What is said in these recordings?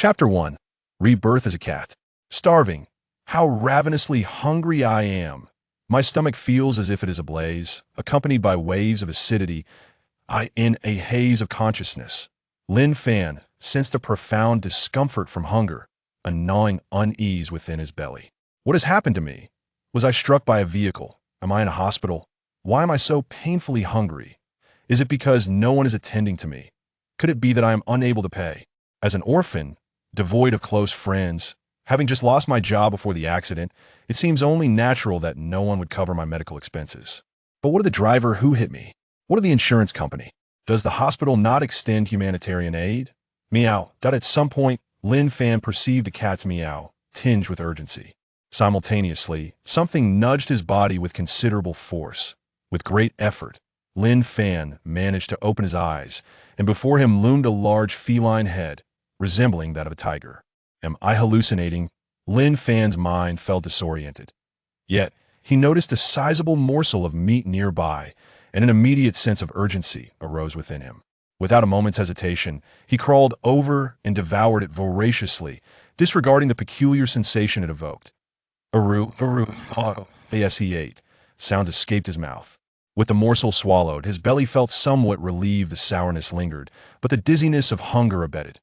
Chapter 1. Rebirth as a Cat. Starving. How ravenously hungry I am. My stomach feels as if it is ablaze, accompanied by waves of acidity. I in a haze of consciousness. Lin Fan sensed a profound discomfort from hunger, a gnawing unease within his belly. What has happened to me? Was I struck by a vehicle? Am I in a hospital? Why am I so painfully hungry? Is it because no one is attending to me? Could it be that I am unable to pay? As an orphan, devoid of close friends, having just lost my job before the accident, it seems only natural that no one would cover my medical expenses. But what of the driver who hit me? What of the insurance company? Does the hospital not extend humanitarian aid? Meow. At some point, Lin Fan perceived the cat's meow, tinged with urgency. Simultaneously, something nudged his body with considerable force. With great effort, Lin Fan managed to open his eyes, and before him loomed a large feline head, resembling that of a tiger. Am I hallucinating? Lin Fan's mind felt disoriented. Yet, he noticed a sizable morsel of meat nearby, and an immediate sense of urgency arose within him. Without a moment's hesitation, he crawled over and devoured it voraciously, disregarding the peculiar sensation it evoked. As he ate, sounds escaped his mouth. With the morsel swallowed, his belly felt somewhat relieved. The sourness lingered, but the dizziness of hunger abated.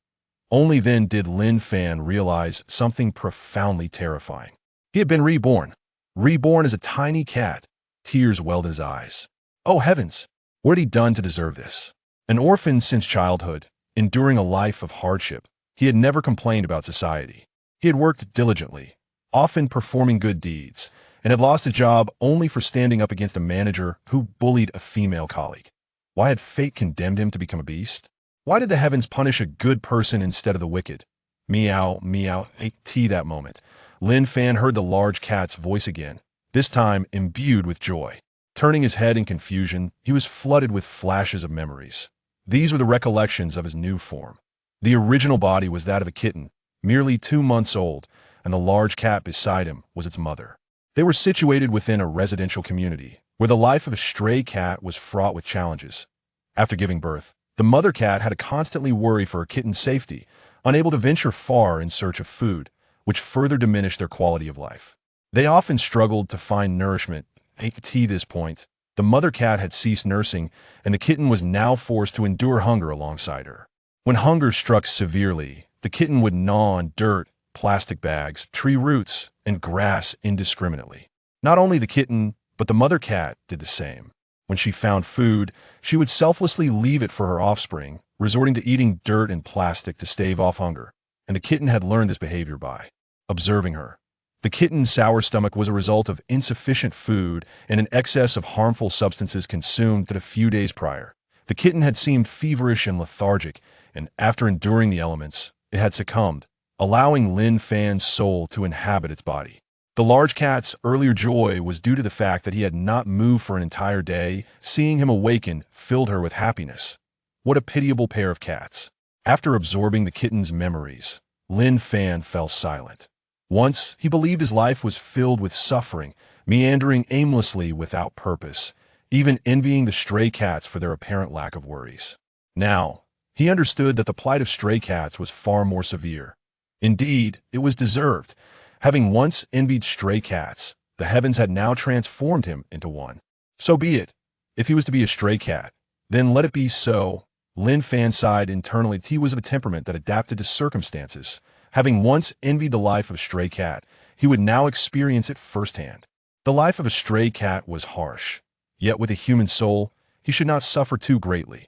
Only then did Lin Fan realize something profoundly terrifying. He had been reborn. Reborn as a tiny cat. Tears welled in his eyes. Oh heavens! What had he done to deserve this? An orphan since childhood, enduring a life of hardship, he had never complained about society. He had worked diligently, often performing good deeds, and had lost a job only for standing up against a manager who bullied a female colleague. Why had fate condemned him to become a beast? Why did the heavens punish a good person instead of the wicked? Meow, meow, that moment. Lin Fan heard the large cat's voice again, this time imbued with joy. Turning his head in confusion, he was flooded with flashes of memories. These were the recollections of his new form. The original body was that of a kitten, merely 2 months old, and the large cat beside him was its mother. They were situated within a residential community, where the life of a stray cat was fraught with challenges. After giving birth, the mother cat had to constantly worry for her kitten's safety, unable to venture far in search of food, which further diminished their quality of life. They often struggled to find nourishment. At this point, the mother cat had ceased nursing, and the kitten was now forced to endure hunger alongside her. When hunger struck severely, the kitten would gnaw on dirt, plastic bags, tree roots, and grass indiscriminately. Not only the kitten, but the mother cat did the same. When she found food, she would selflessly leave it for her offspring, resorting to eating dirt and plastic to stave off hunger, and the kitten had learned this behavior by observing her. The kitten's sour stomach was a result of insufficient food and an excess of harmful substances consumed a few days prior. The kitten had seemed feverish and lethargic, and after enduring the elements, it had succumbed, allowing Lin Fan's soul to inhabit its body. The large cat's earlier joy was due to the fact that he had not moved for an entire day. Seeing him awaken filled her with happiness. What a pitiable pair of cats. After absorbing the kitten's memories, Lin Fan fell silent. Once, he believed his life was filled with suffering, meandering aimlessly without purpose, even envying the stray cats for their apparent lack of worries. Now, he understood that the plight of stray cats was far more severe. Indeed, it was deserved. Having once envied stray cats, the heavens had now transformed him into one. So be it. If he was to be a stray cat, then let it be so. Lin Fan sighed internally. He was of a temperament that adapted to circumstances. Having once envied the life of a stray cat, he would now experience it firsthand. The life of a stray cat was harsh, yet with a human soul, he should not suffer too greatly,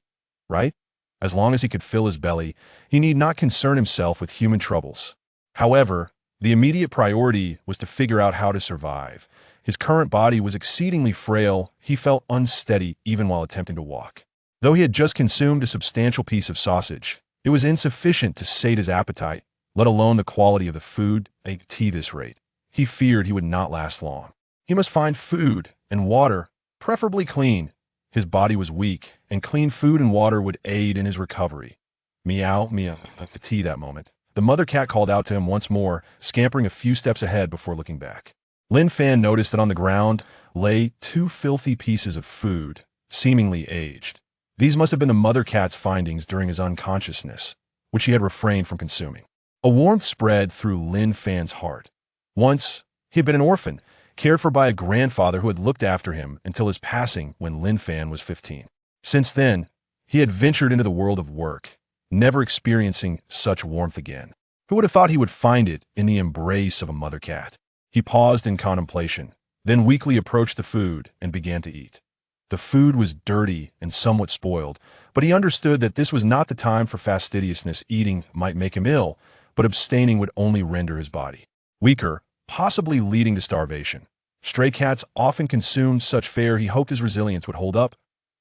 right? As long as he could fill his belly, he need not concern himself with human troubles. However, the immediate priority was to figure out how to survive. His current body was exceedingly frail. He felt unsteady even while attempting to walk. Though he had just consumed a substantial piece of sausage, it was insufficient to sate his appetite, let alone the quality of the food. At this rate, he feared he would not last long. He must find food and water, preferably clean. His body was weak, and clean food and water would aid in his recovery. Meow, meow, that moment. The mother cat called out to him once more, scampering a few steps ahead before looking back. Lin Fan noticed that on the ground lay 2 filthy pieces of food, seemingly aged. These must have been the mother cat's findings during his unconsciousness, which he had refrained from consuming. A warmth spread through Lin Fan's heart. Once, he had been an orphan, cared for by a grandfather who had looked after him until his passing when Lin Fan was 15. Since then, he had ventured into the world of work, never experiencing such warmth again. Who would have thought he would find it in the embrace of a mother cat? He paused in contemplation, then weakly approached the food and began to eat. The food was dirty and somewhat spoiled, but he understood that this was not the time for fastidiousness. Eating might make him ill, but abstaining would only render his body weaker, possibly leading to starvation. Stray cats often consumed such fare. He hoped his resilience would hold up.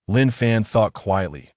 Lin Fan thought quietly.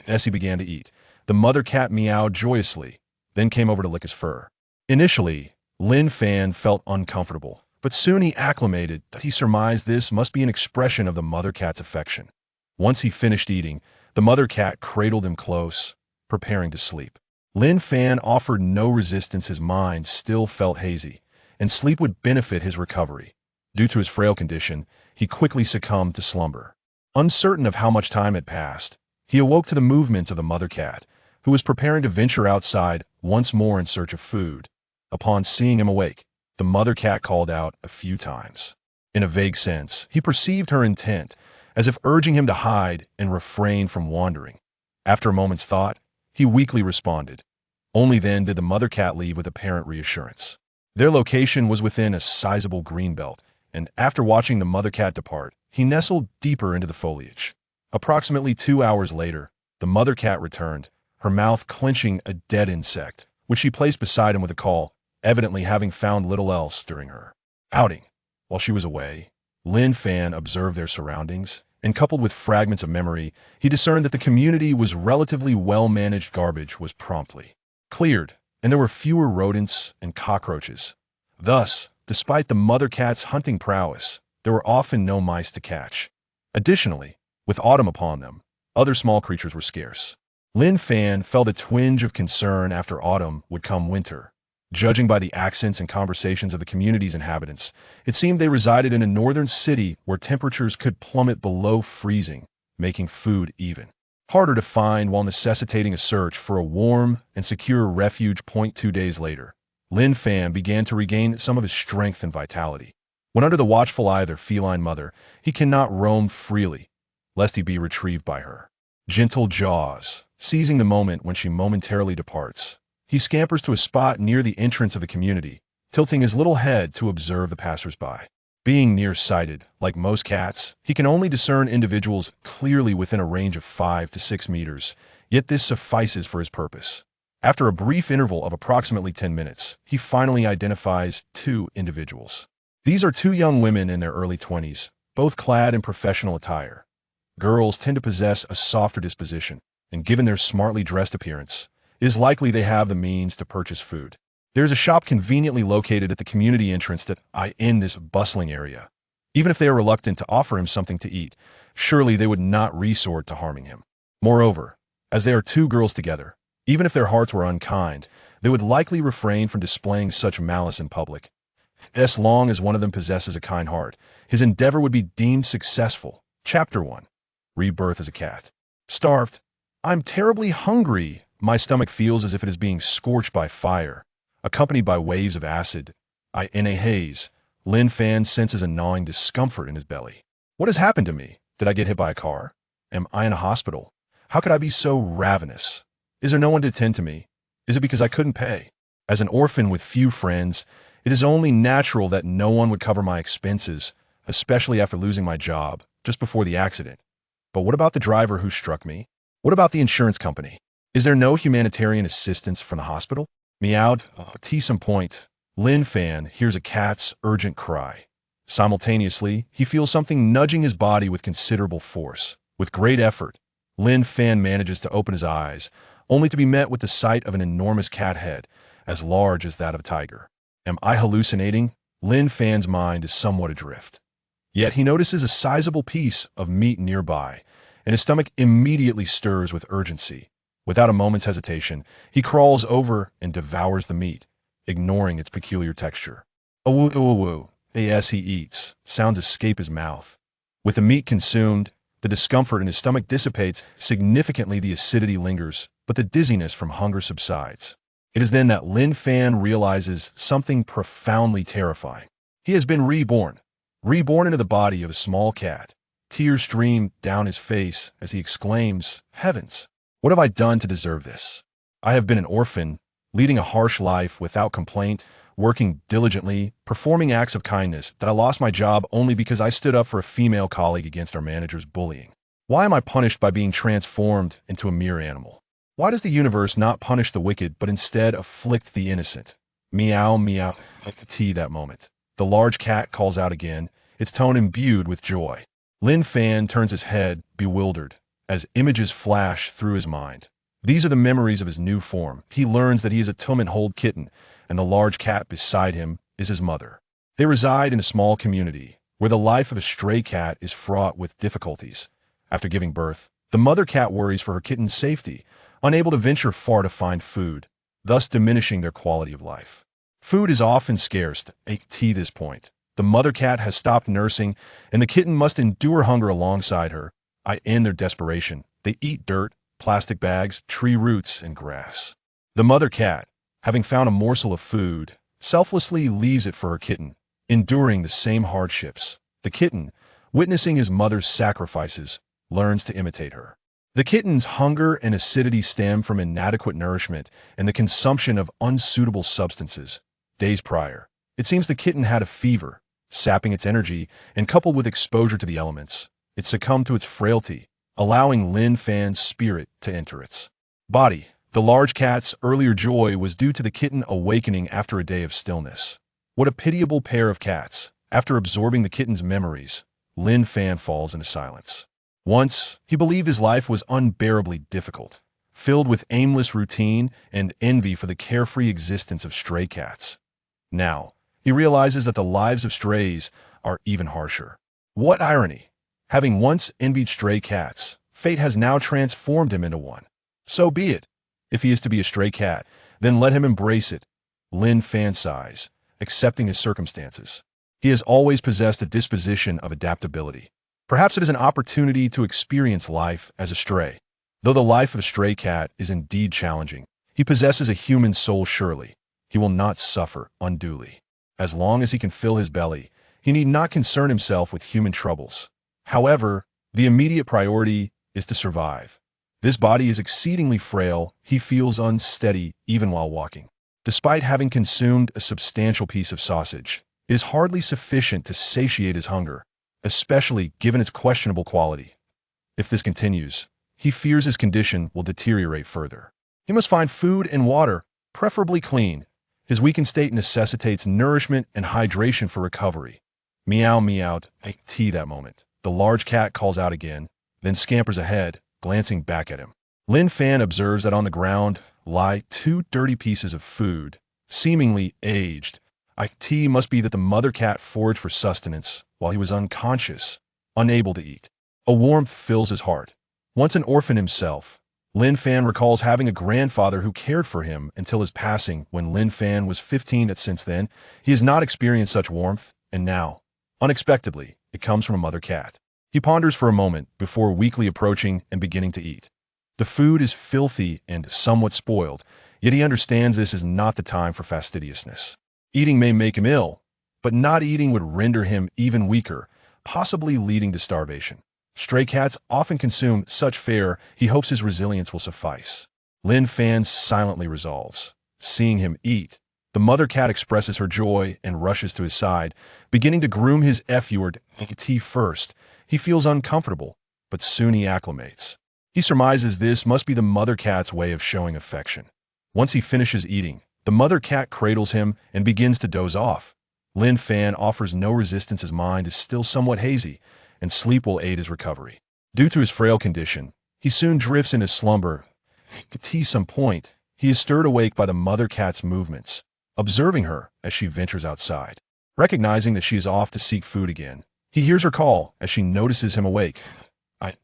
As he began to eat, the mother cat meowed joyously, then came over to lick his fur. Initially, Lin Fan felt uncomfortable, but soon he acclimated that he surmised this must be an expression of the mother cat's affection. Once he finished eating, the mother cat cradled him close, preparing to sleep. Lin Fan offered no resistance. His mind still felt hazy, and sleep would benefit his recovery. Due to his frail condition, he quickly succumbed to slumber. Uncertain of how much time had passed, he awoke to the movements of the mother cat, who was preparing to venture outside once more in search of food. Upon seeing him awake, the mother cat called out a few times. In a vague sense, he perceived her intent, as if urging him to hide and refrain from wandering. After a moment's thought, he weakly responded. Only then did the mother cat leave with apparent reassurance. Their location was within a sizable green belt, and after watching the mother cat depart, he nestled deeper into the foliage. Approximately 2 hours later, the mother cat returned, her mouth clenching a dead insect, which she placed beside him with a call, evidently having found little else during her outing. While she was away, Lin Fan observed their surroundings, and coupled with fragments of memory, he discerned that the community was relatively well-managed. Garbage was promptly cleared, and there were fewer rodents and cockroaches. Thus, despite the mother cat's hunting prowess, there were often no mice to catch. Additionally, with autumn upon them, other small creatures were scarce. Lin Fan felt a twinge of concern. After autumn would come winter. Judging by the accents and conversations of the community's inhabitants, it seemed they resided in a northern city where temperatures could plummet below freezing, making food even harder to find while necessitating a search for a warm and secure refuge. 2 days later, Lin Fan began to regain some of his strength and vitality. When under the watchful eye of their feline mother, he cannot roam freely, lest he be retrieved by her gentle jaws. Seizing the moment when she momentarily departs, he scampers to a spot near the entrance of the community, tilting his little head to observe the passers-by. Being nearsighted, like most cats, he can only discern individuals clearly within a range of 5 to 6 meters, yet this suffices for his purpose. After a brief interval of approximately 10 minutes, he finally identifies 2 individuals. These are 2 young women in their early 20s, both clad in professional attire. Girls tend to possess a softer disposition, and given their smartly dressed appearance, it is likely they have the means to purchase food. There is a shop conveniently located at the community entrance that in this bustling area. Even if they are reluctant to offer him something to eat, surely they would not resort to harming him. Moreover, as they are 2 girls together, even if their hearts were unkind, they would likely refrain from displaying such malice in public. As long as one of them possesses a kind heart, his endeavor would be deemed successful. Chapter 1. Rebirth as a cat. Starved. I'm terribly hungry. My stomach feels as if it is being scorched by fire, accompanied by waves of acid. In a haze, Lin Fan senses a gnawing discomfort in his belly. What has happened to me? Did I get hit by a car? Am I in a hospital? How could I be so ravenous? Is there no one to tend to me? Is it because I couldn't pay? As an orphan with few friends, it is only natural that no one would cover my expenses, especially after losing my job just before the accident. But what about the driver who struck me? What about the insurance company? Is there no humanitarian assistance from the hospital? Meowed. At some point, Lin Fan hears a cat's urgent cry. Simultaneously, he feels something nudging his body with considerable force. With great effort, Lin Fan manages to open his eyes, only to be met with the sight of an enormous cat head, as large as that of a tiger. Am I hallucinating? Lin Fan's mind is somewhat adrift. Yet he notices a sizable piece of meat nearby, and his stomach immediately stirs with urgency. Without a moment's hesitation, he crawls over and devours the meat, ignoring its peculiar texture. Awoo. As he eats, sounds escape his mouth. With the meat consumed, the discomfort in his stomach dissipates. Significantly, the acidity lingers, but the dizziness from hunger subsides. It is then that Lin Fan realizes something profoundly terrifying. He has been reborn into the body of a small cat. Tears stream down his face as he exclaims, "Heavens! What have I done to deserve this? I have been an orphan, leading a harsh life without complaint, working diligently, performing acts of kindness, that I lost my job only because I stood up for a female colleague against our manager's bullying. Why am I punished by being transformed into a mere animal? Why does the universe not punish the wicked but instead afflict the innocent?" Meow, meow. That moment. The large cat calls out again, its tone imbued with joy. Lin Fan turns his head, bewildered, as images flash through his mind. These are the memories of his new form. He learns that he is a Tillman-Hold kitten, and the large cat beside him is his mother. They reside in a small community, where the life of a stray cat is fraught with difficulties. After giving birth, the mother cat worries for her kitten's safety, unable to venture far to find food, thus diminishing their quality of life. Food is often scarce at this point. The mother cat has stopped nursing, and the kitten must endure hunger alongside her. In their desperation, they eat dirt, plastic bags, tree roots, and grass. The mother cat, having found a morsel of food, selflessly leaves it for her kitten, enduring the same hardships. The kitten, witnessing his mother's sacrifices, learns to imitate her. The kitten's hunger and acidity stem from inadequate nourishment and the consumption of unsuitable substances. Days prior, it seems the kitten had a fever, sapping its energy, and coupled with exposure to the elements, it succumbed to its frailty, allowing Lin Fan's spirit to enter its body. The large cat's earlier joy was due to the kitten awakening after a day of stillness. What a pitiable pair of cats. After absorbing the kitten's memories, Lin Fan falls into silence. Once, he believed his life was unbearably difficult, filled with aimless routine and envy for the carefree existence of stray cats. Now, he realizes that the lives of strays are even harsher. What irony! Having once envied stray cats, fate has now transformed him into one. So be it. If he is to be a stray cat, then let him embrace it. Lin Fan sighs, accepting his circumstances. He has always possessed a disposition of adaptability. Perhaps it is an opportunity to experience life as a stray. Though the life of a stray cat is indeed challenging, he possesses a human soul surely. He will not suffer unduly. As long as he can fill his belly, he need not concern himself with human troubles. However, the immediate priority is to survive. This body is exceedingly frail. He feels unsteady even while walking. Despite having consumed a substantial piece of sausage, it is hardly sufficient to satiate his hunger, especially given its questionable quality. If this continues, he fears his condition will deteriorate further. He must find food and water, preferably clean. His weakened state necessitates nourishment and hydration for recovery. Meow, meow. That moment. The large cat calls out again, then scampers ahead, glancing back at him. Lin Fan observes that on the ground lie two dirty pieces of food, seemingly aged. It must be that the mother cat foraged for sustenance while he was unconscious, unable to eat. A warmth fills his heart. Once an orphan himself, Lin Fan recalls having a grandfather who cared for him until his passing when Lin Fan was 15. Since then, he has not experienced such warmth, and now, unexpectedly, it comes from a mother cat. He ponders for a moment before weakly approaching and beginning to eat. The food is filthy and somewhat spoiled, yet he understands this is not the time for fastidiousness. Eating may make him ill, but not eating would render him even weaker, possibly leading to starvation. Stray cats often consume such fare. He hopes his resilience will suffice. Lin Fan silently resolves. Seeing him eat, the mother cat expresses her joy and rushes to his side, beginning to groom his effort. First, he feels uncomfortable, but soon he acclimates. He surmises this must be the mother cat's way of showing affection. Once he finishes eating, the mother cat cradles him and begins to doze off. Lin Fan offers no resistance. His mind is still somewhat hazy, and sleep will aid his recovery. Due to his frail condition, he soon drifts into slumber. At some point, he is stirred awake by the mother cat's movements, observing her as she ventures outside. Recognizing that she is off to seek food again, he hears her call as she notices him awake.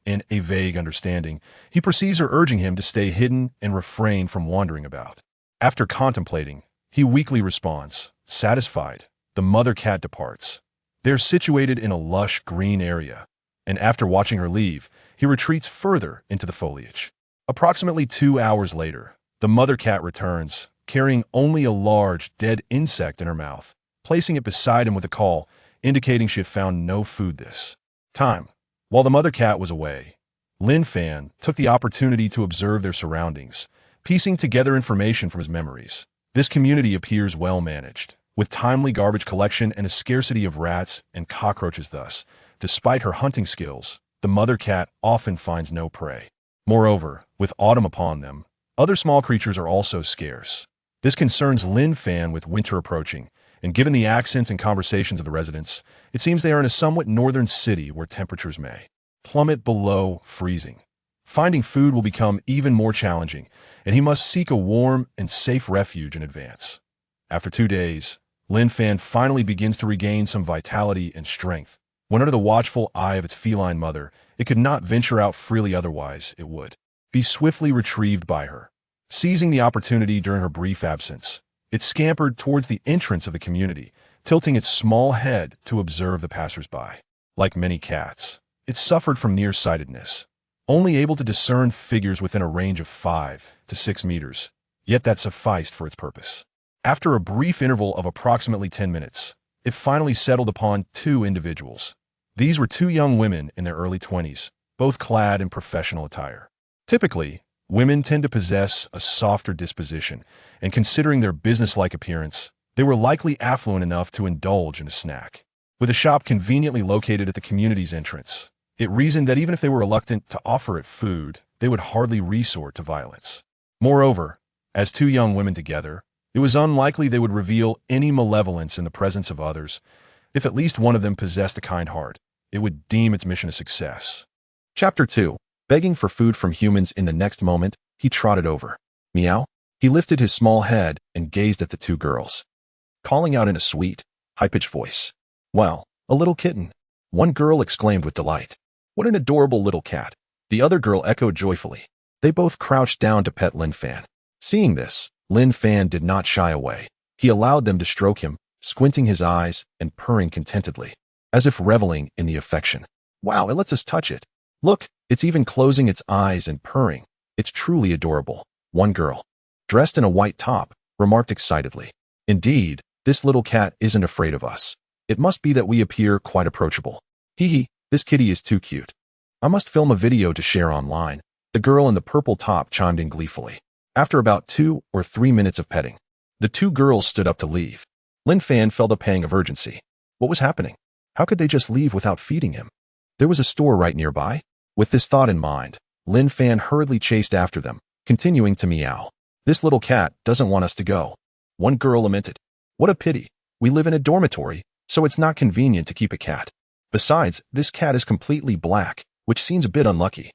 In a vague understanding, he perceives her urging him to stay hidden and refrain from wandering about. After contemplating, he weakly responds, satisfied. The mother cat departs. They're situated in a lush green area, and after watching her leave, he retreats further into the foliage. Approximately 2 hours later, the mother cat returns, carrying only a large, dead insect in her mouth, placing it beside him with a call, indicating she had found no food this time. While the mother cat was away, Lin Fan took the opportunity to observe their surroundings, piecing together information from his memories. This community appears well managed, with timely garbage collection and a scarcity of rats and cockroaches thus. Despite her hunting skills, the mother cat often finds no prey. Moreover, with autumn upon them, other small creatures are also scarce. This concerns Lin Fan with winter approaching, and given the accents and conversations of the residents, it seems they are in a somewhat northern city where temperatures may plummet below freezing. Finding food will become even more challenging, and he must seek a warm and safe refuge in advance. After 2 days, Lin Fan finally begins to regain some vitality and strength. When under the watchful eye of its feline mother, it could not venture out freely, otherwise it would be swiftly retrieved by her. Seizing the opportunity during her brief absence, it scampered towards the entrance of the community, tilting its small head to observe the passers-by. Like many cats, it suffered from nearsightedness, only able to discern figures within a range of 5 to 6 meters, yet that sufficed for its purpose. After a brief interval of approximately 10 minutes, it finally settled upon 2 individuals. These were 2 young women in their early 20s, both clad in professional attire. Typically, women tend to possess a softer disposition, and considering their businesslike appearance, they were likely affluent enough to indulge in a snack. With a shop conveniently located at the community's entrance, it reasoned that even if they were reluctant to offer it food, they would hardly resort to violence. Moreover, as 2 young women together, it was unlikely they would reveal any malevolence in the presence of others. If at least one of them possessed a kind heart, it would deem its mission a success. Chapter 2. Begging for food from humans. In the next moment, he trotted over. Meow. He lifted his small head and gazed at the 2 girls, calling out in a sweet, high-pitched voice. Wow, a little kitten. One girl exclaimed with delight. What an adorable little cat. The other girl echoed joyfully. They both crouched down to pet Lin Fan. Seeing this, Lin Fan did not shy away. He allowed them to stroke him, squinting his eyes and purring contentedly, as if reveling in the affection. Wow, it lets us touch it. Look, it's even closing its eyes and purring. It's truly adorable. One girl, dressed in a white top, remarked excitedly. Indeed, this little cat isn't afraid of us. It must be that we appear quite approachable. Hee hee, this kitty is too cute. I must film a video to share online. The girl in the purple top chimed in gleefully. After about 2 or 3 minutes of petting, the 2 girls stood up to leave. Lin Fan felt a pang of urgency. What was happening? How could they just leave without feeding him? There was a store right nearby. With this thought in mind, Lin Fan hurriedly chased after them, continuing to meow. This little cat doesn't want us to go. One girl lamented. What a pity. We live in a dormitory, so it's not convenient to keep a cat. Besides, this cat is completely black, which seems a bit unlucky.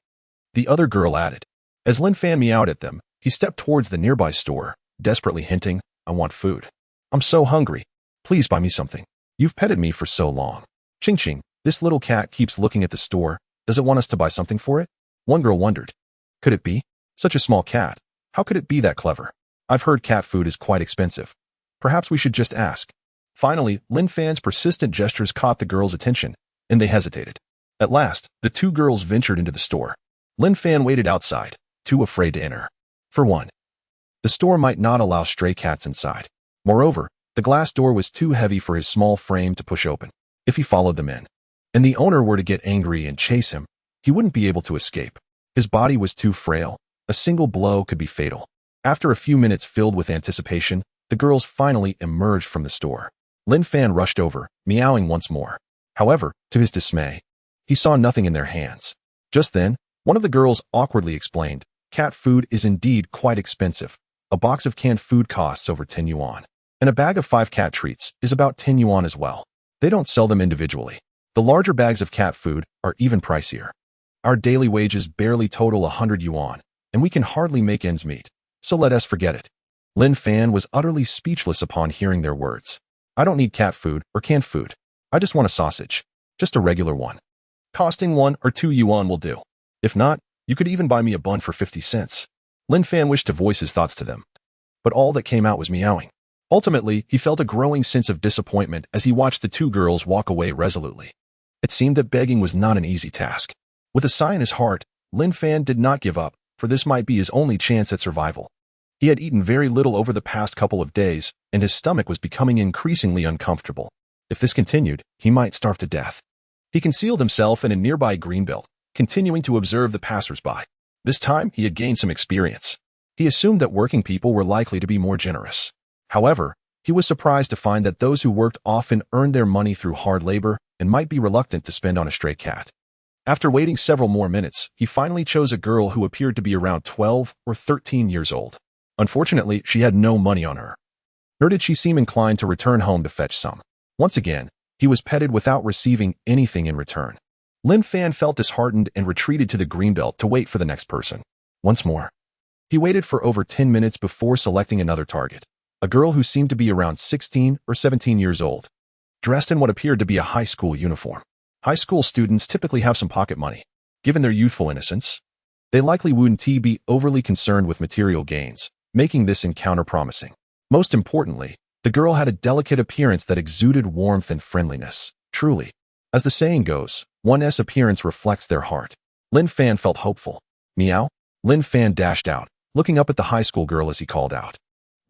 The other girl added. As Lin Fan meowed at them, he stepped towards the nearby store, desperately hinting, I want food. I'm so hungry. Please buy me something. You've petted me for so long. Ching ching, this little cat keeps looking at the store. Does it want us to buy something for it? One girl wondered. Could it be? Such a small cat. How could it be that clever? I've heard cat food is quite expensive. Perhaps we should just ask. Finally, Lin Fan's persistent gestures caught the girls' attention, and they hesitated. At last, the 2 girls ventured into the store. Lin Fan waited outside, too afraid to enter. For one, the store might not allow stray cats inside. Moreover, the glass door was too heavy for his small frame to push open. If he followed them in, and the owner were to get angry and chase him, he wouldn't be able to escape. His body was too frail. A single blow could be fatal. After a few minutes filled with anticipation, the girls finally emerged from the store. Lin Fan rushed over, meowing once more. However, to his dismay, he saw nothing in their hands. Just then, one of the girls awkwardly explained, cat food is indeed quite expensive. A box of canned food costs over 10 yuan, and a bag of 5 cat treats is about 10 yuan as well. They don't sell them individually. The larger bags of cat food are even pricier. Our daily wages barely total 100 yuan, and we can hardly make ends meet, so let us forget it. Lin Fan was utterly speechless upon hearing their words. I don't need cat food or canned food. I just want a sausage. Just a regular one. Costing 1 or 2 yuan will do. If not, you could even buy me a bun for 50 cents. Lin Fan wished to voice his thoughts to them, but all that came out was meowing. Ultimately, he felt a growing sense of disappointment as he watched the 2 girls walk away resolutely. It seemed that begging was not an easy task. With a sigh in his heart, Lin Fan did not give up, for this might be his only chance at survival. He had eaten very little over the past couple of days, and his stomach was becoming increasingly uncomfortable. If this continued, he might starve to death. He concealed himself in a nearby greenbelt, continuing to observe the passers-by. This time, he had gained some experience. He assumed that working people were likely to be more generous. However, he was surprised to find that those who worked often earned their money through hard labor and might be reluctant to spend on a stray cat. After waiting several more minutes, he finally chose a girl who appeared to be around 12 or 13 years old. Unfortunately, she had no money on her. Nor did she seem inclined to return home to fetch some. Once again, he was petted without receiving anything in return. Lin Fan felt disheartened and retreated to the greenbelt to wait for the next person. Once more. He waited for over 10 minutes before selecting another target, a girl who seemed to be around 16 or 17 years old, dressed in what appeared to be a high school uniform. High school students typically have some pocket money. Given their youthful innocence, they likely wouldn't be overly concerned with material gains, making this encounter promising. Most importantly, the girl had a delicate appearance that exuded warmth and friendliness. Truly, as the saying goes, one's appearance reflects their heart. Lin Fan felt hopeful. Meow. Lin Fan dashed out, looking up at the high school girl as he called out.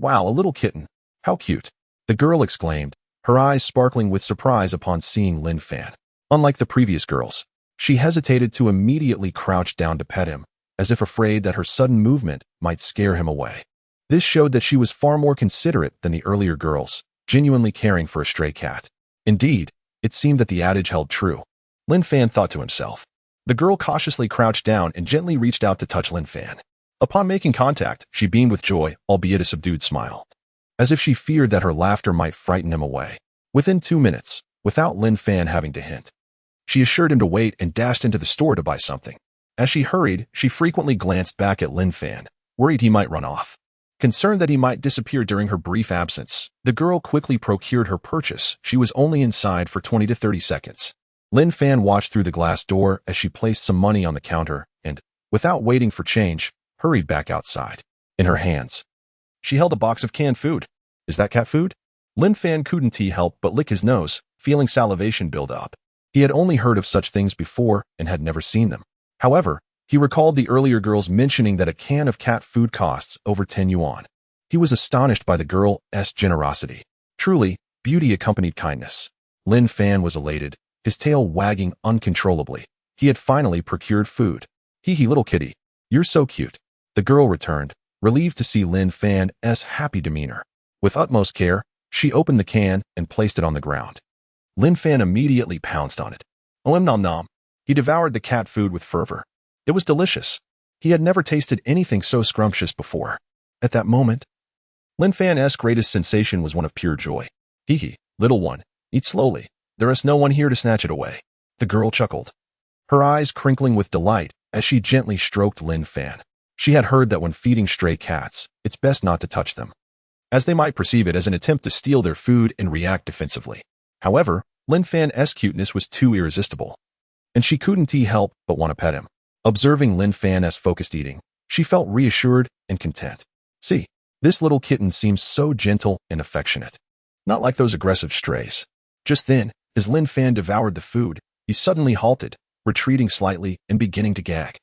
Wow, a little kitten. How cute. The girl exclaimed, her eyes sparkling with surprise upon seeing Lin Fan. Unlike the previous girls, she hesitated to immediately crouch down to pet him, as if afraid that her sudden movement might scare him away. This showed that she was far more considerate than the earlier girls, genuinely caring for a stray cat. Indeed, it seemed that the adage held true. Lin Fan thought to himself. The girl cautiously crouched down and gently reached out to touch Lin Fan. Upon making contact, she beamed with joy, albeit a subdued smile, as if she feared that her laughter might frighten him away. Within 2 minutes, without Lin Fan having to hint, she assured him to wait and dashed into the store to buy something. As she hurried, she frequently glanced back at Lin Fan, worried he might run off. Concerned that he might disappear during her brief absence, the girl quickly procured her purchase. She was only inside for 20 to 30 seconds. Lin Fan watched through the glass door as she placed some money on the counter and, without waiting for change, hurried back outside. In her hands, she held a box of canned food. Is that cat food? Lin Fan couldn't help but lick his nose, feeling salivation build up. He had only heard of such things before and had never seen them. However, he recalled the earlier girls mentioning that a can of cat food costs over 10 yuan. He was astonished by the girl's generosity. Truly, beauty accompanied kindness. Lin Fan was elated, his tail wagging uncontrollably. He had finally procured food. Hee hee, little kitty. You're so cute. The girl returned, relieved to see Lin Fan's happy demeanor. With utmost care, she opened the can and placed it on the ground. Lin Fan immediately pounced on it. Om nom nom. He devoured the cat food with fervor. It was delicious. He had never tasted anything so scrumptious before. At that moment, Lin Fan's greatest sensation was one of pure joy. Hee hee, little one, eat slowly. There is no one here to snatch it away. The girl chuckled, her eyes crinkling with delight as she gently stroked Lin Fan. She had heard that when feeding stray cats, it's best not to touch them, as they might perceive it as an attempt to steal their food and react defensively. However, Lin Fan's cuteness was too irresistible, and she couldn't help but want to pet him. Observing Lin Fan's focused eating, she felt reassured and content. See, this little kitten seems so gentle and affectionate, not like those aggressive strays. Just then, as Lin Fan devoured the food, he suddenly halted, retreating slightly and beginning to gag.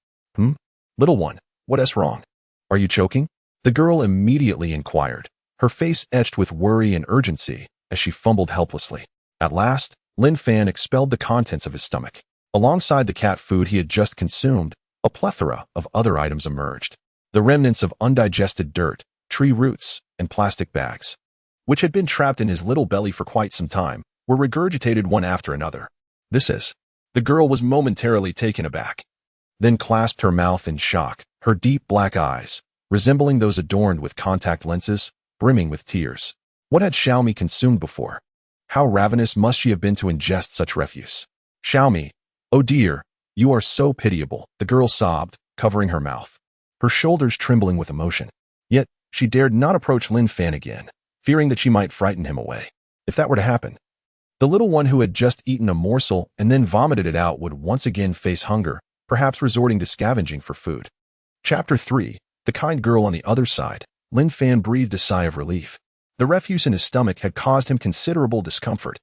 Little one, what's wrong? Are you choking? The girl immediately inquired, her face etched with worry and urgency as she fumbled helplessly. At last, Lin Fan expelled the contents of his stomach. Alongside the cat food he had just consumed, a plethora of other items emerged. The remnants of undigested dirt, tree roots, and plastic bags, which had been trapped in his little belly for quite some time, were regurgitated one after another. The girl was momentarily taken aback, then clasped her mouth in shock, her deep black eyes, resembling those adorned with contact lenses, brimming with tears. What had Xiaomi consumed before? How ravenous must she have been to ingest such refuse? Xiaomi, oh dear, you are so pitiable, the girl sobbed, covering her mouth, her shoulders trembling with emotion. Yet, she dared not approach Lin Fan again, fearing that she might frighten him away. If that were to happen, the little one who had just eaten a morsel and then vomited it out would once again face hunger, perhaps resorting to scavenging for food. Chapter 3. The kind girl on the other side. Lin Fan breathed a sigh of relief. The refuse in his stomach had caused him considerable discomfort,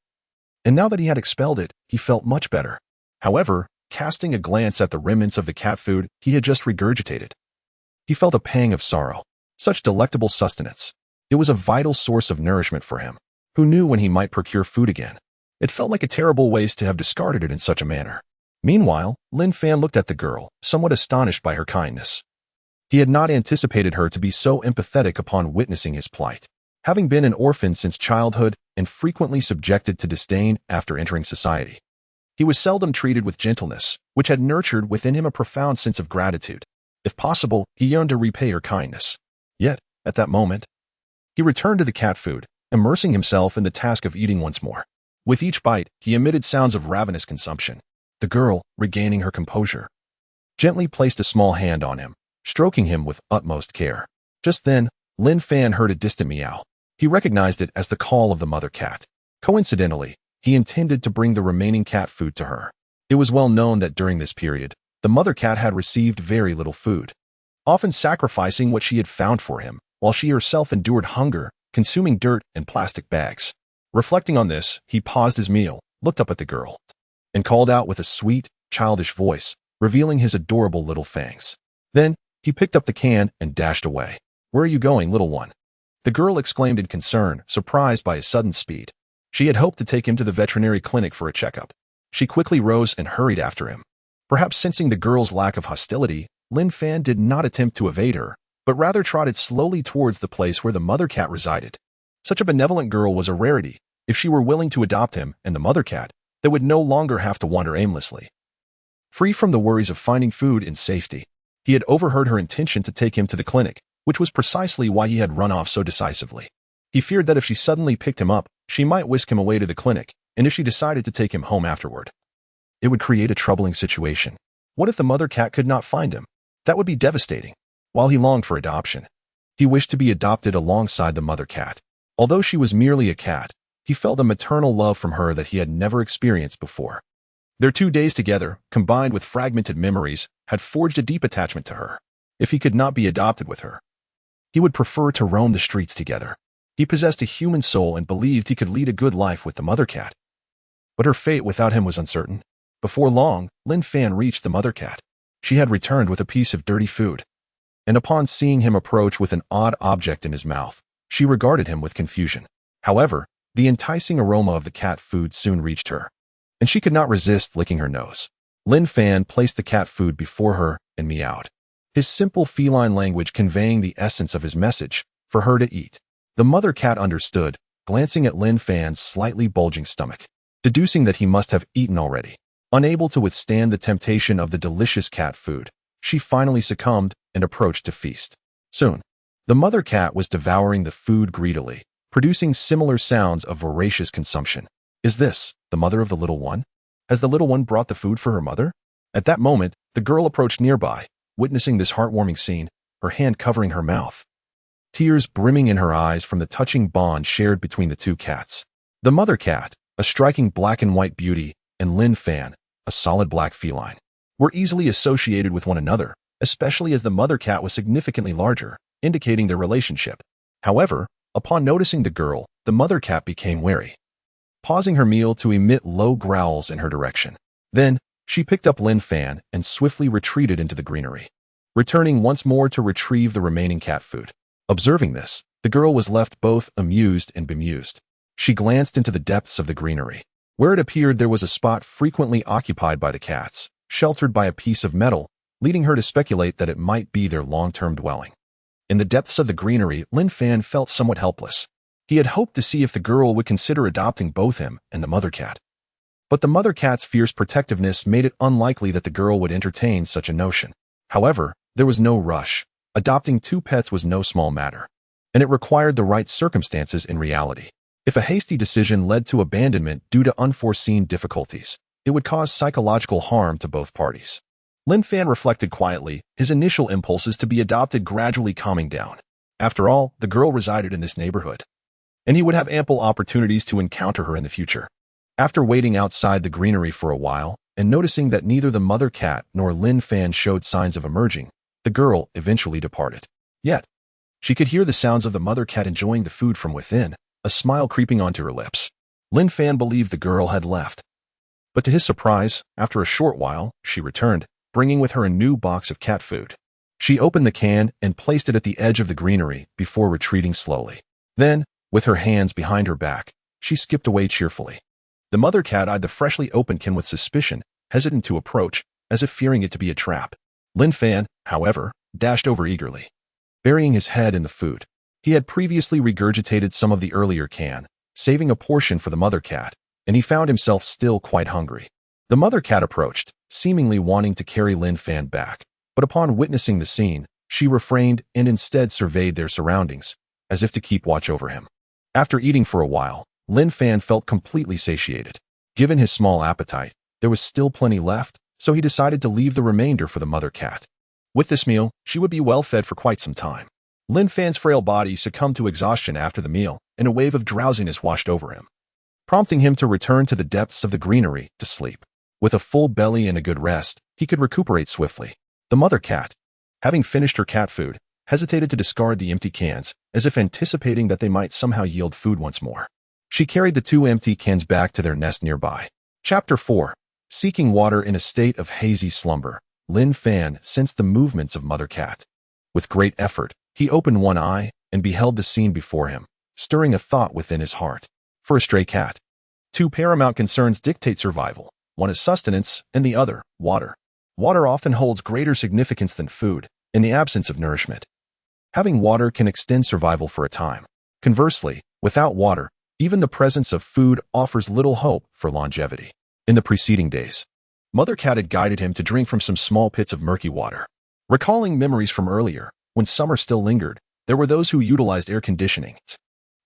and now that he had expelled it, he felt much better. However, casting a glance at the remnants of the cat food he had just regurgitated, he felt a pang of sorrow. Such delectable sustenance. It was a vital source of nourishment for him. Who knew when he might procure food again? It felt like a terrible waste to have discarded it in such a manner. Meanwhile, Lin Fan looked at the girl, somewhat astonished by her kindness. He had not anticipated her to be so empathetic upon witnessing his plight. Having been an orphan since childhood and frequently subjected to disdain after entering society, he was seldom treated with gentleness, which had nurtured within him a profound sense of gratitude. If possible, he yearned to repay her kindness. Yet, at that moment, he returned to the cat food, immersing himself in the task of eating once more. With each bite, he emitted sounds of ravenous consumption. The girl, regaining her composure, gently placed a small hand on him, stroking him with utmost care. Just then, Lin Fan heard a distant meow. He recognized it as the call of the mother cat. Coincidentally, he intended to bring the remaining cat food to her. It was well known that during this period, the mother cat had received very little food, often sacrificing what she had found for him, while she herself endured hunger, consuming dirt and plastic bags. Reflecting on this, he paused his meal, looked up at the girl, and called out with a sweet, childish voice, revealing his adorable little fangs. Then, he picked up the can and dashed away. "Where are you going, little one?" The girl exclaimed in concern, surprised by his sudden speed. She had hoped to take him to the veterinary clinic for a checkup. She quickly rose and hurried after him. Perhaps sensing the girl's lack of hostility, Lin Fan did not attempt to evade her, but rather trotted slowly towards the place where the mother cat resided. Such a benevolent girl was a rarity. If she were willing to adopt him and the mother cat, they would no longer have to wander aimlessly, free from the worries of finding food in safety. He had overheard her intention to take him to the clinic, which was precisely why he had run off so decisively. He feared that if she suddenly picked him up, she might whisk him away to the clinic, and if she decided to take him home afterward, it would create a troubling situation. What if the mother cat could not find him? That would be devastating. While he longed for adoption, he wished to be adopted alongside the mother cat. Although she was merely a cat, he felt a maternal love from her that he had never experienced before. Their 2 days together, combined with fragmented memories, had forged a deep attachment to her. If he could not be adopted with her, he would prefer to roam the streets together. He possessed a human soul and believed he could lead a good life with the mother cat. But her fate without him was uncertain. Before long, Lin Fan reached the mother cat. She had returned with a piece of dirty food, and upon seeing him approach with an odd object in his mouth, she regarded him with confusion. However, the enticing aroma of the cat food soon reached her, and she could not resist licking her nose. Lin Fan placed the cat food before her and meowed, his simple feline language conveying the essence of his message for her to eat. The mother cat understood, glancing at Lin Fan's slightly bulging stomach, deducing that he must have eaten already. Unable to withstand the temptation of the delicious cat food, she finally succumbed and approached to feast. Soon, the mother cat was devouring the food greedily, producing similar sounds of voracious consumption. Is this the mother of the little one? Has the little one brought the food for her mother? At that moment, the girl approached nearby, witnessing this heartwarming scene, her hand covering her mouth, tears brimming in her eyes from the touching bond shared between the two cats. The mother cat, a striking black and white beauty, and Lin Fan, a solid black feline, were easily associated with one another, especially as the mother cat was significantly larger, indicating their relationship. However, upon noticing the girl, the mother cat became wary, pausing her meal to emit low growls in her direction. Then, she picked up Lin Fan and swiftly retreated into the greenery, returning once more to retrieve the remaining cat food. Observing this, the girl was left both amused and bemused. She glanced into the depths of the greenery, where it appeared there was a spot frequently occupied by the cats, sheltered by a piece of metal, leading her to speculate that it might be their long-term dwelling. In the depths of the greenery, Lin Fan felt somewhat helpless. He had hoped to see if the girl would consider adopting both him and the mother cat. But the mother cat's fierce protectiveness made it unlikely that the girl would entertain such a notion. However, there was no rush. Adopting 2 pets was no small matter, and it required the right circumstances in reality. If a hasty decision led to abandonment due to unforeseen difficulties, it would cause psychological harm to both parties. Lin Fan reflected quietly, his initial impulses to be adopted gradually calming down. After all, the girl resided in this neighborhood, and he would have ample opportunities to encounter her in the future. After waiting outside the greenery for a while, and noticing that neither the mother cat nor Lin Fan showed signs of emerging, the girl eventually departed. Yet, she could hear the sounds of the mother cat enjoying the food from within, a smile creeping onto her lips. Lin Fan believed the girl had left. But to his surprise, after a short while, she returned, bringing with her a new box of cat food. She opened the can and placed it at the edge of the greenery before retreating slowly. Then, with her hands behind her back, she skipped away cheerfully. The mother cat eyed the freshly opened can with suspicion, hesitant to approach, as if fearing it to be a trap. Lin Fan, however, dashed over eagerly, burying his head in the food. He had previously regurgitated some of the earlier can, saving a portion for the mother cat, and he found himself still quite hungry. The mother cat approached, seemingly wanting to carry Lin Fan back, but upon witnessing the scene, she refrained and instead surveyed their surroundings, as if to keep watch over him. After eating for a while, Lin Fan felt completely satiated. Given his small appetite, there was still plenty left, so he decided to leave the remainder for the mother cat. With this meal, she would be well fed for quite some time. Lin Fan's frail body succumbed to exhaustion after the meal, and a wave of drowsiness washed over him, prompting him to return to the depths of the greenery to sleep. With a full belly and a good rest, he could recuperate swiftly. The mother cat, having finished her cat food, hesitated to discard the empty cans, as if anticipating that they might somehow yield food once more. She carried the 2 empty cans back to their nest nearby. Chapter 4. Seeking water in a state of hazy slumber, Lin Fan sensed the movements of mother cat. With great effort, he opened one eye and beheld the scene before him, stirring a thought within his heart. For a stray cat, 2 paramount concerns dictate survival. One is sustenance, and the other, water. Water often holds greater significance than food, in the absence of nourishment. Having water can extend survival for a time. Conversely, without water, even the presence of food offers little hope for longevity. In the preceding days, Mother Cat had guided him to drink from some small pits of murky water. Recalling memories from earlier, when summer still lingered, there were those who utilized air conditioning,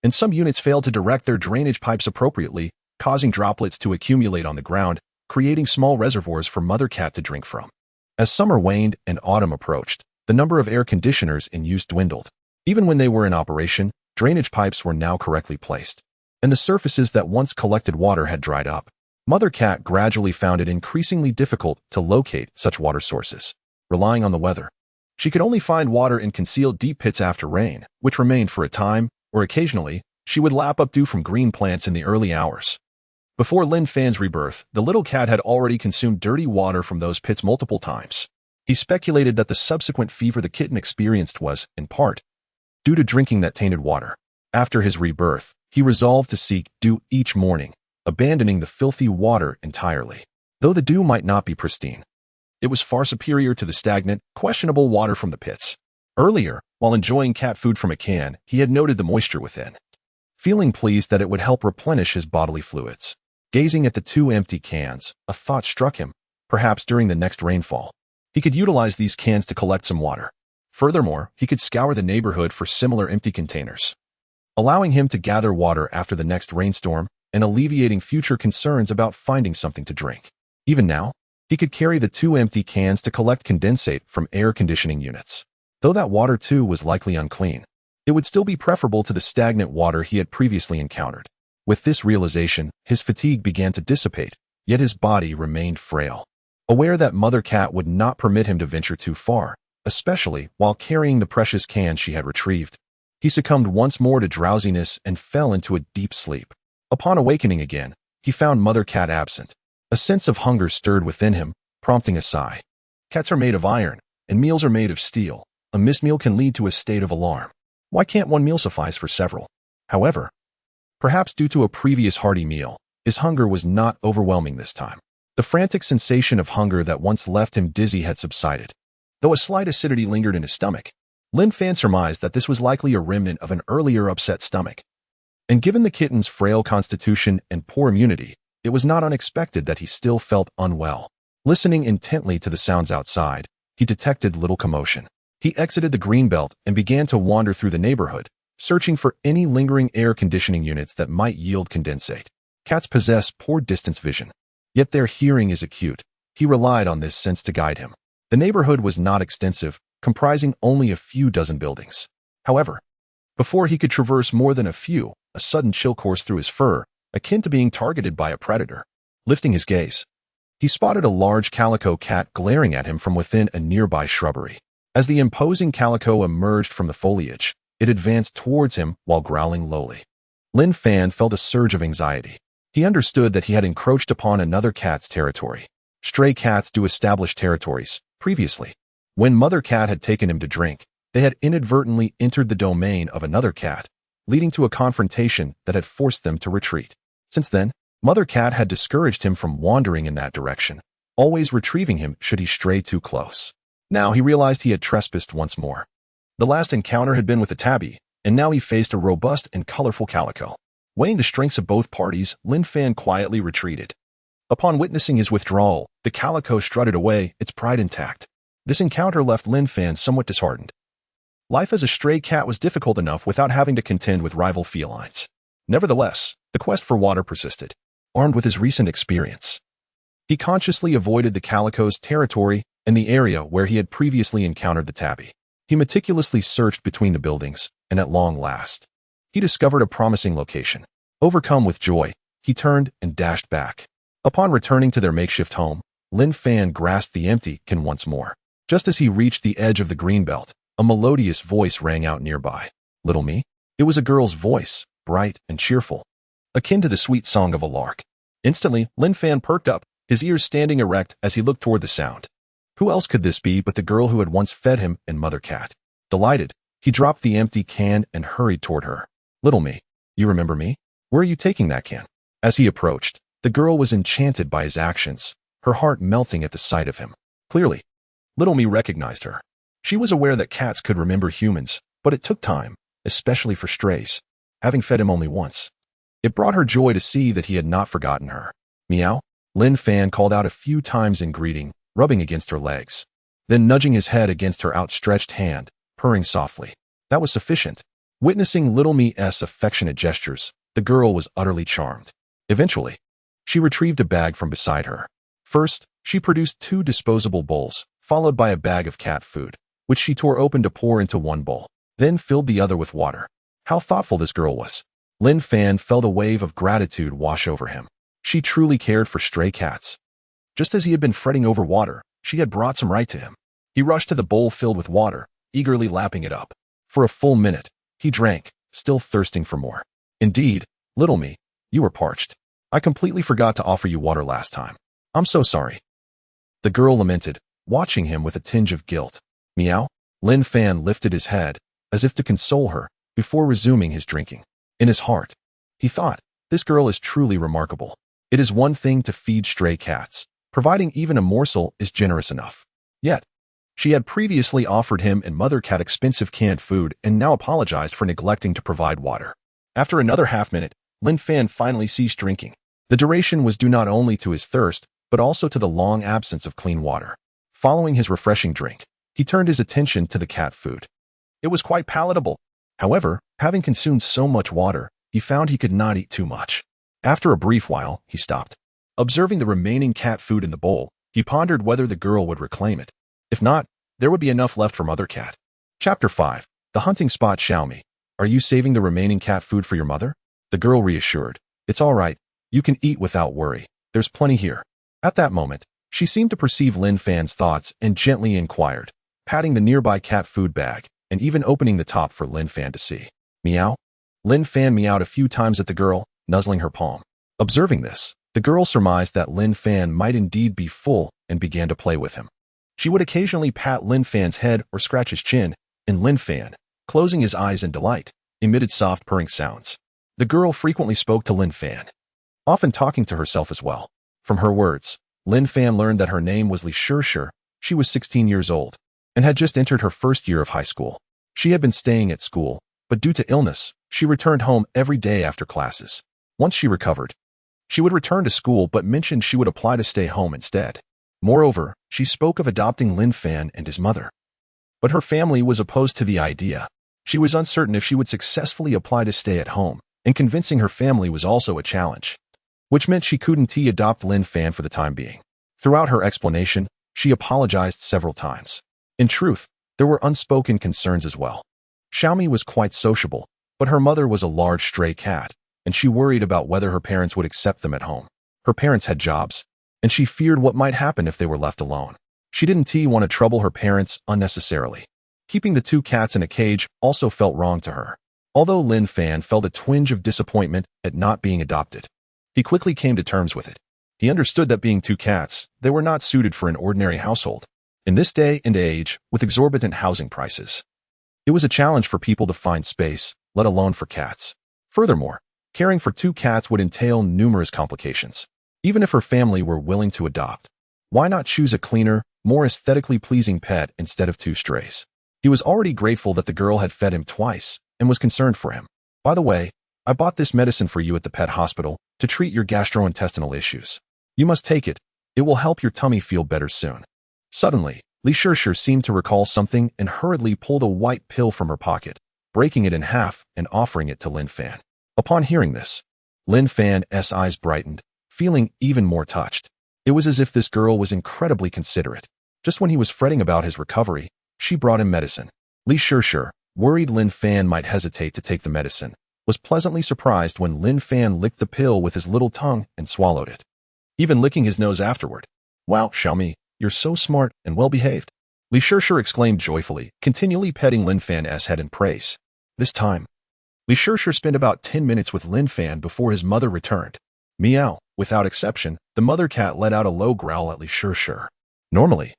and some units failed to direct their drainage pipes appropriately, causing droplets to accumulate on the ground, creating small reservoirs for Mother Cat to drink from. As summer waned and autumn approached, the number of air conditioners in use dwindled. Even when they were in operation, drainage pipes were now correctly placed, and the surfaces that once collected water had dried up. Mother Cat gradually found it increasingly difficult to locate such water sources. Relying on the weather, she could only find water in concealed deep pits after rain, which remained for a time, or occasionally, she would lap up dew from green plants in the early hours. Before Lin Fan's rebirth, the little cat had already consumed dirty water from those pits multiple times. He speculated that the subsequent fever the kitten experienced was, in part, due to drinking that tainted water. After his rebirth, he resolved to seek dew each morning, abandoning the filthy water entirely. Though the dew might not be pristine, it was far superior to the stagnant, questionable water from the pits. Earlier, while enjoying cat food from a can, he had noted the moisture within, feeling pleased that it would help replenish his bodily fluids. Gazing at the 2 empty cans, a thought struck him. Perhaps during the next rainfall, he could utilize these cans to collect some water. Furthermore, he could scour the neighborhood for similar empty containers, allowing him to gather water after the next rainstorm and alleviating future concerns about finding something to drink. Even now, he could carry the 2 empty cans to collect condensate from air conditioning units. Though that water too was likely unclean, it would still be preferable to the stagnant water he had previously encountered. With this realization, his fatigue began to dissipate, yet his body remained frail. Aware that Mother Cat would not permit him to venture too far, especially while carrying the precious can she had retrieved, he succumbed once more to drowsiness and fell into a deep sleep. Upon awakening again, he found Mother Cat absent. A sense of hunger stirred within him, prompting a sigh. Cats are made of iron, and meals are made of steel. A missed meal can lead to a state of alarm. Why can't one meal suffice for several? However, perhaps due to a previous hearty meal, his hunger was not overwhelming this time. The frantic sensation of hunger that once left him dizzy had subsided. Though a slight acidity lingered in his stomach, Lin Fan surmised that this was likely a remnant of an earlier upset stomach. And given the kitten's frail constitution and poor immunity, it was not unexpected that he still felt unwell. Listening intently to the sounds outside, he detected little commotion. He exited the greenbelt and began to wander through the neighborhood, searching for any lingering air conditioning units that might yield condensate. Cats possess poor distance vision, yet their hearing is acute. He relied on this sense to guide him. The neighborhood was not extensive, comprising only a few dozen buildings. However, before he could traverse more than a few, a sudden chill coursed through his fur, akin to being targeted by a predator. Lifting his gaze, he spotted a large calico cat glaring at him from within a nearby shrubbery. As the imposing calico emerged from the foliage, it advanced towards him while growling lowly. Lin Fan felt a surge of anxiety. He understood that he had encroached upon another cat's territory. Stray cats do establish territories. Previously, When Mother Cat had taken him to drink, they had inadvertently entered the domain of another cat, leading to a confrontation that had forced them to retreat. Since then, Mother Cat had discouraged him from wandering in that direction, always retrieving him should he stray too close. Now he realized he had trespassed once more. The last encounter had been with a tabby, and now he faced a robust and colorful calico. Weighing the strengths of both parties, Lin Fan quietly retreated. Upon witnessing his withdrawal, the calico strutted away, its pride intact. This encounter left Lin Fan somewhat disheartened. Life as a stray cat was difficult enough without having to contend with rival felines. Nevertheless, the quest for water persisted. Armed with his recent experience, he consciously avoided the calico's territory and the area where he had previously encountered the tabby. He meticulously searched between the buildings, and at long last, he discovered a promising location. Overcome with joy, he turned and dashed back. Upon returning to their makeshift home, Lin Fan grasped the empty can once more. Just as he reached the edge of the greenbelt, a melodious voice rang out nearby. Little me? It was a girl's voice, bright and cheerful, akin to the sweet song of a lark. Instantly, Lin Fan perked up, his ears standing erect as he looked toward the sound. Who else could this be but the girl who had once fed him and Mother Cat? Delighted, he dropped the empty can and hurried toward her. Little me, you remember me? Where are you taking that can? As he approached, the girl was enchanted by his actions, her heart melting at the sight of him. Clearly, Little me recognized her. She was aware that cats could remember humans, but it took time, especially for strays, having fed him only once. It brought her joy to see that he had not forgotten her. Meow? Lin Fan called out a few times in greeting, rubbing against her legs, then nudging his head against her outstretched hand, purring softly. That was sufficient. Witnessing Little me's affectionate gestures, the girl was utterly charmed. Eventually, she retrieved a bag from beside her. First, she produced 2 disposable bowls, followed by a bag of cat food, which she tore open to pour into one bowl, then filled the other with water. How thoughtful this girl was. Lin Fan felt a wave of gratitude wash over him. She truly cared for stray cats. Just as he had been fretting over water, she had brought some right to him. He rushed to the bowl filled with water, eagerly lapping it up. For a full minute, he drank, still thirsting for more. Indeed, little me, you were parched. I completely forgot to offer you water last time. I'm so sorry. The girl lamented, watching him with a tinge of guilt. Meow? Lin Fan lifted his head, as if to console her, before resuming his drinking. In his heart, he thought, this girl is truly remarkable. It is one thing to feed stray cats. Providing even a morsel is generous enough. Yet, she had previously offered him and Mother Cat expensive canned food and now apologized for neglecting to provide water. After another half-minute, Lin Fan finally ceased drinking. The duration was due not only to his thirst, but also to the long absence of clean water. Following his refreshing drink, he turned his attention to the cat food. It was quite palatable. However, having consumed so much water, he found he could not eat too much. After a brief while, he stopped. Observing the remaining cat food in the bowl, he pondered whether the girl would reclaim it. If not, there would be enough left for Mother Cat. Chapter 5. The Hunting Spot. Xiaomi. Are you saving the remaining cat food for your mother? The girl reassured. It's all right. You can eat without worry. There's plenty here. At that moment, she seemed to perceive Lin Fan's thoughts and gently inquired, patting the nearby cat food bag and even opening the top for Lin Fan to see. Meow? Lin Fan meowed a few times at the girl, nuzzling her palm. Observing this, the girl surmised that Lin Fan might indeed be full and began to play with him. She would occasionally pat Lin Fan's head or scratch his chin, and Lin Fan, closing his eyes in delight, emitted soft purring sounds. The girl frequently spoke to Lin Fan, often talking to herself as well. From her words, Lin Fan learned that her name was Li Shishir. She was 16 years old and had just entered her first year of high school. She had been staying at school, but due to illness, she returned home every day after classes. Once she recovered, she would return to school but mentioned she would apply to stay home instead. Moreover, she spoke of adopting Lin Fan and his mother. But her family was opposed to the idea. She was uncertain if she would successfully apply to stay at home, and convincing her family was also a challenge, which meant she couldn't adopt Lin Fan for the time being. Throughout her explanation, she apologized several times. In truth, there were unspoken concerns as well. Xiaomi was quite sociable, but her mother was a large stray cat, and she worried about whether her parents would accept them at home. Her parents had jobs, and she feared what might happen if they were left alone. She didn't want to trouble her parents unnecessarily. Keeping the 2 cats in a cage also felt wrong to her. Although Lin Fan felt a twinge of disappointment at not being adopted, he quickly came to terms with it. He understood that being 2 cats, they were not suited for an ordinary household. In this day and age, with exorbitant housing prices, it was a challenge for people to find space, let alone for cats. Furthermore, caring for 2 cats would entail numerous complications. Even if her family were willing to adopt, why not choose a cleaner, more aesthetically pleasing pet instead of 2 strays? He was already grateful that the girl had fed him twice and was concerned for him. By the way, I bought this medicine for you at the pet hospital to treat your gastrointestinal issues. You must take it. It will help your tummy feel better soon. Suddenly, Li Shishir seemed to recall something and hurriedly pulled a white pill from her pocket, breaking it in half and offering it to Lin Fan. Upon hearing this, Lin Fan's eyes brightened, feeling even more touched. It was as if this girl was incredibly considerate. Just when he was fretting about his recovery, she brought him medicine. Li Shishir, worried Lin Fan might hesitate to take the medicine, was pleasantly surprised when Lin Fan licked the pill with his little tongue and swallowed it, even licking his nose afterward. Wow, Xiaomi, you're so smart and well-behaved, Li Shishir exclaimed joyfully, continually petting Lin Fan's head in praise. This time, Li Shishir spent about 10 minutes with Lin Fan before his mother returned. Meow. Without exception, the mother cat let out a low growl at Li Shishir. Normally,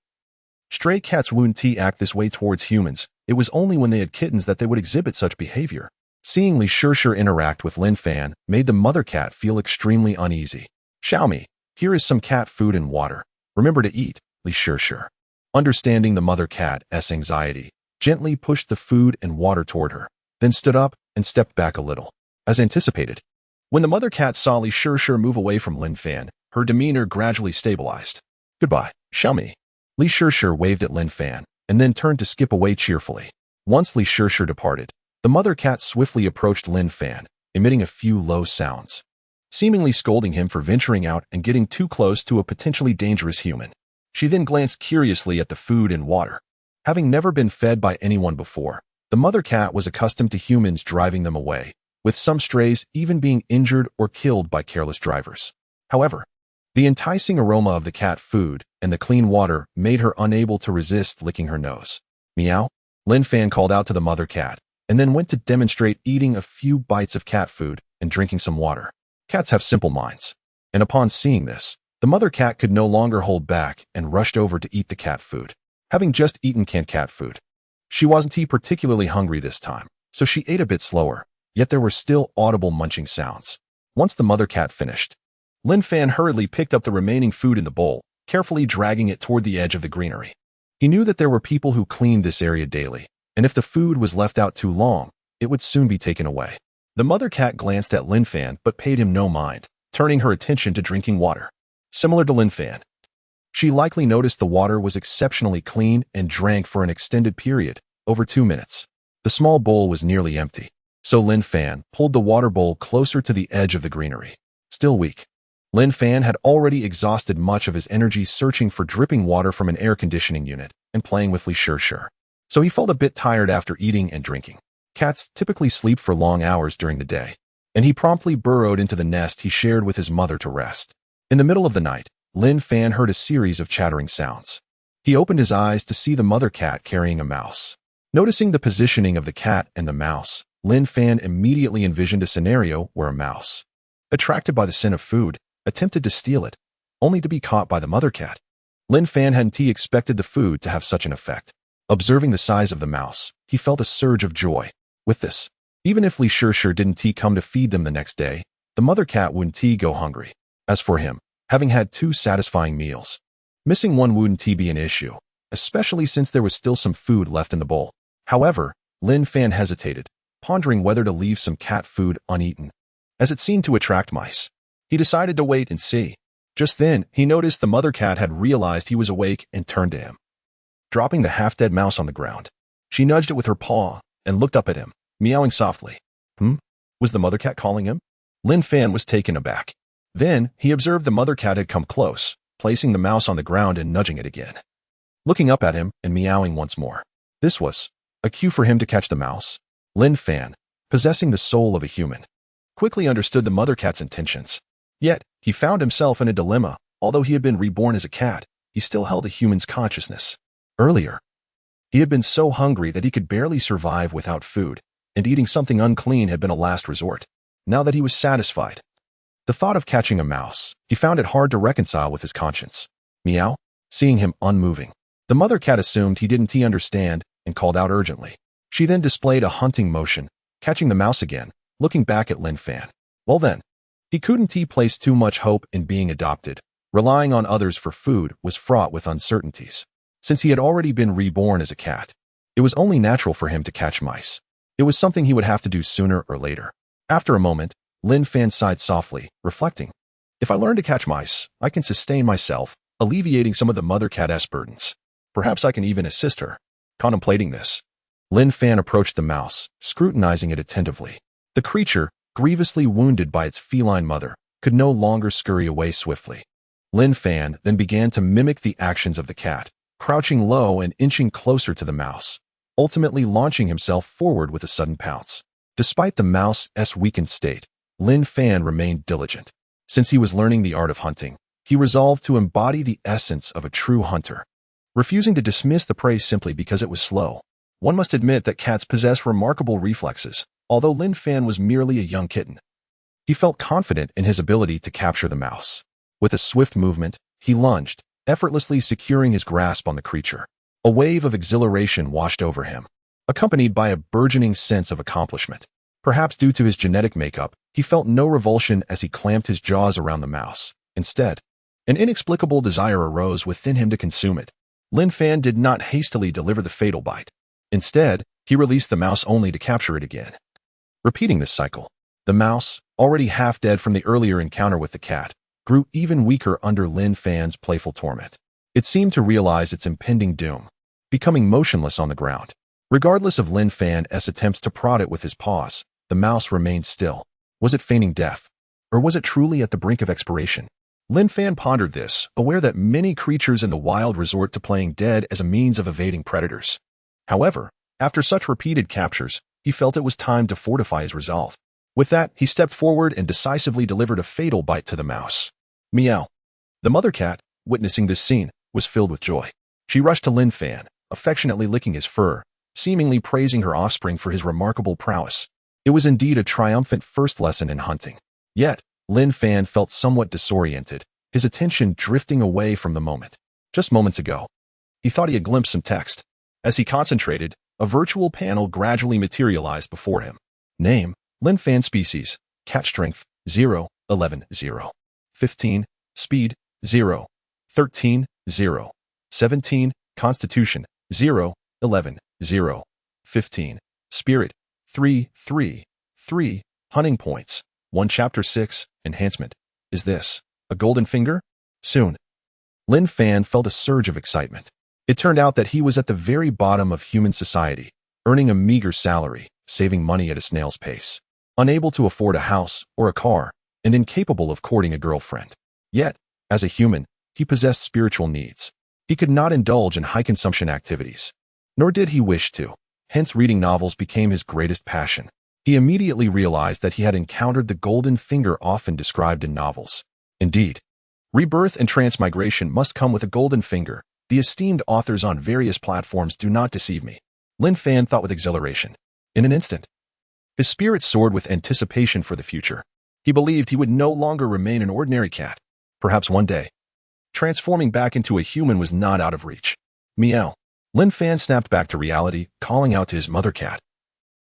stray cats wouldn't act this way towards humans. It was only when they had kittens that they would exhibit such behavior. Seeing Li Shishir interact with Lin Fan made the mother cat feel extremely uneasy. Xiaomi, here is some cat food and water. Remember to eat, Li Shishir, understanding the mother cat's anxiety, gently pushed the food and water toward her, then stood up and stepped back a little. As anticipated, when the mother cat saw Li Shishir move away from Lin Fan, her demeanor gradually stabilized. Goodbye, Xiaomi. Li Shishir waved at Lin Fan and then turned to skip away cheerfully. Once Li Shishir departed, the mother cat swiftly approached Lin Fan, emitting a few low sounds, seemingly scolding him for venturing out and getting too close to a potentially dangerous human. She then glanced curiously at the food and water. Having never been fed by anyone before, the mother cat was accustomed to humans driving them away, with some strays even being injured or killed by careless drivers. However, the enticing aroma of the cat food and the clean water made her unable to resist licking her nose. Meow, Lin Fan called out to the mother cat, and then went to demonstrate eating a few bites of cat food and drinking some water. Cats have simple minds, and upon seeing this, the mother cat could no longer hold back and rushed over to eat the cat food. Having just eaten canned cat food, she wasn't particularly hungry this time, so she ate a bit slower, yet there were still audible munching sounds. Once the mother cat finished, Lin Fan hurriedly picked up the remaining food in the bowl, carefully dragging it toward the edge of the greenery. He knew that there were people who cleaned this area daily, and if the food was left out too long, it would soon be taken away. The mother cat glanced at Lin Fan but paid him no mind, turning her attention to drinking water. Similar to Lin Fan, she likely noticed the water was exceptionally clean and drank for an extended period, over 2 minutes. The small bowl was nearly empty, so Lin Fan pulled the water bowl closer to the edge of the greenery. Still weak, Lin Fan had already exhausted much of his energy searching for dripping water from an air conditioning unit and playing with Li Shishir, so he felt a bit tired after eating and drinking. Cats typically sleep for long hours during the day, and he promptly burrowed into the nest he shared with his mother to rest. In the middle of the night, Lin Fan heard a series of chattering sounds. He opened his eyes to see the mother cat carrying a mouse. Noticing the positioning of the cat and the mouse, Lin Fan immediately envisioned a scenario where a mouse, attracted by the scent of food, attempted to steal it, only to be caught by the mother cat. Lin Fan hadn't expected the food to have such an effect. Observing the size of the mouse, he felt a surge of joy. With this, even if Li Shishir didn't come to feed them the next day, the mother cat wouldn't go hungry. As for him, having had 2 satisfying meals, missing one wouldn't be an issue, especially since there was still some food left in the bowl. However, Lin Fan hesitated, pondering whether to leave some cat food uneaten, as it seemed to attract mice. He decided to wait and see. Just then, he noticed the mother cat had realized he was awake and turned to him. Dropping the half-dead mouse on the ground, she nudged it with her paw and looked up at him, meowing softly. Was the mother cat calling him? Lin Fan was taken aback. Then, he observed the mother cat had come close, placing the mouse on the ground and nudging it again, looking up at him and meowing once more. This was a cue for him to catch the mouse. Lin Fan, possessing the soul of a human, quickly understood the mother cat's intentions. Yet, he found himself in a dilemma. Although he had been reborn as a cat, he still held a human's consciousness. Earlier, he had been so hungry that he could barely survive without food, and eating something unclean had been a last resort. Now that he was satisfied, the thought of catching a mouse, he found it hard to reconcile with his conscience. Meow, seeing him unmoving, The mother cat assumed he didn't understand and called out urgently. She then displayed a hunting motion, catching the mouse again, looking back at Lin Fan. Well then, he couldn't place too much hope in being adopted. Relying on others for food was fraught with uncertainties. Since he had already been reborn as a cat, it was only natural for him to catch mice. It was something he would have to do sooner or later. After a moment, Lin Fan sighed softly, reflecting. If I learn to catch mice, I can sustain myself, alleviating some of the mother cat's burdens. Perhaps I can even assist her. Contemplating this, Lin Fan approached the mouse, scrutinizing it attentively. The creature, grievously wounded by its feline mother, could no longer scurry away swiftly. Lin Fan then began to mimic the actions of the cat, crouching low and inching closer to the mouse, ultimately launching himself forward with a sudden pounce. Despite the mouse's weakened state, Lin Fan remained diligent. Since he was learning the art of hunting, he resolved to embody the essence of a true hunter, refusing to dismiss the prey simply because it was slow. One must admit that cats possess remarkable reflexes, although Lin Fan was merely a young kitten. He felt confident in his ability to capture the mouse. With a swift movement, he lunged, effortlessly securing his grasp on the creature. A wave of exhilaration washed over him, accompanied by a burgeoning sense of accomplishment. Perhaps due to his genetic makeup, he felt no revulsion as he clamped his jaws around the mouse. Instead, an inexplicable desire arose within him to consume it. Lin Fan did not hastily deliver the fatal bite. Instead, he released the mouse only to capture it again. Repeating this cycle, the mouse, already half dead from the earlier encounter with the cat, grew even weaker under Lin Fan's playful torment. It seemed to realize its impending doom, becoming motionless on the ground. Regardless of Lin Fan's attempts to prod it with his paws, the mouse remained still. Was it feigning death? Or was it truly at the brink of expiration? Lin Fan pondered this, aware that many creatures in the wild resort to playing dead as a means of evading predators. However, after such repeated captures, he felt it was time to fortify his resolve. With that, he stepped forward and decisively delivered a fatal bite to the mouse. Meow. The mother cat, witnessing this scene, was filled with joy. She rushed to Lin Fan, affectionately licking his fur, seemingly praising her offspring for his remarkable prowess. It was indeed a triumphant first lesson in hunting. Yet, Lin Fan felt somewhat disoriented, his attention drifting away from the moment. Just moments ago, he thought he had glimpsed some text. As he concentrated, a virtual panel gradually materialized before him. Name, Lin Fan species, cat strength, 0, 11, 0. 15, speed, 0, 13, 0. 17, constitution, 0, 11, 0. 15, spirit, 3, 3, 3. Hunting points, 1 chapter 6, enhancement. Is this a golden finger? Soon. Lin Fan felt a surge of excitement. It turned out that he was at the very bottom of human society, earning a meager salary, saving money at a snail's pace, unable to afford a house or a car, and incapable of courting a girlfriend. Yet, as a human, he possessed spiritual needs. He could not indulge in high-consumption activities, nor did he wish to. Hence, reading novels became his greatest passion. He immediately realized that he had encountered the golden finger often described in novels. Indeed, rebirth and transmigration must come with a golden finger. The esteemed authors on various platforms do not deceive me. Lin Fan thought with exhilaration. In an instant, his spirit soared with anticipation for the future. He believed he would no longer remain an ordinary cat. Perhaps one day, transforming back into a human was not out of reach. Meow. Lin Fan snapped back to reality, calling out to his mother cat,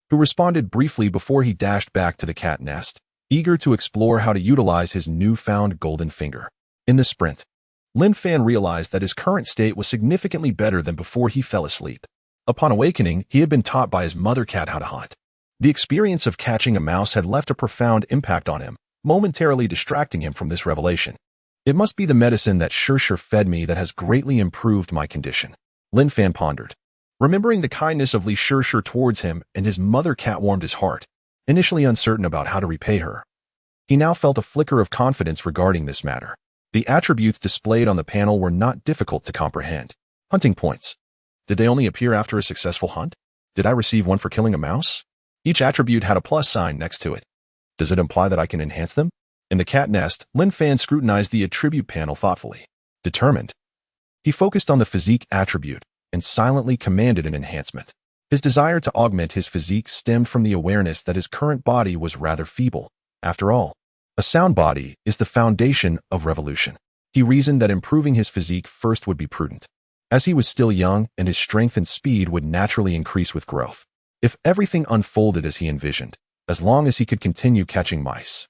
who responded briefly before he dashed back to the cat nest, eager to explore how to utilize his newfound golden finger. In the sprint, Lin Fan realized that his current state was significantly better than before he fell asleep. Upon awakening, he had been taught by his mother cat how to hunt. The experience of catching a mouse had left a profound impact on him, momentarily distracting him from this revelation. It must be the medicine that Sure fed me that has greatly improved my condition. Lin Fan pondered. Remembering the kindness of Li Sure towards him and his mother cat warmed his heart, initially uncertain about how to repay her. He now felt a flicker of confidence regarding this matter. The attributes displayed on the panel were not difficult to comprehend. Hunting points. Did they only appear after a successful hunt? Did I receive one for killing a mouse? Each attribute had a plus sign next to it. Does it imply that I can enhance them? In the cat nest, Lin Fan scrutinized the attribute panel thoughtfully. Determined, he focused on the physique attribute and silently commanded an enhancement. His desire to augment his physique stemmed from the awareness that his current body was rather feeble. After all, a sound body is the foundation of revolution. He reasoned that improving his physique first would be prudent. as he was still young and his strength and speed would naturally increase with growth. If everything unfolded as he envisioned, as long as he could continue catching mice,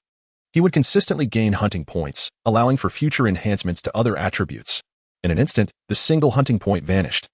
he would consistently gain hunting points, allowing for future enhancements to other attributes. In an instant, the single hunting point vanished,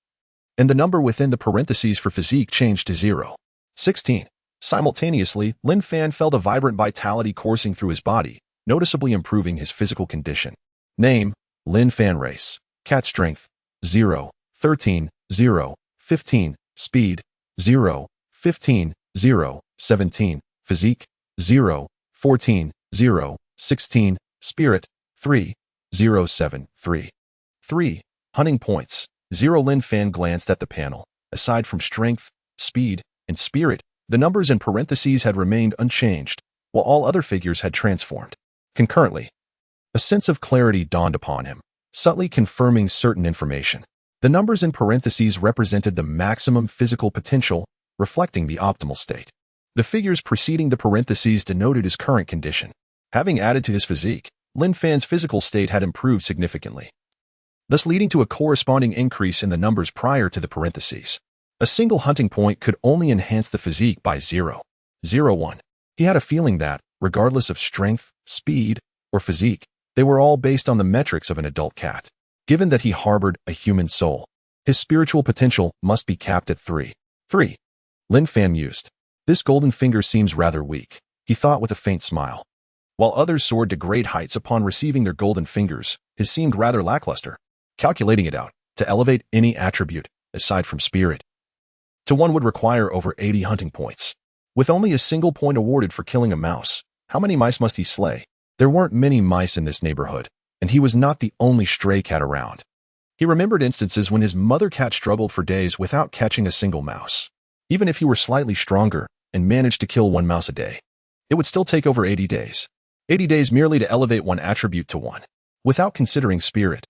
and the number within the parentheses for physique changed to 0. 16. Simultaneously, Lin Fan felt a vibrant vitality coursing through his body, noticeably improving his physical condition. Name: Lin Fan. Race: cat. Strength: 0, 13, 0, 15, speed: 0, 15, 0, 17, physique: 0, 14, 0, 16, spirit: 3, 0, 7, 3. 3. Hunting points: 0. Lin Fan glanced at the panel. Aside from strength, speed, and spirit, the numbers in parentheses had remained unchanged, while all other figures had transformed. Concurrently, a sense of clarity dawned upon him, subtly confirming certain information. The numbers in parentheses represented the maximum physical potential, reflecting the optimal state. The figures preceding the parentheses denoted his current condition. Having added to his physique, Lin Fan's physical state had improved significantly, thus leading to a corresponding increase in the numbers prior to the parentheses. A single hunting point could only enhance the physique by 0. 1. He had a feeling that, regardless of strength, speed, or physique, they were all based on the metrics of an adult cat. Given that he harbored a human soul, his spiritual potential must be capped at 3. 3. Lin Fan mused. This golden finger seems rather weak, he thought with a faint smile. While others soared to great heights upon receiving their golden fingers, his seemed rather lackluster. Calculating it out, to elevate any attribute, aside from spirit, to one would require over 80 hunting points. With only a single point awarded for killing a mouse, how many mice must he slay? There weren't many mice in this neighborhood, and he was not the only stray cat around. He remembered instances when his mother cat struggled for days without catching a single mouse. Even if he were slightly stronger and managed to kill one mouse a day, it would still take over 80 days. 80 days merely to elevate one attribute to 1, without considering spirit.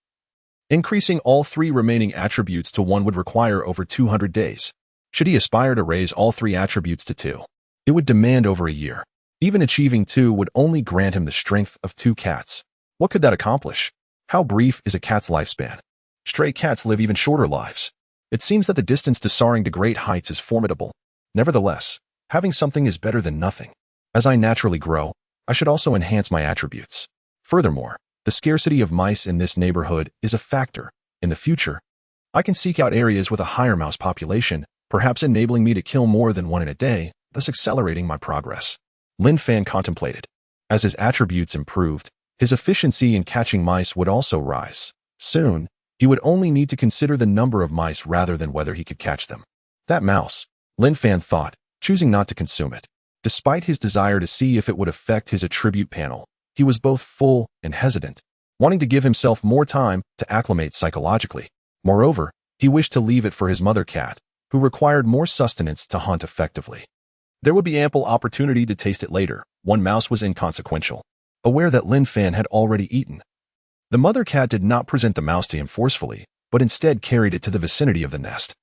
Increasing all 3 remaining attributes to 1 would require over 200 days. Should he aspire to raise all 3 attributes to 2, it would demand over a year. Even achieving 2 would only grant him the strength of 2 cats. What could that accomplish? How brief is a cat's lifespan? Stray cats live even shorter lives. It seems that the distance to soaring to great heights is formidable. Nevertheless, having something is better than nothing. As I naturally grow, I should also enhance my attributes. Furthermore, the scarcity of mice in this neighborhood is a factor. In the future, I can seek out areas with a higher mouse population, perhaps enabling me to kill more than 1 in a day, thus accelerating my progress. Lin Fan contemplated. As his attributes improved, his efficiency in catching mice would also rise. Soon, he would only need to consider the number of mice rather than whether he could catch them. That mouse, Lin Fan thought, choosing not to consume it. Despite his desire to see if it would affect his attribute panel, he was both full and hesitant, wanting to give himself more time to acclimate psychologically. Moreover, he wished to leave it for his mother cat, who required more sustenance to hunt effectively. There would be ample opportunity to taste it later. One mouse was inconsequential, aware that Lin Fan had already eaten. The mother cat did not present the mouse to him forcefully, but instead carried it to the vicinity of the nest,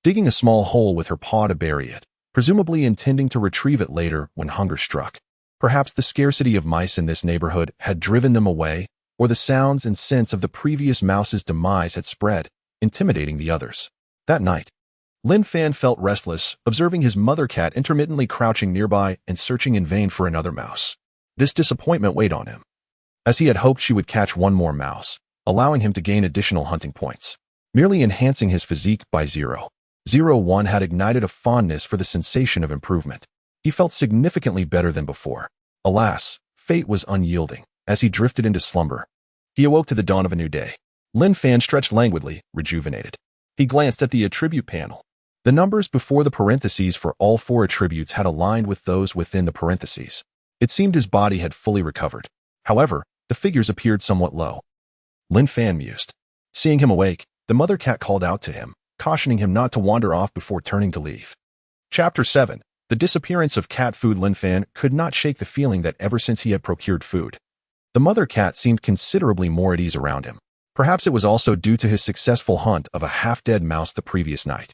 digging a small hole with her paw to bury it, presumably intending to retrieve it later when hunger struck. Perhaps the scarcity of mice in this neighborhood had driven them away, or the sounds and scents of the previous mouse's demise had spread, intimidating the others. That night, Lin Fan felt restless, observing his mother cat intermittently crouching nearby and searching in vain for another mouse. This disappointment weighed on him, as he had hoped she would catch one more mouse, allowing him to gain additional hunting points. Merely enhancing his physique by 0.01 had ignited a fondness for the sensation of improvement. He felt significantly better than before. Alas, fate was unyielding. As he drifted into slumber, he awoke to the dawn of a new day. Lin Fan stretched languidly, rejuvenated. He glanced at the attribute panel. The numbers before the parentheses for all 4 attributes had aligned with those within the parentheses. It seemed his body had fully recovered. However, the figures appeared somewhat low. Lin Fan mused. Seeing him awake, the mother cat called out to him, cautioning him not to wander off before turning to leave. Chapter 7. The disappearance of cat food. Lin Fan could not shake the feeling that ever since he had procured food, the mother cat seemed considerably more at ease around him. Perhaps it was also due to his successful hunt of a half-dead mouse the previous night.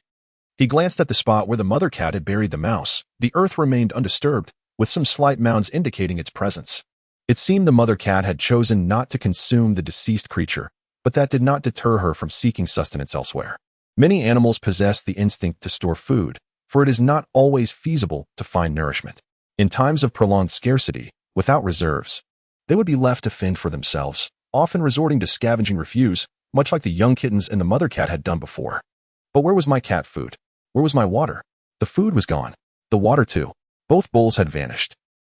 He glanced at the spot where the mother cat had buried the mouse. The earth remained undisturbed, with some slight mounds indicating its presence. It seemed the mother cat had chosen not to consume the deceased creature, but that did not deter her from seeking sustenance elsewhere. Many animals possess the instinct to store food, for it is not always feasible to find nourishment. In times of prolonged scarcity, without reserves, they would be left to fend for themselves, often resorting to scavenging refuse, much like the young kittens and the mother cat had done before. But where was my cat food? Where was my water? The food was gone. The water too. Both bowls had vanished.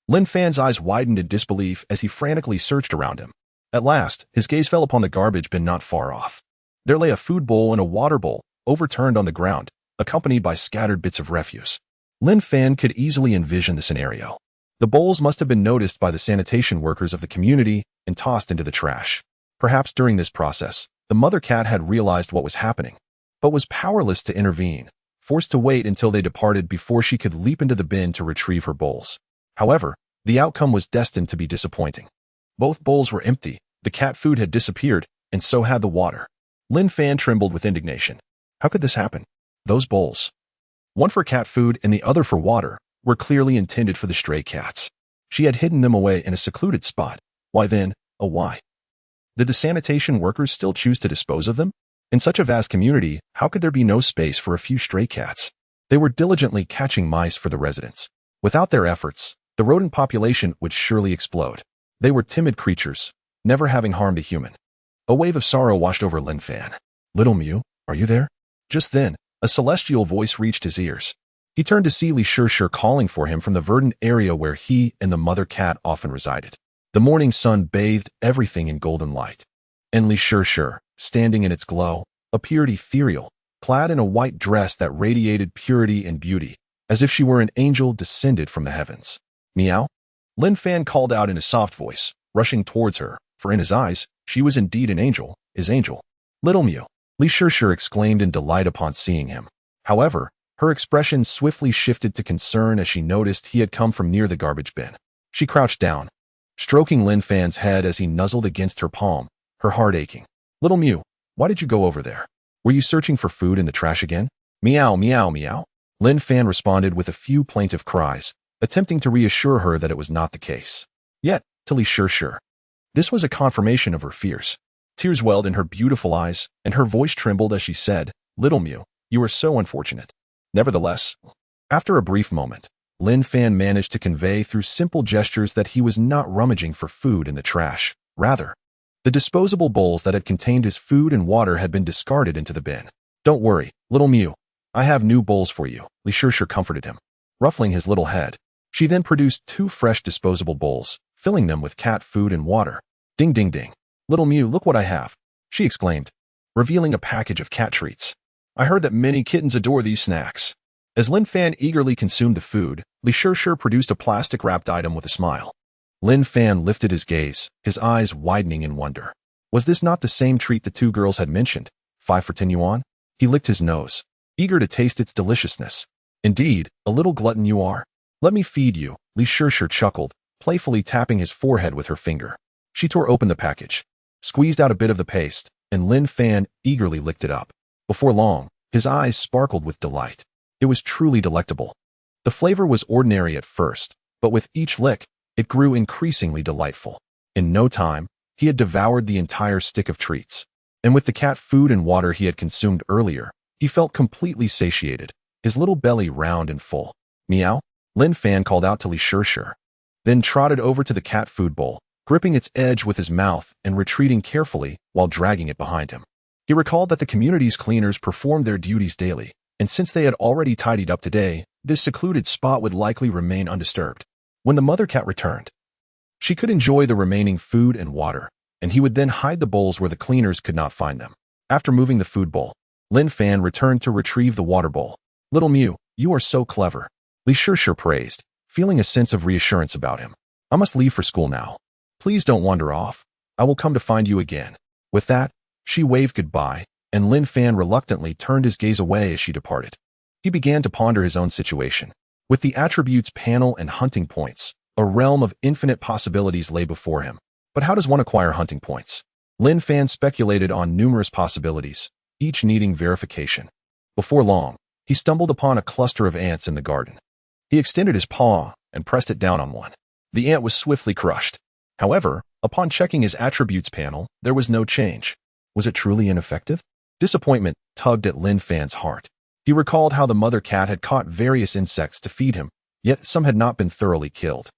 Lin Fan's eyes widened in disbelief as he frantically searched around him. At last, his gaze fell upon the garbage bin not far off. There lay a food bowl and a water bowl, overturned on the ground, accompanied by scattered bits of refuse. Lin Fan could easily envision the scenario. The bowls must have been noticed by the sanitation workers of the community and tossed into the trash. Perhaps during this process, the mother cat had realized what was happening, but was powerless to intervene, forced to wait until they departed before she could leap into the bin to retrieve her bowls. However, the outcome was destined to be disappointing. Both bowls were empty, the cat food had disappeared, and so had the water. Lin Fan trembled with indignation. How could this happen? Those bowls, one for cat food and the other for water, were clearly intended for the stray cats. She had hidden them away in a secluded spot. Why then, oh why? Did the sanitation workers still choose to dispose of them? In such a vast community, how could there be no space for a few stray cats? They were diligently catching mice for the residents. Without their efforts, the rodent population would surely explode. They were timid creatures, never having harmed a human. A wave of sorrow washed over Lin Fan. Little Mew, are you there? Just then, a celestial voice reached his ears. He turned to see Li Shishir calling for him from the verdant area where he and the mother cat often resided. The morning sun bathed everything in golden light, and Li Shishir, standing in its glow, appeared ethereal, clad in a white dress that radiated purity and beauty, as if she were an angel descended from the heavens. Meow? Lin Fan called out in a soft voice, rushing towards her, for in his eyes, she was indeed an angel, his angel. Little Mew, Li Shishir exclaimed in delight upon seeing him. However, her expression swiftly shifted to concern as she noticed he had come from near the garbage bin. She crouched down, stroking Lin Fan's head as he nuzzled against her palm, her heart aching. Little Mew, why did you go over there? Were you searching for food in the trash again? Meow, meow, meow. Lin Fan responded with a few plaintive cries, attempting to reassure her that it was not the case. Yet, to Li Shishir, this was a confirmation of her fears. Tears welled in her beautiful eyes, and her voice trembled as she said, Little Mew, you are so unfortunate. Nevertheless, after a brief moment, Lin Fan managed to convey through simple gestures that he was not rummaging for food in the trash. Rather, the disposable bowls that had contained his food and water had been discarded into the bin. Don't worry, Little Mew. I have new bowls for you, Li Shishir comforted him, ruffling his little head. She then produced 2 fresh disposable bowls, filling them with cat food and water. Ding ding ding. Little Mew, look what I have, she exclaimed, revealing a package of cat treats. I heard that many kittens adore these snacks. As Lin Fan eagerly consumed the food, Li Shishir produced a plastic-wrapped item with a smile. Lin Fan lifted his gaze, his eyes widening in wonder. Was this not the same treat the 2 girls had mentioned? 5 for 10 yuan? He licked his nose, eager to taste its deliciousness. Indeed, a little glutton you are. Let me feed you, Li Shishir chuckled, playfully tapping his forehead with her finger. She tore open the package, squeezed out a bit of the paste, and Lin Fan eagerly licked it up. Before long, his eyes sparkled with delight. It was truly delectable. The flavor was ordinary at first, but with each lick, it grew increasingly delightful. In no time, he had devoured the entire stick of treats, and with the cat food and water he had consumed earlier, he felt completely satiated, his little belly round and full. Meow? Lin Fan called out to Li Shishir, then trotted over to the cat food bowl, gripping its edge with his mouth and retreating carefully while dragging it behind him. He recalled that the community's cleaners performed their duties daily, and since they had already tidied up today, this secluded spot would likely remain undisturbed. When the mother cat returned, she could enjoy the remaining food and water, and he would then hide the bowls where the cleaners could not find them. After moving the food bowl, Lin Fan returned to retrieve the water bowl. Little Mew, you are so clever, Li Shishir praised, feeling a sense of reassurance about him. I must leave for school now. Please don't wander off. I will come to find you again. With that, she waved goodbye, and Lin Fan reluctantly turned his gaze away as she departed. He began to ponder his own situation. With the attributes panel and hunting points, a realm of infinite possibilities lay before him. But how does one acquire hunting points? Lin Fan speculated on numerous possibilities, each needing verification. Before long, he stumbled upon a cluster of ants in the garden. He extended his paw and pressed it down on one. The ant was swiftly crushed. However, upon checking his attributes panel, there was no change. Was it truly ineffective? Disappointment tugged at Lin Fan's heart. He recalled how the mother cat had caught various insects to feed him, yet some had not been thoroughly killed.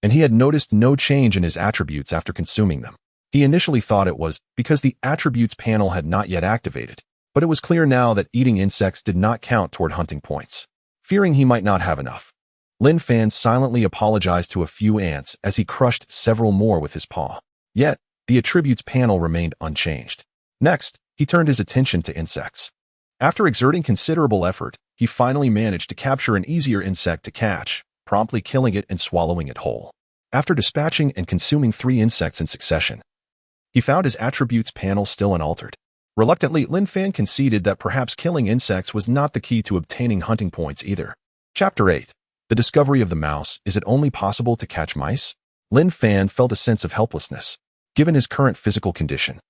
And he had noticed no change in his attributes after consuming them. He initially thought it was because the attributes panel had not yet activated, but it was clear now that eating insects did not count toward hunting points. Fearing he might not have enough, Lin Fan silently apologized to a few ants as he crushed several more with his paw. Yet, the attributes panel remained unchanged. Next, he turned his attention to insects. After exerting considerable effort, he finally managed to capture an easier insect to catch, promptly killing it and swallowing it whole. After dispatching and consuming 3 insects in succession, he found his attributes panel still unaltered. Reluctantly, Lin Fan conceded that perhaps killing insects was not the key to obtaining hunting points either. Chapter 8. The discovery of the mouse. Is it only possible to catch mice? Lin Fan felt a sense of helplessness, given his current physical condition.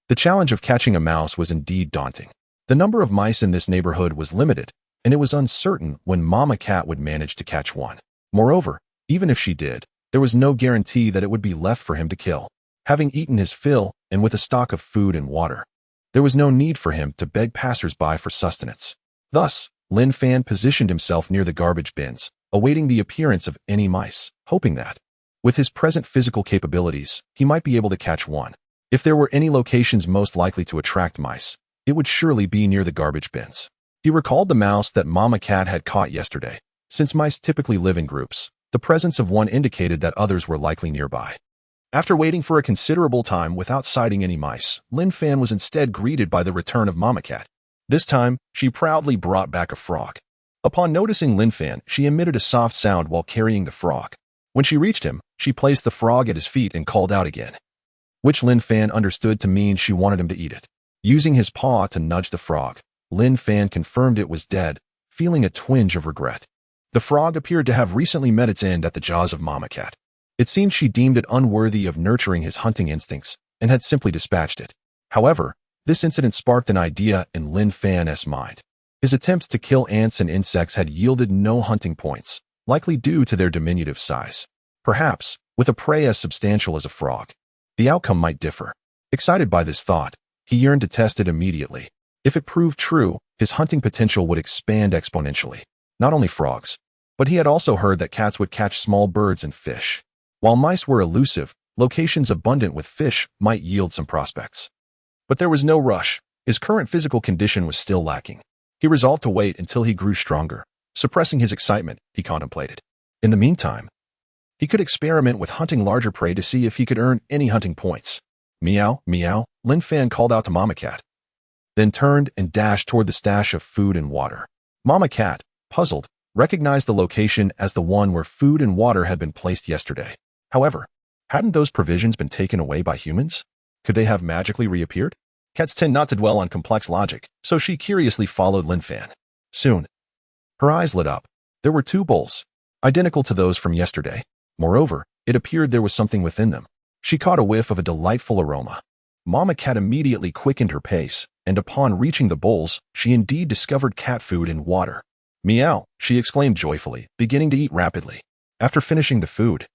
The challenge of catching a mouse was indeed daunting. The number of mice in this neighborhood was limited, and it was uncertain when Mama Cat would manage to catch one. Moreover, even if she did, there was no guarantee that it would be left for him to kill. Having eaten his fill, and with a stock of food and water, there was no need for him to beg passers-by for sustenance. Thus, Lin Fan positioned himself near the garbage bins, awaiting the appearance of any mice, hoping that, with his present physical capabilities, he might be able to catch one. If there were any locations most likely to attract mice, it would surely be near the garbage bins. He recalled the mouse that Mama Cat had caught yesterday. Since mice typically live in groups, the presence of one indicated that others were likely nearby. After waiting for a considerable time without sighting any mice, Lin Fan was instead greeted by the return of Mama Cat. This time, she proudly brought back a frog. Upon noticing Lin Fan, she emitted a soft sound while carrying the frog. When she reached him, she placed the frog at his feet and called out again, which Lin Fan understood to mean she wanted him to eat it. Using his paw to nudge the frog, Lin Fan confirmed it was dead, feeling a twinge of regret. The frog appeared to have recently met its end at the jaws of Mama Cat. It seemed she deemed it unworthy of nurturing his hunting instincts and had simply dispatched it. However, this incident sparked an idea in Lin Fan's mind. His attempts to kill ants and insects had yielded no hunting points, likely due to their diminutive size. Perhaps, with a prey as substantial as a frog, the outcome might differ. Excited by this thought, he yearned to test it immediately. If it proved true, his hunting potential would expand exponentially. Not only frogs, but he had also heard that cats would catch small birds and fish. While mice were elusive, locations abundant with fish might yield some prospects. But there was no rush. His current physical condition was still lacking. He resolved to wait until he grew stronger. Suppressing his excitement, he contemplated. In the meantime, he could experiment with hunting larger prey to see if he could earn any hunting points. Meow, meow, Lin Fan called out to Mama Cat, then turned and dashed toward the stash of food and water. Mama Cat, puzzled, recognized the location as the one where food and water had been placed yesterday. However, hadn't those provisions been taken away by humans? Could they have magically reappeared? Cats tend not to dwell on complex logic, so she curiously followed Lin Fan. Soon, her eyes lit up. There were 2 bowls, identical to those from yesterday. Moreover, it appeared there was something within them. She caught a whiff of a delightful aroma. Mama Cat immediately quickened her pace, and upon reaching the bowls, she indeed discovered cat food and water. Meow, she exclaimed joyfully, beginning to eat rapidly. After finishing the food,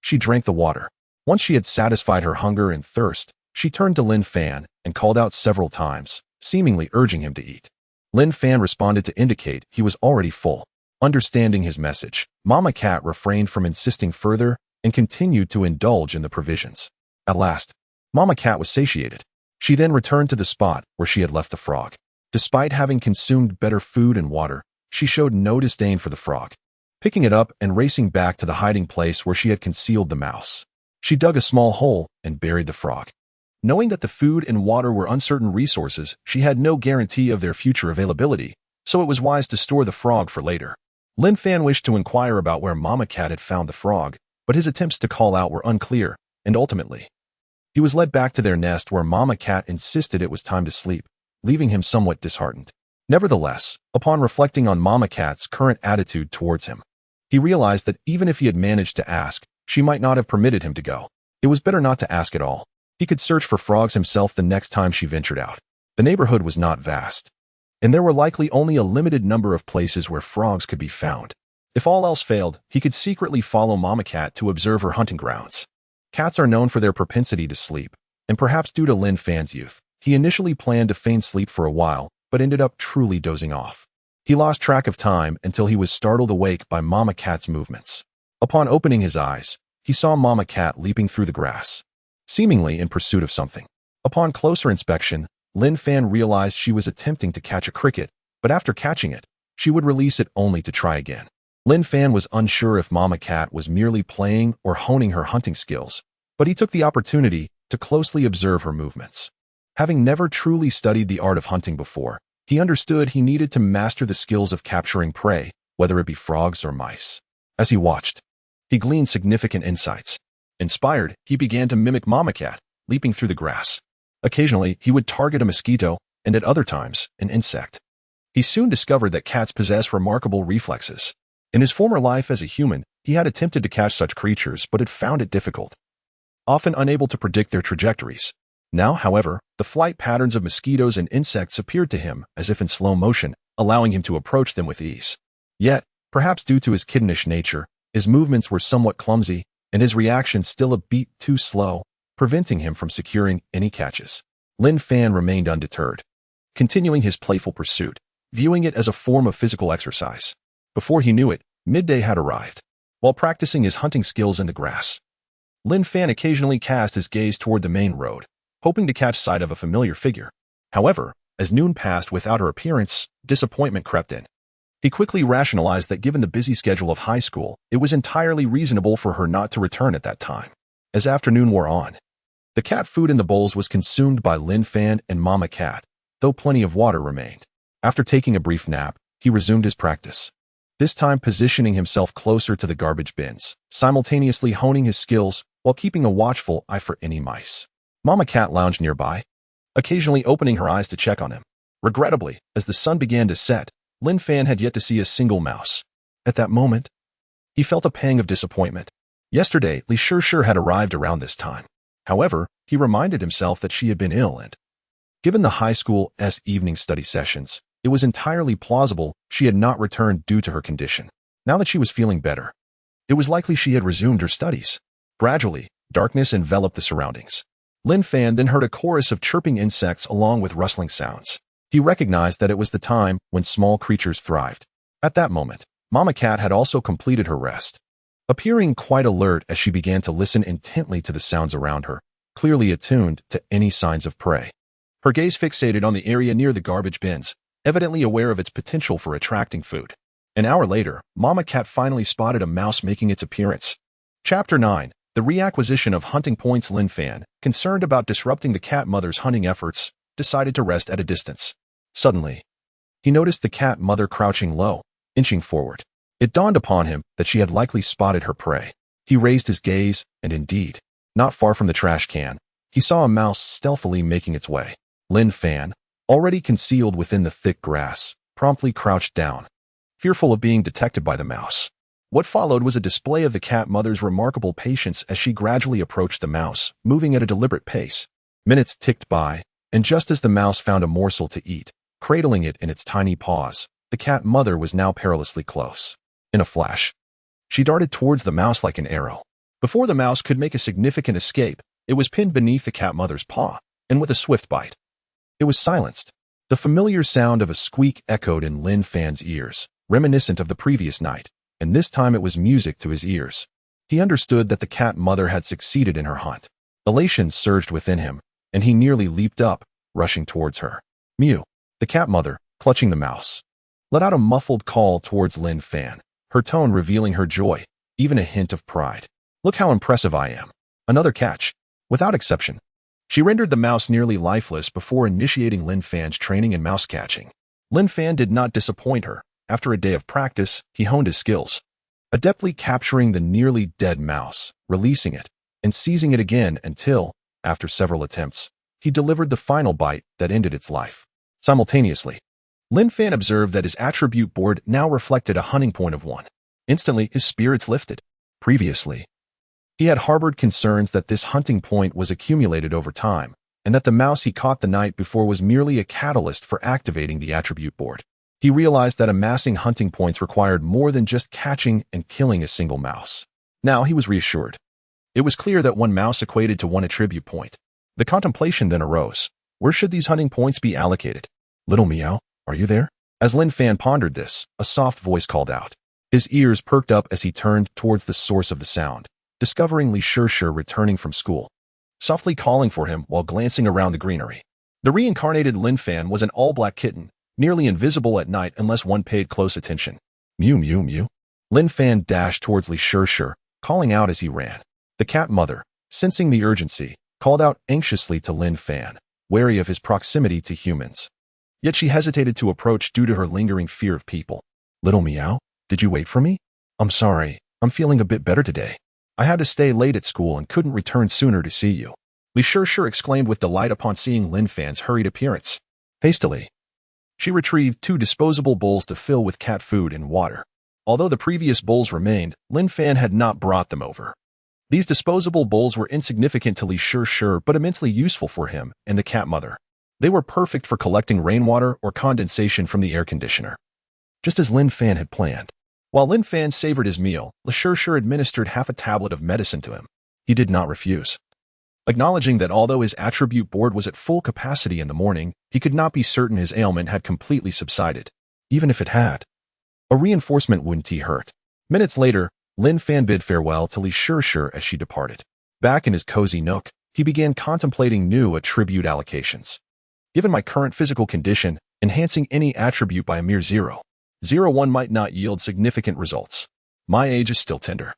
she drank the water. Once she had satisfied her hunger and thirst, she turned to Lin Fan and called out several times, seemingly urging him to eat. Lin Fan responded to indicate he was already full. Understanding his message, Mama Cat refrained from insisting further and continued to indulge in the provisions. At last, Mama Cat was satiated. She then returned to the spot where she had left the frog. Despite having consumed better food and water, she showed no disdain for the frog. Picking it up and racing back to the hiding place where she had concealed the mouse, she dug a small hole and buried the frog. Knowing that the food and water were uncertain resources, she had no guarantee of their future availability, so it was wise to store the frog for later. Lin Fan wished to inquire about where Mama Cat had found the frog, but his attempts to call out were unclear, and ultimately, he was led back to their nest where Mama Cat insisted it was time to sleep, leaving him somewhat disheartened. Nevertheless, upon reflecting on Mama Cat's current attitude towards him, he realized that even if he had managed to ask, she might not have permitted him to go. It was better not to ask at all. He could search for frogs himself the next time she ventured out. The neighborhood was not vast, and there were likely only a limited number of places where frogs could be found. If all else failed, he could secretly follow Mama Cat to observe her hunting grounds. Cats are known for their propensity to sleep, and perhaps due to Lin Fan's youth, He initially planned to feign sleep for a while, but ended up truly dozing off. He lost track of time until he was startled awake by Mama Cat's movements. Upon opening his eyes, he saw Mama Cat leaping through the grass, seemingly in pursuit of something. Upon closer inspection, Lin Fan realized she was attempting to catch a cricket, but after catching it, she would release it only to try again. Lin Fan was unsure if Mama Cat was merely playing or honing her hunting skills, but he took the opportunity to closely observe her movements. Having never truly studied the art of hunting before, he understood he needed to master the skills of capturing prey, whether it be frogs or mice. As he watched, he gleaned significant insights. Inspired, he began to mimic Mama Cat, leaping through the grass. Occasionally, he would target a mosquito, and at other times, an insect. He soon discovered that cats possess remarkable reflexes. In his former life as a human, he had attempted to catch such creatures but had found it difficult, often unable to predict their trajectories. Now, however, the flight patterns of mosquitoes and insects appeared to him as if in slow motion, allowing him to approach them with ease. Yet, perhaps due to his kittenish nature, his movements were somewhat clumsy, and his reactions still a beat too slow, preventing him from securing any catches. Lin Fan remained undeterred, continuing his playful pursuit, viewing it as a form of physical exercise. Before he knew it, midday had arrived. While practicing his hunting skills in the grass, Lin Fan occasionally cast his gaze toward the main road, hoping to catch sight of a familiar figure. However, as noon passed without her appearance, disappointment crept in. He quickly rationalized that given the busy schedule of high school, it was entirely reasonable for her not to return at that time. As afternoon wore on, the cat food in the bowls was consumed by Lin Fan and Mama Cat, though plenty of water remained. After taking a brief nap, he resumed his practice, this time positioning himself closer to the garbage bins, simultaneously honing his skills while keeping a watchful eye for any mice. Mama Cat lounged nearby, occasionally opening her eyes to check on him. Regrettably, as the sun began to set, Lin Fan had yet to see a single mouse. At that moment, he felt a pang of disappointment. Yesterday, Li Shishir had arrived around this time. However, he reminded himself that she had been ill and, given the high school's evening study sessions, it was entirely plausible she had not returned due to her condition. Now that she was feeling better, it was likely she had resumed her studies. Gradually, darkness enveloped the surroundings. Lin Fan then heard a chorus of chirping insects along with rustling sounds. He recognized that it was the time when small creatures thrived. At that moment, Mama Cat had also completed her rest, appearing quite alert as she began to listen intently to the sounds around her, clearly attuned to any signs of prey. Her gaze fixated on the area near the garbage bins, evidently aware of its potential for attracting food. An hour later, Mama Cat finally spotted a mouse making its appearance. Chapter 9. The reacquisition of hunting points. Lin Fan, concerned about disrupting the cat mother's hunting efforts, decided to rest at a distance. Suddenly, he noticed the cat mother crouching low, inching forward. It dawned upon him that she had likely spotted her prey. He raised his gaze, and indeed, not far from the trash can, he saw a mouse stealthily making its way. Lin Fan, already concealed within the thick grass, promptly crouched down, fearful of being detected by the mouse. What followed was a display of the cat mother's remarkable patience as she gradually approached the mouse, moving at a deliberate pace. Minutes ticked by, and just as the mouse found a morsel to eat, cradling it in its tiny paws, the cat mother was now perilously close. In a flash, she darted towards the mouse like an arrow. Before the mouse could make a significant escape, it was pinned beneath the cat mother's paw, and with a swift bite, it was silenced. The familiar sound of a squeak echoed in Lin Fan's ears, reminiscent of the previous night, and this time it was music to his ears. He understood that the cat mother had succeeded in her hunt. Elation surged within him, and he nearly leaped up, rushing towards her. Mew. The cat mother, clutching the mouse, let out a muffled call towards Lin Fan, her tone revealing her joy, even a hint of pride. Look how impressive I am. Another catch. Without exception, she rendered the mouse nearly lifeless before initiating Lin Fan's training in mouse catching. Lin Fan did not disappoint her. After a day of practice, he honed his skills, adeptly capturing the nearly dead mouse, releasing it, and seizing it again until, after several attempts, he delivered the final bite that ended its life. Simultaneously, Lin Fan observed that his attribute board now reflected a hunting point of 1. Instantly, his spirits lifted. Previously, he had harbored concerns that this hunting point was accumulated over time, and that the mouse he caught the night before was merely a catalyst for activating the attribute board. He realized that amassing hunting points required more than just catching and killing a single mouse. Now he was reassured. It was clear that 1 mouse equated to 1 attribute point. The contemplation then arose. Where should these hunting points be allocated? Little Meow, are you there? As Lin Fan pondered this, a soft voice called out. His ears perked up as he turned towards the source of the sound, discovering Li Shishir returning from school, softly calling for him while glancing around the greenery. The reincarnated Lin Fan was an all-black kitten, nearly invisible at night unless one paid close attention. Mew mew mew. Lin Fan dashed towards Li Shishir, calling out as he ran. The cat mother, sensing the urgency, called out anxiously to Lin Fan, wary of his proximity to humans. Yet she hesitated to approach due to her lingering fear of people. Little Meow, did you wait for me? I'm sorry, I'm feeling a bit better today. I had to stay late at school and couldn't return sooner to see you. Li Shishir exclaimed with delight upon seeing Lin Fan's hurried appearance. Hastily, she retrieved 2 disposable bowls to fill with cat food and water. Although the previous bowls remained, Lin Fan had not brought them over. These disposable bowls were insignificant to Li Shishir but immensely useful for him and the cat mother. They were perfect for collecting rainwater or condensation from the air conditioner. Just as Lin Fan had planned. While Lin Fan savored his meal, Li Shishir administered half a tablet of medicine to him. He did not refuse. Acknowledging that although his attribute board was at full capacity in the morning, he could not be certain his ailment had completely subsided. Even if it had, a reinforcement wouldn't hurt. Minutes later, Lin Fan bid farewell to Li Shishir as she departed. Back in his cozy nook, he began contemplating new attribute allocations. Given my current physical condition, enhancing any attribute by a mere 0.01 might not yield significant results. My age is still tender,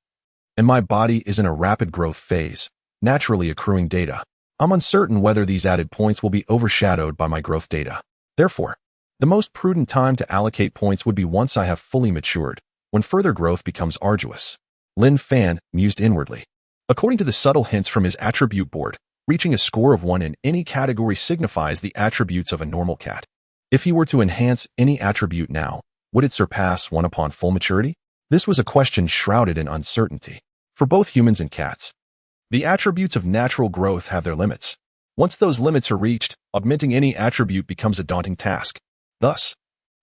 and my body is in a rapid growth phase, naturally accruing data. I'm uncertain whether these added points will be overshadowed by my growth data. Therefore, the most prudent time to allocate points would be once I have fully matured, when further growth becomes arduous. Lin Fan mused inwardly. According to the subtle hints from his attribute board, reaching a score of 1 in any category signifies the attributes of a normal cat. If he were to enhance any attribute now, would it surpass 1 upon full maturity? This was a question shrouded in uncertainty. For both humans and cats, the attributes of natural growth have their limits. Once those limits are reached, augmenting any attribute becomes a daunting task. Thus,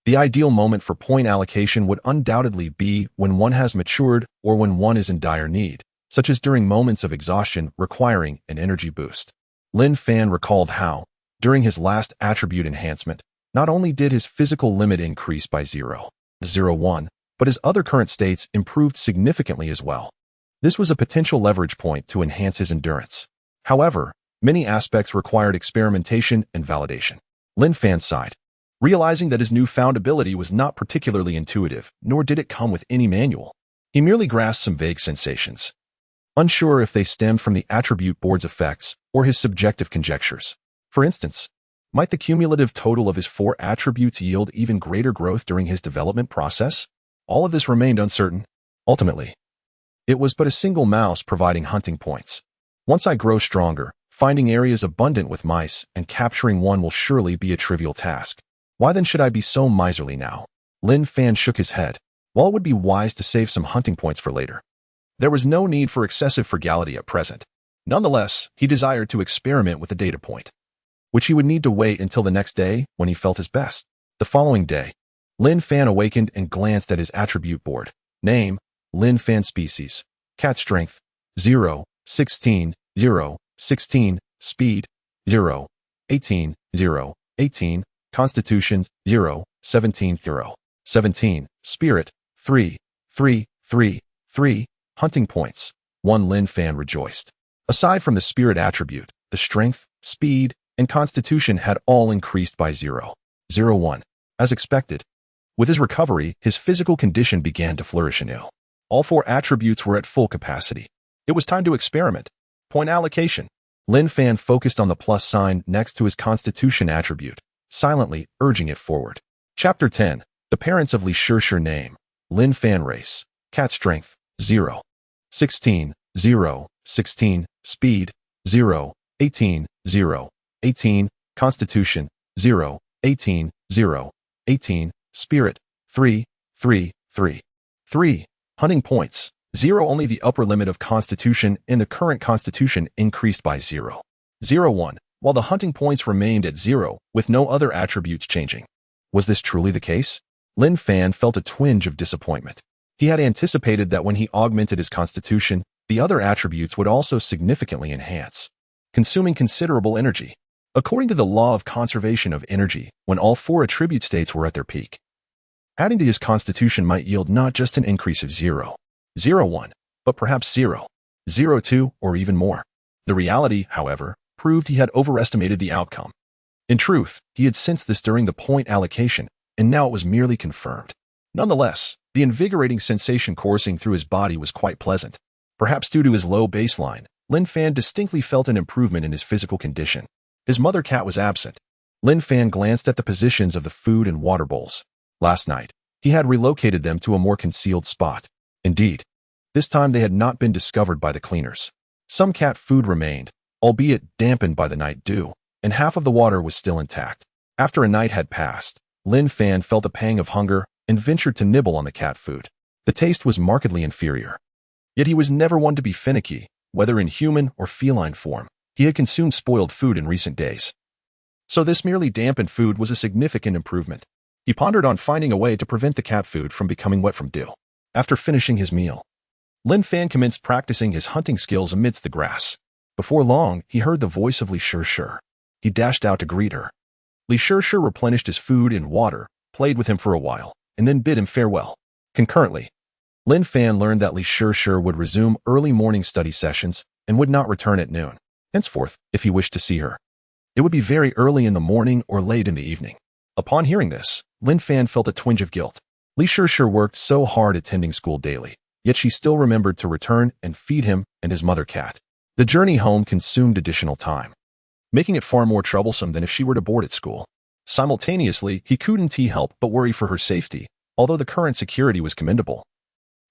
the ideal moment for point allocation would undoubtedly be when one has matured or when one is in dire need, such as during moments of exhaustion requiring an energy boost. Lin Fan recalled how, during his last attribute enhancement, not only did his physical limit increase by 0.01, but his other current states improved significantly as well. This was a potential leverage point to enhance his endurance. However, many aspects required experimentation and validation. Lin Fan sighed, realizing that his newfound ability was not particularly intuitive, nor did it come with any manual. He merely grasped some vague sensations, unsure if they stemmed from the attribute board's effects or his subjective conjectures. For instance, might the cumulative total of his 4 attributes yield even greater growth during his development process? All of this remained uncertain. Ultimately, it was but a single mouse providing hunting points. Once I grow stronger, finding areas abundant with mice and capturing one will surely be a trivial task. Why then should I be so miserly now? Lin Fan shook his head. While it would be wise to save some hunting points for later, there was no need for excessive frugality at present. Nonetheless, he desired to experiment with the data point, which he would need to wait until the next day when he felt his best. The following day, Lin Fan awakened and glanced at his attribute board. Name, Lin Fan. Species, cat. Strength, 0, 16, 0, 16, speed, 0, 18, 0, 18, constitution, 0, 17, 0, 17, spirit, 3, 3, 3, 3, hunting points, 1. Lin Fan rejoiced. Aside from the spirit attribute, the strength, speed, and constitution had all increased by 0.01. As expected, with his recovery, his physical condition began to flourish anew. All 4 attributes were at full capacity. It was time to experiment. Point allocation. Lin Fan focused on the plus sign next to his constitution attribute, silently urging it forward. Chapter 10. The parents of Li Shishir. Name, Lin Fan. Race, cat. Strength, 0, 16, 0, 16, speed, 0, 18, 0, 18, constitution, 0, 18, 0, 18, spirit, 3, 3, 3, 3, hunting points, 0. Only the upper limit of constitution in the current constitution increased by 0.01, while the hunting points remained at 0, with no other attributes changing. Was this truly the case? Lin Fan felt a twinge of disappointment. He had anticipated that when he augmented his constitution, the other attributes would also significantly enhance, consuming considerable energy. according to the law of conservation of energy, when all four attribute states were at their peak. Adding to his constitution might yield not just an increase of 0.01, but perhaps 0.02 or even more. The reality, however, proved he had overestimated the outcome. In truth, he had sensed this during the point allocation, and now it was merely confirmed. Nonetheless, the invigorating sensation coursing through his body was quite pleasant. Perhaps due to his low baseline, Lin Fan distinctly felt an improvement in his physical condition. His mother cat was absent. Lin Fan glanced at the positions of the food and water bowls. Last night, he had relocated them to a more concealed spot. Indeed, this time they had not been discovered by the cleaners. Some cat food remained, albeit dampened by the night dew, and half of the water was still intact. After a night had passed, Lin Fan felt a pang of hunger and ventured to nibble on the cat food. The taste was markedly inferior. Yet he was never one to be finicky, whether in human or feline form. He had consumed spoiled food in recent days. So this merely dampened food was a significant improvement. He pondered on finding a way to prevent the cat food from becoming wet from dew. After finishing his meal, Lin Fan commenced practicing his hunting skills amidst the grass. Before long, he heard the voice of Li Shishir. He dashed out to greet her. Li Shishir replenished his food and water, played with him for a while, and then bid him farewell. Concurrently, Lin Fan learned that Li Shishir would resume early morning study sessions and would not return at noon. Henceforth, if he wished to see her, it would be very early in the morning or late in the evening. Upon hearing this, Lin Fan felt a twinge of guilt. Li Shishir worked so hard attending school daily, yet she still remembered to return and feed him and his mother cat. The journey home consumed additional time, making it far more troublesome than if she were to board at school. Simultaneously, he couldn't help but worry for her safety, although the current security was commendable.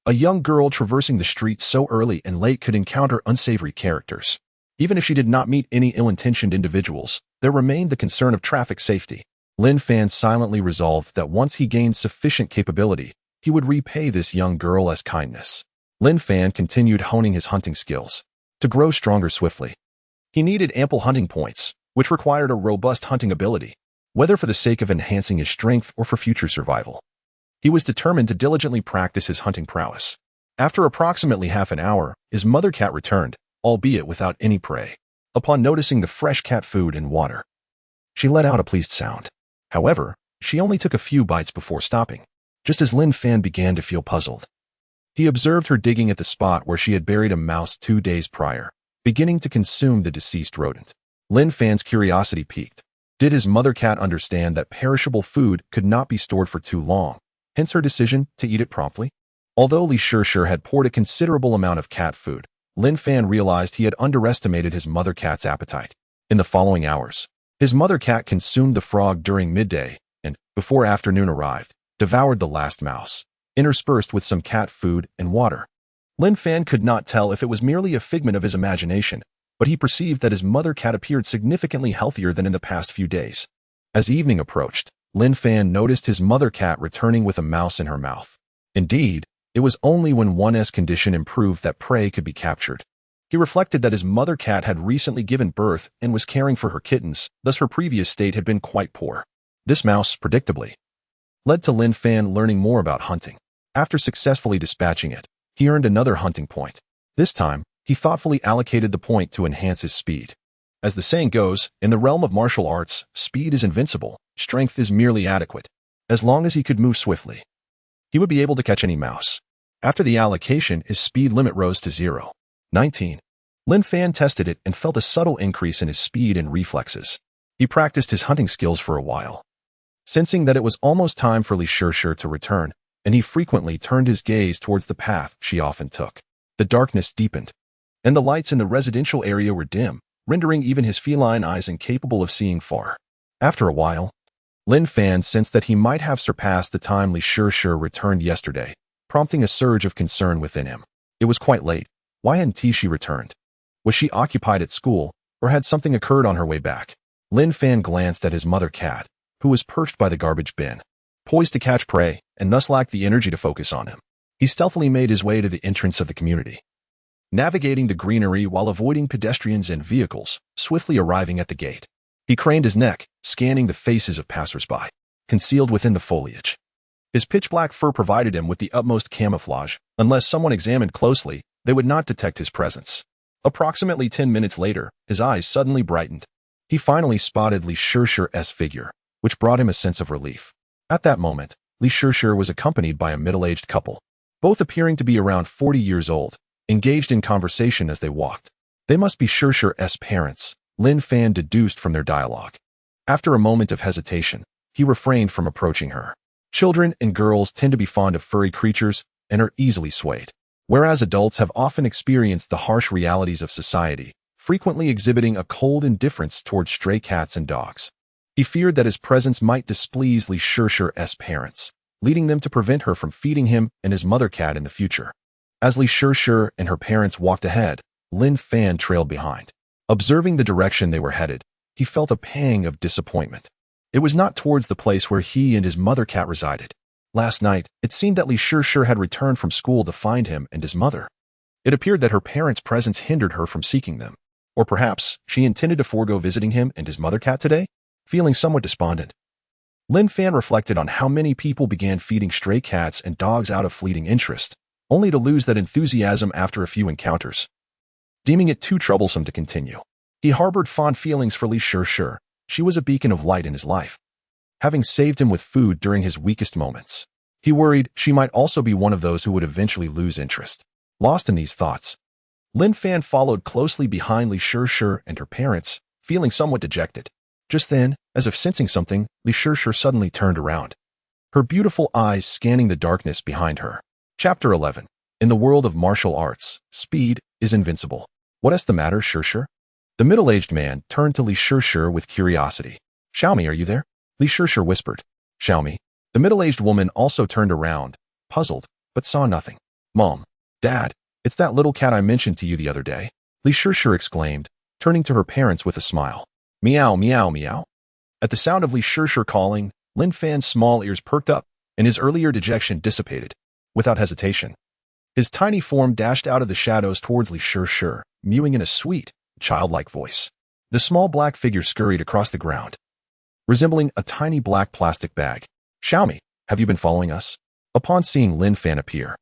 A young girl traversing the streets so early and late could encounter unsavory characters. Even if she did not meet any ill-intentioned individuals, there remained the concern of traffic safety. Lin Fan silently resolved that once he gained sufficient capability, he would repay this young girl as kindness. Lin Fan continued honing his hunting skills. To grow stronger swiftly, he needed ample hunting points, which required a robust hunting ability, whether for the sake of enhancing his strength or for future survival. He was determined to diligently practice his hunting prowess. After approximately half an hour, his mother cat returned, albeit without any prey. Upon noticing the fresh cat food and water, she let out a pleased sound. However, she only took a few bites before stopping, just as Lin Fan began to feel puzzled. He observed her digging at the spot where she had buried a mouse 2 days prior, beginning to consume the deceased rodent. Lin Fan's curiosity piqued. Did his mother cat understand that perishable food could not be stored for too long, hence her decision to eat it promptly? Although Li Shishir had poured a considerable amount of cat food, Lin Fan realized he had underestimated his mother cat's appetite. In the following hours, his mother cat consumed the frog during midday and, before afternoon arrived, devoured the last mouse, interspersed with some cat food and water. Lin Fan could not tell if it was merely a figment of his imagination, but he perceived that his mother cat appeared significantly healthier than in the past few days. As evening approached, Lin Fan noticed his mother cat returning with a mouse in her mouth. Indeed, it was only when one's condition improved that prey could be captured. He reflected that his mother cat had recently given birth and was caring for her kittens, thus her previous state had been quite poor. This mouse, predictably, led to Lin Fan learning more about hunting. After successfully dispatching it, he earned another hunting point. This time, he thoughtfully allocated the point to enhance his speed. As the saying goes, in the realm of martial arts, speed is invincible, strength is merely adequate. As long as he could move swiftly, he would be able to catch any mouse. After the allocation, his speed limit rose to 0.19. Lin Fan tested it and felt a subtle increase in his speed and reflexes. He practiced his hunting skills for a while, sensing that it was almost time for Li Shishir to return, and he frequently turned his gaze towards the path she often took. The darkness deepened, and the lights in the residential area were dim, rendering even his feline eyes incapable of seeing far. After a while, Lin Fan sensed that he might have surpassed the time Li Shishir returned yesterday, prompting a surge of concern within him. It was quite late. Why hadn't she returned? Was she occupied at school, or had something occurred on her way back? Lin Fan glanced at his mother cat, who was perched by the garbage bin, poised to catch prey, and thus lacked the energy to focus on him. He stealthily made his way to the entrance of the community, navigating the greenery while avoiding pedestrians and vehicles, swiftly arriving at the gate. He craned his neck, scanning the faces of passersby, concealed within the foliage. His pitch-black fur provided him with the utmost camouflage. Unless someone examined closely, they would not detect his presence. Approximately 10 minutes later, his eyes suddenly brightened. He finally spotted Li Shishir's figure, which brought him a sense of relief. At that moment, Li Shishir was accompanied by a middle-aged couple, both appearing to be around 40 years old, engaged in conversation as they walked. They must be Shishir's parents, Lin Fan deduced from their dialogue. After a moment of hesitation, he refrained from approaching her. Children and girls tend to be fond of furry creatures and are easily swayed, whereas adults have often experienced the harsh realities of society, frequently exhibiting a cold indifference towards stray cats and dogs. He feared that his presence might displease Li Shishir's parents, leading them to prevent her from feeding him and his mother cat in the future. As Li Shishir and her parents walked ahead, Lin Fan trailed behind. Observing the direction they were headed, he felt a pang of disappointment. It was not towards the place where he and his mother cat resided. Last night, it seemed that Li Shishir had returned from school to find him and his mother. It appeared that her parents' presence hindered her from seeking them. Or perhaps she intended to forego visiting him and his mother cat today? Feeling somewhat despondent, Lin Fan reflected on how many people began feeding stray cats and dogs out of fleeting interest, only to lose that enthusiasm after a few encounters. Deeming it too troublesome to continue, he harbored fond feelings for Li Shishir. She was a beacon of light in his life, having saved him with food during his weakest moments. He worried she might also be one of those who would eventually lose interest. Lost in these thoughts, Lin Fan followed closely behind Li Shishir and her parents, feeling somewhat dejected. Just then, as if sensing something, Li Shishir suddenly turned around, her beautiful eyes scanning the darkness behind her. Chapter 11. In the world of martial arts, speed is invincible. What's the matter, Shishir? The middle-aged man turned to Li Shishir with curiosity. Xiaomi, are you there? Li Shishir whispered. Xiaomi. The middle-aged woman also turned around, puzzled, but saw nothing. Mom. Dad, it's that little cat I mentioned to you the other day, Li Shishir exclaimed, turning to her parents with a smile. Meow, meow, meow. At the sound of Li Shishir calling, Lin Fan's small ears perked up, and his earlier dejection dissipated. Without hesitation, his tiny form dashed out of the shadows towards Li Shishir, mewing in a sweet, childlike voice. The small black figure scurried across the ground, resembling a tiny black plastic bag. Xiaomi, have you been following us? Upon seeing Lin Fan appear,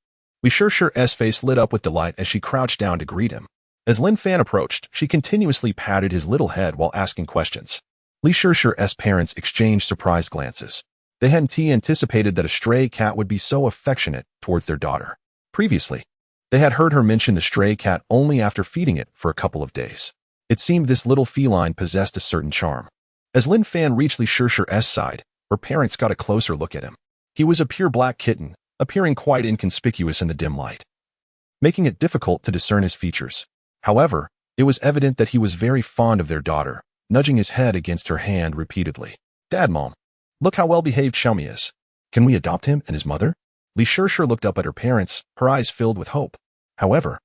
Li Shishir's face lit up with delight as she crouched down to greet him. As Lin Fan approached, she continuously patted his little head while asking questions. Li Shishir's parents exchanged surprised glances. They hadn't anticipated that a stray cat would be so affectionate towards their daughter. Previously, they had heard her mention the stray cat only after feeding it for a couple of days. It seemed this little feline possessed a certain charm. As Lin Fan reached Li Shishir's side, her parents got a closer look at him. He was a pure black kitten, appearing quite inconspicuous in the dim light, making it difficult to discern his features. However, it was evident that he was very fond of their daughter, nudging his head against her hand repeatedly. Dad, Mom, look how well-behaved Xiaomi is. Can we adopt him and his mother? Li Shishir looked up at her parents, her eyes filled with hope. However,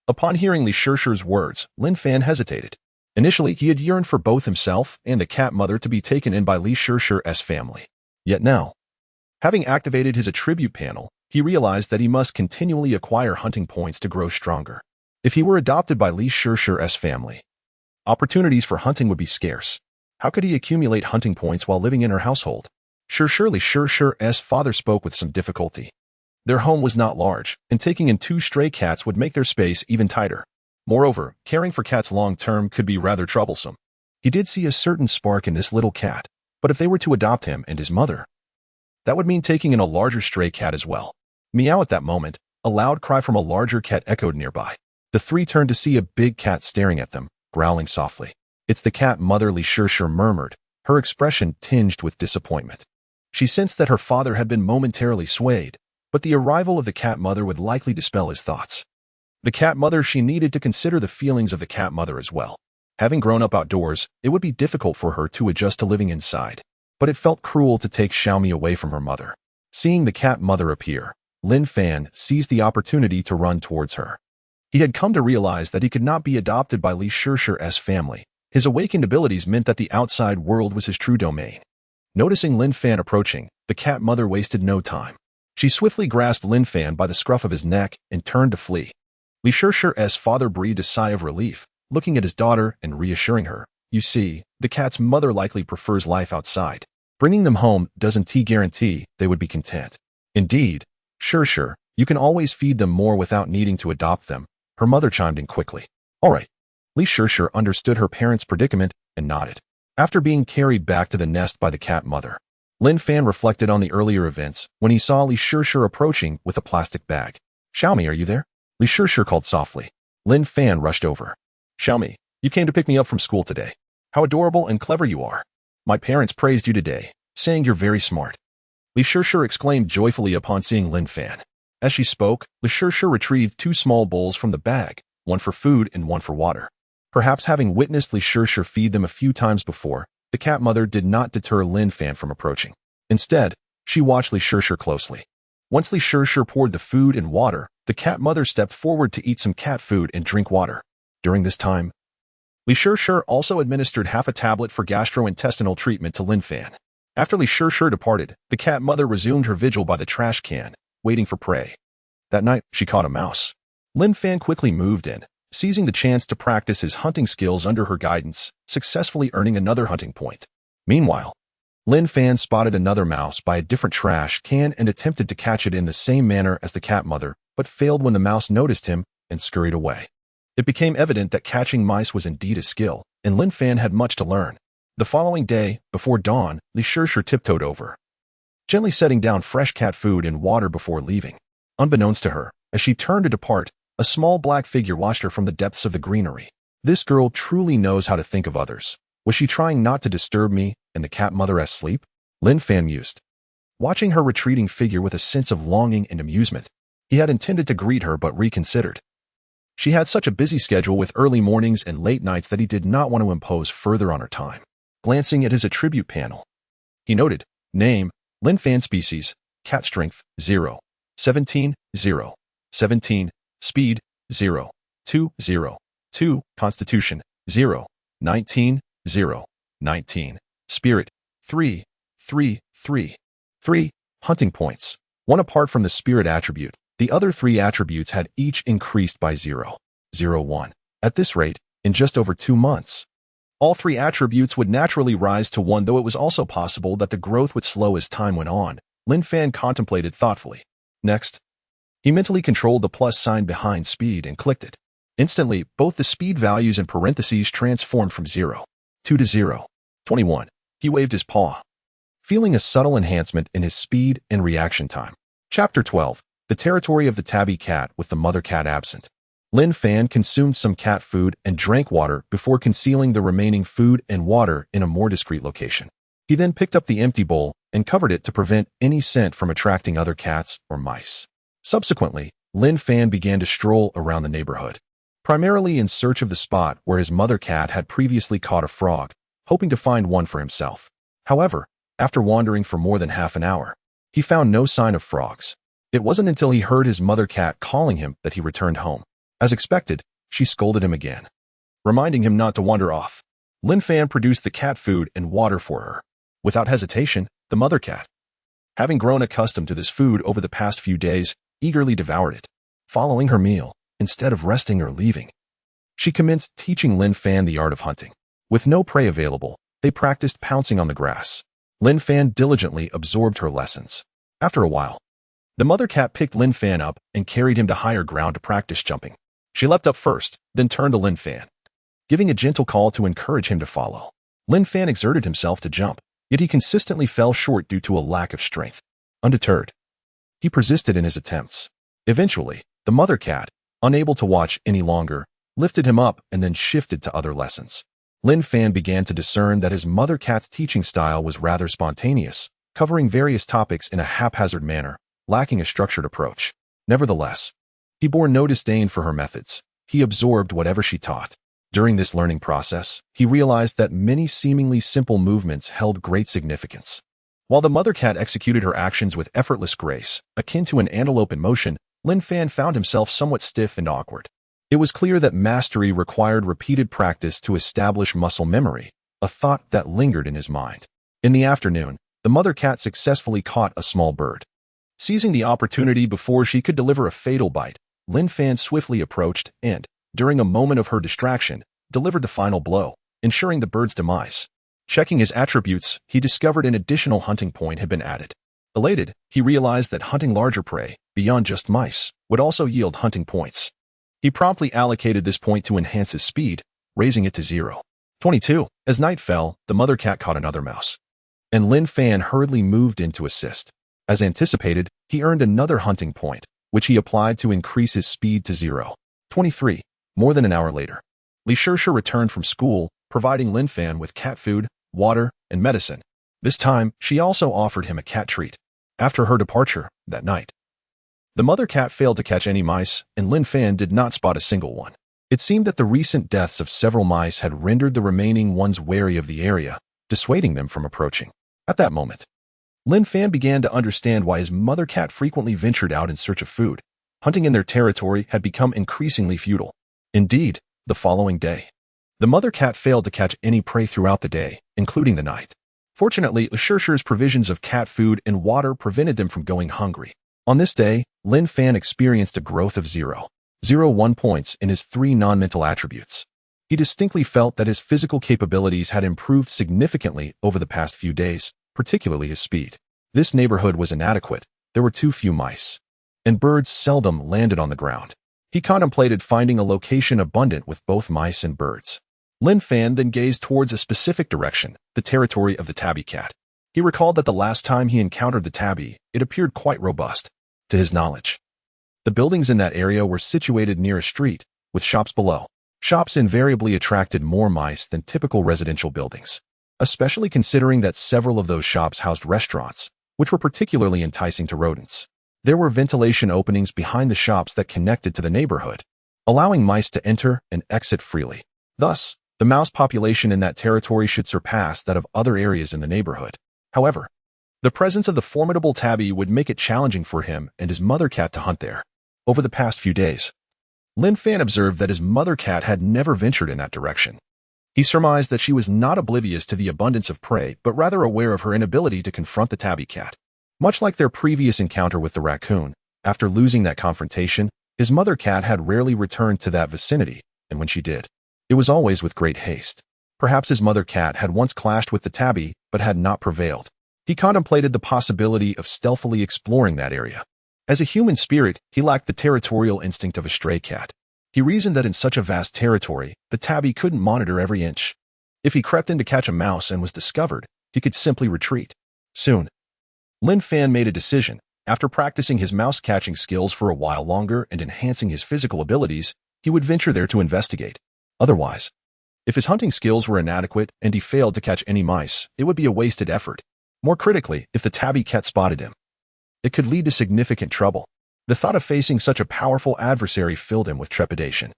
upon hearing Li Shishir's words, Lin Fan hesitated. Initially, he had yearned for both himself and the cat mother to be taken in by Li Shishir's family. Yet now, having activated his attribute panel, he realized that he must continually acquire hunting points to grow stronger. If he were adopted by Li Shishir's family, opportunities for hunting would be scarce. How could he accumulate hunting points while living in her household? Li Shishir's father spoke with some difficulty. Their home was not large, and taking in 2 stray cats would make their space even tighter. Moreover, caring for cats long-term could be rather troublesome. He did see a certain spark in this little cat, but if they were to adopt him and his mother, that would mean taking in a larger stray cat as well. Meow. At that moment, a loud cry from a larger cat echoed nearby. The 3 turned to see a big cat staring at them, growling softly. It's the cat mother, Li Shishir murmured, her expression tinged with disappointment. She sensed that her father had been momentarily swayed, but the arrival of the cat mother would likely dispel his thoughts. The cat mother, she needed to consider the feelings of the cat mother as well. Having grown up outdoors, it would be difficult for her to adjust to living inside, but it felt cruel to take Xiaomi away from her mother. Seeing the cat mother appear, Lin Fan seized the opportunity to run towards her. He had come to realize that he could not be adopted by Li Shishir's family. His awakened abilities meant that the outside world was his true domain. Noticing Lin Fan approaching, the cat mother wasted no time. She swiftly grasped Lin Fan by the scruff of his neck and turned to flee. Li Shishir's father breathed a sigh of relief, looking at his daughter and reassuring her. You see, the cat's mother likely prefers life outside. Bringing them home doesn't guarantee they would be content. Indeed, Shishir, you can always feed them more without needing to adopt them. Her mother chimed in quickly. All right. Li Shishir understood her parents' predicament and nodded. After being carried back to the nest by the cat mother, Lin Fan reflected on the earlier events when he saw Li Shishir approaching with a plastic bag. Xiaomi, are you there? Li Shishir called softly. Lin Fan rushed over. Xiaomi, you came to pick me up from school today. How adorable and clever you are. My parents praised you today, saying you're very smart. Li Shishir exclaimed joyfully upon seeing Lin Fan. As she spoke, Li Shishir retrieved 2 small bowls from the bag, one for food and one for water. Perhaps having witnessed Li Shishir feed them a few times before, the cat mother did not deter Lin Fan from approaching. Instead, she watched Li Shishir closely. Once Li Shishir poured the food and water, the cat mother stepped forward to eat some cat food and drink water. During this time, Li Shishir also administered half a tablet for gastrointestinal treatment to Lin Fan. After Li Shishir departed, the cat mother resumed her vigil by the trash can, waiting for prey. That night, she caught a mouse. Lin Fan quickly moved in, seizing the chance to practice his hunting skills under her guidance, successfully earning another hunting point. Meanwhile, Lin Fan spotted another mouse by a different trash can and attempted to catch it in the same manner as the cat mother, but failed when the mouse noticed him and scurried away. It became evident that catching mice was indeed a skill, and Lin Fan had much to learn. The following day, before dawn, Li Shishir tiptoed over, gently setting down fresh cat food and water before leaving. Unbeknownst to her, as she turned to depart, a small black figure watched her from the depths of the greenery. This girl truly knows how to think of others. Was she trying not to disturb me and the cat mother asleep? Lin Fan mused, watching her retreating figure with a sense of longing and amusement. He had intended to greet her but reconsidered. She had such a busy schedule with early mornings and late nights that he did not want to impose further on her time. Glancing at his attribute panel, he noted, name, Lin Fan species, cat strength, 0, 17, 0, 17, speed, 0, 2, 0, 2, constitution, 0, 19, 0, 19, spirit, 3, 3, 3, 3, hunting points. 1 apart from the spirit attribute, the other 3 attributes had each increased by 0, 0, 1. At this rate, in just over 2 months, all 3 attributes would naturally rise to 1, though it was also possible that the growth would slow as time went on. Lin Fan contemplated thoughtfully. Next, he mentally controlled the plus sign behind speed and clicked it. Instantly, both the speed values and parentheses transformed from 0, 2 to 0, 21. He waved his paw, feeling a subtle enhancement in his speed and reaction time. Chapter 12. The territory of the tabby cat with the mother cat absent. Lin Fan consumed some cat food and drank water before concealing the remaining food and water in a more discreet location. He then picked up the empty bowl and covered it to prevent any scent from attracting other cats or mice. Subsequently, Lin Fan began to stroll around the neighborhood, primarily in search of the spot where his mother cat had previously caught a frog, hoping to find one for himself. However, after wandering for more than half an hour, he found no sign of frogs. It wasn't until he heard his mother cat calling him that he returned home. As expected, she scolded him again, reminding him not to wander off. Lin Fan produced the cat food and water for her. Without hesitation, the mother cat, having grown accustomed to this food over the past few days, eagerly devoured it. Following her meal, instead of resting or leaving, she commenced teaching Lin Fan the art of hunting. With no prey available, they practiced pouncing on the grass. Lin Fan diligently absorbed her lessons. After a while, the mother cat picked Lin Fan up and carried him to higher ground to practice jumping. She leapt up first, then turned to Lin Fan, giving a gentle call to encourage him to follow. Lin Fan exerted himself to jump, yet he consistently fell short due to a lack of strength. Undeterred, he persisted in his attempts. Eventually, the mother cat, unable to watch any longer, lifted him up and then shifted to other lessons. Lin Fan began to discern that his mother cat's teaching style was rather spontaneous, covering various topics in a haphazard manner, lacking a structured approach. Nevertheless, he bore no disdain for her methods. He absorbed whatever she taught. During this learning process, he realized that many seemingly simple movements held great significance. While the mother cat executed her actions with effortless grace, akin to an antelope in motion, Lin Fan found himself somewhat stiff and awkward. It was clear that mastery required repeated practice to establish muscle memory, a thought that lingered in his mind. In the afternoon, the mother cat successfully caught a small bird. Seizing the opportunity before she could deliver a fatal bite, Lin Fan swiftly approached and, during a moment of her distraction, delivered the final blow, ensuring the bird's demise. Checking his attributes, he discovered an additional hunting point had been added. Elated, he realized that hunting larger prey, beyond just mice, would also yield hunting points. He promptly allocated this point to enhance his speed, raising it to 0. 22. As night fell, the mother cat caught another mouse, and Lin Fan hurriedly moved in to assist. As anticipated, he earned another hunting point, which he applied to increase his speed to 0. 23. More than an hour later, Li Shishir returned from school, providing Lin Fan with cat food, water, and medicine. This time, she also offered him a cat treat. After her departure, that night, the mother cat failed to catch any mice, and Lin Fan did not spot a single one. It seemed that the recent deaths of several mice had rendered the remaining ones wary of the area, dissuading them from approaching. At that moment, Lin Fan began to understand why his mother cat frequently ventured out in search of food. Hunting in their territory had become increasingly futile. Indeed, the following day, the mother cat failed to catch any prey throughout the day, including the night. Fortunately, Li Shishir's provisions of cat food and water prevented them from going hungry. On this day, Lin Fan experienced a growth of 0.01 points in his 3 non-mental attributes. He distinctly felt that his physical capabilities had improved significantly over the past few days, particularly his speed. This neighborhood was inadequate. There were too few mice, and birds seldom landed on the ground. He contemplated finding a location abundant with both mice and birds. Lin Fan then gazed towards a specific direction, the territory of the tabby cat. He recalled that the last time he encountered the tabby, it appeared quite robust. To his knowledge, the buildings in that area were situated near a street, with shops below. Shops invariably attracted more mice than typical residential buildings, especially considering that several of those shops housed restaurants, which were particularly enticing to rodents. There were ventilation openings behind the shops that connected to the neighborhood, allowing mice to enter and exit freely. Thus, the mouse population in that territory should surpass that of other areas in the neighborhood. However, the presence of the formidable tabby would make it challenging for him and his mother cat to hunt there. Over the past few days, Lin Fan observed that his mother cat had never ventured in that direction. He surmised that she was not oblivious to the abundance of prey, but rather aware of her inability to confront the tabby cat. Much like their previous encounter with the raccoon, after losing that confrontation, his mother cat had rarely returned to that vicinity, and when she did, it was always with great haste. Perhaps his mother cat had once clashed with the tabby, but had not prevailed. He contemplated the possibility of stealthily exploring that area. As a human spirit, he lacked the territorial instinct of a stray cat. He reasoned that in such a vast territory, the tabby couldn't monitor every inch. If he crept in to catch a mouse and was discovered, he could simply retreat. Soon, Lin Fan made a decision. After practicing his mouse-catching skills for a while longer and enhancing his physical abilities, he would venture there to investigate. Otherwise, if his hunting skills were inadequate and he failed to catch any mice, it would be a wasted effort. More critically, if the tabby cat spotted him, it could lead to significant trouble. The thought of facing such a powerful adversary filled him with trepidation.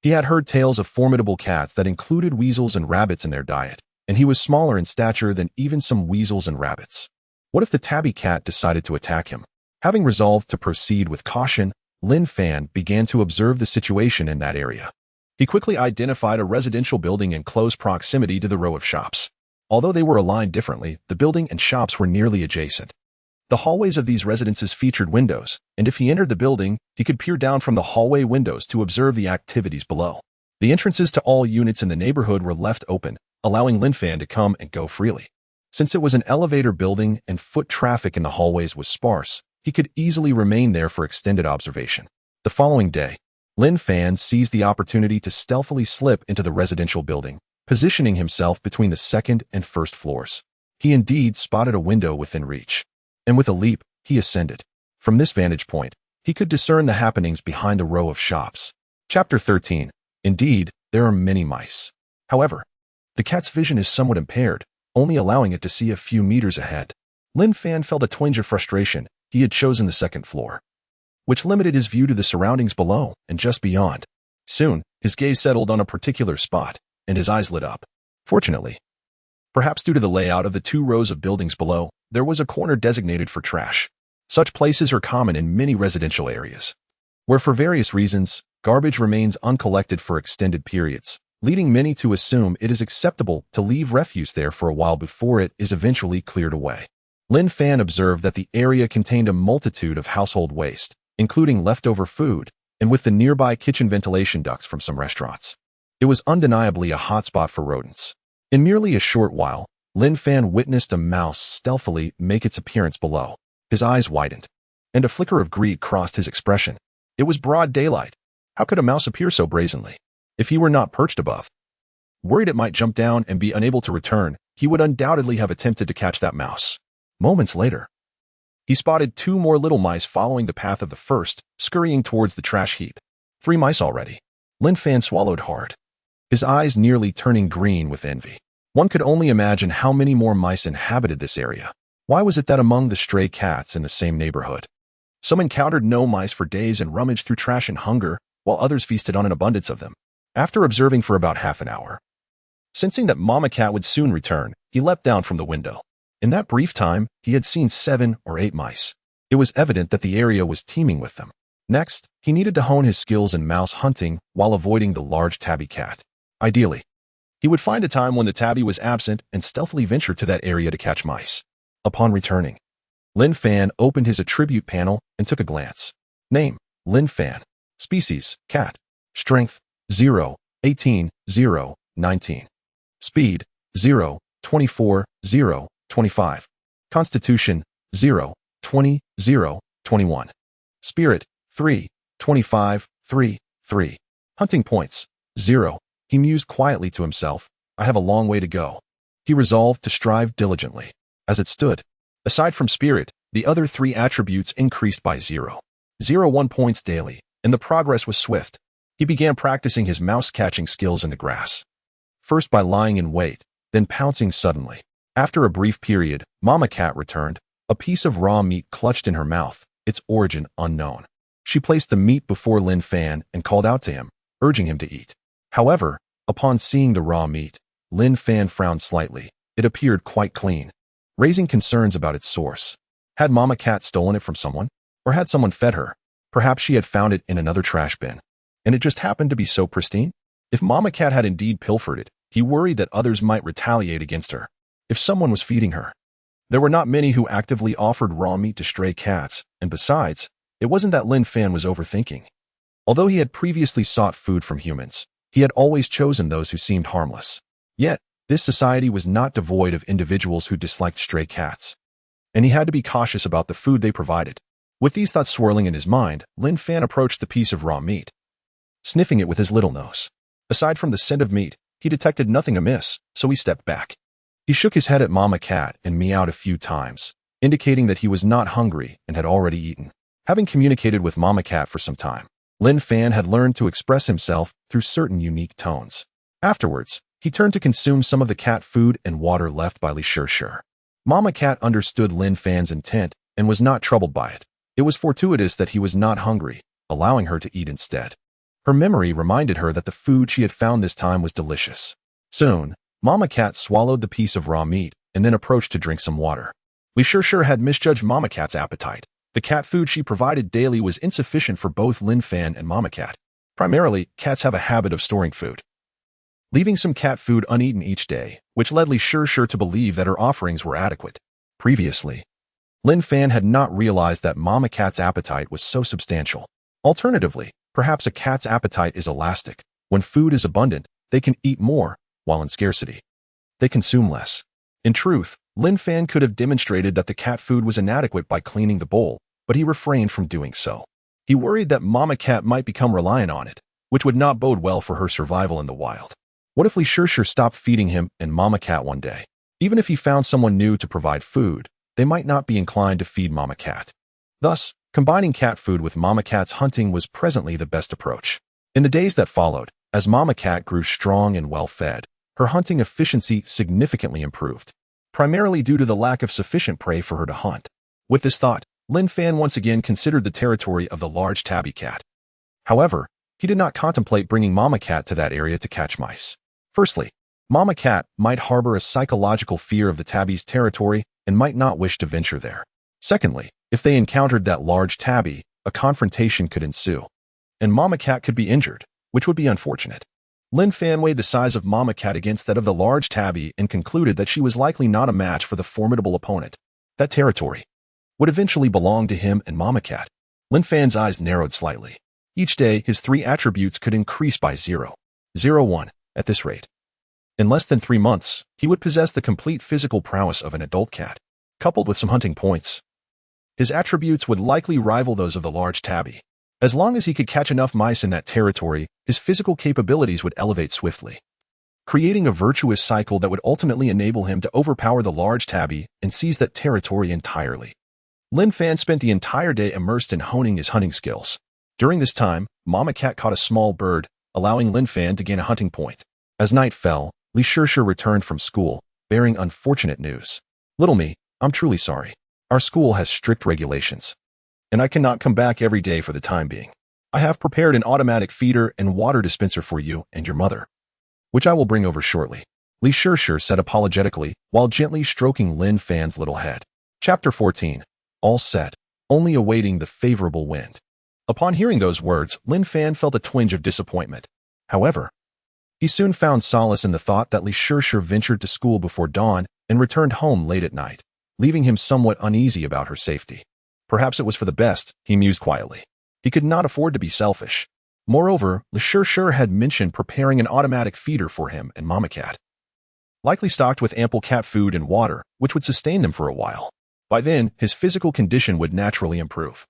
He had heard tales of formidable cats that included weasels and rabbits in their diet, and he was smaller in stature than even some weasels and rabbits. What if the tabby cat decided to attack him? Having resolved to proceed with caution, Lin Fan began to observe the situation in that area. He quickly identified a residential building in close proximity to the row of shops. Although they were aligned differently, the building and shops were nearly adjacent. The hallways of these residences featured windows, and if he entered the building, he could peer down from the hallway windows to observe the activities below. The entrances to all units in the neighborhood were left open, allowing Lin Fan to come and go freely. Since it was an elevator building and foot traffic in the hallways was sparse, he could easily remain there for extended observation. The following day, Lin Fan seized the opportunity to stealthily slip into the residential building, positioning himself between the second and first floors. He indeed spotted a window within reach, and with a leap, he ascended. From this vantage point, he could discern the happenings behind the row of shops. Chapter 13. Indeed, there are many mice. However, the cat's vision is somewhat impaired, only allowing it to see a few meters ahead. Lin Fan felt a twinge of frustration. He had chosen the second floor, which limited his view to the surroundings below and just beyond. Soon, his gaze settled on a particular spot, and his eyes lit up. Fortunately, perhaps due to the layout of the 2 rows of buildings below, there was a corner designated for trash. Such places are common in many residential areas, where for various reasons, garbage remains uncollected for extended periods, leading many to assume it is acceptable to leave refuse there for a while before it is eventually cleared away. Lin Fan observed that the area contained a multitude of household waste, including leftover food, and with the nearby kitchen ventilation ducts from some restaurants. It was undeniably a hotspot for rodents. In merely a short while, Lin Fan witnessed a mouse stealthily make its appearance below. His eyes widened, and a flicker of greed crossed his expression. It was broad daylight. How could a mouse appear so brazenly? If he were not perched above, Worried it might jump down and be unable to return, he would undoubtedly have attempted to catch that mouse. Moments later, he spotted 2 more little mice following the path of the first, scurrying towards the trash heap. 3 mice already. Lin Fan swallowed hard, his eyes nearly turning green with envy. One could only imagine how many more mice inhabited this area. Why was it that among the stray cats in the same neighborhood, some encountered no mice for days and rummaged through trash in hunger, while others feasted on an abundance of them? After observing for about half an hour, sensing that Mama Cat would soon return, he leapt down from the window. In that brief time, he had seen 7 or 8 mice. It was evident that the area was teeming with them. Next, he needed to hone his skills in mouse hunting while avoiding the large tabby cat. Ideally, he would find a time when the tabby was absent and stealthily venture to that area to catch mice. Upon returning, Lin Fan opened his attribute panel and took a glance. Name, Lin Fan. Species, cat. Strength, 0, 18, 0, 19. Speed, 0, 24, 0, 25. Constitution, 0, 20, 0, 21. Spirit, 3, 25, 3, 3. Hunting points, 0. He mused quietly to himself, I have a long way to go. He resolved to strive diligently. As it stood, aside from spirit, the other 3 attributes increased by 0.01 points daily, and the progress was swift. He began practicing his mouse-catching skills in the grass. First by lying in wait, then pouncing suddenly. After a brief period, Mama Cat returned, a piece of raw meat clutched in her mouth, its origin unknown. She placed the meat before Lin Fan and called out to him, urging him to eat. However, upon seeing the raw meat, Lin Fan frowned slightly. It appeared quite clean, raising concerns about its source. Had Mama Cat stolen it from someone? Or had someone fed her? Perhaps she had found it in another trash bin, and it just happened to be so pristine? If Mama Cat had indeed pilfered it, he worried that others might retaliate against her. If someone was feeding her, there were not many who actively offered raw meat to stray cats, and besides, it wasn't that Lin Fan was overthinking. Although he had previously sought food from humans, he had always chosen those who seemed harmless. Yet, this society was not devoid of individuals who disliked stray cats, and he had to be cautious about the food they provided. With these thoughts swirling in his mind, Lin Fan approached the piece of raw meat, sniffing it with his little nose. Aside from the scent of meat, he detected nothing amiss, so he stepped back. He shook his head at Mama Cat and meowed a few times, indicating that he was not hungry and had already eaten. Having communicated with Mama Cat for some time, Lin Fan had learned to express himself through certain unique tones. Afterwards, he turned to consume some of the cat food and water left by Li Shir. Mama Cat understood Lin Fan's intent and was not troubled by it. It was fortuitous that he was not hungry, allowing her to eat instead. Her memory reminded her that the food she had found this time was delicious. Soon, Mama Cat swallowed the piece of raw meat and then approached to drink some water. Li Shir had misjudged Mama Cat's appetite. The cat food she provided daily was insufficient for both Lin Fan and Mama Cat. Primarily, cats have a habit of storing food, leaving some cat food uneaten each day, which led Li Shir to believe that her offerings were adequate. Previously, Lin Fan had not realized that Mama Cat's appetite was so substantial. Alternatively, perhaps a cat's appetite is elastic. When food is abundant, they can eat more, while in scarcity, they consume less. In truth, Lin Fan could have demonstrated that the cat food was inadequate by cleaning the bowl, but he refrained from doing so. He worried that Mama Cat might become reliant on it, which would not bode well for her survival in the wild. What if Li Shir stopped feeding him and Mama Cat one day? Even if he found someone new to provide food, they might not be inclined to feed Mama Cat. Thus, combining cat food with Mama Cat's hunting was presently the best approach. In the days that followed, as Mama Cat grew strong and well-fed, her hunting efficiency significantly improved, primarily due to the lack of sufficient prey for her to hunt. With this thought, Lin Fan once again considered the territory of the large tabby cat. However, he did not contemplate bringing Mama Cat to that area to catch mice. Firstly, Mama Cat might harbor a psychological fear of the tabby's territory and might not wish to venture there. Secondly, if they encountered that large tabby, a confrontation could ensue, and Mama Cat could be injured, which would be unfortunate. Lin Fan weighed the size of Mama Cat against that of the large tabby and concluded that she was likely not a match for the formidable opponent. That territory would eventually belong to him and Mama Cat. Lin Fan's eyes narrowed slightly. Each day, his 3 attributes could increase by 0.01. At this rate, in less than 3 months, he would possess the complete physical prowess of an adult cat. Coupled with some hunting points, his attributes would likely rival those of the large tabby. As long as he could catch enough mice in that territory, his physical capabilities would elevate swiftly. creating a virtuous cycle that would ultimately enable him to overpower the large tabby and seize that territory entirely. Lin Fan spent the entire day immersed in honing his hunting skills. During this time, Mama Cat caught a small bird, allowing Lin Fan to gain a hunting point. As night fell, Li Shishir returned from school, bearing unfortunate news. Little me, I'm truly sorry. Our school has strict regulations, and I cannot come back every day for the time being. I have prepared an automatic feeder and water dispenser for you and your mother, which I will bring over shortly, Li Shishir said apologetically while gently stroking Lin Fan's little head. Chapter 14. All set, only awaiting the favorable wind. Upon hearing those words, Lin Fan felt a twinge of disappointment. However, he soon found solace in the thought that Li Shishir ventured to school before dawn and returned home late at night, leaving him somewhat uneasy about her safety. Perhaps it was for the best, he mused quietly. He could not afford to be selfish. Moreover, Li Shishir had mentioned preparing an automatic feeder for him and Mama Cat, likely stocked with ample cat food and water, which would sustain them for a while. By then, his physical condition would naturally improve,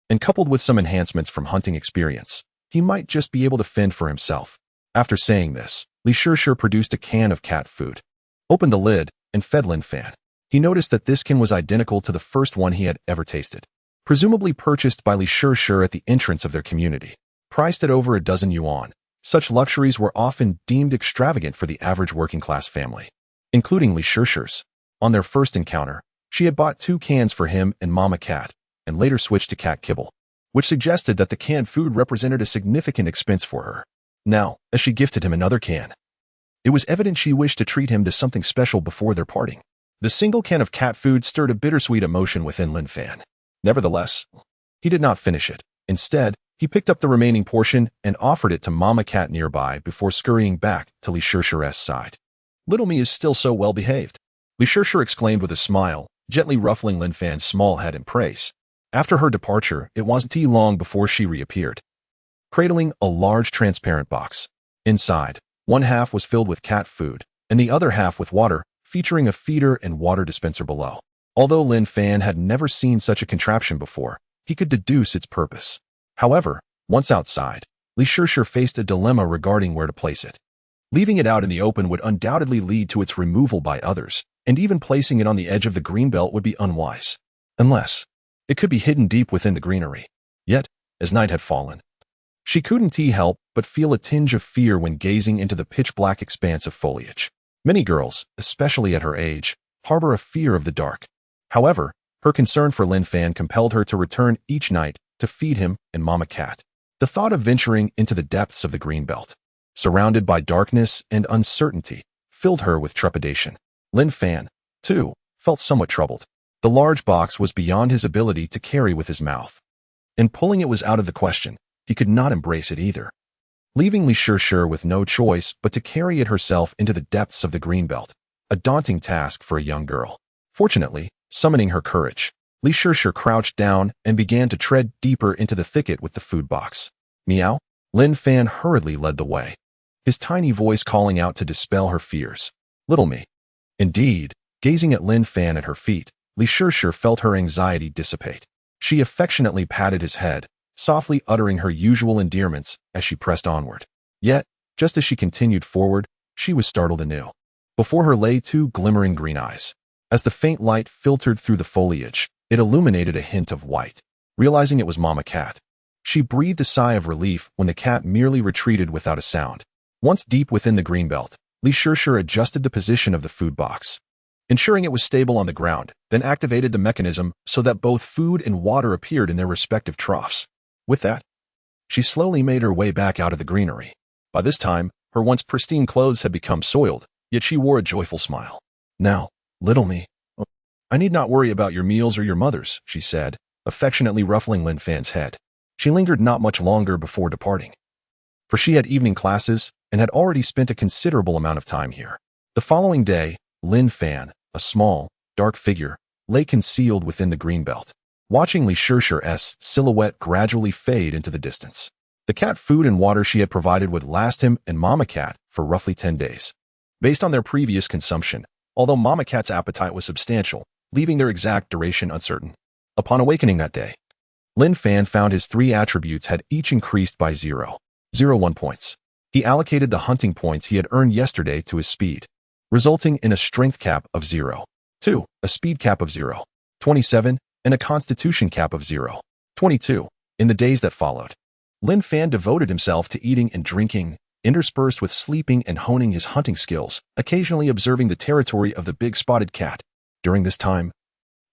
and coupled with some enhancements from hunting experience, he might just be able to fend for himself. After saying this, Li Shishir produced a can of cat food, opened the lid, and fed Lin Fan. He noticed that this can was identical to the first one he had ever tasted, presumably purchased by Li Shishir at the entrance of their community. Priced at over 12 yuan, such luxuries were often deemed extravagant for the average working-class family, including Li Shishir's. On their first encounter, she had bought 2 cans for him and Mama Cat, and later switched to cat kibble, which suggested that the canned food represented a significant expense for her. Now, as she gifted him another can, it was evident she wished to treat him to something special before their parting. The single can of cat food stirred a bittersweet emotion within Lin Fan. Nevertheless, he did not finish it. Instead, he picked up the remaining portion and offered it to Mama Cat nearby before scurrying back to Li Shishir's side. Little me is still so well behaved, Li Shishir exclaimed with a smile, gently ruffling Lin Fan's small head in praise. After her departure, it wasn't too long before she reappeared, cradling a large transparent box. Inside, one half was filled with cat food, and the other half with water, featuring a feeder and water dispenser below. Although Lin Fan had never seen such a contraption before, he could deduce its purpose. However, once outside, Li Shishir faced a dilemma regarding where to place it. Leaving it out in the open would undoubtedly lead to its removal by others, and even placing it on the edge of the greenbelt would be unwise, unless it could be hidden deep within the greenery. Yet, as night had fallen, she couldn't help but feel a tinge of fear when gazing into the pitch-black expanse of foliage. Many girls, especially at her age, harbor a fear of the dark. However, her concern for Lin Fan compelled her to return each night to feed him and Mama Cat. The thought of venturing into the depths of the greenbelt, surrounded by darkness and uncertainty, filled her with trepidation. Lin Fan, too, felt somewhat troubled. The large box was beyond his ability to carry with his mouth, and pulling it was out of the question. He could not embrace it either, leaving Li Shishir with no choice but to carry it herself into the depths of the greenbelt, a daunting task for a young girl. Fortunately, summoning her courage, Li Shishir crouched down and began to tread deeper into the thicket with the food box. Meow. Lin Fan hurriedly led the way, his tiny voice calling out to dispel her fears. Little me. Indeed, gazing at Lin Fan at her feet, Li Shishir felt her anxiety dissipate. She affectionately patted his head, softly uttering her usual endearments as she pressed onward. Yet, just as she continued forward, she was startled anew. Before her lay 2 glimmering green eyes. As the faint light filtered through the foliage, it illuminated a hint of white. Realizing it was Mama Cat, she breathed a sigh of relief when the cat merely retreated without a sound. Once deep within the greenbelt, Li Shishir adjusted the position of the food box, ensuring it was stable on the ground, then activated the mechanism so that both food and water appeared in their respective troughs. With that, she slowly made her way back out of the greenery. By this time, her once pristine clothes had become soiled, yet she wore a joyful smile. Now, little me, I need not worry about your meals or your mother's, she said, affectionately ruffling Lin Fan's head. She lingered not much longer before departing, for she had evening classes and had already spent a considerable amount of time here. The following day, Lin Fan, a small, dark figure, lay concealed within the greenbelt, watching Li Shishir's silhouette gradually fade into the distance. The cat food and water she had provided would last him and Mama Cat for roughly 10 days. Based on their previous consumption, although Mama Cat's appetite was substantial, leaving their exact duration uncertain. Upon awakening that day, Lin Fan found his 3 attributes had each increased by 0.01 points. He allocated the hunting points he had earned yesterday to his speed, resulting in a strength cap of 0, 2, a speed cap of 0, 27, and a constitution cap of 0, 22. In the days that followed, Lin Fan devoted himself to eating and drinking, interspersed with sleeping and honing his hunting skills, occasionally observing the territory of the big spotted cat. During this time,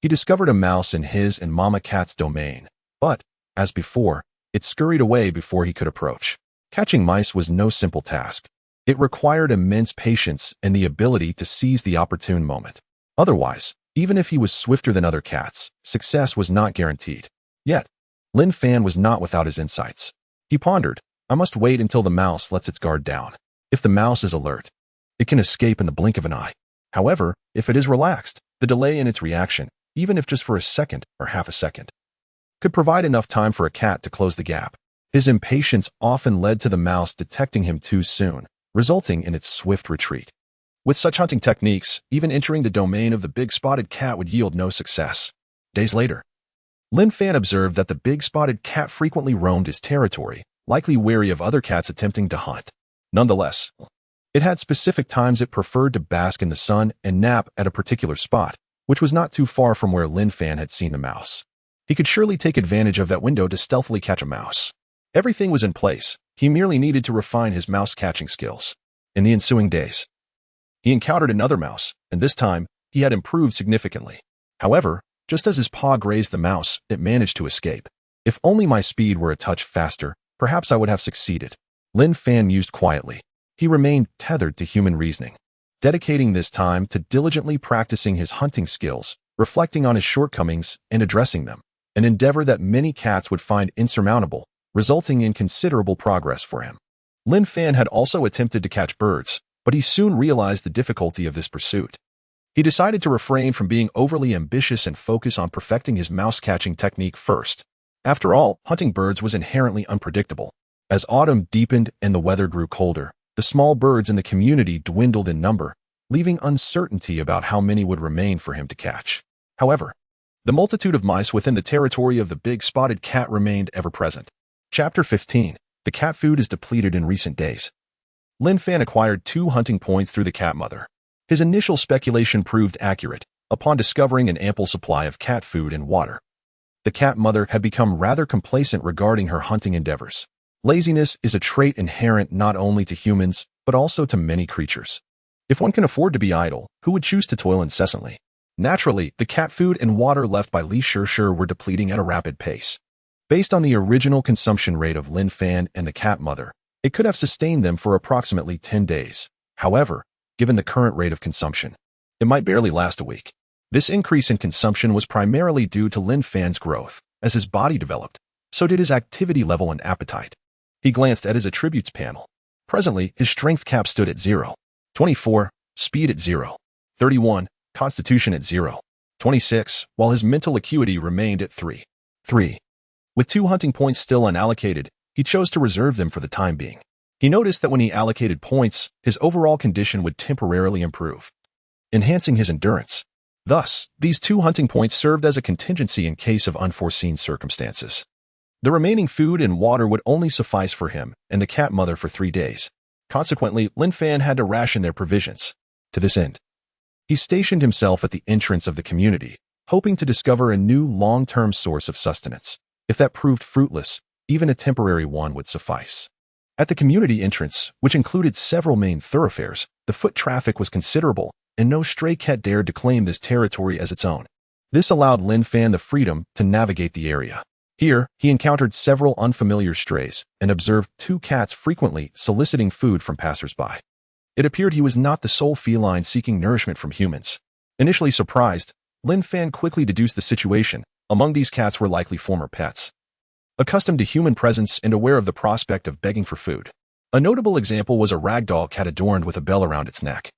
he discovered a mouse in his and Mama Cat's domain, but, as before, it scurried away before he could approach. Catching mice was no simple task. It required immense patience and the ability to seize the opportune moment. Otherwise, even if he was swifter than other cats, success was not guaranteed. Yet, Lin Fan was not without his insights. He pondered, I must wait until the mouse lets its guard down. If the mouse is alert, it can escape in the blink of an eye. However, if it is relaxed, the delay in its reaction, even if just for a second or half a second, could provide enough time for a cat to close the gap. His impatience often led to the mouse detecting him too soon, resulting in its swift retreat. With such hunting techniques, even entering the domain of the big spotted cat would yield no success. Days later, Lin Fan observed that the big spotted cat frequently roamed his territory, likely wary of other cats attempting to hunt. Nonetheless, it had specific times it preferred to bask in the sun and nap at a particular spot, which was not too far from where Lin Fan had seen the mouse. He could surely take advantage of that window to stealthily catch a mouse. Everything was in place. He merely needed to refine his mouse-catching skills. In the ensuing days, he encountered another mouse, and this time, he had improved significantly. However, just as his paw grazed the mouse, it managed to escape. If only my speed were a touch faster, perhaps I would have succeeded. Lin Fan mused quietly. He remained tethered to human reasoning, dedicating this time to diligently practicing his hunting skills, reflecting on his shortcomings and addressing them, an endeavor that many cats would find insurmountable, resulting in considerable progress for him. Lin Fan had also attempted to catch birds, but he soon realized the difficulty of this pursuit. He decided to refrain from being overly ambitious and focus on perfecting his mouse-catching technique first. After all, hunting birds was inherently unpredictable. As autumn deepened and the weather grew colder, the small birds in the community dwindled in number, leaving uncertainty about how many would remain for him to catch. However, the multitude of mice within the territory of the big spotted cat remained ever present. Chapter 15. The cat food is depleted in recent days. Lin Fan acquired 2 hunting points through the cat mother. His initial speculation proved accurate, upon discovering an ample supply of cat food and water. The cat mother had become rather complacent regarding her hunting endeavors. Laziness is a trait inherent not only to humans, but also to many creatures. If one can afford to be idle, who would choose to toil incessantly? Naturally, the cat food and water left by Li Shishir were depleting at a rapid pace. Based on the original consumption rate of Lin Fan and the cat mother, it could have sustained them for approximately 10 days. However, given the current rate of consumption, it might barely last a week. This increase in consumption was primarily due to Lin Fan's growth. As his body developed, so did his activity level and appetite. He glanced at his attributes panel. Presently, his strength cap stood at 0, 24, speed at 0, 31, constitution at 0, 26, while his mental acuity remained at 3. With 2 hunting points still unallocated, he chose to reserve them for the time being. He noticed that when he allocated points, his overall condition would temporarily improve, enhancing his endurance. Thus, these 2 hunting points served as a contingency in case of unforeseen circumstances. The remaining food and water would only suffice for him and the cat mother for 3 days. Consequently, Lin Fan had to ration their provisions. To this end, he stationed himself at the entrance of the community, hoping to discover a new long-term source of sustenance. If that proved fruitless, even a temporary one would suffice. At the community entrance, which included several main thoroughfares, the foot traffic was considerable, and no stray cat dared to claim this territory as its own. This allowed Lin Fan the freedom to navigate the area. Here, he encountered several unfamiliar strays and observed 2 cats frequently soliciting food from passersby. It appeared he was not the sole feline seeking nourishment from humans. Initially surprised, Lin Fan quickly deduced the situation. Among these cats were likely former pets, accustomed to human presence and aware of the prospect of begging for food. A notable example was a ragdoll cat adorned with a bell around its neck,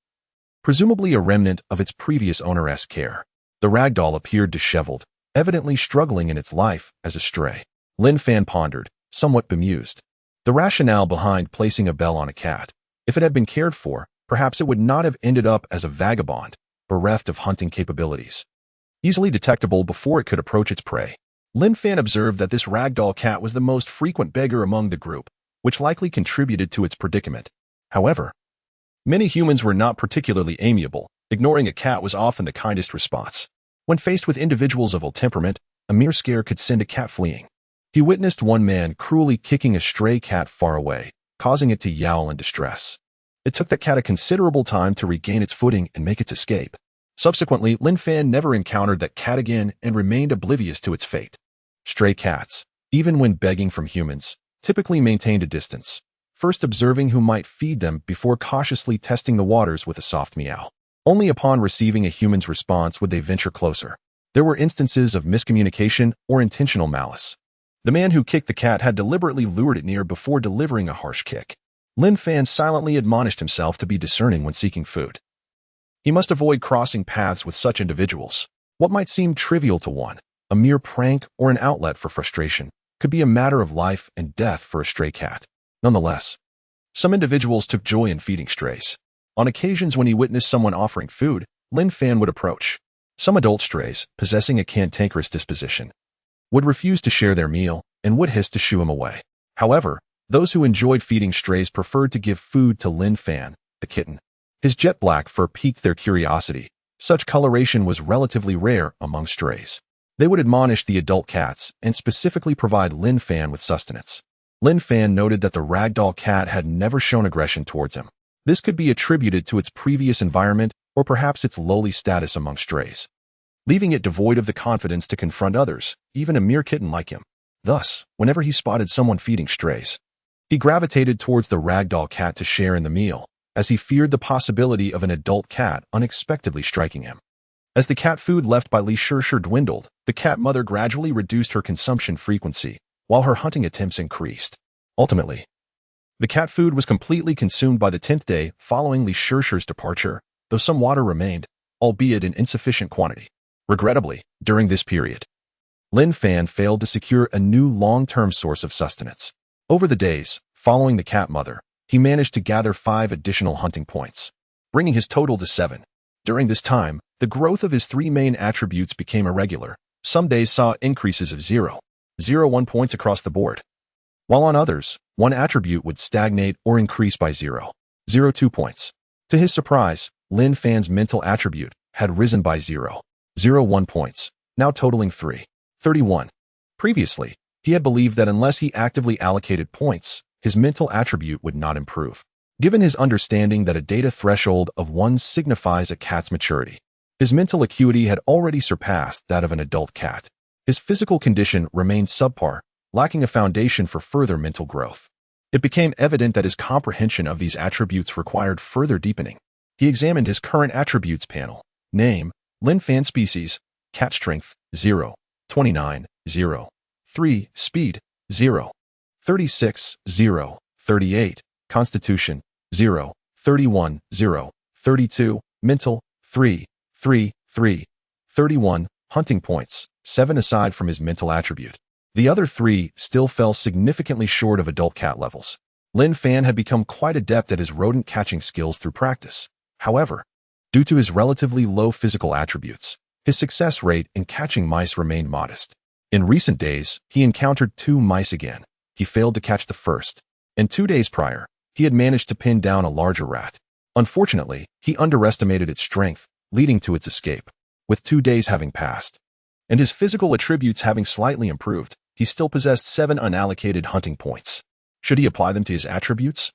presumably a remnant of its previous owner's care. The ragdoll appeared disheveled, evidently struggling in its life as a stray. Lin Fan pondered, somewhat bemused. The rationale behind placing a bell on a cat. If it had been cared for, perhaps it would not have ended up as a vagabond, bereft of hunting capabilities, easily detectable before it could approach its prey. Lin Fan observed that this ragdoll cat was the most frequent beggar among the group, which likely contributed to its predicament. However, many humans were not particularly amiable. Ignoring a cat was often the kindest response. When faced with individuals of ill temperament, a mere scare could send a cat fleeing. He witnessed one man cruelly kicking a stray cat far away, causing it to yowl in distress. It took the cat a considerable time to regain its footing and make its escape. Subsequently, Lin Fan never encountered that cat again and remained oblivious to its fate. Stray cats, even when begging from humans, typically maintained a distance, first observing who might feed them before cautiously testing the waters with a soft meow. Only upon receiving a human's response would they venture closer. There were instances of miscommunication or intentional malice. The man who kicked the cat had deliberately lured it near before delivering a harsh kick. Lin Fan silently admonished himself to be discerning when seeking food. He must avoid crossing paths with such individuals. What might seem trivial to one, a mere prank or an outlet for frustration, could be a matter of life and death for a stray cat. Nonetheless, some individuals took joy in feeding strays. On occasions when he witnessed someone offering food, Lin Fan would approach. Some adult strays, possessing a cantankerous disposition, would refuse to share their meal and would hiss to shoo him away. However, those who enjoyed feeding strays preferred to give food to Lin Fan, the kitten. His jet black fur piqued their curiosity. Such coloration was relatively rare among strays. They would admonish the adult cats and specifically provide Lin Fan with sustenance. Lin Fan noted that the ragdoll cat had never shown aggression towards him. This could be attributed to its previous environment or perhaps its lowly status among strays, leaving it devoid of the confidence to confront others, even a mere kitten like him. Thus, whenever he spotted someone feeding strays, he gravitated towards the ragdoll cat to share in the meal, as he feared the possibility of an adult cat unexpectedly striking him. As the cat food left by Li Shishir dwindled, the cat mother gradually reduced her consumption frequency, while her hunting attempts increased. Ultimately, the cat food was completely consumed by the 10th day following Li Shishir's departure, though some water remained, albeit in insufficient quantity. Regrettably, during this period, Lin Fan failed to secure a new long-term source of sustenance. Over the days following the cat mother, he managed to gather 5 additional hunting points, bringing his total to 7. During this time, the growth of his 3 main attributes became irregular. Some days saw increases of 0.01 points across the board, while on others, one attribute would stagnate or increase by 0.02 points. To his surprise, Lin Fan's mental attribute had risen by 0.01 points, now totaling 3.31. Previously, he had believed that unless he actively allocated points, his mental attribute would not improve. Given his understanding that a data threshold of 1 signifies a cat's maturity, his mental acuity had already surpassed that of an adult cat. His physical condition remained subpar, lacking a foundation for further mental growth. It became evident that his comprehension of these attributes required further deepening. He examined his current attributes panel. Name, Lin Fan species, cat strength, 0.29, 0.3, speed, 0.36, 0.38, constitution, 0.31, 0.32, mental, 3.3, 31, hunting points, 7 aside from his mental attribute. The other 3 still fell significantly short of adult cat levels. Lin Fan had become quite adept at his rodent catching skills through practice. However, due to his relatively low physical attributes, his success rate in catching mice remained modest. In recent days, he encountered 2 mice again. He failed to catch the first, and 2 days prior, he had managed to pin down a larger rat. Unfortunately, he underestimated its strength, leading to its escape. With 2 days having passed, and his physical attributes having slightly improved, he still possessed 7 unallocated hunting points. Should he apply them to his attributes?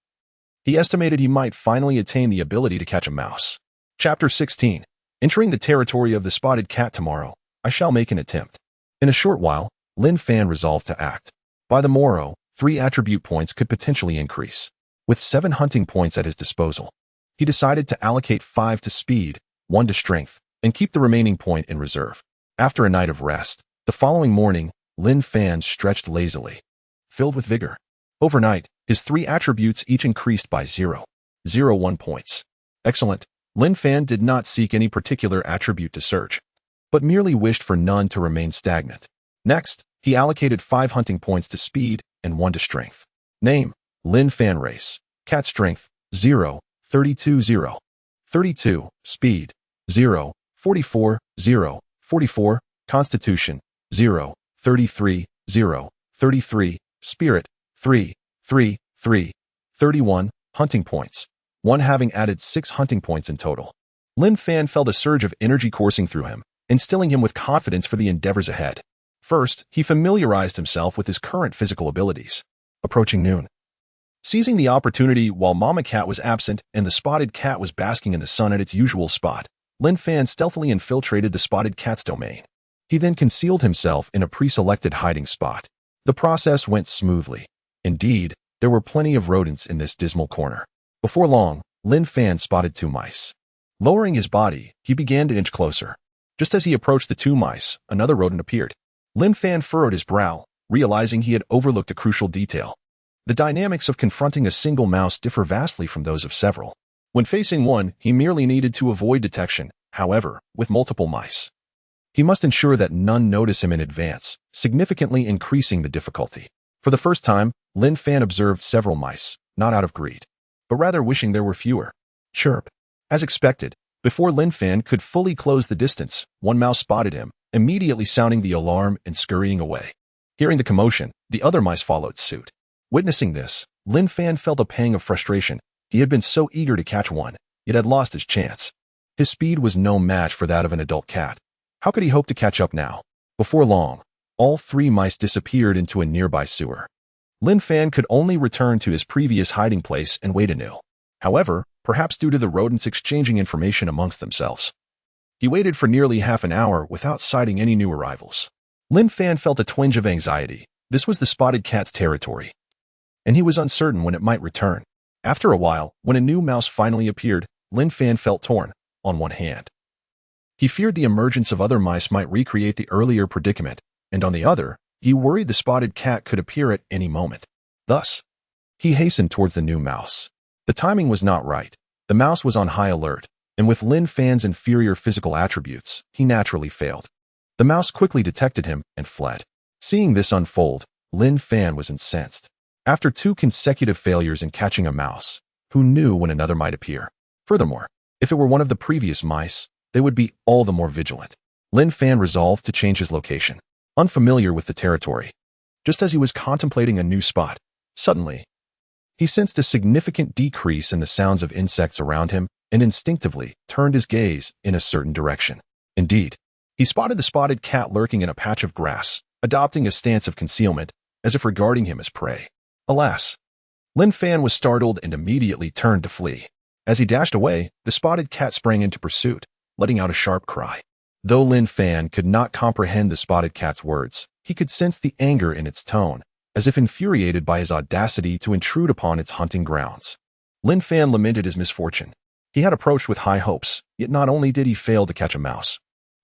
He estimated he might finally attain the ability to catch a mouse. Chapter 16. Entering the territory of the spotted cat tomorrow, I shall make an attempt. In a short while, Lin Fan resolved to act. By the morrow, 3 attribute points could potentially increase. With 7 hunting points at his disposal, he decided to allocate 5 to speed, 1 to strength, and keep the remaining point in reserve. After a night of rest, the following morning, Lin Fan stretched lazily, filled with vigor. Overnight, his 3 attributes each increased by 0.01 points. Excellent. Lin Fan did not seek any particular attribute to search, but merely wished for none to remain stagnant. Next, he allocated 5 hunting points to speed and 1 to strength. Name, Lin Fan race. Cat strength, 0.32, 0.32, speed, 0.44, 0.44, constitution, 0.33, 0.33, spirit, 3.33, 3. 31 hunting points, one having added 6 hunting points in total. Lin Fan felt a surge of energy coursing through him, instilling him with confidence for the endeavors ahead. First, he familiarized himself with his current physical abilities. Approaching noon. Seizing the opportunity while Mama Cat was absent and the spotted cat was basking in the sun at its usual spot, Lin Fan stealthily infiltrated the spotted cat's domain. He then concealed himself in a pre-selected hiding spot. The process went smoothly. Indeed, there were plenty of rodents in this dismal corner. Before long, Lin Fan spotted 2 mice. Lowering his body, he began to inch closer. Just as he approached the 2 mice, another rodent appeared. Lin Fan furrowed his brow, realizing he had overlooked a crucial detail. The dynamics of confronting a single mouse differ vastly from those of several. When facing one, he merely needed to avoid detection. However, with multiple mice, he must ensure that none notice him in advance, significantly increasing the difficulty. For the first time, Lin Fan observed several mice, not out of greed, but rather wishing there were fewer. Chirp. As expected, before Lin Fan could fully close the distance, one mouse spotted him, immediately sounding the alarm and scurrying away. Hearing the commotion, the other mice followed suit. Witnessing this, Lin Fan felt a pang of frustration. He had been so eager to catch one, yet had lost his chance. His speed was no match for that of an adult cat. How could he hope to catch up now? Before long, all 3 mice disappeared into a nearby sewer. Lin Fan could only return to his previous hiding place and wait anew. However, perhaps due to the rodents exchanging information amongst themselves, he waited for nearly half an hour without sighting any new arrivals. Lin Fan felt a twinge of anxiety. This was the spotted cat's territory, and he was uncertain when it might return. After a while, when a new mouse finally appeared, Lin Fan felt torn. On one hand, he feared the emergence of other mice might recreate the earlier predicament, and on the other, he worried the spotted cat could appear at any moment. Thus, he hastened towards the new mouse. The timing was not right. The mouse was on high alert, and with Lin Fan's inferior physical attributes, he naturally failed. The mouse quickly detected him and fled. Seeing this unfold, Lin Fan was incensed. After 2 consecutive failures in catching a mouse, who knew when another might appear? Furthermore, if it were one of the previous mice, they would be all the more vigilant. Lin Fan resolved to change his location. Unfamiliar with the territory, just as he was contemplating a new spot, suddenly, he sensed a significant decrease in the sounds of insects around him and instinctively turned his gaze in a certain direction. Indeed, he spotted the spotted cat lurking in a patch of grass, adopting a stance of concealment, as if regarding him as prey. Alas! Lin Fan was startled and immediately turned to flee. As he dashed away, the spotted cat sprang into pursuit, letting out a sharp cry. Though Lin Fan could not comprehend the spotted cat's words, he could sense the anger in its tone, as if infuriated by his audacity to intrude upon its hunting grounds. Lin Fan lamented his misfortune. He had approached with high hopes, yet not only did he fail to catch a mouse,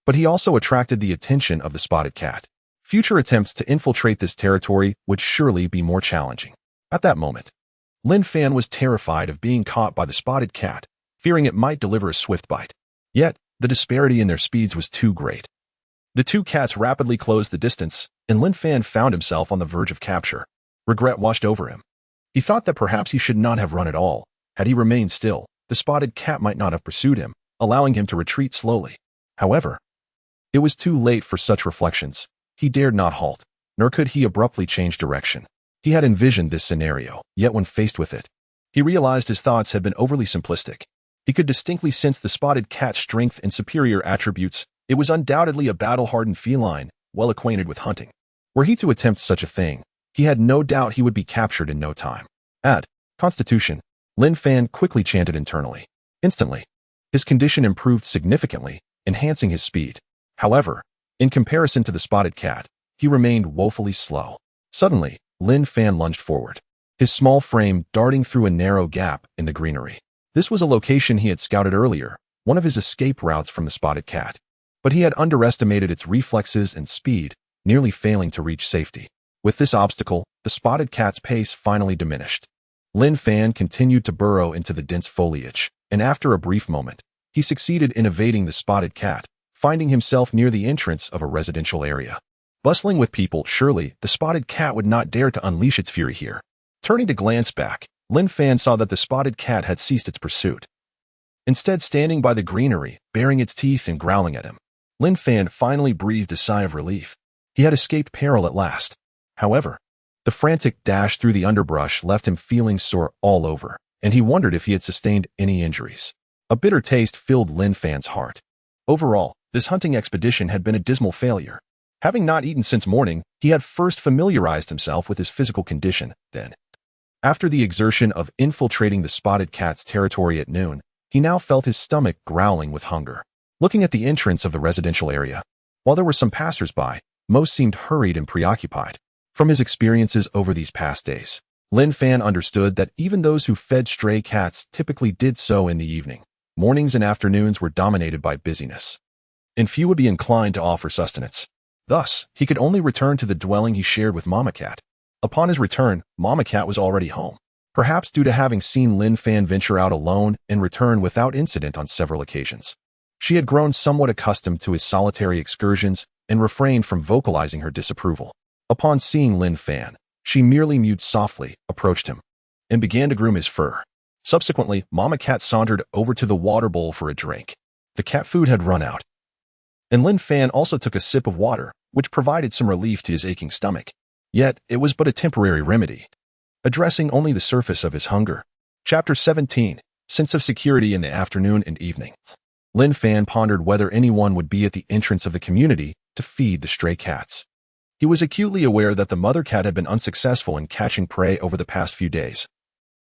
but he also attracted the attention of the spotted cat. Future attempts to infiltrate this territory would surely be more challenging. At that moment, Lin Fan was terrified of being caught by the spotted cat, fearing it might deliver a swift bite. Yet, the disparity in their speeds was too great. The 2 cats rapidly closed the distance, and Lin Fan found himself on the verge of capture. Regret washed over him. He thought that perhaps he should not have run at all. Had he remained still, the spotted cat might not have pursued him, allowing him to retreat slowly. However, it was too late for such reflections. He dared not halt, nor could he abruptly change direction. He had envisioned this scenario, yet when faced with it, he realized his thoughts had been overly simplistic. He could distinctly sense the spotted cat's strength and superior attributes. It was undoubtedly a battle-hardened feline, well acquainted with hunting. Were he to attempt such a thing, he had no doubt he would be captured in no time. Add Constitution. Lin Fan quickly chanted internally. Instantly, his condition improved significantly, enhancing his speed. However, in comparison to the spotted cat, he remained woefully slow. Suddenly, Lin Fan lunged forward, his small frame darting through a narrow gap in the greenery. This was a location he had scouted earlier, one of his escape routes from the spotted cat. But he had underestimated its reflexes and speed, nearly failing to reach safety. With this obstacle, the spotted cat's pace finally diminished. Lin Fan continued to burrow into the dense foliage, and after a brief moment, he succeeded in evading the spotted cat, finding himself near the entrance of a residential area. Bustling with people, surely the spotted cat would not dare to unleash its fury here. Turning to glance back, Lin Fan saw that the spotted cat had ceased its pursuit, instead standing by the greenery, baring its teeth and growling at him. Lin Fan finally breathed a sigh of relief. He had escaped peril at last. However, The frantic dash through the underbrush left him feeling sore all over, and he wondered if he had sustained any injuries. A bitter taste filled Lin Fan's heart. Overall, this hunting expedition had been a dismal failure. Having not eaten since morning, he had first familiarized himself with his physical condition, then. After the exertion of infiltrating the spotted cat's territory at noon, he now felt his stomach growling with hunger. Looking at the entrance of the residential area, while there were some passers-by, most seemed hurried and preoccupied. From his experiences over these past days, Lin Fan understood that even those who fed stray cats typically did so in the evening. Mornings and afternoons were dominated by busyness, and few would be inclined to offer sustenance. Thus, he could only return to the dwelling he shared with Mama Cat. Upon his return, Mama Cat was already home, perhaps due to having seen Lin Fan venture out alone and return without incident on several occasions. She had grown somewhat accustomed to his solitary excursions and refrained from vocalizing her disapproval. Upon seeing Lin Fan, she merely mewed softly, approached him, and began to groom his fur. Subsequently, Mama Cat sauntered over to the water bowl for a drink. The cat food had run out, and Lin Fan also took a sip of water, which provided some relief to his aching stomach. Yet, it was but a temporary remedy, addressing only the surface of his hunger. Chapter 17. Sense of security in the afternoon and evening. Lin Fan pondered whether anyone would be at the entrance of the community to feed the stray cats. He was acutely aware that the mother cat had been unsuccessful in catching prey over the past few days,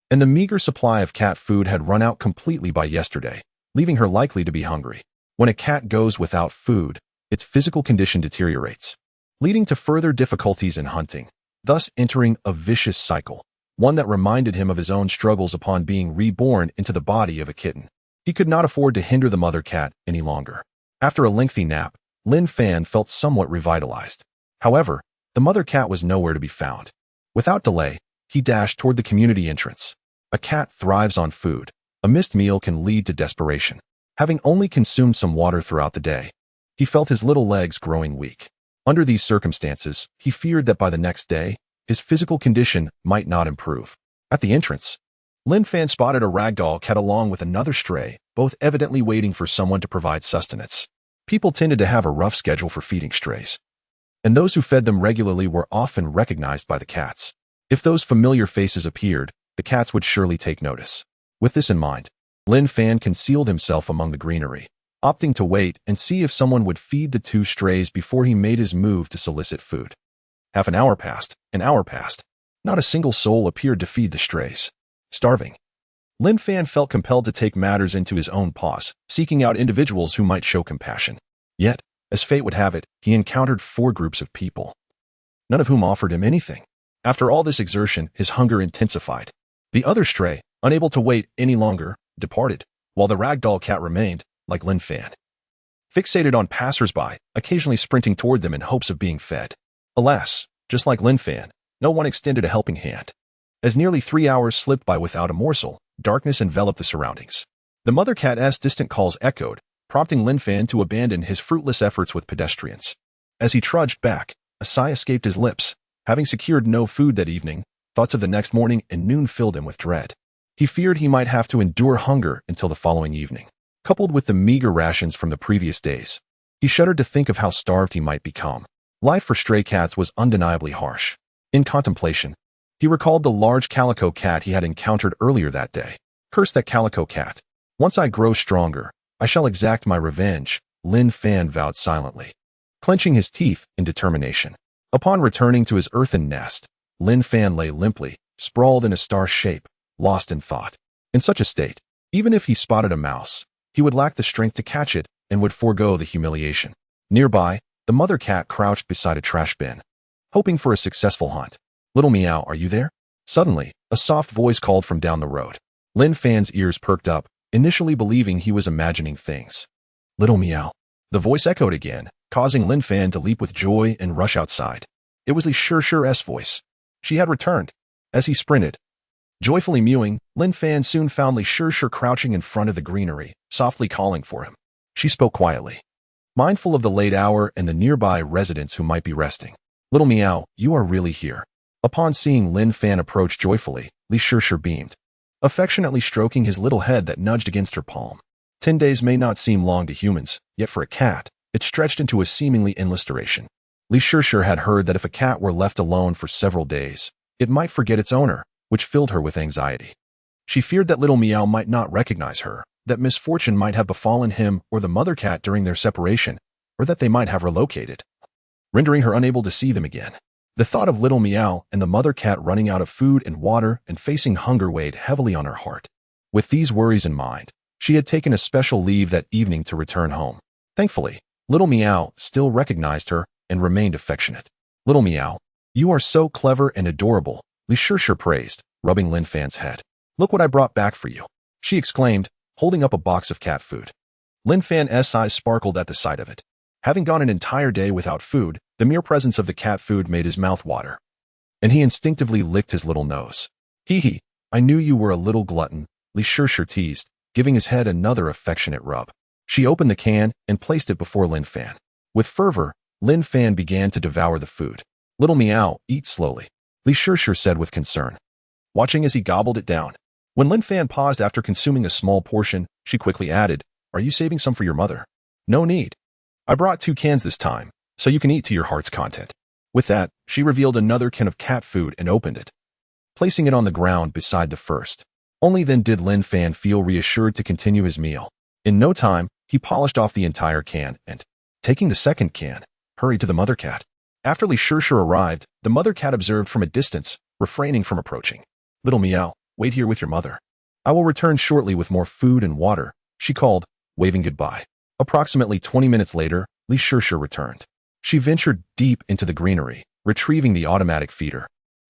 and the meager supply of cat food had run out completely by yesterday, leaving her likely to be hungry. When a cat goes without food, its physical condition deteriorates, leading to further difficulties in hunting, thus entering a vicious cycle, one that reminded him of his own struggles upon being reborn into the body of a kitten. He could not afford to hinder the mother cat any longer. After a lengthy nap, Lin Fan felt somewhat revitalized. However, the mother cat was nowhere to be found. Without delay, he dashed toward the community entrance. A cat thrives on food. A missed meal can lead to desperation. Having only consumed some water throughout the day, he felt his little legs growing weak. Under these circumstances, he feared that by the next day, his physical condition might not improve. At the entrance, Lin Fan spotted a ragdoll cat along with another stray, both evidently waiting for someone to provide sustenance. People tended to have a rough schedule for feeding strays, and those who fed them regularly were often recognized by the cats. If those familiar faces appeared, the cats would surely take notice. With this in mind, Lin Fan concealed himself among the greenery, opting to wait and see if someone would feed the two strays before he made his move to solicit food. Half an hour passed, an hour passed. Not a single soul appeared to feed the strays. Starving, Lin Fan felt compelled to take matters into his own paws, seeking out individuals who might show compassion. Yet, as fate would have it, he encountered 4 groups of people, none of whom offered him anything. After all this exertion, his hunger intensified. The other stray, unable to wait any longer, departed, while the ragdoll cat remained, like Lin Fan, fixated on passers-by, occasionally sprinting toward them in hopes of being fed. Alas, just like Lin Fan, no one extended a helping hand. As nearly 3 hours slipped by without a morsel, darkness enveloped the surroundings. The mother cat's distant calls echoed, prompting Lin Fan to abandon his fruitless efforts with pedestrians. As he trudged back, a sigh escaped his lips. Having secured no food that evening, thoughts of the next morning and noon filled him with dread. He feared he might have to endure hunger until the following evening, coupled with the meager rations from the previous days. He shuddered to think of how starved he might become. Life for stray cats was undeniably harsh. In contemplation, he recalled the large calico cat he had encountered earlier that day. Curse that calico cat. Once I grow stronger, I shall exact my revenge, Lin Fan vowed silently, clenching his teeth in determination. Upon returning to his earthen nest, Lin Fan lay limply, sprawled in a star shape, lost in thought. In such a state, even if he spotted a mouse, he would lack the strength to catch it and would forego the humiliation. Nearby, the mother cat crouched beside a trash bin, hoping for a successful hunt. Little Meow, are you there? Suddenly, a soft voice called from down the road. Lin Fan's ears perked up, initially believing he was imagining things. Little Meow. The voice echoed again, causing Lin Fan to leap with joy and rush outside. It was Li Shi's voice. She had returned. As he sprinted, joyfully mewing, Lin Fan soon found Li Shi crouching in front of the greenery, softly calling for him. She spoke quietly, mindful of the late hour and the nearby residents who might be resting. Little Meow, you are really here. Upon seeing Lin Fan approach joyfully, Li Shi beamed, affectionately stroking his little head that nudged against her palm. 10 days may not seem long to humans, yet for a cat, it stretched into a seemingly endless duration. Li Shishir had heard that if a cat were left alone for several days, it might forget its owner, which filled her with anxiety. She feared that little Meow might not recognize her, that misfortune might have befallen him or the mother cat during their separation, or that they might have relocated, rendering her unable to see them again. The thought of little Meow and the mother cat running out of food and water and facing hunger weighed heavily on her heart. With these worries in mind, she had taken a special leave that evening to return home. Thankfully, little Meow still recognized her and remained affectionate. Little Meow, you are so clever and adorable, Li Shishir praised, rubbing Lin Fan's head. Look what I brought back for you, she exclaimed, holding up a box of cat food. Lin Fan's eyes sparkled at the sight of it. Having gone an entire day without food, the mere presence of the cat food made his mouth water, and he instinctively licked his little nose. Hee, I knew you were a little glutton, Li Shishir teased, giving his head another affectionate rub. She opened the can and placed it before Lin Fan. With fervor, Lin Fan began to devour the food. Little Meow, eat slowly, Li Shishir said with concern, watching as he gobbled it down. When Lin Fan paused after consuming a small portion, she quickly added, Are you saving some for your mother? No need. I brought 2 cans this time, so you can eat to your heart's content. With that, she revealed another can of cat food and opened it, placing it on the ground beside the first. Only then did Lin Fan feel reassured to continue his meal. In no time, he polished off the entire can and, taking the second can, hurried to the mother cat. After Li Shishir arrived, the mother cat observed from a distance, refraining from approaching. Little Meow, wait here with your mother. I will return shortly with more food and water, she called, waving goodbye. Approximately 20 minutes later, Li Shishir returned. She ventured deep into the greenery, retrieving the automatic feeder,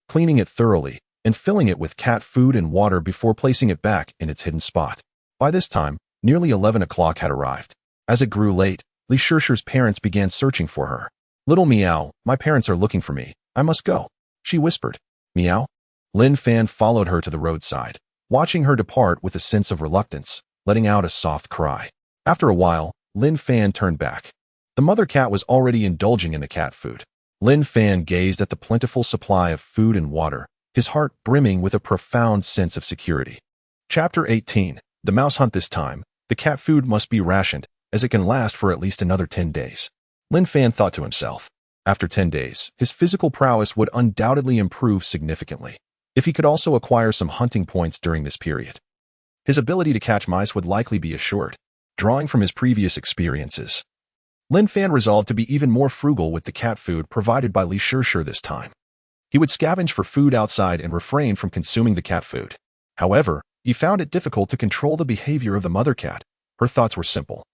cleaning it thoroughly, and filling it with cat food and water before placing it back in its hidden spot. By this time, nearly 11 o'clock had arrived. As it grew late, Li Shishir's parents began searching for her. Little Meow, my parents are looking for me. I must go, she whispered. Meow? Lin Fan followed her to the roadside, watching her depart with a sense of reluctance, letting out a soft cry. After a while, Lin Fan turned back. The mother cat was already indulging in the cat food. Lin Fan gazed at the plentiful supply of food and water, his heart brimming with a profound sense of security. Chapter 18. The mouse hunt. This time, the cat food must be rationed, as it can last for at least another 10 days. Lin Fan thought to himself. After 10 days, his physical prowess would undoubtedly improve significantly, if he could also acquire some hunting points during this period. His ability to catch mice would likely be assured. Drawing from his previous experiences, Lin Fan resolved to be even more frugal with the cat food provided by Li Shishir this time. He would scavenge for food outside and refrain from consuming the cat food. However, he found it difficult to control the behavior of the mother cat. Her thoughts were simple,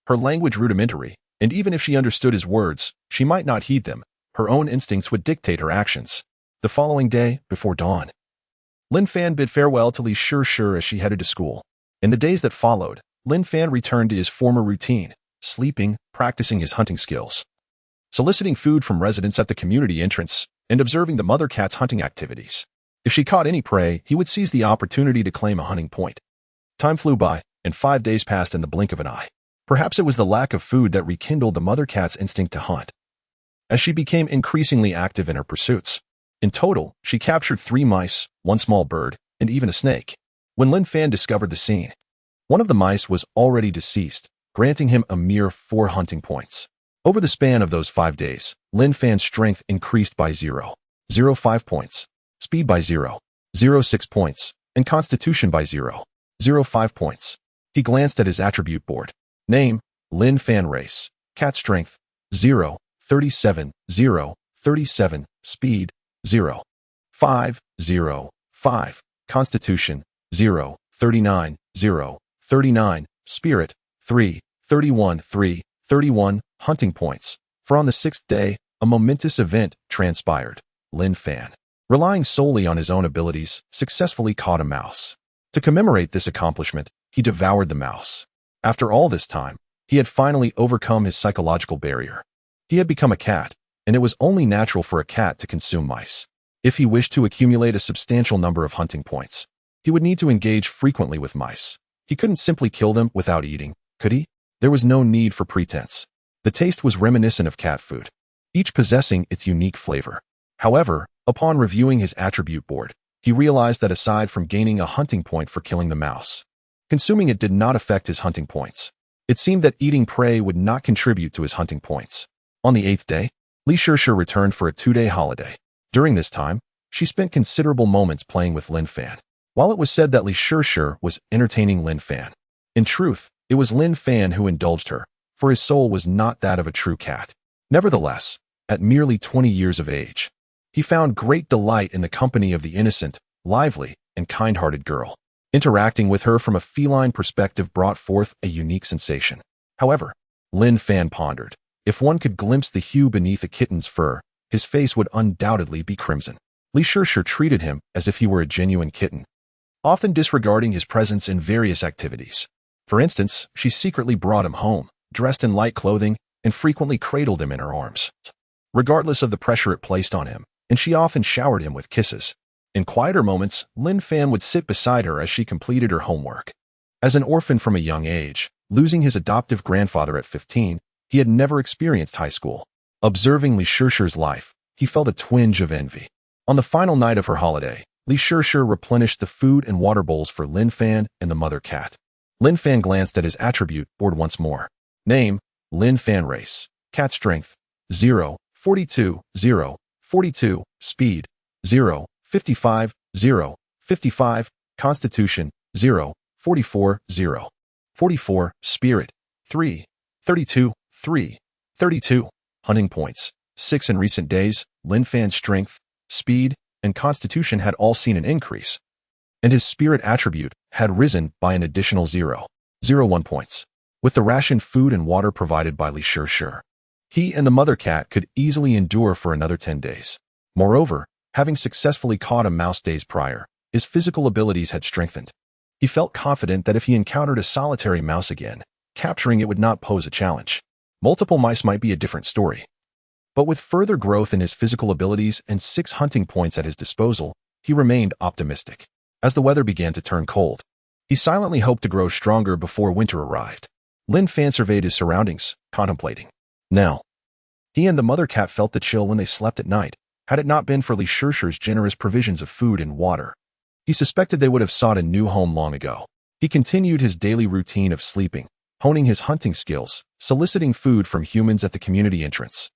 her language rudimentary, and even if she understood his words, she might not heed them. Her own instincts would dictate her actions. The following day, before dawn, Lin Fan bid farewell to Li Shishir as she headed to school. In the days that followed, Lin Fan returned to his former routine, sleeping, practicing his hunting skills, soliciting food from residents at the community entrance, and observing the mother cat's hunting activities. If she caught any prey, he would seize the opportunity to claim a hunting point. Time flew by, and 5 days passed in the blink of an eye. Perhaps it was the lack of food that rekindled the mother cat's instinct to hunt, as she became increasingly active in her pursuits. In total, she captured 3 mice, 1 small bird, and even a snake. When Lin Fan discovered the scene, one of the mice was already deceased, granting him a mere 4 hunting points. Over the span of those 5 days, Lin Fan's strength increased by 0.05 points, speed by 0.06 points, and constitution by 0.05 points. He glanced at his attribute board. Name, Lin Fan. Race, cat. Strength, 0.37, 0.37, speed, 0.505, constitution, 0.39, 0.39, spirit, 3.31, 3.31, hunting points. For on the 6th day, a momentous event transpired. Lin Fan, relying solely on his own abilities, successfully caught a mouse. To commemorate this accomplishment, he devoured the mouse. After all this time, he had finally overcome his psychological barrier. He had become a cat, and it was only natural for a cat to consume mice. If he wished to accumulate a substantial number of hunting points, he would need to engage frequently with mice. He couldn't simply kill them without eating, could he? There was no need for pretense. The taste was reminiscent of cat food, each possessing its unique flavor. However, upon reviewing his attribute board, he realized that aside from gaining a hunting point for killing the mouse, consuming it did not affect his hunting points. It seemed that eating prey would not contribute to his hunting points. On the 8th day, Li Shishir returned for a 2-day holiday. During this time, she spent considerable moments playing with Lin Fan. While it was said that Li Shishir was entertaining Lin Fan, in truth, it was Lin Fan who indulged her, for his soul was not that of a true cat. Nevertheless, at merely 20 years of age, he found great delight in the company of the innocent, lively, and kind-hearted girl. Interacting with her from a feline perspective brought forth a unique sensation. However, Lin Fan pondered, if one could glimpse the hue beneath a kitten's fur, his face would undoubtedly be crimson. Li Shishir treated him as if he were a genuine kitten, often disregarding his presence in various activities. For instance, she secretly brought him home, dressed in light clothing, and frequently cradled him in her arms, regardless of the pressure it placed on him, and she often showered him with kisses. In quieter moments, Lin Fan would sit beside her as she completed her homework. As an orphan from a young age, losing his adoptive grandfather at 15, he had never experienced high school. Observing Li Shishir's life, he felt a twinge of envy. On the final night of her holiday, Li Shishir replenished the food and water bowls for Lin Fan and the mother cat. Lin Fan glanced at his attribute board once more. Name, Lin Fan. Race, cat. Strength, 0, 42, 0, 42, speed, 0, 55, 0, 55, constitution, 0, 44, 0, 44, spirit, 3, 32, 3, 32, hunting points, 6. In recent days, Lin Fan's strength, speed, and constitution had all seen an increase, and his spirit attribute had risen by an additional 0.01 points. With the rationed food and water provided by Li Shishir, he and the mother cat could easily endure for another 10 days. Moreover, having successfully caught a mouse days prior, his physical abilities had strengthened. He felt confident that if he encountered a solitary mouse again, capturing it would not pose a challenge. Multiple mice might be a different story. But with further growth in his physical abilities and 6 hunting points at his disposal, he remained optimistic. As the weather began to turn cold, he silently hoped to grow stronger before winter arrived. Lin Fan surveyed his surroundings, contemplating. Now, he and the mother cat felt the chill when they slept at night, had it not been for Li Shishir's generous provisions of food and water. He suspected they would have sought a new home long ago. He continued his daily routine of sleeping, honing his hunting skills, soliciting food from humans at the community entrance,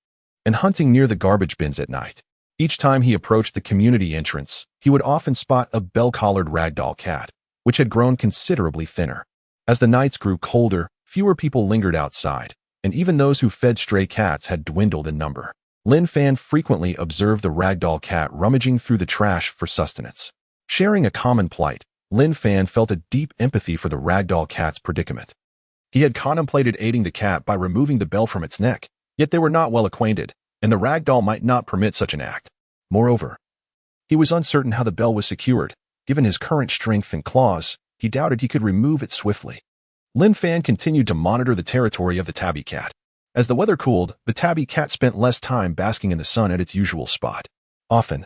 and hunting near the garbage bins at night. Each time he approached the community entrance, he would often spot a bell-collared ragdoll cat, which had grown considerably thinner. As the nights grew colder, fewer people lingered outside, and even those who fed stray cats had dwindled in number. Lin Fan frequently observed the ragdoll cat rummaging through the trash for sustenance. Sharing a common plight, Lin Fan felt a deep empathy for the ragdoll cat's predicament. He had contemplated aiding the cat by removing the bell from its neck, yet they were not well acquainted, and the ragdoll might not permit such an act. Moreover, he was uncertain how the bell was secured. Given his current strength and claws, he doubted he could remove it swiftly. Lin Fan continued to monitor the territory of the tabby cat. As the weather cooled, the tabby cat spent less time basking in the sun at its usual spot. Often,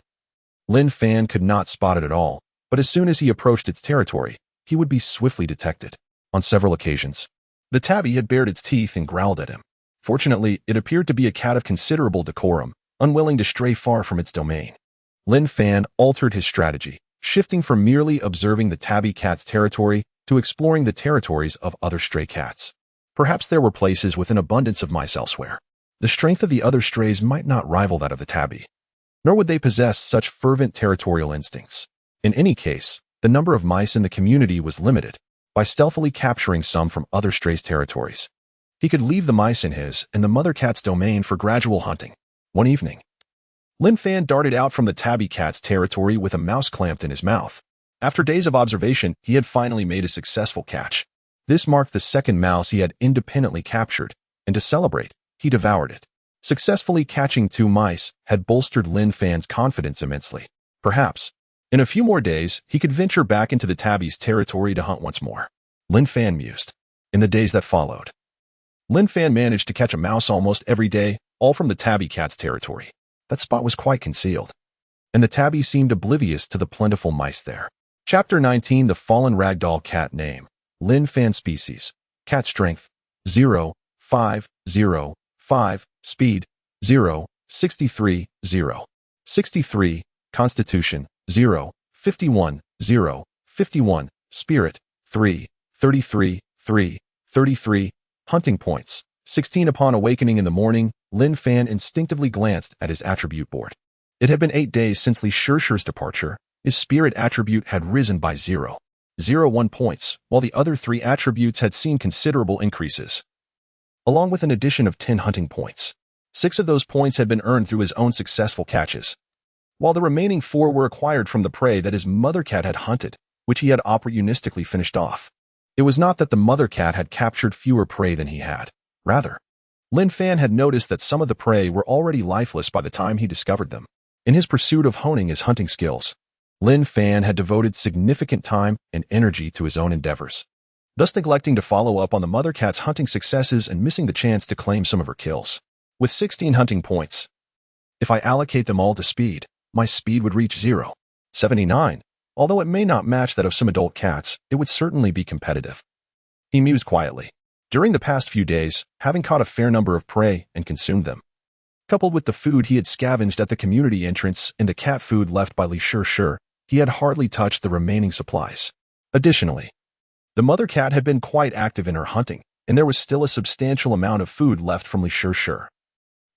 Lin Fan could not spot it at all, but as soon as he approached its territory, he would be swiftly detected. On several occasions, the tabby had bared its teeth and growled at him. Fortunately, it appeared to be a cat of considerable decorum, unwilling to stray far from its domain. Lin Fan altered his strategy, shifting from merely observing the tabby cat's territory to exploring the territories of other stray cats. Perhaps there were places with an abundance of mice elsewhere. The strength of the other strays might not rival that of the tabby, nor would they possess such fervent territorial instincts. In any case, the number of mice in the community was limited. By stealthily capturing some from other strays' territories, he could leave the mice in his and the mother cat's domain for gradual hunting. One evening, Lin Fan darted out from the tabby cat's territory with a mouse clamped in his mouth. After days of observation, he had finally made a successful catch. This marked the second mouse he had independently captured, and to celebrate, he devoured it. Successfully catching 2 mice had bolstered Lin Fan's confidence immensely. Perhaps, in a few more days, he could venture back into the tabby's territory to hunt once more. Lin Fan mused. In the days that followed, Lin Fan managed to catch a mouse almost every day, all from the tabby cat's territory. That spot was quite concealed, and the tabby seemed oblivious to the plentiful mice there. Chapter 19. The Fallen Ragdoll Cat. Name, Lin Fan. Species, cat. Strength, 0, 5, 0, 5, speed, 0, 63, 0, 63, constitution, 0, 51, 0, 51, spirit, 3, 33, 3, 33, hunting points, 16. Upon awakening in the morning, Lin Fan instinctively glanced at his attribute board. It had been 8 days since Li Shirshi's departure. His spirit attribute had risen by 0.01 points, while the other 3 attributes had seen considerable increases, along with an addition of 10 hunting points. 6 of those points had been earned through his own successful catches, while the remaining 4 were acquired from the prey that his mother cat had hunted, which he had opportunistically finished off. It was not that the mother cat had captured fewer prey than he had. Rather, Lin Fan had noticed that some of the prey were already lifeless by the time he discovered them. In his pursuit of honing his hunting skills, Lin Fan had devoted significant time and energy to his own endeavors, thus neglecting to follow up on the mother cat's hunting successes and missing the chance to claim some of her kills. With 16 hunting points, if I allocate them all to speed, my speed would reach 0.79. Although it may not match that of some adult cats, it would certainly be competitive. He mused quietly. During the past few days, having caught a fair number of prey and consumed them, coupled with the food he had scavenged at the community entrance and the cat food left by Li Shirshi, he had hardly touched the remaining supplies. Additionally, the mother cat had been quite active in her hunting, and there was still a substantial amount of food left from Li Shirshi,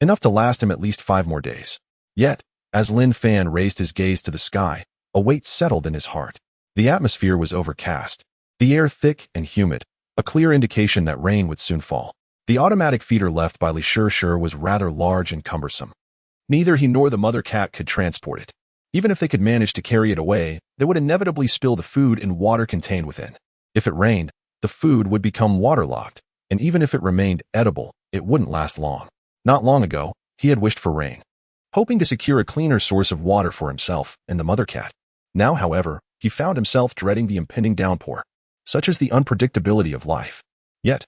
enough to last him at least 5 more days. Yet, as Lin Fan raised his gaze to the sky, a weight settled in his heart. The atmosphere was overcast, the air thick and humid, a clear indication that rain would soon fall. The automatic feeder left by Li Shirshi was rather large and cumbersome. Neither he nor the mother cat could transport it. Even if they could manage to carry it away, they would inevitably spill the food and water contained within. If it rained, the food would become waterlogged, and even if it remained edible, it wouldn't last long. Not long ago, he had wished for rain, hoping to secure a cleaner source of water for himself and the mother cat. Now, however, he found himself dreading the impending downpour. Such is the unpredictability of life. Yet,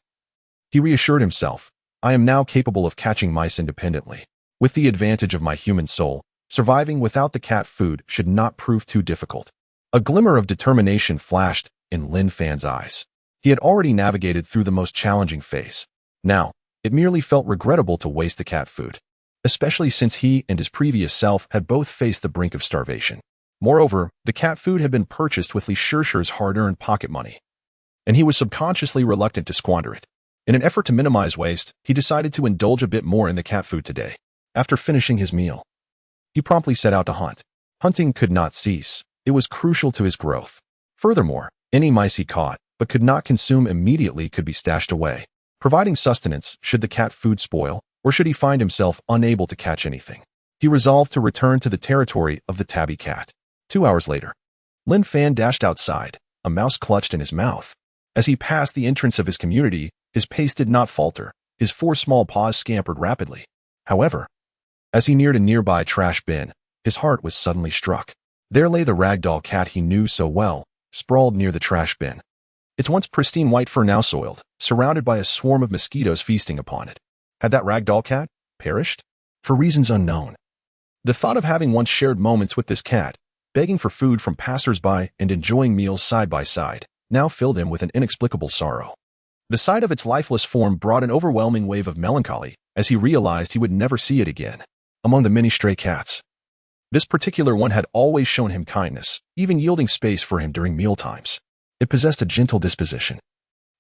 he reassured himself, I am now capable of catching mice independently. With the advantage of my human soul, surviving without the cat food should not prove too difficult. A glimmer of determination flashed in Lin Fan's eyes. He had already navigated through the most challenging phase. Now, it merely felt regrettable to waste the cat food, especially since he and his previous self had both faced the brink of starvation. Moreover, the cat food had been purchased with Li Shirshi's hard-earned pocket money, and he was subconsciously reluctant to squander it. In an effort to minimize waste, he decided to indulge a bit more in the cat food today. After finishing his meal, he promptly set out to hunt. Hunting could not cease. It was crucial to his growth. Furthermore, any mice he caught, but could not consume immediately, could be stashed away, providing sustenance should the cat food spoil, or should he find himself unable to catch anything. He resolved to return to the territory of the tabby cat. 2 hours later, Lin Fan dashed outside, a mouse clutched in his mouth. As he passed the entrance of his community, his pace did not falter. His 4 small paws scampered rapidly. However, as he neared a nearby trash bin, his heart was suddenly struck. There lay the ragdoll cat he knew so well, sprawled near the trash bin. Its once pristine white fur now soiled, surrounded by a swarm of mosquitoes feasting upon it. Had that ragdoll cat perished? For reasons unknown. The thought of having once shared moments with this cat, begging for food from passers-by and enjoying meals side by side, now filled him with an inexplicable sorrow. The sight of its lifeless form brought an overwhelming wave of melancholy as he realized he would never see it again. Among the many stray cats, this particular one had always shown him kindness, even yielding space for him during mealtimes. It possessed a gentle disposition,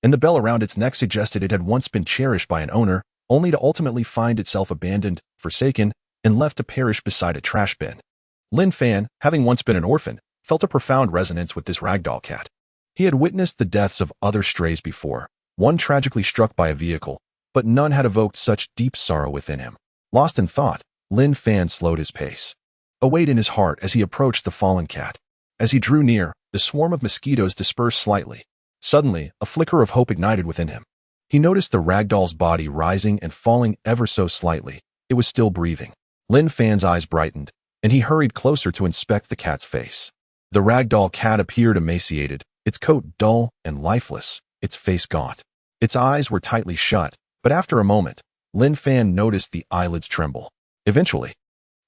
and the bell around its neck suggested it had once been cherished by an owner, only to ultimately find itself abandoned, forsaken, and left to perish beside a trash bin. Lin Fan, having once been an orphan, felt a profound resonance with this ragdoll cat. He had witnessed the deaths of other strays before, one tragically struck by a vehicle, but none had evoked such deep sorrow within him. Lost in thought, Lin Fan slowed his pace, a weight in his heart as he approached the fallen cat. As he drew near, the swarm of mosquitoes dispersed slightly. Suddenly, a flicker of hope ignited within him. He noticed the ragdoll's body rising and falling ever so slightly. It was still breathing. Lin Fan's eyes brightened, and he hurried closer to inspect the cat's face. The ragdoll cat appeared emaciated, its coat dull and lifeless, its face gaunt. Its eyes were tightly shut, but after a moment, Lin Fan noticed the eyelids tremble. Eventually,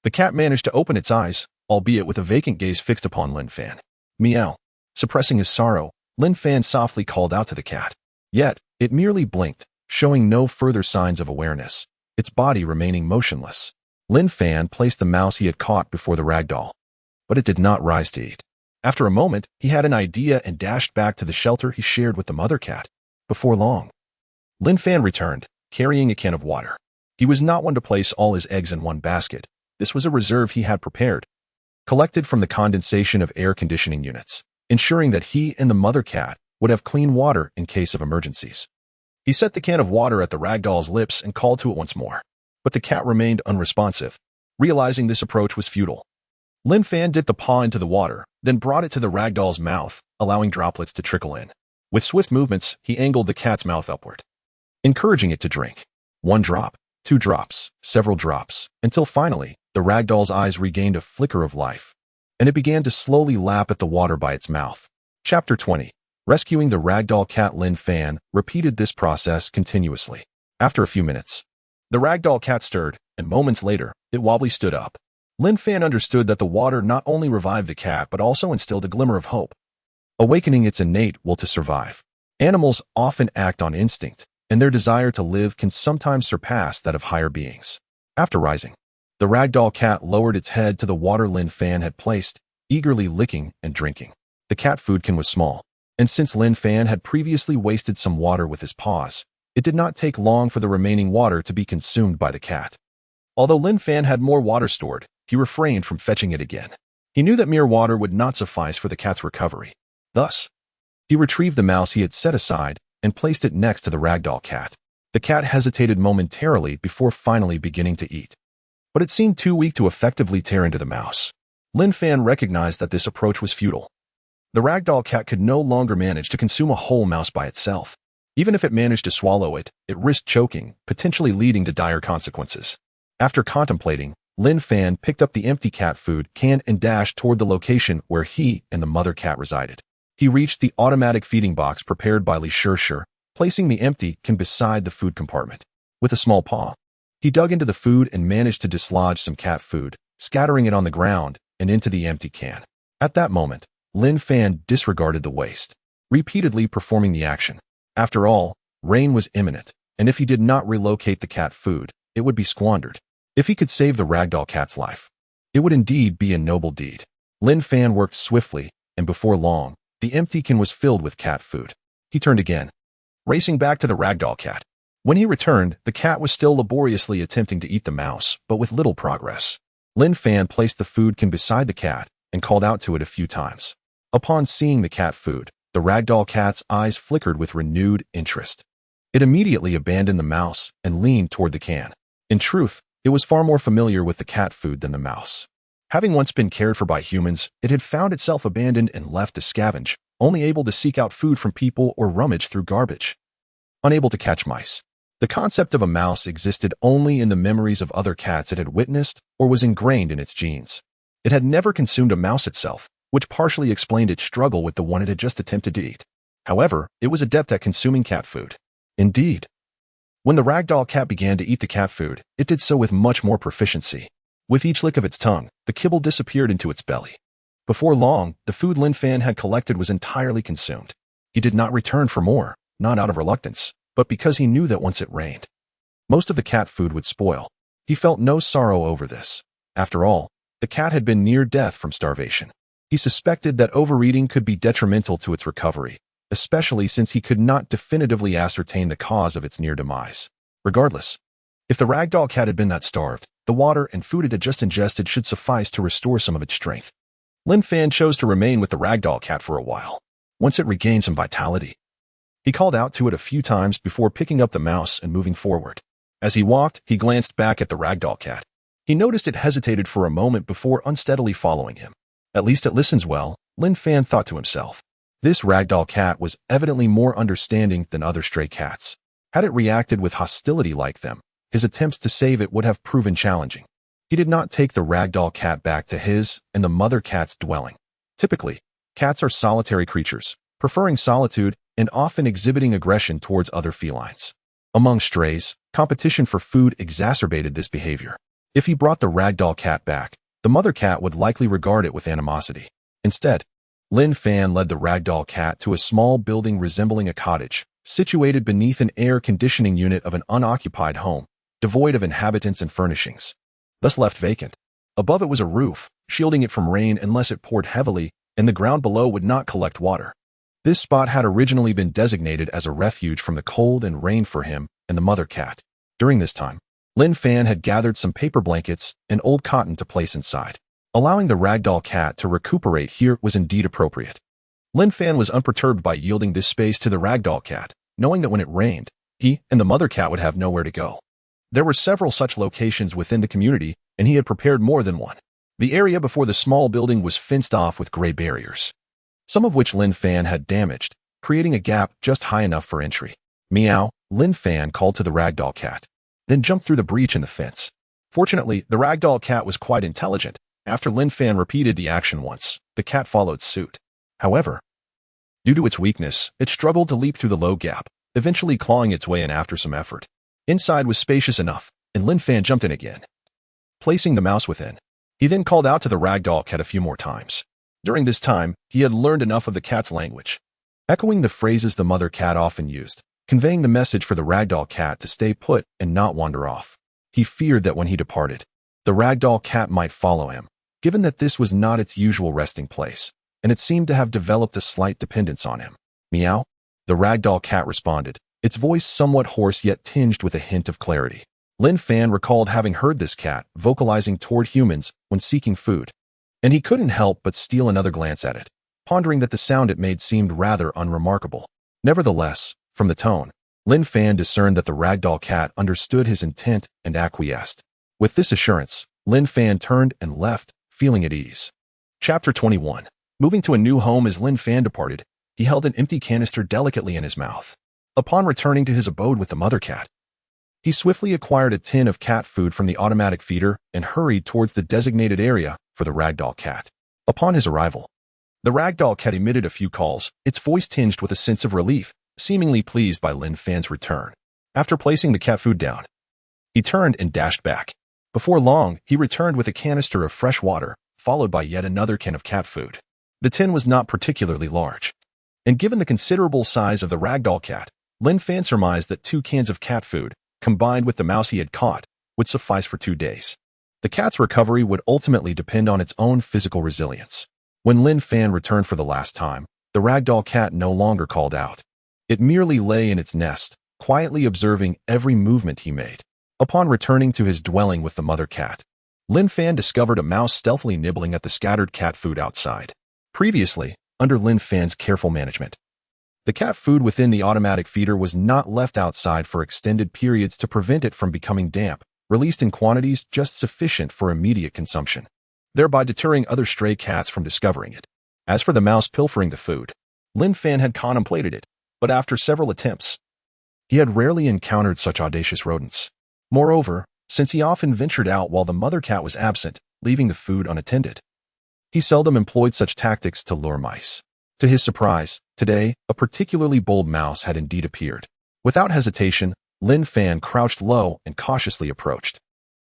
the cat managed to open its eyes, albeit with a vacant gaze fixed upon Lin Fan. Meow. Suppressing his sorrow, Lin Fan softly called out to the cat. Yet, it merely blinked, showing no further signs of awareness, its body remaining motionless. Lin Fan placed the mouse he had caught before the ragdoll, but it did not rise to eat. After a moment, he had an idea and dashed back to the shelter he shared with the mother cat. Before long, Lin Fan returned, carrying a can of water. He was not one to place all his eggs in one basket. This was a reserve he had prepared, collected from the condensation of air conditioning units, ensuring that he and the mother cat would have clean water in case of emergencies. He set the can of water at the ragdoll's lips and called to it once more, but the cat remained unresponsive. Realizing this approach was futile, Lin Fan dipped the paw into the water, then brought it to the ragdoll's mouth, allowing droplets to trickle in. With swift movements, he angled the cat's mouth upward, encouraging it to drink. 1 drop, 2 drops, several drops, until finally, the ragdoll's eyes regained a flicker of life, and it began to slowly lap at the water by its mouth. Chapter 20. Rescuing the ragdoll cat. Lin Fan repeated this process continuously. After a few minutes, the ragdoll cat stirred, and moments later, it wobbly stood up. Lin Fan understood that the water not only revived the cat but also instilled a glimmer of hope, awakening its innate will to survive. Animals often act on instinct, and their desire to live can sometimes surpass that of higher beings. After rising, the ragdoll cat lowered its head to the water Lin Fan had placed, eagerly licking and drinking. The cat food can was small, and since Lin Fan had previously wasted some water with his paws, it did not take long for the remaining water to be consumed by the cat. Although Lin Fan had more water stored, he refrained from fetching it again. He knew that mere water would not suffice for the cat's recovery. Thus, he retrieved the mouse he had set aside and placed it next to the ragdoll cat. The cat hesitated momentarily before finally beginning to eat, but it seemed too weak to effectively tear into the mouse. Lin Fan recognized that this approach was futile. The ragdoll cat could no longer manage to consume a whole mouse by itself. Even if it managed to swallow it, it risked choking, potentially leading to dire consequences. After contemplating, Lin Fan picked up the empty cat food can and dashed toward the location where he and the mother cat resided. He reached the automatic feeding box prepared by Li Shishir, placing the empty can beside the food compartment. With a small paw, he dug into the food and managed to dislodge some cat food, scattering it on the ground and into the empty can. At that moment, Lin Fan disregarded the waste, repeatedly performing the action. After all, rain was imminent, and if he did not relocate the cat food, it would be squandered. If he could save the ragdoll cat's life, it would indeed be a noble deed. Lin Fan worked swiftly, and before long, the empty can was filled with cat food. He turned again, racing back to the ragdoll cat. When he returned, the cat was still laboriously attempting to eat the mouse, but with little progress. Lin Fan placed the food can beside the cat and called out to it a few times. Upon seeing the cat food, the ragdoll cat's eyes flickered with renewed interest. It immediately abandoned the mouse and leaned toward the can. In truth, it was far more familiar with the cat food than the mouse. Having once been cared for by humans, it had found itself abandoned and left to scavenge, only able to seek out food from people or rummage through garbage. Unable to catch mice. The concept of a mouse existed only in the memories of other cats it had witnessed or was ingrained in its genes. It had never consumed a mouse itself, which partially explained its struggle with the one it had just attempted to eat. However, it was adept at consuming cat food. Indeed, when the ragdoll cat began to eat the cat food, it did so with much more proficiency. With each lick of its tongue, the kibble disappeared into its belly. Before long, the food Lin Fan had collected was entirely consumed. He did not return for more, not out of reluctance, but because he knew that once it rained, most of the cat food would spoil. He felt no sorrow over this. After all, the cat had been near death from starvation. He suspected that overeating could be detrimental to its recovery, especially since he could not definitively ascertain the cause of its near demise. Regardless, if the ragdoll cat had been that starved, the water and food it had just ingested should suffice to restore some of its strength. Lin Fan chose to remain with the ragdoll cat for a while. Once it regained some vitality, he called out to it a few times before picking up the mouse and moving forward. As he walked, he glanced back at the ragdoll cat. He noticed it hesitated for a moment before unsteadily following him. At least it listens well, Lin Fan thought to himself. This ragdoll cat was evidently more understanding than other stray cats. Had it reacted with hostility like them, his attempts to save it would have proven challenging. He did not take the ragdoll cat back to his and the mother cat's dwelling. Typically, cats are solitary creatures, preferring solitude and often exhibiting aggression towards other felines. Among strays, competition for food exacerbated this behavior. If he brought the ragdoll cat back, the mother cat would likely regard it with animosity. Instead, Lin Fan led the ragdoll cat to a small building resembling a cottage, situated beneath an air conditioning unit of an unoccupied home, devoid of inhabitants and furnishings, thus left vacant. Above it was a roof, shielding it from rain unless it poured heavily, and the ground below would not collect water. This spot had originally been designated as a refuge from the cold and rain for him and the mother cat. During this time, Lin Fan had gathered some paper blankets and old cotton to place inside. Allowing the ragdoll cat to recuperate here was indeed appropriate. Lin Fan was unperturbed by yielding this space to the ragdoll cat, knowing that when it rained, he and the mother cat would have nowhere to go. There were several such locations within the community, and he had prepared more than one. The area before the small building was fenced off with gray barriers, some of which Lin Fan had damaged, creating a gap just high enough for entry. Meow, Lin Fan called to the ragdoll cat, then jumped through the breach in the fence. Fortunately, the ragdoll cat was quite intelligent. After Lin Fan repeated the action once, the cat followed suit. However, due to its weakness, it struggled to leap through the low gap, eventually clawing its way in after some effort. Inside was spacious enough, and Lin Fan jumped in again, placing the mouse within. He then called out to the ragdoll cat a few more times. During this time, he had learned enough of the cat's language, echoing the phrases the mother cat often used, conveying the message for the ragdoll cat to stay put and not wander off. He feared that when he departed, the ragdoll cat might follow him, given that this was not its usual resting place, and it seemed to have developed a slight dependence on him. Meow, the ragdoll cat responded, its voice somewhat hoarse yet tinged with a hint of clarity. Lin Fan recalled having heard this cat vocalizing toward humans when seeking food, and he couldn't help but steal another glance at it, pondering that the sound it made seemed rather unremarkable. Nevertheless, from the tone, Lin Fan discerned that the ragdoll cat understood his intent and acquiesced. With this assurance, Lin Fan turned and left, feeling at ease. Chapter 21. Moving to a new home as Lin Fan departed, he held an empty canister delicately in his mouth. Upon returning to his abode with the mother cat, he swiftly acquired a tin of cat food from the automatic feeder and hurried towards the designated area for the ragdoll cat. Upon his arrival, the ragdoll cat emitted a few calls, its voice tinged with a sense of relief, seemingly pleased by Lin Fan's return. After placing the cat food down, he turned and dashed back. Before long, he returned with a canister of fresh water, followed by yet another can of cat food. The tin was not particularly large, and given the considerable size of the ragdoll cat, Lin Fan surmised that 2 cans of cat food, combined with the mouse he had caught, would suffice for 2 days. The cat's recovery would ultimately depend on its own physical resilience. When Lin Fan returned for the last time, the ragdoll cat no longer called out. It merely lay in its nest, quietly observing every movement he made. Upon returning to his dwelling with the mother cat, Lin Fan discovered a mouse stealthily nibbling at the scattered cat food outside. Previously, under Lin Fan's careful management, the cat food within the automatic feeder was not left outside for extended periods to prevent it from becoming damp, released in quantities just sufficient for immediate consumption, thereby deterring other stray cats from discovering it. As for the mouse pilfering the food, Lin Fan had contemplated it, but after several attempts, he had rarely encountered such audacious rodents. Moreover, since he often ventured out while the mother cat was absent, leaving the food unattended, he seldom employed such tactics to lure mice. To his surprise, today, a particularly bold mouse had indeed appeared. Without hesitation, Lin Fan crouched low and cautiously approached.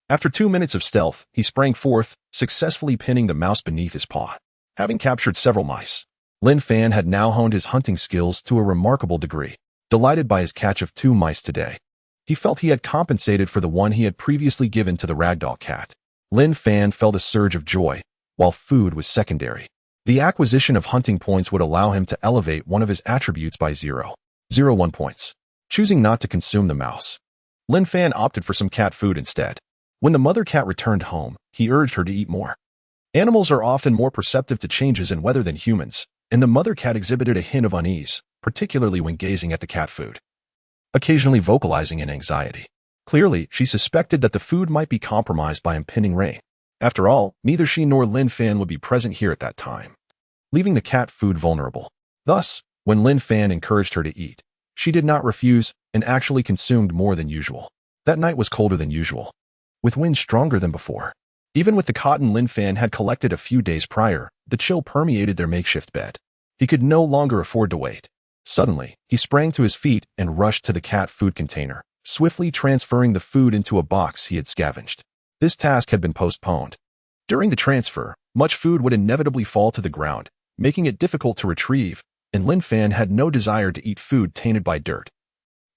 After 2 minutes of stealth, he sprang forth, successfully pinning the mouse beneath his paw. Having captured several mice, Lin Fan had now honed his hunting skills to a remarkable degree. Delighted by his catch of 2 mice today, he felt he had compensated for the one he had previously given to the ragdoll cat. Lin Fan felt a surge of joy, while food was secondary. The acquisition of hunting points would allow him to elevate one of his attributes by 0.01 points. Choosing not to consume the mouse, Lin Fan opted for some cat food instead. When the mother cat returned home, he urged her to eat more. Animals are often more perceptive to changes in weather than humans, and the mother cat exhibited a hint of unease, particularly when gazing at the cat food, occasionally vocalizing in anxiety. Clearly, she suspected that the food might be compromised by impending rain. After all, neither she nor Lin Fan would be present here at that time, leaving the cat food vulnerable. Thus, when Lin Fan encouraged her to eat, she did not refuse and actually consumed more than usual. That night was colder than usual, with winds stronger than before. Even with the cotton Lin Fan had collected a few days prior, the chill permeated their makeshift bed. He could no longer afford to wait. Suddenly, he sprang to his feet and rushed to the cat food container, swiftly transferring the food into a box he had scavenged. This task had been postponed. During the transfer, much food would inevitably fall to the ground, making it difficult to retrieve, and Lin Fan had no desire to eat food tainted by dirt,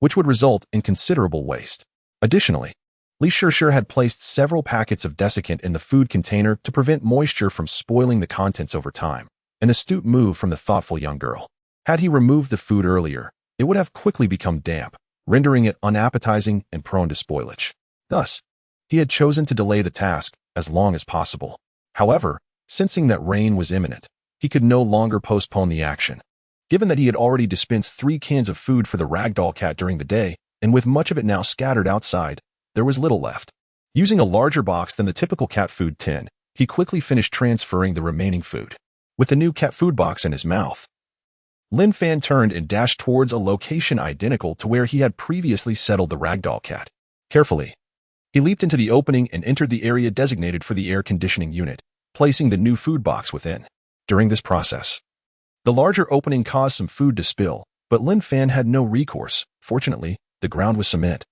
which would result in considerable waste. Additionally, Li Shishir had placed several packets of desiccant in the food container to prevent moisture from spoiling the contents over time, an astute move from the thoughtful young girl. Had he removed the food earlier, it would have quickly become damp, rendering it unappetizing and prone to spoilage. Thus, he had chosen to delay the task as long as possible. However, sensing that rain was imminent, he could no longer postpone the action. Given that he had already dispensed 3 cans of food for the ragdoll cat during the day, and with much of it now scattered outside, there was little left. Using a larger box than the typical cat food tin, he quickly finished transferring the remaining food. With the new cat food box in his mouth, Lin Fan turned and dashed towards a location identical to where he had previously settled the ragdoll cat. Carefully, he leaped into the opening and entered the area designated for the air conditioning unit, placing the new food box within. During this process, the larger opening caused some food to spill, but Lin Fan had no recourse. Fortunately, the ground was cement,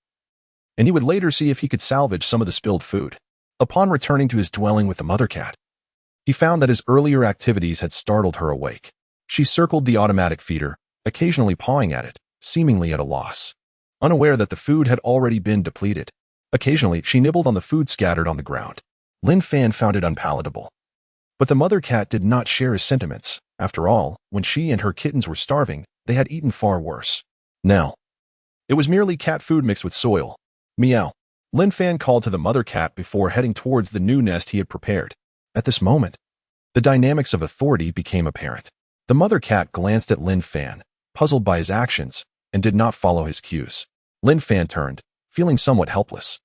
and he would later see if he could salvage some of the spilled food. Upon returning to his dwelling with the mother cat, he found that his earlier activities had startled her awake. She circled the automatic feeder, occasionally pawing at it, seemingly at a loss, unaware that the food had already been depleted. Occasionally, she nibbled on the food scattered on the ground. Lin Fan found it unpalatable. But the mother cat did not share his sentiments. After all, when she and her kittens were starving, they had eaten far worse. Now, it was merely cat food mixed with soil. Meow. Lin Fan called to the mother cat before heading towards the new nest he had prepared. At this moment, the dynamics of authority became apparent. The mother cat glanced at Lin Fan, puzzled by his actions, and did not follow his cues. Lin Fan turned, feeling somewhat helpless.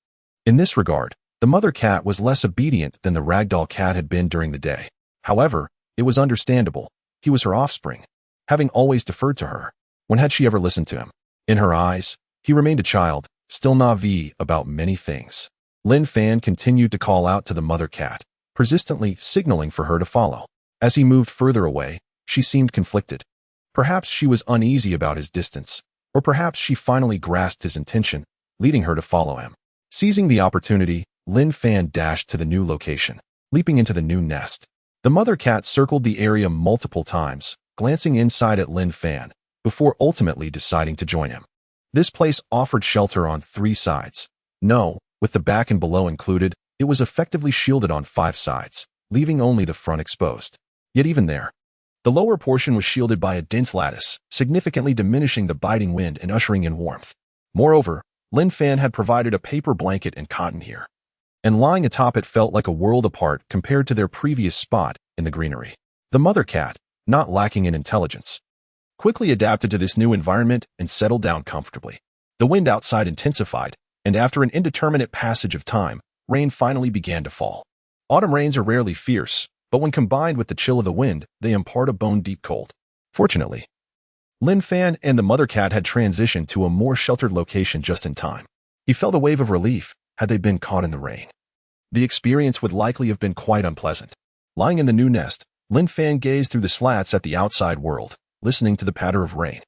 In this regard, the mother cat was less obedient than the ragdoll cat had been during the day. However, it was understandable. He was her offspring, having always deferred to her. When had she ever listened to him? In her eyes, he remained a child, still naive about many things. Lin Fan continued to call out to the mother cat, persistently signaling for her to follow. As he moved further away, she seemed conflicted. Perhaps she was uneasy about his distance, or perhaps she finally grasped his intention, leading her to follow him. Seizing the opportunity, Lin Fan dashed to the new location, leaping into the new nest. The mother cat circled the area multiple times, glancing inside at Lin Fan, before ultimately deciding to join him. This place offered shelter on 3 sides. No, with the back and below included, it was effectively shielded on 5 sides, leaving only the front exposed. Yet even there, the lower portion was shielded by a dense lattice, significantly diminishing the biting wind and ushering in warmth. Moreover, Lin Fan had provided a paper blanket and cotton here, and lying atop it felt like a world apart compared to their previous spot in the greenery. The mother cat, not lacking in intelligence, quickly adapted to this new environment and settled down comfortably. The wind outside intensified, and after an indeterminate passage of time, rain finally began to fall. Autumn rains are rarely fierce, but when combined with the chill of the wind, they impart a bone-deep cold. Fortunately, Lin Fan and the mother cat had transitioned to a more sheltered location just in time. He felt a wave of relief had they been caught in the rain. The experience would likely have been quite unpleasant. Lying in the new nest, Lin Fan gazed through the slats at the outside world, listening to the patter of rain.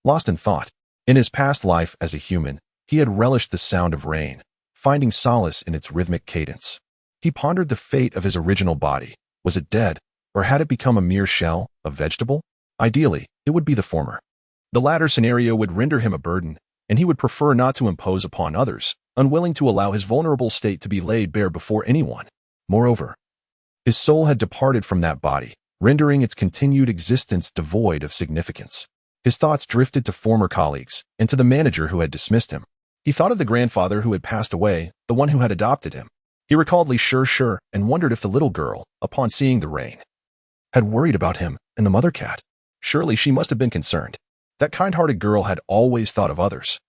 Lost in thought, in his past life as a human, he had relished the sound of rain, finding solace in its rhythmic cadence. He pondered the fate of his original body. Was it dead, or had it become a mere shell, a vegetable? Ideally, it would be the former. The latter scenario would render him a burden, and he would prefer not to impose upon others, unwilling to allow his vulnerable state to be laid bare before anyone. Moreover, his soul had departed from that body, rendering its continued existence devoid of significance. His thoughts drifted to former colleagues and to the manager who had dismissed him. He thought of the grandfather who had passed away, the one who had adopted him. He recalled Li Sure and wondered if the little girl, upon seeing the rain, had worried about him and the mother cat. Surely she must have been concerned. That kind-hearted girl had always thought of others.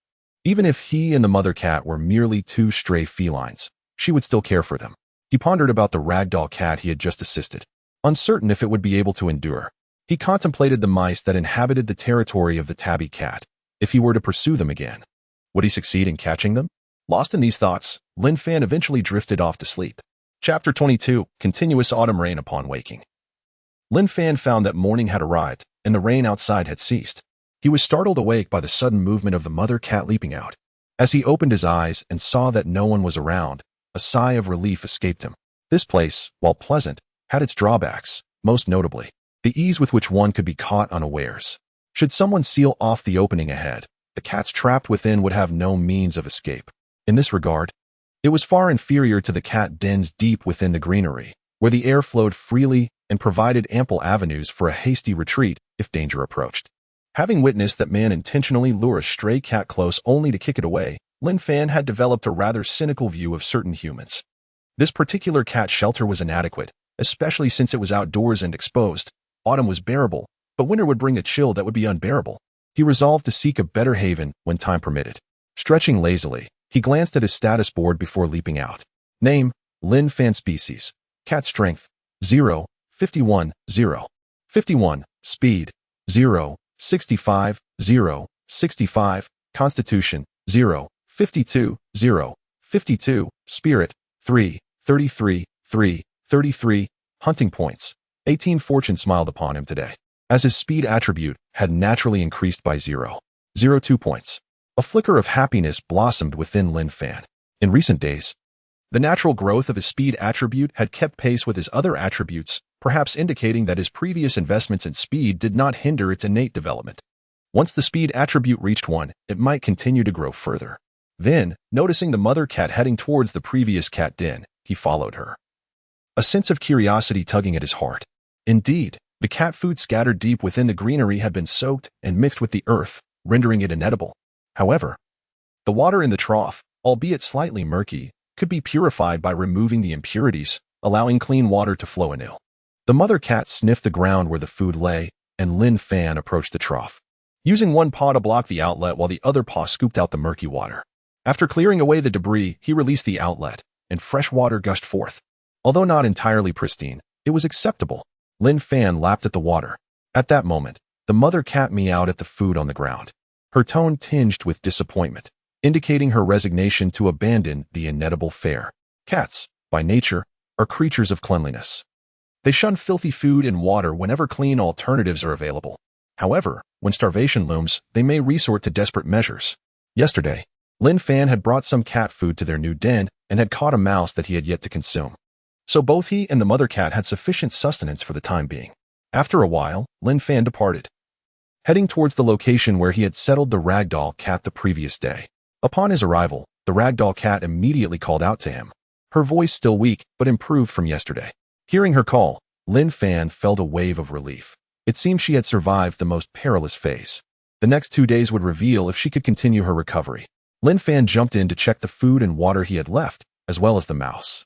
Even if he and the mother cat were merely 2 stray felines, she would still care for them. He pondered about the ragdoll cat he had just assisted, uncertain if it would be able to endure. He contemplated the mice that inhabited the territory of the tabby cat. If he were to pursue them again, would he succeed in catching them? Lost in these thoughts, Lin Fan eventually drifted off to sleep. Chapter 22, Continuous Autumn Rain Upon Waking. Lin Fan found that morning had arrived, and the rain outside had ceased. He was startled awake by the sudden movement of the mother cat leaping out. As he opened his eyes and saw that no one was around, a sigh of relief escaped him. This place, while pleasant, had its drawbacks, most notably the ease with which one could be caught unawares. Should someone seal off the opening ahead, the cats trapped within would have no means of escape. In this regard, it was far inferior to the cat dens deep within the greenery, where the air flowed freely and provided ample avenues for a hasty retreat if danger approached. Having witnessed that man intentionally lure a stray cat close only to kick it away, Lin Fan had developed a rather cynical view of certain humans. This particular cat shelter was inadequate, especially since it was outdoors and exposed. Autumn was bearable, but winter would bring a chill that would be unbearable. He resolved to seek a better haven when time permitted. Stretching lazily, he glanced at his status board before leaping out. Name, Lin Fan. Species, cat. Strength, 0, 51, 0. 51, speed, 0, 65, 0, 65, constitution, 0, 52, 0, 52, spirit, 3, 33, 3, 33, hunting points, 18. Fortune smiled upon him today, as his speed attribute had naturally increased by 0.02 points. A flicker of happiness blossomed within Lin Fan. In recent days, the natural growth of his speed attribute had kept pace with his other attributes, perhaps indicating that his previous investments in speed did not hinder its innate development. Once the speed attribute reached 1, it might continue to grow further. Then, noticing the mother cat heading towards the previous cat den, he followed her. A sense of curiosity tugging at his heart. Indeed, the cat food scattered deep within the greenery had been soaked and mixed with the earth, rendering it inedible. However, the water in the trough, albeit slightly murky, could be purified by removing the impurities, allowing clean water to flow anew. The mother cat sniffed the ground where the food lay, and Lin Fan approached the trough, using one paw to block the outlet while the other paw scooped out the murky water. After clearing away the debris, he released the outlet, and fresh water gushed forth. Although not entirely pristine, it was acceptable. Lin Fan lapped at the water. At that moment, the mother cat meowed at the food on the ground, her tone tinged with disappointment, indicating her resignation to abandon the inedible fare. Cats, by nature, are creatures of cleanliness. They shun filthy food and water whenever clean alternatives are available. However, when starvation looms, they may resort to desperate measures. Yesterday, Lin Fan had brought some cat food to their new den and had caught a mouse that he had yet to consume. So both he and the mother cat had sufficient sustenance for the time being. After a while, Lin Fan departed, heading towards the location where he had settled the ragdoll cat the previous day. Upon his arrival, the ragdoll cat immediately called out to him, her voice still weak but improved from yesterday. Hearing her call, Lin Fan felt a wave of relief. It seemed she had survived the most perilous phase. The next 2 days would reveal if she could continue her recovery. Lin Fan jumped in to check the food and water he had left, as well as the mouse.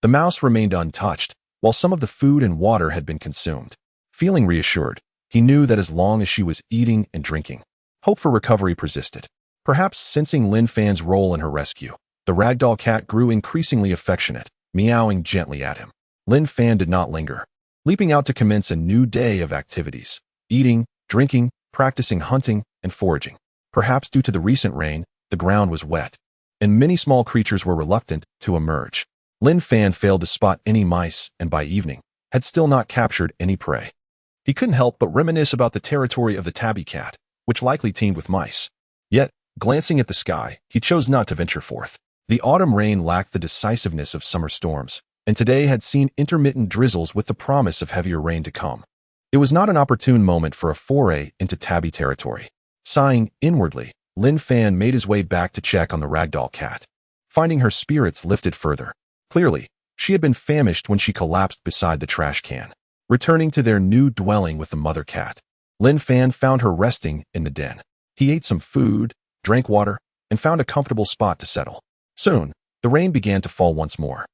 The mouse remained untouched, while some of the food and water had been consumed. Feeling reassured, he knew that as long as she was eating and drinking, hope for recovery persisted. Perhaps sensing Lin Fan's role in her rescue, the ragdoll cat grew increasingly affectionate, meowing gently at him. Lin Fan did not linger, leaping out to commence a new day of activities: eating, drinking, practicing hunting, and foraging. Perhaps due to the recent rain, the ground was wet, and many small creatures were reluctant to emerge. Lin Fan failed to spot any mice and by evening, had still not captured any prey. He couldn't help but reminisce about the territory of the tabby cat, which likely teemed with mice. Yet, glancing at the sky, he chose not to venture forth. The autumn rain lacked the decisiveness of summer storms, and today had seen intermittent drizzles with the promise of heavier rain to come. It was not an opportune moment for a foray into tabby territory. Sighing inwardly, Lin Fan made his way back to check on the ragdoll cat, finding her spirits lifted further. Clearly, she had been famished when she collapsed beside the trash can. Returning to their new dwelling with the mother cat, Lin Fan found her resting in the den. He ate some food, drank water, and found a comfortable spot to settle. Soon, the rain began to fall once more.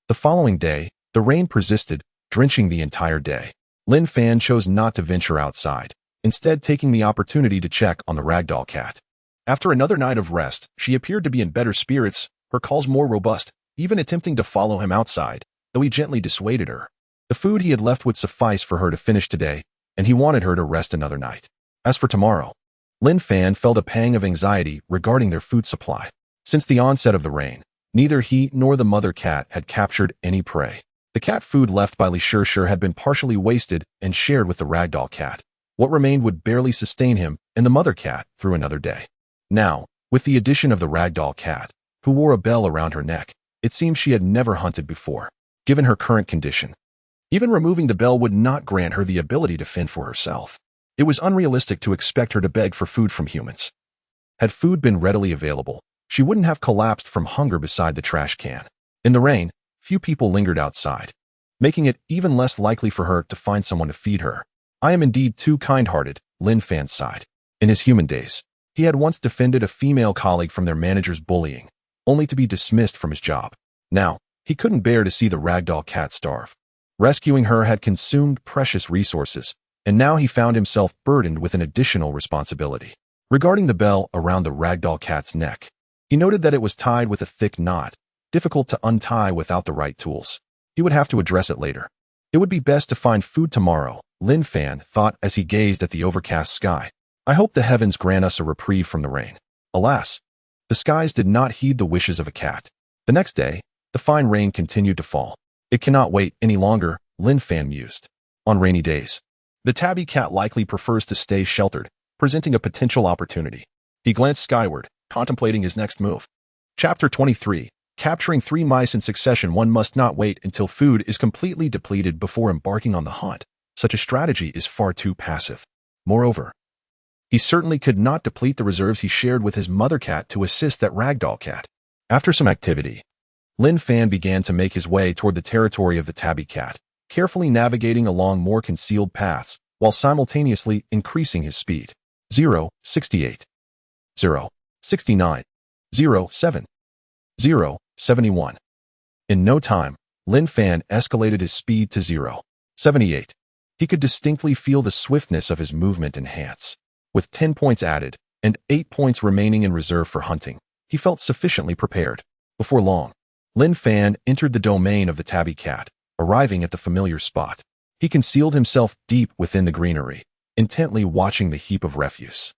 The following day, the rain persisted, drenching the entire day. Lin Fan chose not to venture outside, instead taking the opportunity to check on the ragdoll cat. After another night of rest, she appeared to be in better spirits, her calls more robust, even attempting to follow him outside, though he gently dissuaded her. The food he had left would suffice for her to finish today, and he wanted her to rest another night. As for tomorrow, Lin Fan felt a pang of anxiety regarding their food supply. Since the onset of the rain, neither he nor the mother cat had captured any prey. The cat food left by Li Shir had been partially wasted and shared with the ragdoll cat. What remained would barely sustain him and the mother cat through another day. Now, with the addition of the ragdoll cat, who wore a bell around her neck, it seemed she had never hunted before. Given her current condition, even removing the bell would not grant her the ability to fend for herself. It was unrealistic to expect her to beg for food from humans. Had food been readily available, she wouldn't have collapsed from hunger beside the trash can. In the rain, few people lingered outside, making it even less likely for her to find someone to feed her. I am indeed too kind-hearted, Lin Fan sighed. In his human days, He had once defended a female colleague from their manager's bullying, only to be dismissed from his job. Now, he couldn't bear to see the ragdoll cat starve. Rescuing her had consumed precious resources, and now he found himself burdened with an additional responsibility. Regarding the bell around the ragdoll cat's neck, he noted that it was tied with a thick knot, difficult to untie without the right tools. He would have to address it later. It would be best to find food tomorrow, Lin Fan thought as he gazed at the overcast sky. I hope the heavens grant us a reprieve from the rain. Alas, the skies did not heed the wishes of a cat. The next day, the fine rain continued to fall. It cannot wait any longer, Lin Fan mused. On rainy days, the tabby cat likely prefers to stay sheltered, presenting a potential opportunity. He glanced skyward, contemplating his next move. Chapter 23. Capturing 3 mice in succession. One must not wait until food is completely depleted before embarking on the hunt. Such a strategy is far too passive. Moreover, he certainly could not deplete the reserves he shared with his mother cat to assist that ragdoll cat. After some activity, Lin Fan began to make his way toward the territory of the tabby cat, carefully navigating along more concealed paths while simultaneously increasing his speed. 0, 68. 0, 69. 0, 7. 0, 71. In no time, Lin Fan escalated his speed to 0, 78. He could distinctly feel the swiftness of his movement enhance. With 10 points added and 8 points remaining in reserve for hunting, he felt sufficiently prepared. Before long, Lin Fan entered the domain of the tabby cat, arriving at the familiar spot. He concealed himself deep within the greenery, intently watching the heap of refuse.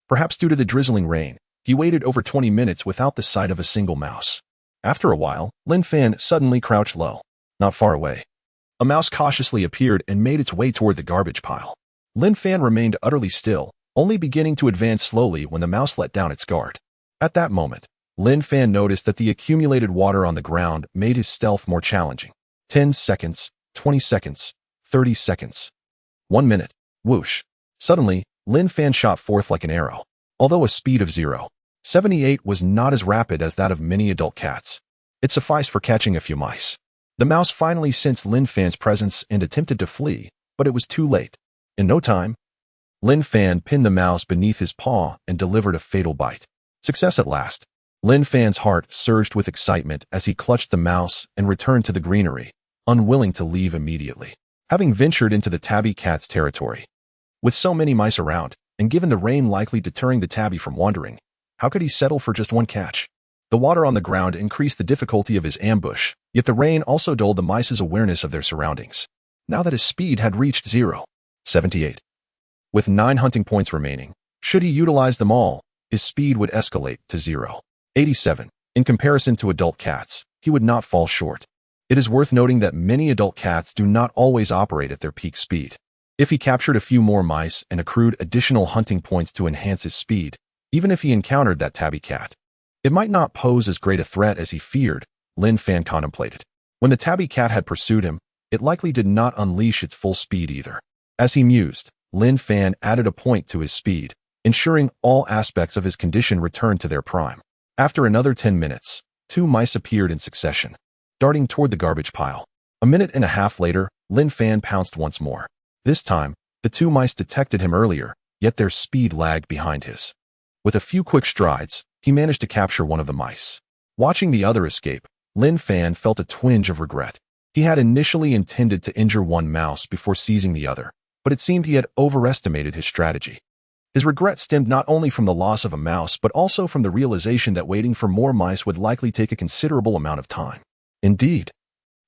Perhaps due to the drizzling rain, he waited over 20 minutes without the sight of a single mouse. After a while, Lin Fan suddenly crouched low. Not far away, a mouse cautiously appeared and made its way toward the garbage pile. Lin Fan remained utterly still, only beginning to advance slowly when the mouse let down its guard. At that moment, Lin Fan noticed that the accumulated water on the ground made his stealth more challenging. 10 seconds, 20 seconds, 30 seconds. 1 minute. Whoosh. Suddenly, Lin Fan shot forth like an arrow. Although a speed of 0, 78 was not as rapid as that of many adult cats, it sufficed for catching a few mice. The mouse finally sensed Lin Fan's presence and attempted to flee, but it was too late. In no time, Lin Fan pinned the mouse beneath his paw and delivered a fatal bite. Success at last. Lin Fan's heart surged with excitement as he clutched the mouse and returned to the greenery, unwilling to leave immediately. Having ventured into the tabby cat's territory, with so many mice around, and given the rain likely deterring the tabby from wandering, how could he settle for just one catch? The water on the ground increased the difficulty of his ambush, yet the rain also dulled the mice's awareness of their surroundings. Now that his speed had reached 0, 78. With 9 hunting points remaining, should he utilize them all, his speed would escalate to 0, 87. In comparison to adult cats, he would not fall short. It is worth noting that many adult cats do not always operate at their peak speed. If he captured a few more mice and accrued additional hunting points to enhance his speed, even if he encountered that tabby cat, it might not pose as great a threat as he feared, Lin Fan contemplated. When the tabby cat had pursued him, it likely did not unleash its full speed either. As he mused, Lin Fan added a point to his speed, ensuring all aspects of his condition returned to their prime. After another 10 minutes, 2 mice appeared in succession, darting toward the garbage pile. A minute and a half later, Lin Fan pounced once more. This time, the 2 mice detected him earlier, yet their speed lagged behind his. With a few quick strides, he managed to capture one of the mice. Watching the other escape, Lin Fan felt a twinge of regret. He had initially intended to injure one mouse before seizing the other, but it seemed he had overestimated his strategy. His regret stemmed not only from the loss of a mouse but also from the realization that waiting for more mice would likely take a considerable amount of time. Indeed,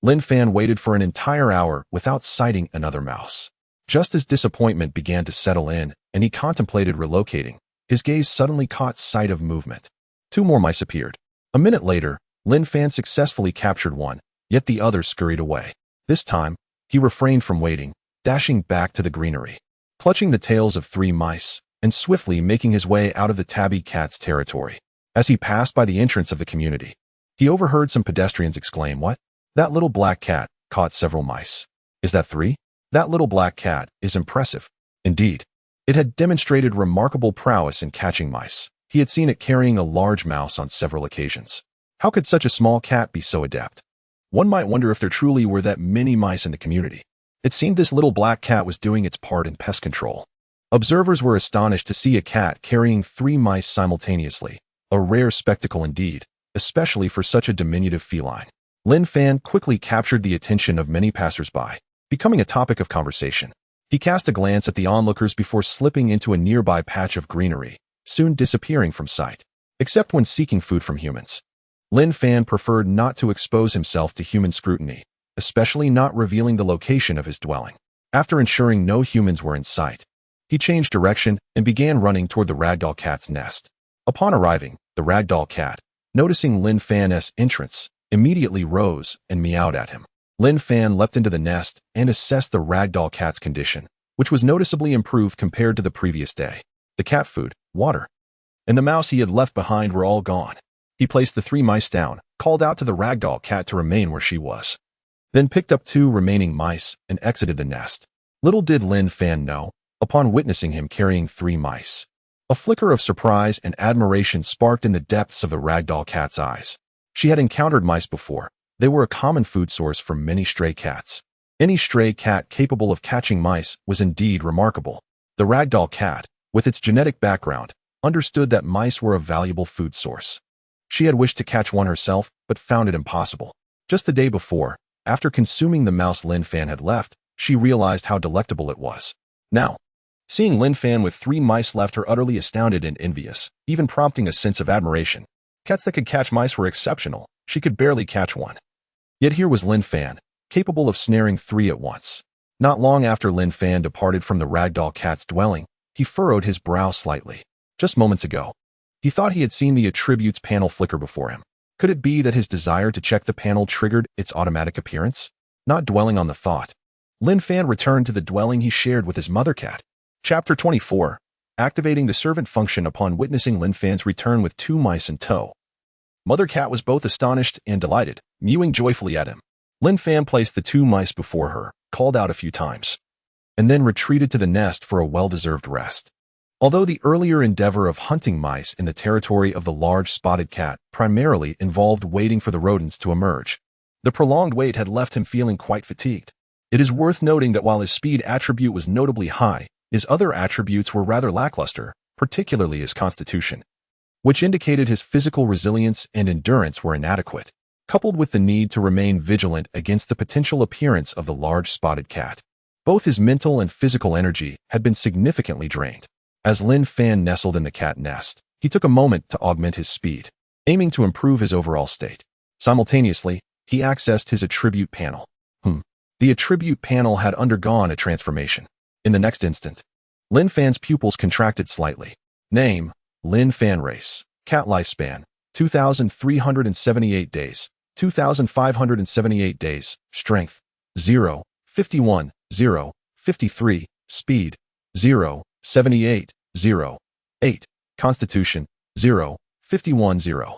Lin Fan waited for an entire hour without sighting another mouse. Just as disappointment began to settle in and he contemplated relocating, his gaze suddenly caught sight of movement. 2 more mice appeared. A minute later, Lin Fan successfully captured one, yet the other scurried away. This time, he refrained from waiting, dashing back to the greenery, clutching the tails of 3 mice, and swiftly making his way out of the tabby cat's territory. As he passed by the entrance of the community, he overheard some pedestrians exclaim, "What? That little black cat caught several mice. Is that 3? That little black cat is impressive." Indeed, it had demonstrated remarkable prowess in catching mice. He had seen it carrying a large mouse on several occasions. How could such a small cat be so adept? One might wonder if there truly were that many mice in the community. It seemed this little black cat was doing its part in pest control. Observers were astonished to see a cat carrying 3 mice simultaneously, a rare spectacle indeed, especially for such a diminutive feline. Lin Fan quickly captured the attention of many passersby, becoming a topic of conversation. He cast a glance at the onlookers before slipping into a nearby patch of greenery, soon disappearing from sight. Except when seeking food from humans. Lin Fan preferred not to expose himself to human scrutiny, especially not revealing the location of his dwelling. After ensuring no humans were in sight, he changed direction and began running toward the ragdoll cat's nest. Upon arriving, the ragdoll cat, noticing Lin Fan's entrance, immediately rose and meowed at him. Lin Fan leapt into the nest and assessed the ragdoll cat's condition, which was noticeably improved compared to the previous day. The cat food, water, and the mouse he had left behind were all gone. He placed the 3 mice down, called out to the ragdoll cat to remain where she was, then picked up 2 remaining mice and exited the nest. Little did Lin Fan know, upon witnessing him carrying 3 mice, a flicker of surprise and admiration sparked in the depths of the ragdoll cat's eyes. She had encountered mice before. They were a common food source for many stray cats. Any stray cat capable of catching mice was indeed remarkable. The ragdoll cat, with its genetic background, understood that mice were a valuable food source. She had wished to catch one herself, but found it impossible. Just the day before, after consuming the mouse Lin Fan had left, she realized how delectable it was. Now, seeing Lin Fan with 3 mice left her utterly astounded and envious, even prompting a sense of admiration. Cats that could catch mice were exceptional. She could barely catch one. Yet here was Lin Fan, capable of snaring 3 at once. Not long after Lin Fan departed from the ragdoll cat's dwelling, he furrowed his brow slightly. Just moments ago, he thought he had seen the attributes panel flicker before him. Could it be that his desire to check the panel triggered its automatic appearance? Not dwelling on the thought, Lin Fan returned to the dwelling he shared with his mother cat. Chapter 24. Activating the servant function upon witnessing Lin Fan's return with 2 mice in tow. Mother cat was both astonished and delighted, mewing joyfully at him. Lin Fan placed the 2 mice before her, called out a few times, and then retreated to the nest for a well-deserved rest. Although the earlier endeavor of hunting mice in the territory of the large spotted cat primarily involved waiting for the rodents to emerge, the prolonged wait had left him feeling quite fatigued. It is worth noting that while his speed attribute was notably high, his other attributes were rather lackluster, particularly his constitution, which indicated his physical resilience and endurance were inadequate, coupled with the need to remain vigilant against the potential appearance of the large spotted cat. Both his mental and physical energy had been significantly drained. As Lin Fan nestled in the cat nest, he took a moment to augment his speed, aiming to improve his overall state. Simultaneously, he accessed his attribute panel. The attribute panel had undergone a transformation. In the next instant, Lin Fan's pupils contracted slightly. Name, Lin Fan. Race, cat. Lifespan, 2,378 days, 2,578 days. Strength, 0, 51, 0, 53. Speed, 0, 78, 0, 8. Constitution, 0, 51, 0,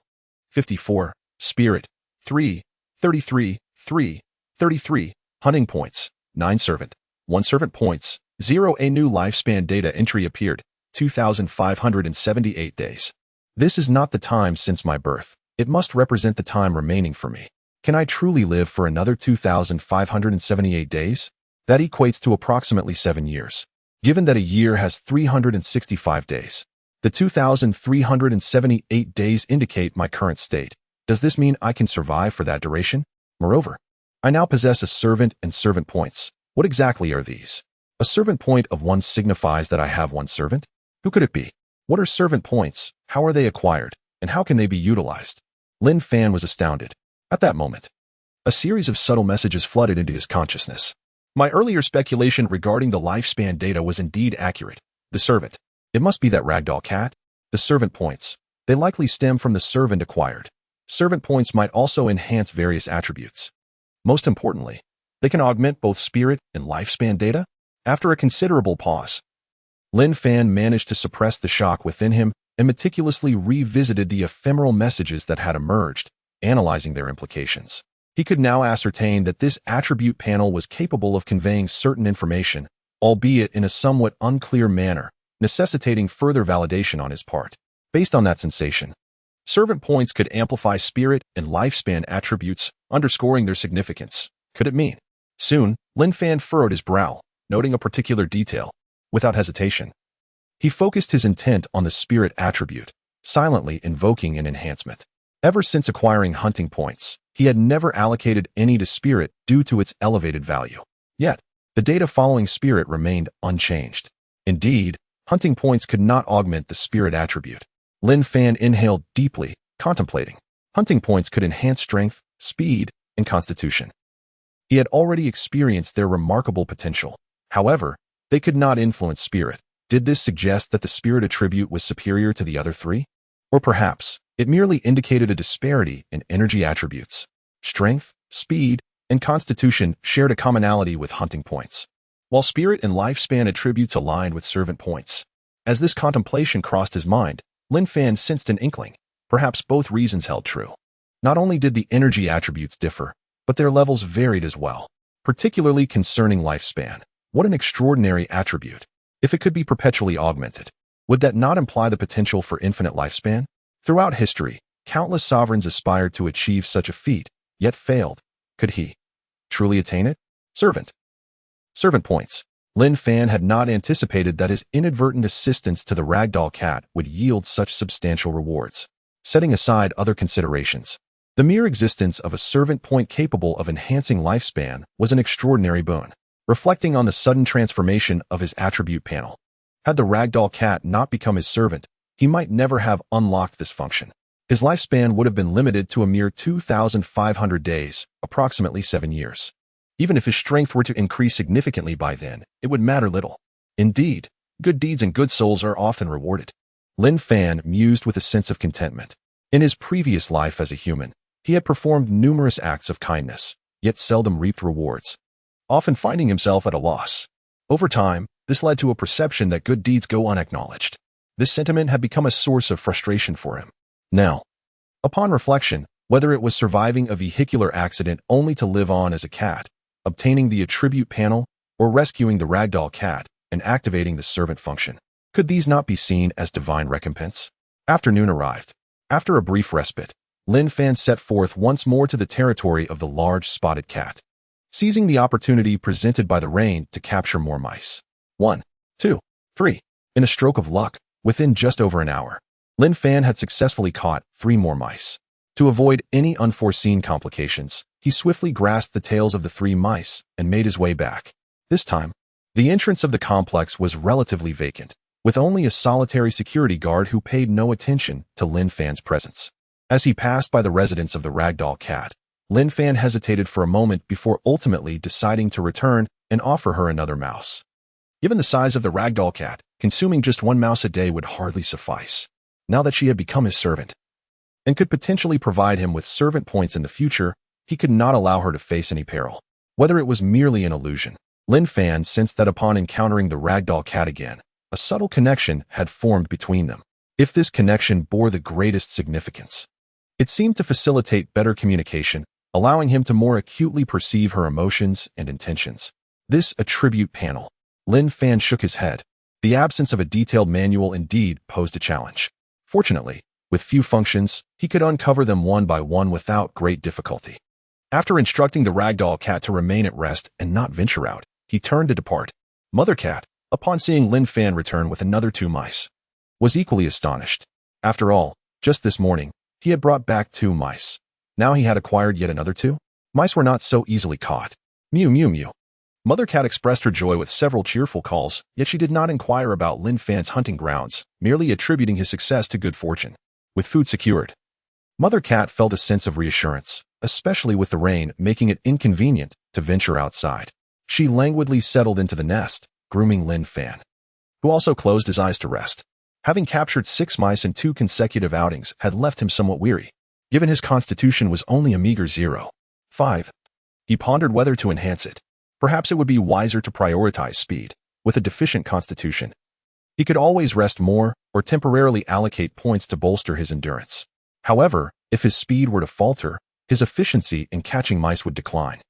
54. Spirit, 3, 33, 3, 33. Hunting points, 9 servant, 1 servant points, 0. A new lifespan data entry appeared, 2,578 days. This is not the time since my birth. It must represent the time remaining for me. Can I truly live for another 2,578 days? That equates to approximately 7 years. Given that a year has 365 days, the 2,378 days indicate my current state. Does this mean I can survive for that duration? Moreover, I now possess a servant and servant points. What exactly are these? A servant point of 1 signifies that I have 1 servant? Who could it be? What are servant points? How are they acquired? And how can they be utilized? Lin Fan was astounded. At that moment, a series of subtle messages flooded into his consciousness. My earlier speculation regarding the lifespan data was indeed accurate. The servant. It must be that ragdoll cat. The servant points. They likely stem from the servant acquired. Servant points might also enhance various attributes. Most importantly, they can augment both spirit and lifespan data. After a considerable pause, Lin Fan managed to suppress the shock within him and meticulously revisited the ephemeral messages that had emerged, analyzing their implications. He could now ascertain that this attribute panel was capable of conveying certain information, albeit in a somewhat unclear manner, necessitating further validation on his part. Based on that sensation, servant points could amplify spirit and lifespan attributes, underscoring their significance. Could it mean? Soon, Lin Fan furrowed his brow, noting a particular detail. Without hesitation, He focused his intent on the spirit attribute, silently invoking an enhancement. Ever since acquiring hunting points, he had never allocated any to spirit due to its elevated value. Yet, the data following spirit remained unchanged. Indeed, hunting points could not augment the spirit attribute. Lin Fan inhaled deeply, contemplating. Hunting points could enhance strength, speed, and constitution. He had already experienced their remarkable potential. However, they could not influence spirit. Did this suggest that the spirit attribute was superior to the other three? Or perhaps, it merely indicated a disparity in energy attributes. Strength, speed, and constitution shared a commonality with hunting points, while spirit and lifespan attributes aligned with servant points. As this contemplation crossed his mind, Lin Fan sensed an inkling. Perhaps both reasons held true. Not only did the energy attributes differ, but their levels varied as well, particularly concerning lifespan. What an extraordinary attribute! If it could be perpetually augmented, would that not imply the potential for infinite lifespan? Throughout history, countless sovereigns aspired to achieve such a feat, yet failed. Could he truly attain it? Servant points. Lin Fan had not anticipated that his inadvertent assistance to the ragdoll cat would yield such substantial rewards. Setting aside other considerations, the mere existence of a servant point capable of enhancing lifespan was an extraordinary boon. Reflecting on the sudden transformation of his attribute panel, had the ragdoll cat not become his servant, he might never have unlocked this function. His lifespan would have been limited to a mere 2,500 days, approximately 7 years. Even if his strength were to increase significantly by then, it would matter little. Indeed, good deeds and good souls are often rewarded. Lin Fan mused with a sense of contentment. In his previous life as a human, he had performed numerous acts of kindness, yet seldom reaped rewards, often finding himself at a loss. Over time, this led to a perception that good deeds go unacknowledged. This sentiment had become a source of frustration for him. Now, upon reflection, whether it was surviving a vehicular accident only to live on as a cat, obtaining the attribute panel, or rescuing the ragdoll cat and activating the servant function, could these not be seen as divine recompense? Afternoon arrived. After a brief respite, Lin Fan set forth once more to the territory of the large spotted cat, seizing the opportunity presented by the rain to capture more mice. 1, 2, 3. In a stroke of luck, within just over an hour, Lin Fan had successfully caught 3 more mice. To avoid any unforeseen complications, he swiftly grasped the tails of the 3 mice and made his way back. This time, the entrance of the complex was relatively vacant, with only a solitary security guard who paid no attention to Lin Fan's presence. As he passed by the residence of the ragdoll cat, Lin Fan hesitated for a moment before ultimately deciding to return and offer her another mouse. Given the size of the ragdoll cat, consuming just 1 mouse a day would hardly suffice, now that she had become his servant, and could potentially provide him with servant points in the future. He could not allow her to face any peril. Whether it was merely an illusion, Lin Fan sensed that upon encountering the ragdoll cat again, a subtle connection had formed between them. If this connection bore the greatest significance, it seemed to facilitate better communication, allowing him to more acutely perceive her emotions and intentions. This attribute panel. Lin Fan shook his head. The absence of a detailed manual indeed posed a challenge. Fortunately, with few functions, he could uncover them one by one without great difficulty. After instructing the ragdoll cat to remain at rest and not venture out, he turned to depart. Mother cat, upon seeing Lin Fan return with another 2 mice, was equally astonished. After all, just this morning, he had brought back 2 mice. Now he had acquired yet another 2? Mice were not so easily caught. Mew mew mew. Mother cat expressed her joy with several cheerful calls, yet she did not inquire about Lin Fan's hunting grounds, merely attributing his success to good fortune. With food secured, Mother cat felt a sense of reassurance, especially with the rain making it inconvenient to venture outside. She languidly settled into the nest, grooming Lin Fan, who also closed his eyes to rest. Having captured 6 mice in 2 consecutive outings had left him somewhat weary, given his constitution was only a meager 0.5. He pondered whether to enhance it. Perhaps it would be wiser to prioritize speed. With a deficient constitution, he could always rest more or temporarily allocate points to bolster his endurance. However, if his speed were to falter, his efficiency in catching mice would decline.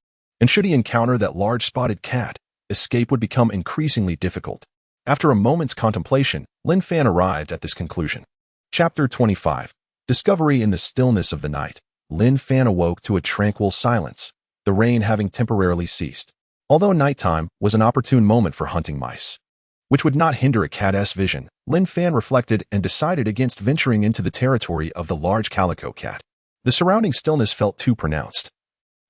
And should he encounter that large spotted cat, escape would become increasingly difficult. After a moment's contemplation, Lin Fan arrived at this conclusion. Chapter 25. Discovery. In the stillness of the night, Lin Fan awoke to a tranquil silence, the rain having temporarily ceased. Although nighttime was an opportune moment for hunting mice, which would not hinder a cat's vision, Lin Fan reflected and decided against venturing into the territory of the large calico cat. The surrounding stillness felt too pronounced.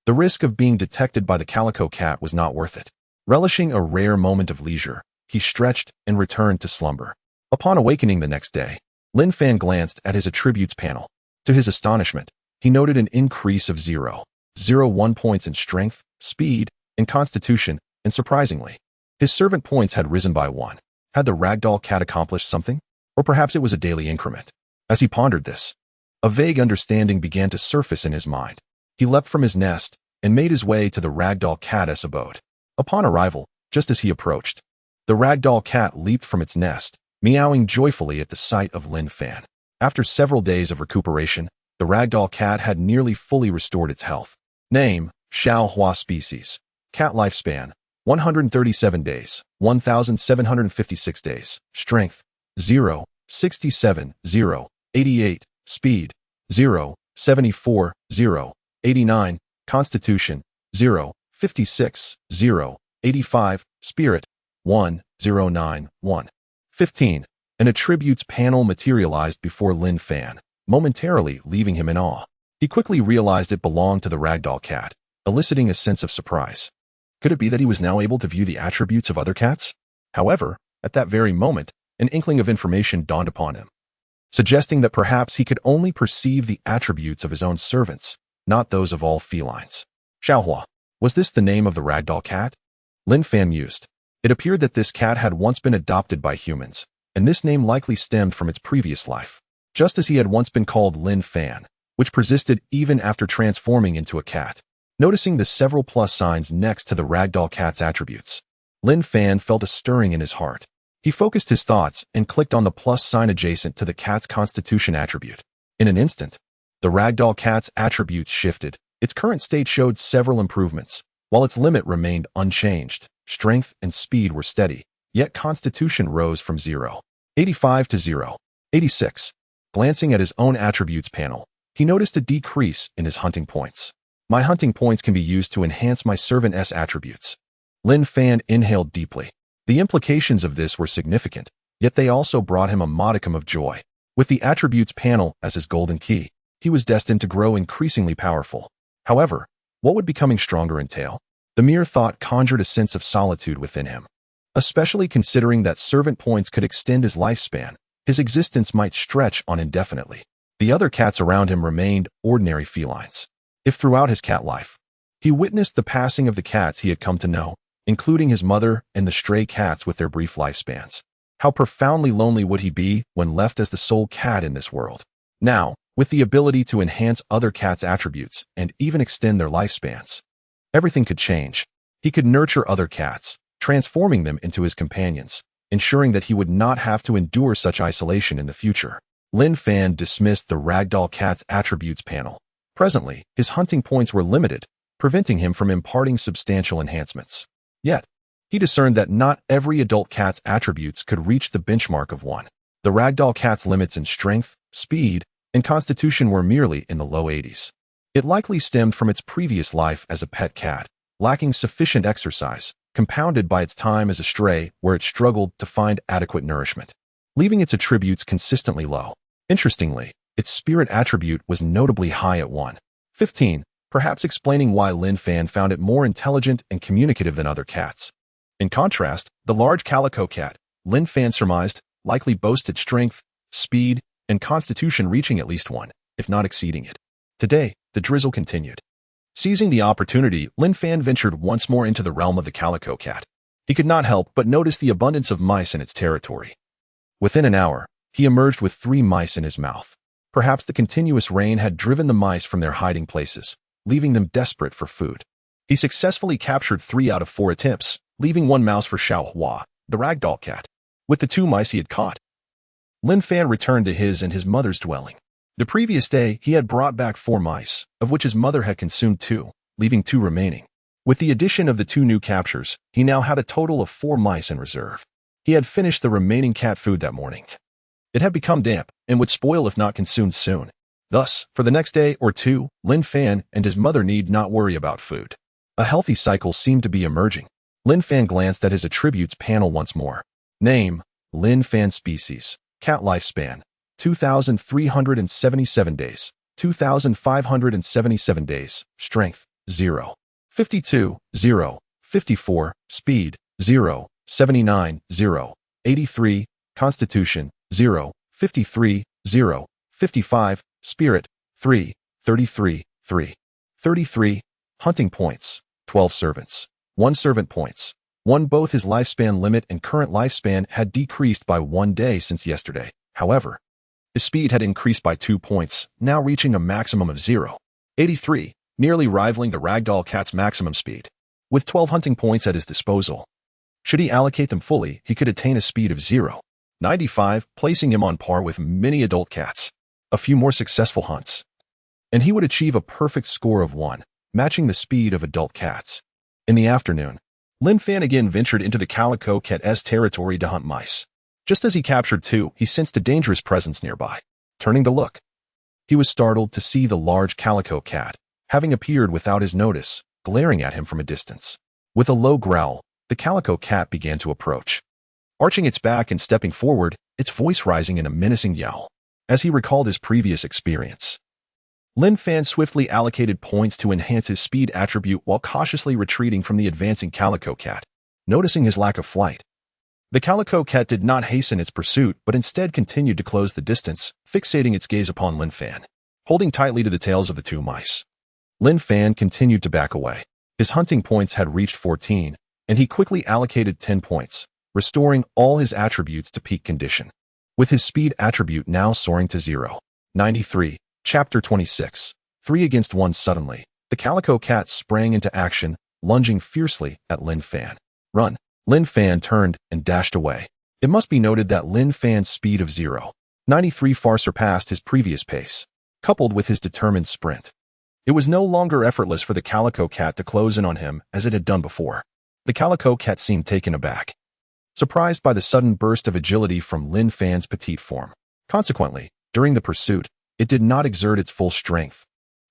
The risk of being detected by the calico cat was not worth it. Relishing a rare moment of leisure, he stretched and returned to slumber. Upon awakening the next day, Lin Fan glanced at his attributes panel. To his astonishment, he noted an increase of 0.01 points in strength, speed, and constitution, and surprisingly, his servant points had risen by 1. Had the ragdoll cat accomplished something? Or perhaps it was a daily increment. As he pondered this, a vague understanding began to surface in his mind. He leapt from his nest and made his way to the ragdoll cat's abode. Upon arrival, just as he approached, the ragdoll cat leaped from its nest, meowing joyfully at the sight of Lin Fan. After several days of recuperation, the ragdoll cat had nearly fully restored its health. Name, Xiao Hua species. Cat lifespan, 137 days, 1,756 days. Strength, 0, 67, 0, 88. Speed, 0, 74, 0, 89. Constitution, 0, 56, 0, 85. Spirit, 1, 09, 1. 15. An attributes panel materialized before Lin Fan, momentarily leaving him in awe. He quickly realized it belonged to the ragdoll cat, eliciting a sense of surprise. Could it be that he was now able to view the attributes of other cats? However, at that very moment, an inkling of information dawned upon him, suggesting that perhaps he could only perceive the attributes of his own servants, not those of all felines. Xiaohua. Was this the name of the ragdoll cat? Lin Fan mused. It appeared that this cat had once been adopted by humans, and this name likely stemmed from its previous life, just as he had once been called Lin Fan, which persisted even after transforming into a cat. Noticing the several plus signs next to the ragdoll cat's attributes, Lin Fan felt a stirring in his heart. He focused his thoughts and clicked on the plus sign adjacent to the cat's constitution attribute. In an instant, the ragdoll cat's attributes shifted. Its current state showed several improvements, while its limit remained unchanged. Strength and speed were steady, yet constitution rose from 0.85 to 0.86. Glancing at his own attributes panel, he noticed a decrease in his hunting points. My hunting points can be used to enhance my servant's attributes. Lin Fan inhaled deeply. The implications of this were significant, yet they also brought him a modicum of joy. With the attributes panel as his golden key, he was destined to grow increasingly powerful. However, what would becoming stronger entail? The mere thought conjured a sense of solitude within him. Especially considering that servant points could extend his lifespan, his existence might stretch on indefinitely. The other cats around him remained ordinary felines. If throughout his cat life, he witnessed the passing of the cats he had come to know, including his mother and the stray cats with their brief lifespans, how profoundly lonely would he be when left as the sole cat in this world? Now, with the ability to enhance other cats' attributes and even extend their lifespans, everything could change. He could nurture other cats, transforming them into his companions, ensuring that he would not have to endure such isolation in the future. Lin Fan dismissed the ragdoll cat's attributes panel. Presently, his hunting points were limited, preventing him from imparting substantial enhancements. Yet, he discerned that not every adult cat's attributes could reach the benchmark of 1. The ragdoll cat's limits in strength, speed, and constitution were merely in the low 80s. It likely stemmed from its previous life as a pet cat, lacking sufficient exercise, compounded by its time as a stray where it struggled to find adequate nourishment, leaving its attributes consistently low. Interestingly, its spirit attribute was notably high at 1.15, perhaps explaining why Lin Fan found it more intelligent and communicative than other cats. In contrast, the large calico cat, Lin Fan surmised, likely boasted strength, speed, and constitution reaching at least 1, if not exceeding it. Today, the drizzle continued. Seizing the opportunity, Lin Fan ventured once more into the realm of the calico cat. He could not help but notice the abundance of mice in its territory. Within an hour, he emerged with 3 mice in his mouth. Perhaps the continuous rain had driven the mice from their hiding places, leaving them desperate for food. He successfully captured 3 out of 4 attempts, leaving 1 mouse for Xiao Hua, the ragdoll cat. With the 2 mice he had caught, Lin Fan returned to his and his mother's dwelling. The previous day, he had brought back 4 mice, of which his mother had consumed 2, leaving 2 remaining. With the addition of the 2 new captures, he now had a total of 4 mice in reserve. He had finished the remaining cat food that morning. It had become damp and would spoil if not consumed soon. Thus, for the next day or 2, Lin Fan and his mother need not worry about food. A healthy cycle seemed to be emerging. Lin Fan glanced at his attributes panel once more. Name, Lin Fan species. Cat lifespan. 2,377 days. 2,577 days. Strength. 0. 52. 0. 54. Speed. 0. 79. 0. 83. Constitution. 0. 53. 0. 55. Spirit. 3. 33. 3. 33. Hunting points. 12 servants. 1 servant points. 1. Both his lifespan limit and current lifespan had decreased by 1 day since yesterday. However, his speed had increased by 2 points, now reaching a maximum of 0. 83, nearly rivaling the ragdoll cat's maximum speed. With 12 hunting points at his disposal, should he allocate them fully, he could attain a speed of 0. 95, placing him on par with many adult cats. A few more successful hunts, and he would achieve a perfect score of 1, matching the speed of adult cats. In the afternoon, Lin Fan again ventured into the calico cat's territory to hunt mice. Just as he captured 2, he sensed a dangerous presence nearby. Turning to look, he was startled to see the large calico cat, having appeared without his notice, glaring at him from a distance. With a low growl, the calico cat began to approach. Arching its back and stepping forward, its voice rising in a menacing yowl. As he recalled his previous experience, Lin Fan swiftly allocated points to enhance his speed attribute while cautiously retreating from the advancing calico cat. Noticing his lack of flight, the calico cat did not hasten its pursuit but instead continued to close the distance, fixating its gaze upon Lin Fan. Holding tightly to the tails of the 2 mice, Lin Fan continued to back away. His hunting points had reached 14, and he quickly allocated 10 points, restoring all his attributes to peak condition. With his speed attribute now soaring to 0. 93. Chapter 26. 3 against 1. Suddenly, the calico cat sprang into action, lunging fiercely at Lin Fan. Run! Lin Fan turned and dashed away. It must be noted that Lin Fan's speed of 0. 93 far surpassed his previous pace, coupled with his determined sprint. It was no longer effortless for the calico cat to close in on him as it had done before. The calico cat seemed taken aback, surprised by the sudden burst of agility from Lin Fan's petite form. Consequently, during the pursuit, it did not exert its full strength,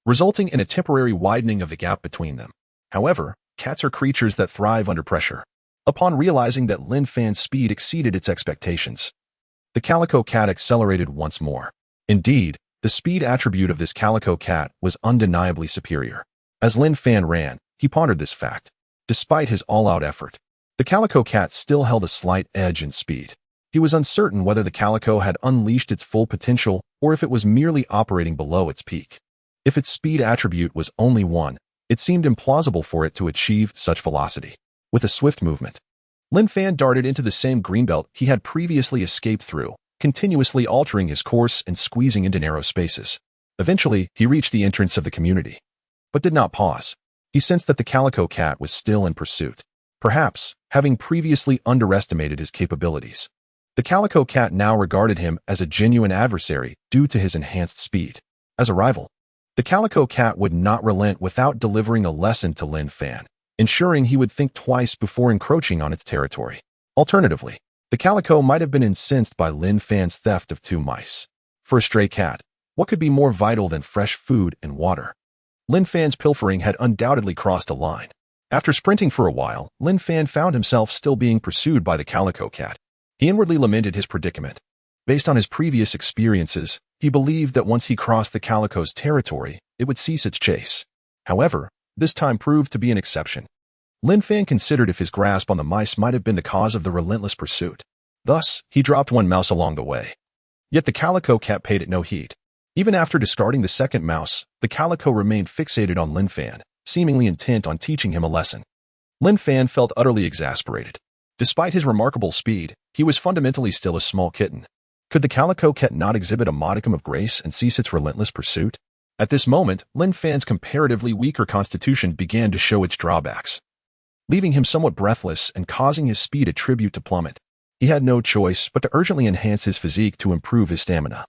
resulting in a temporary widening of the gap between them. However, cats are creatures that thrive under pressure. Upon realizing that Lin Fan's speed exceeded its expectations, the calico cat accelerated once more. Indeed, the speed attribute of this calico cat was undeniably superior. As Lin Fan ran, he pondered this fact. Despite his all-out effort, the calico cat still held a slight edge in speed. He was uncertain whether the calico had unleashed its full potential or if it was merely operating below its peak. If its speed attribute was only 1, it seemed implausible for it to achieve such velocity. With a swift movement, Lin Fan darted into the same greenbelt he had previously escaped through, continuously altering his course and squeezing into narrow spaces. Eventually, he reached the entrance of the community, but did not pause. He sensed that the calico cat was still in pursuit, perhaps having previously underestimated his capabilities. The calico cat now regarded him as a genuine adversary due to his enhanced speed. As a rival, the calico cat would not relent without delivering a lesson to Lin Fan, ensuring he would think twice before encroaching on its territory. Alternatively, the calico might have been incensed by Lin Fan's theft of 2 mice. For a stray cat, what could be more vital than fresh food and water? Lin Fan's pilfering had undoubtedly crossed a line. After sprinting for a while, Lin Fan found himself still being pursued by the calico cat. He inwardly lamented his predicament. Based on his previous experiences, he believed that once he crossed the calico's territory, it would cease its chase. However, this time proved to be an exception. Lin Fan considered if his grasp on the mice might have been the cause of the relentless pursuit. Thus, he dropped 1 mouse along the way. Yet the calico cat paid it no heed. Even after discarding the second mouse, the calico remained fixated on Lin Fan, seemingly intent on teaching him a lesson. Lin Fan felt utterly exasperated. Despite his remarkable speed, he was fundamentally still a small kitten. Could the calico cat not exhibit a modicum of grace and cease its relentless pursuit? At this moment, Lin Fan's comparatively weaker constitution began to show its drawbacks, leaving him somewhat breathless and causing his speed attribute to plummet. He had no choice but to urgently enhance his physique to improve his stamina.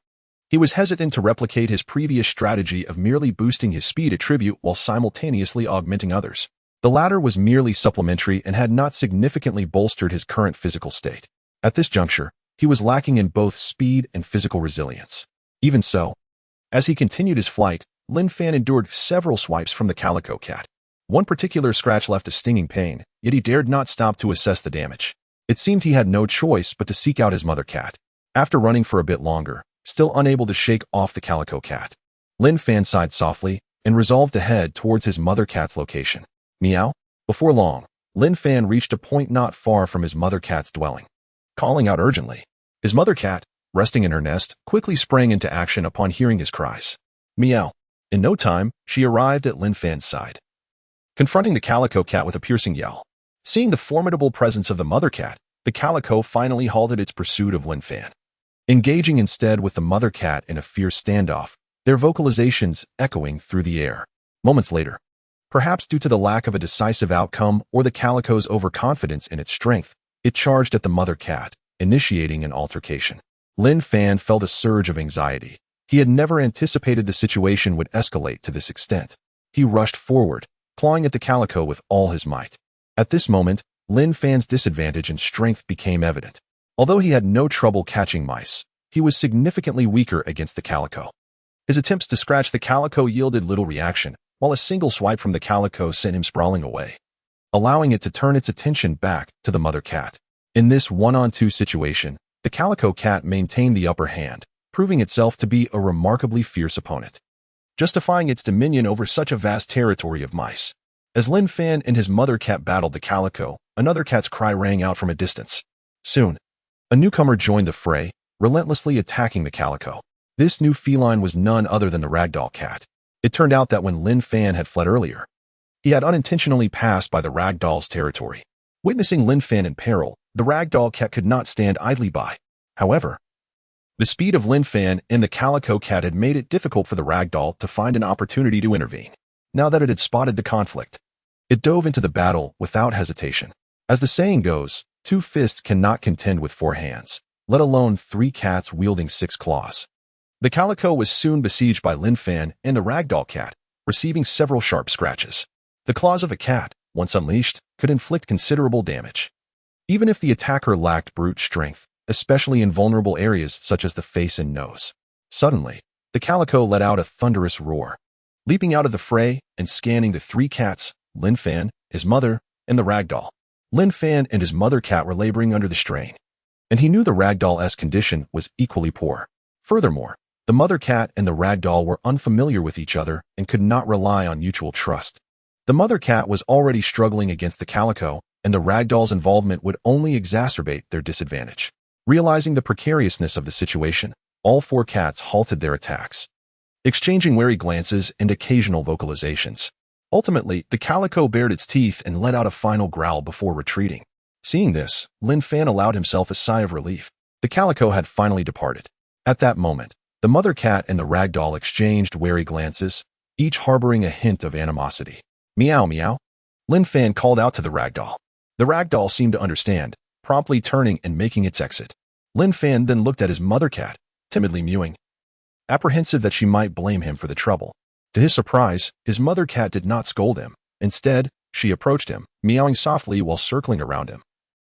He was hesitant to replicate his previous strategy of merely boosting his speed attribute while simultaneously augmenting others. The latter was merely supplementary and had not significantly bolstered his current physical state. At this juncture, he was lacking in both speed and physical resilience. Even so, as he continued his flight, Lin Fan endured several swipes from the calico cat. One particular scratch left a stinging pain, yet he dared not stop to assess the damage. It seemed he had no choice but to seek out his mother cat. After running for a bit longer, still unable to shake off the calico cat, Lin Fan sighed softly and resolved to head towards his mother cat's location. Meow. Before long, Lin Fan reached a point not far from his mother cat's dwelling. Calling out urgently, his mother cat, resting in her nest, quickly sprang into action upon hearing his cries. Meow. In no time, she arrived at Lin Fan's side, confronting the calico cat with a piercing yell. Seeing the formidable presence of the mother cat, the calico finally halted its pursuit of Lin Fan, engaging instead with the mother cat in a fierce standoff, their vocalizations echoing through the air. Moments later, perhaps due to the lack of a decisive outcome or the calico's overconfidence in its strength, it charged at the mother cat, initiating an altercation. Lin Fan felt a surge of anxiety. He had never anticipated the situation would escalate to this extent. He rushed forward, clawing at the calico with all his might. At this moment, Lin Fan's disadvantage in strength became evident. Although he had no trouble catching mice, he was significantly weaker against the calico. His attempts to scratch the calico yielded little reaction, while a single swipe from the calico sent him sprawling away, allowing it to turn its attention back to the mother cat. In this one-on-two situation, the calico cat maintained the upper hand, proving itself to be a remarkably fierce opponent, justifying its dominion over such a vast territory of mice. As Lin Fan and his mother cat battled the calico, another cat's cry rang out from a distance. Soon, a newcomer joined the fray, relentlessly attacking the calico. This new feline was none other than the ragdoll cat. It turned out that when Lin Fan had fled earlier, he had unintentionally passed by the ragdoll's territory. Witnessing Lin Fan in peril, the ragdoll cat could not stand idly by. However, the speed of Lin Fan and the calico cat had made it difficult for the ragdoll to find an opportunity to intervene. Now that it had spotted the conflict, it dove into the battle without hesitation. As the saying goes, 2 fists cannot contend with 4 hands, let alone 3 cats wielding 6 claws. The calico was soon besieged by Lin Fan and the ragdoll cat, receiving several sharp scratches. The claws of a cat, once unleashed, could inflict considerable damage, even if the attacker lacked brute strength, especially in vulnerable areas such as the face and nose. Suddenly, the calico let out a thunderous roar, leaping out of the fray and scanning the 3 cats, Lin Fan, his mother, and the ragdoll. Lin Fan and his mother cat were laboring under the strain, and he knew the ragdoll's condition was equally poor. Furthermore, the mother cat and the ragdoll were unfamiliar with each other and could not rely on mutual trust. The mother cat was already struggling against the calico, and the ragdoll's involvement would only exacerbate their disadvantage. Realizing the precariousness of the situation, all 4 cats halted their attacks, exchanging wary glances and occasional vocalizations. Ultimately, the calico bared its teeth and let out a final growl before retreating. Seeing this, Lin Fan allowed himself a sigh of relief. The calico had finally departed. At that moment, the mother cat and the ragdoll exchanged wary glances, each harboring a hint of animosity. Meow meow. Lin Fan called out to the ragdoll. The ragdoll seemed to understand, promptly turning and making its exit. Lin Fan then looked at his mother cat, timidly mewing, apprehensive that she might blame him for the trouble. To his surprise, his mother cat did not scold him. Instead, she approached him, meowing softly while circling around him,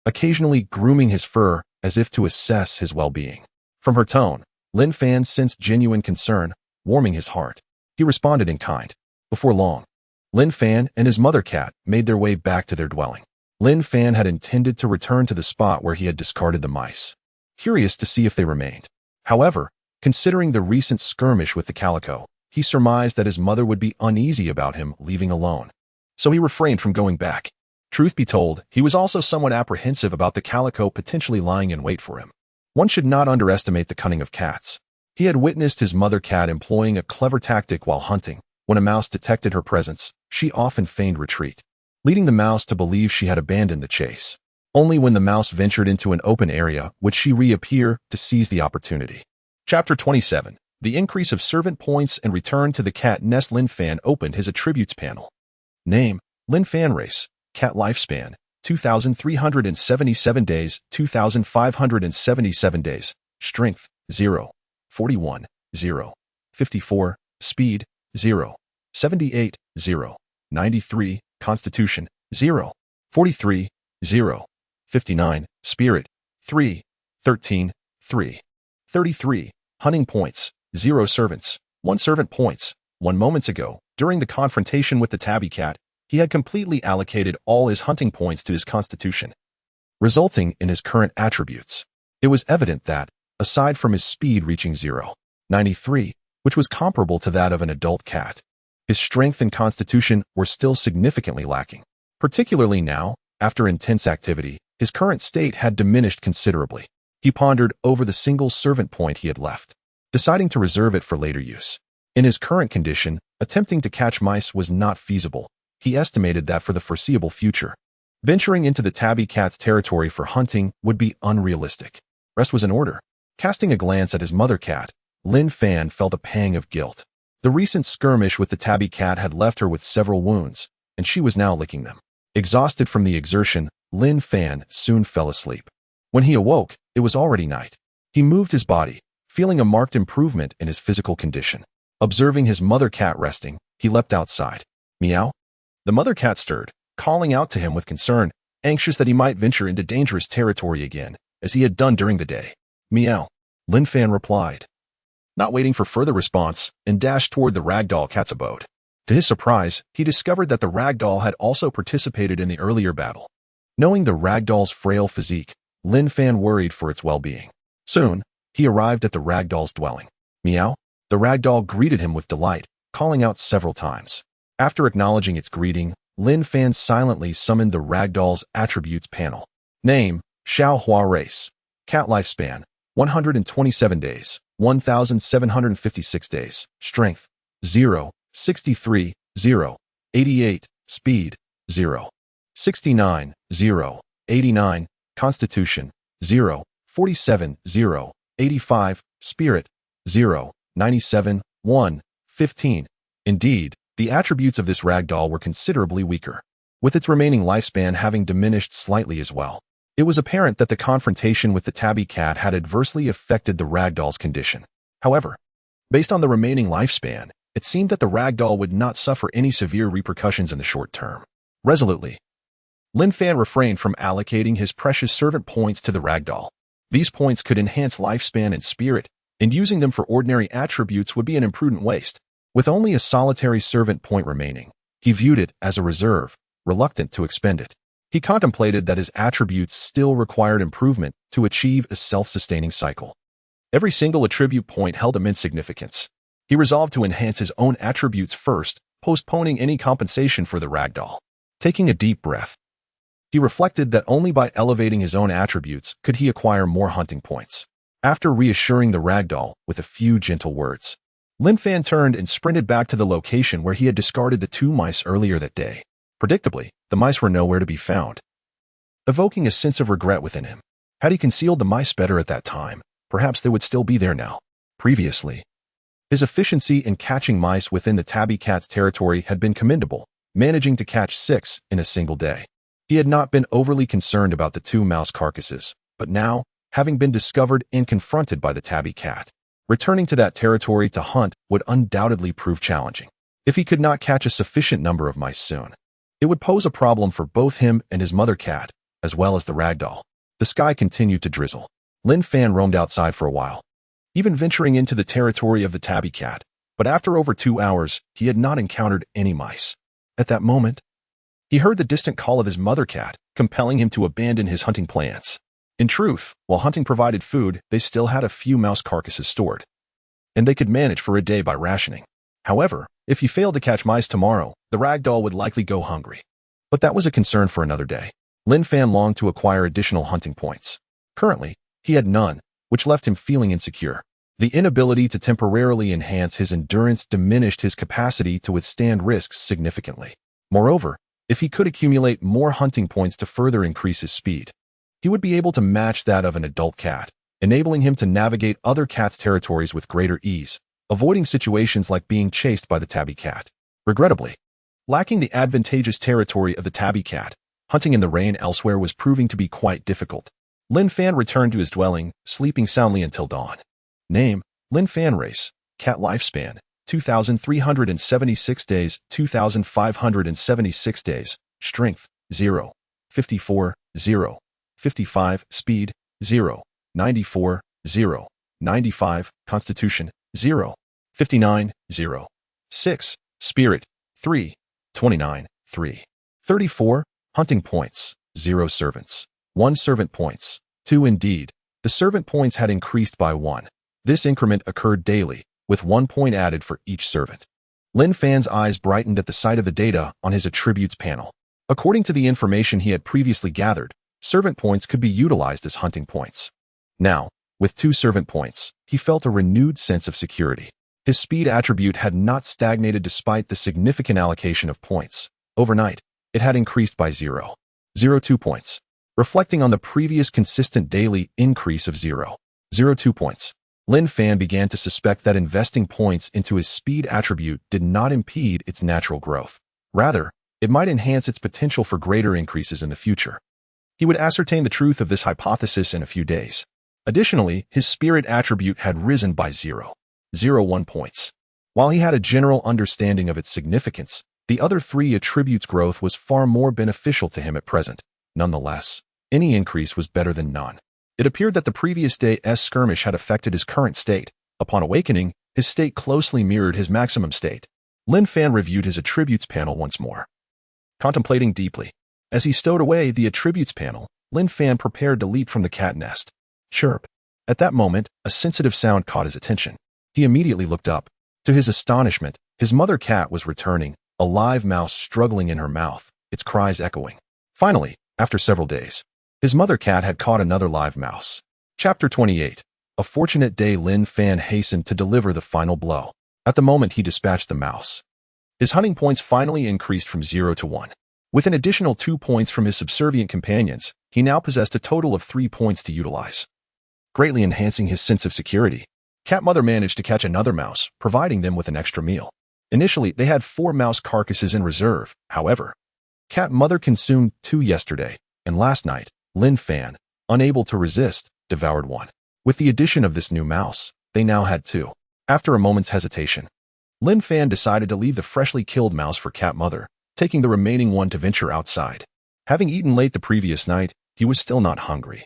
occasionally grooming his fur as if to assess his well-being. From her tone, Lin Fan sensed genuine concern, warming his heart. He responded in kind. Before long, Lin Fan and his mother cat made their way back to their dwelling. Lin Fan had intended to return to the spot where he had discarded the mice, curious to see if they remained. However, considering the recent skirmish with the calico, he surmised that his mother would be uneasy about him leaving alone, so he refrained from going back. Truth be told, he was also somewhat apprehensive about the calico potentially lying in wait for him. One should not underestimate the cunning of cats. He had witnessed his mother cat employing a clever tactic while hunting. When a mouse detected her presence, she often feigned retreat, leading the mouse to believe she had abandoned the chase. Only when the mouse ventured into an open area would she reappear to seize the opportunity. Chapter 27. The increase of servant points and return to the cat nest. Lin Fan opened his attributes panel. Name, Lin Fan. Race, cat. Lifespan, 2,377 days, 2,577 days. Strength, 0. 41, 0. 54. Speed, 0. 78, 0. 93. Constitution, 0. 43, 0. 59. Spirit, 3. 13, 3. 33. Hunting points, 0. Servants, 1 servant points. 1 moments ago, during the confrontation with the tabby cat, he had completely allocated all his hunting points to his constitution. resulting in his current attributes. It was evident that, aside from his speed reaching 0.93, which was comparable to that of an adult cat, his strength and constitution were still significantly lacking. Particularly now, after intense activity, his current state had diminished considerably. He pondered over the single servant point he had left, deciding to reserve it for later use. In his current condition, attempting to catch mice was not feasible. He estimated that for the foreseeable future, venturing into the tabby cat's territory for hunting would be unrealistic. Rest was in order. Casting a glance at his mother cat, Lin Fan felt a pang of guilt. The recent skirmish with the tabby cat had left her with several wounds, and she was now licking them. Exhausted from the exertion, Lin Fan soon fell asleep. When he awoke, it was already night. He moved his body, feeling a marked improvement in his physical condition. Observing his mother cat resting, he leapt outside. Meow. The mother cat stirred, calling out to him with concern, anxious that he might venture into dangerous territory again, as he had done during the day. Meow. Lin Fan replied, not waiting for further response, and dashed toward the ragdoll cat's abode. To his surprise, he discovered that the ragdoll had also participated in the earlier battle. Knowing the ragdoll's frail physique, Lin Fan worried for its well-being. Soon, he arrived at the ragdoll's dwelling. Meow. The ragdoll greeted him with delight, calling out several times. After acknowledging its greeting, Lin Fan silently summoned the ragdoll's attributes panel. Name, Xiao Hua race. Cat lifespan, 127 days, 1,756 days. Strength, 0, 63, 0, 88. Speed, 0, 69, 0, 89. Constitution, 0, 47, 0, 85. Spirit, 0, 97, 1, 15. Indeed, the attributes of this ragdoll were considerably weaker, with its remaining lifespan having diminished slightly as well. It was apparent that the confrontation with the tabby cat had adversely affected the ragdoll's condition. However, based on the remaining lifespan, it seemed that the ragdoll would not suffer any severe repercussions in the short term. Resolutely, Lin Fan refrained from allocating his precious servant points to the ragdoll. These points could enhance lifespan and spirit, and using them for ordinary attributes would be an imprudent waste. With only a solitary servant point remaining, he viewed it as a reserve, reluctant to expend it. He contemplated that his attributes still required improvement to achieve a self-sustaining cycle. Every single attribute point held immense significance. He resolved to enhance his own attributes first, postponing any compensation for the ragdoll. Taking a deep breath, he reflected that only by elevating his own attributes could he acquire more hunting points. After reassuring the ragdoll with a few gentle words, Lin Fan turned and sprinted back to the location where he had discarded the 2 mice earlier that day. Predictably, the mice were nowhere to be found, evoking a sense of regret within him. Had he concealed the mice better at that time, perhaps they would still be there now. Previously, his efficiency in catching mice within the tabby cat's territory had been commendable, managing to catch 6 in a single day. He had not been overly concerned about the 2 mouse carcasses, but now, having been discovered and confronted by the tabby cat, returning to that territory to hunt would undoubtedly prove challenging. If he could not catch a sufficient number of mice soon, it would pose a problem for both him and his mother cat, as well as the ragdoll. The sky continued to drizzle. Lin Fan roamed outside for a while, even venturing into the territory of the tabby cat, but after over 2 hours, he had not encountered any mice. At that moment, he heard the distant call of his mother cat, compelling him to abandon his hunting plans. In truth, while hunting provided food, they still had a few mouse carcasses stored, and they could manage for a day by rationing. However, if he failed to catch mice tomorrow, the ragdoll would likely go hungry. But that was a concern for another day. Lin Fan longed to acquire additional hunting points. Currently, he had none, which left him feeling insecure. The inability to temporarily enhance his endurance diminished his capacity to withstand risks significantly. Moreover, if he could accumulate more hunting points to further increase his speed, he would be able to match that of an adult cat, enabling him to navigate other cats' territories with greater ease, avoiding situations like being chased by the tabby cat. Regrettably, lacking the advantageous territory of the tabby cat, hunting in the rain elsewhere was proving to be quite difficult. Lin Fan returned to his dwelling, sleeping soundly until dawn. Name, Lin Fan race. Cat lifespan, 2,376 days, 2,576 days. Strength, 0, 54, 0, 55. Speed, 0, 94, 0, 95. Constitution, 0, 59, 0, 6. Spirit, 3, 29, 3. 34. Hunting points, 0 servants. 1 servant points. 2 indeed. The servant points had increased by 1. This increment occurred daily, with 1 point added for each servant. Lin Fan's eyes brightened at the sight of the data on his attributes panel. According to the information he had previously gathered, servant points could be utilized as hunting points. Now, with 2 servant points, he felt a renewed sense of security. His speed attribute had not stagnated despite the significant allocation of points. Overnight, it had increased by 0.02 points, reflecting on the previous consistent daily increase of 0.02 points. Lin Fan began to suspect that investing points into his speed attribute did not impede its natural growth. Rather, it might enhance its potential for greater increases in the future. He would ascertain the truth of this hypothesis in a few days. Additionally, his spirit attribute had risen by 0.01 points. While he had a general understanding of its significance, the other 3 attributes' growth was far more beneficial to him at present. Nonetheless, any increase was better than none. It appeared that the previous day's skirmish had affected his current state. Upon awakening, his state closely mirrored his maximum state. Lin Fan reviewed his attributes panel once more. Contemplating deeply. As he stowed away the attributes panel, Lin Fan prepared to leap from the cat nest. Chirp. At that moment, a sensitive sound caught his attention. He immediately looked up. To his astonishment, his mother cat was returning, a live mouse struggling in her mouth, its cries echoing. Finally, after several days, his mother cat had caught another live mouse. Chapter 28. A fortunate day. Lin Fan hastened to deliver the final blow. At the moment he dispatched the mouse, his hunting points finally increased from 0 to 1. With an additional 2 points from his subservient companions, he now possessed a total of 3 points to utilize. Greatly enhancing his sense of security, Cat Mother managed to catch another mouse, providing them with an extra meal. Initially, they had 4 mouse carcasses in reserve. However, Cat Mother consumed 2 yesterday, and last night, Lin Fan, unable to resist, devoured 1. With the addition of this new mouse, they now had 2. After a moment's hesitation, Lin Fan decided to leave the freshly killed mouse for Cat Mother, taking the remaining 1 to venture outside. Having eaten late the previous night, he was still not hungry.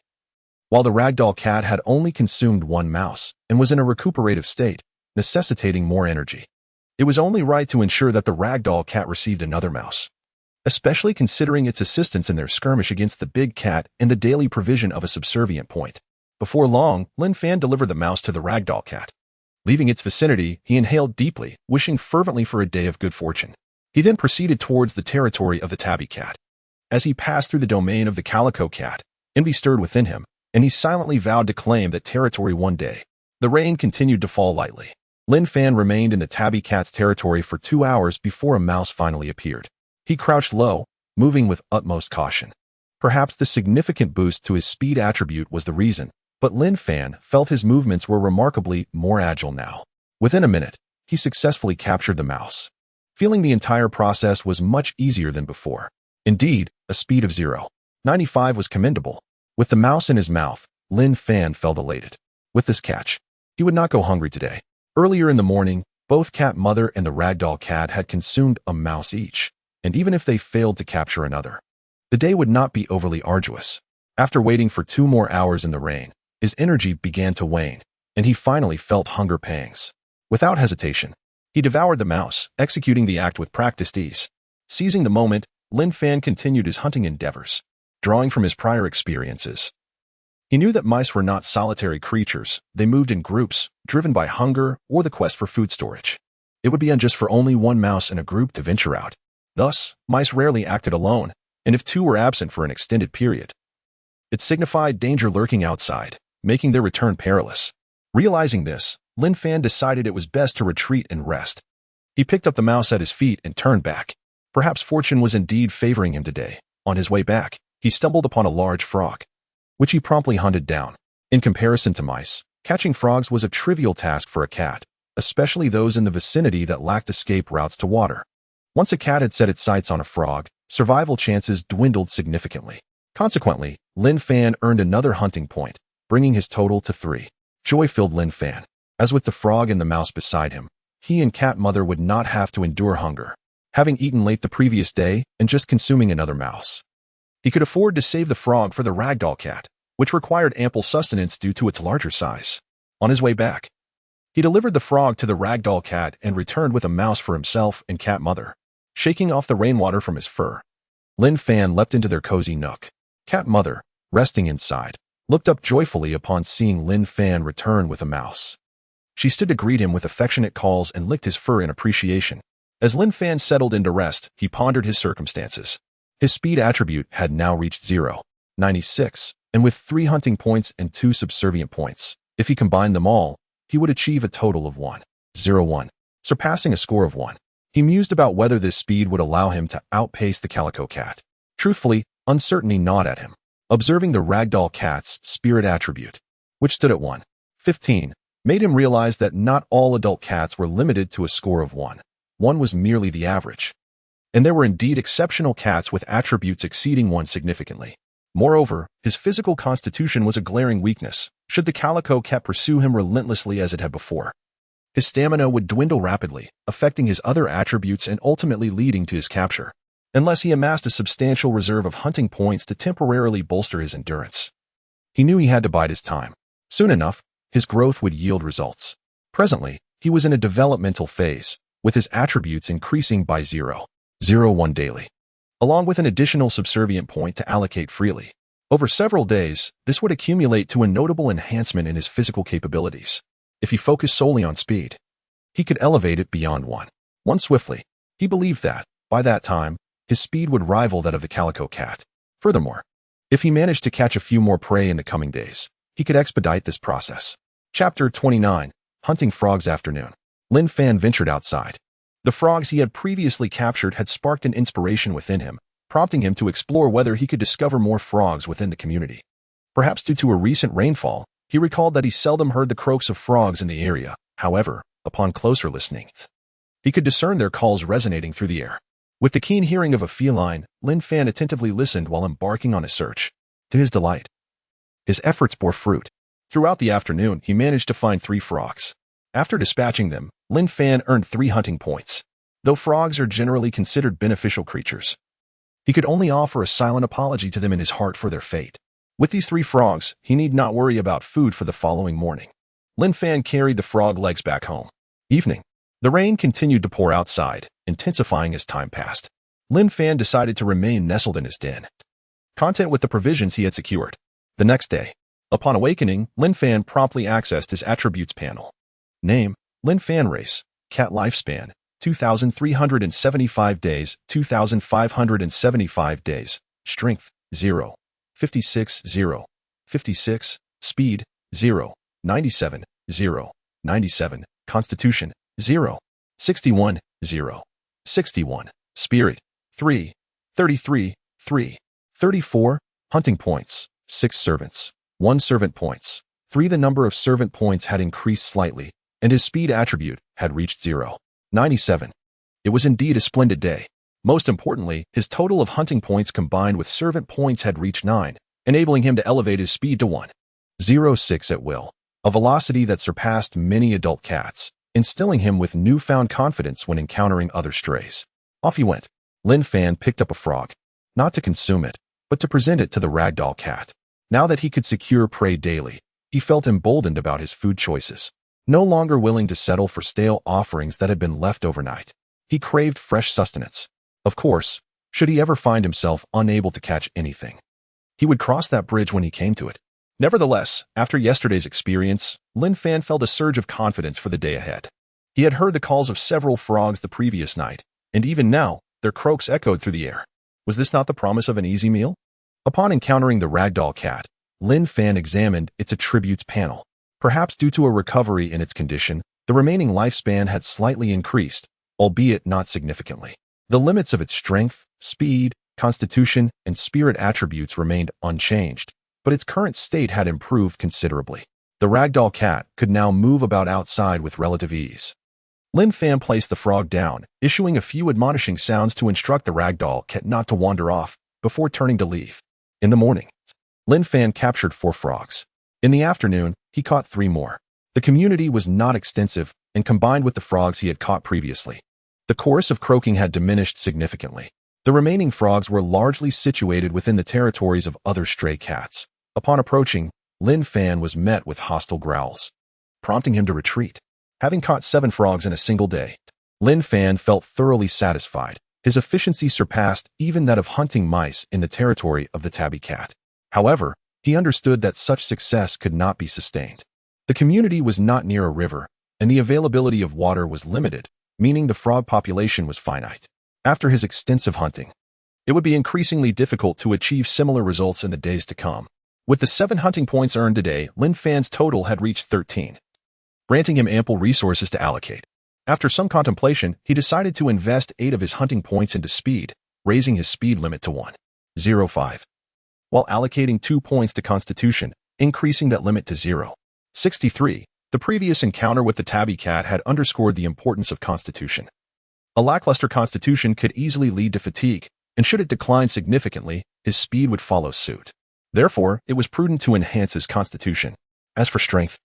While the ragdoll cat had only consumed 1 mouse and was in a recuperative state, necessitating more energy, it was only right to ensure that the ragdoll cat received another mouse, especially considering its assistance in their skirmish against the big cat and the daily provision of a subservient point. Before long, Lin Fan delivered the mouse to the ragdoll cat. Leaving its vicinity, he inhaled deeply, wishing fervently for a day of good fortune. He then proceeded towards the territory of the tabby cat. As he passed through the domain of the calico cat, envy stirred within him, and he silently vowed to claim that territory one day. The rain continued to fall lightly. Lin Fan remained in the tabby cat's territory for 2 hours before a mouse finally appeared. He crouched low, moving with utmost caution. Perhaps the significant boost to his speed attribute was the reason, but Lin Fan felt his movements were remarkably more agile now. Within a minute, he successfully captured the mouse. Feeling the entire process was much easier than before. Indeed, a speed of 0.95 was commendable. With the mouse in his mouth, Lin Fan felt elated. With this catch, he would not go hungry today. Earlier in the morning, both Cat Mother and the ragdoll cat had consumed a mouse each, and even if they failed to capture another, the day would not be overly arduous. After waiting for 2 more hours in the rain, his energy began to wane, and he finally felt hunger pangs. Without hesitation, he devoured the mouse, executing the act with practiced ease. Seizing the moment, Lin Fan continued his hunting endeavors, drawing from his prior experiences. He knew that mice were not solitary creatures. They moved in groups, driven by hunger or the quest for food storage. It would be unjust for only 1 mouse in a group to venture out. Thus, mice rarely acted alone, and if 2 were absent for an extended period, it signified danger lurking outside, making their return perilous. Realizing this, Lin Fan decided it was best to retreat and rest. He picked up the mouse at his feet and turned back. Perhaps fortune was indeed favoring him today. On his way back, he stumbled upon a large frog, which he promptly hunted down. In comparison to mice, catching frogs was a trivial task for a cat, especially those in the vicinity that lacked escape routes to water. Once a cat had set its sights on a frog, survival chances dwindled significantly. Consequently, Lin Fan earned another hunting point, bringing his total to 3. Joy filled Lin Fan. As with the frog and the mouse beside him, he and Cat Mother would not have to endure hunger, having eaten late the previous day and just consuming another mouse. He could afford to save the frog for the ragdoll cat, which required ample sustenance due to its larger size. On his way back, he delivered the frog to the ragdoll cat and returned with a mouse for himself and Cat Mother. Shaking off the rainwater from his fur, Lin Fan leapt into their cozy nook. Cat Mother, resting inside, looked up joyfully upon seeing Lin Fan return with a mouse. She stood to greet him with affectionate calls and licked his fur in appreciation. As Lin Fan settled into rest, he pondered his circumstances. His speed attribute had now reached 96, and with 3 hunting points and 2 subservient points, if he combined them all, he would achieve a total of 101, surpassing a score of 1. He mused about whether this speed would allow him to outpace the calico cat. Truthfully, uncertainty gnawed at him. Observing the ragdoll cat's spirit attribute, which stood at 115, made him realize that not all adult cats were limited to a score of 1. 1 was merely the average. And there were indeed exceptional cats with attributes exceeding 1 significantly. Moreover, his physical constitution was a glaring weakness, should the calico cat pursue him relentlessly as it had before. His stamina would dwindle rapidly, affecting his other attributes and ultimately leading to his capture, unless he amassed a substantial reserve of hunting points to temporarily bolster his endurance. He knew he had to bide his time. Soon enough, his growth would yield results. Presently, he was in a developmental phase, with his attributes increasing by 0.01 daily, along with an additional subservient point to allocate freely. Over several days, this would accumulate to a notable enhancement in his physical capabilities. If he focused solely on speed, he could elevate it beyond 1 swiftly. He believed that, by that time, his speed would rival that of the calico cat. Furthermore, if he managed to catch a few more prey in the coming days, he could expedite this process. Chapter 29, Hunting Frogs Afternoon. Lin Fan ventured outside. The frogs he had previously captured had sparked an inspiration within him, prompting him to explore whether he could discover more frogs within the community. Perhaps due to a recent rainfall, he recalled that he seldom heard the croaks of frogs in the area. However, upon closer listening, he could discern their calls resonating through the air. With the keen hearing of a feline, Lin Fan attentively listened while embarking on a search. To his delight, his efforts bore fruit. Throughout the afternoon, he managed to find 3 frogs. After dispatching them, Lin Fan earned 3 hunting points. Though frogs are generally considered beneficial creatures, he could only offer a silent apology to them in his heart for their fate. With these 3 frogs, he need not worry about food for the following morning. Lin Fan carried the frog legs back home. Evening. The rain continued to pour outside, intensifying as time passed. Lin Fan decided to remain nestled in his den, content with the provisions he had secured. The next day, upon awakening, Lin Fan promptly accessed his attributes panel. Name, Lin Fan. Race, cat. Lifespan, 2,375 days, 2,575 days. Strength, 0. 56, 0. 56. Speed, 0. 97, 0. 97. Constitution, 0. 61, 0. 61. Spirit, 3. 33, 3. 34. Hunting points, 6 servants. 1 servant points. 3. The number of servant points had increased slightly, and his speed attribute had reached 0.97. It was indeed a splendid day. Most importantly, his total of hunting points combined with servant points had reached 9, enabling him to elevate his speed to 1.06 at will, a velocity that surpassed many adult cats, instilling him with newfound confidence when encountering other strays. Off he went. Lin Fan picked up a frog, not to consume it, but to present it to the ragdoll cat. Now that he could secure prey daily, he felt emboldened about his food choices. No longer willing to settle for stale offerings that had been left overnight, he craved fresh sustenance. Of course, should he ever find himself unable to catch anything, he would cross that bridge when he came to it. Nevertheless, after yesterday's experience, Lin Fan felt a surge of confidence for the day ahead. He had heard the calls of several frogs the previous night, and even now, their croaks echoed through the air. Was this not the promise of an easy meal? Upon encountering the ragdoll cat, Lin Fan examined its attributes panel. Perhaps due to a recovery in its condition, the remaining lifespan had slightly increased, albeit not significantly. The limits of its strength, speed, constitution, and spirit attributes remained unchanged, but its current state had improved considerably. The ragdoll cat could now move about outside with relative ease. Lin Fan placed the frog down, issuing a few admonishing sounds to instruct the ragdoll cat not to wander off, before turning to leave. In the morning, Lin Fan captured 4 frogs. In the afternoon, he caught 3 more. The community was not extensive, and combined with the frogs he had caught previously, the chorus of croaking had diminished significantly. The remaining frogs were largely situated within the territories of other stray cats. Upon approaching, Lin Fan was met with hostile growls, prompting him to retreat. Having caught 7 frogs in a single day, Lin Fan felt thoroughly satisfied. His efficiency surpassed even that of hunting mice in the territory of the tabby cat. However, he understood that such success could not be sustained. The community was not near a river, and the availability of water was limited, meaning the frog population was finite. After his extensive hunting, it would be increasingly difficult to achieve similar results in the days to come. With the 7 hunting points earned today, Lin Fan's total had reached 13, granting him ample resources to allocate. After some contemplation, he decided to invest 8 of his hunting points into speed, raising his speed limit to 1.05, while allocating 2 points to constitution, increasing that limit to 0.63. The previous encounter with the tabby cat had underscored the importance of constitution. A lackluster constitution could easily lead to fatigue, and should it decline significantly, his speed would follow suit. Therefore, it was prudent to enhance his constitution. As for strength,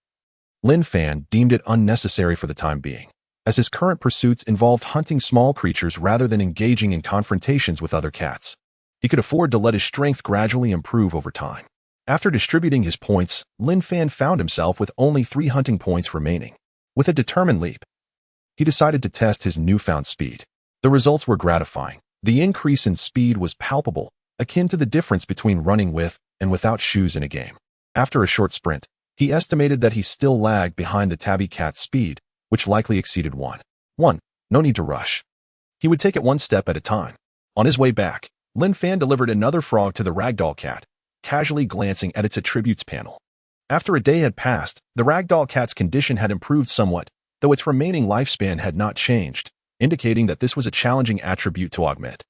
Lin Fan deemed it unnecessary for the time being, as his current pursuits involved hunting small creatures rather than engaging in confrontations with other cats. He could afford to let his strength gradually improve over time. After distributing his points, Lin Fan found himself with only 3 hunting points remaining. With a determined leap, he decided to test his newfound speed. The results were gratifying. The increase in speed was palpable, akin to the difference between running with and without shoes in a game. After a short sprint, he estimated that he still lagged behind the tabby cat's speed, which likely exceeded 1. No need to rush. He would take it one step at a time. On his way back, Lin Fan delivered another frog to the ragdoll cat, casually glancing at its attributes panel. After a day had passed, the ragdoll cat's condition had improved somewhat, though its remaining lifespan had not changed, indicating that this was a challenging attribute to augment.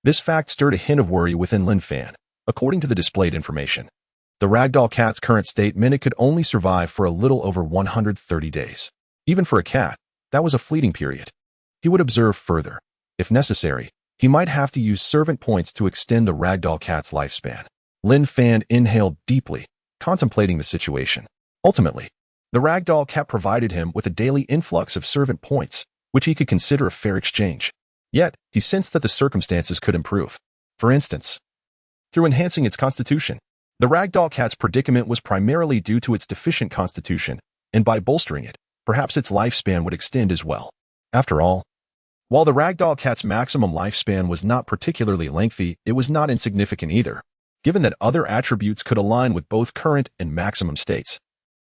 This fact stirred a hint of worry within Lin Fan. According to the displayed information, the ragdoll cat's current state meant it could only survive for a little over 130 days. Even for a cat, that was a fleeting period. He would observe further. If necessary, he might have to use servant points to extend the ragdoll cat's lifespan. Lin Fan inhaled deeply, contemplating the situation. Ultimately, the ragdoll cat provided him with a daily influx of servant points, which he could consider a fair exchange. Yet, he sensed that the circumstances could improve. For instance, through enhancing its constitution. The ragdoll cat's predicament was primarily due to its deficient constitution, and by bolstering it, perhaps its lifespan would extend as well. After all, while the ragdoll cat's maximum lifespan was not particularly lengthy, it was not insignificant either, given that other attributes could align with both current and maximum states.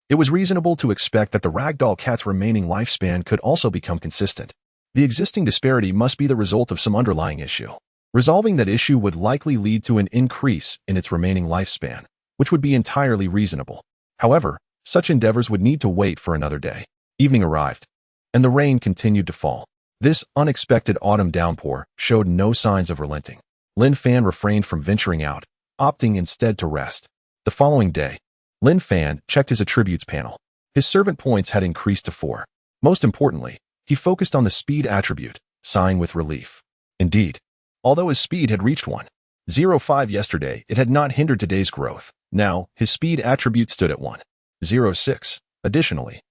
It was reasonable to expect that the ragdoll cat's remaining lifespan could also become consistent. The existing disparity must be the result of some underlying issue. Resolving that issue would likely lead to an increase in its remaining lifespan, which would be entirely reasonable. However, such endeavors would need to wait for another day. Evening arrived, and the rain continued to fall. This unexpected autumn downpour showed no signs of relenting. Lin Fan refrained from venturing out, opting instead to rest. The following day, Lin Fan checked his attributes panel. His servant points had increased to 4. Most importantly, he focused on the speed attribute, sighing with relief. Indeed, although his speed had reached 1.05 yesterday, it had not hindered today's growth. Now, his speed attribute stood at 1.06. Additionally,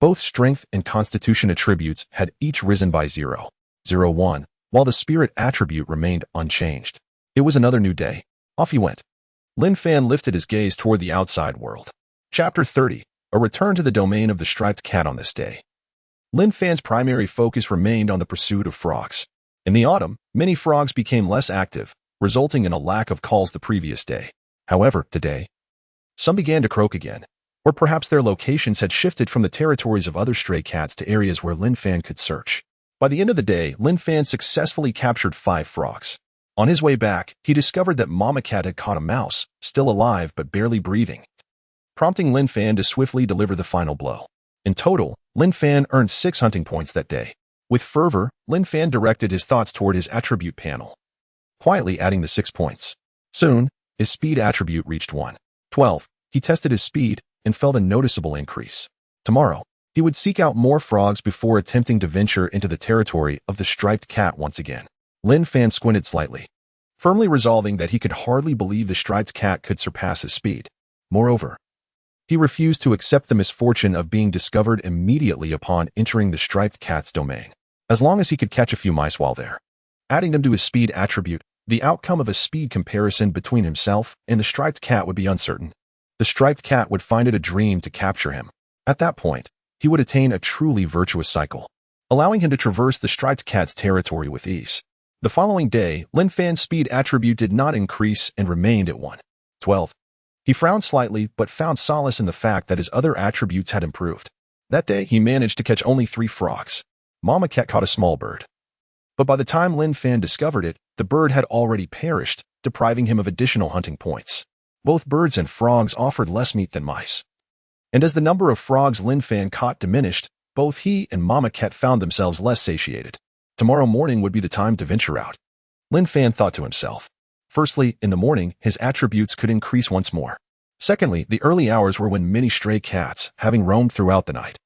both strength and constitution attributes had each risen by 0.01, while the spirit attribute remained unchanged. It was another new day. Off he went. Lin Fan lifted his gaze toward the outside world. Chapter 30. A return to the domain of the striped cat on this day. Lin Fan's primary focus remained on the pursuit of frogs. In the autumn, many frogs became less active, resulting in a lack of calls the previous day. However, today, some began to croak again, or perhaps their locations had shifted from the territories of other stray cats to areas where Lin Fan could search. By the end of the day, Lin Fan successfully captured 5 frogs. On his way back, he discovered that Mama Cat had caught a mouse, still alive but barely breathing, prompting Lin Fan to swiftly deliver the final blow. In total, Lin Fan earned 6 hunting points that day. With fervor, Lin Fan directed his thoughts toward his attribute panel, quietly adding the 6 points. Soon, his speed attribute reached 1.12. He tested his speed and felt a noticeable increase. Tomorrow, he would seek out more frogs before attempting to venture into the territory of the striped cat once again. Lin Fan squinted slightly, firmly resolving that he could hardly believe the striped cat could surpass his speed. Moreover, he refused to accept the misfortune of being discovered immediately upon entering the striped cat's domain, as long as he could catch a few mice while there. Adding them to his speed attribute, the outcome of a speed comparison between himself and the striped cat would be uncertain. The striped cat would find it a dream to capture him. At that point, he would attain a truly virtuous cycle, allowing him to traverse the striped cat's territory with ease. The following day, Lin Fan's speed attribute did not increase and remained at 1.12. He frowned slightly but found solace in the fact that his other attributes had improved. That day, he managed to catch only 3 frogs. Mama Cat caught a small bird. But by the time Lin Fan discovered it, the bird had already perished, depriving him of additional hunting points. Both birds and frogs offered less meat than mice. And as the number of frogs Lin Fan caught diminished, both he and Mama Cat found themselves less satiated. Tomorrow morning would be the time to venture out. Lin Fan thought to himself. Firstly, in the morning, his attributes could increase once more. Secondly, the early hours were when many stray cats, having roamed throughout the night,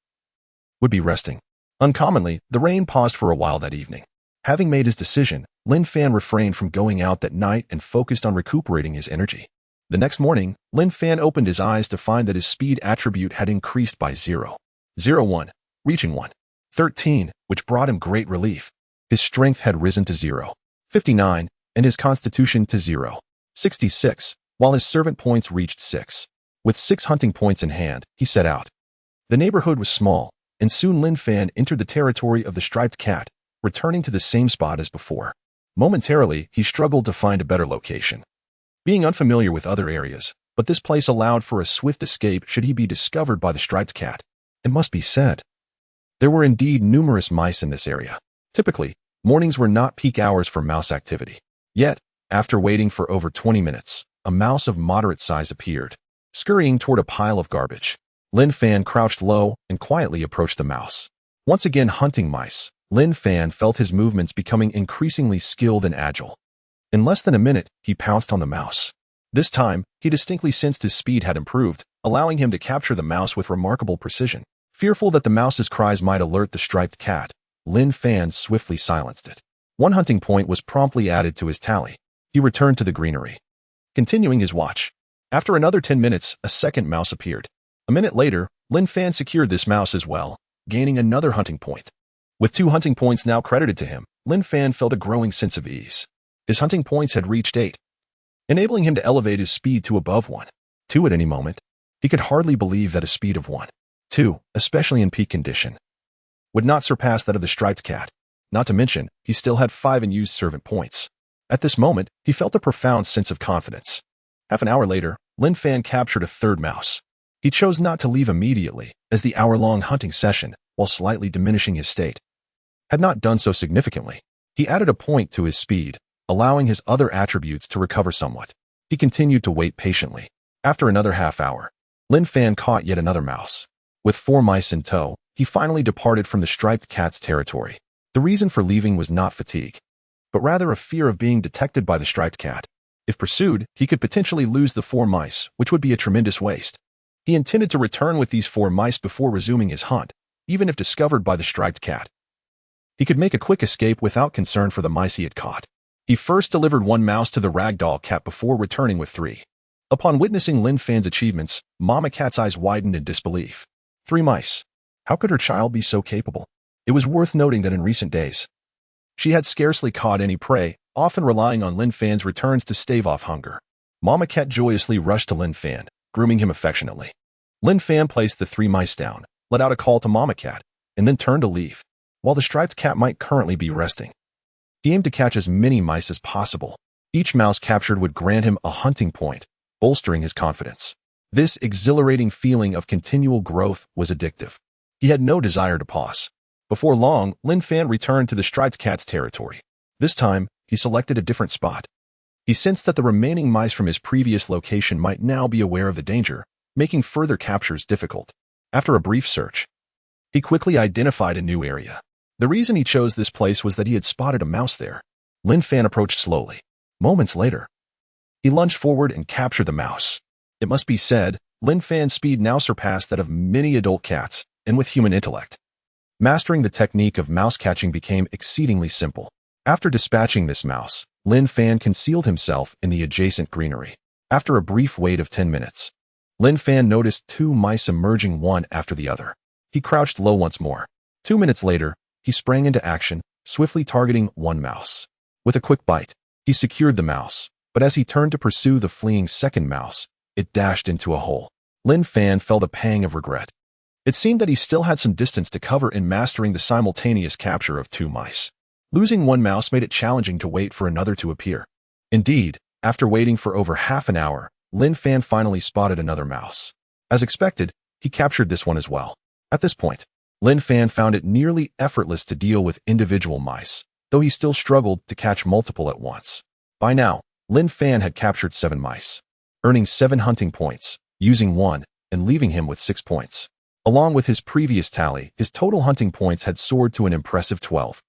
would be resting. Uncommonly, the rain paused for a while that evening. Having made his decision, Lin Fan refrained from going out that night and focused on recuperating his energy. The next morning, Lin Fan opened his eyes to find that his speed attribute had increased by 0.01, reaching 1.13, which brought him great relief. His strength had risen to 0.59, and his constitution to 0.66, while his servant points reached 6. With 6 hunting points in hand, he set out. The neighborhood was small, and soon Lin Fan entered the territory of the striped cat, returning to the same spot as before. Momentarily, he struggled to find a better location. Being unfamiliar with other areas, but this place allowed for a swift escape should he be discovered by the striped cat. It must be said, there were indeed numerous mice in this area. Typically, mornings were not peak hours for mouse activity. Yet, after waiting for over 20 minutes, a mouse of moderate size appeared, scurrying toward a pile of garbage. Lin Fan crouched low and quietly approached the mouse. Once again hunting mice, Lin Fan felt his movements becoming increasingly skilled and agile. In less than a minute, he pounced on the mouse. This time, he distinctly sensed his speed had improved, allowing him to capture the mouse with remarkable precision. Fearful that the mouse's cries might alert the striped cat, Lin Fan swiftly silenced it. 1 hunting point was promptly added to his tally. He returned to the greenery, continuing his watch. After another 10 minutes, a second mouse appeared. A minute later, Lin Fan secured this mouse as well, gaining another hunting point. With 2 hunting points now credited to him, Lin Fan felt a growing sense of ease. His hunting points had reached 8, enabling him to elevate his speed to above 1.2 at any moment. He could hardly believe that a speed of 1.2, especially in peak condition, would not surpass that of the striped cat. Not to mention, he still had 5 unused servant points. At this moment, he felt a profound sense of confidence. Half an hour later, Lin Fan captured a 3rd mouse. He chose not to leave immediately, as the hour-long hunting session, while slightly diminishing his state, had not done so significantly. He added a point to his speed, allowing his other attributes to recover somewhat. He continued to wait patiently. After another half hour, Lin Fan caught yet another mouse. With 4 mice in tow, he finally departed from the striped cat's territory. The reason for leaving was not fatigue, but rather a fear of being detected by the striped cat. If pursued, he could potentially lose the 4 mice, which would be a tremendous waste. He intended to return with these 4 mice before resuming his hunt, even if discovered by the striped cat. He could make a quick escape without concern for the mice he had caught. He first delivered 1 mouse to the ragdoll cat before returning with 3. Upon witnessing Lin Fan's achievements, Mama Cat's eyes widened in disbelief. 3 mice. How could her child be so capable? It was worth noting that in recent days, she had scarcely caught any prey, often relying on Lin Fan's returns to stave off hunger. Mama Cat joyously rushed to Lin Fan, grooming him affectionately. Lin Fan placed the 3 mice down, let out a call to Mama Cat, and then turned to leave. While the striped cat might currently be resting, he aimed to catch as many mice as possible. Each mouse captured would grant him a hunting point, bolstering his confidence. This exhilarating feeling of continual growth was addictive. He had no desire to pause. Before long, Lin Fan returned to the striped cat's territory. This time, he selected a different spot. He sensed that the remaining mice from his previous location might now be aware of the danger, making further captures difficult. After a brief search, he quickly identified a new area. The reason he chose this place was that he had spotted a mouse there. Lin Fan approached slowly. Moments later, he lunged forward and captured the mouse. It must be said, Lin Fan's speed now surpassed that of many adult cats, and with human intellect. Mastering the technique of mouse catching became exceedingly simple. After dispatching this mouse, Lin Fan concealed himself in the adjacent greenery. After a brief wait of 10 minutes, Lin Fan noticed 2 mice emerging one after the other. He crouched low once more. 2 minutes later, he sprang into action, swiftly targeting 1 mouse. With a quick bite, he secured the mouse, but as he turned to pursue the fleeing second mouse, it dashed into a hole. Lin Fan felt a pang of regret. It seemed that he still had some distance to cover in mastering the simultaneous capture of 2 mice. Losing 1 mouse made it challenging to wait for another to appear. Indeed, after waiting for over half an hour, Lin Fan finally spotted another mouse. As expected, he captured this one as well. At this point, Lin Fan found it nearly effortless to deal with individual mice, though he still struggled to catch multiple at once. By now, Lin Fan had captured 7 mice, earning 7 hunting points, using 1, and leaving him with 6 points. Along with his previous tally, his total hunting points had soared to an impressive 12.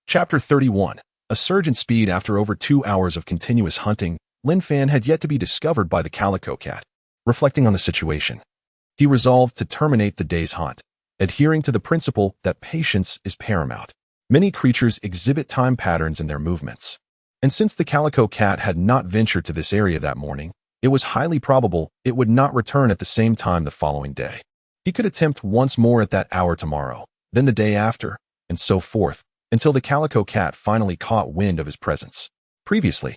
Chapter 31. A surge in speed. After over 2 hours of continuous hunting, Lin Fan had yet to be discovered by the calico cat. Reflecting on the situation, he resolved to terminate the day's hunt, adhering to the principle that patience is paramount. Many creatures exhibit time patterns in their movements, and since the calico cat had not ventured to this area that morning, it was highly probable it would not return at the same time the following day. He could attempt once more at that hour tomorrow, then the day after, and so forth, until the calico cat finally caught wind of his presence. Previously,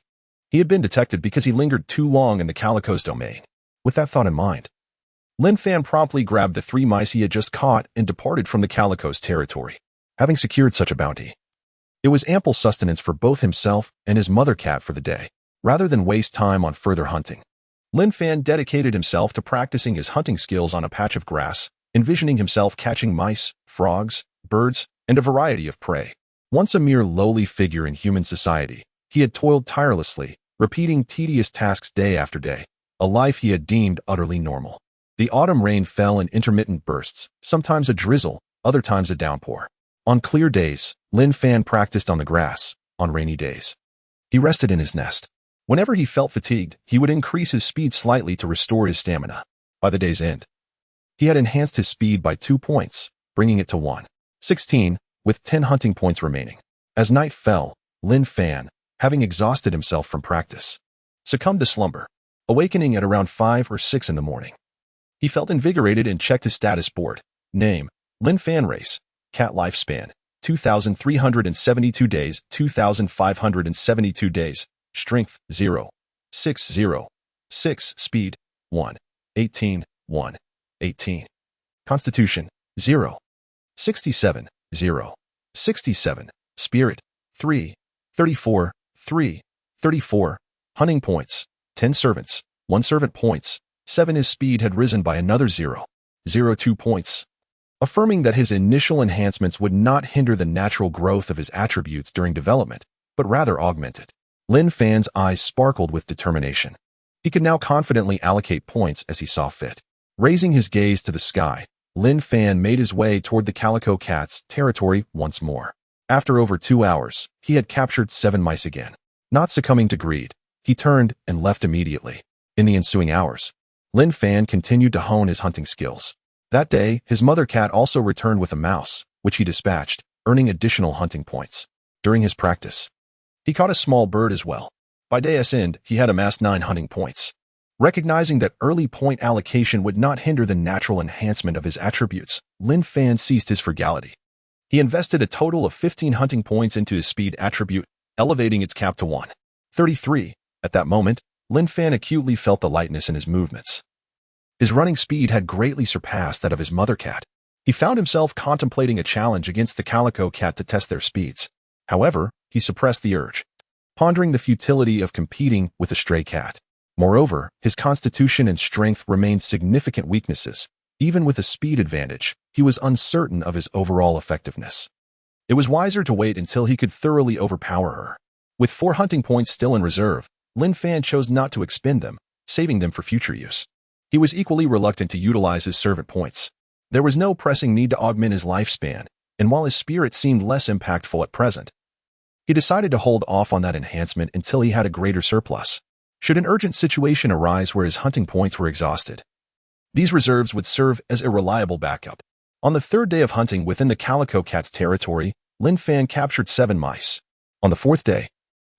he had been detected because he lingered too long in the calico's domain. With that thought in mind, Lin Fan promptly grabbed the 3 mice he had just caught and departed from the calico's territory. Having secured such a bounty, it was ample sustenance for both himself and his mother cat for the day. Rather than waste time on further hunting, Lin Fan dedicated himself to practicing his hunting skills on a patch of grass, envisioning himself catching mice, frogs, birds, and a variety of prey. Once a mere lowly figure in human society, he had toiled tirelessly, repeating tedious tasks day after day, a life he had deemed utterly normal. The autumn rain fell in intermittent bursts, sometimes a drizzle, other times a downpour. On clear days, Lin Fan practiced on the grass. On rainy days, he rested in his nest. Whenever he felt fatigued, he would increase his speed slightly to restore his stamina. By the day's end, he had enhanced his speed by 2 points, bringing it to 116, with 10 hunting points remaining. As night fell, Lin Fan, having exhausted himself from practice, succumbed to slumber, awakening at around 5 or 6 in the morning. He felt invigorated and checked his status board. Name: Lin Fan. Race: cat. Lifespan: 2,372 days, 2,572 days. Strength: 0. 6, 0. 6. Speed: 1. 18, 1. 18. Constitution: 0. 67, 0. 67. Spirit: 3. 34, 3. 34. Hunting points: 10 servants, 1 servant points. 7. His speed had risen by another 0. 2 points. Affirming that his initial enhancements would not hinder the natural growth of his attributes during development, but rather augment it. Lin Fan's eyes sparkled with determination. He could now confidently allocate points as he saw fit. Raising his gaze to the sky, Lin Fan made his way toward the calico cat's territory once more. After over 2 hours, he had captured 7 mice again. Not succumbing to greed, he turned and left immediately. In the ensuing hours, Lin Fan continued to hone his hunting skills. That day, his mother cat also returned with a mouse, which he dispatched, earning additional hunting points. During his practice, he caught a small bird as well. By day's end, he had amassed 9 hunting points. Recognizing that early point allocation would not hinder the natural enhancement of his attributes, Lin Fan ceased his frugality. He invested a total of 15 hunting points into his speed attribute, elevating its cap to 133. At that moment, Lin Fan acutely felt the lightness in his movements. His running speed had greatly surpassed that of his mother cat. He found himself contemplating a challenge against the calico cat to test their speeds. However, he suppressed the urge, pondering the futility of competing with a stray cat. Moreover, his constitution and strength remained significant weaknesses. Even with a speed advantage, he was uncertain of his overall effectiveness. It was wiser to wait until he could thoroughly overpower her. With 4 hunting points still in reserve, Lin Fan chose not to expend them, saving them for future use. He was equally reluctant to utilize his servant points. There was no pressing need to augment his lifespan, and while his spirit seemed less impactful at present, he decided to hold off on that enhancement until he had a greater surplus. Should an urgent situation arise where his hunting points were exhausted, these reserves would serve as a reliable backup. On the 3rd day of hunting within the calico cat's territory, Lin Fan captured 7 mice. On the 4th day,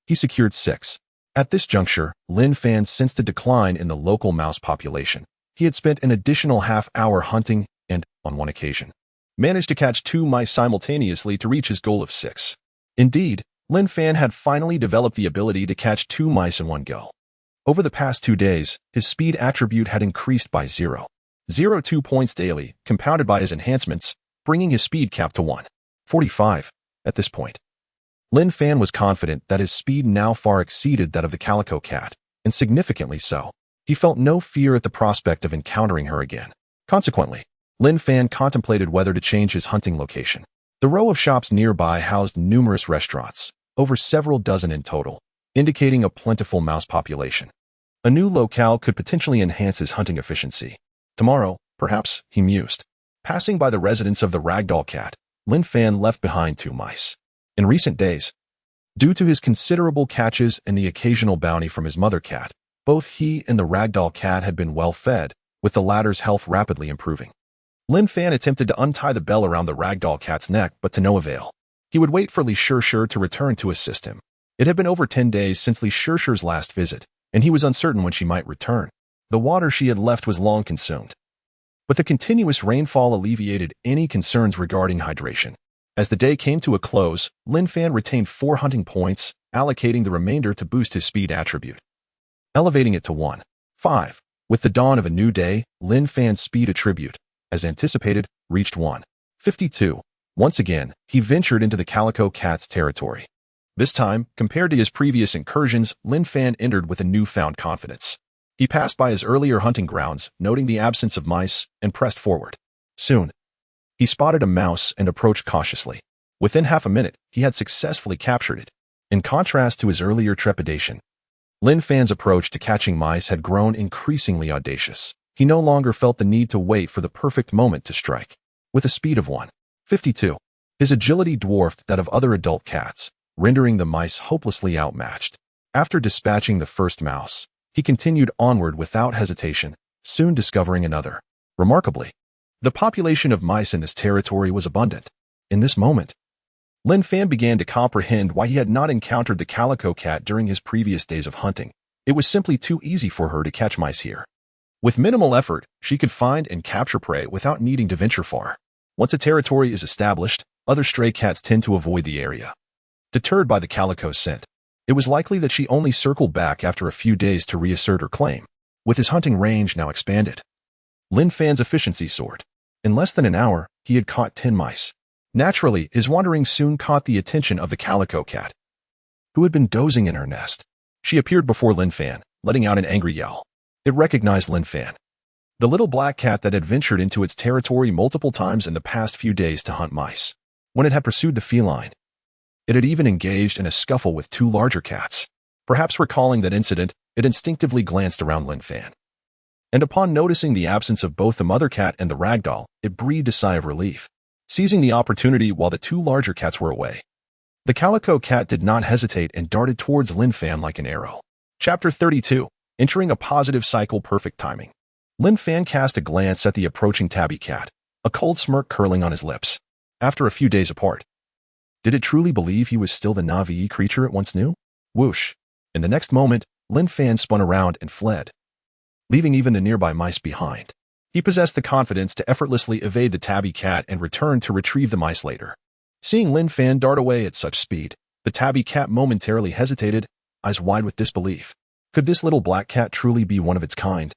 he secured 6. At this juncture, Lin Fan sensed a decline in the local mouse population. He had spent an additional half-hour hunting and, on one occasion, managed to catch 2 mice simultaneously to reach his goal of 6. Indeed, Lin Fan had finally developed the ability to catch 2 mice in one go. Over the past 2 days, his speed attribute had increased by 0.02 points daily, compounded by his enhancements, bringing his speed cap to 145. At this point, Lin Fan was confident that his speed now far exceeded that of the calico cat, and significantly so. He felt no fear at the prospect of encountering her again. Consequently, Lin Fan contemplated whether to change his hunting location. The row of shops nearby housed numerous restaurants, over several dozen in total, indicating a plentiful mouse population. A new locale could potentially enhance his hunting efficiency. Tomorrow, perhaps, he mused. Passing by the residence of the ragdoll cat, Lin Fan left behind 2 mice. In recent days, due to his considerable catches and the occasional bounty from his mother cat, both he and the ragdoll cat had been well fed, with the latter's health rapidly improving. Lin Fan attempted to untie the bell around the ragdoll cat's neck, but to no avail. He would wait for Li Shishir to return to assist him. It had been over 10 days since Li Shishir's last visit, and he was uncertain when she might return. The water she had left was long consumed. But the continuous rainfall alleviated any concerns regarding hydration. As the day came to a close, Lin Fan retained 4 hunting points, allocating the remainder to boost his speed attribute, elevating it to 1. 5. With the dawn of a new day, Lin Fan's speed attribute, as anticipated, reached 152. Once again, he ventured into the Calico Cat's territory. This time, compared to his previous incursions, Lin Fan entered with a newfound confidence. He passed by his earlier hunting grounds, noting the absence of mice, and pressed forward. Soon, he spotted a mouse and approached cautiously. Within half a minute, he had successfully captured it. In contrast to his earlier trepidation, Lin Fan's approach to catching mice had grown increasingly audacious. He no longer felt the need to wait for the perfect moment to strike. With a speed of 152, his agility dwarfed that of other adult cats, rendering the mice hopelessly outmatched. After dispatching the first mouse, he continued onward without hesitation, soon discovering another. Remarkably, the population of mice in this territory was abundant. In this moment, Lin Fan began to comprehend why he had not encountered the calico cat during his previous days of hunting. It was simply too easy for her to catch mice here. With minimal effort, she could find and capture prey without needing to venture far. Once a territory is established, other stray cats tend to avoid the area. Deterred by the calico's scent, it was likely that she only circled back after a few days to reassert her claim. With his hunting range now expanded, Lin Fan's efficiency soared. In less than an hour, he had caught 10 mice. Naturally, his wanderings soon caught the attention of the calico cat, who had been dozing in her nest. She appeared before Lin Fan, letting out an angry yell. It recognized Lin Fan, the little black cat that had ventured into its territory multiple times in the past few days to hunt mice. When it had pursued the feline, it had even engaged in a scuffle with 2 larger cats. Perhaps recalling that incident, it instinctively glanced around Lin Fan. And upon noticing the absence of both the mother cat and the ragdoll, it breathed a sigh of relief, seizing the opportunity while the 2 larger cats were away. The calico cat did not hesitate and darted towards Lin Fan like an arrow. Chapter 32. Entering a positive cycle. Perfect timing. Lin Fan cast a glance at the approaching tabby cat, a cold smirk curling on his lips. After a few days apart, did it truly believe he was still the Navi creature it once knew? Whoosh! In the next moment, Lin Fan spun around and fled, leaving even the nearby mice behind. He possessed the confidence to effortlessly evade the tabby cat and return to retrieve the mice later. Seeing Lin Fan dart away at such speed, the tabby cat momentarily hesitated, eyes wide with disbelief. Could this little black cat truly be one of its kind?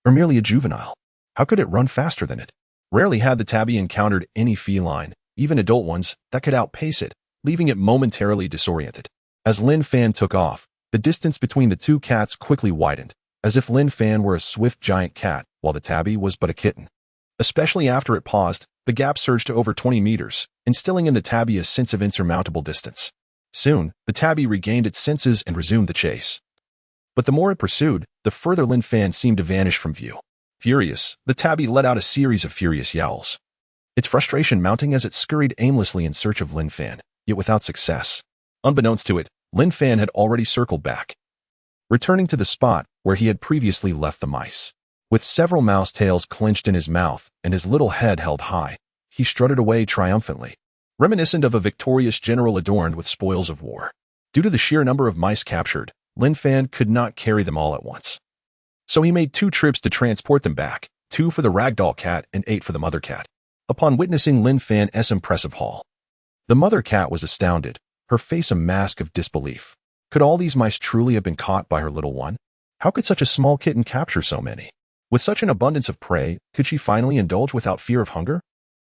Or merely a juvenile? How could it run faster than it? Rarely had the tabby encountered any feline, even adult ones, that could outpace it, leaving it momentarily disoriented. As Lin Fan took off, the distance between the 2 cats quickly widened, as if Lin Fan were a swift giant cat, while the tabby was but a kitten. Especially after it paused, the gap surged to over 20 meters, instilling in the tabby a sense of insurmountable distance. Soon, the tabby regained its senses and resumed the chase. But the more it pursued, the further Lin Fan seemed to vanish from view. Furious, the tabby let out a series of furious yowls, its frustration mounting as it scurried aimlessly in search of Lin Fan, yet without success. Unbeknownst to it, Lin Fan had already circled back, returning to the spot where he had previously left the mice. With several mouse tails clenched in his mouth and his little head held high, he strutted away triumphantly, reminiscent of a victorious general adorned with spoils of war. Due to the sheer number of mice captured, Lin Fan could not carry them all at once. So he made 2 trips to transport them back, 2 for the ragdoll cat and 8 for the mother cat. Upon witnessing Lin Fan's impressive haul, the mother cat was astounded, her face a mask of disbelief. Could all these mice truly have been caught by her little one? How could such a small kitten capture so many? With such an abundance of prey, could she finally indulge without fear of hunger?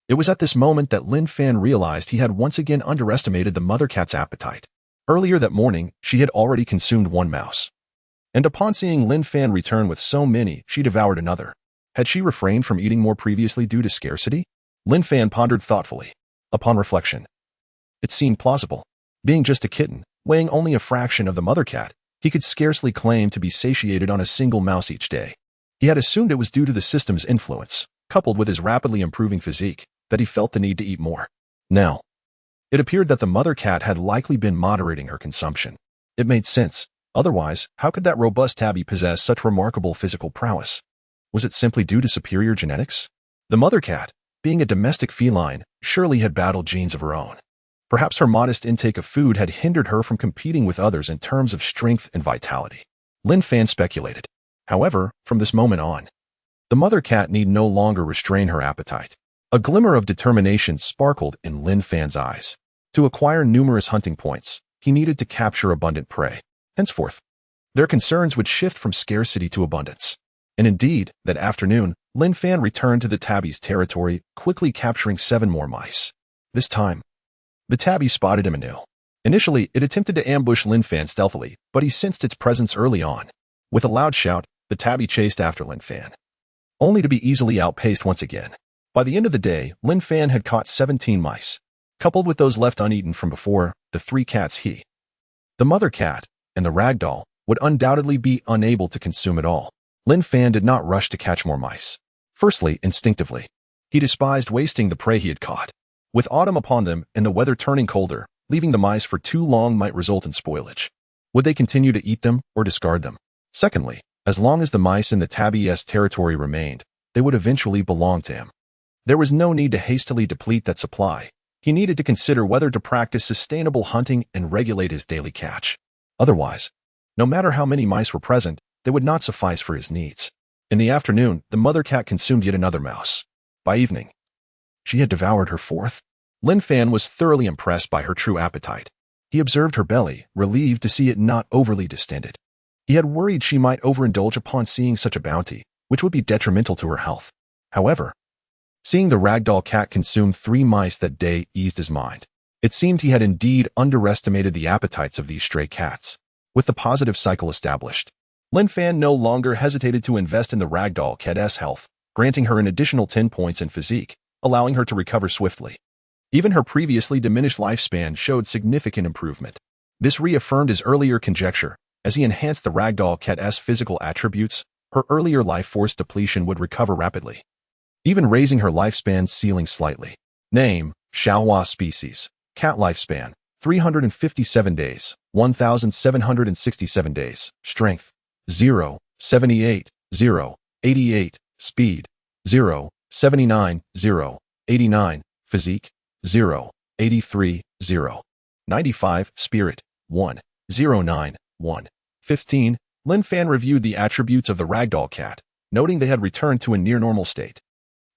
It was at this moment that Lin Fan realized he had once again underestimated the mother cat's appetite. Earlier that morning, she had already consumed 1 mouse. And upon seeing Lin Fan return with so many, she devoured another. Had she refrained from eating more previously due to scarcity? Lin Fan pondered thoughtfully. Upon reflection, it seemed plausible. Being just a kitten, weighing only a fraction of the mother cat, he could scarcely claim to be satiated on a single mouse each day. He had assumed it was due to the system's influence, coupled with his rapidly improving physique, that he felt the need to eat more. Now, it appeared that the mother cat had likely been moderating her consumption. It made sense. Otherwise, how could that robust tabby possess such remarkable physical prowess? Was it simply due to superior genetics? The mother cat, being a domestic feline, surely had battled genes of her own. Perhaps her modest intake of food had hindered her from competing with others in terms of strength and vitality. Lin Fan speculated. However, from this moment on, the mother cat need no longer restrain her appetite. A glimmer of determination sparkled in Lin Fan's eyes. To acquire numerous hunting points, he needed to capture abundant prey. Henceforth, their concerns would shift from scarcity to abundance. And indeed, that afternoon, Lin Fan returned to the tabby's territory, quickly capturing 7 more mice. This time, the tabby spotted him anew. Initially, it attempted to ambush Lin Fan stealthily, but he sensed its presence early on. With a loud shout, the tabby chased after Lin Fan, only to be easily outpaced once again. By the end of the day, Lin Fan had caught 17 mice. Coupled with those left uneaten from before, the 3 cats the mother cat, and the ragdoll, would undoubtedly be unable to consume it all. Lin Fan did not rush to catch more mice. Firstly, instinctively, he despised wasting the prey he had caught. With autumn upon them and the weather turning colder, leaving the mice for too long might result in spoilage. Would they continue to eat them or discard them? Secondly, as long as the mice in the tabby's territory remained, they would eventually belong to him. There was no need to hastily deplete that supply. He needed to consider whether to practice sustainable hunting and regulate his daily catch. Otherwise, no matter how many mice were present, they would not suffice for his needs. In the afternoon, the mother cat consumed yet another mouse. By evening, she had devoured her 4th. Lin Fan was thoroughly impressed by her true appetite. He observed her belly, relieved to see it not overly distended. He had worried she might overindulge upon seeing such a bounty, which would be detrimental to her health. However, seeing the ragdoll cat consume 3 mice that day eased his mind. It seemed he had indeed underestimated the appetites of these stray cats. With the positive cycle established, Lin Fan no longer hesitated to invest in the ragdoll cat's health, granting her an additional 10 points in physique, allowing her to recover swiftly. Even her previously diminished lifespan showed significant improvement. This reaffirmed his earlier conjecture. As he enhanced the ragdoll cat's physical attributes, her earlier life force depletion would recover rapidly, even raising her lifespan ceiling slightly. Name, Xiaohua species. Cat lifespan, 357 days, 1,767 days. Strength, 0, 78, 0, 88. Speed, 0, 79, 0, 89. Physique, 0, 83, 0, 95. Spirit, 1, 09, 1. 15. Lin Fan reviewed the attributes of the ragdoll cat, noting they had returned to a near-normal state.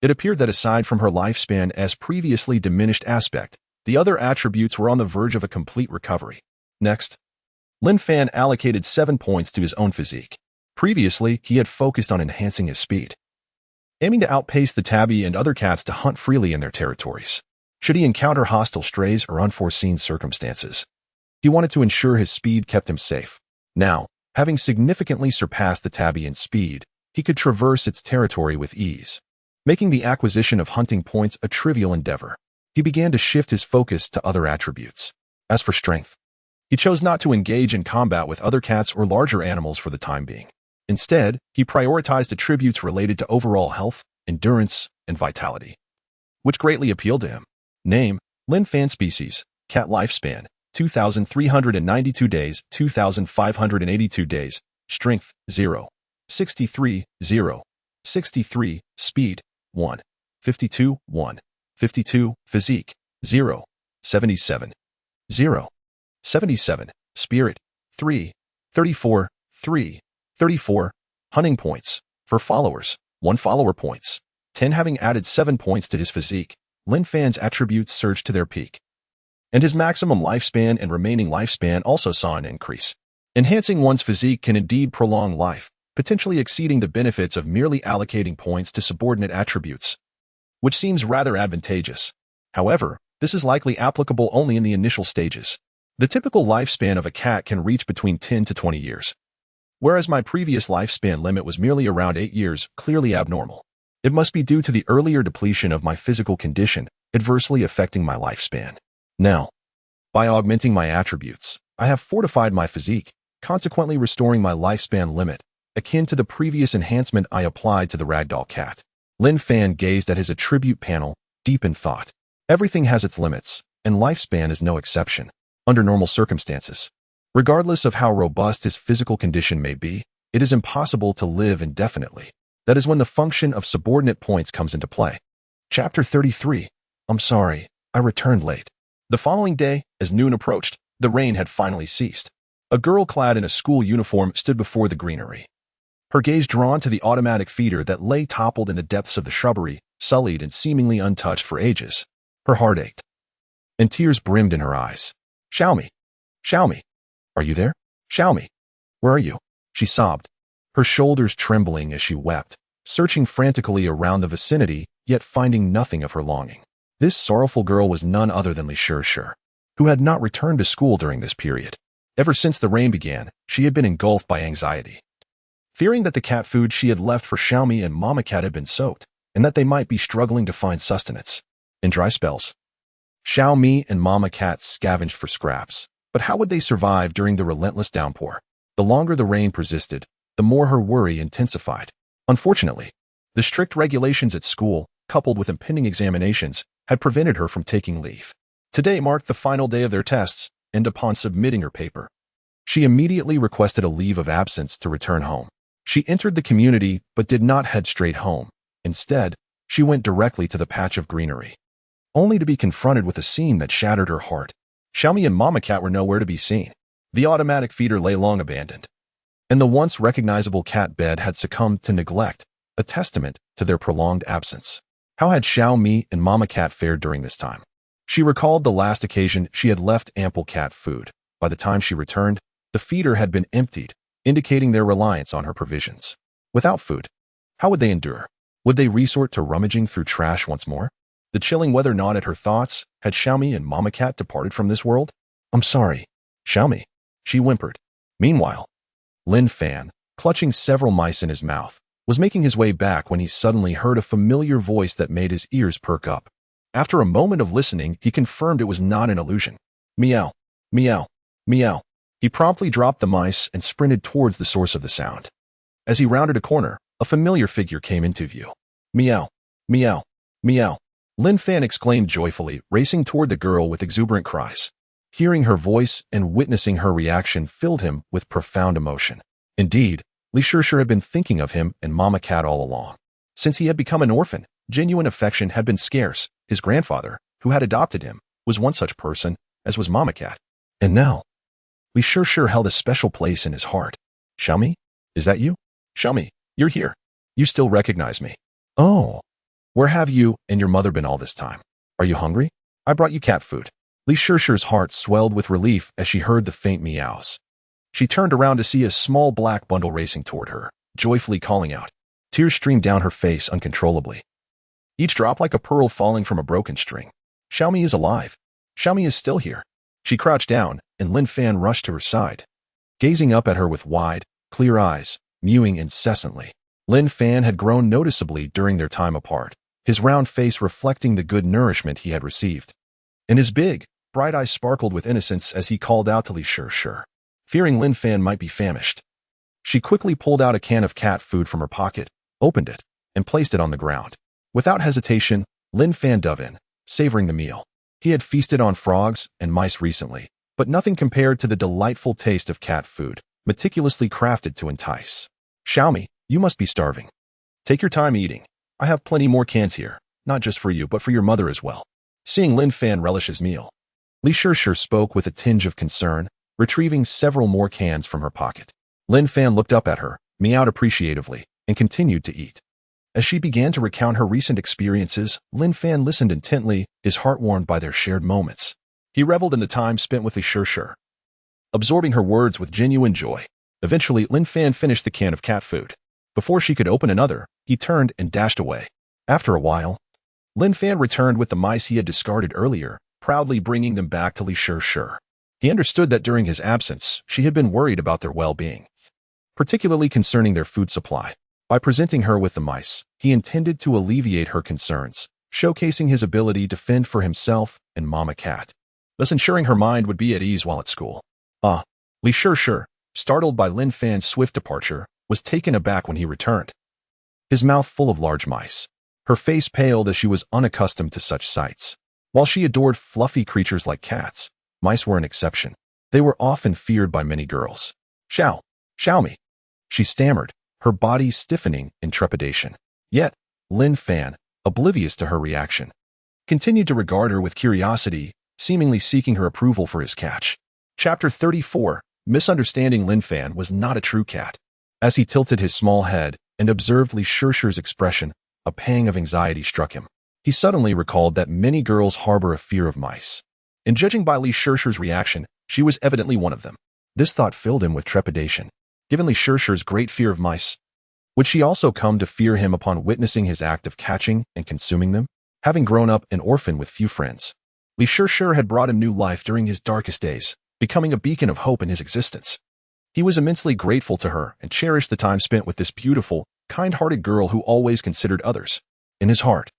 It appeared that aside from her lifespan as previously diminished aspect, the other attributes were on the verge of a complete recovery. Next, Lin Fan allocated 7 points to his own physique. Previously, he had focused on enhancing his speed, aiming to outpace the tabby and other cats to hunt freely in their territories. Should he encounter hostile strays or unforeseen circumstances, he wanted to ensure his speed kept him safe. Now, having significantly surpassed the tabby in speed, he could traverse its territory with ease, making the acquisition of hunting points a trivial endeavor. He began to shift his focus to other attributes. As for strength, he chose not to engage in combat with other cats or larger animals for the time being. Instead, he prioritized attributes related to overall health, endurance, and vitality, which greatly appealed to him. Name, Lin Fan species. Cat lifespan, 2,392 days, 2,582 days. Strength, 0, 63, 0, 63. Speed, 1, 52, 1, 52. Physique, 0, 77, 0, 77. Spirit, 3, 34, 3, 34. Hunting points. For followers, 1 follower points. 10. Having added 7 points to his physique, Lin Fan's attributes surged to their peak, and his maximum lifespan and remaining lifespan also saw an increase. Enhancing one's physique can indeed prolong life, potentially exceeding the benefits of merely allocating points to subordinate attributes, which seems rather advantageous. However, this is likely applicable only in the initial stages. The typical lifespan of a cat can reach between 10 to 20 years. whereas my previous lifespan limit was merely around 8 years, clearly abnormal. It must be due to the earlier depletion of my physical condition, adversely affecting my lifespan. Now, by augmenting my attributes, I have fortified my physique, consequently restoring my lifespan limit, akin to the previous enhancement I applied to the ragdoll cat. Lin Fan gazed at his attribute panel, deep in thought. Everything has its limits, and lifespan is no exception. Under normal circumstances, regardless of how robust his physical condition may be, it is impossible to live indefinitely. That is when the function of subordinate points comes into play. Chapter 33. I'm sorry, I returned late. The following day, as noon approached, the rain had finally ceased. A girl clad in a school uniform stood before the greenery. Her gaze drawn to the automatic feeder that lay toppled in the depths of the shrubbery, sullied and seemingly untouched for ages. Her heart ached, and tears brimmed in her eyes. Xiaomi! Xiaomi! Are you there? Xiaomi! Where are you? She sobbed, her shoulders trembling as she wept, searching frantically around the vicinity, yet finding nothing of her longing. This sorrowful girl was none other than Li Shishir, who had not returned to school during this period. Ever since the rain began, she had been engulfed by anxiety. Fearing that the cat food she had left for Xiaomi and Mama Cat had been soaked, and that they might be struggling to find sustenance. In dry spells, Xiaomi and Mama Cat scavenged for scraps, but how would they survive during the relentless downpour? The longer the rain persisted, the more her worry intensified. Unfortunately, the strict regulations at school, coupled with impending examinations, had prevented her from taking leave. Today marked the final day of their tests, and upon submitting her paper, she immediately requested a leave of absence to return home. She entered the community but did not head straight home. Instead, she went directly to the patch of greenery, only to be confronted with a scene that shattered her heart. Xiaomi and Mama Cat were nowhere to be seen. The automatic feeder lay long abandoned, and the once recognizable cat bed had succumbed to neglect, a testament to their prolonged absence. How had Xiaomi and Mama Cat fared during this time? She recalled the last occasion she had left ample cat food. By the time she returned, the feeder had been emptied, indicating their reliance on her provisions. Without food, how would they endure? Would they resort to rummaging through trash once more? The chilling weather gnawed at her thoughts. Had Xiaomi and Mama Cat departed from this world? I'm sorry, Xiaomi, she whimpered. Meanwhile, Lin Fan, clutching several mice in his mouth, was making his way back when he suddenly heard a familiar voice that made his ears perk up. After a moment of listening, he confirmed it was not an illusion. Meow, meow, meow. He promptly dropped the mice and sprinted towards the source of the sound. As he rounded a corner, a familiar figure came into view. Meow, meow, meow. Lin Fan exclaimed joyfully, racing toward the girl with exuberant cries. Hearing her voice and witnessing her reaction filled him with profound emotion. Indeed, Li Shishir had been thinking of him and Mama Cat all along. Since he had become an orphan, genuine affection had been scarce. His grandfather, who had adopted him, was one such person, as was Mama Cat. And now, Li Shishir held a special place in his heart. Xiaomi? Is that you? Xiaomi, you're here. You still recognize me. Oh. Where have you and your mother been all this time? Are you hungry? I brought you cat food. Li Shishir's heart swelled with relief as she heard the faint meows. She turned around to see a small black bundle racing toward her, joyfully calling out. Tears streamed down her face uncontrollably, each drop like a pearl falling from a broken string. Xiaomi is alive. Xiaomi is still here. She crouched down, and Lin Fan rushed to her side, gazing up at her with wide, clear eyes, mewing incessantly. Lin Fan had grown noticeably during their time apart, his round face reflecting the good nourishment he had received. And his big, bright eyes sparkled with innocence as he called out to Li Shishir, fearing Lin Fan might be famished. She quickly pulled out a can of cat food from her pocket, opened it, and placed it on the ground. Without hesitation, Lin Fan dove in, savoring the meal. He had feasted on frogs and mice recently, but nothing compared to the delightful taste of cat food, meticulously crafted to entice. Xiaomi, you must be starving. Take your time eating. I have plenty more cans here, not just for you but for your mother as well. Seeing Lin Fan relish his meal, Li Shishir spoke with a tinge of concern, retrieving several more cans from her pocket. Lin Fan looked up at her, meowed appreciatively, and continued to eat. As she began to recount her recent experiences, Lin Fan listened intently, his heart warmed by their shared moments. He reveled in the time spent with Li Shishir, absorbing her words with genuine joy. Eventually, Lin Fan finished the can of cat food. Before she could open another, he turned and dashed away. After a while, Lin Fan returned with the mice he had discarded earlier, proudly bringing them back to Li Shishir. He understood that during his absence, she had been worried about their well-being. particularly concerning their food supply. By presenting her with the mice, he intended to alleviate her concerns, showcasing his ability to fend for himself and Mama Cat, thus ensuring her mind would be at ease while at school. Li Shishir, startled by Lin Fan's swift departure, was taken aback when he returned, his mouth full of large mice. Her face paled as she was unaccustomed to such sights. While she adored fluffy creatures like cats, mice were an exception. They were often feared by many girls. Xiao me, she stammered, her body stiffening in trepidation. Yet, Lin Fan, oblivious to her reaction, continued to regard her with curiosity, seemingly seeking her approval for his catch. Chapter 34. Misunderstanding. Lin Fan was not a true cat. As he tilted his small head and observed Li Shishir's expression, a pang of anxiety struck him. He suddenly recalled that many girls harbor a fear of mice. And judging by Li Shishir's reaction, she was evidently one of them. This thought filled him with trepidation. Given Li Shishir's great fear of mice, would she also come to fear him upon witnessing his act of catching and consuming them? Having grown up an orphan with few friends, Li Shishir had brought him new life during his darkest days, becoming a beacon of hope in his existence. He was immensely grateful to her and cherished the time spent with this beautiful, kind-hearted girl who always considered others. In his heart,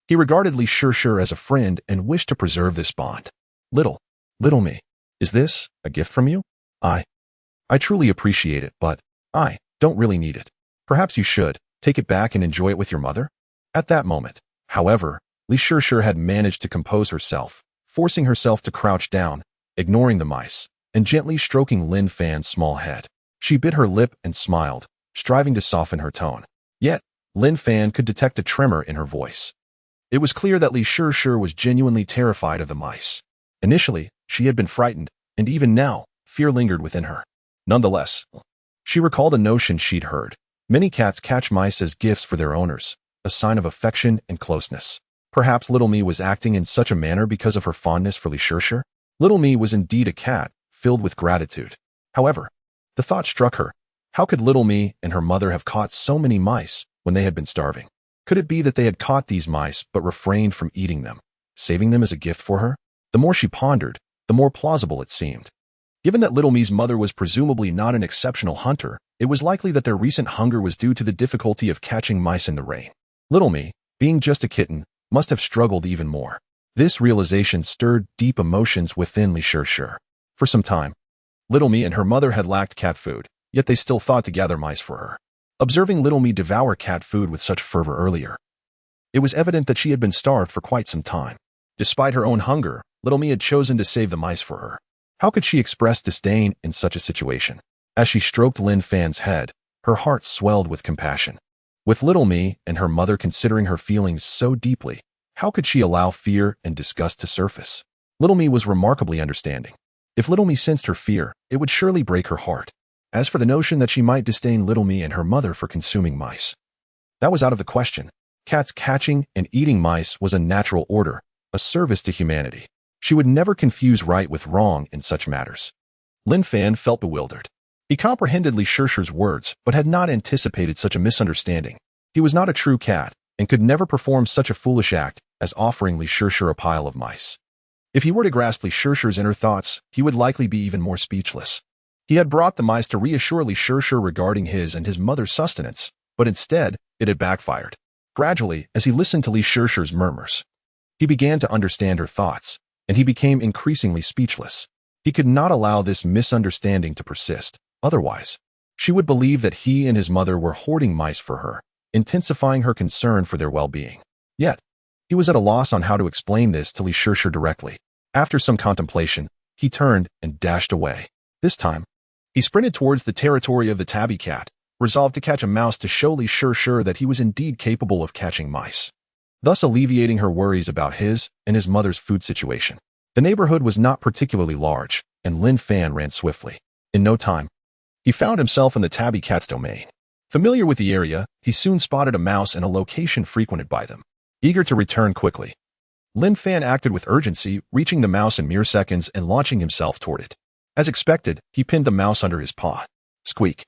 he regarded Li Shishir as a friend and wished to preserve this bond. Little me, is this a gift from you? I truly appreciate it, but I don't really need it. Perhaps you should take it back and enjoy it with your mother? At that moment, however, Li Shishir had managed to compose herself, forcing herself to crouch down, ignoring the mice, and gently stroking Lin Fan's small head. She bit her lip and smiled, striving to soften her tone. Yet, Lin Fan could detect a tremor in her voice. It was clear that Li Shishir was genuinely terrified of the mice. Initially, she had been frightened, and even now, fear lingered within her. Nonetheless, she recalled a notion she'd heard. Many cats catch mice as gifts for their owners, a sign of affection and closeness. Perhaps Little Me was acting in such a manner because of her fondness for Li Shishir. Little Me was indeed a cat, filled with gratitude. However, the thought struck her. How could Little Me and her mother have caught so many mice when they had been starving? Could it be that they had caught these mice but refrained from eating them, saving them as a gift for her? The more she pondered, the more plausible it seemed. Given that Little Me's mother was presumably not an exceptional hunter, it was likely that their recent hunger was due to the difficulty of catching mice in the rain. Little Me, being just a kitten, must have struggled even more. This realization stirred deep emotions within Li Shishir. For some time, Little Me and her mother had lacked cat food, yet they still thought to gather mice for her. Observing Little Me devour cat food with such fervor earlier, it was evident that she had been starved for quite some time. Despite her own hunger, Little Me had chosen to save the mice for her. How could she express disdain in such a situation? As she stroked Lin Fan's head, her heart swelled with compassion. With Little Me and her mother considering her feelings so deeply, how could she allow fear and disgust to surface? Little Me was remarkably understanding. If Little Me sensed her fear, it would surely break her heart. As for the notion that she might disdain Little Me and her mother for consuming mice, that was out of the question. Cats catching and eating mice was a natural order, a service to humanity. She would never confuse right with wrong in such matters. Lin Fan felt bewildered. He comprehended Li Shishir's words, but had not anticipated such a misunderstanding. He was not a true cat, and could never perform such a foolish act as offering Li Shishir a pile of mice. If he were to grasp Li Shishir's inner thoughts, he would likely be even more speechless. He had brought the mice to reassure Li Shishir regarding his and his mother's sustenance, but instead, it had backfired. Gradually, as he listened to Li Shishir's murmurs, he began to understand her thoughts, and he became increasingly speechless. He could not allow this misunderstanding to persist. Otherwise, she would believe that he and his mother were hoarding mice for her, intensifying her concern for their well-being. Yet, he was at a loss on how to explain this to Li Shishir directly. After some contemplation, he turned and dashed away. This time, he sprinted towards the territory of the tabby cat, resolved to catch a mouse to show Li Shishir that he was indeed capable of catching mice, thus alleviating her worries about his and his mother's food situation. The neighborhood was not particularly large, and Lin Fan ran swiftly. In no time, he found himself in the tabby cat's domain. Familiar with the area, he soon spotted a mouse in a location frequented by them. Eager to return quickly, Lin Fan acted with urgency, reaching the mouse in mere seconds and launching himself toward it. As expected, he pinned the mouse under his paw. Squeak.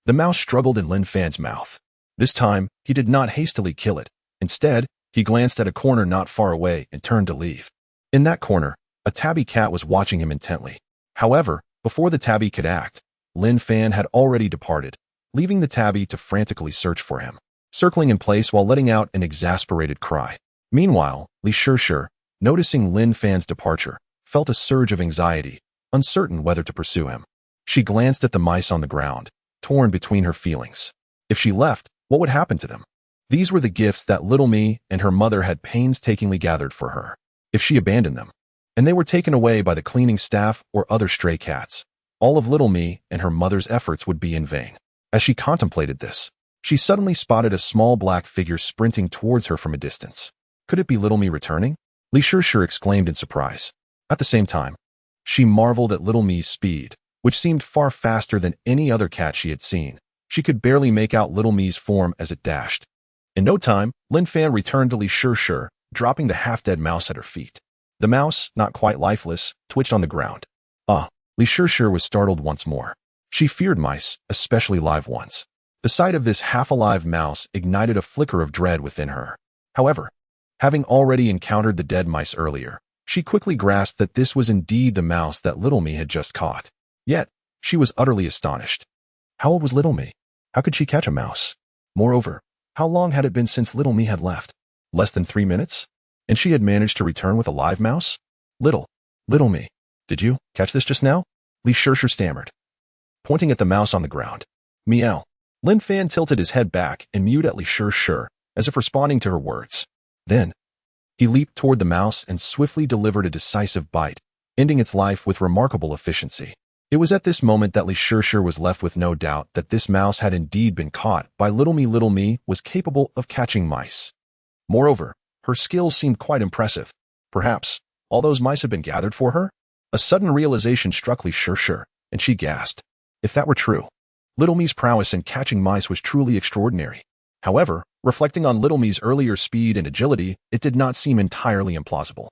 The mouse struggled in Lin Fan's mouth. This time, he did not hastily kill it. Instead, he glanced at a corner not far away and turned to leave. In that corner, a tabby cat was watching him intently. However, before the tabby could act, Lin Fan had already departed, leaving the tabby to frantically search for him, circling in place while letting out an exasperated cry. Meanwhile, Li Shishir, noticing Lin Fan's departure, felt a surge of anxiety, uncertain whether to pursue him. She glanced at the mice on the ground, torn between her feelings. If she left, what would happen to them? These were the gifts that little Me and her mother had painstakingly gathered for her. If she abandoned them, and they were taken away by the cleaning staff or other stray cats, all of little Me and her mother's efforts would be in vain. As she contemplated this, she suddenly spotted a small black figure sprinting towards her from a distance. Could it be little Me returning? Li Shishir exclaimed in surprise. At the same time, she marveled at little Me's speed, which seemed far faster than any other cat she had seen. She could barely make out little Me's form as it dashed. In no time, Lin Fan returned to Li Shishir, dropping the half-dead mouse at her feet. The mouse, not quite lifeless, twitched on the ground. Li Shishir was startled once more. She feared mice, especially live ones. The sight of this half-alive mouse ignited a flicker of dread within her. However, having already encountered the dead mice earlier, she quickly grasped that this was indeed the mouse that little Me had just caught. Yet, she was utterly astonished. How old was little Me? How could she catch a mouse? Moreover, how long had it been since little Me had left? Less than 3 minutes? And she had managed to return with a live mouse? Little Me, did you catch this just now? Li Shishir stammered, pointing at the mouse on the ground. Meow. Lin Fan tilted his head back and mewed at Li Shishir, as if responding to her words. Then, he leaped toward the mouse and swiftly delivered a decisive bite, ending its life with remarkable efficiency. It was at this moment that Li Shishir was left with no doubt that this mouse had indeed been caught by little Me. Little Me was capable of catching mice. Moreover, her skills seemed quite impressive. Perhaps all those mice had been gathered for her? A sudden realization struck Li Shishir, and she gasped. If that were true, little Me's prowess in catching mice was truly extraordinary. However, reflecting on little Me's earlier speed and agility, it did not seem entirely implausible.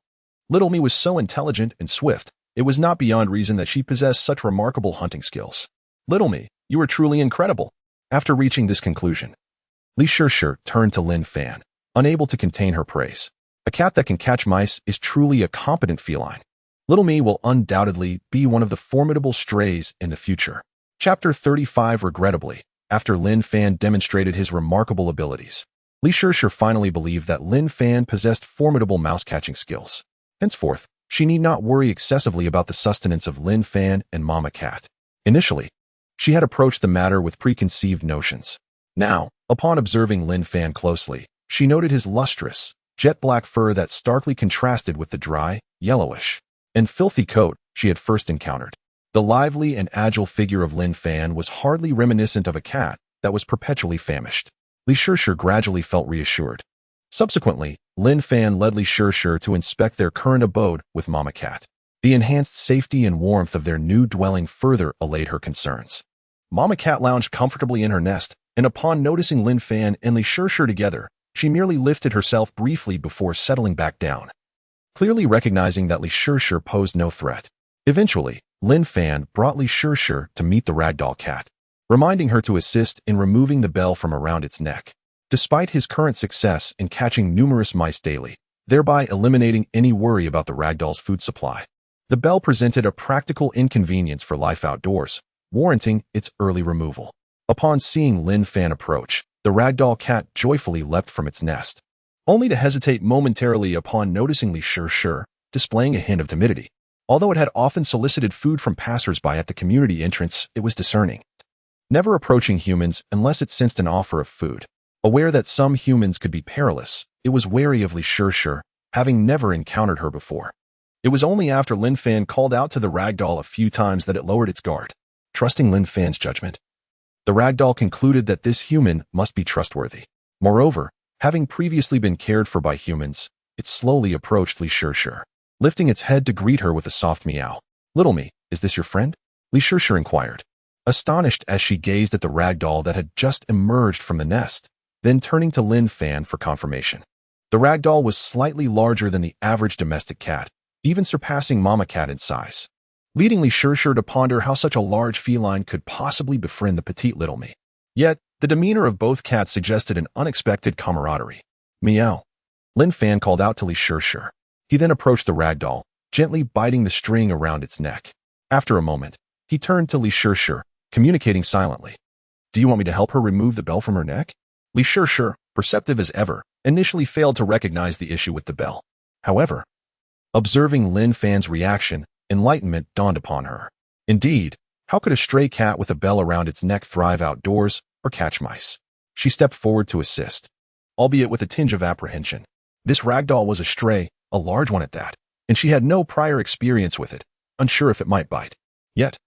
Little Me was so intelligent and swift, it was not beyond reason that she possessed such remarkable hunting skills. Little Me, you are truly incredible. After reaching this conclusion, Li Shishir turned to Lin Fan, unable to contain her praise. A cat that can catch mice is truly a competent feline. Little Me will undoubtedly be one of the formidable strays in the future. Chapter 35. Regrettably, after Lin Fan demonstrated his remarkable abilities, Li Shishir finally believed that Lin Fan possessed formidable mouse-catching skills. Henceforth, she need not worry excessively about the sustenance of Lin Fan and Mama Cat. Initially, she had approached the matter with preconceived notions. Now, upon observing Lin Fan closely, she noted his lustrous, jet-black fur that starkly contrasted with the dry, yellowish, and filthy coat she had first encountered. The lively and agile figure of Lin Fan was hardly reminiscent of a cat that was perpetually famished. Li Shishir gradually felt reassured. Subsequently, Lin Fan led Li Shishir to inspect their current abode with Mama Cat. The enhanced safety and warmth of their new dwelling further allayed her concerns. Mama Cat lounged comfortably in her nest, and upon noticing Lin Fan and Li Shishir together, she merely lifted herself briefly before settling back down, clearly recognizing that Li Shishir posed no threat. Eventually, Lin Fan brought Li Shishir to meet the ragdoll cat, reminding her to assist in removing the bell from around its neck. Despite his current success in catching numerous mice daily, thereby eliminating any worry about the ragdoll's food supply, the bell presented a practical inconvenience for life outdoors, warranting its early removal. Upon seeing Lin Fan approach, the ragdoll cat joyfully leapt from its nest, only to hesitate momentarily upon noticing Li Shishir, displaying a hint of timidity. Although it had often solicited food from passers-by at the community entrance, it was discerning, never approaching humans unless it sensed an offer of food. Aware that some humans could be perilous, it was wary of Li Shishir, having never encountered her before. It was only after Lin Fan called out to the ragdoll a few times that it lowered its guard. Trusting Lin Fan's judgment, the ragdoll concluded that this human must be trustworthy. Moreover, having previously been cared for by humans, it slowly approached Li Shishir, lifting its head to greet her with a soft meow. Little Me, is this your friend? Li Shishir inquired, astonished as she gazed at the ragdoll that had just emerged from the nest, then turning to Lin Fan for confirmation. The ragdoll was slightly larger than the average domestic cat, even surpassing Mama Cat in size, leading Li Shishir to ponder how such a large feline could possibly befriend the petite Little Me. Yet, the demeanor of both cats suggested an unexpected camaraderie. Meow. Lin Fan called out to Li Shishir. He then approached the ragdoll, gently biting the string around its neck. After a moment, he turned to Li Shishir, communicating silently. Do you want me to help her remove the bell from her neck? Li Shishir, perceptive as ever, initially failed to recognize the issue with the bell. However, observing Lin Fan's reaction, enlightenment dawned upon her. Indeed, how could a stray cat with a bell around its neck thrive outdoors or catch mice? She stepped forward to assist, albeit with a tinge of apprehension. This ragdoll was a stray, a large one at that, and she had no prior experience with it, unsure if it might bite. Yet,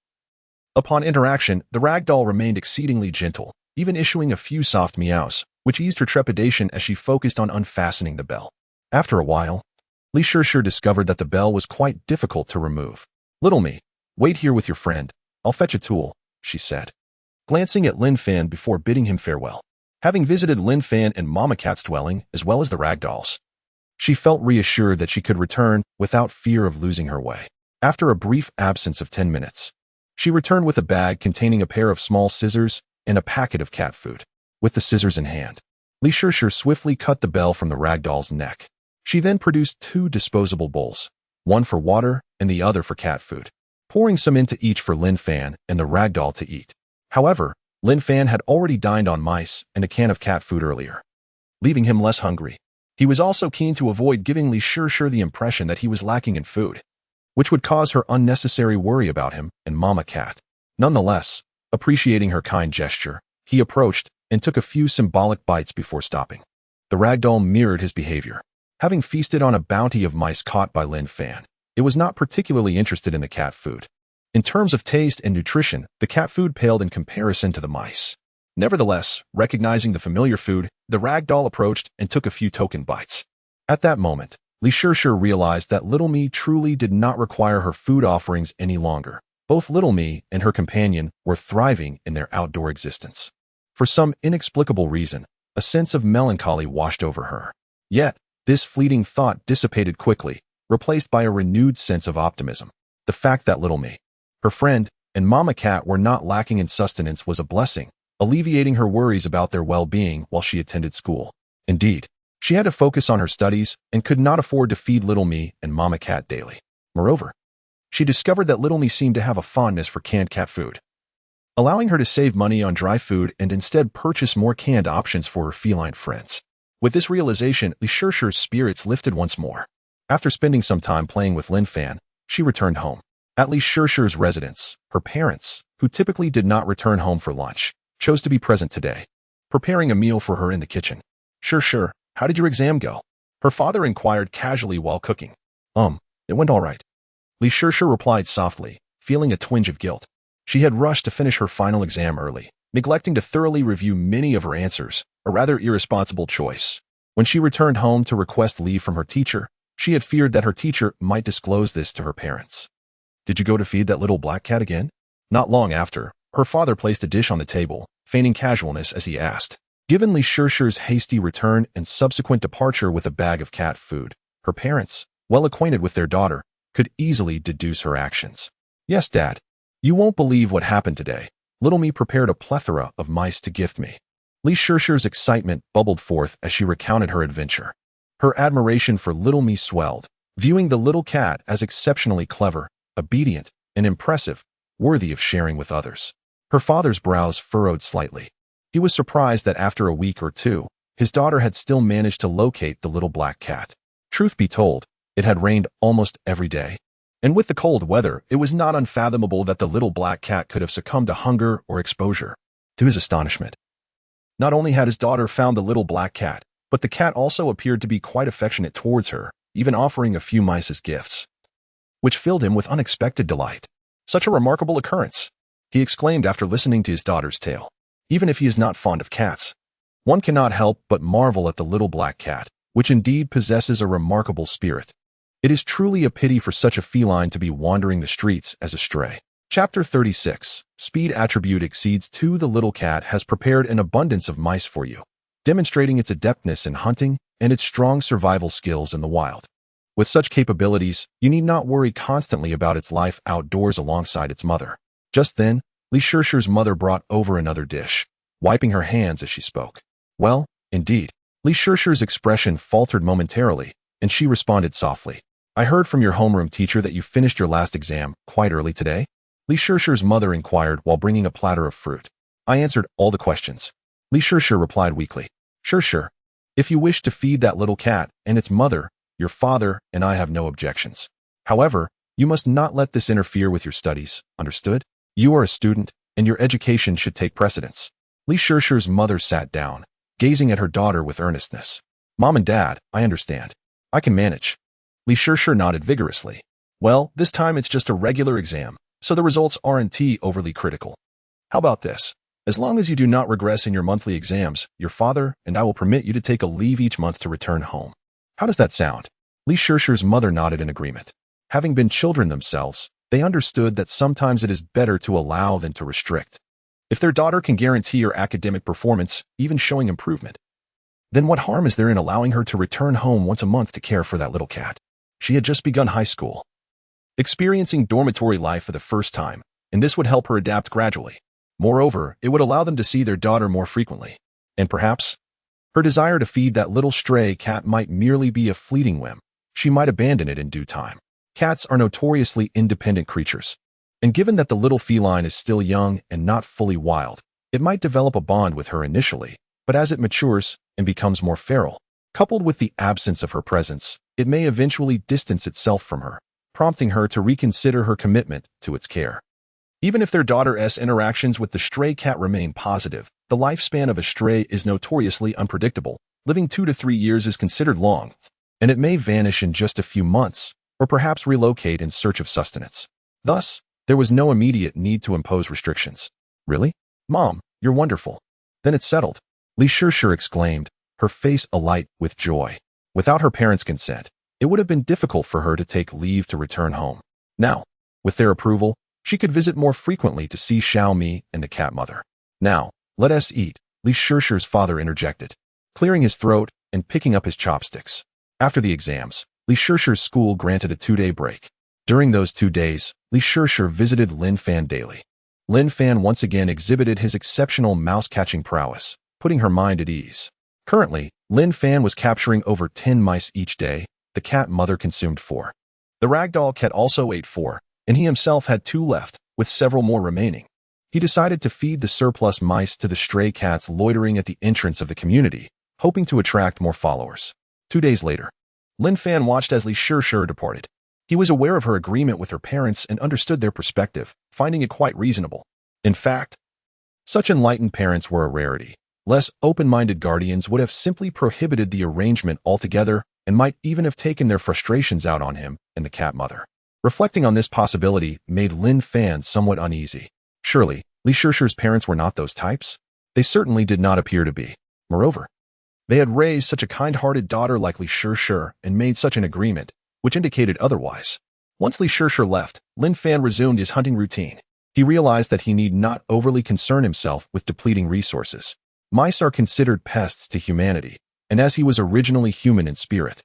upon interaction, the ragdoll remained exceedingly gentle, even issuing a few soft meows, which eased her trepidation as she focused on unfastening the bell. After a while, Li Shishir discovered that the bell was quite difficult to remove. "Little me, wait here with your friend. I'll fetch a tool," she said, glancing at Lin Fan before bidding him farewell. Having visited Lin Fan and Mama Cat's dwelling, as well as the ragdolls, she felt reassured that she could return without fear of losing her way. After a brief absence of 10 minutes, she returned with a bag containing a pair of small scissors and a packet of cat food. With the scissors in hand, Li Shishir swiftly cut the bell from the ragdoll's neck. She then produced 2 disposable bowls, one for water and the other for cat food, pouring some into each for Lin Fan and the ragdoll to eat. However, Lin Fan had already dined on mice and a can of cat food earlier, leaving him less hungry. He was also keen to avoid giving Li Shishir the impression that he was lacking in food, which would cause her unnecessary worry about him and Mama Cat. Nonetheless, appreciating her kind gesture, he approached and took a few symbolic bites before stopping. The ragdoll mirrored his behavior. Having feasted on a bounty of mice caught by Lin Fan, it was not particularly interested in the cat food. In terms of taste and nutrition, the cat food paled in comparison to the mice. Nevertheless, recognizing the familiar food, the ragdoll approached and took a few token bites. At that moment, Li Shishir realized that Little Me truly did not require her food offerings any longer. Both Little Me and her companion were thriving in their outdoor existence. For some inexplicable reason, a sense of melancholy washed over her. Yet, this fleeting thought dissipated quickly, replaced by a renewed sense of optimism. The fact that Little Me, her friend, and Mama Cat were not lacking in sustenance was a blessing, alleviating her worries about their well-being while she attended school. Indeed, she had to focus on her studies and could not afford to feed Little Me and Mama Cat daily. Moreover, she discovered that Little Me seemed to have a fondness for canned cat food, allowing her to save money on dry food and instead purchase more canned options for her feline friends. With this realization, Li Shishir's spirits lifted once more. After spending some time playing with Lin Fan, she returned home. At Li Shishir's residence, her parents, who typically did not return home for lunch, chose to be present today, preparing a meal for her in the kitchen. "Shishir, how did your exam go?" her father inquired casually while cooking. It went all right," Li Shishir replied softly, feeling a twinge of guilt. She had rushed to finish her final exam early, neglecting to thoroughly review many of her answers, a rather irresponsible choice. When she returned home to request leave from her teacher, she had feared that her teacher might disclose this to her parents. "Did you go to feed that little black cat again?" Not long after, her father placed a dish on the table, feigning casualness as he asked. Given Li Shishir's hasty return and subsequent departure with a bag of cat food, her parents, well acquainted with their daughter, could easily deduce her actions. "Yes, Dad. You won't believe what happened today. Little Me prepared a plethora of mice to gift me." Li Shishir's excitement bubbled forth as she recounted her adventure. Her admiration for Little Me swelled, viewing the little cat as exceptionally clever, obedient, and impressive, worthy of sharing with others. Her father's brows furrowed slightly. He was surprised that after a week or two, his daughter had still managed to locate the little black cat. Truth be told, it had rained almost every day, and with the cold weather, it was not unfathomable that the little black cat could have succumbed to hunger or exposure. To his astonishment, not only had his daughter found the little black cat, but the cat also appeared to be quite affectionate towards her, even offering a few mice as gifts, which filled him with unexpected delight. "Such a remarkable occurrence," he exclaimed after listening to his daughter's tale. Even if he is not fond of cats, one cannot help but marvel at the little black cat, which indeed possesses a remarkable spirit. It is truly a pity for such a feline to be wandering the streets as a stray. Chapter 36. Speed attribute exceeds 2. The little cat has prepared an abundance of mice for you, demonstrating its adeptness in hunting and its strong survival skills in the wild. With such capabilities, you need not worry constantly about its life outdoors alongside its mother. Just then, Li Shishir's mother brought over another dish, wiping her hands as she spoke. "Well, indeed." Li Shishir's expression faltered momentarily, and she responded softly. "I heard from your homeroom teacher that you finished your last exam quite early today?" Li Shishir's mother inquired while bringing a platter of fruit. I answered all the questions. Li Shishir replied weakly. Sure. If you wish to feed that little cat and its mother, your father and I have no objections. However, you must not let this interfere with your studies, understood? You are a student, and your education should take precedence. Li Shishir's mother sat down, gazing at her daughter with earnestness. Mom and Dad, I understand. I can manage. Li Shishir nodded vigorously. Well, this time it's just a regular exam, so the results aren't overly critical. How about this? As long as you do not regress in your monthly exams, your father and I will permit you to take a leave each month to return home. How does that sound? Li Shishir's mother nodded in agreement. Having been children themselves, they understood that sometimes it is better to allow than to restrict. If their daughter can guarantee her academic performance, even showing improvement, then what harm is there in allowing her to return home once a month to care for that little cat? She had just begun high school, experiencing dormitory life for the first time, and this would help her adapt gradually. Moreover, it would allow them to see their daughter more frequently. And perhaps, her desire to feed that little stray cat might merely be a fleeting whim. She might abandon it in due time. Cats are notoriously independent creatures, and given that the little feline is still young and not fully wild, it might develop a bond with her initially, but as it matures and becomes more feral, coupled with the absence of her presence, it may eventually distance itself from her, prompting her to reconsider her commitment to its care. Even if their daughter's interactions with the stray cat remain positive, the lifespan of a stray is notoriously unpredictable. Living 2 to 3 years is considered long, and it may vanish in just a few months, or perhaps relocate in search of sustenance. Thus, there was no immediate need to impose restrictions. Really? Mom, you're wonderful. Then it's settled. Li Shishir exclaimed, her face alight with joy. Without her parents' consent, it would have been difficult for her to take leave to return home. Now, with their approval, she could visit more frequently to see Xiaomi and the cat mother. Now, let us eat, Li Shishir's father interjected, clearing his throat and picking up his chopsticks. After the exams, Li Shishir's school granted a 2-day break. During those 2 days, Li Shishir visited Lin Fan daily. Lin Fan once again exhibited his exceptional mouse-catching prowess, putting her mind at ease. Currently, Lin Fan was capturing over 10 mice each day. The cat mother consumed 4. The ragdoll cat also ate 4, and he himself had 2 left, with several more remaining. He decided to feed the surplus mice to the stray cats loitering at the entrance of the community, hoping to attract more followers. 2 days later, Lin Fan watched as Li Shishir departed. He was aware of her agreement with her parents and understood their perspective, finding it quite reasonable. In fact, such enlightened parents were a rarity. Less open-minded guardians would have simply prohibited the arrangement altogether and might even have taken their frustrations out on him and the cat mother. Reflecting on this possibility made Lin Fan somewhat uneasy. Surely, Li Shishir's parents were not those types? They certainly did not appear to be. Moreover, they had raised such a kind-hearted daughter like Li Shishir and made such an agreement, which indicated otherwise. Once Li Shishir left, Lin Fan resumed his hunting routine. He realized that he need not overly concern himself with depleting resources. Mice are considered pests to humanity, and as he was originally human in spirit,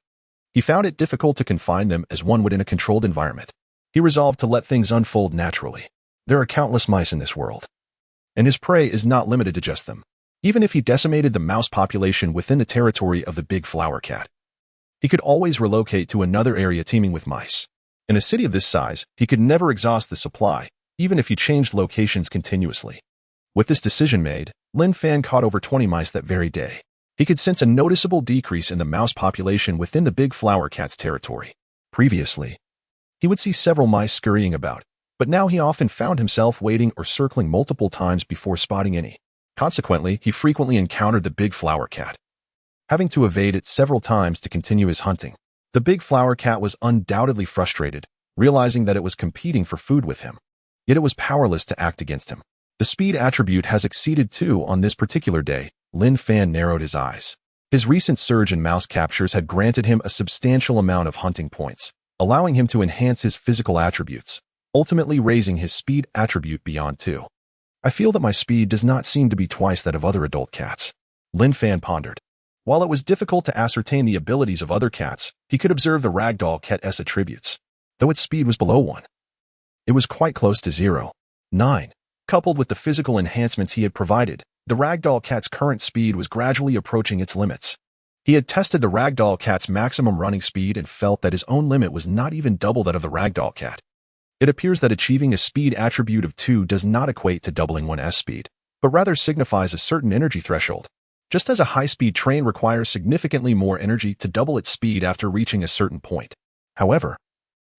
he found it difficult to confine them as one would in a controlled environment. He resolved to let things unfold naturally. There are countless mice in this world, and his prey is not limited to just them. Even if he decimated the mouse population within the territory of the big flower cat, he could always relocate to another area teeming with mice. In a city of this size, he could never exhaust the supply, even if he changed locations continuously. With this decision made, Lin Fan caught over 20 mice that very day. He could sense a noticeable decrease in the mouse population within the big flower cat's territory. Previously, he would see several mice scurrying about, but now he often found himself waiting or circling multiple times before spotting any. Consequently, he frequently encountered the big flower cat, having to evade it several times to continue his hunting. The big flower cat was undoubtedly frustrated, realizing that it was competing for food with him. Yet it was powerless to act against him. The speed attribute has exceeded 2 on this particular day. Lin Fan narrowed his eyes. His recent surge in mouse captures had granted him a substantial amount of hunting points, allowing him to enhance his physical attributes, ultimately raising his speed attribute beyond 2. I feel that my speed does not seem to be twice that of other adult cats. Lin Fan pondered. While it was difficult to ascertain the abilities of other cats, he could observe the ragdoll cat's attributes. Though its speed was below 1, it was quite close to 0. 9. Coupled with the physical enhancements he had provided, the ragdoll cat's current speed was gradually approaching its limits. He had tested the ragdoll cat's maximum running speed and felt that his own limit was not even double that of the ragdoll cat. It appears that achieving a speed attribute of 2 does not equate to doubling one's speed. but rather signifies a certain energy threshold. Just as a high-speed train requires significantly more energy to double its speed after reaching a certain point. However,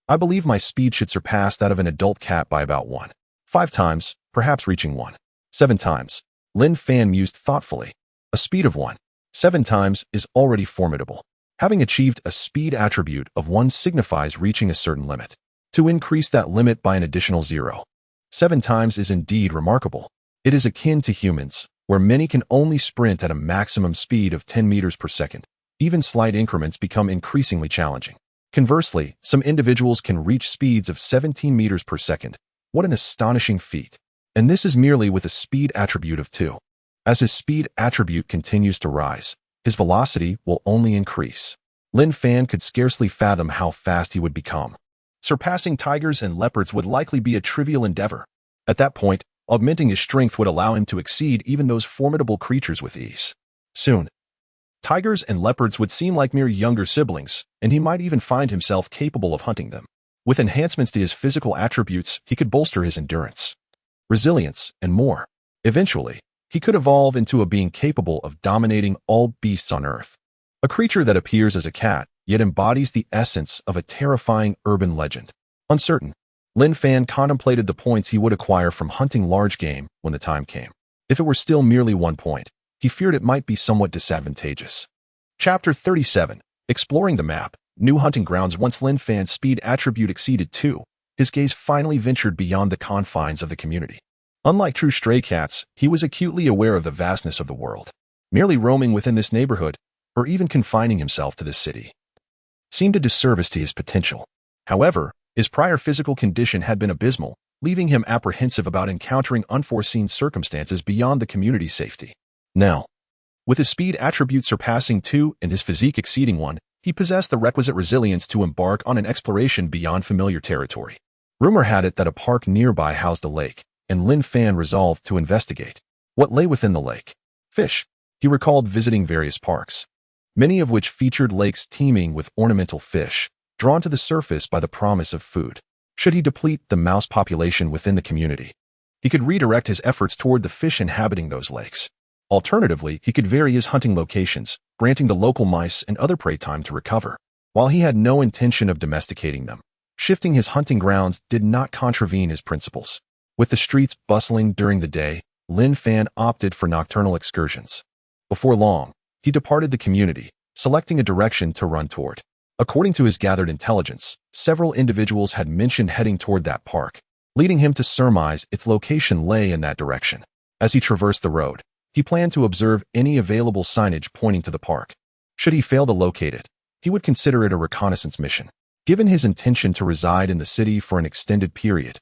I believe my speed should surpass that of an adult cat by about 1.5 times, perhaps reaching 1.7 times. Lin Fan mused thoughtfully. A speed of 1.7 times is already formidable. Having achieved a speed attribute of 1 signifies reaching a certain limit. To increase that limit by an additional 0.7 times is indeed remarkable. It is akin to humans, where many can only sprint at a maximum speed of 10 meters per second. Even slight increments become increasingly challenging. Conversely, some individuals can reach speeds of 17 meters per second. What an astonishing feat. And this is merely with a speed attribute of 2. As his speed attribute continues to rise, his velocity will only increase. Lin Fan could scarcely fathom how fast he would become. Surpassing tigers and leopards would likely be a trivial endeavor. At that point, augmenting his strength would allow him to exceed even those formidable creatures with ease. Soon, tigers and leopards would seem like mere younger siblings, and he might even find himself capable of hunting them. With enhancements to his physical attributes, he could bolster his endurance, resilience, and more. Eventually, he could evolve into a being capable of dominating all beasts on Earth. A creature that appears as a cat, yet embodies the essence of a terrifying urban legend. Uncertain, Lin Fan contemplated the points he would acquire from hunting large game when the time came. If it were still merely 1 point, he feared it might be somewhat disadvantageous. Chapter 37. Exploring the map. New hunting grounds. Once Lin Fan's speed attribute exceeded 2, his gaze finally ventured beyond the confines of the community. Unlike true stray cats, he was acutely aware of the vastness of the world. Merely roaming within this neighborhood, or even confining himself to this city, seemed a disservice to his potential. However, his prior physical condition had been abysmal, leaving him apprehensive about encountering unforeseen circumstances beyond the community's safety. Now, with his speed attribute surpassing 2 and his physique exceeding 1, he possessed the requisite resilience to embark on an exploration beyond familiar territory. Rumor had it that a park nearby housed a lake, and Lin Fan resolved to investigate what lay within the lake. Fish. He recalled visiting various parks, many of which featured lakes teeming with ornamental fish, drawn to the surface by the promise of food. Should he deplete the mouse population within the community, he could redirect his efforts toward the fish inhabiting those lakes. Alternatively, he could vary his hunting locations, granting the local mice and other prey time to recover. While he had no intention of domesticating them, shifting his hunting grounds did not contravene his principles. With the streets bustling during the day, Lin Fan opted for nocturnal excursions. Before long, he departed the community, selecting a direction to run toward. According to his gathered intelligence, several individuals had mentioned heading toward that park, leading him to surmise its location lay in that direction. As he traversed the road, he planned to observe any available signage pointing to the park. Should he fail to locate it, he would consider it a reconnaissance mission. Given his intention to reside in the city for an extended period,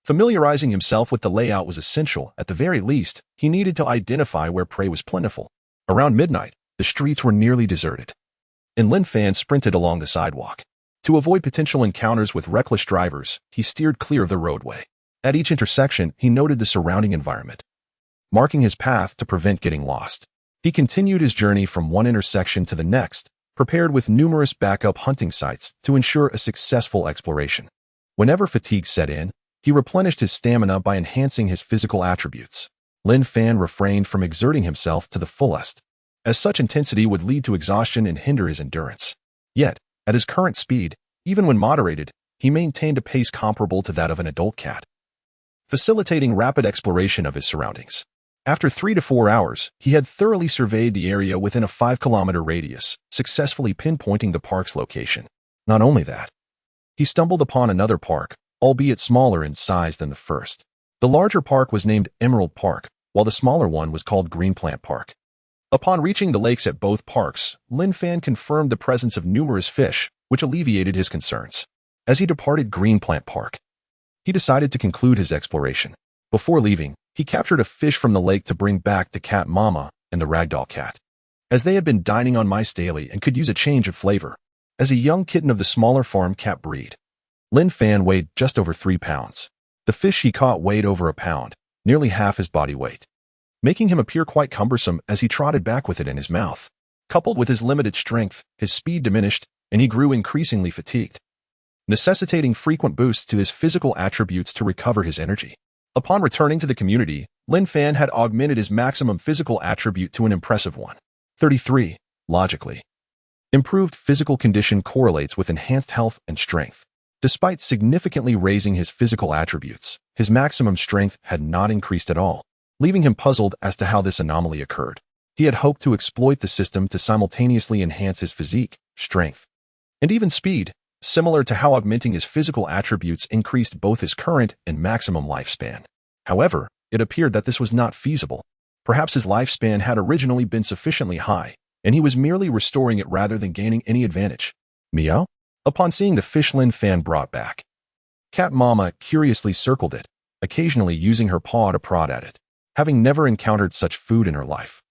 familiarizing himself with the layout was essential. At the very least, he needed to identify where prey was plentiful. Around midnight, the streets were nearly deserted, and Lin Fan sprinted along the sidewalk. To avoid potential encounters with reckless drivers, he steered clear of the roadway. At each intersection, he noted the surrounding environment, marking his path to prevent getting lost. He continued his journey from one intersection to the next, prepared with numerous backup hunting sites to ensure a successful exploration. Whenever fatigue set in, he replenished his stamina by enhancing his physical attributes. Lin Fan refrained from exerting himself to the fullest, as such intensity would lead to exhaustion and hinder his endurance. Yet, at his current speed, even when moderated, he maintained a pace comparable to that of an adult cat, facilitating rapid exploration of his surroundings. After 3 to 4 hours, he had thoroughly surveyed the area within a 5-kilometer radius, successfully pinpointing the park's location. Not only that, he stumbled upon another park, albeit smaller in size than the first. The larger park was named Emerald Park, while the smaller one was called Greenplant Park. Upon reaching the lakes at both parks, Lin Fan confirmed the presence of numerous fish, which alleviated his concerns. As he departed Greenplant Park, he decided to conclude his exploration. Before leaving, he captured a fish from the lake to bring back to Cat Mama and the ragdoll cat, as they had been dining on mice daily and could use a change of flavor. As a young kitten of the smaller farm cat breed, Lin Fan weighed just over 3 pounds. The fish he caught weighed over a pound, nearly half his body weight, making him appear quite cumbersome as he trotted back with it in his mouth. Coupled with his limited strength, his speed diminished, and he grew increasingly fatigued, necessitating frequent boosts to his physical attributes to recover his energy. Upon returning to the community, Lin Fan had augmented his maximum physical attribute to an impressive one. 33. Logically. Improved physical condition correlates with enhanced health and strength. Despite significantly raising his physical attributes, his maximum strength had not increased at all, leaving him puzzled as to how this anomaly occurred. He had hoped to exploit the system to simultaneously enhance his physique, strength, and even speed, similar to how augmenting his physical attributes increased both his current and maximum lifespan. However, it appeared that this was not feasible. Perhaps his lifespan had originally been sufficiently high, and he was merely restoring it rather than gaining any advantage. Meow? Upon seeing the fish Lin Fan brought back, Cat Mama curiously circled it, occasionally using her paw to prod at it. Having never encountered such food in her life,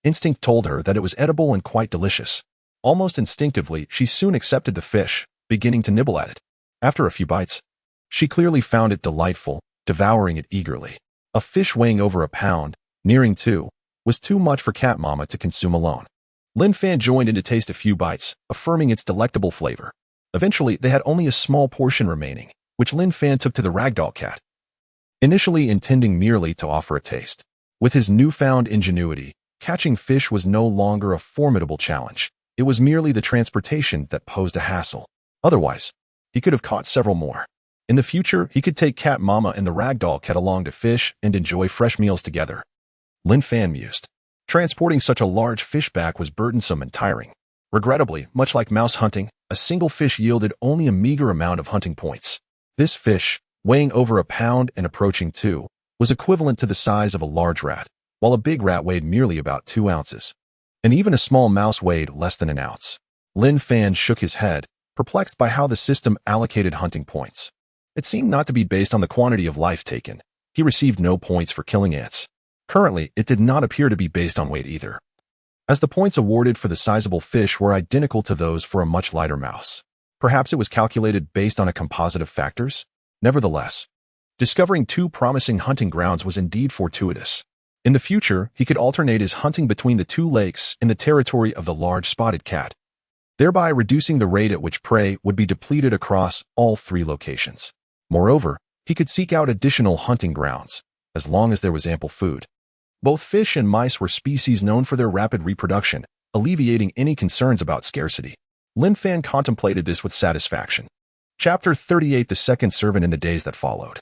instinct told her that it was edible and quite delicious. Almost instinctively, she soon accepted the fish, beginning to nibble at it. After a few bites, she clearly found it delightful, devouring it eagerly. A fish weighing over a pound, nearing 2, was too much for Cat Mama to consume alone. Lin Fan joined in to taste a few bites, affirming its delectable flavor. Eventually, they had only a small portion remaining, which Lin Fan took to the ragdoll cat, initially intending merely to offer a taste. With his newfound ingenuity, catching fish was no longer a formidable challenge. It was merely the transportation that posed a hassle. Otherwise, he could have caught several more. In the future, he could take Cat Mama and the ragdoll cat along to fish and enjoy fresh meals together. Lin Fan mused. Transporting such a large fish back was burdensome and tiring. Regrettably, much like mouse hunting, a single fish yielded only a meager amount of hunting points. This fish, weighing over a pound and approaching 2, was equivalent to the size of a large rat, while a big rat weighed merely about 2 ounces. And even a small mouse weighed less than an ounce. Lin Fan shook his head, perplexed by how the system allocated hunting points. It seemed not to be based on the quantity of life taken. He received no points for killing ants. Currently, it did not appear to be based on weight either, as the points awarded for the sizable fish were identical to those for a much lighter mouse. Perhaps it was calculated based on a composite of factors? Nevertheless, discovering 2 promising hunting grounds was indeed fortuitous. In the future, he could alternate his hunting between the 2 lakes in the territory of the large spotted cat, thereby reducing the rate at which prey would be depleted across all 3 locations. Moreover, he could seek out additional hunting grounds, as long as there was ample food. Both fish and mice were species known for their rapid reproduction, alleviating any concerns about scarcity. Lin Fan contemplated this with satisfaction. Chapter 38: The Second Servant. In the days that followed,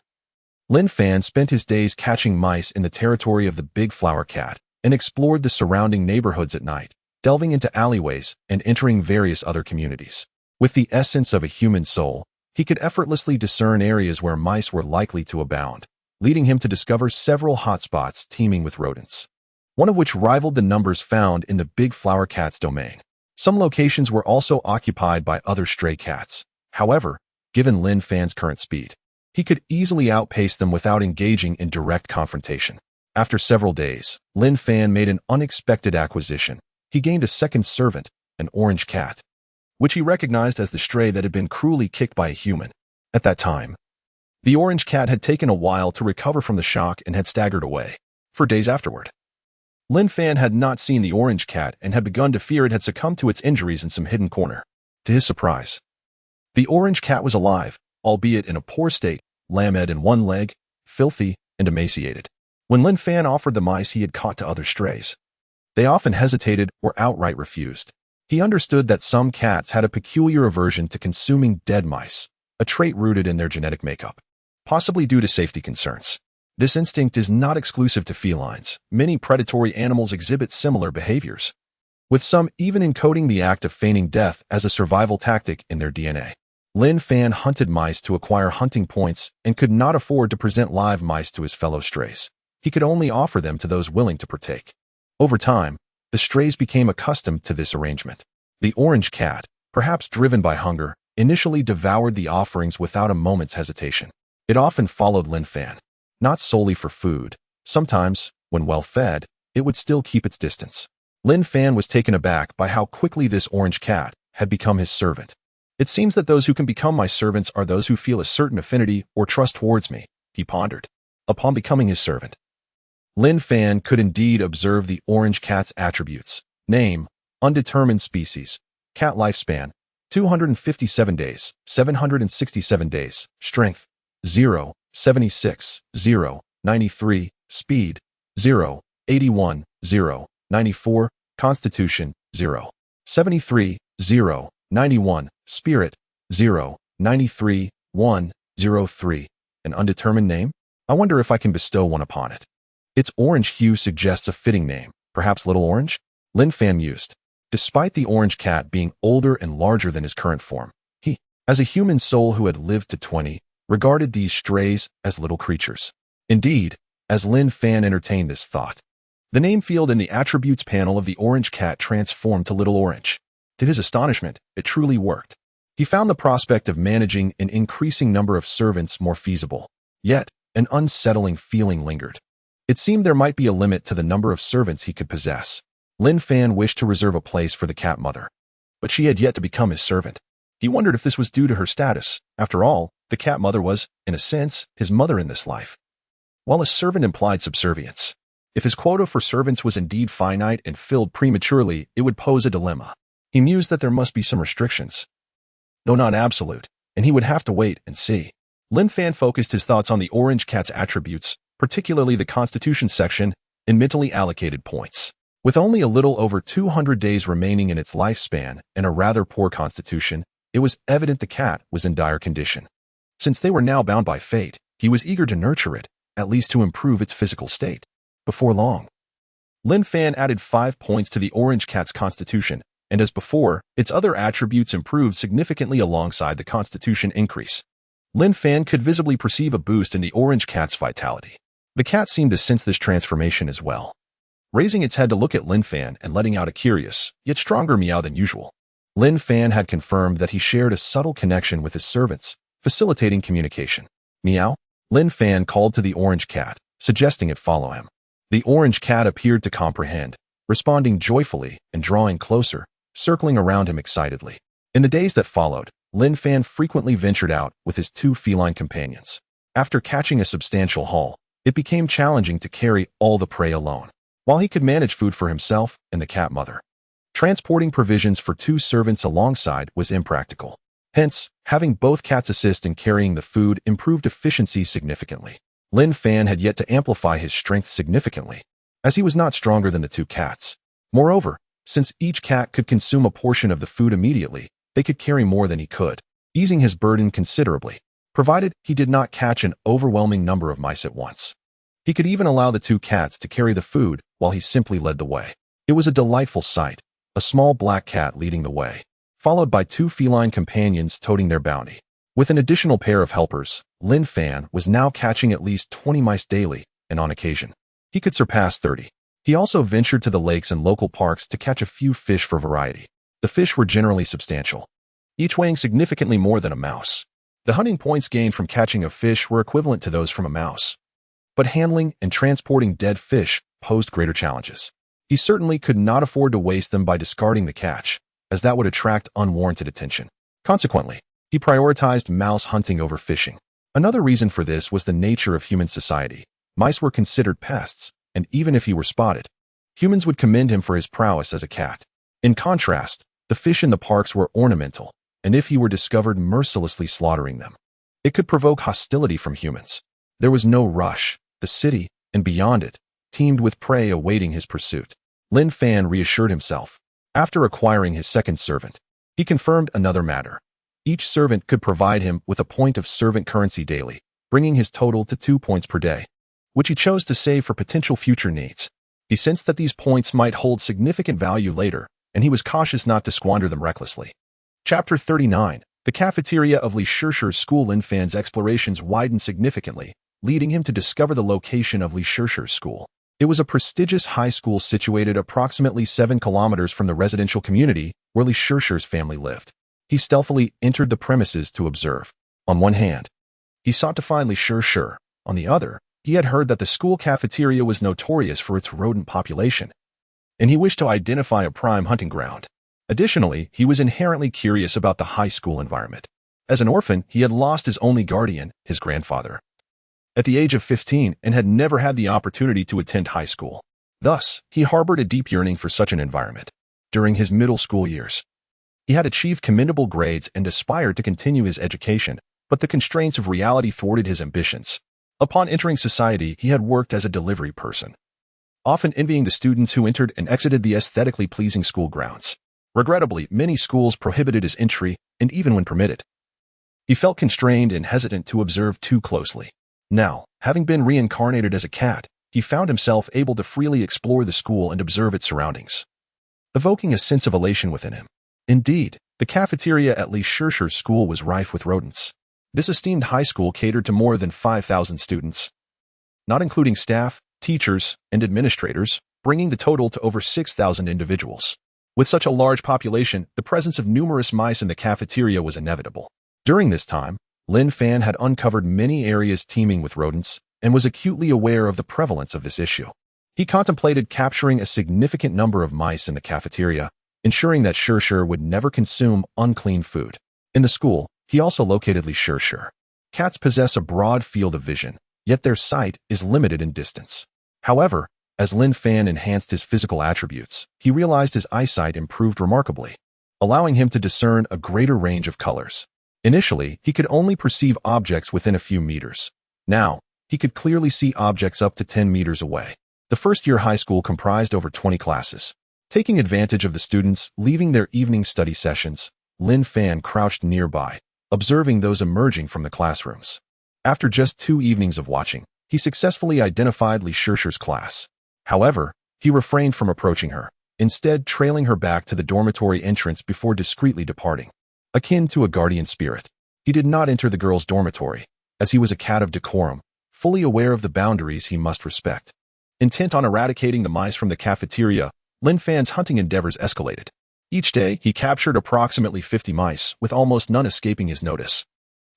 Lin Fan spent his days catching mice in the territory of the big flower cat and explored the surrounding neighborhoods at night, delving into alleyways and entering various other communities. With the essence of a human soul, he could effortlessly discern areas where mice were likely to abound, leading him to discover several hotspots teeming with rodents, one of which rivaled the numbers found in the big flower cat's domain. Some locations were also occupied by other stray cats. However, given Lin Fan's current speed, he could easily outpace them without engaging in direct confrontation. After several days, Lin Fan made an unexpected acquisition. He gained a second servant, an orange cat, which he recognized as the stray that had been cruelly kicked by a human. At that time, the orange cat had taken a while to recover from the shock and had staggered away. For days afterward, Lin Fan had not seen the orange cat and had begun to fear it had succumbed to its injuries in some hidden corner. To his surprise, the orange cat was alive, albeit in a poor state, lamed in one leg, filthy, and emaciated. When Lin Fan offered the mice he had caught to other strays, they often hesitated or outright refused. He understood that some cats had a peculiar aversion to consuming dead mice, a trait rooted in their genetic makeup, possibly due to safety concerns. This instinct is not exclusive to felines. Many predatory animals exhibit similar behaviors, with some even encoding the act of feigning death as a survival tactic in their DNA. Lin Fan hunted mice to acquire hunting points and could not afford to present live mice to his fellow strays. He could only offer them to those willing to partake. Over time, the strays became accustomed to this arrangement. The orange cat, perhaps driven by hunger, initially devoured the offerings without a moment's hesitation. It often followed Lin Fan, not solely for food. Sometimes, when well fed, it would still keep its distance. Lin Fan was taken aback by how quickly this orange cat had become his servant. It seems that those who can become my servants are those who feel a certain affinity or trust towards me, he pondered. Upon becoming his servant, Lin Fan could indeed observe the orange cat's attributes. Name: undetermined species. Cat lifespan: 257 days, 767 days. Strength: 0, 76, 0, 93. Speed: 0, 81, 0, 94, Constitution, 0, 73, 0, 91, Spirit, 0, 93, 1, 03. An undetermined name? I wonder if I can bestow one upon it. Its orange hue suggests a fitting name, perhaps Little Orange? Lin Fan mused. Despite the orange cat being older and larger than his current form, he, as a human soul who had lived to 20, regarded these strays as little creatures. Indeed, as Lin Fan entertained this thought, the name field in the attributes panel of the orange cat transformed to Little Orange. To his astonishment, it truly worked. He found the prospect of managing an increasing number of servants more feasible. Yet, an unsettling feeling lingered. It seemed there might be a limit to the number of servants he could possess. Lin Fan wished to reserve a place for the cat mother, but she had yet to become his servant. He wondered if this was due to her status. After all, the cat mother was, in a sense, his mother in this life. While a servant implied subservience, if his quota for servants was indeed finite and filled prematurely, it would pose a dilemma. He mused that there must be some restrictions, though not absolute, and he would have to wait and see. Lin Fan focused his thoughts on the orange cat's attributes, particularly the Constitution section, in mentally allocated points. With only a little over 200 days remaining in its lifespan and a rather poor constitution, it was evident the cat was in dire condition. Since they were now bound by fate, he was eager to nurture it, at least to improve its physical state. Before long, Lin Fan added 5 points to the orange cat's constitution, and as before, its other attributes improved significantly alongside the constitution increase. Lin Fan could visibly perceive a boost in the orange cat's vitality. The cat seemed to sense this transformation as well, raising its head to look at Lin Fan and letting out a curious, yet stronger meow than usual. Lin Fan had confirmed that he shared a subtle connection with his servants, facilitating communication. Meow? Lin Fan called to the orange cat, suggesting it follow him. The orange cat appeared to comprehend, responding joyfully and drawing closer, circling around him excitedly. In the days that followed, Lin Fan frequently ventured out with his 2 feline companions. After catching a substantial haul, it became challenging to carry all the prey alone, while he could manage food for himself and the cat mother. Transporting provisions for 2 servants alongside was impractical. Hence, having both cats assist in carrying the food improved efficiency significantly. Lin Fan had yet to amplify his strength significantly, as he was not stronger than the 2 cats. Moreover, since each cat could consume a portion of the food immediately, they could carry more than he could, easing his burden considerably, provided he did not catch an overwhelming number of mice at once. He could even allow the 2 cats to carry the food while he simply led the way. It was a delightful sight, a small black cat leading the way, followed by 2 feline companions toting their bounty. With an additional pair of helpers, Lin Fan was now catching at least 20 mice daily, and on occasion, he could surpass 30. He also ventured to the lakes and local parks to catch a few fish for variety. The fish were generally substantial, each weighing significantly more than a mouse. The hunting points gained from catching a fish were equivalent to those from a mouse, but handling and transporting dead fish posed greater challenges. He certainly could not afford to waste them by discarding the catch, as that would attract unwarranted attention. Consequently, he prioritized mouse hunting over fishing. Another reason for this was the nature of human society. Mice were considered pests, and even if he were spotted, humans would commend him for his prowess as a cat. In contrast, the fish in the parks were ornamental, and if he were discovered mercilessly slaughtering them, it could provoke hostility from humans. There was no rush. The city, and beyond it, teemed with prey awaiting his pursuit. Lin Fan reassured himself. After acquiring his second servant, he confirmed another matter. Each servant could provide him with a point of servant currency daily, bringing his total to 2 points per day, which he chose to save for potential future needs. He sensed that these points might hold significant value later, and he was cautious not to squander them recklessly. Chapter 39. The cafeteria of Li Shishir's school. Lin Fan's explorations widened significantly, leading him to discover the location of Li Shishir's school. It was a prestigious high school situated approximately 7 kilometers from the residential community where Li Shishir's family lived. He stealthily entered the premises to observe. On one hand, he sought to find Li Shishir. On the other, he had heard that the school cafeteria was notorious for its rodent population, and he wished to identify a prime hunting ground. Additionally, he was inherently curious about the high school environment. As an orphan, he had lost his only guardian, his grandfather, at the age of 15 and had never had the opportunity to attend high school. Thus, he harbored a deep yearning for such an environment. During his middle school years, he had achieved commendable grades and aspired to continue his education, but the constraints of reality thwarted his ambitions. Upon entering society, he had worked as a delivery person, often envying the students who entered and exited the aesthetically pleasing school grounds. Regrettably, many schools prohibited his entry, and even when permitted, he felt constrained and hesitant to observe too closely. Now, having been reincarnated as a cat, he found himself able to freely explore the school and observe its surroundings, evoking a sense of elation within him. Indeed, the cafeteria at Lee Schercher's school was rife with rodents. This esteemed high school catered to more than 5,000 students, not including staff, teachers, and administrators, bringing the total to over 6,000 individuals. With such a large population, the presence of numerous mice in the cafeteria was inevitable. During this time, Lin Fan had uncovered many areas teeming with rodents and was acutely aware of the prevalence of this issue. He contemplated capturing a significant number of mice in the cafeteria, ensuring that Schercher would never consume unclean food. In the school, he also located Lee Schercher. Cats possess a broad field of vision, yet their sight is limited in distance. However, as Lin Fan enhanced his physical attributes, he realized his eyesight improved remarkably, allowing him to discern a greater range of colors. Initially, he could only perceive objects within a few meters. Now, he could clearly see objects up to 10 meters away. The first-year high school comprised over 20 classes. Taking advantage of the students leaving their evening study sessions, Lin Fan crouched nearby, observing those emerging from the classrooms. After just 2 evenings of watching, he successfully identified Lee Schercher's class. However, he refrained from approaching her, instead trailing her back to the dormitory entrance before discreetly departing. Akin to a guardian spirit, he did not enter the girls' dormitory, as he was a cat of decorum, fully aware of the boundaries he must respect. Intent on eradicating the mice from the cafeteria, Lin Fan's hunting endeavors escalated. Each day, he captured approximately 50 mice, with almost none escaping his notice.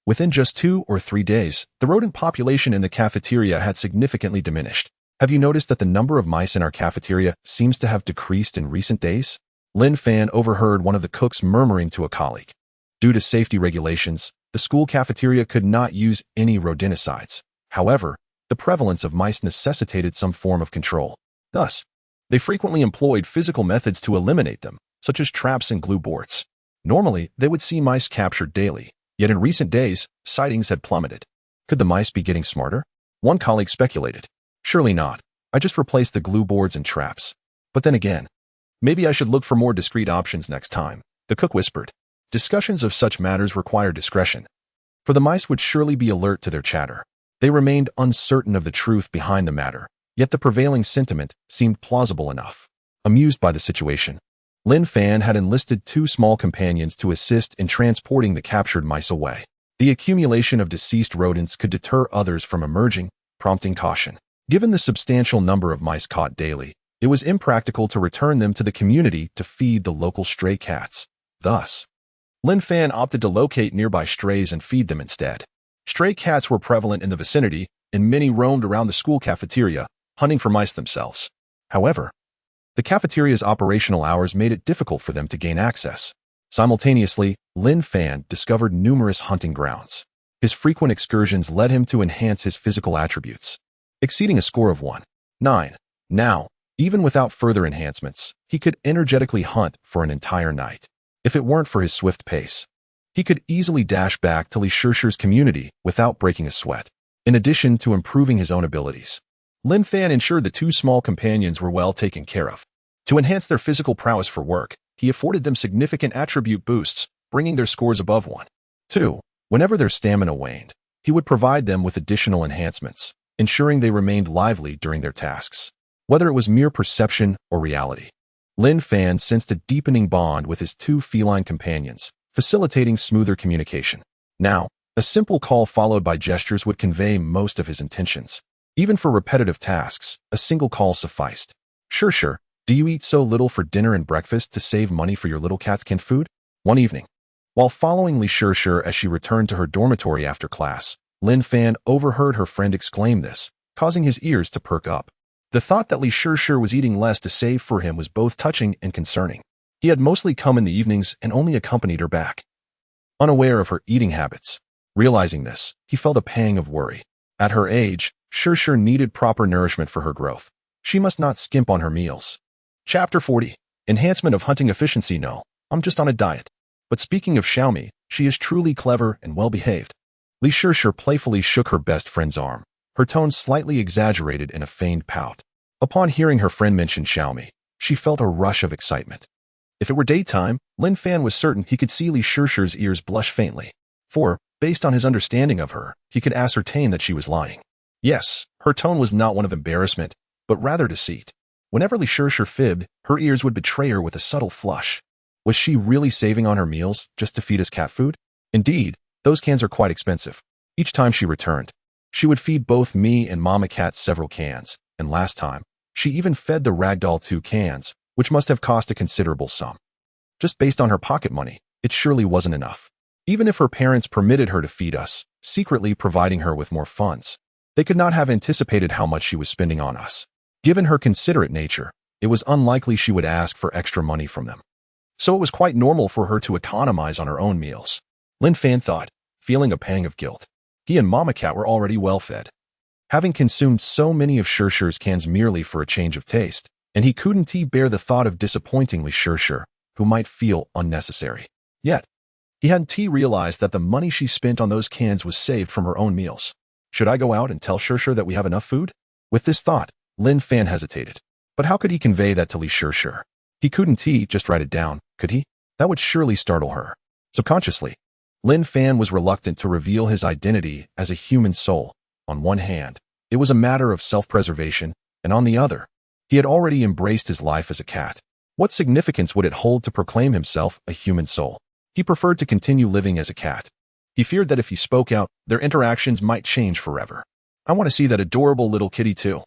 Within just 2 or 3 days, the rodent population in the cafeteria had significantly diminished. Have you noticed that the number of mice in our cafeteria seems to have decreased in recent days? Lin Fan overheard one of the cooks murmuring to a colleague. Due to safety regulations, the school cafeteria could not use any rodenticides. However, the prevalence of mice necessitated some form of control. Thus, they frequently employed physical methods to eliminate them, such as traps and glue boards. Normally, they would see mice captured daily, yet in recent days, sightings had plummeted. Could the mice be getting smarter? One colleague speculated. Surely not. I just replaced the glue boards and traps. But then again, maybe I should look for more discreet options next time, the cook whispered. Discussions of such matters require discretion, for the mice would surely be alert to their chatter. They remained uncertain of the truth behind the matter, yet the prevailing sentiment seemed plausible enough. Amused by the situation, Lin Fan had enlisted 2 small companions to assist in transporting the captured mice away. The accumulation of deceased rodents could deter others from emerging, prompting caution. Given the substantial number of mice caught daily, it was impractical to return them to the community to feed the local stray cats. Thus, Lin Fan opted to locate nearby strays and feed them instead. Stray cats were prevalent in the vicinity, and many roamed around the school cafeteria, hunting for mice themselves. However, the cafeteria's operational hours made it difficult for them to gain access. Simultaneously, Lin Fan discovered numerous hunting grounds. His frequent excursions led him to enhance his physical attributes, exceeding a score of 1.9. Now, even without further enhancements, he could energetically hunt for an entire night. If it weren't for his swift pace, he could easily dash back to Lee Schercher's community without breaking a sweat. In addition to improving his own abilities, Lin Fan ensured the 2 small companions were well taken care of. To enhance their physical prowess for work, he afforded them significant attribute boosts, bringing their scores above 1.2. Whenever their stamina waned, he would provide them with additional enhancements, ensuring they remained lively during their tasks. Whether it was mere perception or reality, Lin Fan sensed a deepening bond with his 2 feline companions, facilitating smoother communication. Now, a simple call followed by gestures would convey most of his intentions. Even for repetitive tasks, a single call sufficed. Sure, do you eat so little for dinner and breakfast to save money for your little cat's canned food? One evening, while following Lee Schercher as she returned to her dormitory after class, Lin Fan overheard her friend exclaim this, causing his ears to perk up. The thought that Lee Schercher was eating less to save for him was both touching and concerning. He had mostly come in the evenings and only accompanied her back, unaware of her eating habits. Realizing this, he felt a pang of worry. At her age, Schercher needed proper nourishment for her growth. She must not skimp on her meals. Chapter 40. Enhancement of hunting efficiency. No, I'm just on a diet. But speaking of Xiaomi, she is truly clever and well-behaved. Lee Schercher playfully shook her best friend's arm, her tone slightly exaggerated in a feigned pout. Upon hearing her friend mention Xiaomi, she felt a rush of excitement. If it were daytime, Lin Fan was certain he could see Li Shirshi's ears blush faintly. For, based on his understanding of her, he could ascertain that she was lying. Yes, her tone was not one of embarrassment, but rather deceit. Whenever Li Shirshi fibbed, her ears would betray her with a subtle flush. Was she really saving on her meals just to feed us cat food? Indeed, those cans are quite expensive. Each time she returned, she would feed both me and Mama Cat several cans, and last time, she even fed the ragdoll 2 cans, which must have cost a considerable sum. Just based on her pocket money, it surely wasn't enough. Even if her parents permitted her to feed us, secretly providing her with more funds, they could not have anticipated how much she was spending on us. Given her considerate nature, it was unlikely she would ask for extra money from them. So it was quite normal for her to economize on her own meals. Lin Fan thought, feeling a pang of guilt. He and Mama Cat were already well fed. Having consumed so many of Shirshi's cans merely for a change of taste, and he couldn't bear the thought of disappointing Li Shirshi, who might feel unnecessary. Yet, he hadn't realized that the money she spent on those cans was saved from her own meals. Should I go out and tell Shirshi that we have enough food? With this thought, Lin Fan hesitated. But how could he convey that to Li Shirshi? He couldn't just write it down, could he? That would surely startle her. Subconsciously, Lin Fan was reluctant to reveal his identity as a human soul. On one hand, it was a matter of self-preservation, and on the other, he had already embraced his life as a cat. What significance would it hold to proclaim himself a human soul? He preferred to continue living as a cat. He feared that if he spoke out, their interactions might change forever. I want to see that adorable little kitty too.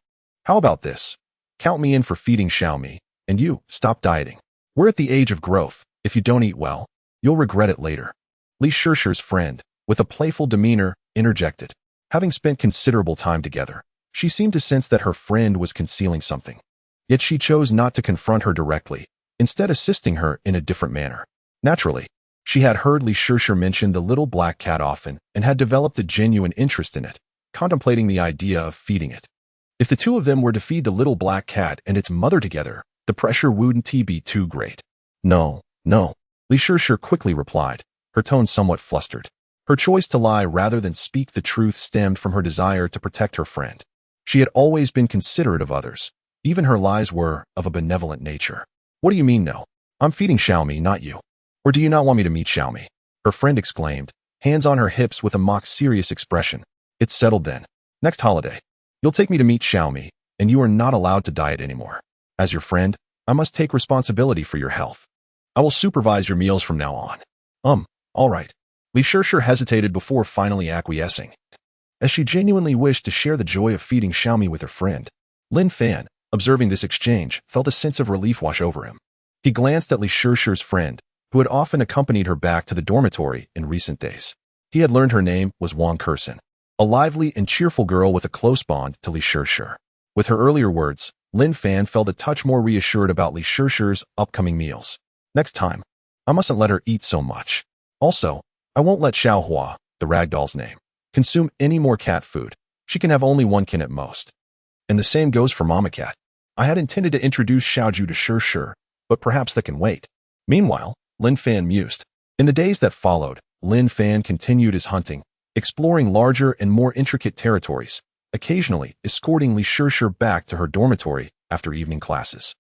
How about this? Count me in for feeding Xiaomi, and you, stop dieting. We're at the age of growth. If you don't eat well, you'll regret it later. Li Shirshi's friend, with a playful demeanor, interjected. Having spent considerable time together, she seemed to sense that her friend was concealing something. Yet she chose not to confront her directly, instead assisting her in a different manner. Naturally, she had heard Li Shirshi mention the little black cat often and had developed a genuine interest in it, contemplating the idea of feeding it. If the two of them were to feed the little black cat and its mother together, the pressure wouldn't be too great. No, Li Shirshi quickly replied, her tone somewhat flustered. Her choice to lie rather than speak the truth stemmed from her desire to protect her friend. She had always been considerate of others. Even her lies were of a benevolent nature. What do you mean no? I'm feeding Xiaomi, not you. Or do you not want me to meet Xiaomi? Her friend exclaimed, hands on her hips with a mock-serious expression. It's settled then. Next holiday, you'll take me to meet Xiaomi, and you are not allowed to diet anymore. As your friend, I must take responsibility for your health. I will supervise your meals from now on. All right. Li Shirshi hesitated before finally acquiescing. As she genuinely wished to share the joy of feeding Xiaomi with her friend, Lin Fan, observing this exchange, felt a sense of relief wash over him. He glanced at Li Shirshi's friend, who had often accompanied her back to the dormitory in recent days. He had learned her name was Wang Kersen, a lively and cheerful girl with a close bond to Li Shirshi. With her earlier words, Lin Fan felt a touch more reassured about Li Shirshi's upcoming meals. Next time, I mustn't let her eat so much. Also, I won't let Xiaohua, the ragdoll's name, consume any more cat food. She can have only 1 can at most. And the same goes for Mama Cat. I had intended to introduce Xiaoju to Shirshi, but perhaps that can wait. Meanwhile, Lin Fan mused. In the days that followed, Lin Fan continued his hunting, exploring larger and more intricate territories, occasionally escorting Li Shirshi back to her dormitory after evening classes.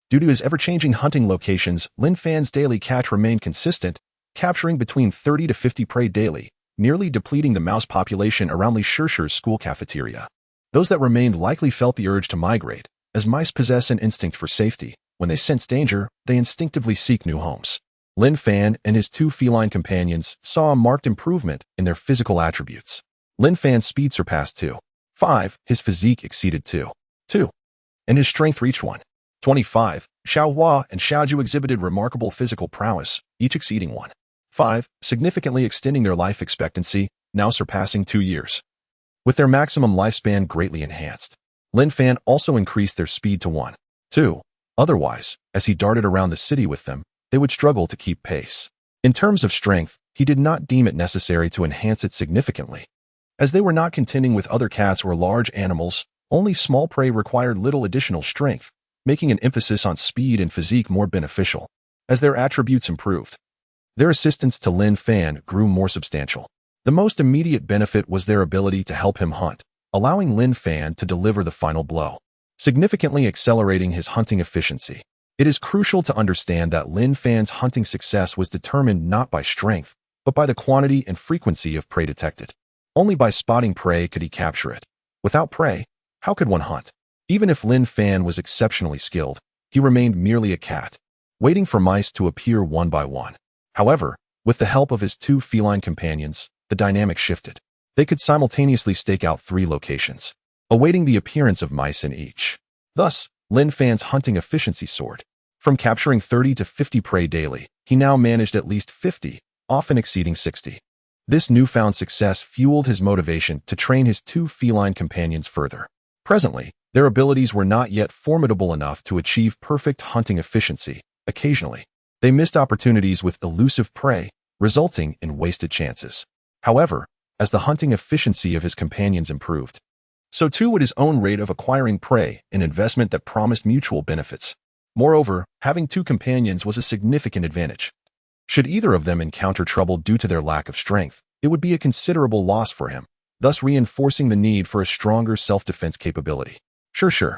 Due to his ever-changing hunting locations, Lin Fan's daily catch remained consistent, capturing between 30 to 50 prey daily, nearly depleting the mouse population around Li Shirshi's school cafeteria. Those that remained likely felt the urge to migrate, as mice possess an instinct for safety. When they sense danger, they instinctively seek new homes. Lin Fan and his 2 feline companions saw a marked improvement in their physical attributes. Lin Fan's speed surpassed 2.5, his physique exceeded 2.2, and his strength reached 1.25. Xiaohua and Xiaoju exhibited remarkable physical prowess, each exceeding 1.5, significantly extending their life expectancy, now surpassing 2 years. With their maximum lifespan greatly enhanced, Lin Fan also increased their speed to 1.2. Otherwise, as he darted around the city with them, they would struggle to keep pace. In terms of strength, he did not deem it necessary to enhance it significantly. As they were not contending with other cats or large animals, only small prey required little additional strength, making an emphasis on speed and physique more beneficial. As their attributes improved, their assistance to Lin Fan grew more substantial. The most immediate benefit was their ability to help him hunt, allowing Lin Fan to deliver the final blow. significantly accelerating his hunting efficiency. It is crucial to understand that Lin Fan's hunting success was determined not by strength, but by the quantity and frequency of prey detected. Only by spotting prey could he capture it. Without prey, how could one hunt? Even if Lin Fan was exceptionally skilled, he remained merely a cat, waiting for mice to appear one by one. However, with the help of his two feline companions, the dynamic shifted. They could simultaneously stake out 3 locations, awaiting the appearance of mice in each. Thus, Lin Fan's hunting efficiency soared. From capturing 30 to 50 prey daily, he now managed at least 50, often exceeding 60. This newfound success fueled his motivation to train his two feline companions further. Presently, their abilities were not yet formidable enough to achieve perfect hunting efficiency. Occasionally, they missed opportunities with elusive prey, resulting in wasted chances. However, as the hunting efficiency of his companions improved, so too would his own rate of acquiring prey, an investment that promised mutual benefits. Moreover, having 2 companions was a significant advantage. Should either of them encounter trouble due to their lack of strength, it would be a considerable loss for him, thus reinforcing the need for a stronger self-defense capability. Sure.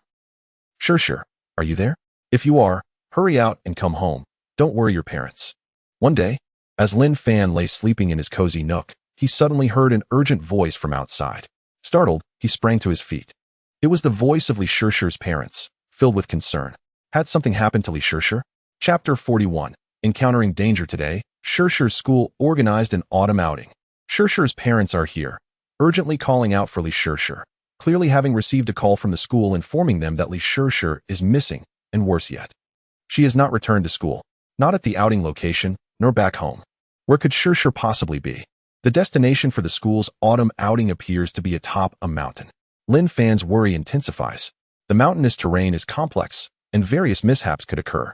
Are you there? If you are, hurry out and come home. Don't worry your parents. One day, as Lin Fan lay sleeping in his cozy nook, he suddenly heard an urgent voice from outside. Startled, he sprang to his feet. It was the voice of Li Shishir's parents, filled with concern. Had something happened to Li Shishir? Chapter 41. Encountering danger today, Shishir's school organized an autumn outing. Shishir's parents are here, urgently calling out for Li Shishir, clearly having received a call from the school informing them that Li Shishir is missing, and worse yet, she has not returned to school, not at the outing location, nor back home. Where could Shishir possibly be? The destination for the school's autumn outing appears to be atop a mountain. Lin Fan's worry intensifies. The mountainous terrain is complex, and various mishaps could occur.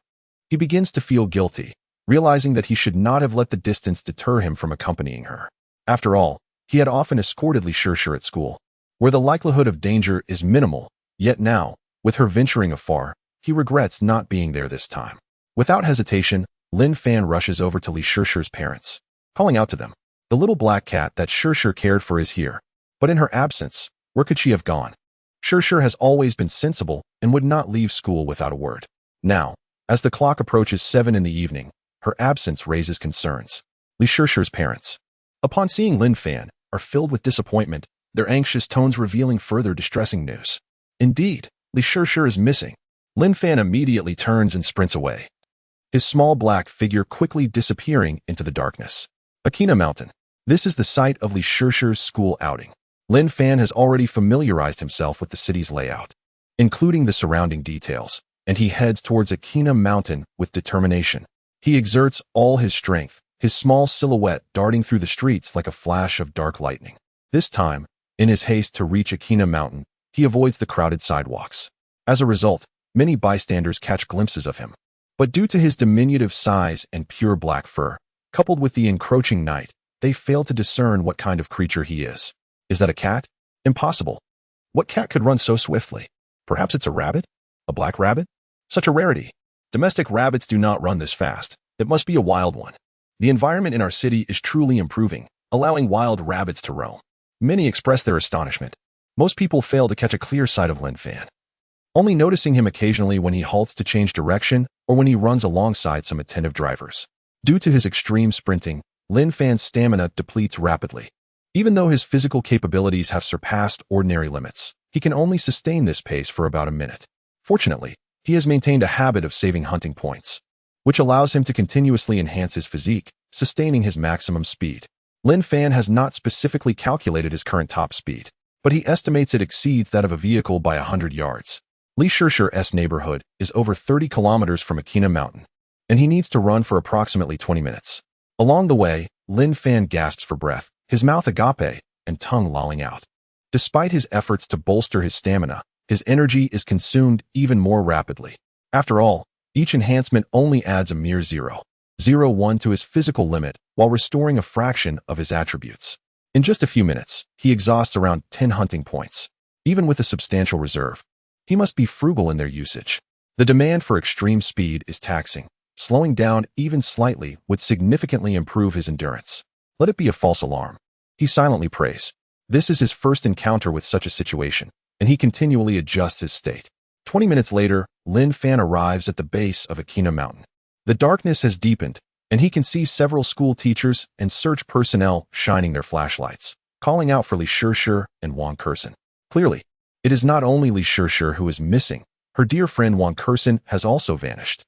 He begins to feel guilty, realizing that he should not have let the distance deter him from accompanying her. After all, he had often escorted Li Shishir at school, where the likelihood of danger is minimal, yet now, with her venturing afar, he regrets not being there this time. Without hesitation, Lin Fan rushes over to Li Shishir's parents, calling out to them. The little black cat that Shishir cared for is here, but in her absence, where could she have gone? Shishir has always been sensible and would not leave school without a word. Now, as the clock approaches 7 in the evening, her absence raises concerns. Li Shishir's parents, upon seeing Lin Fan, are filled with disappointment, their anxious tones revealing further distressing news. Indeed, Li Shishir is missing. Lin Fan immediately turns and sprints away, his small black figure quickly disappearing into the darkness. Akina Mountain. This is the site of Li Shishir's school outing. Lin Fan has already familiarized himself with the city's layout, including the surrounding details, and he heads towards Akina Mountain with determination. He exerts all his strength, his small silhouette darting through the streets like a flash of dark lightning. This time, in his haste to reach Akina Mountain, he avoids the crowded sidewalks. As a result, many bystanders catch glimpses of him. But due to his diminutive size and pure black fur, coupled with the encroaching night, they fail to discern what kind of creature he is. Is that a cat? Impossible. What cat could run so swiftly? Perhaps it's a rabbit? A black rabbit? Such a rarity. Domestic rabbits do not run this fast. It must be a wild one. The environment in our city is truly improving, allowing wild rabbits to roam. Many express their astonishment. Most people fail to catch a clear sight of Lin Fan, only noticing him occasionally when he halts to change direction or when he runs alongside some attentive drivers. Due to his extreme sprinting, Lin Fan's stamina depletes rapidly. Even though his physical capabilities have surpassed ordinary limits, he can only sustain this pace for about a minute. Fortunately, he has maintained a habit of saving hunting points, which allows him to continuously enhance his physique, sustaining his maximum speed. Lin Fan has not specifically calculated his current top speed, but he estimates it exceeds that of a vehicle by 100 yards. Li Shishir's neighborhood is over 30 kilometers from Akina Mountain, and he needs to run for approximately 20 minutes. Along the way, Lin Fan gasps for breath, his mouth agape and tongue lolling out. Despite his efforts to bolster his stamina, his energy is consumed even more rapidly. After all, each enhancement only adds a mere 0.01 to his physical limit while restoring a fraction of his attributes. In just a few minutes, he exhausts around 10 hunting points. Even with a substantial reserve, he must be frugal in their usage. The demand for extreme speed is taxing. Slowing down even slightly would significantly improve his endurance. Let it be a false alarm. He silently prays. This is his first encounter with such a situation, and he continually adjusts his state. 20 minutes later, Lin Fan arrives at the base of Akina Mountain. The darkness has deepened, and he can see several school teachers and search personnel shining their flashlights, calling out for Li Shishir and Wang Kersen. Clearly, it is not only Li Shishir who is missing, her dear friend Wang Kersen has also vanished.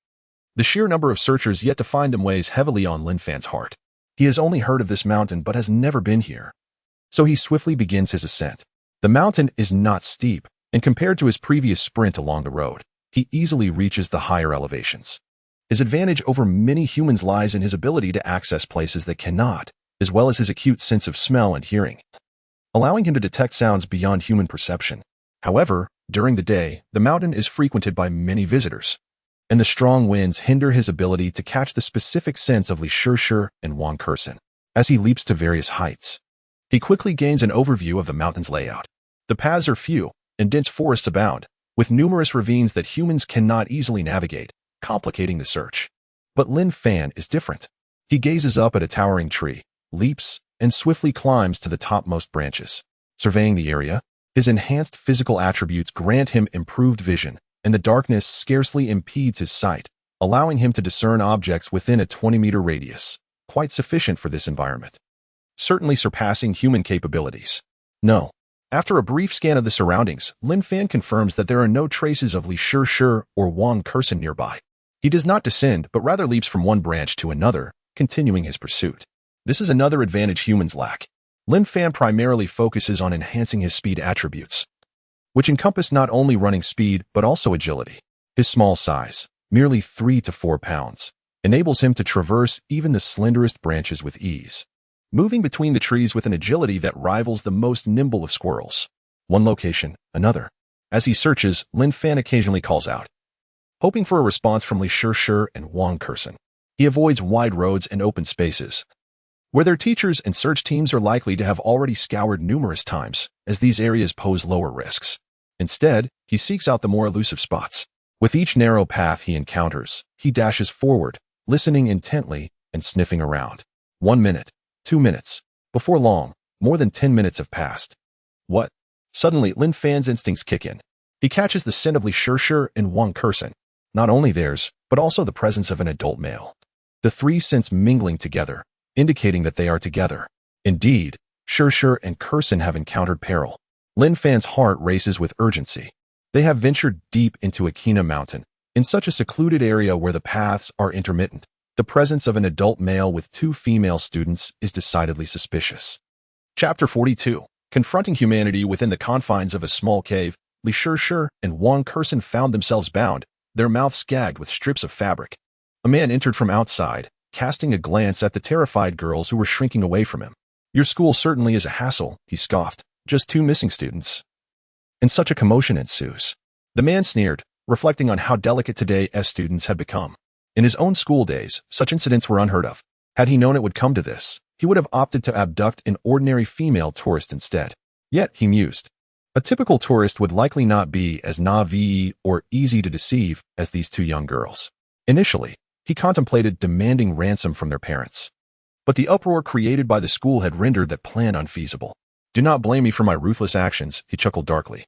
The sheer number of searchers yet to find them weighs heavily on Lin Fan's heart. He has only heard of this mountain but has never been here. So he swiftly begins his ascent. The mountain is not steep, and compared to his previous sprint along the road, he easily reaches the higher elevations. His advantage over many humans lies in his ability to access places that cannot, as well as his acute sense of smell and hearing, allowing him to detect sounds beyond human perception. However, during the day, the mountain is frequented by many visitors, and the strong winds hinder his ability to catch the specific scents of Li Shishir and Wang Kersen. As he leaps to various heights, he quickly gains an overview of the mountain's layout. The paths are few, and dense forests abound, with numerous ravines that humans cannot easily navigate, complicating the search. But Lin Fan is different. He gazes up at a towering tree, leaps, and swiftly climbs to the topmost branches. Surveying the area, his enhanced physical attributes grant him improved vision, and the darkness scarcely impedes his sight, allowing him to discern objects within a 20-meter radius, quite sufficient for this environment. Certainly surpassing human capabilities. No. After a brief scan of the surroundings, Lin Fan confirms that there are no traces of Li Shishir or Wang Kersen nearby. He does not descend, but rather leaps from one branch to another, continuing his pursuit. This is another advantage humans lack. Lin Fan primarily focuses on enhancing his speed attributes, which encompass not only running speed but also agility. His small size, merely 3 to 4 pounds, enables him to traverse even the slenderest branches with ease, moving between the trees with an agility that rivals the most nimble of squirrels. One location, another. As he searches, Lin Fan occasionally calls out, hoping for a response from Li Shishir and Wang Kersen. He avoids wide roads and open spaces, where their teachers and search teams are likely to have already scoured numerous times, as these areas pose lower risks. Instead, he seeks out the more elusive spots. With each narrow path he encounters, he dashes forward, listening intently and sniffing around. 1 minute, 2 minutes. Before long, more than 10 minutes have passed. What? Suddenly, Lin Fan's instincts kick in. He catches the scent of Li Shishir and Wang Kersen. Not only theirs, but also the presence of an adult male. The three scents mingling together, indicating that they are together. Indeed, Shishir and Kersen have encountered peril. Lin Fan's heart races with urgency. They have ventured deep into Akina Mountain, in such a secluded area where the paths are intermittent. The presence of an adult male with 2 female students is decidedly suspicious. Chapter 42. Confronting humanity within the confines of a small cave, Li Shishir and Wang Kersen found themselves bound, their mouths gagged with strips of fabric. A man entered from outside, casting a glance at the terrified girls who were shrinking away from him. Your school certainly is a hassle, he scoffed. Just 2 missing students. And such a commotion ensues. The man sneered, reflecting on how delicate today's students had become. In his own school days, such incidents were unheard of. Had he known it would come to this, he would have opted to abduct an ordinary female tourist instead. Yet, he mused, a typical tourist would likely not be as naive or easy to deceive as these 2 young girls. Initially, he contemplated demanding ransom from their parents. But the uproar created by the school had rendered that plan unfeasible. Do not blame me for my ruthless actions, he chuckled darkly.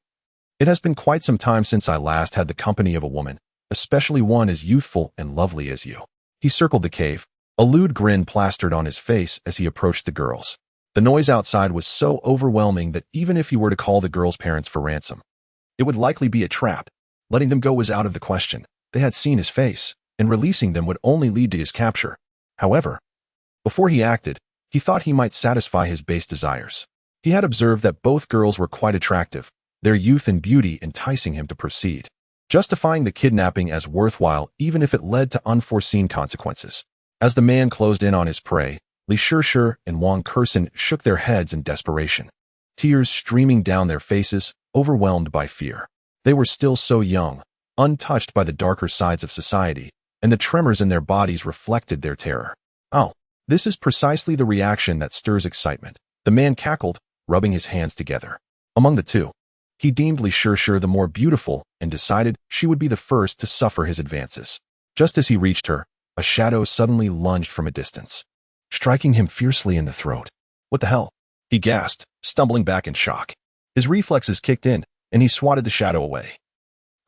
It has been quite some time since I last had the company of a woman, especially one as youthful and lovely as you. He circled the cave, a lewd grin plastered on his face as he approached the girls. The noise outside was so overwhelming that even if he were to call the girls' parents for ransom, it would likely be a trap. Letting them go was out of the question. They had seen his face, and releasing them would only lead to his capture. However, before he acted, he thought he might satisfy his base desires. He had observed that both girls were quite attractive, their youth and beauty enticing him to proceed, justifying the kidnapping as worthwhile even if it led to unforeseen consequences. As the man closed in on his prey, Li Shishir and Wang Kersen shook their heads in desperation, tears streaming down their faces, overwhelmed by fear. They were still so young, untouched by the darker sides of society, and the tremors in their bodies reflected their terror. Oh, this is precisely the reaction that stirs excitement. The man cackled, rubbing his hands together. Among the 2, he deemed Li Shishir the more beautiful and decided she would be the first to suffer his advances. Just as he reached her, a shadow suddenly lunged from a distance, striking him fiercely in the throat. What the hell? He gasped, stumbling back in shock. His reflexes kicked in, and he swatted the shadow away,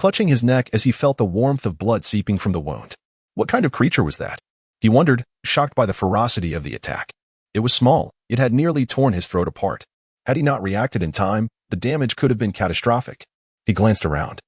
clutching his neck as he felt the warmth of blood seeping from the wound. What kind of creature was that? He wondered, shocked by the ferocity of the attack. It was small. It had nearly torn his throat apart. Had he not reacted in time, the damage could have been catastrophic. He glanced around,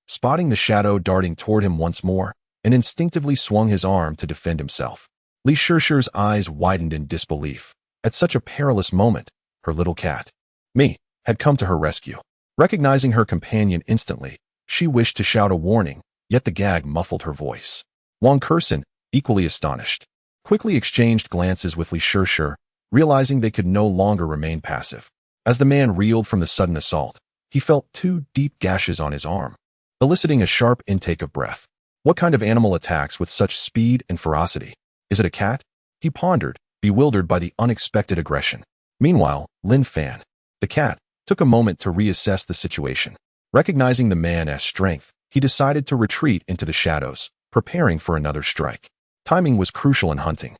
spotting the shadow darting toward him once more, and instinctively swung his arm to defend himself. Li Shirshi's eyes widened in disbelief. At such a perilous moment, her little cat, Me, had come to her rescue. Recognizing her companion instantly, she wished to shout a warning, yet the gag muffled her voice. Wang Kursen, equally astonished, quickly exchanged glances with Li Shirshi, realizing they could no longer remain passive. As the man reeled from the sudden assault, he felt 2 deep gashes on his arm, eliciting a sharp intake of breath. What kind of animal attacks with such speed and ferocity? Is it a cat? He pondered, bewildered by the unexpected aggression. Meanwhile, Lin Fan, the cat, took a moment to reassess the situation. Recognizing the man's strength, he decided to retreat into the shadows, preparing for another strike. Timing was crucial in hunting,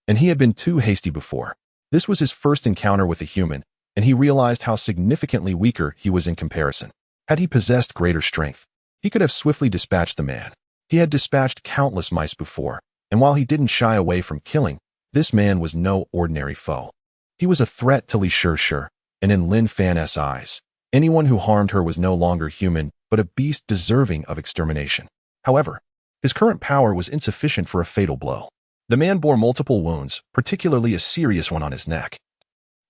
and he had been too hasty before. This was his first encounter with a human, and he realized how significantly weaker he was in comparison. Had he possessed greater strength, he could have swiftly dispatched the man. He had dispatched countless mice before, and while he didn't shy away from killing, this man was no ordinary foe. He was a threat to Li Shirshi, and in Lin Fan's eyes, anyone who harmed her was no longer human, but a beast deserving of extermination. However, his current power was insufficient for a fatal blow. The man bore multiple wounds, particularly a serious one on his neck.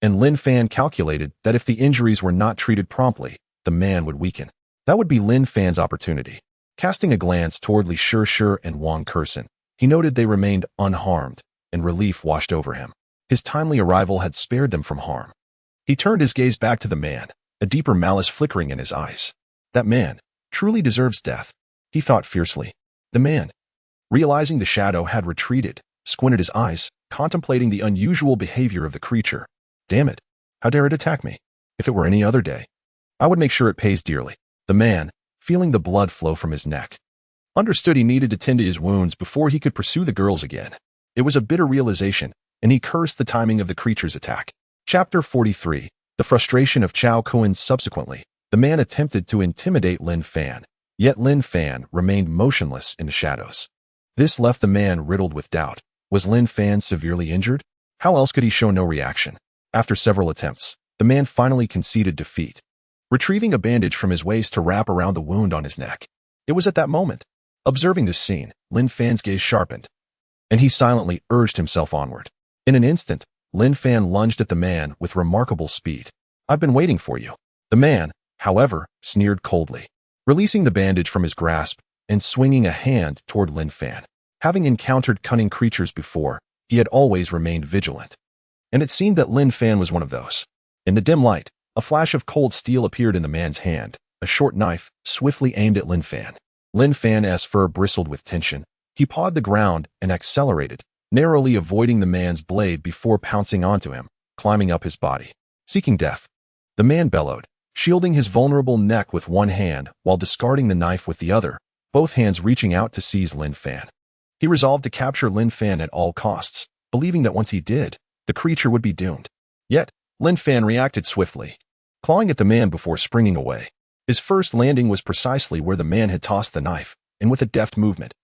And Lin Fan calculated that if the injuries were not treated promptly, the man would weaken. That would be Lin Fan's opportunity. Casting a glance toward Li Shirshi and Wang Kursen, he noted they remained unharmed, and relief washed over him. His timely arrival had spared them from harm. He turned his gaze back to the man, a deeper malice flickering in his eyes. That man truly deserves death, he thought fiercely. The man, realizing the shadow had retreated, squinted his eyes, contemplating the unusual behavior of the creature. Damn it, how dare it attack me? If it were any other day, I would make sure it pays dearly. The man, feeling the blood flow from his neck, understood he needed to tend to his wounds before he could pursue the girls again. It was a bitter realization, and he cursed the timing of the creature's attack. Chapter 43. The frustration of Chao Kuan. Subsequently, the man attempted to intimidate Lin Fan, yet Lin Fan remained motionless in the shadows. This left the man riddled with doubt. Was Lin Fan severely injured? How else could he show no reaction? After several attempts, the man finally conceded defeat, retrieving a bandage from his waist to wrap around the wound on his neck. It was at that moment. Observing this scene, Lin Fan's gaze sharpened, and he silently urged himself onward. In an instant, Lin Fan lunged at the man with remarkable speed. I've been waiting for you. The man, however, sneered coldly, releasing the bandage from his grasp and swinging a hand toward Lin Fan. Having encountered cunning creatures before, he had always remained vigilant, and it seemed that Lin Fan was one of those. In the dim light, a flash of cold steel appeared in the man's hand, a short knife, swiftly aimed at Lin Fan. Lin Fan's fur bristled with tension. He pawed the ground and accelerated, narrowly avoiding the man's blade before pouncing onto him, climbing up his body. Seeking death, the man bellowed, shielding his vulnerable neck with one hand while discarding the knife with the other, both hands reaching out to seize Lin Fan. He resolved to capture Lin Fan at all costs, believing that once he did, the creature would be doomed. Yet, Lin Fan reacted swiftly, clawing at the man before springing away. His first landing was precisely where the man had tossed the knife, and with a deft movement,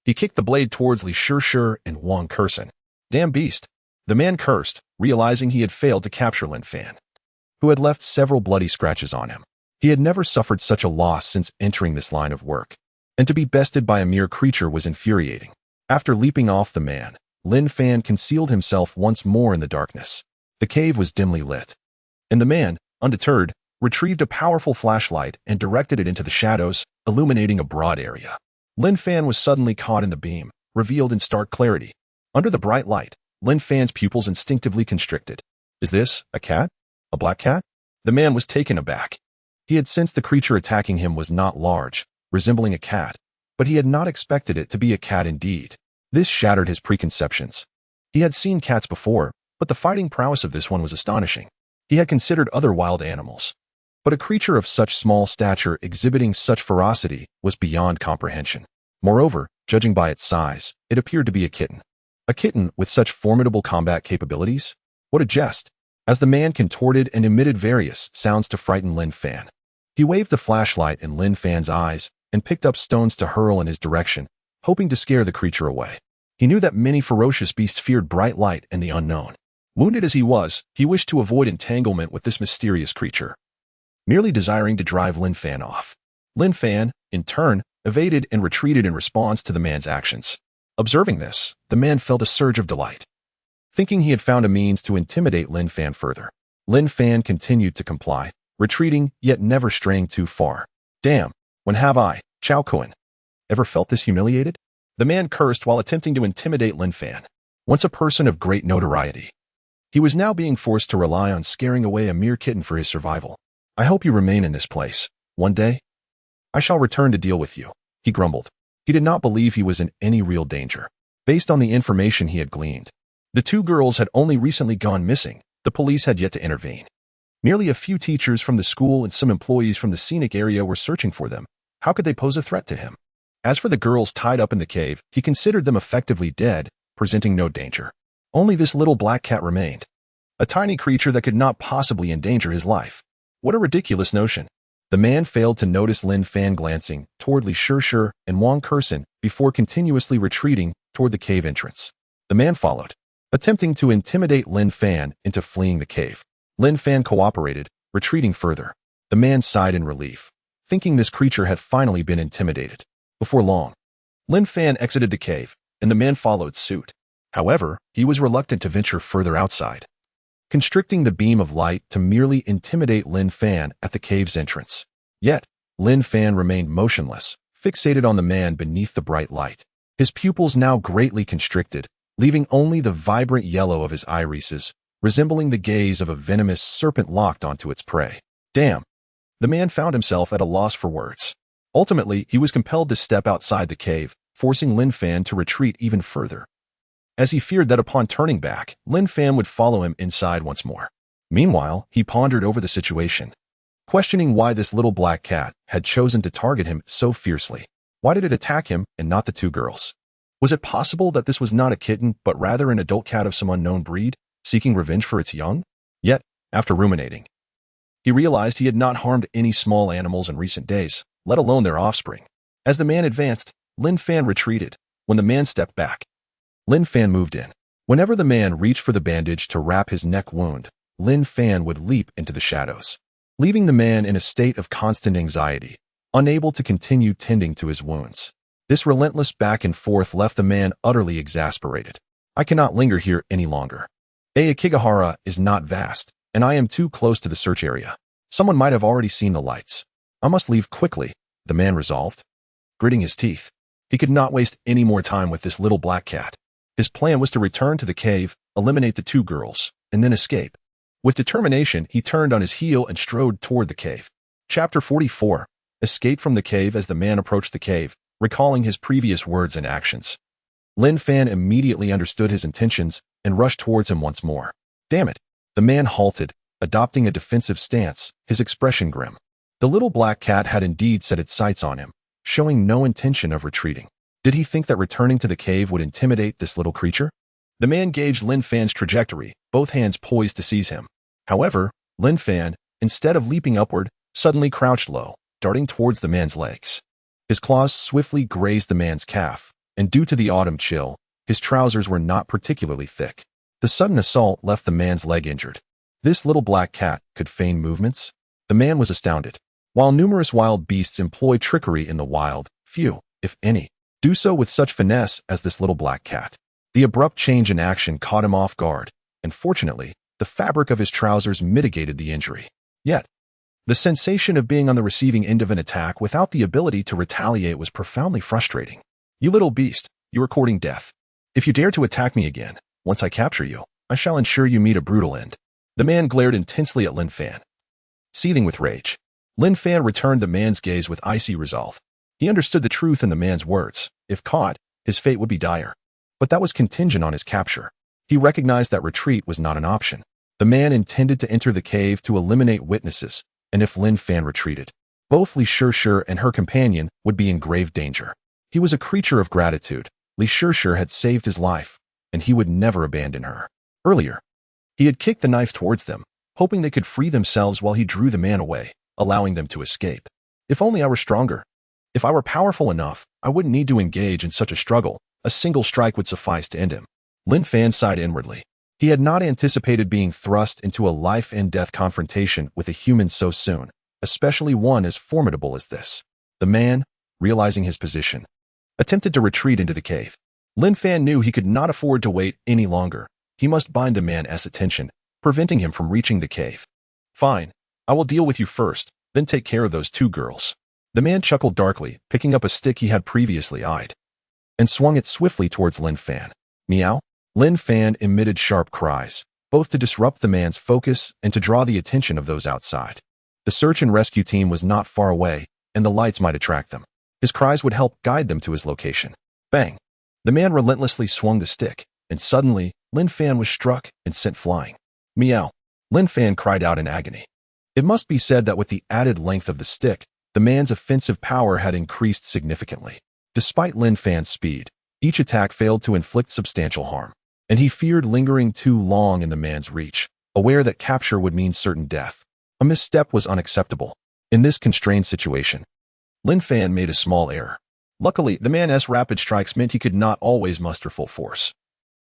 he kicked the blade towards Li Shirshi and Wang Kursen. Damn beast! The man cursed, realizing he had failed to capture Lin Fan, who had left several bloody scratches on him. He had never suffered such a loss since entering this line of work, and to be bested by a mere creature was infuriating. After leaping off the man, Lin Fan concealed himself once more in the darkness. The cave was dimly lit, and the man, undeterred, retrieved a powerful flashlight and directed it into the shadows, illuminating a broad area. Lin Fan was suddenly caught in the beam, revealed in stark clarity. Under the bright light, Lin Fan's pupils instinctively constricted. Is this a cat? A black cat? The man was taken aback. He had sensed the creature attacking him was not large, resembling a cat, but he had not expected it to be a cat indeed. This shattered his preconceptions. He had seen cats before, but the fighting prowess of this one was astonishing. He had considered other wild animals, but a creature of such small stature exhibiting such ferocity was beyond comprehension. Moreover, judging by its size, it appeared to be a kitten. A kitten with such formidable combat capabilities? What a jest! As the man contorted and emitted various sounds to frighten Lin Fan, He waved the flashlight in Lin Fan's eyes and picked up stones to hurl in his direction, hoping to scare the creature away. He knew that many ferocious beasts feared bright light and the unknown. Wounded as he was, he wished to avoid entanglement with this mysterious creature, merely desiring to drive Lin Fan off. Lin Fan, in turn, evaded and retreated in response to the man's actions. Observing this, the man felt a surge of delight. Thinking he had found a means to intimidate Lin Fan further, Lin Fan continued to comply, retreating yet never straying too far. Damn, when have I, Chao Kun, ever felt this humiliated? The man cursed while attempting to intimidate Lin Fan. Once a person of great notoriety, he was now being forced to rely on scaring away a mere kitten for his survival. I hope you remain in this place. One day, I shall return to deal with you, he grumbled. He did not believe he was in any real danger. Based on the information he had gleaned, the two girls had only recently gone missing. The police had yet to intervene. Merely a few teachers from the school and some employees from the scenic area were searching for them. How could they pose a threat to him? As for the girls tied up in the cave, he considered them effectively dead, presenting no danger. Only this little black cat remained, a tiny creature that could not possibly endanger his life. What a ridiculous notion. The man failed to notice Lin Fan glancing toward Li Shishir and Wang Kursen before continuously retreating toward the cave entrance. The man followed, attempting to intimidate Lin Fan into fleeing the cave. Lin Fan cooperated, retreating further. The man sighed in relief, thinking this creature had finally been intimidated. Before long, Lin Fan exited the cave, and the man followed suit. However, he was reluctant to venture further outside, constricting the beam of light to merely intimidate Lin Fan at the cave's entrance. Yet, Lin Fan remained motionless, fixated on the man beneath the bright light. His pupils now greatly constricted, leaving only the vibrant yellow of his irises, resembling the gaze of a venomous serpent locked onto its prey. Damn! The man found himself at a loss for words. Ultimately, he was compelled to step outside the cave, forcing Lin Fan to retreat even further, as he feared that upon turning back, Lin Fan would follow him inside once more. Meanwhile, he pondered over the situation, questioning why this little black cat had chosen to target him so fiercely. Why did it attack him and not the two girls? Was it possible that this was not a kitten but rather an adult cat of some unknown breed, seeking revenge for its young? Yet, after ruminating, he realized he had not harmed any small animals in recent days, let alone their offspring. As the man advanced, Lin Fan retreated. When the man stepped back, Lin Fan moved in. Whenever the man reached for the bandage to wrap his neck wound, Lin Fan would leap into the shadows, leaving the man in a state of constant anxiety, unable to continue tending to his wounds. This relentless back and forth left the man utterly exasperated. I cannot linger here any longer. Aokigahara is not vast, and I am too close to the search area. Someone might have already seen the lights. I must leave quickly, the man resolved, gritting his teeth. He could not waste any more time with this little black cat. His plan was to return to the cave, eliminate the two girls, and then escape. With determination, he turned on his heel and strode toward the cave. Chapter 44. Escape from the cave. As the man approached the cave, recalling his previous words and actions, Lin Fan immediately understood his intentions and rushed towards him once more. Damn it! The man halted, adopting a defensive stance, his expression grim. The little black cat had indeed set its sights on him, showing no intention of retreating. Did he think that returning to the cave would intimidate this little creature? The man gauged Lin Fan's trajectory, both hands poised to seize him. However, Lin Fan, instead of leaping upward, suddenly crouched low, darting towards the man's legs. His claws swiftly grazed the man's calf, and due to the autumn chill, his trousers were not particularly thick. The sudden assault left the man's leg injured. This little black cat could feign movements? The man was astounded. While numerous wild beasts employ trickery in the wild, few, if any, do so with such finesse as this little black cat. The abrupt change in action caught him off guard, and fortunately, the fabric of his trousers mitigated the injury. Yet, the sensation of being on the receiving end of an attack without the ability to retaliate was profoundly frustrating. You little beast, you are courting death. If you dare to attack me again, once I capture you, I shall ensure you meet a brutal end. The man glared intensely at Lin Fan. Seething with rage, Lin Fan returned the man's gaze with icy resolve. He understood the truth in the man's words. If caught, his fate would be dire. But that was contingent on his capture. He recognized that retreat was not an option. The man intended to enter the cave to eliminate witnesses, and if Lin Fan retreated, both Li Shishir and her companion would be in grave danger. He was a creature of gratitude. Li Shishir had saved his life, and he would never abandon her. Earlier, he had kicked the knife towards them, hoping they could free themselves while he drew the man away. allowing them to escape. If only I were stronger. If I were powerful enough, I wouldn't need to engage in such a struggle. A single strike would suffice to end him. Lin Fan sighed inwardly. He had not anticipated being thrust into a life-and-death confrontation with a human so soon, especially one as formidable as this. The man, realizing his position, attempted to retreat into the cave. Lin Fan knew he could not afford to wait any longer. He must bind the man's attention, preventing him from reaching the cave. Fine, I will deal with you first, then take care of those two girls. The man chuckled darkly, picking up a stick he had previously eyed, and swung it swiftly towards Lin Fan. Meow? Lin Fan emitted sharp cries, both to disrupt the man's focus and to draw the attention of those outside. The search and rescue team was not far away, and the lights might attract them. His cries would help guide them to his location. Bang! The man relentlessly swung the stick, and suddenly, Lin Fan was struck and sent flying. Meow! Lin Fan cried out in agony. It must be said that with the added length of the stick, the man's offensive power had increased significantly. Despite Lin Fan's speed, each attack failed to inflict substantial harm, and he feared lingering too long in the man's reach, aware that capture would mean certain death. A misstep was unacceptable. In this constrained situation, Lin Fan made a small error. Luckily, the man's rapid strikes meant he could not always muster full force,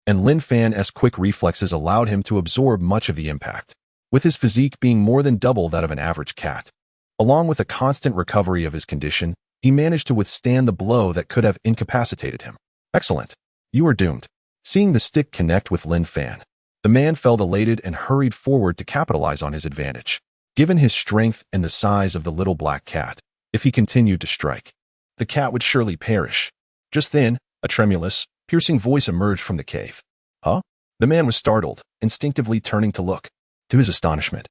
and Lin Fan's quick reflexes allowed him to absorb much of the impact, with his physique being more than double that of an average cat. Along with a constant recovery of his condition, he managed to withstand the blow that could have incapacitated him. Excellent. You are doomed. Seeing the stick connect with Lin Fan, the man felt elated and hurried forward to capitalize on his advantage. Given his strength and the size of the little black cat, if he continued to strike, the cat would surely perish. Just then, a tremulous, piercing voice emerged from the cave. Huh? The man was startled, instinctively turning to look. To his astonishment,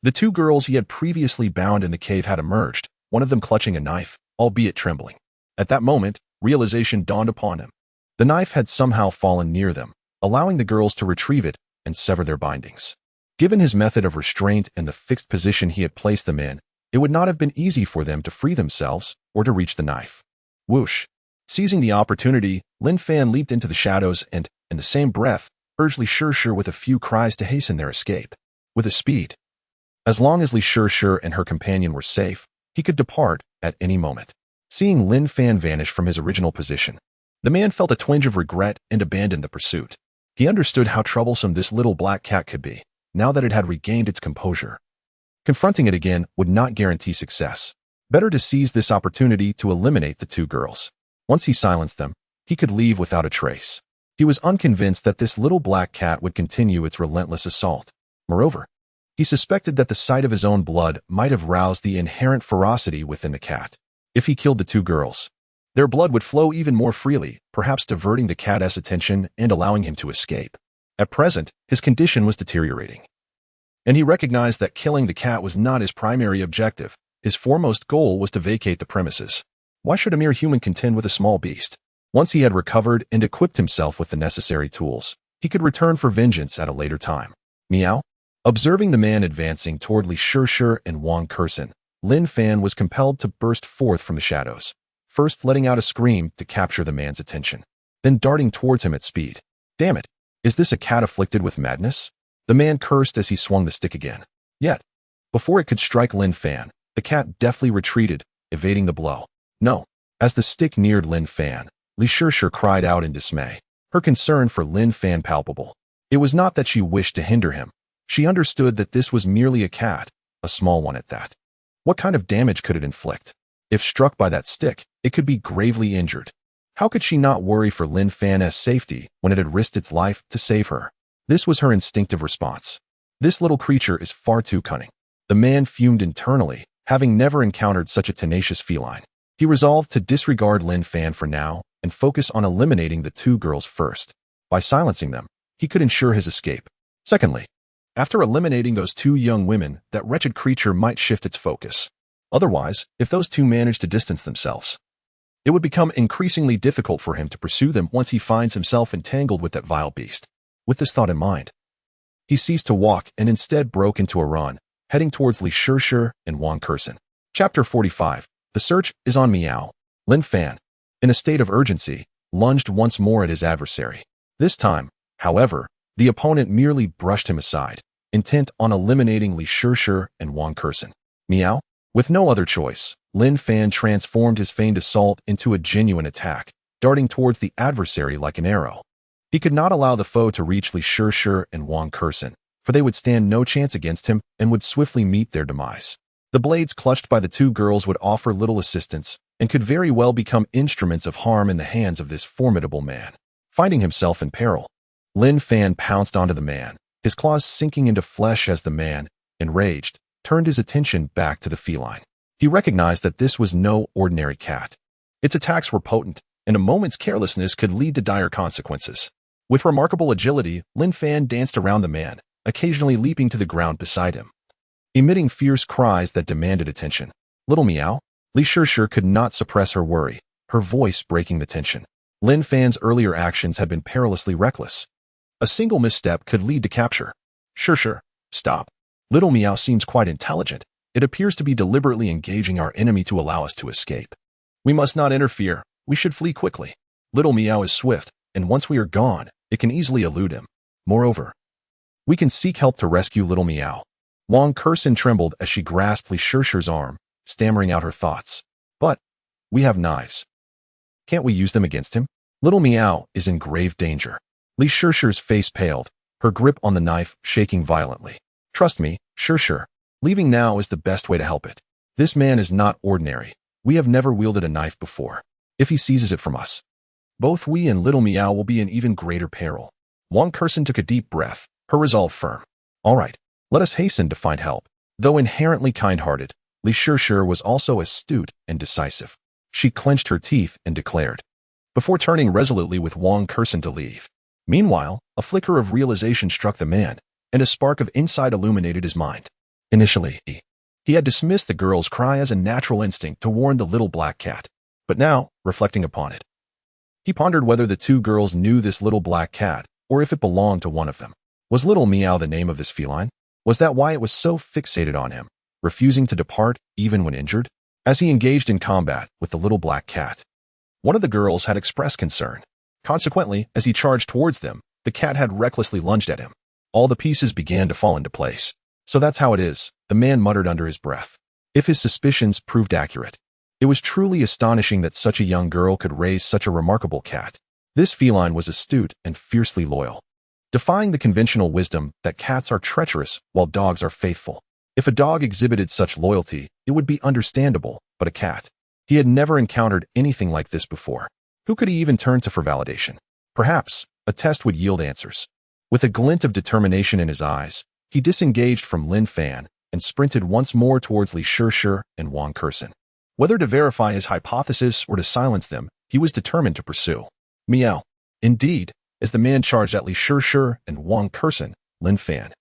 the two girls he had previously bound in the cave had emerged, one of them clutching a knife, albeit trembling. At that moment, realization dawned upon him. The knife had somehow fallen near them, allowing the girls to retrieve it and sever their bindings. Given his method of restraint and the fixed position he had placed them in, it would not have been easy for them to free themselves or to reach the knife. Whoosh! Seizing the opportunity, Lin Fan leaped into the shadows and, in the same breath, urged Li Shishir with a few cries to hasten their escape. With a speed, as long as Li Shishir and her companion were safe, he could depart at any moment. Seeing Lin Fan vanish from his original position, the man felt a twinge of regret and abandoned the pursuit. He understood how troublesome this little black cat could be, now that it had regained its composure. Confronting it again would not guarantee success. Better to seize this opportunity to eliminate the two girls. Once he silenced them, he could leave without a trace. He was unconvinced that this little black cat would continue its relentless assault. Moreover, he suspected that the sight of his own blood might have roused the inherent ferocity within the cat. If he killed the two girls, their blood would flow even more freely, perhaps diverting the cat's attention and allowing him to escape. At present, his condition was deteriorating, and he recognized that killing the cat was not his primary objective. His foremost goal was to vacate the premises. Why should a mere human contend with a small beast? Once he had recovered and equipped himself with the necessary tools, he could return for vengeance at a later time. Meow? Observing the man advancing toward Li Shishir and Wang Kursen, Lin Fan was compelled to burst forth from the shadows, first letting out a scream to capture the man's attention, then darting towards him at speed. Damn it! Is this a cat afflicted with madness? The man cursed as he swung the stick again. Yet, before it could strike Lin Fan, the cat deftly retreated, evading the blow. No. As the stick neared Lin Fan, Li Shishir cried out in dismay, her concern for Lin Fan palpable. It was not that she wished to hinder him. She understood that this was merely a cat, a small one at that. What kind of damage could it inflict? If struck by that stick, it could be gravely injured. How could she not worry for Lin Fan's safety when it had risked its life to save her? This was her instinctive response. This little creature is far too cunning. The man fumed internally, having never encountered such a tenacious feline. He resolved to disregard Lin Fan for now and focus on eliminating the two girls first. By silencing them, he could ensure his escape. Secondly, after eliminating those two young women, that wretched creature might shift its focus. Otherwise, if those two managed to distance themselves, it would become increasingly difficult for him to pursue them once he finds himself entangled with that vile beast. With this thought in mind, he ceased to walk and instead broke into a run, heading towards Li Shishir and Wang Kursen. Chapter 45. The search is on Meow. Lin Fan, in a state of urgency, lunged once more at his adversary. This time, however, the opponent merely brushed him aside, intent on eliminating Li Shishir and Wang Kursen. Meow. With no other choice, Lin Fan transformed his feigned assault into a genuine attack, darting towards the adversary like an arrow. He could not allow the foe to reach Li Shishir and Wang Kursen, for they would stand no chance against him and would swiftly meet their demise. The blades clutched by the two girls would offer little assistance and could very well become instruments of harm in the hands of this formidable man. Finding himself in peril, Lin Fan pounced onto the man, his claws sinking into flesh as the man, enraged, turned his attention back to the feline. He recognized that this was no ordinary cat. Its attacks were potent, and a moment's carelessness could lead to dire consequences. With remarkable agility, Lin Fan danced around the man, occasionally leaping to the ground beside him, emitting fierce cries that demanded attention. Little Meow. Li Shishir could not suppress her worry, her voice breaking the tension. Lin Fan's earlier actions had been perilously reckless. A single misstep could lead to capture. Shishir, stop. Little Meow seems quite intelligent. It appears to be deliberately engaging our enemy to allow us to escape. We must not interfere. We should flee quickly. Little Meow is swift, and once we are gone, it can easily elude him. Moreover, we can seek help to rescue Little Meow. Wang Kursen trembled as she grasped Li Shishir's arm, stammering out her thoughts. But we have knives. Can't we use them against him? Little Meow is in grave danger. Li Shishir's face paled, her grip on the knife shaking violently. Trust me, Shishir. Leaving now is the best way to help it. This man is not ordinary. We have never wielded a knife before. If he seizes it from us, both we and Little Meow will be in even greater peril. Wang Kursen took a deep breath, her resolve firm. All right, let us hasten to find help. Though inherently kind-hearted, Li Shishir was also astute and decisive. She clenched her teeth and declared, before turning resolutely with Wang Kursen to leave. Meanwhile, a flicker of realization struck the man, and a spark of insight illuminated his mind. Initially, he had dismissed the girl's cry as a natural instinct to warn the little black cat. But now, reflecting upon it, he pondered whether the two girls knew this little black cat, or if it belonged to one of them. Was Little Meow the name of this feline? Was that why it was so fixated on him, refusing to depart even when injured? As he engaged in combat with the little black cat, one of the girls had expressed concern. Consequently, as he charged towards them, the cat had recklessly lunged at him. All the pieces began to fall into place. So that's how it is, the man muttered under his breath. If his suspicions proved accurate, it was truly astonishing that such a young girl could raise such a remarkable cat. This feline was astute and fiercely loyal, defying the conventional wisdom that cats are treacherous while dogs are faithful. If a dog exhibited such loyalty, it would be understandable, but a cat. He had never encountered anything like this before. Who could he even turn to for validation? Perhaps a test would yield answers. With a glint of determination in his eyes, he disengaged from Lin Fan and sprinted once more towards Li Shishir and Wang Kursen. Whether to verify his hypothesis or to silence them, he was determined to pursue. Meow. Indeed, as the man charged at Li Shishir and Wang Kursen, Lin Fan,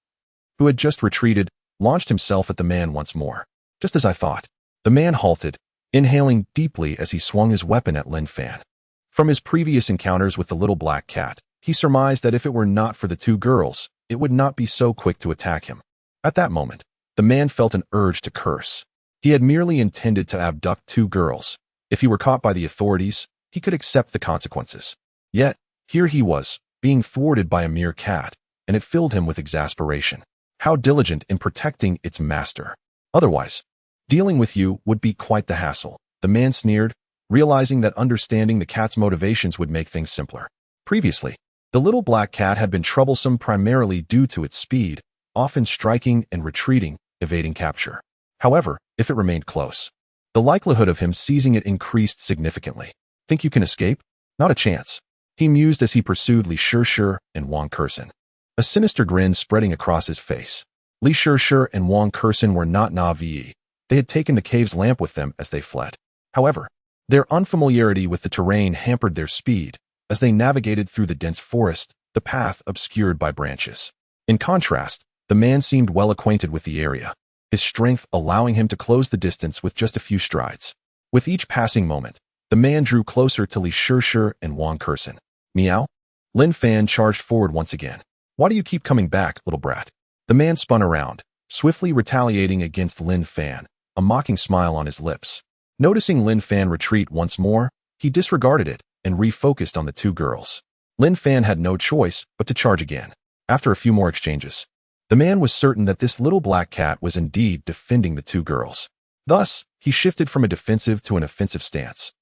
who had just retreated, launched himself at the man once more. Just as I thought, the man halted, inhaling deeply as he swung his weapon at Lin Fan. From his previous encounters with the little black cat, he surmised that if it were not for the two girls, it would not be so quick to attack him. At that moment, the man felt an urge to curse. He had merely intended to abduct two girls. If he were caught by the authorities, he could accept the consequences. Yet, here he was, being thwarted by a mere cat, and it filled him with exasperation. How diligent in protecting its master. Otherwise, dealing with you would be quite the hassle. The man sneered, realizing that understanding the cat's motivations would make things simpler. Previously, the little black cat had been troublesome primarily due to its speed, often striking and retreating, evading capture. However, if it remained close, the likelihood of him seizing it increased significantly. Think you can escape? Not a chance. He mused as he pursued Li Shishir and Wang Kursen, a sinister grin spreading across his face. Li Shishir and Wang Kursen were not naive. They had taken the cave's lamp with them as they fled. However, their unfamiliarity with the terrain hampered their speed. As they navigated through the dense forest, the path obscured by branches. In contrast, the man seemed well acquainted with the area, his strength allowing him to close the distance with just a few strides. With each passing moment, the man drew closer to Li Shishir and Wang Kursen. Meow? Lin Fan charged forward once again. Why do you keep coming back, little brat? The man spun around, swiftly retaliating against Lin Fan, a mocking smile on his lips. Noticing Lin Fan retreat once more, he disregarded it and refocused on the two girls. Lin Fan had no choice but to charge again. After a few more exchanges, The man was certain that this little black cat was indeed defending the two girls. Thus, he shifted from a defensive to an offensive stance,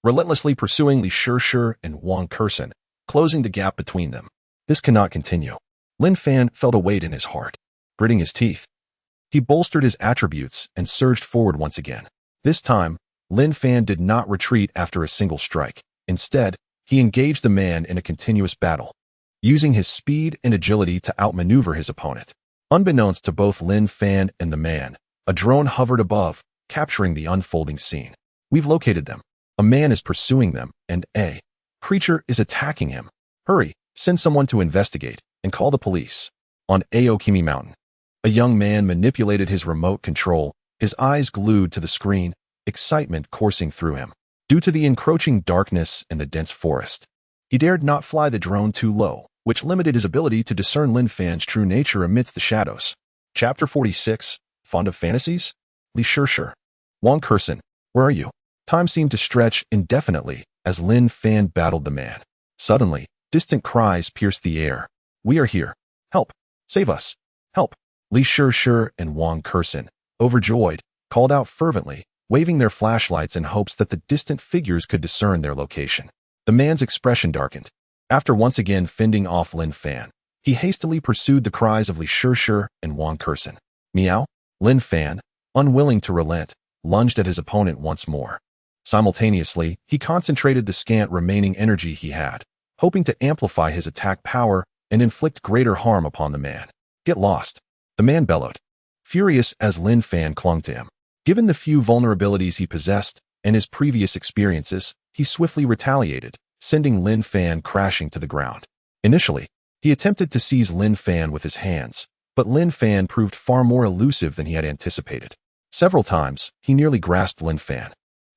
relentlessly pursuing Li Shishir and Wang Kersen, closing the gap between them. This cannot continue. Lin Fan felt a weight in his heart. Gritting his teeth, he bolstered his attributes and surged forward once again. This time, Lin Fan did not retreat after a single strike. Instead, he engaged the man in a continuous battle, using his speed and agility to outmaneuver his opponent. Unbeknownst to both Lin Fan and the man, a drone hovered above, capturing the unfolding scene. We've located them. A man is pursuing them, and a creature is attacking him. Hurry, send someone to investigate, and call the police. On Aokimi Mountain, a young man manipulated his remote control, his eyes glued to the screen, excitement coursing through him. Due to the encroaching darkness and the dense forest, he dared not fly the drone too low, which limited his ability to discern Lin Fan's true nature amidst the shadows. Chapter 46. Fond of fantasies? Li Shishir. Wang Kersen, where are you? Time seemed to stretch indefinitely as Lin Fan battled the man. Suddenly, distant cries pierced the air. We are here. Help. Save us. Help. Li Shishir and Wang Kersen, overjoyed, called out fervently, waving their flashlights in hopes that the distant figures could discern their location. The man's expression darkened. After once again fending off Lin Fan, he hastily pursued the cries of Li Shishir and Wang Kersen. Meow. Lin Fan, unwilling to relent, lunged at his opponent once more. Simultaneously, he concentrated the scant remaining energy he had, hoping to amplify his attack power and inflict greater harm upon the man. Get lost. The man bellowed, furious as Lin Fan clung to him. Given the few vulnerabilities he possessed and his previous experiences, he swiftly retaliated, sending Lin Fan crashing to the ground. Initially, he attempted to seize Lin Fan with his hands, but Lin Fan proved far more elusive than he had anticipated. Several times, he nearly grasped Lin Fan,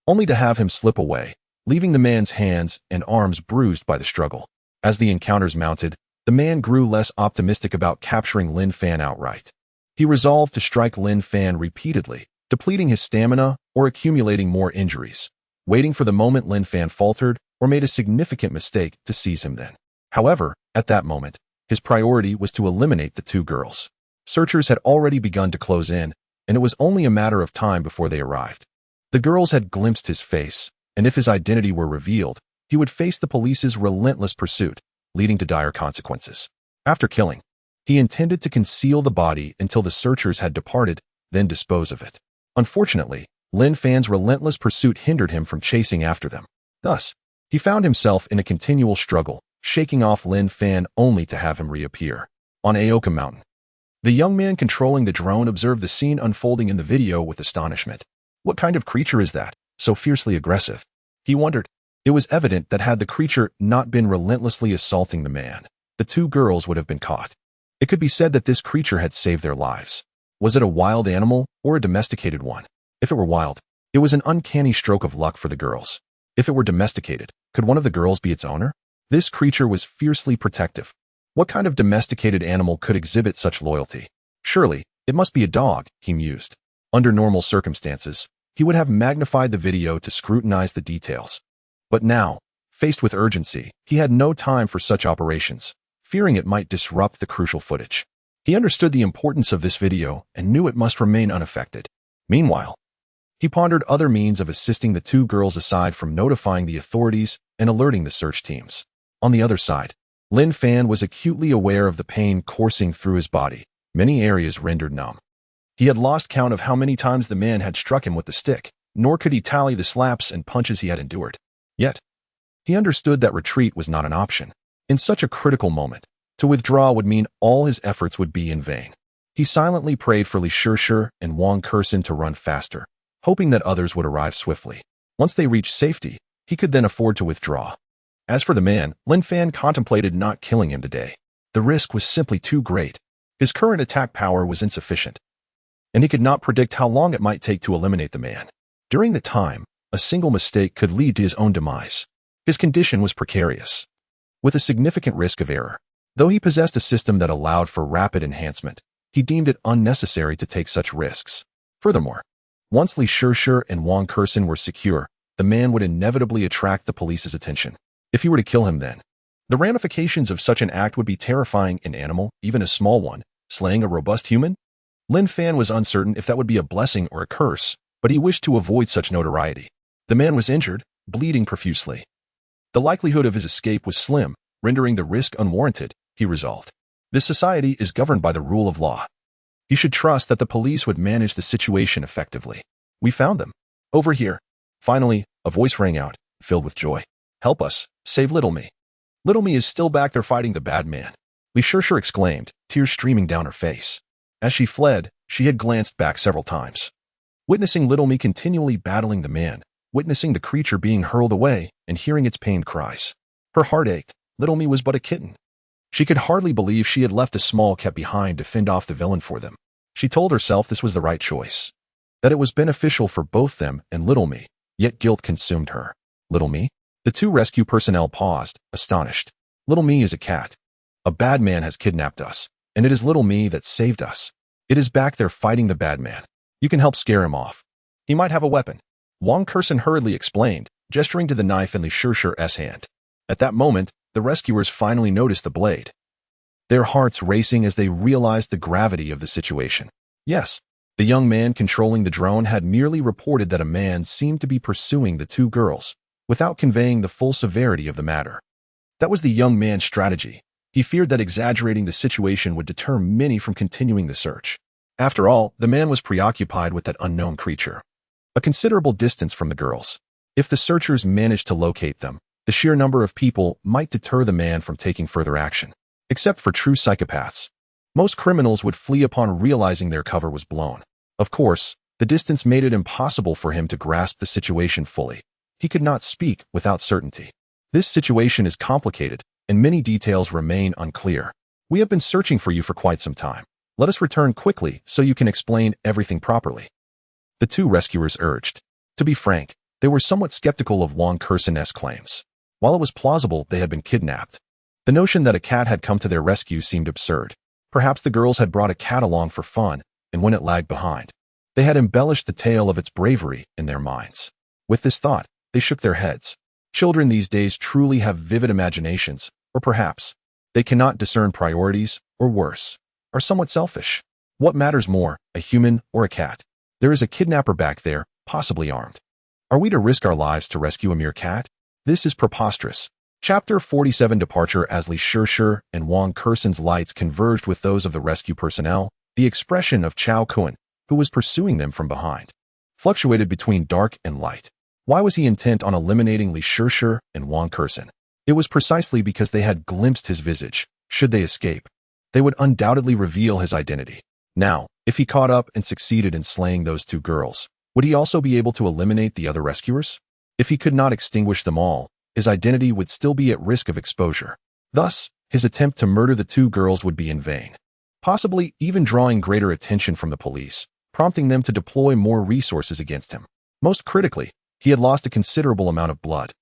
only to have him slip away, leaving the man's hands and arms bruised by the struggle. As the encounters mounted, the man grew less optimistic about capturing Lin Fan outright. He resolved to strike Lin Fan repeatedly, depleting his stamina or accumulating more injuries, waiting for the moment Lin Fan faltered or made a significant mistake to seize him then. However, at that moment, his priority was to eliminate the two girls. Searchers had already begun to close in, and it was only a matter of time before they arrived. The girls had glimpsed his face, and if his identity were revealed, he would face the police's relentless pursuit, leading to dire consequences. After killing, he intended to conceal the body until the searchers had departed, then dispose of it. Unfortunately, Lin Fan's relentless pursuit hindered him from chasing after them. Thus, he found himself in a continual struggle, shaking off Lin Fan only to have him reappear. On Aoka Mountain, the young man controlling the drone observed the scene unfolding in the video with astonishment. What kind of creature is that, so fiercely aggressive? He wondered. It was evident that had the creature not been relentlessly assaulting the man, the two girls would have been caught. It could be said that this creature had saved their lives. Was it a wild animal or a domesticated one? If it were wild, it was an uncanny stroke of luck for the girls. If it were domesticated, could one of the girls be its owner? This creature was fiercely protective. What kind of domesticated animal could exhibit such loyalty? Surely, it must be a dog, he mused. Under normal circumstances, he would have magnified the video to scrutinize the details. But now, faced with urgency, he had no time for such operations, fearing it might disrupt the crucial footage. He understood the importance of this video and knew it must remain unaffected. Meanwhile, he pondered other means of assisting the two girls aside from notifying the authorities and alerting the search teams. On the other side, Lin Fan was acutely aware of the pain coursing through his body, many areas rendered numb. He had lost count of how many times the man had struck him with the stick, nor could he tally the slaps and punches he had endured. Yet, he understood that retreat was not an option. In such a critical moment, to withdraw would mean all his efforts would be in vain. He silently prayed for Li Shishir and Wang Kersen to run faster, hoping that others would arrive swiftly. Once they reached safety, he could then afford to withdraw. As for the man, Lin Fan contemplated not killing him today. The risk was simply too great. His current attack power was insufficient, and he could not predict how long it might take to eliminate the man. During the time, a single mistake could lead to his own demise. His condition was precarious, with a significant risk of error. Though he possessed a system that allowed for rapid enhancement, he deemed it unnecessary to take such risks. Furthermore, once Li Shishir and Wang Kersen were secure, the man would inevitably attract the police's attention. If he were to kill him then, the ramifications of such an act would be terrifying. An animal, even a small one, Slaying a robust human? Lin Fan was uncertain if that would be a blessing or a curse, but he wished to avoid such notoriety. The man was injured, bleeding profusely. The likelihood of his escape was slim, rendering the risk unwarranted, he resolved. This society is governed by the rule of law. He should trust that the police would manage the situation effectively. We found them. Over here. Finally, a voice rang out, filled with joy. Help us. Save Little Me. Little Me is still back there fighting the bad man. Li Shishir exclaimed, tears streaming down her face. As she fled, she had glanced back several times. Witnessing Little Me continually battling the man, witnessing the creature being hurled away, and hearing its pained cries. Her heart ached. Little Me was but a kitten. She could hardly believe she had left a small cat behind to fend off the villain for them. She told herself this was the right choice. That it was beneficial for both them and Little Me, yet guilt consumed her. Little Me? The two rescue personnel paused, astonished. Little Me is a cat. A bad man has kidnapped us, and it is Little Me that saved us. It is back there fighting the bad man. You can help scare him off. He might have a weapon. Wang Kersen hurriedly explained, gesturing to the knife in Li Shishir's hand. At that moment, the rescuers finally noticed the blade. Their hearts racing as they realized the gravity of the situation. Yes, the young man controlling the drone had merely reported that a man seemed to be pursuing the two girls, without conveying the full severity of the matter. That was the young man's strategy. He feared that exaggerating the situation would deter many from continuing the search. After all, the man was preoccupied with that unknown creature, a considerable distance from the girls. If the searchers managed to locate them, the sheer number of people might deter the man from taking further action. Except for true psychopaths. Most criminals would flee upon realizing their cover was blown. Of course, the distance made it impossible for him to grasp the situation fully. He could not speak without certainty. This situation is complicated, and many details remain unclear. We have been searching for you for quite some time. Let us return quickly so you can explain everything properly. The two rescuers urged. To be frank, they were somewhat skeptical of Wang Kersen's claims. While it was plausible they had been kidnapped, the notion that a cat had come to their rescue seemed absurd. Perhaps the girls had brought a cat along for fun, and when it lagged behind, they had embellished the tale of its bravery in their minds. With this thought, they shook their heads. Children these days truly have vivid imaginations, or perhaps they cannot discern priorities, or worse, are somewhat selfish. What matters more, a human or a cat? There is a kidnapper back there, possibly armed. Are we to risk our lives to rescue a mere cat? This is preposterous. Chapter 47 Departure. As Li Shishir and Wang Kersen's lights converged with those of the rescue personnel, the expression of Chao Kun, who was pursuing them from behind, fluctuated between dark and light. Why was he intent on eliminating Li Shishir and Wang Kersen? It was precisely because they had glimpsed his visage. Should they escape, they would undoubtedly reveal his identity. Now, if he caught up and succeeded in slaying those two girls, would he also be able to eliminate the other rescuers? If he could not extinguish them all, his identity would still be at risk of exposure. Thus, his attempt to murder the two girls would be in vain, possibly even drawing greater attention from the police, prompting them to deploy more resources against him. Most critically, he had lost a considerable amount of blood,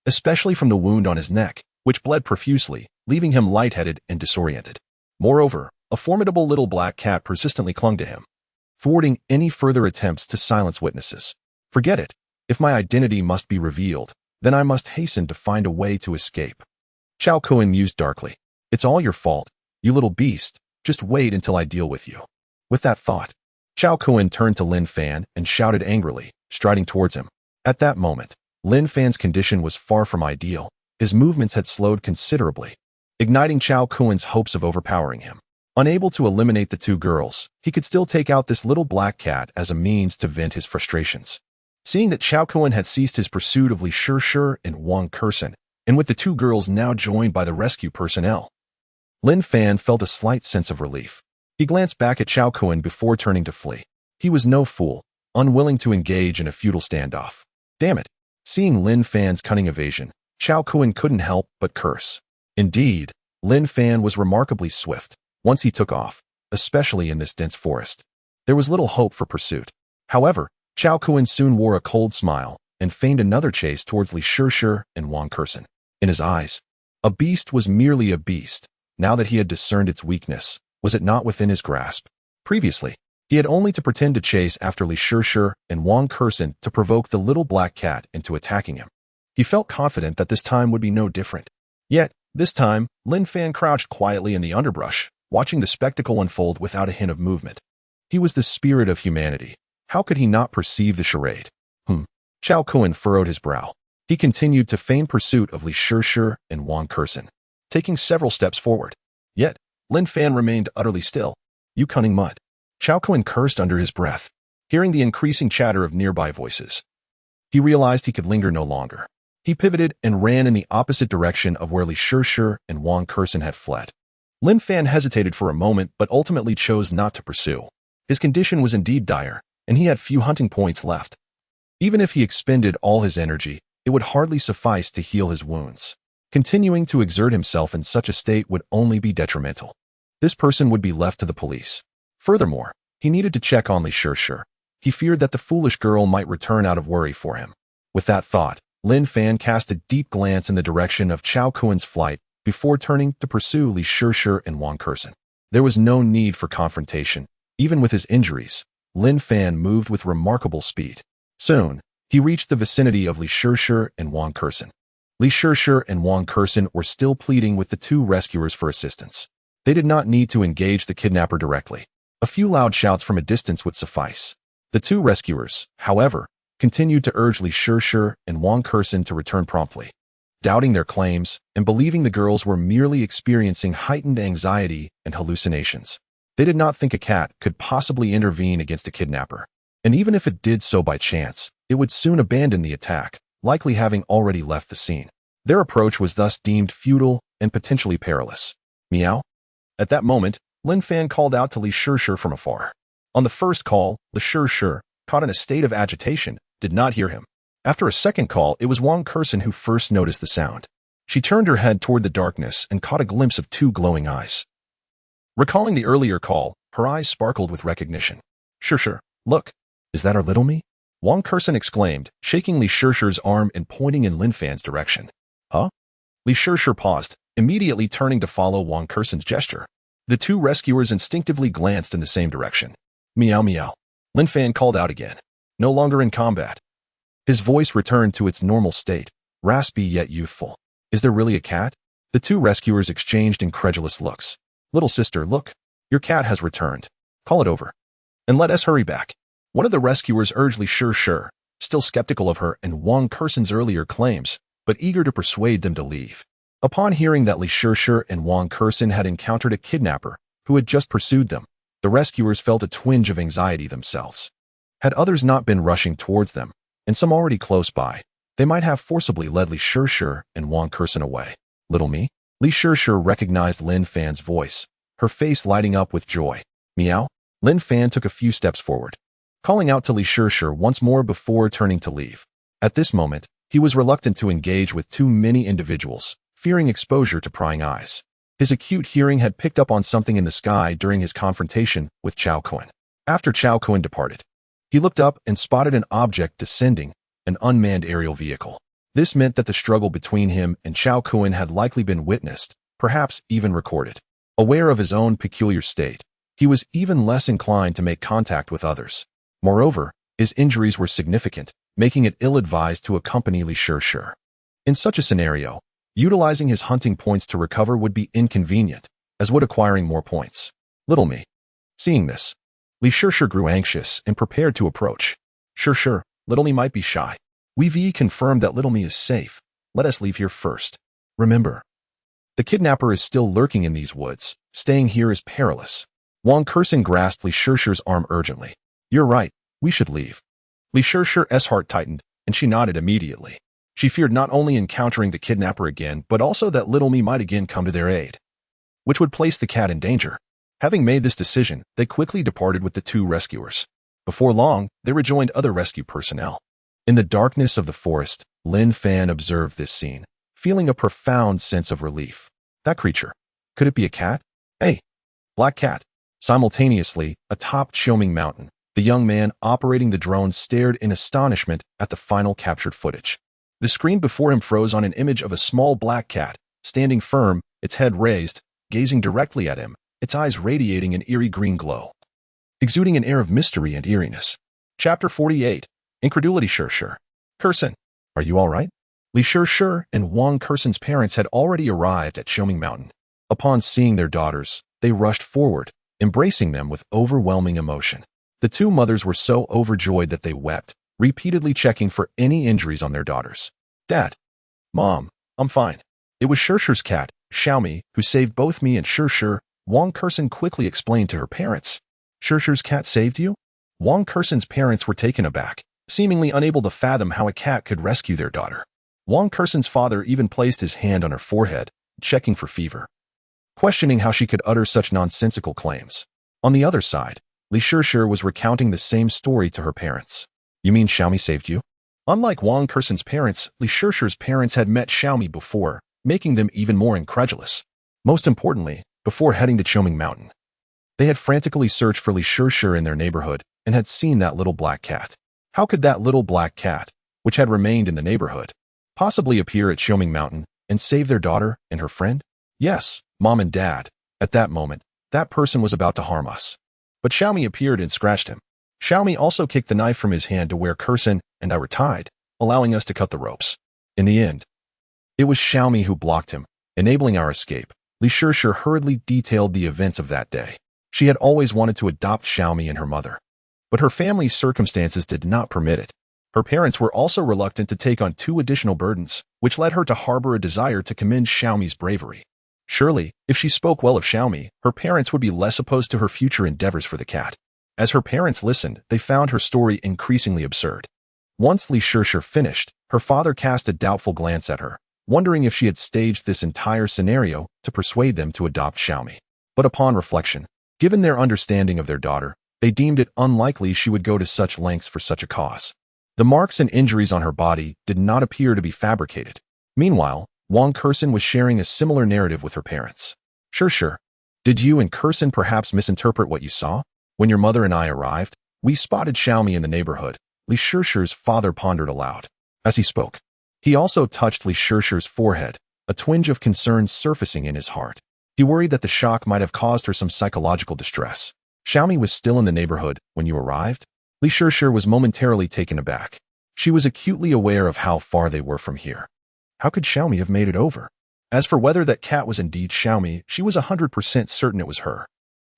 especially from the wound on his neck, which bled profusely, leaving him lightheaded and disoriented. Moreover, a formidable little black cat persistently clung to him, thwarting any further attempts to silence witnesses. Forget it. If my identity must be revealed, then I must hasten to find a way to escape. Chao Kun mused darkly. It's all your fault, you little beast. Just wait until I deal with you. With that thought, Chao Kun turned to Lin Fan and shouted angrily, striding towards him. At that moment, Lin Fan's condition was far from ideal. His movements had slowed considerably, igniting Chao Kun's hopes of overpowering him. Unable to eliminate the two girls, he could still take out this little black cat as a means to vent his frustrations. Seeing that Chao Kun had ceased his pursuit of Li Shishir and Wang Kersen, and with the two girls now joined by the rescue personnel, Lin Fan felt a slight sense of relief. He glanced back at Chao Kun before turning to flee. He was no fool, unwilling to engage in a futile standoff. Damn it! Seeing Lin Fan's cunning evasion, Chao Kun couldn't help but curse. Indeed, Lin Fan was remarkably swift. Once he took off, especially in this dense forest, there was little hope for pursuit. However, Chao Kun soon wore a cold smile and feigned another chase towards Li Shishir and Wang Kersen. In his eyes, a beast was merely a beast. Now that he had discerned its weakness, was it not within his grasp? Previously, he had only to pretend to chase after Li Shishir and Wang Kersen to provoke the little black cat into attacking him. He felt confident that this time would be no different. Yet, this time, Lin Fan crouched quietly in the underbrush, watching the spectacle unfold without a hint of movement. He was the spirit of humanity. How could he not perceive the charade? Chao Kun furrowed his brow. He continued to feign pursuit of Li Shishir and Wang Kursen, taking several steps forward. Yet, Lin Fan remained utterly still. You cunning mutt. Chao Kun cursed under his breath, hearing the increasing chatter of nearby voices. He realized he could linger no longer. He pivoted and ran in the opposite direction of where Li Shishir and Wang Kursen had fled. Lin Fan hesitated for a moment but ultimately chose not to pursue. His condition was indeed dire, and he had few hunting points left. Even if he expended all his energy, it would hardly suffice to heal his wounds. Continuing to exert himself in such a state would only be detrimental. This person would be left to the police. Furthermore, he needed to check on Li Shishir. He feared that the foolish girl might return out of worry for him. With that thought, Lin Fan cast a deep glance in the direction of Chao Kun's flight before turning to pursue Li Shishir and Wang Kursen. There was no need for confrontation. Even with his injuries, Lin Fan moved with remarkable speed. Soon, he reached the vicinity of Li Shishir and Wang Kursen. Li Shishir and Wang Kursen were still pleading with the two rescuers for assistance. They did not need to engage the kidnapper directly. A few loud shouts from a distance would suffice. The two rescuers, however, continued to urge Li Shishir and Wang Kursen to return promptly. Doubting their claims and believing the girls were merely experiencing heightened anxiety and hallucinations. They did not think a cat could possibly intervene against a kidnapper. And even if it did so by chance, it would soon abandon the attack, likely having already left the scene. Their approach was thus deemed futile and potentially perilous. Meow. At that moment, Lin Fan called out to Li Shishir from afar. On the first call, Li Shishir, caught in a state of agitation, did not hear him. After a second call, it was Wang Kursen who first noticed the sound. She turned her head toward the darkness and caught a glimpse of two glowing eyes. Recalling the earlier call, her eyes sparkled with recognition. Shishir, look. Is that our little me? Wang Kursen exclaimed, shaking Li Shishir's arm and pointing in Lin Fan's direction. Huh? Li Shishir paused, immediately turning to follow Wang Kursen's gesture. The two rescuers instinctively glanced in the same direction. Meow meow. Lin Fan called out again. No longer in combat. His voice returned to its normal state, raspy yet youthful. Is there really a cat? The two rescuers exchanged incredulous looks. Little sister, look. Your cat has returned. Call it over. And let us hurry back. One of the rescuers urged Li Shishir, still skeptical of her and Wang Kursen's earlier claims, but eager to persuade them to leave. Upon hearing that Li Shishir and Wang Kursen had encountered a kidnapper who had just pursued them, the rescuers felt a twinge of anxiety themselves. Had others not been rushing towards them, and some already close by, they might have forcibly led Li Shishir and Wang Kursen away. Little me? Li Shishir recognized Lin Fan's voice, her face lighting up with joy. Meow? Lin Fan took a few steps forward, calling out to Li Shishir once more before turning to leave. At this moment, he was reluctant to engage with too many individuals, fearing exposure to prying eyes. His acute hearing had picked up on something in the sky during his confrontation with Chao Kun. After Chao Kun departed, he looked up and spotted an object descending, an unmanned aerial vehicle. This meant that the struggle between him and Chao Kun had likely been witnessed, perhaps even recorded. Aware of his own peculiar state, he was even less inclined to make contact with others. Moreover, his injuries were significant, making it ill-advised to accompany Li Shishir. In such a scenario, utilizing his hunting points to recover would be inconvenient, as would acquiring more points. Little me. Seeing this, Li Shishir grew anxious and prepared to approach. Shishir, little me might be shy. We've confirmed that little me is safe. Let us leave here first. Remember, the kidnapper is still lurking in these woods. Staying here is perilous. Wang Kursen grasped Li Shishir's arm urgently. You're right, we should leave. Li Shishir's heart tightened, and she nodded immediately. She feared not only encountering the kidnapper again, but also that little me might again come to their aid, which would place the cat in danger. Having made this decision, they quickly departed with the two rescuers. Before long, they rejoined other rescue personnel. In the darkness of the forest, Lin Fan observed this scene, feeling a profound sense of relief. That creature. Could it be a cat? Hey, black cat. Simultaneously, atop Xiaoming Mountain, the young man operating the drone stared in astonishment at the final captured footage. The screen before him froze on an image of a small black cat, standing firm, its head raised, gazing directly at him, its eyes radiating an eerie green glow, exuding an air of mystery and eeriness. Chapter 48. Incredulity. Shishir. Kursen, are you all right? Li Shishir and Wang Kursen's parents had already arrived at Xiaoming Mountain. Upon seeing their daughters, they rushed forward, embracing them with overwhelming emotion. The two mothers were so overjoyed that they wept, repeatedly checking for any injuries on their daughters. Dad. Mom, I'm fine. It was Shirshir's cat, Xiaomi, who saved both me and Shirshir, Wang Kersen quickly explained to her parents. Shirshir's cat saved you? Wang Kersen's parents were taken aback, seemingly unable to fathom how a cat could rescue their daughter. Wang Kersen's father even placed his hand on her forehead, checking for fever, questioning how she could utter such nonsensical claims. On the other side, Li Shirshir was recounting the same story to her parents. You mean Xiaomi saved you? Unlike Wang Kersen's parents, Li Shirshir's parents had met Xiaomi before, making them even more incredulous. Most importantly, before heading to Choming Mountain, they had frantically searched for Li Shirshir in their neighborhood and had seen that little black cat. How could that little black cat, which had remained in the neighborhood, possibly appear at Choming Mountain and save their daughter and her friend? Yes, Mom and Dad. At that moment, that person was about to harm us. But Xiaomi appeared and scratched him. Xiaomi also kicked the knife from his hand to where Kersen and I were tied, allowing us to cut the ropes. In the end, it was Xiaomi who blocked him, enabling our escape. Li Shirshir hurriedly detailed the events of that day. She had always wanted to adopt Xiaomi and her mother, but her family's circumstances did not permit it. Her parents were also reluctant to take on 2 additional burdens, which led her to harbor a desire to commend Xiaomi's bravery. Surely, if she spoke well of Xiaomi, her parents would be less opposed to her future endeavors for the cat. As her parents listened, they found her story increasingly absurd. Once Li Shirshir finished, her father cast a doubtful glance at her, wondering if she had staged this entire scenario to persuade them to adopt Xiaomi. But upon reflection, given their understanding of their daughter, they deemed it unlikely she would go to such lengths for such a cause. The marks and injuries on her body did not appear to be fabricated. Meanwhile, Wang Kersen was sharing a similar narrative with her parents. Sure. Did you and Kersen perhaps misinterpret what you saw? When your mother and I arrived, we spotted Xiaomi in the neighborhood. Li Shirshir's father pondered aloud. As he spoke, he also touched Li Shirshir's forehead, a twinge of concern surfacing in his heart. He worried that the shock might have caused her some psychological distress. Xiaomi was still in the neighborhood when you arrived? Li Shirshir was momentarily taken aback. She was acutely aware of how far they were from here. How could Xiaomi have made it over? As for whether that cat was indeed Xiaomi, she was 100% certain it was her.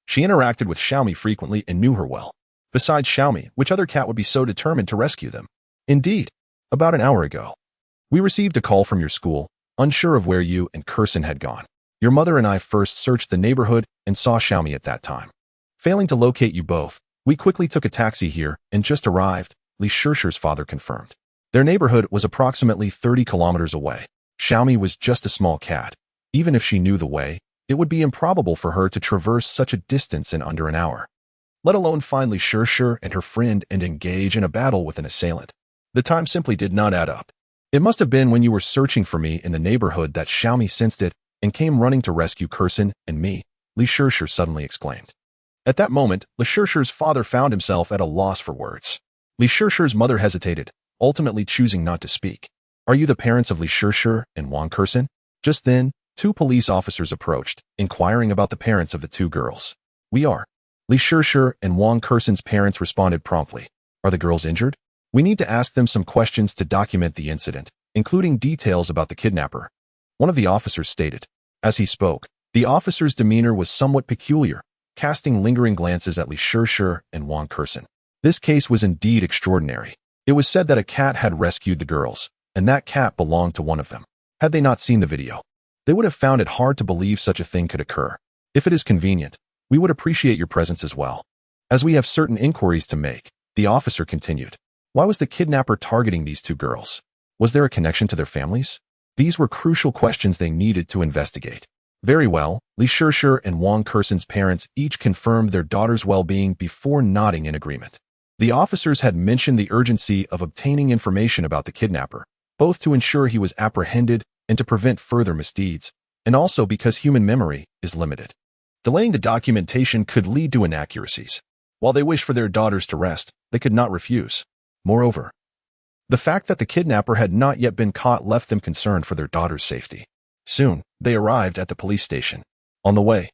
She interacted with Xiaomi frequently and knew her well. Besides Xiaomi, which other cat would be so determined to rescue them? Indeed, about an hour ago, we received a call from your school, unsure of where you and Kersen had gone. Your mother and I first searched the neighborhood and saw Xiaomi at that time. Failing to locate you both, we quickly took a taxi here and just arrived, Li Shirshir's father confirmed. Their neighborhood was approximately 30 kilometers away. Xiaomi was just a small cat. Even if she knew the way, it would be improbable for her to traverse such a distance in under an hour, let alone find Li Shirshir and her friend and engage in a battle with an assailant. The time simply did not add up. It must have been when you were searching for me in the neighborhood that Xiaomi sensed it and came running to rescue Kersen and me, Li Shirshir suddenly exclaimed. At that moment, Li Shirshir's father found himself at a loss for words. Li Shirshir's mother hesitated, ultimately choosing not to speak. Are you the parents of Li Shirshir and Wang Kersen? Just then, 2 police officers approached, inquiring about the parents of the 2 girls. We are. Li Shirshir and Wang Kersen's parents responded promptly. Are the girls injured? We need to ask them some questions to document the incident, including details about the kidnapper. One of the officers stated. As he spoke, the officer's demeanor was somewhat peculiar, casting lingering glances at Li Shirshir and Wang Kersen. This case was indeed extraordinary. It was said that a cat had rescued the girls, and that cat belonged to one of them. Had they not seen the video, they would have found it hard to believe such a thing could occur. If it is convenient, we would appreciate your presence as well, as we have certain inquiries to make, the officer continued. Why was the kidnapper targeting these 2 girls? Was there a connection to their families? These were crucial questions they needed to investigate. Very well, Li Shirshir and Wang Kersen's parents each confirmed their daughter's well-being before nodding in agreement. The officers had mentioned the urgency of obtaining information about the kidnapper, both to ensure he was apprehended and to prevent further misdeeds, and also because human memory is limited. Delaying the documentation could lead to inaccuracies. While they wished for their daughters to rest, they could not refuse. Moreover, the fact that the kidnapper had not yet been caught left them concerned for their daughter's safety. Soon, they arrived at the police station. On the way,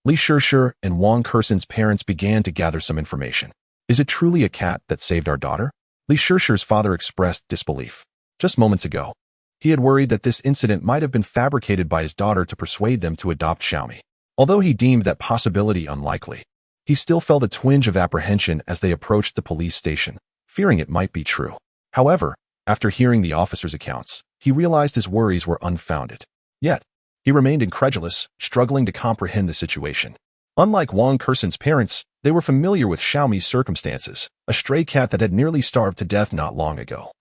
Li Shirshir and Wang Kersen's parents began to gather some information. Is it truly a cat that saved our daughter? Li Shirshir's father expressed disbelief. Just moments ago, he had worried that this incident might have been fabricated by his daughter to persuade them to adopt Xiaomi. Although he deemed that possibility unlikely, he still felt a twinge of apprehension as they approached the police station, fearing it might be true. However, after hearing the officers' accounts, he realized his worries were unfounded. Yet, he remained incredulous, struggling to comprehend the situation. Unlike Wang Kerson's parents, they were familiar with Xiaomi's circumstances, a stray cat that had nearly starved to death not long ago.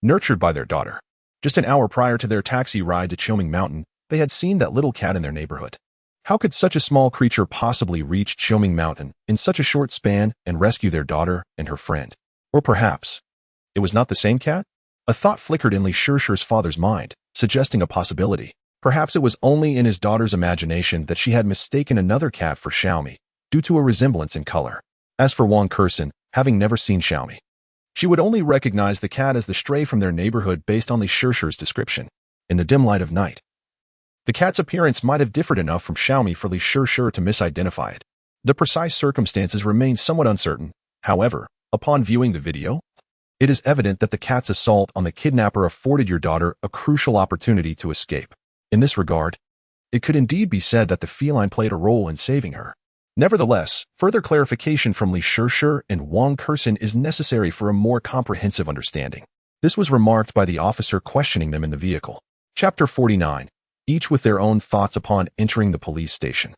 Nurtured by their daughter. Just an hour prior to their taxi ride to Qiuming Mountain, they had seen that little cat in their neighborhood. How could such a small creature possibly reach Qiuming Mountain in such a short span and rescue their daughter and her friend? Or perhaps, it was not the same cat? A thought flickered in Li Shishir's father's mind, suggesting a possibility. Perhaps it was only in his daughter's imagination that she had mistaken another cat for Xiaomi, due to a resemblance in color. As for Wang Kerson, having never seen Xiaomi, she would only recognize the cat as the stray from their neighborhood based on Li Shishir's description. In the dim light of night, the cat's appearance might have differed enough from Xiaomi for Li Shishir to misidentify it. The precise circumstances remain somewhat uncertain. However, upon viewing the video, it is evident that the cat's assault on the kidnapper afforded your daughter a crucial opportunity to escape. In this regard, it could indeed be said that the feline played a role in saving her. Nevertheless, further clarification from Li Shishir and Wang Kerson is necessary for a more comprehensive understanding. This was remarked by the officer questioning them in the vehicle. Chapter 49. Each with their own thoughts upon entering the police station.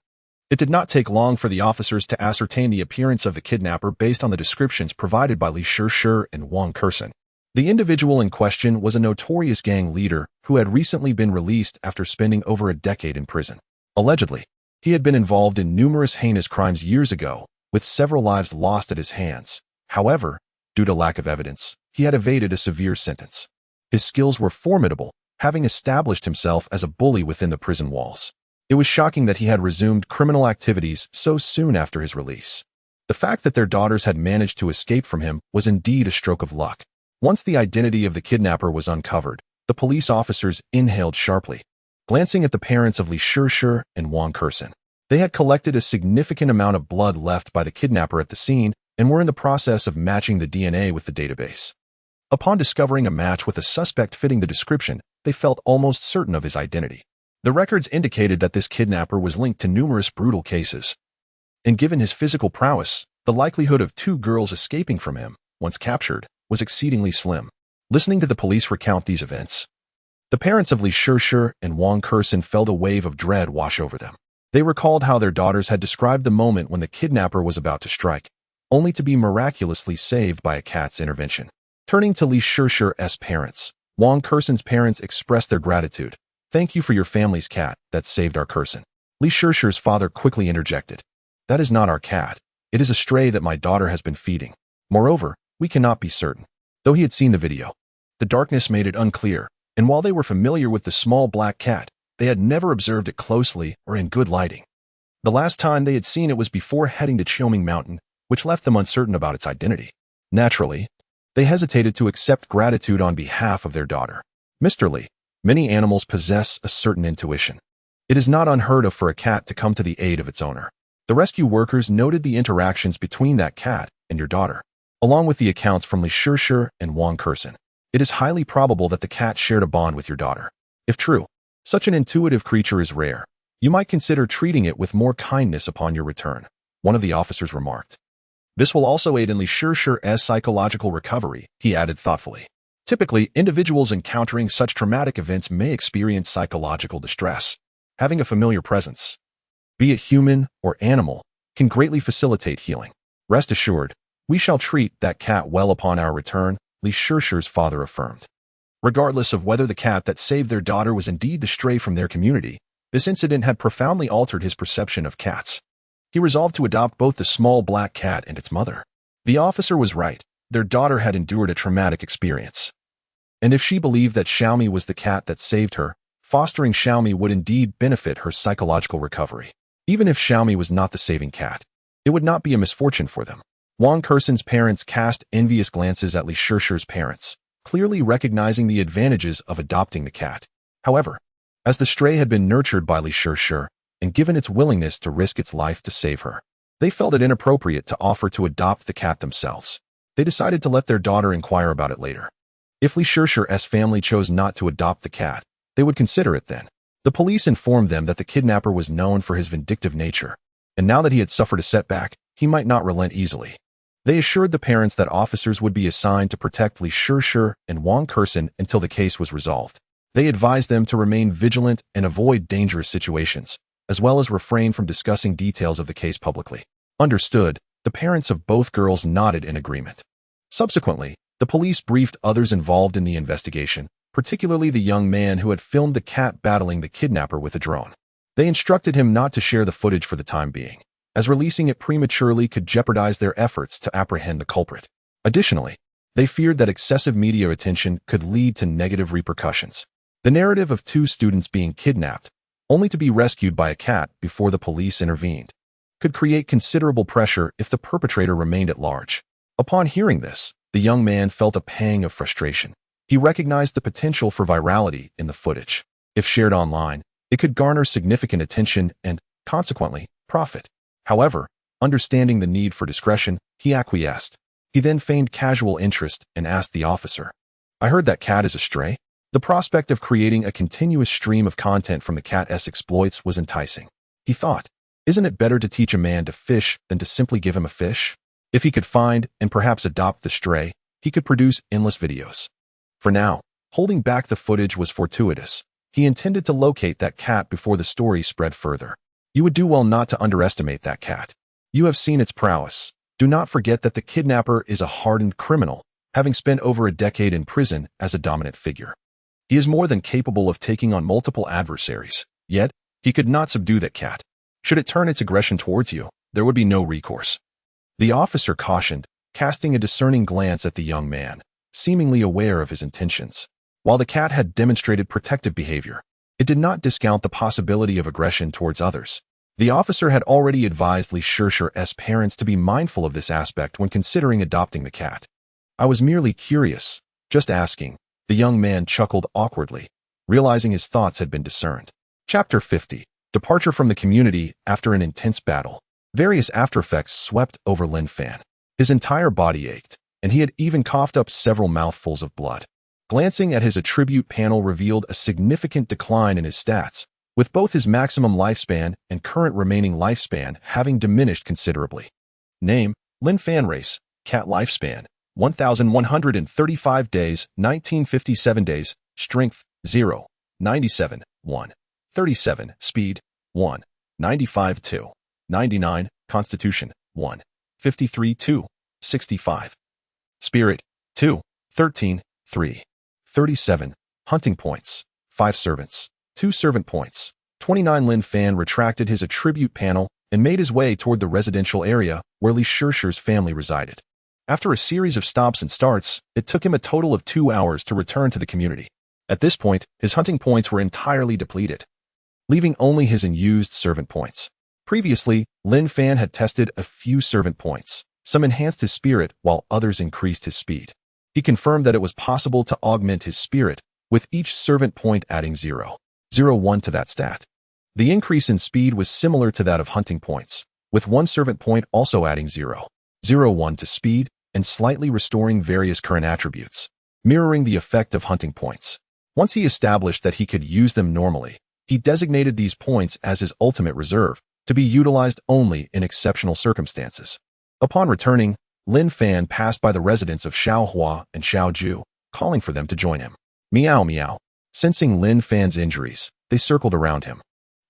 It did not take long for the officers to ascertain the appearance of the kidnapper based on the descriptions provided by Li Shishir and Wang Kerson. The individual in question was a notorious gang leader who had recently been released after spending over a decade in prison. Allegedly, he had been involved in numerous heinous crimes years ago, with several lives lost at his hands. However, due to lack of evidence, he had evaded a severe sentence. His skills were formidable, having established himself as a bully within the prison walls. It was shocking that he had resumed criminal activities so soon after his release. The fact that their daughters had managed to escape from him was indeed a stroke of luck. Once the identity of the kidnapper was uncovered, the police officers inhaled sharply, glancing at the parents of Li Shishir and Wang Kerson. They had collected a significant amount of blood left by the kidnapper at the scene and were in the process of matching the DNA with the database. Upon discovering a match with a suspect fitting the description, they felt almost certain of his identity. The records indicated that this kidnapper was linked to numerous brutal cases. And given his physical prowess, the likelihood of two girls escaping from him, once captured, was exceedingly slim. Listening to the police recount these events, the parents of Li Shishir and Wang Kerson felt a wave of dread wash over them. They recalled how their daughters had described the moment when the kidnapper was about to strike, only to be miraculously saved by a cat's intervention. Turning to Li Shishir's parents, Wang Kerson's parents expressed their gratitude. "Thank you for your family's cat that saved our Kerson." Li Shishir's father quickly interjected. "That is not our cat. It is a stray that my daughter has been feeding. Moreover, we cannot be certain." Though he had seen the video, the darkness made it unclear, and while they were familiar with the small black cat, they had never observed it closely or in good lighting. The last time they had seen it was before heading to Qiuming Mountain, which left them uncertain about its identity. Naturally, they hesitated to accept gratitude on behalf of their daughter. "Mr. Li, many animals possess a certain intuition. It is not unheard of for a cat to come to the aid of its owner." The rescue workers noted the interactions between that cat and your daughter, along with the accounts from Li Shishir and Wang Kerson. It is highly probable that the cat shared a bond with your daughter. If true, such an intuitive creature is rare. You might consider treating it with more kindness upon your return, one of the officers remarked. "This will also aid in Li Shishir's psychological recovery," he added thoughtfully. Typically, individuals encountering such traumatic events may experience psychological distress. Having a familiar presence, be it human or animal, can greatly facilitate healing. "Rest assured, we shall treat that cat well upon our return," Li Shishir's father affirmed. Regardless of whether the cat that saved their daughter was indeed the stray from their community, this incident had profoundly altered his perception of cats. He resolved to adopt both the small black cat and its mother. The officer was right. Their daughter had endured a traumatic experience. And if she believed that Xiaomi was the cat that saved her, fostering Xiaomi would indeed benefit her psychological recovery. Even if Xiaomi was not the saving cat, it would not be a misfortune for them. Wang Kerson's parents cast envious glances at Li Shishir's parents, clearly recognizing the advantages of adopting the cat. However, as the stray had been nurtured by Li Shishir and given its willingness to risk its life to save her, they felt it inappropriate to offer to adopt the cat themselves. They decided to let their daughter inquire about it later. If Li Shishir's family chose not to adopt the cat, they would consider it then. The police informed them that the kidnapper was known for his vindictive nature, and now that he had suffered a setback, he might not relent easily. They assured the parents that officers would be assigned to protect Li Shishir and Wang Kersen until the case was resolved. They advised them to remain vigilant and avoid dangerous situations, as well as refrain from discussing details of the case publicly. Understood, the parents of both girls nodded in agreement. Subsequently, the police briefed others involved in the investigation, particularly the young man who had filmed the cat battling the kidnapper with a drone. They instructed him not to share the footage for the time being, as releasing it prematurely could jeopardize their efforts to apprehend the culprit. Additionally, they feared that excessive media attention could lead to negative repercussions. The narrative of two students being kidnapped, only to be rescued by a cat before the police intervened, could create considerable pressure if the perpetrator remained at large. Upon hearing this, the young man felt a pang of frustration. He recognized the potential for virality in the footage. If shared online, it could garner significant attention and, consequently, profit. However, understanding the need for discretion, he acquiesced. He then feigned casual interest and asked the officer, "I heard that cat is a stray?" The prospect of creating a continuous stream of content from the cat's exploits was enticing. He thought, isn't it better to teach a man to fish than to simply give him a fish? If he could find and perhaps adopt the stray, he could produce endless videos. For now, holding back the footage was fortuitous. He intended to locate that cat before the story spread further. You would do well not to underestimate that cat. You have seen its prowess. Do not forget that the kidnapper is a hardened criminal, having spent over a decade in prison as a dominant figure. He is more than capable of taking on multiple adversaries, yet he could not subdue that cat. Should it turn its aggression towards you, there would be no recourse. The officer cautioned, casting a discerning glance at the young man, seemingly aware of his intentions. While the cat had demonstrated protective behavior, it did not discount the possibility of aggression towards others. The officer had already advised Li Shishir's parents to be mindful of this aspect when considering adopting the cat. "I was merely curious, just asking." The young man chuckled awkwardly, realizing his thoughts had been discerned. Chapter 50. Departure from the community after an intense battle. Various aftereffects swept over Lin Fan. His entire body ached, and he had even coughed up several mouthfuls of blood. Glancing at his attribute panel revealed a significant decline in his stats, with both his maximum lifespan and current remaining lifespan having diminished considerably. Name: Lin Fan. Race: cat. Lifespan: 1,135 days, 1957 days. Strength: 0, 97, 1, 37. Speed: 1, 95, 2, 99. Constitution: 1, 53, 2, 65. Spirit: 2, 13, 3, 37. Hunting points: 5 servants, 2 servant points. 29. Lin Fan retracted his attribute panel and made his way toward the residential area where Li Shishir's family resided. After a series of stops and starts, it took him a total of 2 hours to return to the community. At this point, his hunting points were entirely depleted, leaving only his unused servant points. Previously, Lin Fan had tested a few servant points. Some enhanced his spirit while others increased his speed. He confirmed that it was possible to augment his spirit, with each servant point adding 0.01 to that stat. The increase in speed was similar to that of hunting points, with one servant point also adding 0.01 to speed and slightly restoring various current attributes, mirroring the effect of hunting points. Once he established that he could use them normally, he designated these points as his ultimate reserve, to be utilized only in exceptional circumstances. Upon returning, Lin Fan passed by the residents of Xiaohua and Xiaoju, calling for them to join him. Meow meow. Sensing Lin Fan's injuries, they circled around him,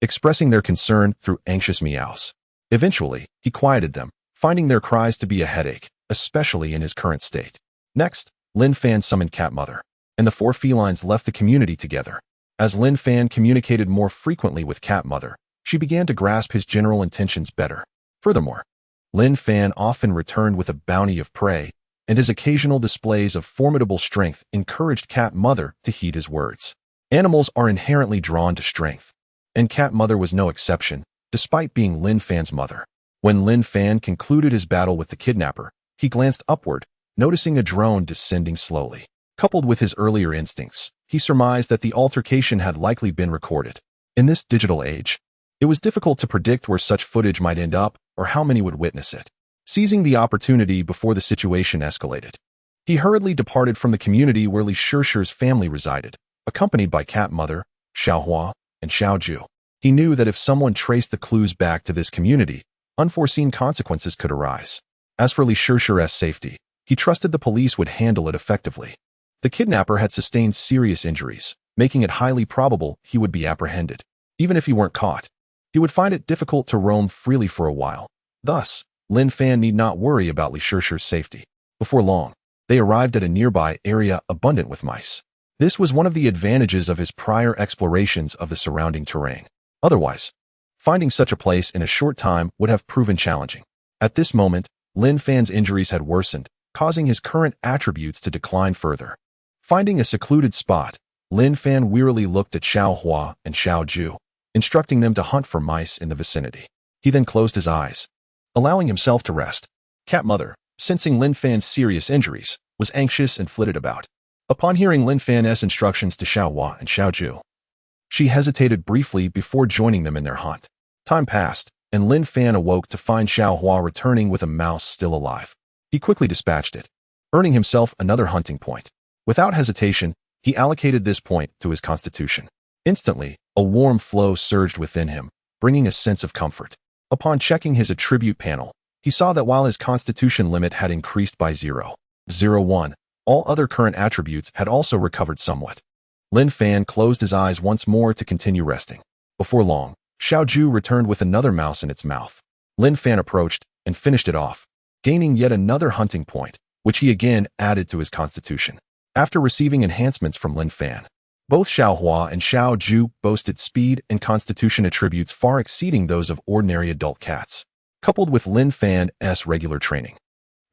expressing their concern through anxious meows. Eventually, he quieted them, finding their cries to be a headache, especially in his current state. Next, Lin Fan summoned Cat Mother, and the 4 felines left the community together. As Lin Fan communicated more frequently with Cat Mother, she began to grasp his general intentions better. Furthermore, Lin Fan often returned with a bounty of prey, and his occasional displays of formidable strength encouraged Cat Mother to heed his words. Animals are inherently drawn to strength, and Cat Mother was no exception, despite being Lin Fan's mother. When Lin Fan concluded his battle with the kidnapper, he glanced upward, noticing a drone descending slowly. Coupled with his earlier instincts, he surmised that the altercation had likely been recorded. In this digital age, it was difficult to predict where such footage might end up or how many would witness it. Seizing the opportunity before the situation escalated, he hurriedly departed from the community where Li Shishir's family resided, accompanied by Cat Mother, Xiaohua, and and Xiaoju. He knew that if someone traced the clues back to this community, unforeseen consequences could arise. As for Li Shishir's safety, he trusted the police would handle it effectively. The kidnapper had sustained serious injuries, making it highly probable he would be apprehended. Even if he weren't caught, he would find it difficult to roam freely for a while. Thus, Lin Fan need not worry about Li Shishir's safety. Before long, they arrived at a nearby area abundant with mice. This was one of the advantages of his prior explorations of the surrounding terrain. Otherwise, finding such a place in a short time would have proven challenging. At this moment, Lin Fan's injuries had worsened, causing his current attributes to decline further. Finding a secluded spot, Lin Fan wearily looked at Xiao Hua and Xiao Ju, instructing them to hunt for mice in the vicinity. He then closed his eyes, allowing himself to rest. Cat Mother, sensing Lin Fan's serious injuries, was anxious and flitted about. Upon hearing Lin Fan's instructions to Xiao Hua and Xiao Ju, she hesitated briefly before joining them in their hunt. Time passed, and Lin Fan awoke to find Xiao Hua returning with a mouse still alive. He quickly dispatched it, earning himself another hunting point. Without hesitation, he allocated this point to his constitution. Instantly, a warm flow surged within him, bringing a sense of comfort. Upon checking his attribute panel, he saw that while his constitution limit had increased by 0.01, all other current attributes had also recovered somewhat. Lin Fan closed his eyes once more to continue resting. Before long, Xiao Ju returned with another mouse in its mouth. Lin Fan approached and finished it off, gaining yet another hunting point, which he again added to his constitution. After receiving enhancements from Lin Fan, both Xiao Hua and Xiao Ju boasted speed and constitution attributes far exceeding those of ordinary adult cats, coupled with Lin Fan's regular training.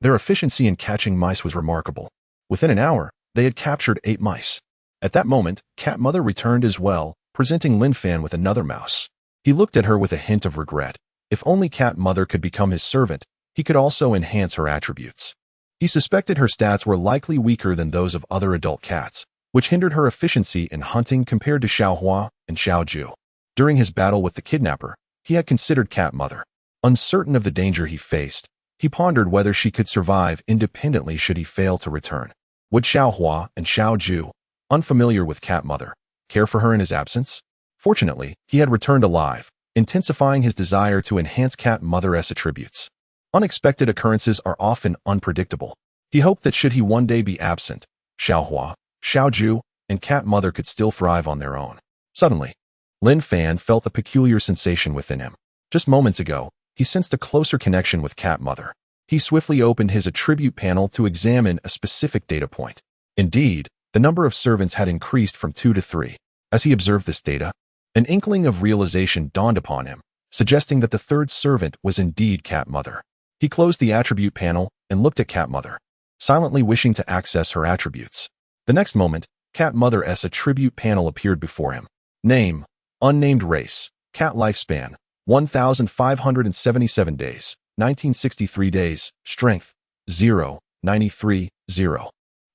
Their efficiency in catching mice was remarkable. Within an hour, they had captured 8 mice. At that moment, Cat Mother returned as well, presenting Lin Fan with another mouse. He looked at her with a hint of regret. If only Cat Mother could become his servant, he could also enhance her attributes. He suspected her stats were likely weaker than those of other adult cats, which hindered her efficiency in hunting compared to Xiao Hua and Xiao Ju. During his battle with the kidnapper, he had considered Cat Mother. Uncertain of the danger he faced, he pondered whether she could survive independently should he fail to return. Would Xiao Hua and Xiao Ju, unfamiliar with Cat Mother, care for her in his absence? Fortunately, he had returned alive, intensifying his desire to enhance Cat Mother's attributes. Unexpected occurrences are often unpredictable. He hoped that should he one day be absent, Xiao Hua, Xiao Ju, and Cat Mother could still thrive on their own. Suddenly, Lin Fan felt a peculiar sensation within him. Just moments ago, he sensed a closer connection with Cat Mother. He swiftly opened his attribute panel to examine a specific data point. Indeed, the number of servants had increased from 2 to 3. As he observed this data, an inkling of realization dawned upon him, suggesting that the third servant was indeed Cat Mother. He closed the attribute panel and looked at Cat Mother, silently wishing to access her attributes. The next moment, Cat Mother's attribute panel appeared before him. Name: unnamed race, cat lifespan, 1,577 days, 1963 days, strength, 0, 93, 0.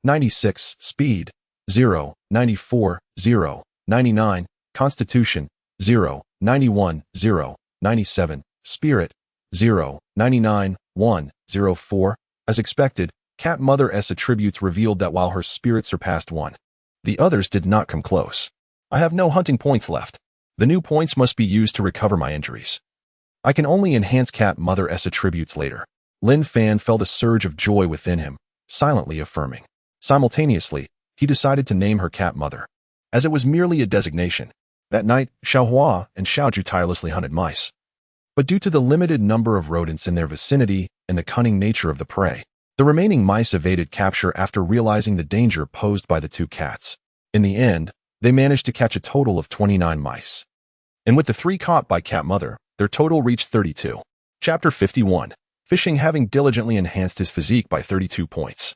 96, speed, 0, 94, 0, 99, constitution, 0, 91, 0, 97, spirit, 0, 99, 1, 0, 4. As expected, Cat Mother's attributes revealed that while her spirit surpassed 1, the others did not come close. I have no hunting points left. The new points must be used to recover my injuries. I can only enhance Cat Mother's attributes later. Lin Fan felt a surge of joy within him, silently affirming. Simultaneously, he decided to name her Cat Mother, as it was merely a designation. That night, Xiao Hua and Xiao Ju tirelessly hunted mice. But due to the limited number of rodents in their vicinity and the cunning nature of the prey, the remaining mice evaded capture after realizing the danger posed by the 2 cats. In the end, they managed to catch a total of 29 mice. And with the 3 caught by Cat Mother, their total reached 32. Chapter 51. Fishing. Having diligently enhanced his physique by 32 points,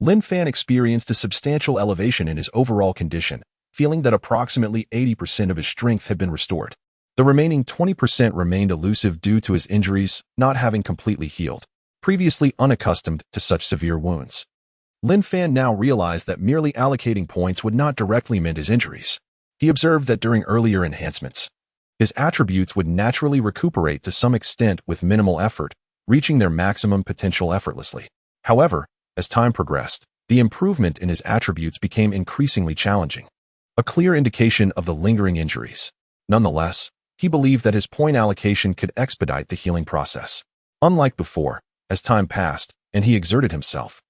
Lin Fan experienced a substantial elevation in his overall condition, feeling that approximately 80% of his strength had been restored. The remaining 20% remained elusive due to his injuries not having completely healed, previously unaccustomed to such severe wounds. Lin Fan now realized that merely allocating points would not directly mend his injuries. He observed that during earlier enhancements, his attributes would naturally recuperate to some extent with minimal effort, reaching their maximum potential effortlessly. However, as time progressed, the improvement in his attributes became increasingly challenging, a clear indication of the lingering injuries. Nonetheless, he believed that his point allocation could expedite the healing process. Unlike before, as time passed and he exerted himself,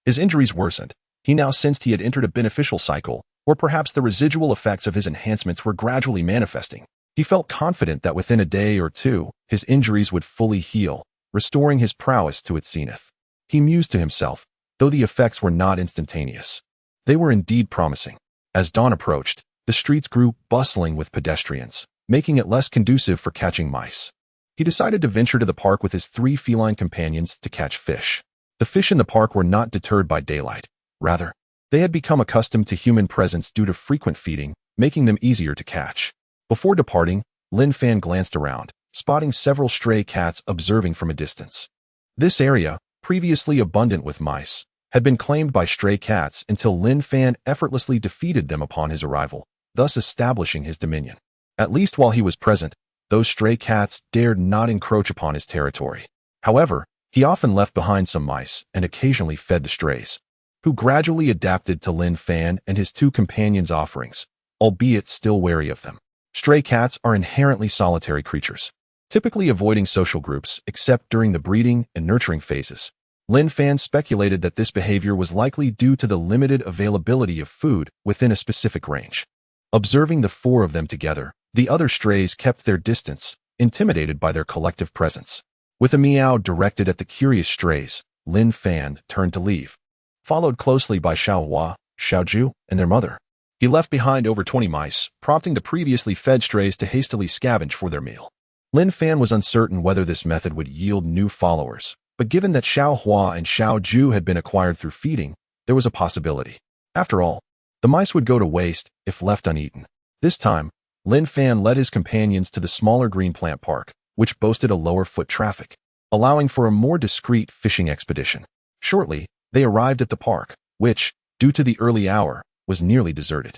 his injuries worsened. He now sensed he had entered a beneficial cycle, or perhaps the residual effects of his enhancements were gradually manifesting. He felt confident that within a day or two, his injuries would fully heal, restoring his prowess to its zenith. He mused to himself, though the effects were not instantaneous. They were indeed promising. As dawn approached, the streets grew bustling with pedestrians, making it less conducive for catching mice. He decided to venture to the park with his 3 feline companions to catch fish. The fish in the park were not deterred by daylight. Rather, they had become accustomed to human presence due to frequent feeding, making them easier to catch. Before departing, Lin Fan glanced around, spotting several stray cats observing from a distance. This area, previously abundant with mice, had been claimed by stray cats until Lin Fan effortlessly defeated them upon his arrival, thus establishing his dominion. At least while he was present, those stray cats dared not encroach upon his territory. However, he often left behind some mice and occasionally fed the strays, who gradually adapted to Lin Fan and his 2 companions' offerings, albeit still wary of them. Stray cats are inherently solitary creatures, typically avoiding social groups except during the breeding and nurturing phases. Lin Fan speculated that this behavior was likely due to the limited availability of food within a specific range. Observing the 4 of them together, the other strays kept their distance, intimidated by their collective presence. With a meow directed at the curious strays, Lin Fan turned to leave, followed closely by Xiao Hua, Xiao Ju, and their mother. He left behind over 20 mice, prompting the previously fed strays to hastily scavenge for their meal. Lin Fan was uncertain whether this method would yield new followers, but given that Xiao Hua and Xiao Ju had been acquired through feeding, there was a possibility. After all, the mice would go to waste if left uneaten. This time, Lin Fan led his companions to the smaller green plant park, which boasted a lower foot traffic, allowing for a more discreet fishing expedition. Shortly, they arrived at the park, which, due to the early hour, was nearly deserted.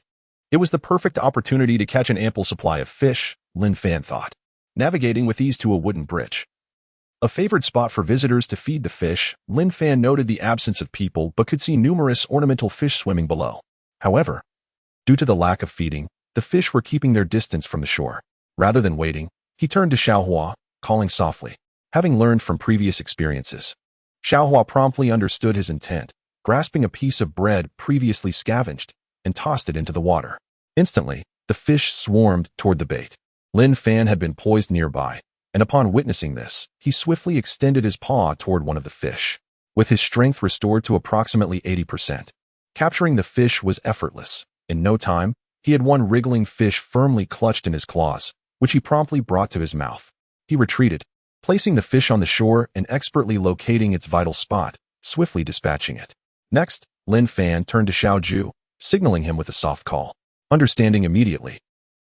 It was the perfect opportunity to catch an ample supply of fish, Lin Fan thought, navigating with ease to a wooden bridge. A favored spot for visitors to feed the fish, Lin Fan noted the absence of people but could see numerous ornamental fish swimming below. However, due to the lack of feeding, the fish were keeping their distance from the shore. Rather than waiting, he turned to Xiao Hua, calling softly. Having learned from previous experiences, Xiao Hua promptly understood his intent, grasping a piece of bread previously scavenged, and tossed it into the water. Instantly, the fish swarmed toward the bait. Lin Fan had been poised nearby, and upon witnessing this, he swiftly extended his paw toward one of the fish. With his strength restored to approximately 80%, capturing the fish was effortless. In no time, he had one wriggling fish firmly clutched in his claws, which he promptly brought to his mouth. He retreated, placing the fish on the shore and expertly locating its vital spot, swiftly dispatching it. Next, Lin Fan turned to Xiao Ju, signaling him with a soft call. Understanding immediately,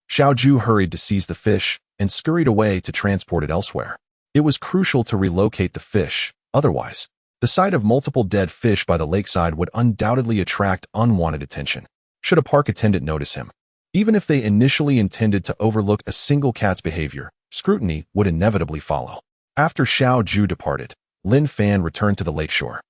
Xiao Ju hurried to seize the fish and scurried away to transport it elsewhere. It was crucial to relocate the fish, otherwise, the sight of multiple dead fish by the lakeside would undoubtedly attract unwanted attention, should a park attendant notice him. Even if they initially intended to overlook a single cat's behavior, scrutiny would inevitably follow. After Xiao Ju departed, Lin Fan returned to the lakeshore,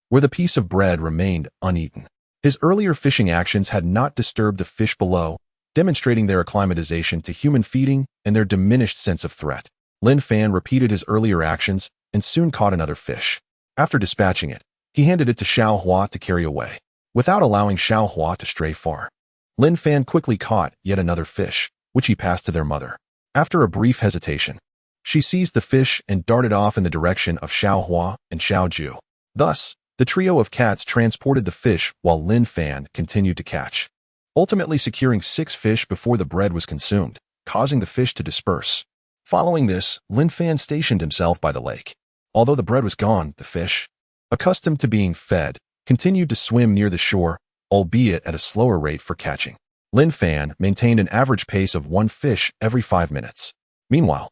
where the piece of bread remained uneaten. His earlier fishing actions had not disturbed the fish below, demonstrating their acclimatization to human feeding and their diminished sense of threat. Lin Fan repeated his earlier actions and soon caught another fish. After dispatching it, he handed it to Xiao Hua to carry away, without allowing Xiao Hua to stray far. Lin Fan quickly caught yet another fish, which he passed to their mother. After a brief hesitation, she seized the fish and darted off in the direction of Xiao Hua and Xiao Ju. Thus, the trio of cats transported the fish while Lin Fan continued to catch, ultimately securing 6 fish before the bread was consumed, causing the fish to disperse. Following this, Lin Fan stationed himself by the lake. Although the bread was gone, the fish, accustomed to being fed, continued to swim near the shore, albeit at a slower rate for catching. Lin Fan maintained an average pace of 1 fish every 5 minutes. Meanwhile,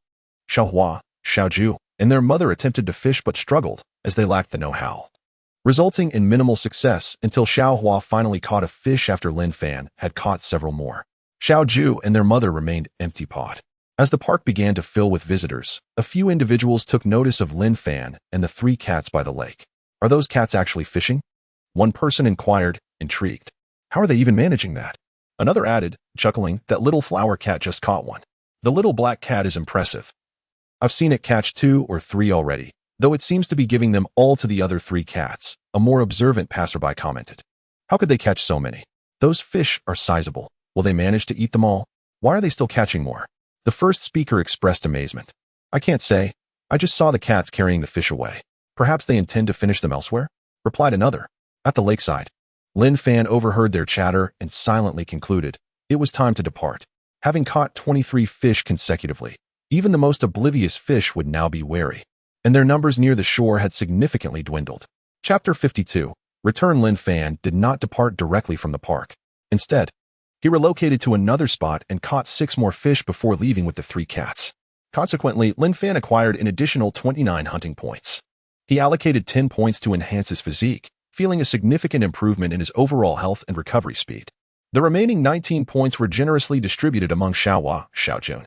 Xiao Hua, Xiao Ju, and their mother attempted to fish but struggled, as they lacked the know-how, resulting in minimal success until Xiao Hua finally caught a fish after Lin Fan had caught several more. Xiao Ju and their mother remained empty-pawed. As the park began to fill with visitors, a few individuals took notice of Lin Fan and the 3 cats by the lake. Are those cats actually fishing? One person inquired, intrigued. How are they even managing that? Another added, chuckling, that little flower cat just caught one. The little black cat is impressive. I've seen it catch 2 or 3 already, though it seems to be giving them all to the other 3 cats, a more observant passerby commented. How could they catch so many? Those fish are sizable. Will they manage to eat them all? Why are they still catching more? The first speaker expressed amazement. I can't say. I just saw the cats carrying the fish away. Perhaps they intend to finish them elsewhere? Replied another. At the lakeside. Lin Fan overheard their chatter and silently concluded. It was time to depart. Having caught 23 fish consecutively, even the most oblivious fish would now be wary, and their numbers near the shore had significantly dwindled. Chapter 52. Return. Lin Fan did not depart directly from the park. Instead, he relocated to another spot and caught 6 more fish before leaving with the 3 cats. Consequently, Lin Fan acquired an additional 29 hunting points. He allocated 10 points to enhance his physique, feeling a significant improvement in his overall health and recovery speed. The remaining 19 points were generously distributed among Xiaohua, Xiaojun,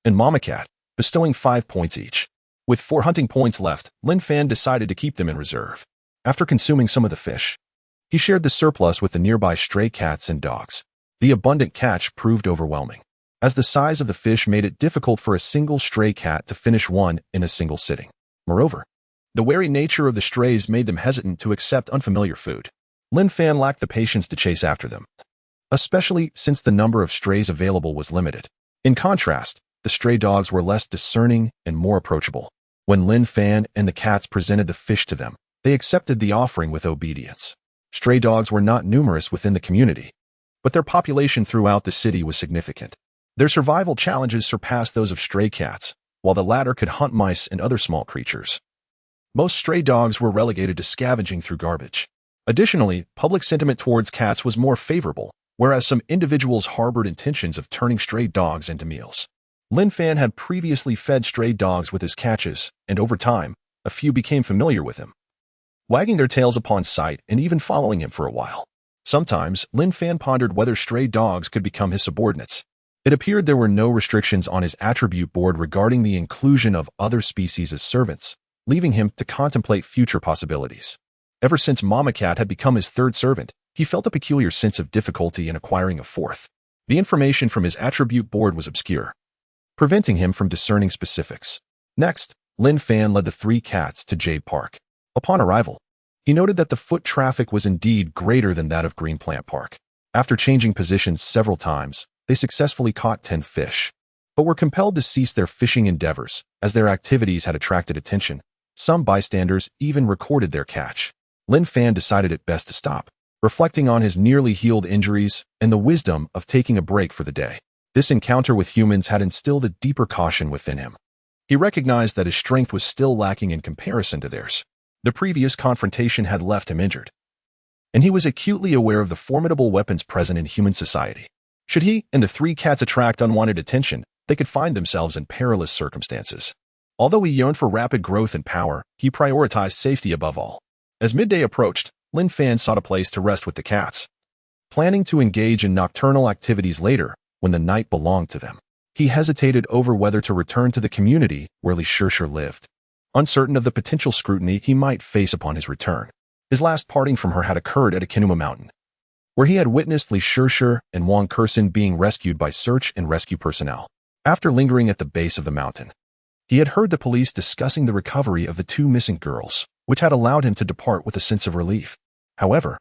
and Mama Cat, bestowing 5 points each. With 4 hunting points left, Lin Fan decided to keep them in reserve. After consuming some of the fish, he shared the surplus with the nearby stray cats and dogs. The abundant catch proved overwhelming, as the size of the fish made it difficult for a single stray cat to finish one in a single sitting. Moreover, the wary nature of the strays made them hesitant to accept unfamiliar food. Lin Fan lacked the patience to chase after them, especially since the number of strays available was limited. In contrast, the stray dogs were less discerning and more approachable. When Lin Fan and the cats presented the fish to them, they accepted the offering with obedience. Stray dogs were not numerous within the community, but their population throughout the city was significant. Their survival challenges surpassed those of stray cats, while the latter could hunt mice and other small creatures. Most stray dogs were relegated to scavenging through garbage. Additionally, public sentiment towards cats was more favorable, whereas some individuals harbored intentions of turning stray dogs into meals. Lin Fan had previously fed stray dogs with his catches, and over time, a few became familiar with him, wagging their tails upon sight and even following him for a while. Sometimes, Lin Fan pondered whether stray dogs could become his subordinates. It appeared there were no restrictions on his attribute board regarding the inclusion of other species as servants, leaving him to contemplate future possibilities. Ever since Mama Cat had become his 3rd servant, he felt a peculiar sense of difficulty in acquiring a 4th. The information from his attribute board was obscure, preventing him from discerning specifics. Next, Lin Fan led the 3 cats to Jade Park. Upon arrival, he noted that the foot traffic was indeed greater than that of Green Plant Park. After changing positions several times, they successfully caught 10 fish, but were compelled to cease their fishing endeavors as their activities had attracted attention. Some bystanders even recorded their catch. Lin Fan decided it best to stop, reflecting on his nearly healed injuries and the wisdom of taking a break for the day. This encounter with humans had instilled a deeper caution within him. He recognized that his strength was still lacking in comparison to theirs. The previous confrontation had left him injured, and he was acutely aware of the formidable weapons present in human society. Should he and the 3 cats attract unwanted attention, they could find themselves in perilous circumstances. Although he yearned for rapid growth and power, he prioritized safety above all. As midday approached, Lin Fan sought a place to rest with the cats, planning to engage in nocturnal activities later when the night belonged to them. He hesitated over whether to return to the community where Li Shishir lived, uncertain of the potential scrutiny he might face upon his return. His last parting from her had occurred at Akinuma Mountain, where he had witnessed Li Shishir and Wang Kursin being rescued by search and rescue personnel. After lingering at the base of the mountain, he had heard the police discussing the recovery of the 2 missing girls, which had allowed him to depart with a sense of relief. However,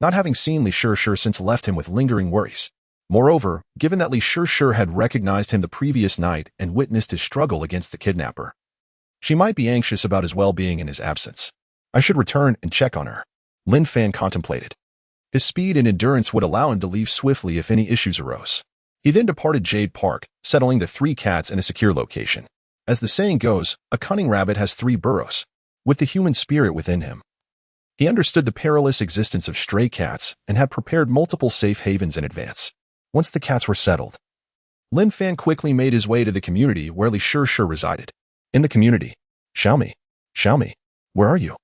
not having seen Li Shishir since left him with lingering worries. Moreover, given that Li Shishir had recognized him the previous night and witnessed his struggle against the kidnapper, she might be anxious about his well-being in his absence. I should return and check on her, Lin Fan contemplated. His speed and endurance would allow him to leave swiftly if any issues arose. He then departed Jade Park, settling the 3 cats in a secure location. As the saying goes, a cunning rabbit has 3 burrows. With the human spirit within him, he understood the perilous existence of stray cats and had prepared multiple safe havens in advance. Once the cats were settled, Lin Fan quickly made his way to the community where Li Shishir resided. In the community, Xiaomi, where are you?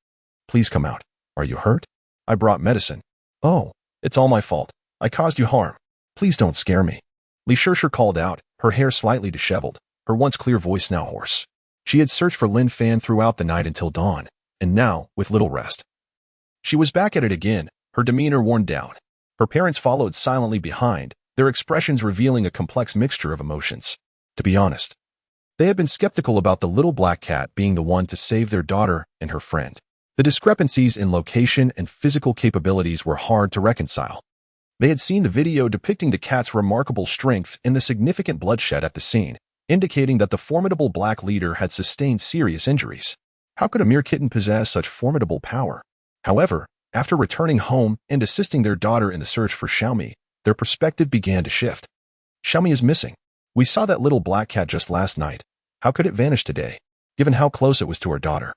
Please come out. Are you hurt? I brought medicine. Oh, it's all my fault. I caused you harm. Please don't scare me. Li Shishir called out, her hair slightly disheveled, her once clear voice now hoarse. She had searched for Lin Fan throughout the night until dawn, and now, with little rest, she was back at it again, her demeanor worn down. Her parents followed silently behind, their expressions revealing a complex mixture of emotions. To be honest, they had been skeptical about the little black cat being the one to save their daughter and her friend. The discrepancies in location and physical capabilities were hard to reconcile. They had seen the video depicting the cat's remarkable strength and the significant bloodshed at the scene, indicating that the formidable black leader had sustained serious injuries. How could a mere kitten possess such formidable power? However, after returning home and assisting their daughter in the search for Xiaomi, their perspective began to shift. Xiaomi is missing. We saw that little black cat just last night. How could it vanish today, given how close it was to her daughter?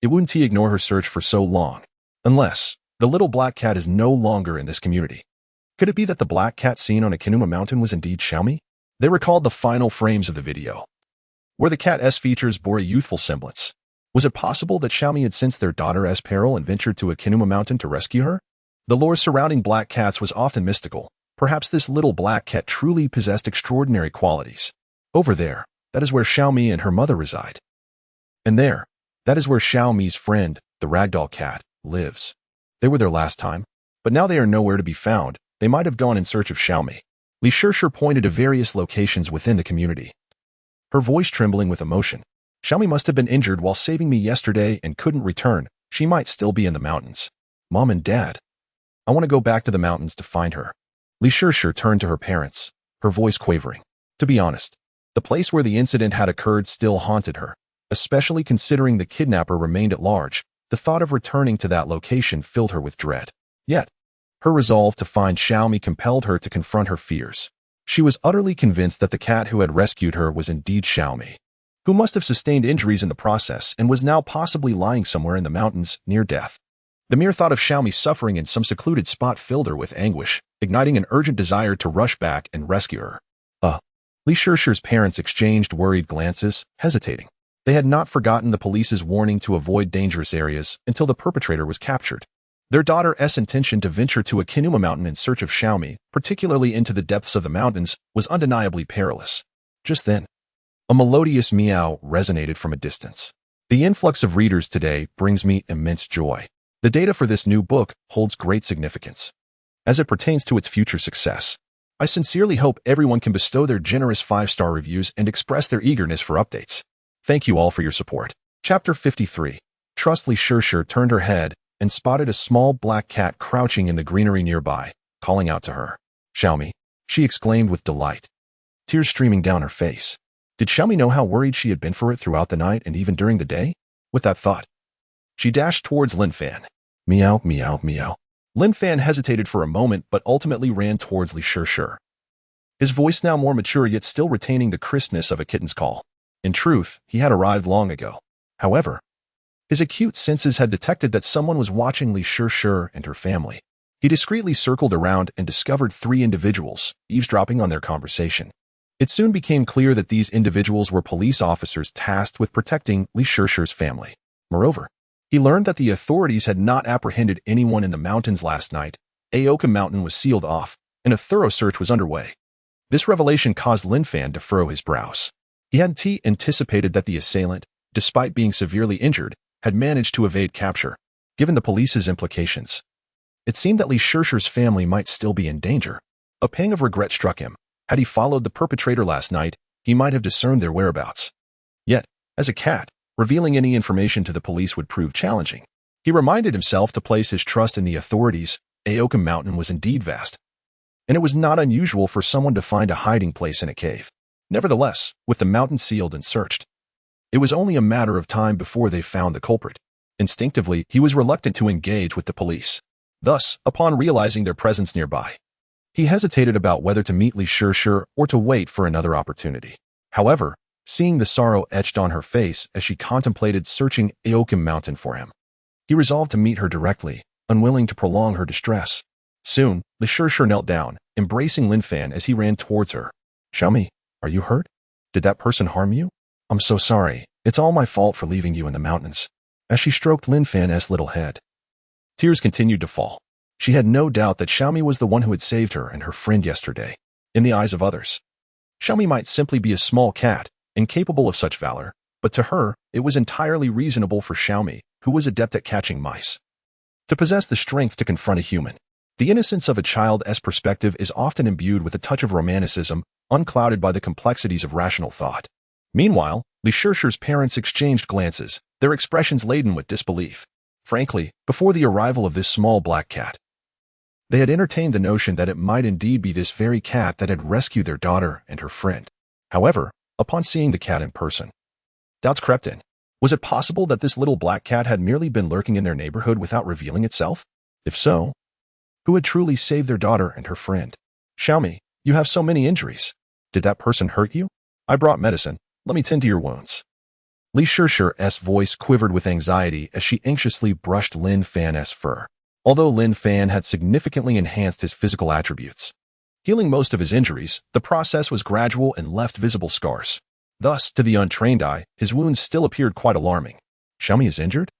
It wouldn't he ignore her search for so long, unless the little black cat is no longer in this community. Could it be that the black cat seen on Akinuma Mountain was indeed Xiaomi? They recalled the final frames of the video, where the cat's features bore a youthful semblance. Was it possible that Xiaomi had sensed their daughter's peril and ventured to Akinuma Mountain to rescue her? The lore surrounding black cats was often mystical. Perhaps this little black cat truly possessed extraordinary qualities. Over there, that is where Xiaomi and her mother reside. And there, that is where Xiaomi's friend, the ragdoll cat, lives. They were there last time, but now they are nowhere to be found. They might have gone in search of Xiaomi. Li Shishir pointed to various locations within the community, her voice trembling with emotion. Xiaomi must have been injured while saving me yesterday and couldn't return. She might still be in the mountains. Mom and Dad, I want to go back to the mountains to find her. Li Shishir turned to her parents, her voice quavering. To be honest, the place where the incident had occurred still haunted her, especially considering the kidnapper remained at large. The thought of returning to that location filled her with dread. Yet, her resolve to find Xiaomi compelled her to confront her fears. She was utterly convinced that the cat who had rescued her was indeed Xiaomi, who must have sustained injuries in the process and was now possibly lying somewhere in the mountains near death. The mere thought of Xiaomi suffering in some secluded spot filled her with anguish, igniting an urgent desire to rush back and rescue her. Li Shishir's parents exchanged worried glances, hesitating. They had not forgotten the police's warning to avoid dangerous areas until the perpetrator was captured. Their daughter's intention to venture to Akinuma Mountain in search of Xiaomi, particularly into the depths of the mountains, was undeniably perilous. Just then, a melodious meow resonated from a distance. The influx of readers today brings me immense joy. The data for this new book holds great significance as it pertains to its future success. I sincerely hope everyone can bestow their generous 5-star reviews and express their eagerness for updates. Thank you all for your support. Chapter 53. Li Shishir turned her head and spotted a small black cat crouching in the greenery nearby, calling out to her. Xiaomi, she exclaimed with delight, tears streaming down her face. Did Xiaomi know how worried she had been for it throughout the night and even during the day? With that thought, she dashed towards Lin Fan. Meow, meow, meow. Lin Fan hesitated for a moment but ultimately ran towards Li Shishir, his voice now more mature yet still retaining the crispness of a kitten's call. In truth, he had arrived long ago. However, his acute senses had detected that someone was watching Li Shishir and her family. He discreetly circled around and discovered 3 individuals, eavesdropping on their conversation. It soon became clear that these individuals were police officers tasked with protecting Li Shishir's family. Moreover, he learned that the authorities had not apprehended anyone in the mountains last night. Aoka Mountain was sealed off, and a thorough search was underway. This revelation caused Lin Fan to furrow his brows. He hadn't anticipated that the assailant, despite being severely injured, had managed to evade capture. Given the police's implications, it seemed that Li Shishir's family might still be in danger. A pang of regret struck him. Had he followed the perpetrator last night, he might have discerned their whereabouts. Yet, as a cat, revealing any information to the police would prove challenging. He reminded himself to place his trust in the authorities. Aoka Mountain was indeed vast, and it was not unusual for someone to find a hiding place in a cave. Nevertheless, with the mountain sealed and searched, it was only a matter of time before they found the culprit. Instinctively, he was reluctant to engage with the police. Thus, upon realizing their presence nearby, he hesitated about whether to meet Li Shishir or to wait for another opportunity. However, seeing the sorrow etched on her face as she contemplated searching Aoka Mountain for him, he resolved to meet her directly, unwilling to prolong her distress. Soon, Li Shishir knelt down, embracing Lin Fan as he ran towards her. Xiaomi, are you hurt? Did that person harm you? I'm so sorry. It's all my fault for leaving you in the mountains. As she stroked Lin Fan's little head, tears continued to fall. She had no doubt that Xiaomi was the one who had saved her and her friend yesterday. In the eyes of others, Xiaomi might simply be a small cat, incapable of such valor, but to her, it was entirely reasonable for Xiaomi, who was adept at catching mice, to possess the strength to confront a human. The innocence of a child's perspective is often imbued with a touch of romanticism, unclouded by the complexities of rational thought. Meanwhile, Li Shishir's parents exchanged glances, their expressions laden with disbelief. Frankly, before the arrival of this small black cat, they had entertained the notion that it might indeed be this very cat that had rescued their daughter and her friend. However, upon seeing the cat in person, doubts crept in. Was it possible that this little black cat had merely been lurking in their neighborhood without revealing itself? If so, who had truly saved their daughter and her friend? Xiaomi, you have so many injuries. Did that person hurt you? I brought medicine. Let me tend to your wounds. Li Shishir's voice quivered with anxiety as she anxiously brushed Lin Fan's fur. Although Lin Fan had significantly enhanced his physical attributes, healing most of his injuries, the process was gradual and left visible scars. Thus, to the untrained eye, his wounds still appeared quite alarming. Xiaomi is injured?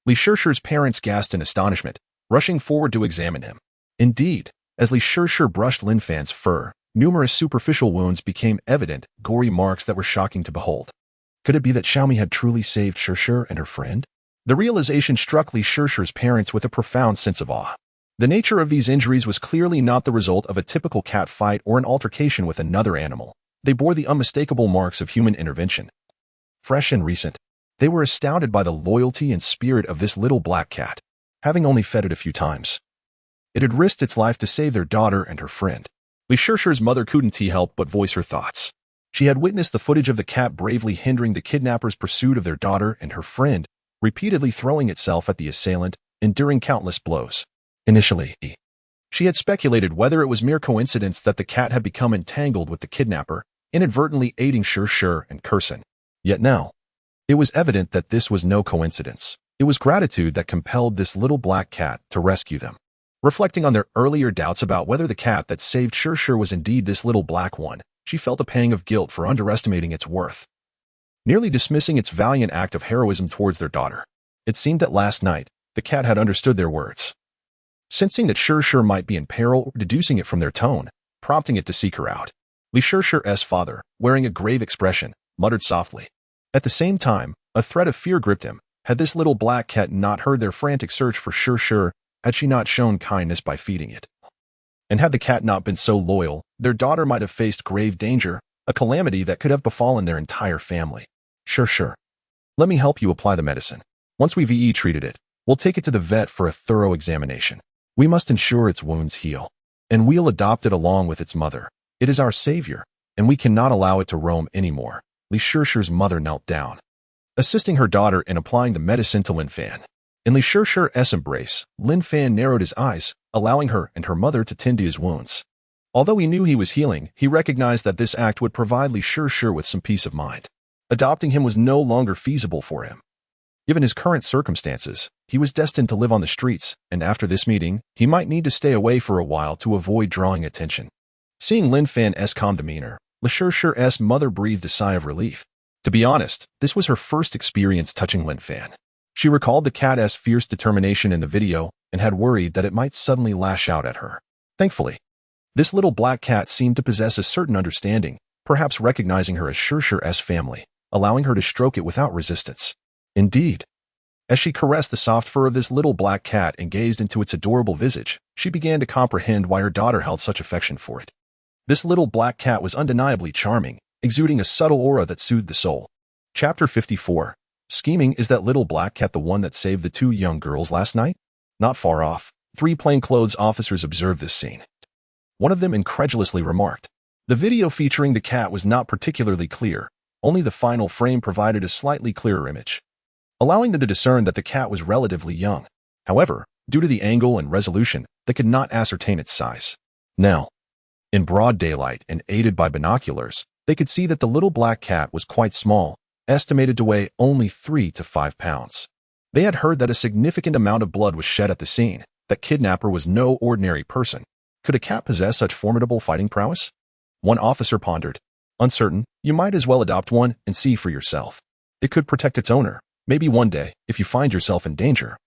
Li Shishir's parents gasped in astonishment, rushing forward to examine him. Indeed, as Li Shishir brushed Lin Fan's fur, numerous superficial wounds became evident, gory marks that were shocking to behold. Could it be that Xiaomi had truly saved Shishir and her friend? The realization struck Li Shishir's parents with a profound sense of awe. The nature of these injuries was clearly not the result of a typical cat fight or an altercation with another animal. They bore the unmistakable marks of human intervention. Fresh and recent, they were astounded by the loyalty and spirit of this little black cat, having only fed it a few times. It had risked its life to save their daughter and her friend. Li Shishir's mother couldn't help but voice her thoughts. She had witnessed the footage of the cat bravely hindering the kidnappers' pursuit of their daughter and her friend, repeatedly throwing itself at the assailant, enduring countless blows. Initially, she had speculated whether it was mere coincidence that the cat had become entangled with the kidnapper, inadvertently aiding Shishir and Kursin. Yet now, it was evident that this was no coincidence. It was gratitude that compelled this little black cat to rescue them. Reflecting on their earlier doubts about whether the cat that saved Shishir was indeed this little black one, she felt a pang of guilt for underestimating its worth, nearly dismissing its valiant act of heroism towards their daughter. It seemed that last night, the cat had understood their words. Sensing that Shishir might be in peril, deducing it from their tone, prompting it to seek her out. Li Shishir's father, wearing a grave expression, muttered softly. At the same time, a threat of fear gripped him. Had this little black cat not heard their frantic search for Shishir, had she not shown kindness by feeding it? And had the cat not been so loyal, their daughter might have faced grave danger, a calamity that could have befallen their entire family. Shishir, let me help you apply the medicine. Once we've treated it, we'll take it to the vet for a thorough examination. We must ensure its wounds heal. And we'll adopt it along with its mother. It is our savior, and we cannot allow it to roam anymore. Li Shishir's mother knelt down, assisting her daughter in applying the medicine to Lin Fan. In Li Shishir's embrace, Lin Fan narrowed his eyes, allowing her and her mother to tend to his wounds. Although he knew he was healing, he recognized that this act would provide Li Shishir with some peace of mind. Adopting him was no longer feasible for him. Given his current circumstances, he was destined to live on the streets, and after this meeting, he might need to stay away for a while to avoid drawing attention. Seeing Lin Fan's calm demeanor, Li Shishir's mother breathed a sigh of relief. To be honest, this was her first experience touching Lin Fan. She recalled the cat's fierce determination in the video and had worried that it might suddenly lash out at her. Thankfully, this little black cat seemed to possess a certain understanding, perhaps recognizing her as Shishir's family, allowing her to stroke it without resistance. Indeed, as she caressed the soft fur of this little black cat and gazed into its adorable visage, she began to comprehend why her daughter held such affection for it. This little black cat was undeniably charming, exuding a subtle aura that soothed the soul. Chapter 54. Scheming. Is that little black cat the one that saved the two young girls last night? Not far off, 3 plainclothes officers observed this scene. One of them incredulously remarked. The video featuring the cat was not particularly clear, only the final frame provided a slightly clearer image, allowing them to discern that the cat was relatively young. However, due to the angle and resolution, they could not ascertain its size. Now, in broad daylight and aided by binoculars, they could see that the little black cat was quite small, estimated to weigh only 3 to 5 pounds. They had heard that a significant amount of blood was shed at the scene, that kidnapper was no ordinary person. Could a cat possess such formidable fighting prowess? One officer pondered. Uncertain, you might as well adopt one and see for yourself. It could protect its owner. Maybe one day, if you find yourself in danger,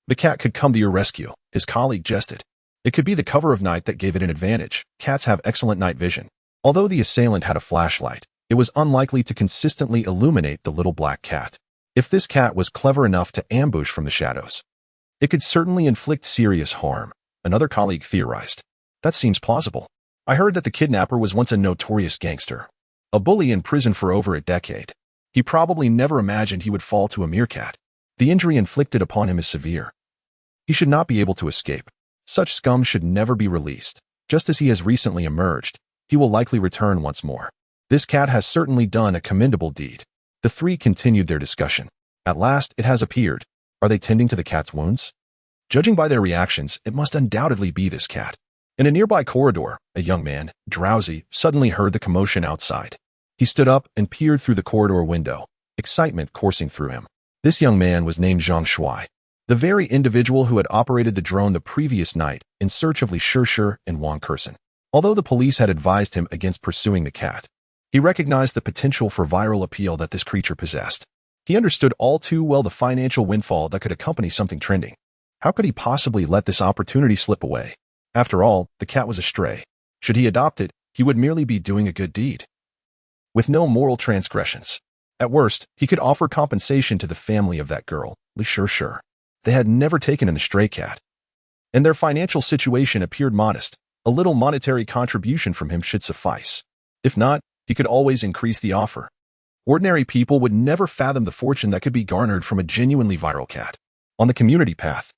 the cat could come to your rescue, his colleague jested. It could be the cover of night that gave it an advantage. Cats have excellent night vision. Although the assailant had a flashlight, it was unlikely to consistently illuminate the little black cat. If this cat was clever enough to ambush from the shadows, it could certainly inflict serious harm. Another colleague theorized. That seems plausible. I heard that the kidnapper was once a notorious gangster, a bully in prison for over a decade. He probably never imagined he would fall to a meerkat. The injury inflicted upon him is severe. He should not be able to escape. Such scum should never be released. Just as he has recently emerged, he will likely return once more. This cat has certainly done a commendable deed. The three continued their discussion. At last, it has appeared. Are they tending to the cat's wounds? Judging by their reactions, it must undoubtedly be this cat. In a nearby corridor, a young man, drowsy, suddenly heard the commotion outside. He stood up and peered through the corridor window, excitement coursing through him. This young man was named Zhang Shuai, the very individual who had operated the drone the previous night in search of Li Shishir and Wang Kersen. Although the police had advised him against pursuing the cat, he recognized the potential for viral appeal that this creature possessed. He understood all too well the financial windfall that could accompany something trending. How could he possibly let this opportunity slip away? After all, the cat was a stray. Should he adopt it, he would merely be doing a good deed, with no moral transgressions. At worst, he could offer compensation to the family of that girl, Li Shishir. They had never taken in the stray cat, and their financial situation appeared modest. A little monetary contribution from him should suffice. If not, he could always increase the offer. Ordinary people would never fathom the fortune that could be garnered from a genuinely viral cat. On the community path,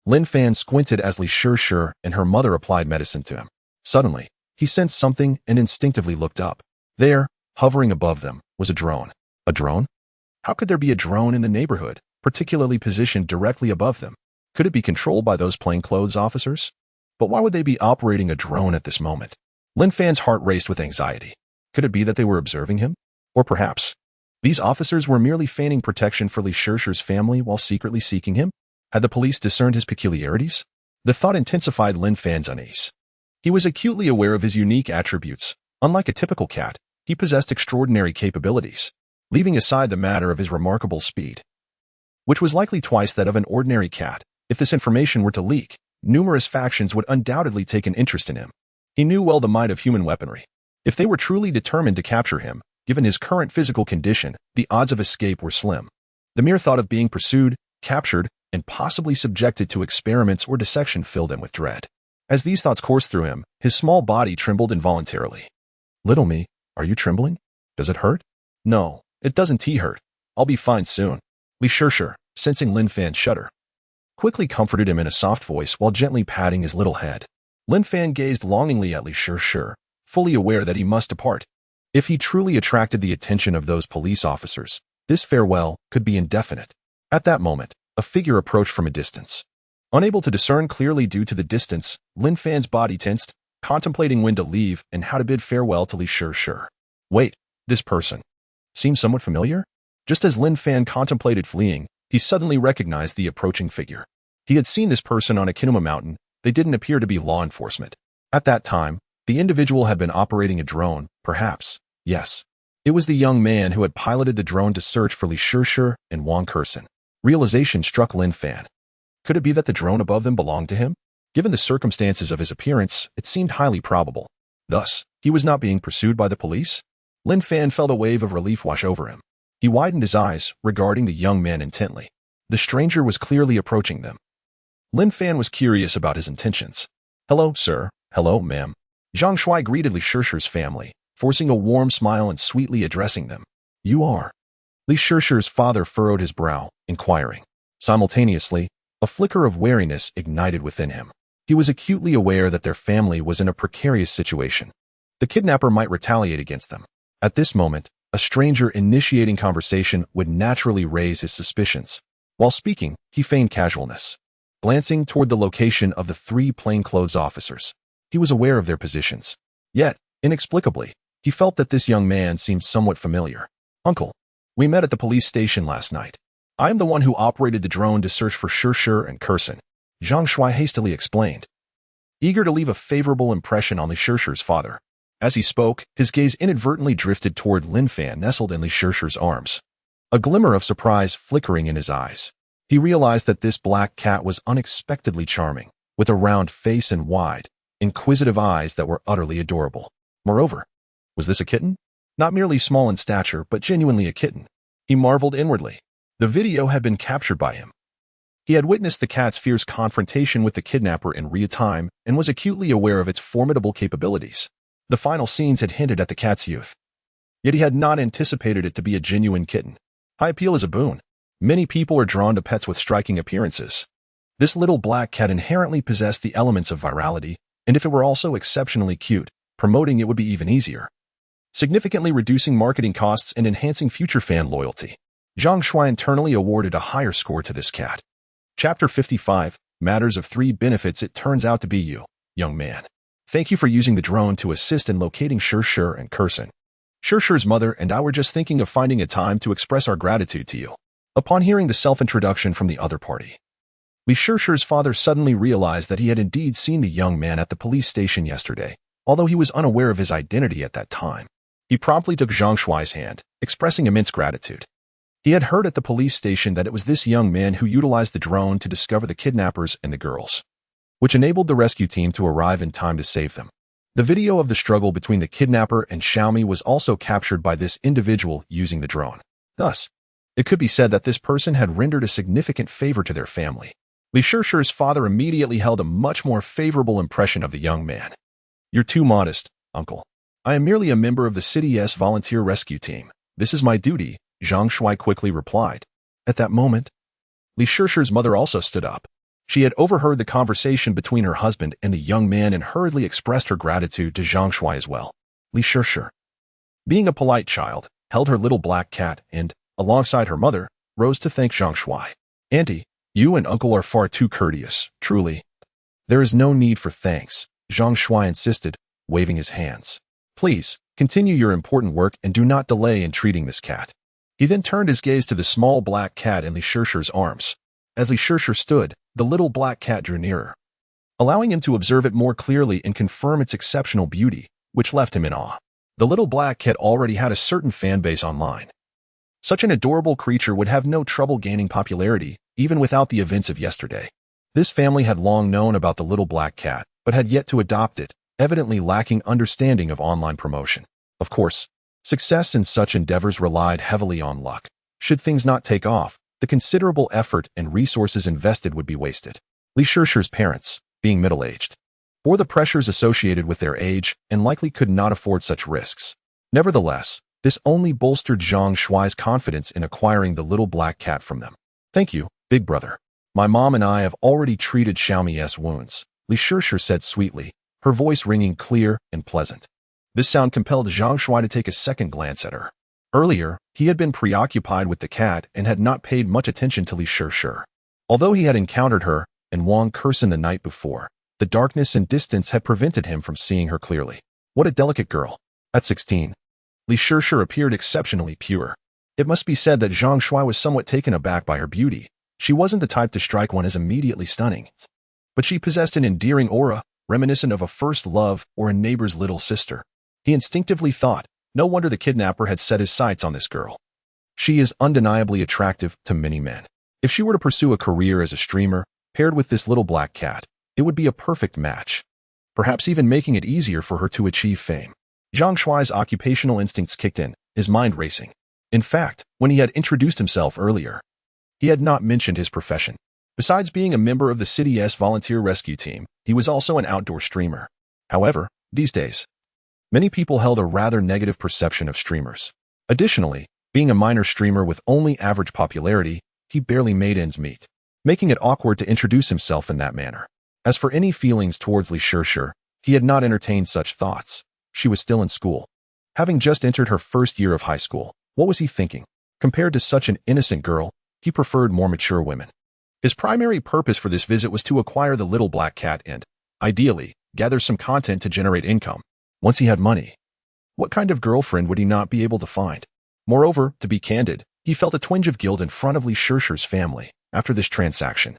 Lin Fan squinted as Li Shishir and her mother applied medicine to him. Suddenly, he sensed something and instinctively looked up. There, hovering above them, was a drone. A drone? How could there be a drone in the neighborhood, particularly positioned directly above them? Could it be controlled by those plainclothes officers? But why would they be operating a drone at this moment? Lin Fan's heart raced with anxiety. Could it be that they were observing him? Or perhaps, these officers were merely feigning protection for Li Shishir's family while secretly seeking him? Had the police discerned his peculiarities? The thought intensified Lin Fan's unease. He was acutely aware of his unique attributes. Unlike a typical cat, he possessed extraordinary capabilities, leaving aside the matter of his remarkable speed, which was likely twice that of an ordinary cat. If this information were to leak, numerous factions would undoubtedly take an interest in him. He knew well the might of human weaponry. If they were truly determined to capture him, given his current physical condition, the odds of escape were slim. The mere thought of being pursued, captured, and possibly subjected to experiments or dissection filled him with dread. As these thoughts coursed through him, his small body trembled involuntarily. Little me, are you trembling? Does it hurt? No, it doesn't hurt. I'll be fine soon. Li Shishir, sensing Lin Fan shudder, quickly comforted him in a soft voice while gently patting his little head. Lin Fan gazed longingly at Li Shishir, fully aware that he must depart. If he truly attracted the attention of those police officers, this farewell could be indefinite. At that moment, a figure approached from a distance. Unable to discern clearly due to the distance, Lin Fan's body tensed, contemplating when to leave and how to bid farewell to Li Shishir. Wait, this person seems somewhat familiar? Just as Lin Fan contemplated fleeing, he suddenly recognized the approaching figure. He had seen this person on a Kinema mountain. They didn't appear to be law enforcement. At that time, the individual had been operating a drone, perhaps. Yes. It was the young man who had piloted the drone to search for Li Shishir and Wang Kersen. Realization struck Lin Fan. Could it be that the drone above them belonged to him? Given the circumstances of his appearance, it seemed highly probable. Thus, he was not being pursued by the police? Lin Fan felt a wave of relief wash over him. He widened his eyes, regarding the young man intently. The stranger was clearly approaching them. Lin Fan was curious about his intentions. Hello, sir. Hello, ma'am. Zhang Shuai greeted Li Shishir's family, forcing a warm smile and sweetly addressing them. You are? Li Shishir's father furrowed his brow, inquiring. Simultaneously, a flicker of wariness ignited within him. He was acutely aware that their family was in a precarious situation. The kidnapper might retaliate against them. At this moment, a stranger initiating conversation would naturally raise his suspicions. While speaking, he feigned casualness, glancing toward the location of the three plainclothes officers. He was aware of their positions. Yet, inexplicably, he felt that this young man seemed somewhat familiar. Uncle, we met at the police station last night. I am the one who operated the drone to search for Shishir and Kersen, Zhang Shuai hastily explained, eager to leave a favorable impression on Li Shishir's father. As he spoke, his gaze inadvertently drifted toward Lin Fan nestled in Li Shishir's arms, a glimmer of surprise flickering in his eyes. He realized that this black cat was unexpectedly charming, with a round face and wide, inquisitive eyes that were utterly adorable. Moreover, was this a kitten? Not merely small in stature, but genuinely a kitten. He marveled inwardly. The video had been captured by him. He had witnessed the cat's fierce confrontation with the kidnapper in real time and was acutely aware of its formidable capabilities. The final scenes had hinted at the cat's youth. Yet he had not anticipated it to be a genuine kitten. High appeal is a boon. Many people are drawn to pets with striking appearances. This little black cat inherently possessed the elements of virality, and if it were also exceptionally cute, promoting it would be even easier, significantly reducing marketing costs and enhancing future fan loyalty. Zhang Shuai internally awarded a higher score to this cat. Chapter 55, Matters of 3 Benefits. It turns out to be you, young man. Thank you for using the drone to assist in locating Shirshir and Kursin. Shirshir's mother and I were just thinking of finding a time to express our gratitude to you. Upon hearing the self-introduction from the other party, Li Shirshir's father suddenly realized that he had indeed seen the young man at the police station yesterday, although he was unaware of his identity at that time. He promptly took Zhang Shuai's hand, expressing immense gratitude. He had heard at the police station that it was this young man who utilized the drone to discover the kidnappers and the girls, which enabled the rescue team to arrive in time to save them. The video of the struggle between the kidnapper and Xiaomi was also captured by this individual using the drone. Thus, it could be said that this person had rendered a significant favor to their family. Li Shirshir's father immediately held a much more favorable impression of the young man. You're too modest, uncle. I am merely a member of the city's volunteer rescue team. This is my duty, Zhang Shuai quickly replied. At that moment, Li Shirshir's mother also stood up. She had overheard the conversation between her husband and the young man and hurriedly expressed her gratitude to Zhang Shuai as well. Li Shirshir, being a polite child, held her little black cat and, alongside her mother, rose to thank Zhang Shuai. Auntie, you and uncle are far too courteous, truly. There is no need for thanks, Zhang Shuai insisted, waving his hands. Please, continue your important work and do not delay in treating this cat. He then turned his gaze to the small black cat in Li Shirshir's arms. As Li Shirshir stood, the little black cat drew nearer, allowing him to observe it more clearly and confirm its exceptional beauty, which left him in awe. The little black cat already had a certain fan base online. Such an adorable creature would have no trouble gaining popularity, even without the events of yesterday. This family had long known about the little black cat, but had yet to adopt it, evidently lacking understanding of online promotion. Of course, success in such endeavors relied heavily on luck. Should things not take off, the considerable effort and resources invested would be wasted. Li Shirshir's parents, being middle-aged, bore the pressures associated with their age and likely could not afford such risks. Nevertheless, this only bolstered Zhang Shuai's confidence in acquiring the little black cat from them. Thank you, big brother. My mom and I have already treated Xiaomi's wounds, Li Shirshir said sweetly, her voice ringing clear and pleasant. This sound compelled Zhang Shuai to take a second glance at her. Earlier, he had been preoccupied with the cat and had not paid much attention to Li Shirshir. Although he had encountered her and Wang Kursin the night before, the darkness and distance had prevented him from seeing her clearly. What a delicate girl. At 16, Li Shirshir appeared exceptionally pure. It must be said that Zhang Shuai was somewhat taken aback by her beauty. She wasn't the type to strike one as immediately stunning, but she possessed an endearing aura, reminiscent of a first love or a neighbor's little sister. He instinctively thought, no wonder the kidnapper had set his sights on this girl. She is undeniably attractive to many men. If she were to pursue a career as a streamer, paired with this little black cat, it would be a perfect match, perhaps even making it easier for her to achieve fame. Zhang Shuai's occupational instincts kicked in, his mind racing. In fact, when he had introduced himself earlier, he had not mentioned his profession. Besides being a member of the city's volunteer rescue team, he was also an outdoor streamer. However, these days, many people held a rather negative perception of streamers. Additionally, being a minor streamer with only average popularity, he barely made ends meet, making it awkward to introduce himself in that manner. As for any feelings towards Li Shirshir, he had not entertained such thoughts. She was still in school. Having just entered her first year of high school, what was he thinking? Compared to such an innocent girl, he preferred more mature women. His primary purpose for this visit was to acquire the little black cat and, ideally, gather some content to generate income. Once he had money, what kind of girlfriend would he not be able to find? Moreover, to be candid, he felt a twinge of guilt in front of Li Shirshir's family after this transaction.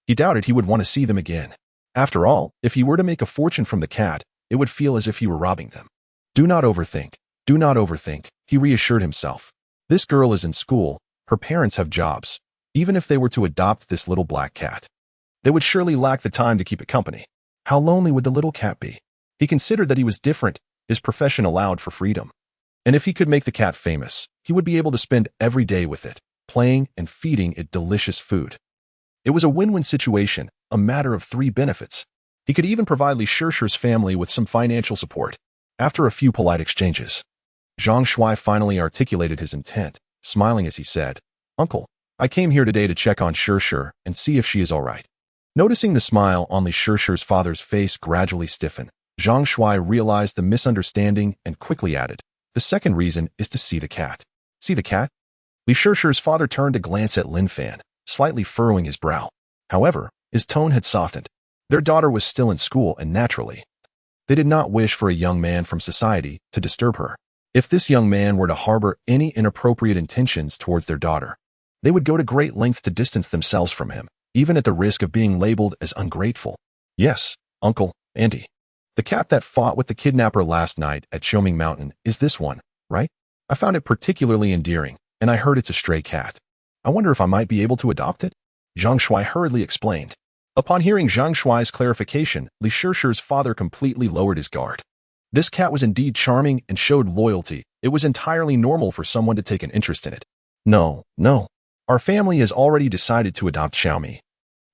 He doubted he would want to see them again. After all, if he were to make a fortune from the cat, it would feel as if he were robbing them. Do not overthink. Do not overthink, he reassured himself. This girl is in school, her parents have jobs. Even if they were to adopt this little black cat, they would surely lack the time to keep it company. How lonely would the little cat be? He considered that he was different, his profession allowed for freedom. And if he could make the cat famous, he would be able to spend every day with it, playing and feeding it delicious food. It was a win-win situation, a matter of three benefits. He could even provide Li Shishir's family with some financial support. After a few polite exchanges, Zhang Shuai finally articulated his intent, smiling as he said, "Uncle, I came here today to check on Shishir and see if she is all right." Noticing the smile on Li Shishir's father's face gradually stiffen, Zhang Shuai realized the misunderstanding and quickly added, "The second reason is to see the cat." "See the cat?" Li Shishir's father turned to glance at Lin Fan, slightly furrowing his brow. However, his tone had softened. Their daughter was still in school and naturally, they did not wish for a young man from society to disturb her. If this young man were to harbor any inappropriate intentions towards their daughter, they would go to great lengths to distance themselves from him, even at the risk of being labeled as ungrateful. "Yes, uncle, auntie. The cat that fought with the kidnapper last night at Xiaoming Mountain is this one, right? I found it particularly endearing, and I heard it's a stray cat. I wonder if I might be able to adopt it?" Zhang Shuai hurriedly explained. Upon hearing Zhang Shuai's clarification, Li Shishir's father completely lowered his guard. This cat was indeed charming and showed loyalty. It was entirely normal for someone to take an interest in it. No. Our family has already decided to adopt Xiaomi."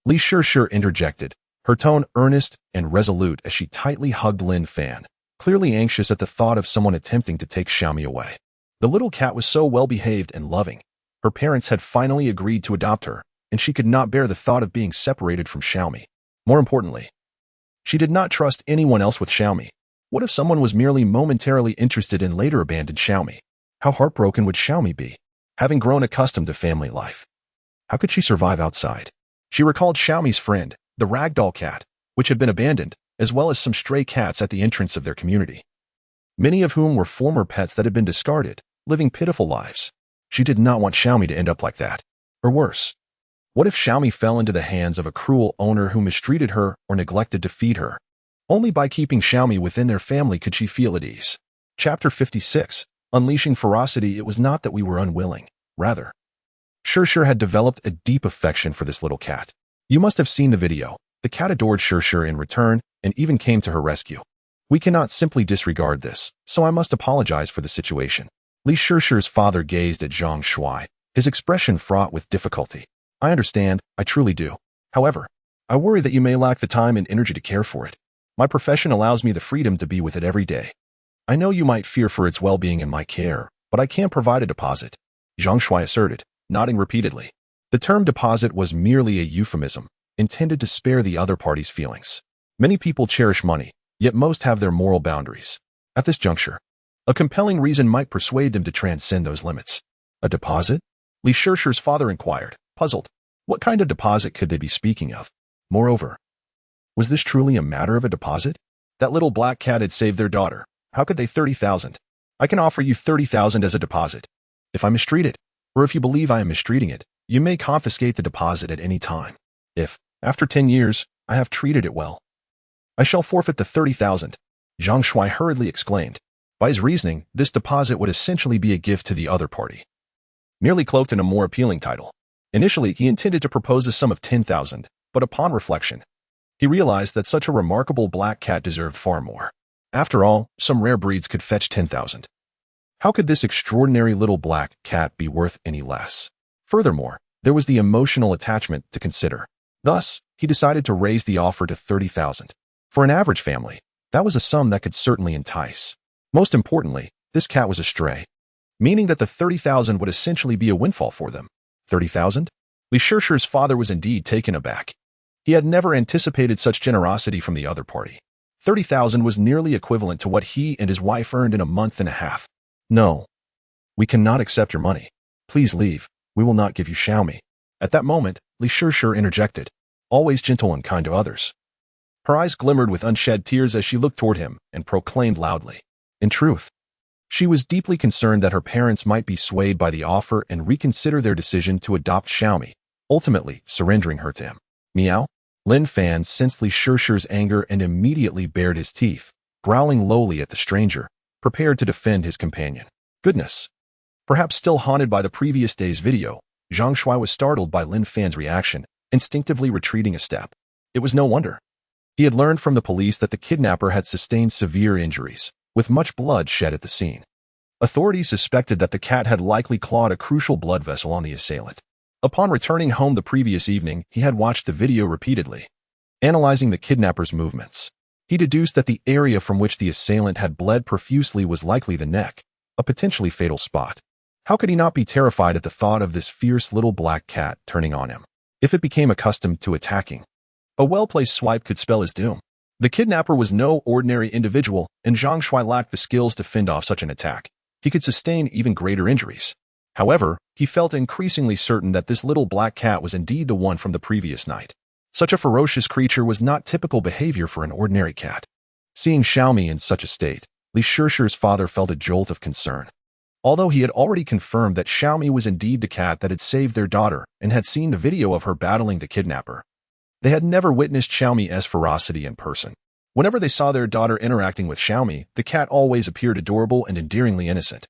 Li Shishir interjected, her tone earnest and resolute as she tightly hugged Lin Fan, clearly anxious at the thought of someone attempting to take Xiaomi away. The little cat was so well-behaved and loving. Her parents had finally agreed to adopt her, and she could not bear the thought of being separated from Xiaomi. More importantly, she did not trust anyone else with Xiaomi. What if someone was merely momentarily interested and later abandoned Xiaomi? How heartbroken would Xiaomi be, having grown accustomed to family life? How could she survive outside? She recalled Xiaomi's friend, the ragdoll cat, which had been abandoned, as well as some stray cats at the entrance of their community, many of whom were former pets that had been discarded, living pitiful lives. She did not want Xiaomi to end up like that. Or worse, what if Xiaomi fell into the hands of a cruel owner who mistreated her or neglected to feed her? Only by keeping Xiaomi within their family could she feel at ease. Chapter 56. Unleashing ferocity. It was not that we were unwilling. Rather, Shishir had developed a deep affection for this little cat. You must have seen the video. The cat adored Shishir in return and even came to her rescue. We cannot simply disregard this, so I must apologize for the situation. Li Shishir's father gazed at Zhang Shuai, his expression fraught with difficulty. "I understand, I truly do. However, I worry that you may lack the time and energy to care for it. My profession allows me the freedom to be with it every day. I know you might fear for its well-being in my care, but I can provide a deposit," Zhang Shuai asserted, nodding repeatedly. The term deposit was merely a euphemism, intended to spare the other party's feelings. Many people cherish money, yet most have their moral boundaries. At this juncture, a compelling reason might persuade them to transcend those limits. "A deposit?" Li Shishir's father inquired, puzzled. What kind of deposit could they be speaking of? Moreover, was this truly a matter of a deposit? That little black cat had saved their daughter. How could they 30,000? "I can offer you 30,000 as a deposit. If I mistreat it, or if you believe I am mistreating it, you may confiscate the deposit at any time. If, after 10 years, I have treated it well, I shall forfeit the 30,000, Zhang Shuai hurriedly exclaimed. By his reasoning, this deposit would essentially be a gift to the other party, merely cloaked in a more appealing title. Initially, he intended to propose a sum of 10,000, but upon reflection, he realized that such a remarkable black cat deserved far more. After all, some rare breeds could fetch 10,000. How could this extraordinary little black cat be worth any less? Furthermore, there was the emotional attachment to consider. Thus, he decided to raise the offer to 30,000. For an average family, that was a sum that could certainly entice. Most importantly, this cat was a stray, meaning that the 30,000 would essentially be a windfall for them. 30,000? Li Shishir's father was indeed taken aback. He had never anticipated such generosity from the other party. 30,000 was nearly equivalent to what he and his wife earned in a month and a half. "No, we cannot accept your money. Please leave. We will not give you Xiaomi." At that moment, Li Shishir interjected, always gentle and kind to others. Her eyes glimmered with unshed tears as she looked toward him and proclaimed loudly. In truth, she was deeply concerned that her parents might be swayed by the offer and reconsider their decision to adopt Xiaomi, ultimately surrendering her to him. Meow? Lin Fan sensed Li Shishir's anger and immediately bared his teeth, growling lowly at the stranger, prepared to defend his companion. Goodness! Perhaps still haunted by the previous day's video, Zhang Shuai was startled by Lin Fan's reaction, instinctively retreating a step. It was no wonder. He had learned from the police that the kidnapper had sustained severe injuries, with much blood shed at the scene. Authorities suspected that the cat had likely clawed a crucial blood vessel on the assailant. Upon returning home the previous evening, he had watched the video repeatedly. Analyzing the kidnapper's movements, he deduced that the area from which the assailant had bled profusely was likely the neck, a potentially fatal spot. How could he not be terrified at the thought of this fierce little black cat turning on him? If it became accustomed to attacking, a well-placed swipe could spell his doom. The kidnapper was no ordinary individual, and Zhang Shuai lacked the skills to fend off such an attack. He could sustain even greater injuries. However, he felt increasingly certain that this little black cat was indeed the one from the previous night. Such a ferocious creature was not typical behavior for an ordinary cat. Seeing Xiaomi in such a state, Li Shishir's father felt a jolt of concern. Although he had already confirmed that Xiaomi was indeed the cat that had saved their daughter and had seen the video of her battling the kidnapper, they had never witnessed Xiaomi's ferocity in person. Whenever they saw their daughter interacting with Xiaomi, the cat always appeared adorable and endearingly innocent,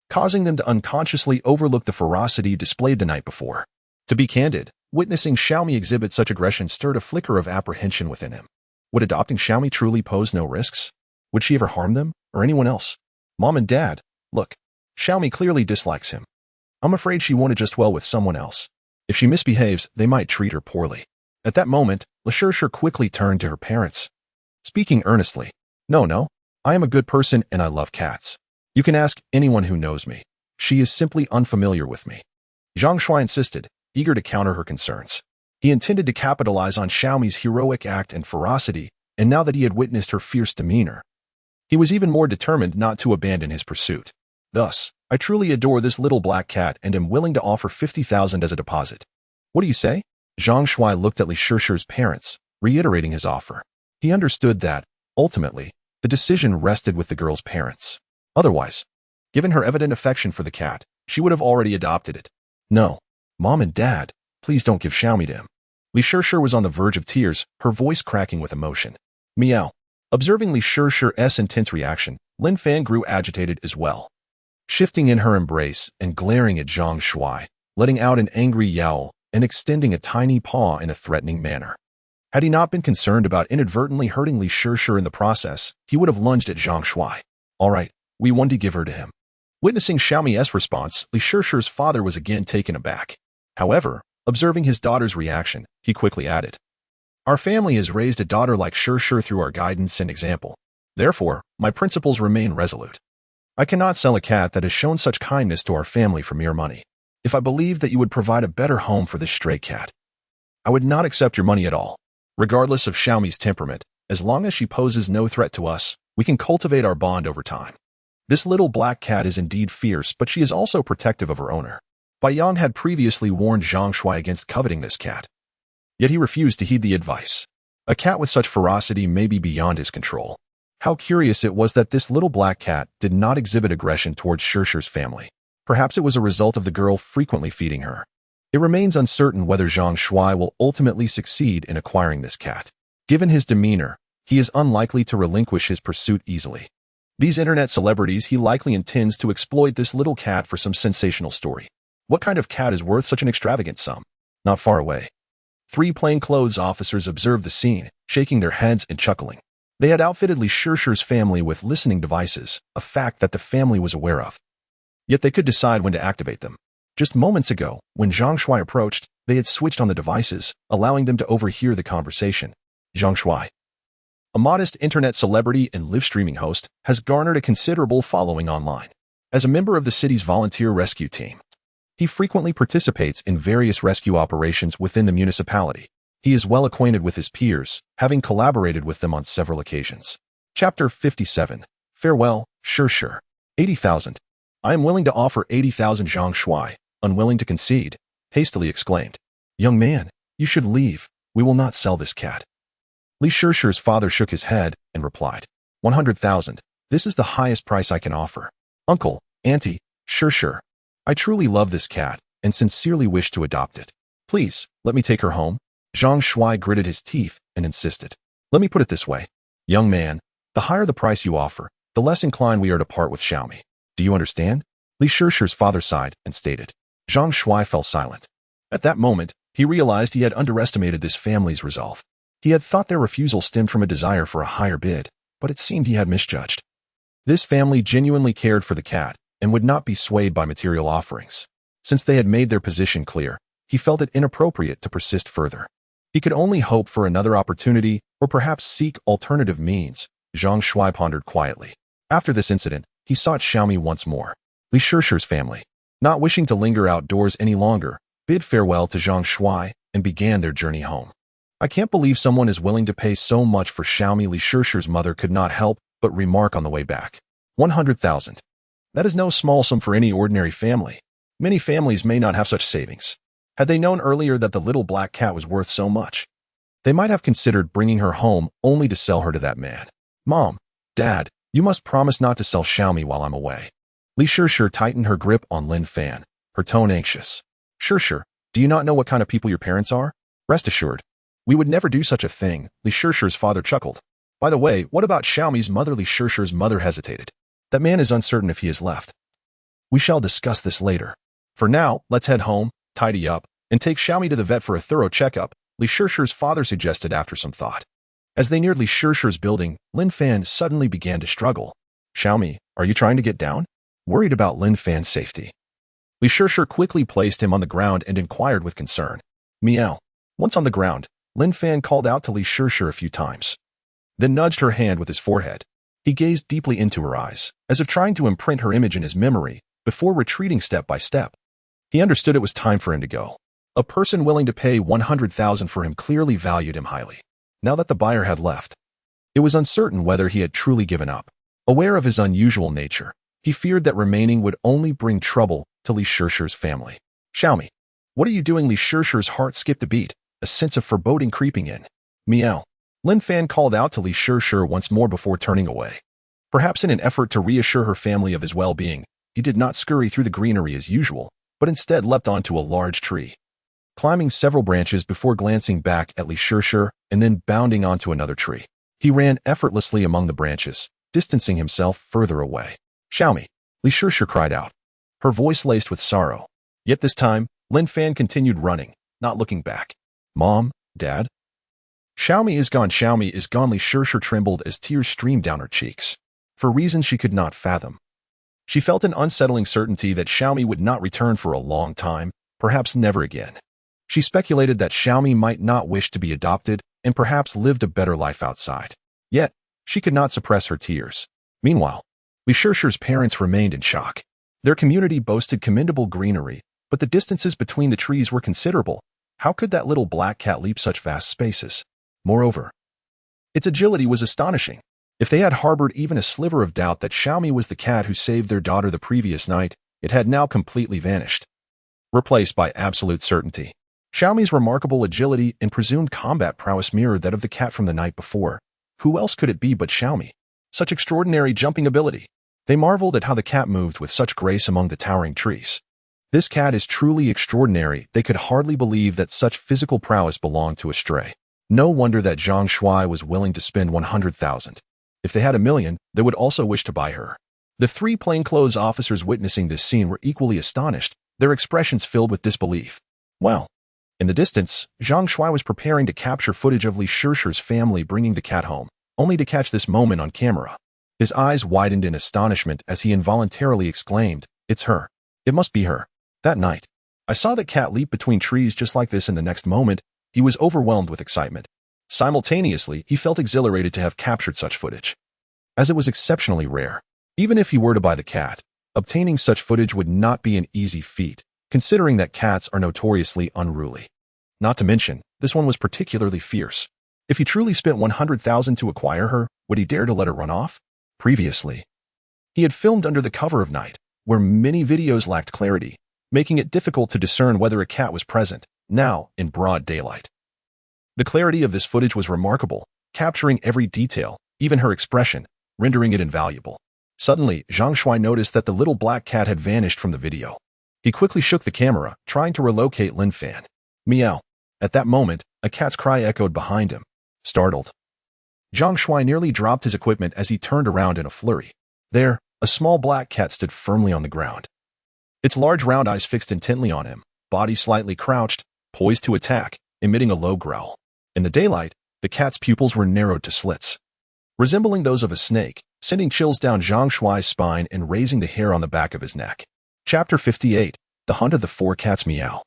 causing them to unconsciously overlook the ferocity displayed the night before. To be candid, witnessing Xiaomi exhibit such aggression stirred a flicker of apprehension within him. Would adopting Xiaomi truly pose no risks? Would she ever harm them, or anyone else? Mom and Dad, look, Xiaomi clearly dislikes him. I'm afraid she won't adjust well with someone else. If she misbehaves, they might treat her poorly. At that moment, Li Shishir quickly turned to her parents, speaking earnestly. No, I am a good person and I love cats. You can ask anyone who knows me. She is simply unfamiliar with me. Zhang Shuai insisted, eager to counter her concerns. He intended to capitalize on Xiaomi's heroic act and ferocity, and now that he had witnessed her fierce demeanor, he was even more determined not to abandon his pursuit. Thus, I truly adore this little black cat and am willing to offer 50,000 as a deposit. What do you say? Zhang Shuai looked at Li Shishir's parents, reiterating his offer. He understood that, ultimately, the decision rested with the girl's parents. Otherwise, given her evident affection for the cat, she would have already adopted it. No, Mom and Dad, please don't give Xiaomi to him. Li Shishir was on the verge of tears, her voice cracking with emotion. Meow. Observing Li Shishir's intense reaction, Lin Fan grew agitated as well. Shifting in her embrace and glaring at Zhang Shuai, letting out an angry yowl and extending a tiny paw in a threatening manner. Had he not been concerned about inadvertently hurting Li Shishir in the process, he would have lunged at Zhang Shuai. All right, we want to give her to him. Witnessing Xiaomi's response, Li Shishir's father was again taken aback. However, observing his daughter's reaction, he quickly added, Our family has raised a daughter like Shishir through our guidance and example. Therefore, my principles remain resolute. I cannot sell a cat that has shown such kindness to our family for mere money. If I believed that you would provide a better home for this stray cat, I would not accept your money at all. Regardless of Xiaomi's temperament, as long as she poses no threat to us, we can cultivate our bond over time. This little black cat is indeed fierce, but she is also protective of her owner. Bai Yang had previously warned Zhang Shuai against coveting this cat. Yet he refused to heed the advice. A cat with such ferocity may be beyond his control. How curious it was that this little black cat did not exhibit aggression towards Shishir's family. Perhaps it was a result of the girl frequently feeding her. It remains uncertain whether Zhang Shuai will ultimately succeed in acquiring this cat. Given his demeanor, he is unlikely to relinquish his pursuit easily. These internet celebrities, he likely intends to exploit this little cat for some sensational story. What kind of cat is worth such an extravagant sum? Not far away, 3 plainclothes officers observed the scene, shaking their heads and chuckling. They had outfitted Li Shishir's family with listening devices, a fact that the family was aware of. Yet they could decide when to activate them. Just moments ago, when Zhang Shuai approached, they had switched on the devices, allowing them to overhear the conversation. Zhang Shuai, a modest internet celebrity and live-streaming host, has garnered a considerable following online. As a member of the city's volunteer rescue team, he frequently participates in various rescue operations within the municipality. He is well acquainted with his peers, having collaborated with them on several occasions. Chapter 57. Farewell, Shishir. 80,000. I am willing to offer 80,000. Zhang Shuai, unwilling to concede, hastily exclaimed. Young man, you should leave. We will not sell this cat. Li Shishir's father shook his head and replied, 100,000. This is the highest price I can offer. Uncle, Auntie, Shishir, I truly love this cat and sincerely wish to adopt it. Please, let me take her home. Zhang Shuai gritted his teeth and insisted. Let me put it this way. Young man, the higher the price you offer, the less inclined we are to part with Xiaomi. Do you understand? Li Shishir's father sighed and stated. Zhang Shuai fell silent. At that moment, he realized he had underestimated this family's resolve. He had thought their refusal stemmed from a desire for a higher bid, but it seemed he had misjudged. This family genuinely cared for the cat and would not be swayed by material offerings. Since they had made their position clear, he felt it inappropriate to persist further. He could only hope for another opportunity or perhaps seek alternative means, Zhang Shuai pondered quietly. After this incident, he sought Xiaomi once more. Li Shishir's family, not wishing to linger outdoors any longer, bid farewell to Zhang Shuai and began their journey home. I can't believe someone is willing to pay so much for Xiaomi. Li Shishir's mother could not help but remark on the way back. 100,000. That is no small sum for any ordinary family. Many families may not have such savings. Had they known earlier that the little black cat was worth so much, they might have considered bringing her home only to sell her to that man. Mom, Dad, you must promise not to sell Xiaomi while I'm away. Li Shishir tightened her grip on Lin Fan, her tone anxious. Shishir, do you not know what kind of people your parents are? Rest assured, we would never do such a thing, Li Shishir's father chuckled. By the way, what about Xiaomi's mother? Li Shishir's mother hesitated. That man is uncertain if he has left. We shall discuss this later. For now, let's head home, tidy up, and take Xiaomi to the vet for a thorough checkup, Li Shishir's father suggested after some thought. As they neared Li Shishir's building, Lin Fan suddenly began to struggle. Xiaomi, are you trying to get down? Worried about Lin Fan's safety. Li Shishir quickly placed him on the ground and inquired with concern. Meow. Once on the ground, Lin Fan called out to Li Shishir a few times, then nudged her hand with his forehead. He gazed deeply into her eyes, as if trying to imprint her image in his memory, before retreating step by step. He understood it was time for him to go. A person willing to pay 100,000 for him clearly valued him highly. Now that the buyer had left, it was uncertain whether he had truly given up. Aware of his unusual nature, he feared that remaining would only bring trouble to Li Shishir's family. Xiaomi, what are you doing? Li Shishir's heart skipped a beat, a sense of foreboding creeping in. Meow. Lin Fan called out to Li Shishir once more before turning away. Perhaps in an effort to reassure her family of his well-being, he did not scurry through the greenery as usual, but instead leapt onto a large tree. Climbing several branches before glancing back at Li Shishir and then bounding onto another tree, he ran effortlessly among the branches, distancing himself further away. Xiaomi, Li Shishir cried out, her voice laced with sorrow. Yet this time, Lin Fan continued running, not looking back. Mom, Dad? Xiaomi is gone. Xiaomi is gone. Li Shishir trembled as tears streamed down her cheeks. For reasons she could not fathom, she felt an unsettling certainty that Xiaomi would not return for a long time, perhaps never again. She speculated that Xiaomi might not wish to be adopted and perhaps lived a better life outside. Yet, she could not suppress her tears. Meanwhile, Li Shishir's parents remained in shock. Their community boasted commendable greenery, but the distances between the trees were considerable. How could that little black cat leap such vast spaces? Moreover, its agility was astonishing. If they had harbored even a sliver of doubt that Xiaomi was the cat who saved their daughter the previous night, it had now completely vanished, replaced by absolute certainty. Xiaomi's remarkable agility and presumed combat prowess mirrored that of the cat from the night before. Who else could it be but Xiaomi? Such extraordinary jumping ability. They marveled at how the cat moved with such grace among the towering trees. This cat is truly extraordinary. They could hardly believe that such physical prowess belonged to a stray. No wonder that Zhang Shuai was willing to spend 100,000. If they had $1 million, they would also wish to buy her. The three plainclothes officers witnessing this scene were equally astonished, their expressions filled with disbelief. Well, in the distance, Zhang Shuai was preparing to capture footage of Li Shishir's family bringing the cat home, only to catch this moment on camera. His eyes widened in astonishment as he involuntarily exclaimed, "It's her. It must be her. That night, I saw the cat leap between trees just like this, and the next moment, he was overwhelmed with excitement. Simultaneously, he felt exhilarated to have captured such footage, as it was exceptionally rare. Even if he were to buy the cat, obtaining such footage would not be an easy feat, considering that cats are notoriously unruly. Not to mention, this one was particularly fierce. If he truly spent 100,000 to acquire her, would he dare to let her run off? Previously, he had filmed under the cover of night, where many videos lacked clarity, making it difficult to discern whether a cat was present, now in broad daylight. The clarity of this footage was remarkable, capturing every detail, even her expression, rendering it invaluable. Suddenly, Zhang Shuai noticed that the little black cat had vanished from the video. He quickly shook the camera, trying to relocate Lin Fan. Meow. At that moment, a cat's cry echoed behind him. Startled, Zhang Shuai nearly dropped his equipment as he turned around in a flurry. There, a small black cat stood firmly on the ground. Its large round eyes fixed intently on him, body slightly crouched, poised to attack, emitting a low growl. In the daylight, the cat's pupils were narrowed to slits, resembling those of a snake, sending chills down Zhang Shuai's spine and raising the hair on the back of his neck. Chapter 58. The Hunt of the Four Cats. Meow.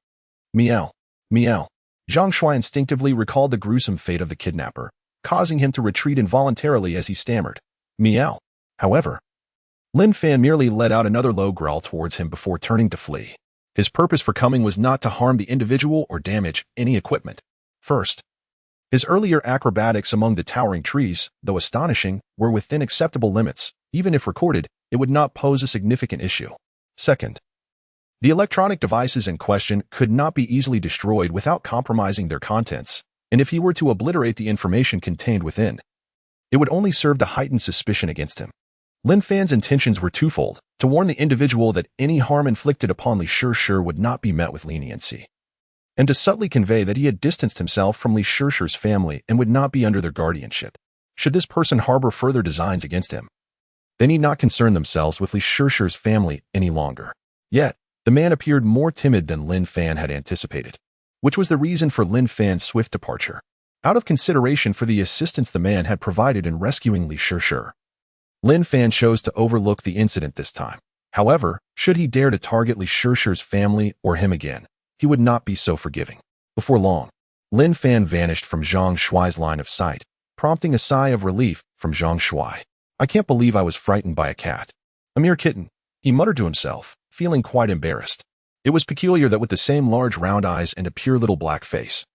Meow. Meow. Zhang Shuai instinctively recalled the gruesome fate of the kidnapper, causing him to retreat involuntarily as he stammered, Meow. However, Lin Fan merely let out another low growl towards him before turning to flee. His purpose for coming was not to harm the individual or damage any equipment. First, his earlier acrobatics among the towering trees, though astonishing, were within acceptable limits. Even if recorded, it would not pose a significant issue. Second, the electronic devices in question could not be easily destroyed without compromising their contents, and if he were to obliterate the information contained within, it would only serve to heighten suspicion against him. Lin Fan's intentions were twofold: to warn the individual that any harm inflicted upon Li Shishir would not be met with leniency, and to subtly convey that he had distanced himself from Li Shishir's family and would not be under their guardianship. Should this person harbor further designs against him, they need not concern themselves with Li Shishir's family any longer. Yet, the man appeared more timid than Lin Fan had anticipated, which was the reason for Lin Fan's swift departure. Out of consideration for the assistance the man had provided in rescuing Li Shishir, Lin Fan chose to overlook the incident this time. However, should he dare to target Li Shishir's family or him again, he would not be so forgiving. Before long, Lin Fan vanished from Zhang Shuai's line of sight, prompting a sigh of relief from Zhang Shuai. I can't believe I was frightened by a cat. A mere kitten, he muttered to himself, feeling quite embarrassed. It was peculiar that with the same large round eyes and a pure little black face,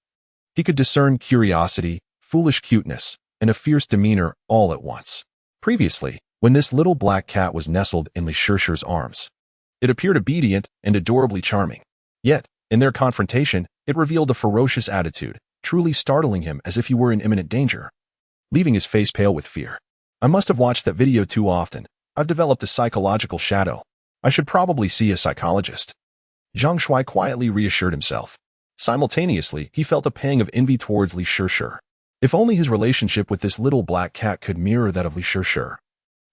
he could discern curiosity, foolish cuteness, and a fierce demeanor all at once. Previously, when this little black cat was nestled in Li Shishir's arms, it appeared obedient and adorably charming. Yet, in their confrontation, it revealed a ferocious attitude, truly startling him as if he were in imminent danger, leaving his face pale with fear. I must have watched that video too often. I've developed a psychological shadow. I should probably see a psychologist. Zhang Shuai quietly reassured himself. Simultaneously, he felt a pang of envy towards Li Shishir. If only his relationship with this little black cat could mirror that of Li Shishir,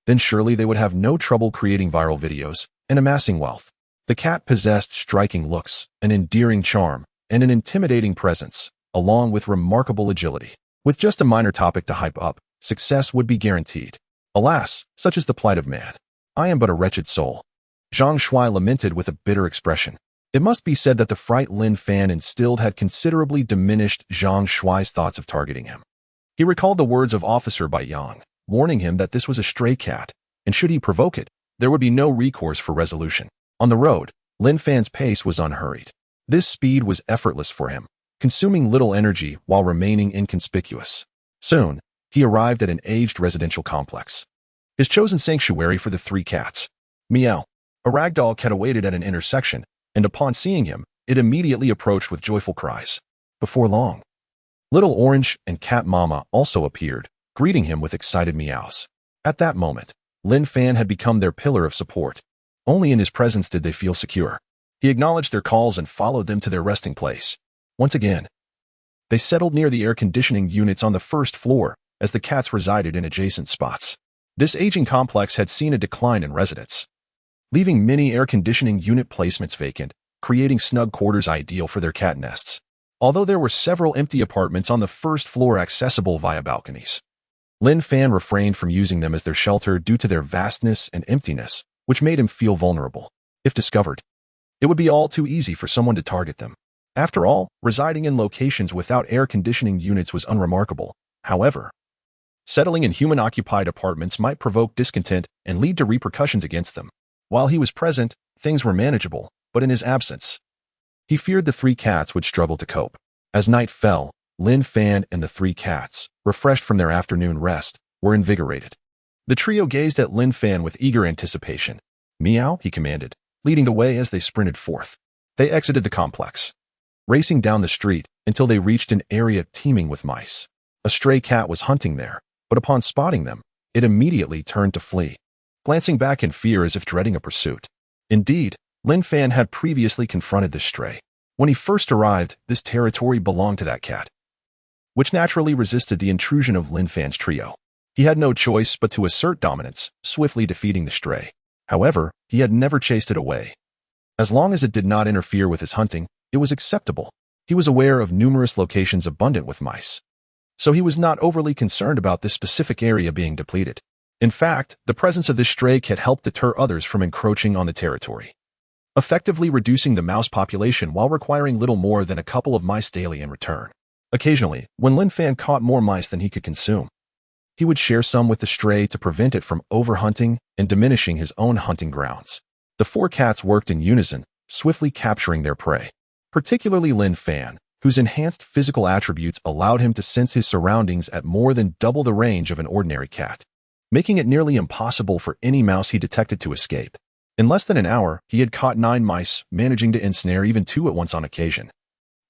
then surely they would have no trouble creating viral videos and amassing wealth. The cat possessed striking looks, an endearing charm, and an intimidating presence, along with remarkable agility. With just a minor topic to hype up, success would be guaranteed. Alas, such is the plight of man. I am but a wretched soul. Zhang Shuai lamented with a bitter expression. It must be said that the fright Lin Fan instilled had considerably diminished Zhang Shuai's thoughts of targeting him. He recalled the words of Officer Bai Yang, warning him that this was a stray cat, and should he provoke it, there would be no recourse for resolution. On the road, Lin Fan's pace was unhurried. This speed was effortless for him, consuming little energy while remaining inconspicuous. Soon, he arrived at an aged residential complex, his chosen sanctuary for the three cats. Meow. A ragdoll cat awaited at an intersection, and upon seeing him, it immediately approached with joyful cries. Before long, Little Orange and Cat Mama also appeared, greeting him with excited meows. At that moment, Lin Fan had become their pillar of support. Only in his presence did they feel secure. He acknowledged their calls and followed them to their resting place. Once again, they settled near the air conditioning units on the first floor, as the cats resided in adjacent spots. This aging complex had seen a decline in residents, leaving many air conditioning unit placements vacant, creating snug quarters ideal for their cat nests. Although there were several empty apartments on the first floor accessible via balconies, Lin Fan refrained from using them as their shelter due to their vastness and emptiness, which made him feel vulnerable. If discovered, it would be all too easy for someone to target them. After all, residing in locations without air conditioning units was unremarkable. However, settling in human-occupied apartments might provoke discontent and lead to repercussions against them. While he was present, things were manageable, but in his absence, he feared the three cats would struggle to cope. As night fell, Lin Fan and the three cats, refreshed from their afternoon rest, were invigorated. The trio gazed at Lin Fan with eager anticipation. Meow, he commanded, leading the way as they sprinted forth. They exited the complex, racing down the street until they reached an area teeming with mice. A stray cat was hunting there, but upon spotting them, it immediately turned to flee, glancing back in fear as if dreading a pursuit. Indeed, Lin Fan had previously confronted the stray. When he first arrived, this territory belonged to that cat, which naturally resisted the intrusion of Lin Fan's trio. He had no choice but to assert dominance, swiftly defeating the stray. However, he had never chased it away. As long as it did not interfere with his hunting, it was acceptable. He was aware of numerous locations abundant with mice, so he was not overly concerned about this specific area being depleted. In fact, the presence of this stray cat helped deter others from encroaching on the territory. effectively reducing the mouse population while requiring little more than a couple of mice daily in return. Occasionally, when Lin Fan caught more mice than he could consume, he would share some with the stray to prevent it from overhunting and diminishing his own hunting grounds. The four cats worked in unison, swiftly capturing their prey. Particularly Lin Fan, whose enhanced physical attributes allowed him to sense his surroundings at more than double the range of an ordinary cat, making it nearly impossible for any mouse he detected to escape. In less than an hour, he had caught 9 mice, managing to ensnare even 2 at once on occasion,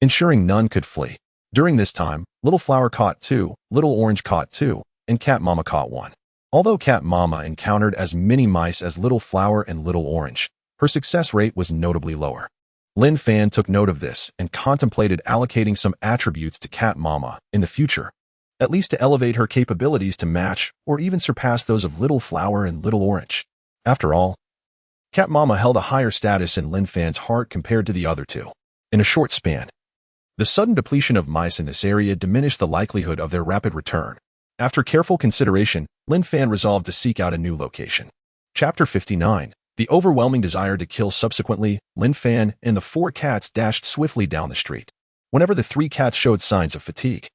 ensuring none could flee. During this time, Little Flower caught 2, Little Orange caught 2, and Cat Mama caught 1. Although Cat Mama encountered as many mice as Little Flower and Little Orange, her success rate was notably lower. Lin Fan took note of this and contemplated allocating some attributes to Cat Mama in the future, at least to elevate her capabilities to match or even surpass those of Little Flower and Little Orange. After all, Cat Mama held a higher status in Lin Fan's heart compared to the other two. In a short span, the sudden depletion of mice in this area diminished the likelihood of their rapid return. After careful consideration, Lin Fan resolved to seek out a new location. Chapter 59. The overwhelming desire to kill. Subsequently, Lin Fan and the 4 cats dashed swiftly down the street. Whenever the 3 cats showed signs of fatigue,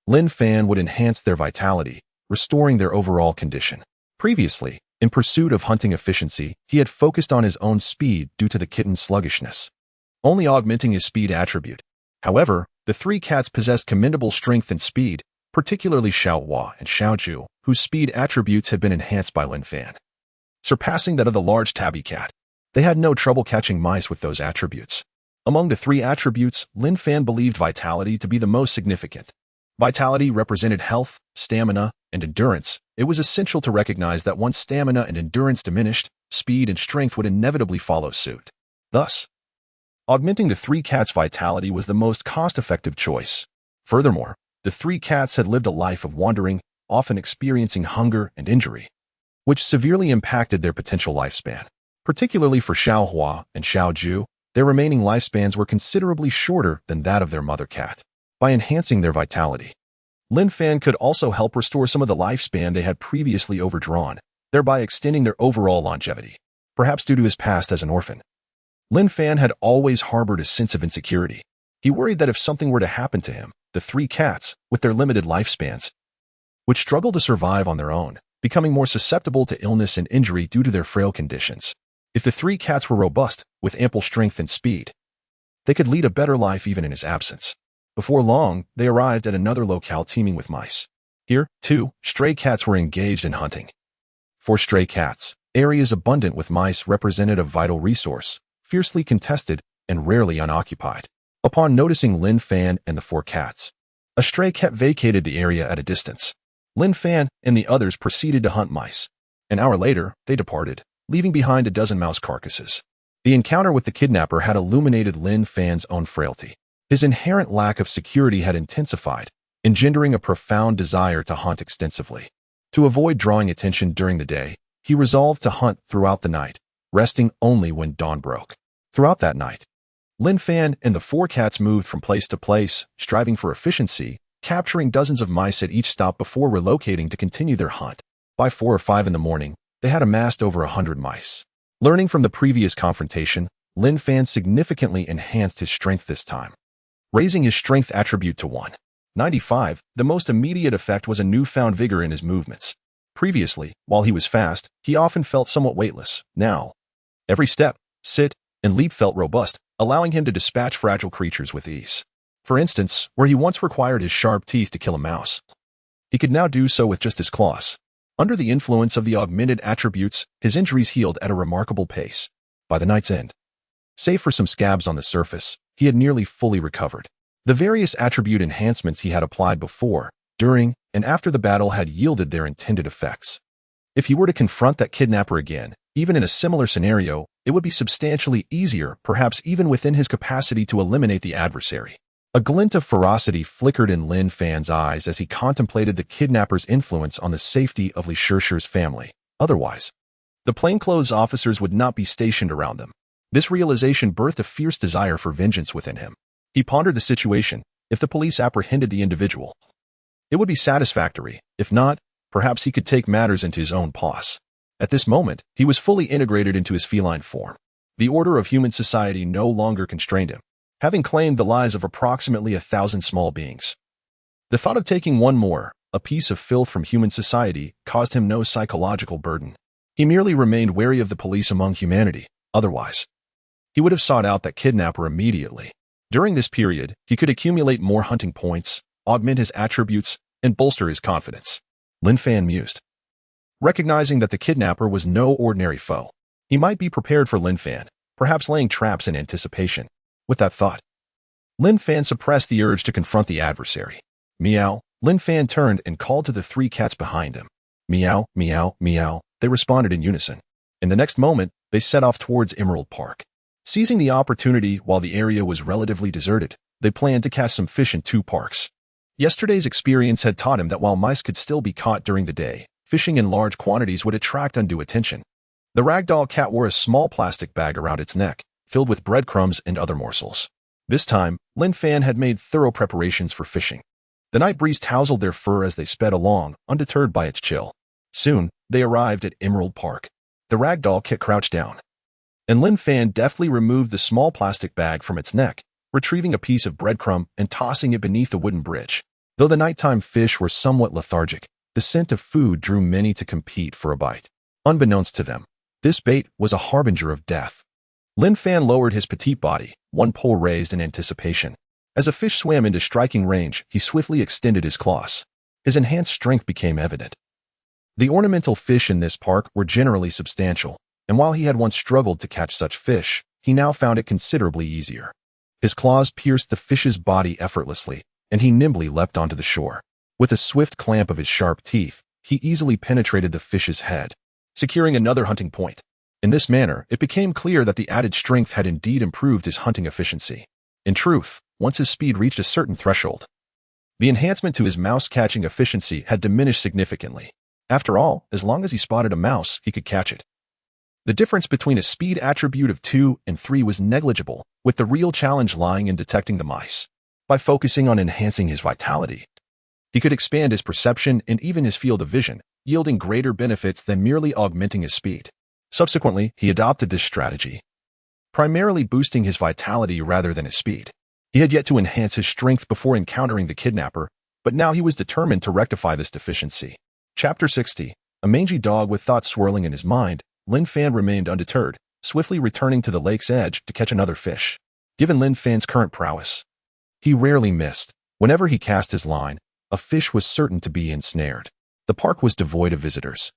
Lin Fan would enhance their vitality, restoring their overall condition. Previously, in pursuit of hunting efficiency, he had focused on his own speed due to the kitten's sluggishness, only augmenting his speed attribute. However, the 3 cats possessed commendable strength and speed, particularly Xiao Hua and Xiao Ju, whose speed attributes had been enhanced by Lin Fan, surpassing that of the large tabby cat. They had no trouble catching mice with those attributes. Among the 3 attributes, Lin Fan believed vitality to be the most significant. Vitality represented health, stamina, and endurance. It was essential to recognize that once stamina and endurance diminished, speed and strength would inevitably follow suit. Thus, augmenting the 3 cats' vitality was the most cost-effective choice. Furthermore, the 3 cats had lived a life of wandering, often experiencing hunger and injury, which severely impacted their potential lifespan. Particularly for Xiao Hua and Xiao Ju, their remaining lifespans were considerably shorter than that of their mother cat. By enhancing their vitality, Lin Fan could also help restore some of the lifespan they had previously overdrawn, thereby extending their overall longevity. Perhaps due to his past as an orphan, Lin Fan had always harbored a sense of insecurity. He worried that if something were to happen to him, the 3 cats, with their limited lifespans, would struggle to survive on their own, becoming more susceptible to illness and injury due to their frail conditions. If the 3 cats were robust, with ample strength and speed, they could lead a better life even in his absence. Before long, they arrived at another locale teeming with mice. Here, too, stray cats were engaged in hunting. For stray cats, areas abundant with mice represented a vital resource, fiercely contested and rarely unoccupied. Upon noticing Lin Fan and the 4 cats, a stray cat vacated the area at a distance. Lin Fan and the others proceeded to hunt mice. An hour later, they departed, leaving behind a dozen mouse carcasses. The encounter with the kidnapper had illuminated Lin Fan's own frailty. His inherent lack of security had intensified, engendering a profound desire to hunt extensively. To avoid drawing attention during the day, he resolved to hunt throughout the night, resting only when dawn broke. Throughout that night, Lin Fan and the 4 cats moved from place to place, striving for efficiency, capturing dozens of mice at each stop before relocating to continue their hunt. By 4 or 5 in the morning, they had amassed over 100 mice. Learning from the previous confrontation, Lin Fan significantly enhanced his strength this time, raising his strength attribute to 195. The most immediate effect was a newfound vigor in his movements. Previously, while he was fast, he often felt somewhat weightless. Now, every step, sit, and leap felt robust, allowing him to dispatch fragile creatures with ease. For instance, where he once required his sharp teeth to kill a mouse, he could now do so with just his claws. Under the influence of the augmented attributes, his injuries healed at a remarkable pace. By the night's end, save for some scabs on the surface, he had nearly fully recovered. The various attribute enhancements he had applied before, during, and after the battle had yielded their intended effects. If he were to confront that kidnapper again, even in a similar scenario, it would be substantially easier, perhaps even within his capacity to eliminate the adversary. A glint of ferocity flickered in Lin Fan's eyes as he contemplated the kidnapper's influence on the safety of Li Shishir's family. Otherwise, the plainclothes officers would not be stationed around them. This realization birthed a fierce desire for vengeance within him. He pondered the situation. If the police apprehended the individual, it would be satisfactory. If not, perhaps he could take matters into his own paws. At this moment, he was fully integrated into his feline form. The order of human society no longer constrained him, having claimed the lives of approximately 1,000 small beings. The thought of taking one more, a piece of filth from human society, caused him no psychological burden. He merely remained wary of the police among humanity. Otherwise, he would have sought out that kidnapper immediately. During this period, he could accumulate more hunting points, augment his attributes, and bolster his confidence. Lin Fan mused. Recognizing that the kidnapper was no ordinary foe, he might be prepared for Lin Fan, perhaps laying traps in anticipation. With that thought, Lin Fan suppressed the urge to confront the adversary. Meow. Lin Fan turned and called to the 3 cats behind him. Meow, meow, meow. They responded in unison. In the next moment, they set off towards Emerald Park. Seizing the opportunity while the area was relatively deserted, they planned to catch some fish in 2 parks. Yesterday's experience had taught him that while mice could still be caught during the day, fishing in large quantities would attract undue attention. The ragdoll cat wore a small plastic bag around its neck, filled with breadcrumbs and other morsels. This time, Lin Fan had made thorough preparations for fishing. The night breeze tousled their fur as they sped along, undeterred by its chill. Soon, they arrived at Emerald Park. The ragdoll cat crouched down, and Lin Fan deftly removed the small plastic bag from its neck, retrieving a piece of breadcrumb and tossing it beneath the wooden bridge. Though the nighttime fish were somewhat lethargic, the scent of food drew many to compete for a bite. Unbeknownst to them, this bait was a harbinger of death. Lin Fan lowered his petite body, one pole raised in anticipation. As a fish swam into striking range, he swiftly extended his claws. His enhanced strength became evident. The ornamental fish in this park were generally substantial, and while he had once struggled to catch such fish, he now found it considerably easier. His claws pierced the fish's body effortlessly, and he nimbly leapt onto the shore. With a swift clamp of his sharp teeth, he easily penetrated the fish's head, securing another hunting point. In this manner, it became clear that the added strength had indeed improved his hunting efficiency. In truth, once his speed reached a certain threshold, the enhancement to his mouse-catching efficiency had diminished significantly. After all, as long as he spotted a mouse, he could catch it. The difference between a speed attribute of 2 and 3 was negligible, with the real challenge lying in detecting the mice. By focusing on enhancing his vitality, he could expand his perception and even his field of vision, yielding greater benefits than merely augmenting his speed. Subsequently, he adopted this strategy, primarily boosting his vitality rather than his speed. He had yet to enhance his strength before encountering the kidnapper, but now he was determined to rectify this deficiency. Chapter 60. A mangy dog with thoughts swirling in his mind, Lin Fan remained undeterred, swiftly returning to the lake's edge to catch another fish. Given Lin Fan's current prowess, he rarely missed. Whenever he cast his line, a fish was certain to be ensnared. The park was devoid of visitors,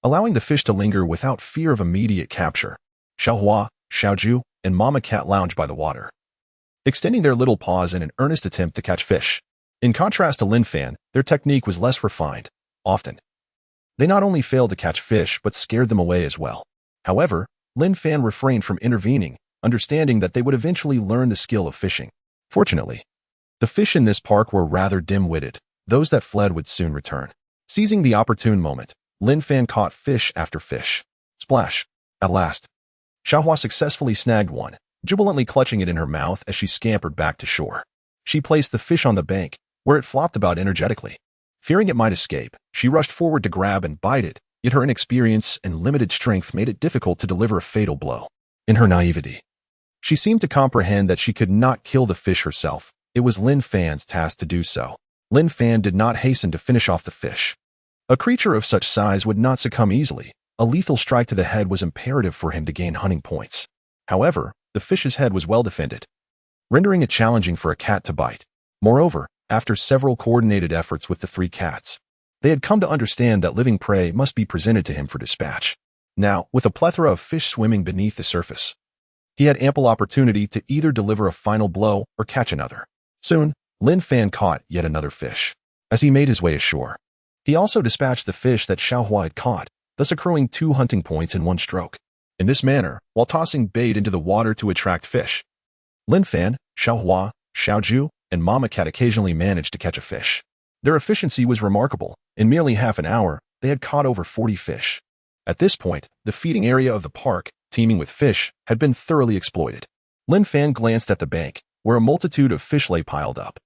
allowing the fish to linger without fear of immediate capture. Xiaohua, Xiaoju, and Mama Cat lounged by the water, extending their little paws in an earnest attempt to catch fish. In contrast to Lin Fan, their technique was less refined. Often, they not only failed to catch fish but scared them away as well. However, Lin Fan refrained from intervening, understanding that they would eventually learn the skill of fishing. Fortunately, the fish in this park were rather dim-witted. Those that fled would soon return. Seizing the opportune moment, Lin Fan caught fish after fish. Splash! At last, Xiaohua successfully snagged one, jubilantly clutching it in her mouth as she scampered back to shore. She placed the fish on the bank, where it flopped about energetically. Fearing it might escape, she rushed forward to grab and bite it, yet her inexperience and limited strength made it difficult to deliver a fatal blow. In her naivety, she seemed to comprehend that she could not kill the fish herself. It was Lin Fan's task to do so. Lin Fan did not hasten to finish off the fish. A creature of such size would not succumb easily. A lethal strike to the head was imperative for him to gain hunting points. However, the fish's head was well defended, rendering it challenging for a cat to bite. Moreover, after several coordinated efforts with the 3 cats, they had come to understand that living prey must be presented to him for dispatch. Now, with a plethora of fish swimming beneath the surface, he had ample opportunity to either deliver a final blow or catch another. Soon, Lin Fan caught yet another fish. As he made his way ashore, he also dispatched the fish that Xiaohua had caught, thus accruing 2 hunting points in one stroke. In this manner, while tossing bait into the water to attract fish, Lin Fan, Xiaohua, Xiaoju, and Mama Cat occasionally managed to catch a fish. Their efficiency was remarkable. In merely half an hour, they had caught over 40 fish. At this point, the feeding area of the park, teeming with fish, had been thoroughly exploited. Lin Fan glanced at the bank, where a multitude of fish lay piled up.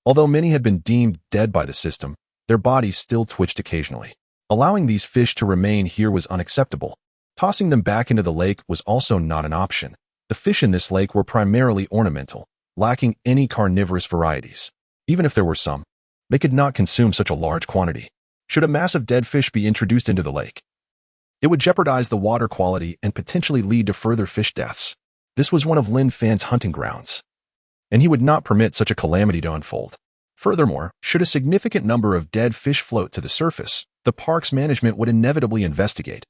Although many had been deemed dead by the system, their bodies still twitched occasionally. Allowing these fish to remain here was unacceptable. Tossing them back into the lake was also not an option. The fish in this lake were primarily ornamental, lacking any carnivorous varieties. Even if there were some, they could not consume such a large quantity. Should a mass of dead fish be introduced into the lake, it would jeopardize the water quality and potentially lead to further fish deaths. This was one of Lin Fan's hunting grounds, and he would not permit such a calamity to unfold. Furthermore, should a significant number of dead fish float to the surface, the park's management would inevitably investigate,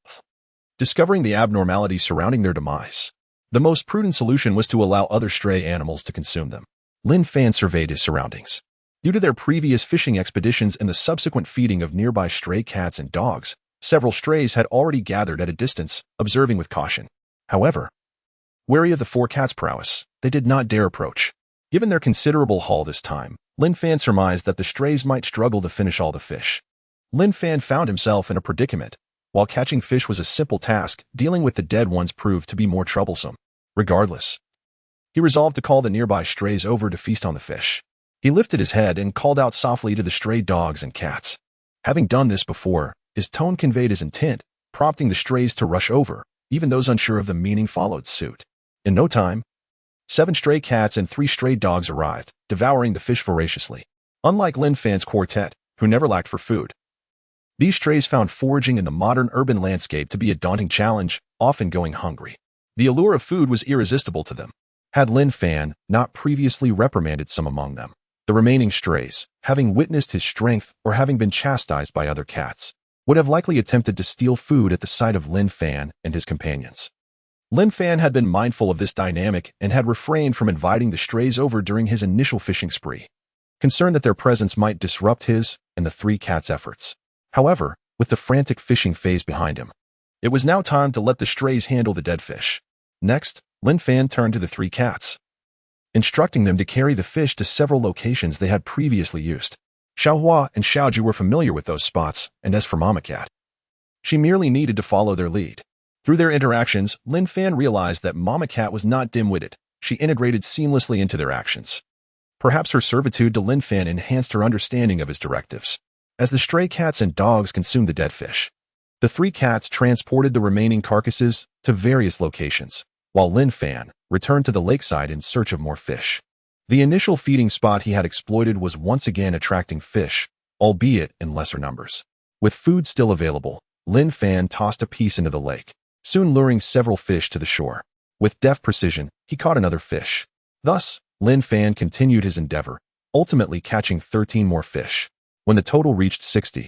discovering the abnormalities surrounding their demise. The most prudent solution was to allow other stray animals to consume them. Lin Fan surveyed his surroundings. Due to their previous fishing expeditions and the subsequent feeding of nearby stray cats and dogs, several strays had already gathered at a distance, observing with caution. However, wary of the four cats' prowess, they did not dare approach. Given their considerable haul this time, Lin Fan surmised that the strays might struggle to finish all the fish. Lin Fan found himself in a predicament. While catching fish was a simple task, dealing with the dead ones proved to be more troublesome. Regardless, he resolved to call the nearby strays over to feast on the fish. He lifted his head and called out softly to the stray dogs and cats. Having done this before, his tone conveyed his intent, prompting the strays to rush over. Even those unsure of the meaning followed suit. In no time, 7 stray cats and 3 stray dogs arrived, devouring the fish voraciously. Unlike Lin Fan's quartet, who never lacked for food, these strays found foraging in the modern urban landscape to be a daunting challenge, often going hungry. The allure of food was irresistible to them. Had Lin Fan not previously reprimanded some among them, the remaining strays, having witnessed his strength or having been chastised by other cats, would have likely attempted to steal food at the sight of Lin Fan and his companions. Lin Fan had been mindful of this dynamic and had refrained from inviting the strays over during his initial fishing spree, concerned that their presence might disrupt his and the 3 cats' efforts. However, with the frantic fishing phase behind him, it was now time to let the strays handle the dead fish. Next, Lin Fan turned to the 3 cats, instructing them to carry the fish to several locations they had previously used. Xiaohua and Xiaoju were familiar with those spots, and as for Mama Cat, she merely needed to follow their lead. Through their interactions, Lin Fan realized that Mama Cat was not dim-witted. She integrated seamlessly into their actions. Perhaps her servitude to Lin Fan enhanced her understanding of his directives. As the stray cats and dogs consumed the dead fish, the 3 cats transported the remaining carcasses to various locations, while Lin Fan returned to the lakeside in search of more fish. The initial feeding spot he had exploited was once again attracting fish, albeit in lesser numbers. With food still available, Lin Fan tossed a piece into the lake, soon luring several fish to the shore. With deft precision, he caught another fish. Thus, Lin Fan continued his endeavor, ultimately catching 13 more fish. When the total reached 60,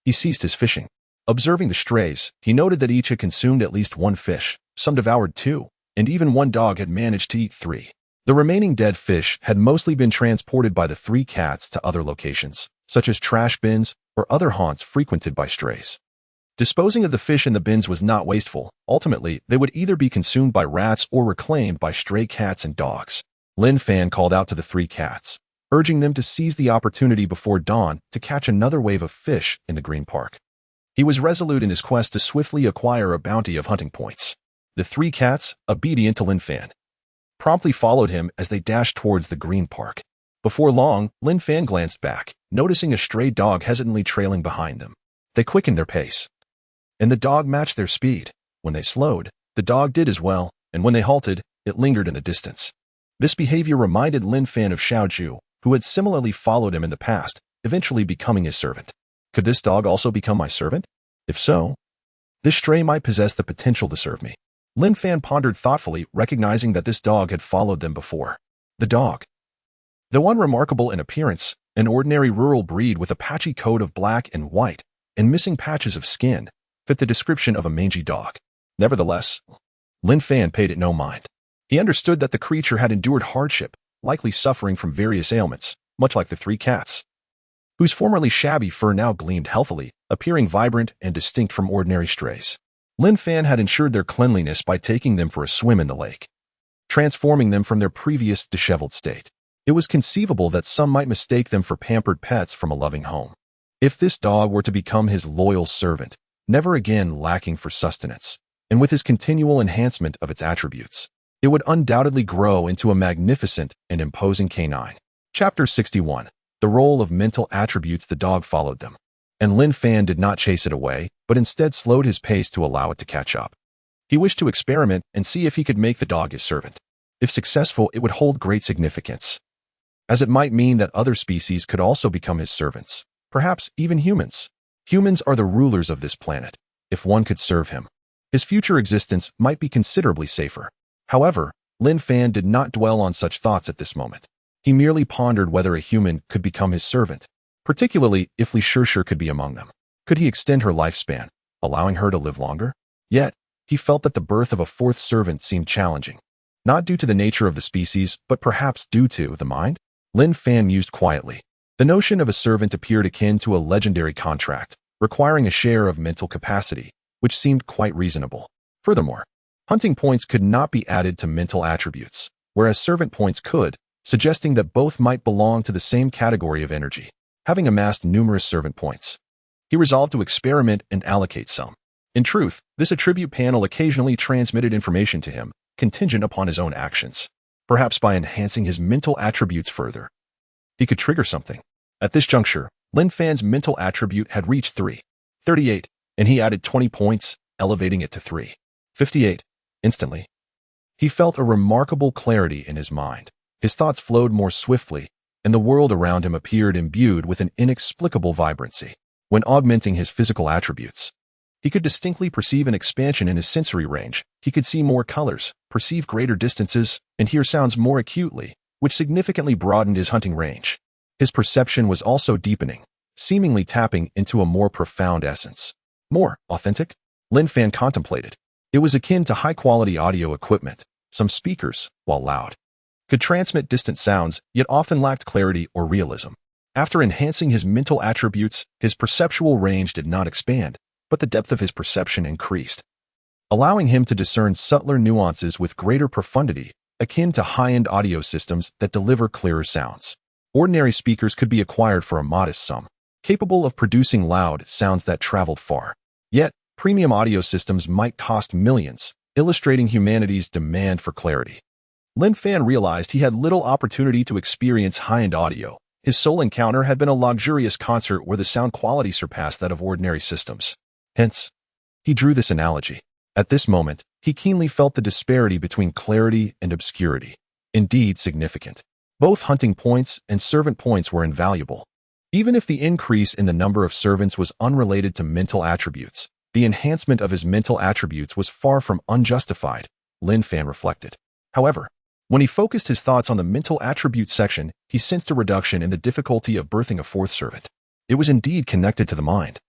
he ceased his fishing. Observing the strays, he noted that each had consumed at least 1 fish, some devoured 2, and even 1 dog had managed to eat 3. The remaining dead fish had mostly been transported by the 3 cats to other locations, such as trash bins or other haunts frequented by strays. Disposing of the fish in the bins was not wasteful. Ultimately, they would either be consumed by rats or reclaimed by stray cats and dogs. Lin Fan called out to the 3 cats, urging them to seize the opportunity before dawn to catch another wave of fish in the Green Park. He was resolute in his quest to swiftly acquire a bounty of hunting points. The 3 cats, obedient to Lin Fan, promptly followed him as they dashed towards the Green Park. Before long, Lin Fan glanced back, noticing a stray dog hesitantly trailing behind them. They quickened their pace, and the dog matched their speed. When they slowed, the dog did as well, and when they halted, it lingered in the distance. This behavior reminded Lin Fan of Xiaoju, who had similarly followed him in the past, eventually becoming his servant. Could this dog also become my servant? If so, this stray might possess the potential to serve me. Lin Fan pondered thoughtfully, recognizing that this dog had followed them before. The dog, though unremarkable in appearance, an ordinary rural breed with a patchy coat of black and white and missing patches of skin, fit the description of a mangy dog. Nevertheless, Lin Fan paid it no mind. He understood that the creature had endured hardship, likely suffering from various ailments, much like the 3 cats, whose formerly shabby fur now gleamed healthily, appearing vibrant and distinct from ordinary strays. Lin Fan had ensured their cleanliness by taking them for a swim in the lake, transforming them from their previous disheveled state. It was conceivable that some might mistake them for pampered pets from a loving home. If this dog were to become his loyal servant, never again lacking for sustenance, and with his continual enhancement of its attributes, it would undoubtedly grow into a magnificent and imposing canine. Chapter 61. The role of mental attributes. The dog followed them, and Lin Fan did not chase it away, but instead slowed his pace to allow it to catch up. He wished to experiment and see if he could make the dog his servant. If successful, it would hold great significance, as it might mean that other species could also become his servants, perhaps even humans. Humans are the rulers of this planet. If one could serve him, his future existence might be considerably safer. However, Lin Fan did not dwell on such thoughts at this moment. He merely pondered whether a human could become his servant, particularly if Li Shishir could be among them. Could he extend her lifespan, allowing her to live longer? Yet, he felt that the birth of a fourth servant seemed challenging, not due to the nature of the species, but perhaps due to the mind. Lin Fan mused quietly. The notion of a servant appeared akin to a legendary contract, requiring a share of mental capacity, which seemed quite reasonable. Furthermore, hunting points could not be added to mental attributes, whereas servant points could, suggesting that both might belong to the same category of energy. Having amassed numerous servant points, he resolved to experiment and allocate some. In truth, this attribute panel occasionally transmitted information to him, contingent upon his own actions. Perhaps by enhancing his mental attributes further, he could trigger something. At this juncture, Lin Fan's mental attribute had reached 338, and he added 20 points, elevating it to 358. Instantly, he felt a remarkable clarity in his mind. His thoughts flowed more swiftly, and the world around him appeared imbued with an inexplicable vibrancy. When augmenting his physical attributes, he could distinctly perceive an expansion in his sensory range. He could see more colors, perceive greater distances, and hear sounds more acutely, which significantly broadened his hunting range. His perception was also deepening, seemingly tapping into a more profound essence. More authentic? Lin Fan contemplated. It was akin to high-quality audio equipment. Some speakers, while loud, could transmit distant sounds, yet often lacked clarity or realism. After enhancing his mental attributes, his perceptual range did not expand, but the depth of his perception increased, allowing him to discern subtler nuances with greater profundity, akin to high-end audio systems that deliver clearer sounds. Ordinary speakers could be acquired for a modest sum, capable of producing loud sounds that traveled far. Yet, premium audio systems might cost millions, illustrating humanity's demand for clarity. Lin Fan realized he had little opportunity to experience high-end audio. His sole encounter had been a luxurious concert where the sound quality surpassed that of ordinary systems. Hence, he drew this analogy. At this moment, he keenly felt the disparity between clarity and obscurity. Indeed significant. Both hunting points and servant points were invaluable. Even if the increase in the number of servants was unrelated to mental attributes, the enhancement of his mental attributes was far from unjustified, Lin Fan reflected. However, when he focused his thoughts on the mental attribute section, he sensed a reduction in the difficulty of birthing a fourth servant. It was indeed connected to the mind.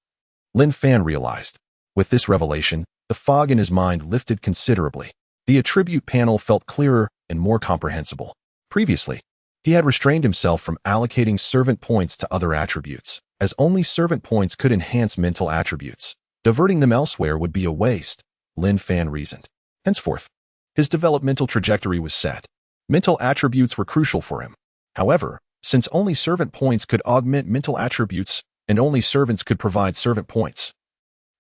Lin Fan realized. With this revelation, the fog in his mind lifted considerably. The attribute panel felt clearer and more comprehensible. Previously, he had restrained himself from allocating servant points to other attributes, as only servant points could enhance mental attributes. Diverting them elsewhere would be a waste, Lin Fan reasoned. Henceforth, his developmental trajectory was set. Mental attributes were crucial for him. However, since only servant points could augment mental attributes, and only servants could provide servant points,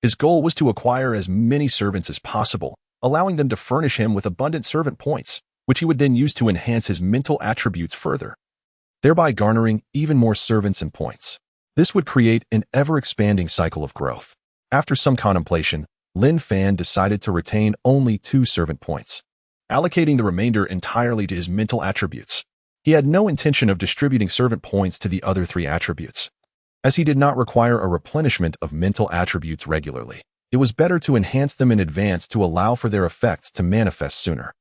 his goal was to acquire as many servants as possible, allowing them to furnish him with abundant servant points, which he would then use to enhance his mental attributes further, thereby garnering even more servants and points. This would create an ever-expanding cycle of growth. After some contemplation, Lin Fan decided to retain only 2 servant points, allocating the remainder entirely to his mental attributes. He had no intention of distributing servant points to the other 3 attributes, as he did not require a replenishment of mental attributes regularly. It was better to enhance them in advance to allow for their effects to manifest sooner.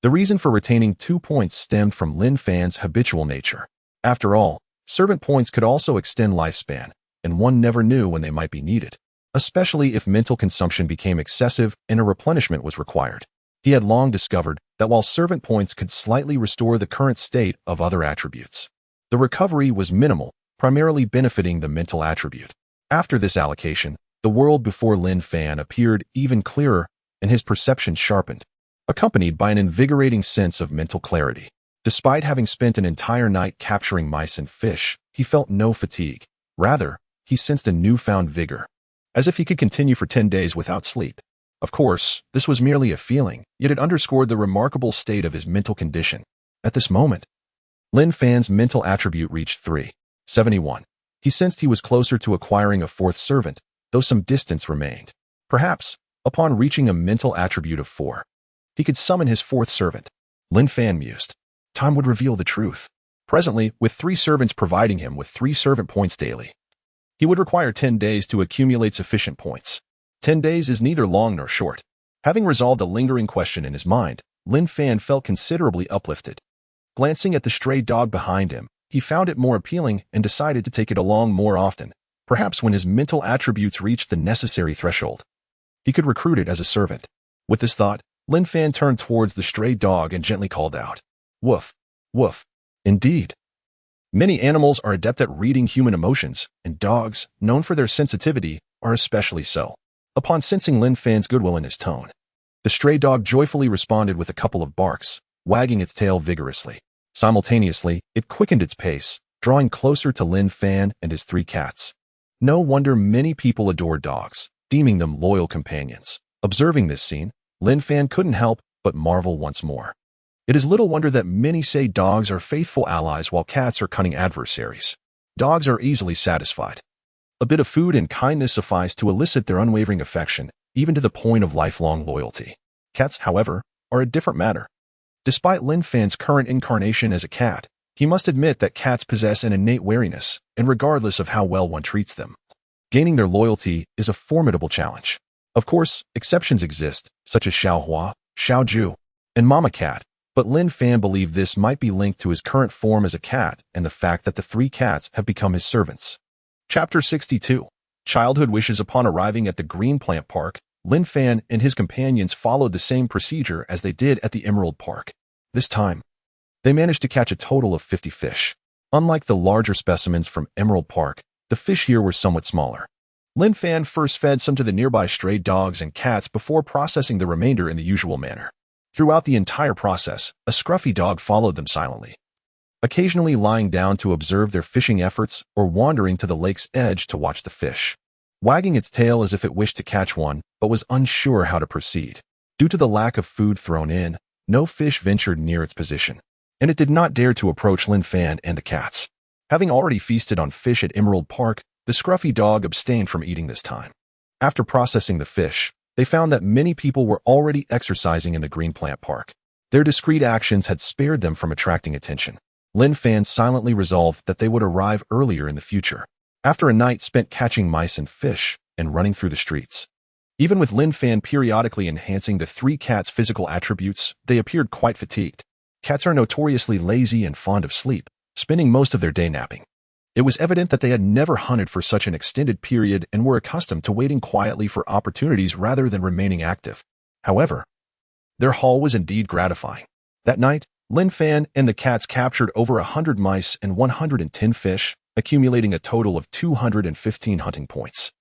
The reason for retaining 2 points stemmed from Lin Fan's habitual nature. After all, servant points could also extend lifespan, and one never knew when they might be needed, especially if mental consumption became excessive and a replenishment was required. He had long discovered that while servant points could slightly restore the current state of other attributes, the recovery was minimal, primarily benefiting the mental attribute. After this allocation, the world before Lin Fan appeared even clearer and his perception sharpened, accompanied by an invigorating sense of mental clarity. Despite having spent an entire night capturing mice and fish, he felt no fatigue. Rather, he sensed a newfound vigor, as if he could continue for 10 days without sleep. Of course, this was merely a feeling, yet it underscored the remarkable state of his mental condition. At this moment, Lin Fan's mental attribute reached 371. He sensed he was closer to acquiring a fourth servant, though some distance remained. Perhaps, Upon reaching a mental attribute of 4, he could summon his 4th servant. Lin Fan mused. Time would reveal the truth. Presently, with 3 servants providing him with 3 servant points daily, he would require 10 days to accumulate sufficient points. 10 days is neither long nor short. Having resolved a lingering question in his mind, Lin Fan felt considerably uplifted. Glancing at the stray dog behind him, he found it more appealing and decided to take it along more often. Perhaps when his mental attributes reached the necessary threshold, he could recruit it as a servant. With this thought, Lin Fan turned towards the stray dog and gently called out, "Woof, woof." Indeed, many animals are adept at reading human emotions, and dogs, known for their sensitivity, are especially so. Upon sensing Lin Fan's goodwill in his tone, the stray dog joyfully responded with a couple of barks, wagging its tail vigorously. Simultaneously, it quickened its pace, drawing closer to Lin Fan and his 3 cats. No wonder many people adore dogs, deeming them loyal companions. Observing this scene, Lin Fan couldn't help but marvel once more. It is little wonder that many say dogs are faithful allies while cats are cunning adversaries. Dogs are easily satisfied. A bit of food and kindness suffice to elicit their unwavering affection, even to the point of lifelong loyalty. Cats, however, are a different matter. Despite Lin Fan's current incarnation as a cat, he must admit that cats possess an innate wariness, and regardless of how well one treats them, gaining their loyalty is a formidable challenge. Of course, exceptions exist, such as Xiaohua, Xiaoju, and Mama Cat, but Lin Fan believed this might be linked to his current form as a cat and the fact that the 3 cats have become his servants. Chapter 62. Childhood Wishes. Upon arriving at the Green Plant Park, Lin Fan and his companions followed the same procedure as they did at the Emerald Park. This time, they managed to catch a total of 50 fish. Unlike the larger specimens from Emerald Park, the fish here were somewhat smaller. Lin Fan first fed some to the nearby stray dogs and cats before processing the remainder in the usual manner. Throughout the entire process, a scruffy dog followed them silently, occasionally lying down to observe their fishing efforts or wandering to the lake's edge to watch the fish, wagging its tail as if it wished to catch one but was unsure how to proceed. Due to the lack of food thrown in, no fish ventured near its position, and it did not dare to approach Lin Fan and the cats. Having already feasted on fish at Emerald Park, the scruffy dog abstained from eating this time. After processing the fish, they found that many people were already exercising in the Green Plant Park. Their discreet actions had spared them from attracting attention. Lin Fan silently resolved that they would arrive earlier in the future, after a night spent catching mice and fish and running through the streets. Even with Lin Fan periodically enhancing the 3 cats' physical attributes, they appeared quite fatigued. Cats are notoriously lazy and fond of sleep, spending most of their day napping. It was evident that they had never hunted for such an extended period and were accustomed to waiting quietly for opportunities rather than remaining active. However, their haul was indeed gratifying. That night, Lin Fan and the cats captured over 100 mice and 110 fish, accumulating a total of 215 hunting points.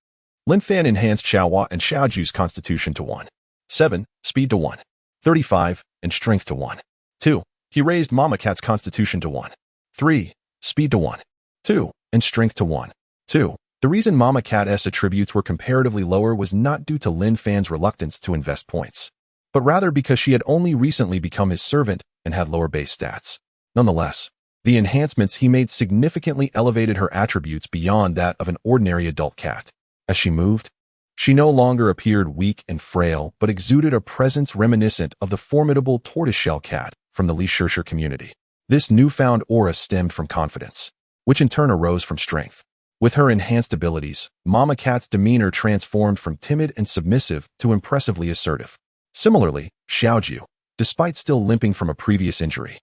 Lin Fan enhanced Xiaohua and Xiaoju's constitution to 1. 7, speed to 1. 35, and strength to 1. 2. He raised Mama Cat's constitution to 1. 3, speed to 1. 2, and strength to 1. 2. The reason Mama Cat's attributes were comparatively lower was not due to Lin Fan's reluctance to invest points, but rather because she had only recently become his servant and had lower base stats. Nonetheless, the enhancements he made significantly elevated her attributes beyond that of an ordinary adult cat. As she moved, she no longer appeared weak and frail, but exuded a presence reminiscent of the formidable tortoiseshell cat from the Leishurshire community. This newfound aura stemmed from confidence, which in turn arose from strength. With her enhanced abilities, Mama Cat's demeanor transformed from timid and submissive to impressively assertive. Similarly, Xiaoju, despite still limping from a previous injury,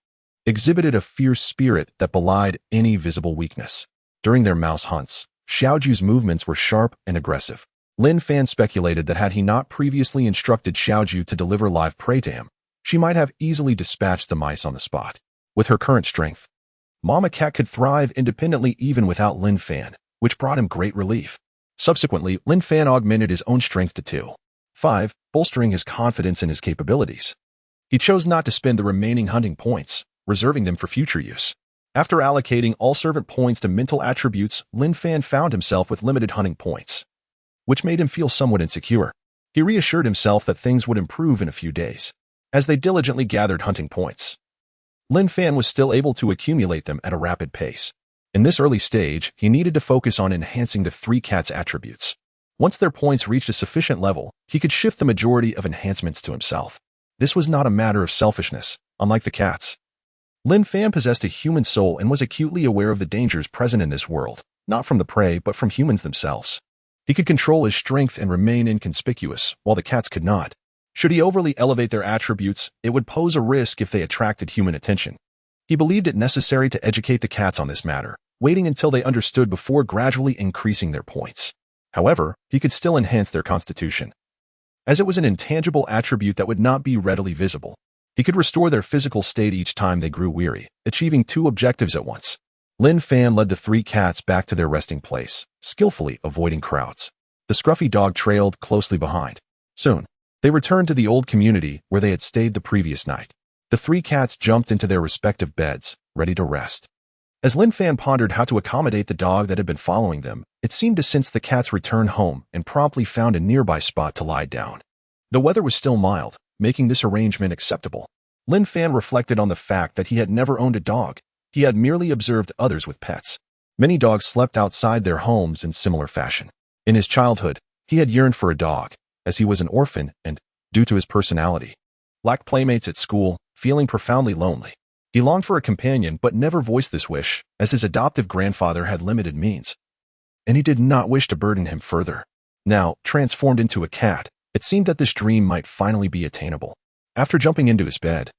exhibited a fierce spirit that belied any visible weakness. During their mouse hunts, Xiaoju's movements were sharp and aggressive. Lin Fan speculated that had he not previously instructed Xiaoju to deliver live prey to him, she might have easily dispatched the mice on the spot. With her current strength, Mama Cat could thrive independently even without Lin Fan, which brought him great relief. Subsequently, Lin Fan augmented his own strength to 2. 5, bolstering his confidence in his capabilities. He chose not to spend the remaining hunting points, reserving them for future use. After allocating all servant points to mental attributes, Lin Fan found himself with limited hunting points, which made him feel somewhat insecure. He reassured himself that things would improve in a few days. As they diligently gathered hunting points, Lin Fan was still able to accumulate them at a rapid pace. In this early stage, he needed to focus on enhancing the 3 cats' attributes. Once their points reached a sufficient level, he could shift the majority of enhancements to himself. This was not a matter of selfishness, unlike the cats. Lin Fan possessed a human soul and was acutely aware of the dangers present in this world, not from the prey but from humans themselves. He could control his strength and remain inconspicuous, while the cats could not. Should he overly elevate their attributes, it would pose a risk if they attracted human attention. He believed it necessary to educate the cats on this matter, waiting until they understood before gradually increasing their points. However, he could still enhance their constitution, as it was an intangible attribute that would not be readily visible. He could restore their physical state each time they grew weary, achieving two objectives at once. Lin Fan led the three cats back to their resting place, skillfully avoiding crowds. The scruffy dog trailed closely behind. Soon, they returned to the old community where they had stayed the previous night. The three cats jumped into their respective beds, ready to rest. As Lin Fan pondered how to accommodate the dog that had been following them, it seemed to sense the cat's return home and promptly found a nearby spot to lie down. The weather was still mild, making this arrangement acceptable. Lin Fan reflected on the fact that he had never owned a dog. He had merely observed others with pets. Many dogs slept outside their homes in similar fashion. In his childhood, he had yearned for a dog, as he was an orphan and, due to his personality, lacked playmates at school, feeling profoundly lonely. He longed for a companion but never voiced this wish, as his adoptive grandfather had limited means. And he did not wish to burden him further. Now, transformed into a cat, it seemed that this dream might finally be attainable. After jumping into his bed,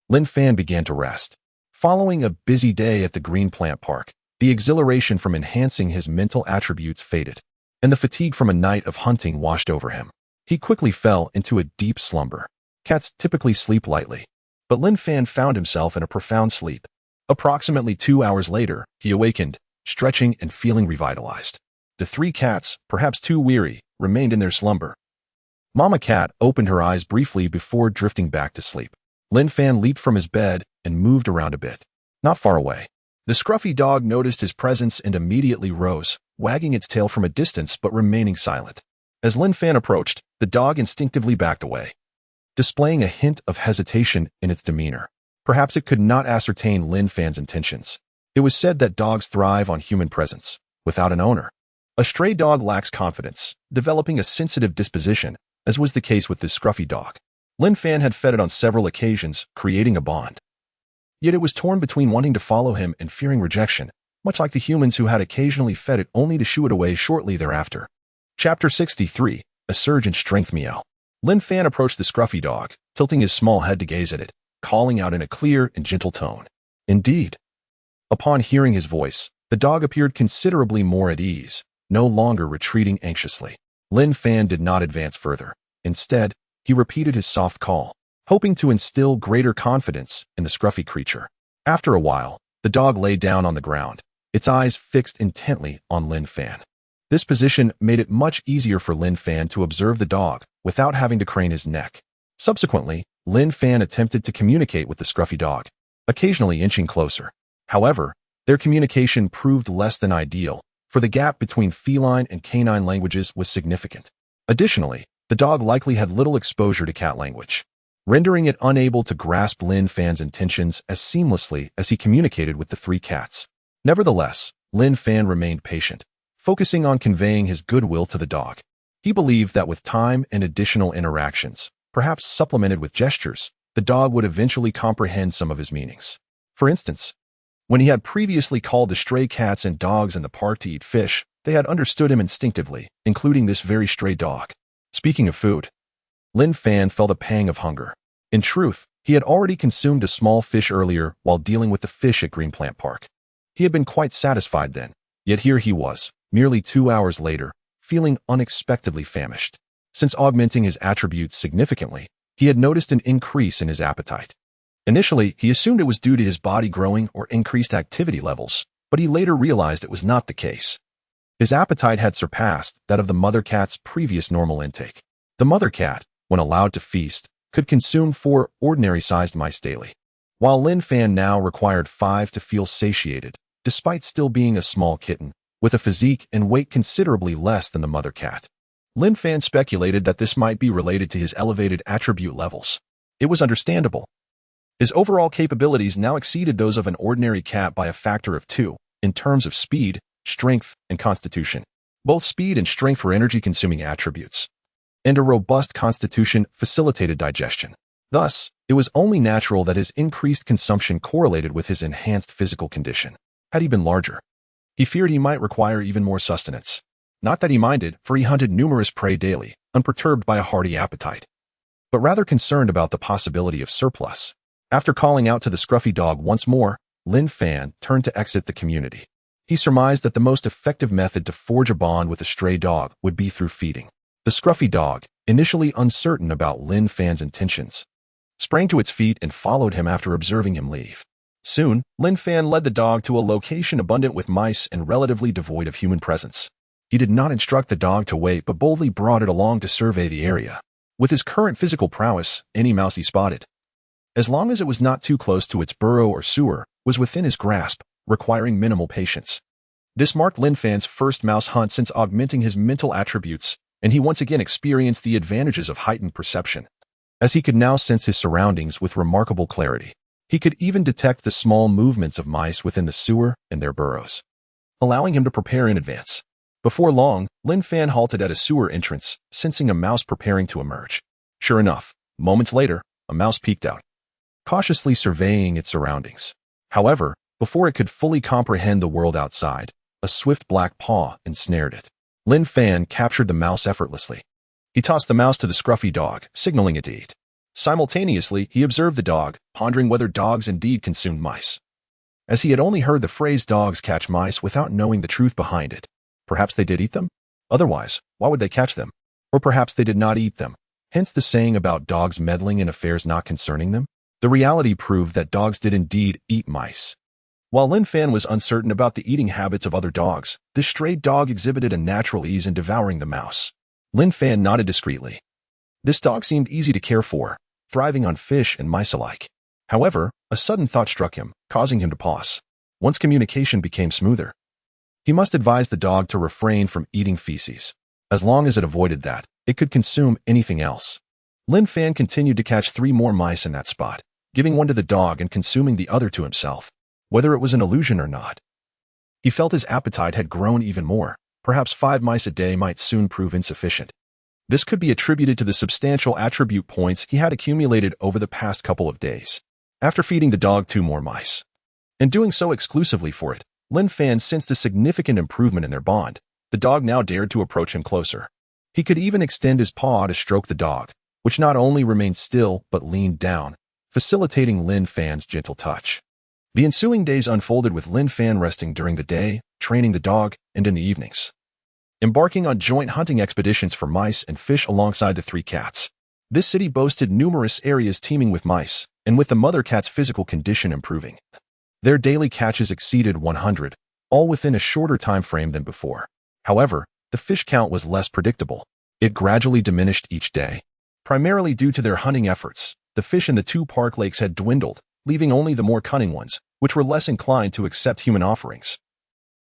Lin Fan began to rest. Following a busy day at the Green Plant Park, the exhilaration from enhancing his mental attributes faded, and the fatigue from a night of hunting washed over him. He quickly fell into a deep slumber. Cats typically sleep lightly, but Lin Fan found himself in a profound sleep. Approximately 2 hours later, he awakened, stretching and feeling revitalized. The three cats, perhaps too weary, remained in their slumber. Mama Cat opened her eyes briefly before drifting back to sleep. Lin Fan leaped from his bed and moved around a bit. Not far away, the scruffy dog noticed his presence and immediately rose, wagging its tail from a distance but remaining silent. As Lin Fan approached, the dog instinctively backed away, displaying a hint of hesitation in its demeanor. Perhaps it could not ascertain Lin Fan's intentions. It was said that dogs thrive on human presence, without an owner. A stray dog lacks confidence, developing a sensitive disposition, as was the case with this scruffy dog. Lin Fan had fed it on several occasions, creating a bond. Yet it was torn between wanting to follow him and fearing rejection, much like the humans who had occasionally fed it only to shoo it away shortly thereafter. Chapter 63, A Surge in Strength Meow. Lin Fan approached the scruffy dog, tilting his small head to gaze at it, calling out in a clear and gentle tone. Indeed. Upon hearing his voice, the dog appeared considerably more at ease, no longer retreating anxiously. Lin Fan did not advance further. Instead, he repeated his soft call, hoping to instill greater confidence in the scruffy creature. After a while, the dog lay down on the ground, its eyes fixed intently on Lin Fan. This position made it much easier for Lin Fan to observe the dog without having to crane his neck. Subsequently, Lin Fan attempted to communicate with the scruffy dog, occasionally inching closer. However, their communication proved less than ideal, for the gap between feline and canine languages was significant. Additionally, the dog likely had little exposure to cat language, rendering it unable to grasp Lin Fan's intentions as seamlessly as he communicated with the three cats. Nevertheless, Lin Fan remained patient, focusing on conveying his goodwill to the dog. He believed that with time and additional interactions, perhaps supplemented with gestures, the dog would eventually comprehend some of his meanings. For instance, when he had previously called the stray cats and dogs in the park to eat fish, they had understood him instinctively, including this very stray dog. Speaking of food, Lin Fan felt a pang of hunger. In truth, he had already consumed a small fish earlier while dealing with the fish at Green Plant Park. He had been quite satisfied then, yet here he was, merely 2 hours later, feeling unexpectedly famished. Since augmenting his attributes significantly, he had noticed an increase in his appetite. Initially, he assumed it was due to his body growing or increased activity levels, but he later realized it was not the case. His appetite had surpassed that of the mother cat's previous normal intake. The mother cat, when allowed to feast, could consume 4 ordinary-sized mice daily, while Lin Fan now required 5 to feel satiated, despite still being a small kitten, with a physique and weight considerably less than the mother cat. Lin Fan speculated that this might be related to his elevated attribute levels. It was understandable. His overall capabilities now exceeded those of an ordinary cat by a factor of 2, in terms of speed, strength, and constitution. Both speed and strength were energy-consuming attributes, and a robust constitution facilitated digestion. Thus, it was only natural that his increased consumption correlated with his enhanced physical condition. Had he been larger, he feared he might require even more sustenance. Not that he minded, for he hunted numerous prey daily, unperturbed by a hearty appetite, but rather concerned about the possibility of surplus. After calling out to the scruffy dog once more, Lin Fan turned to exit the community. He surmised that the most effective method to forge a bond with a stray dog would be through feeding. The scruffy dog, initially uncertain about Lin Fan's intentions, sprang to its feet and followed him after observing him leave. Soon, Lin Fan led the dog to a location abundant with mice and relatively devoid of human presence. He did not instruct the dog to wait but boldly brought it along to survey the area. With his current physical prowess, any mouse he spotted, as long as it was not too close to its burrow or sewer, was within his grasp, requiring minimal patience. This marked Lin Fan's first mouse hunt since augmenting his mental attributes, and he once again experienced the advantages of heightened perception, as he could now sense his surroundings with remarkable clarity. He could even detect the small movements of mice within the sewer and their burrows, allowing him to prepare in advance. Before long, Lin Fan halted at a sewer entrance, sensing a mouse preparing to emerge. Sure enough, moments later, a mouse peeked out, cautiously surveying its surroundings. However, before it could fully comprehend the world outside, a swift black paw ensnared it. Lin Fan captured the mouse effortlessly. He tossed the mouse to the scruffy dog, signaling it to eat. Simultaneously, he observed the dog, pondering whether dogs indeed consumed mice, as he had only heard the phrase dogs catch mice without knowing the truth behind it. Perhaps they did eat them? Otherwise, why would they catch them? Or perhaps they did not eat them, hence the saying about dogs meddling in affairs not concerning them? The reality proved that dogs did indeed eat mice. While Lin Fan was uncertain about the eating habits of other dogs, this stray dog exhibited a natural ease in devouring the mouse. Lin Fan nodded discreetly. This dog seemed easy to care for, thriving on fish and mice alike. However, a sudden thought struck him, causing him to pause. Once communication became smoother, he must advise the dog to refrain from eating feces. As long as it avoided that, it could consume anything else. Lin Fan continued to catch 3 more mice in that spot, giving one to the dog and consuming the other to himself. Whether it was an illusion or not, he felt his appetite had grown even more. Perhaps 5 mice a day might soon prove insufficient. This could be attributed to the substantial attribute points he had accumulated over the past couple of days. After feeding the dog 2 more mice, and doing so exclusively for it, Lin Fan sensed a significant improvement in their bond. The dog now dared to approach him closer. He could even extend his paw to stroke the dog, which not only remained still but leaned down, facilitating Lin Fan's gentle touch. The ensuing days unfolded with Lin Fan resting during the day, training the dog, and in the evenings, embarking on joint hunting expeditions for mice and fish alongside the 3 cats. This city boasted numerous areas teeming with mice, and with the mother cat's physical condition improving, their daily catches exceeded 100, all within a shorter time frame than before. However, the fish count was less predictable. It gradually diminished each day. Primarily due to their hunting efforts, the fish in the 2 park lakes had dwindled, leaving only the more cunning ones, which were less inclined to accept human offerings,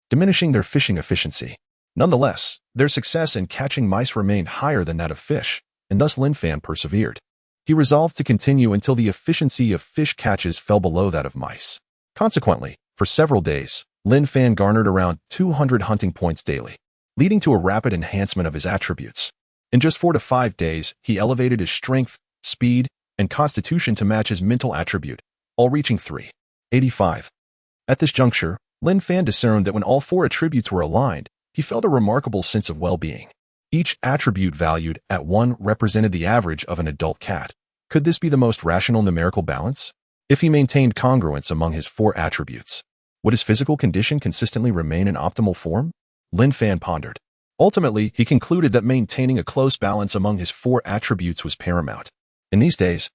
diminishing their fishing efficiency. Nonetheless, their success in catching mice remained higher than that of fish, and thus Lin Fan persevered. He resolved to continue until the efficiency of fish catches fell below that of mice. Consequently, for several days, Lin Fan garnered around 200 hunting points daily, leading to a rapid enhancement of his attributes. In just 4 to 5 days, he elevated his strength, speed, and constitution to match his mental attribute, all reaching 385. At this juncture, Lin Fan discerned that when all 4 attributes were aligned, he felt a remarkable sense of well-being. Each attribute valued at 1 represented the average of an adult cat. Could this be the most rational numerical balance? If he maintained congruence among his 4 attributes, would his physical condition consistently remain in optimal form? Lin Fan pondered. Ultimately, he concluded that maintaining a close balance among his 4 attributes was paramount. In these days,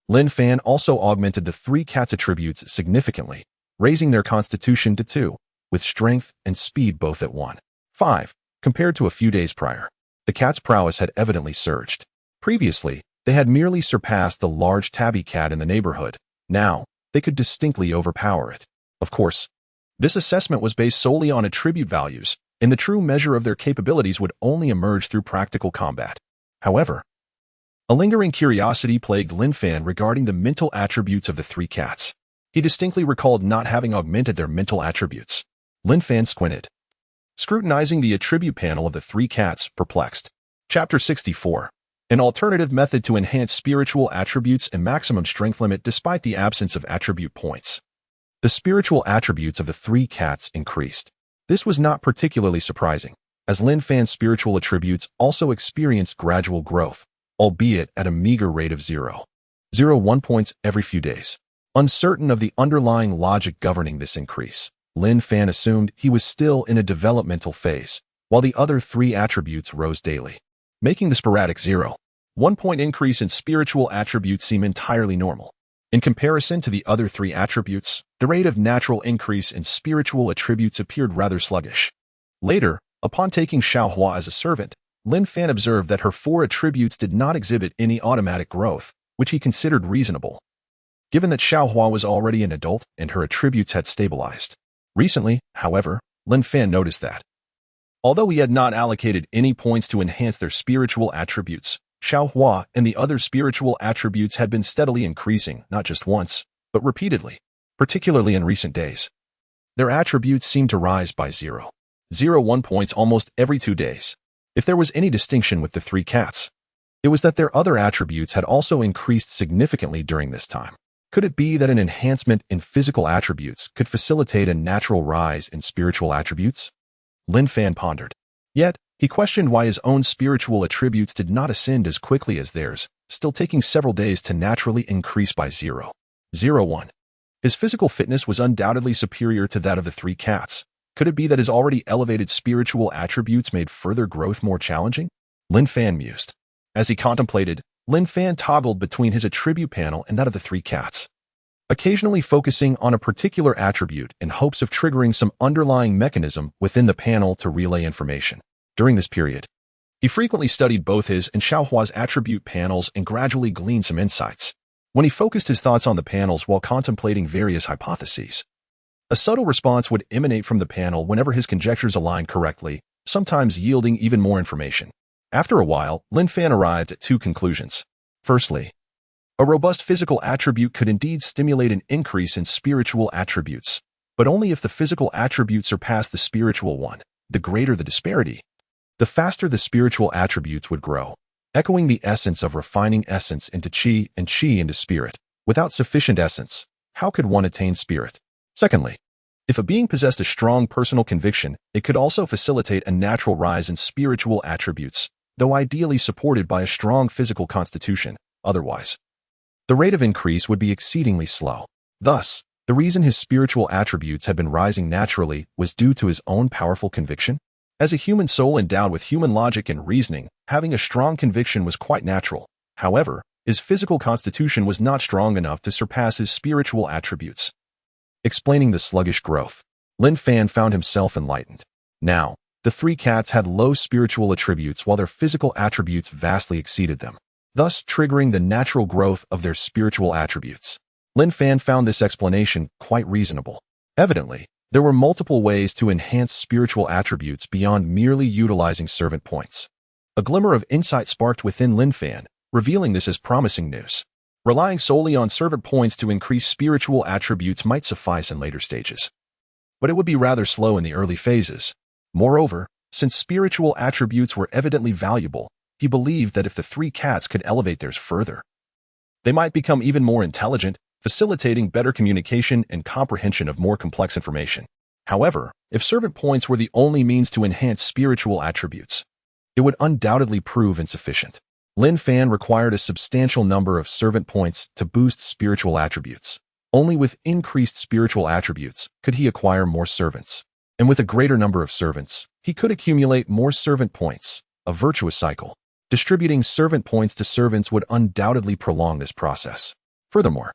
Lin Fan also augmented the 3 cats' attributes significantly, raising their constitution to 2, with strength and speed both at 1.5. Compared to a few days prior, the cat's prowess had evidently surged. Previously, they had merely surpassed the large tabby cat in the neighborhood. Now, they could distinctly overpower it. Of course, this assessment was based solely on attribute values, and the true measure of their capabilities would only emerge through practical combat. However, a lingering curiosity plagued Lin Fan regarding the mental attributes of the 3 cats. He distinctly recalled not having augmented their mental attributes. Lin Fan squinted. scrutinizing the attribute panel of the three cats, perplexed. Chapter 64. An alternative method to enhance spiritual attributes and maximum strength limit despite the absence of attribute points. The spiritual attributes of the three cats increased. This was not particularly surprising, as Lin Fan's spiritual attributes also experienced gradual growth, albeit at a meager rate of 0.01 points every few days. Uncertain of the underlying logic governing this increase, Lin Fan assumed he was still in a developmental phase, while the other three attributes rose daily, making the sporadic 0.1 point increase in spiritual attributes seem entirely normal. In comparison to the other three attributes, the rate of natural increase in spiritual attributes appeared rather sluggish. Later, upon taking Xiaohua as a servant, Lin Fan observed that her four attributes did not exhibit any automatic growth, which he considered reasonable, given that Xiaohua was already an adult and her attributes had stabilized. Recently, however, Lin Fan noticed that, although he had not allocated any points to enhance their spiritual attributes, Xiaohua and the other spiritual attributes had been steadily increasing, not just once, but repeatedly, particularly in recent days. Their attributes seemed to rise by 0.01 points almost every 2 days. If there was any distinction with the three cats, it was that their other attributes had also increased significantly during this time. Could it be that an enhancement in physical attributes could facilitate a natural rise in spiritual attributes? Lin Fan pondered. Yet, he questioned why his own spiritual attributes did not ascend as quickly as theirs, still taking several days to naturally increase by 0.01. His physical fitness was undoubtedly superior to that of the three cats. Could it be that his already elevated spiritual attributes made further growth more challenging? Lin Fan mused. As he contemplated, Lin Fan toggled between his attribute panel and that of the three cats, occasionally focusing on a particular attribute in hopes of triggering some underlying mechanism within the panel to relay information. During this period, he frequently studied both his and Xiaohua's attribute panels and gradually gleaned some insights. When he focused his thoughts on the panels while contemplating various hypotheses, a subtle response would emanate from the panel whenever his conjectures aligned correctly, sometimes yielding even more information. After a while, Lin Fan arrived at two conclusions. Firstly, a robust physical attribute could indeed stimulate an increase in spiritual attributes, but only if the physical attribute surpassed the spiritual one. The greater the disparity, the faster the spiritual attributes would grow, echoing the essence of refining essence into qi and qi into spirit. Without sufficient essence, how could one attain spirit? Secondly, if a being possessed a strong personal conviction, it could also facilitate a natural rise in spiritual attributes, though ideally supported by a strong physical constitution. Otherwise, the rate of increase would be exceedingly slow. Thus, the reason his spiritual attributes had been rising naturally was due to his own powerful conviction. As a human soul endowed with human logic and reasoning, having a strong conviction was quite natural. However, his physical constitution was not strong enough to surpass his spiritual attributes. Explaining the sluggish growth, Lin Fan found himself enlightened. Now, the three cats had low spiritual attributes while their physical attributes vastly exceeded them, thus triggering the natural growth of their spiritual attributes. Lin Fan found this explanation quite reasonable. Evidently, there were multiple ways to enhance spiritual attributes beyond merely utilizing servant points. A glimmer of insight sparked within Lin Fan, revealing this as promising news. Relying solely on servant points to increase spiritual attributes might suffice in later stages, but it would be rather slow in the early phases. Moreover, since spiritual attributes were evidently valuable, he believed that if the three cats could elevate theirs further, they might become even more intelligent, facilitating better communication and comprehension of more complex information. However, if servant points were the only means to enhance spiritual attributes, it would undoubtedly prove insufficient. Lin Fan required a substantial number of servant points to boost spiritual attributes. Only with increased spiritual attributes could he acquire more servants. And with a greater number of servants, he could accumulate more servant points, a virtuous cycle. Distributing servant points to servants would undoubtedly prolong this process. Furthermore,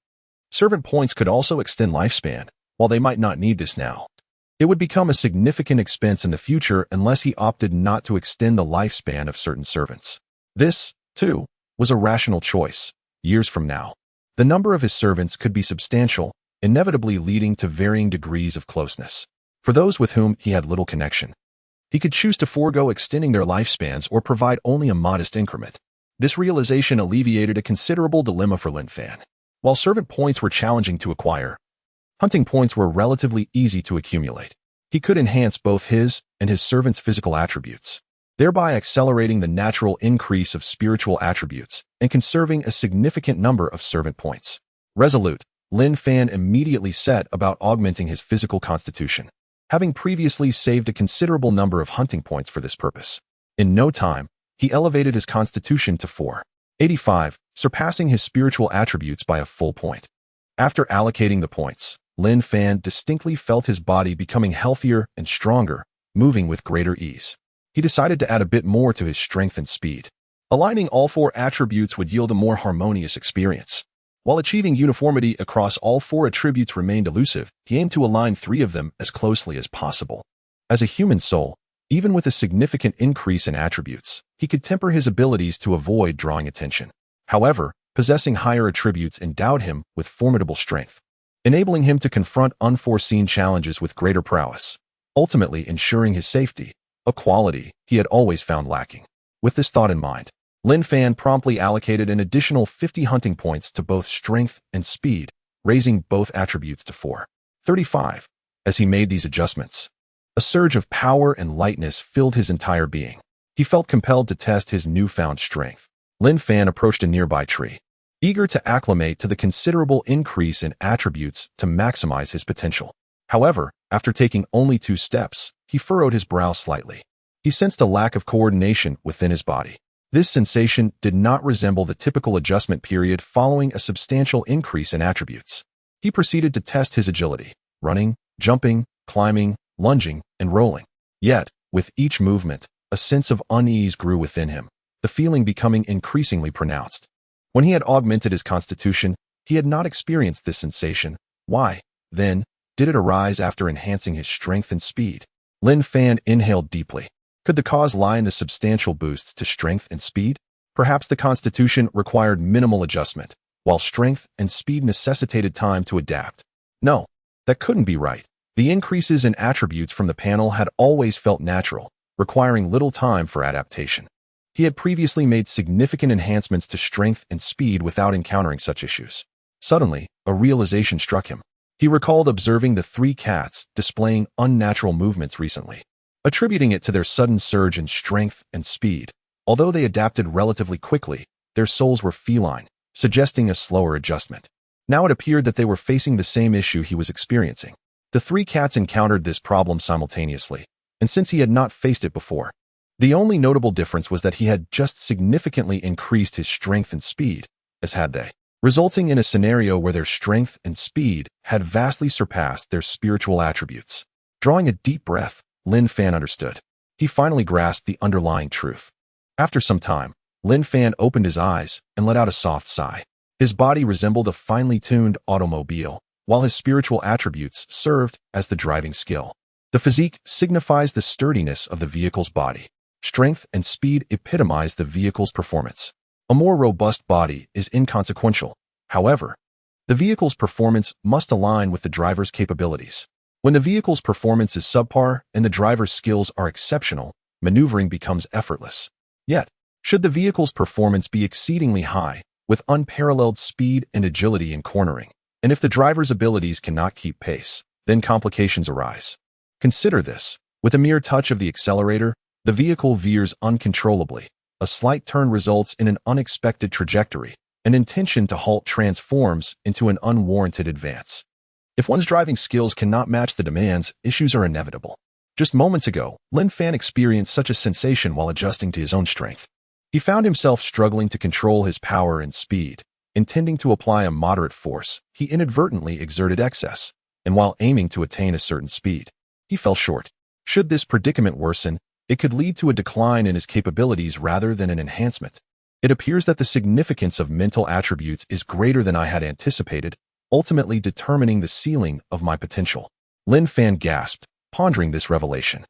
servant points could also extend lifespan. While they might not need this now, it would become a significant expense in the future unless he opted not to extend the lifespan of certain servants. This, too, was a rational choice. Years from now, the number of his servants could be substantial, inevitably leading to varying degrees of closeness. For those with whom he had little connection, he could choose to forego extending their lifespans or provide only a modest increment. This realization alleviated a considerable dilemma for Lin Fan. While servant points were challenging to acquire, hunting points were relatively easy to accumulate. he could enhance both his and his servant's physical attributes, thereby accelerating the natural increase of spiritual attributes and conserving a significant number of servant points. Resolute, Lin Fan immediately set about augmenting his physical constitution, having previously saved a considerable number of hunting points for this purpose. In no time, he elevated his constitution to 485, surpassing his spiritual attributes by a full point. After allocating the points, Lin Fan distinctly felt his body becoming healthier and stronger, moving with greater ease. He decided to add a bit more to his strength and speed. Aligning all 4 attributes would yield a more harmonious experience. While achieving uniformity across all 4 attributes remained elusive, he aimed to align 3 of them as closely as possible. As a human soul, even with a significant increase in attributes, he could temper his abilities to avoid drawing attention. However, possessing higher attributes endowed him with formidable strength, enabling him to confront unforeseen challenges with greater prowess, ultimately ensuring his safety, a quality he had always found lacking. With this thought in mind, Lin Fan promptly allocated an additional 50 hunting points to both strength and speed, raising both attributes to 435. As he made these adjustments, a surge of power and lightness filled his entire being. He felt compelled to test his newfound strength. Lin Fan approached a nearby tree, eager to acclimate to the considerable increase in attributes to maximize his potential. However, after taking only 2 steps, he furrowed his brow slightly. He sensed a lack of coordination within his body. This sensation did not resemble the typical adjustment period following a substantial increase in attributes. He proceeded to test his agility, running, jumping, climbing, lunging, and rolling. Yet, with each movement, a sense of unease grew within him, the feeling becoming increasingly pronounced. When he had augmented his constitution, he had not experienced this sensation. Why, then, did it arise after enhancing his strength and speed? Lin Fan inhaled deeply. Could the cause lie in the substantial boosts to strength and speed? Perhaps the constitution required minimal adjustment, while strength and speed necessitated time to adapt. No, that couldn't be right. The increases in attributes from the panel had always felt natural, requiring little time for adaptation. He had previously made significant enhancements to strength and speed without encountering such issues. Suddenly, a realization struck him. He recalled observing the 3 cats displaying unnatural movements recently, attributing it to their sudden surge in strength and speed. Although they adapted relatively quickly, their souls were feline, suggesting a slower adjustment. Now it appeared that they were facing the same issue he was experiencing. The 3 cats encountered this problem simultaneously, and since he had not faced it before, the only notable difference was that he had just significantly increased his strength and speed, as had they, resulting in a scenario where their strength and speed had vastly surpassed their spiritual attributes. Drawing a deep breath, Lin Fan understood. He finally grasped the underlying truth. After some time, Lin Fan opened his eyes and let out a soft sigh. His body resembled a finely tuned automobile, while his spiritual attributes served as the driving skill. The physique signifies the sturdiness of the vehicle's body. Strength and speed epitomize the vehicle's performance. A more robust body is inconsequential. However, the vehicle's performance must align with the driver's capabilities. When the vehicle's performance is subpar and the driver's skills are exceptional, maneuvering becomes effortless. Yet, should the vehicle's performance be exceedingly high, with unparalleled speed and agility in cornering, and if the driver's abilities cannot keep pace, then complications arise. Consider this. With a mere touch of the accelerator, the vehicle veers uncontrollably. A slight turn results in an unexpected trajectory. An intention to halt transforms into an unwarranted advance. If one's driving skills cannot match the demands, issues are inevitable. Just moments ago, Lin Fan experienced such a sensation while adjusting to his own strength. He found himself struggling to control his power and speed. Intending to apply a moderate force, he inadvertently exerted excess, and while aiming to attain a certain speed, he fell short. Should this predicament worsen, it could lead to a decline in his capabilities rather than an enhancement. It appears that the significance of mental attributes is greater than I had anticipated, ultimately determining the ceiling of my potential. Lin Fan gasped, pondering this revelation.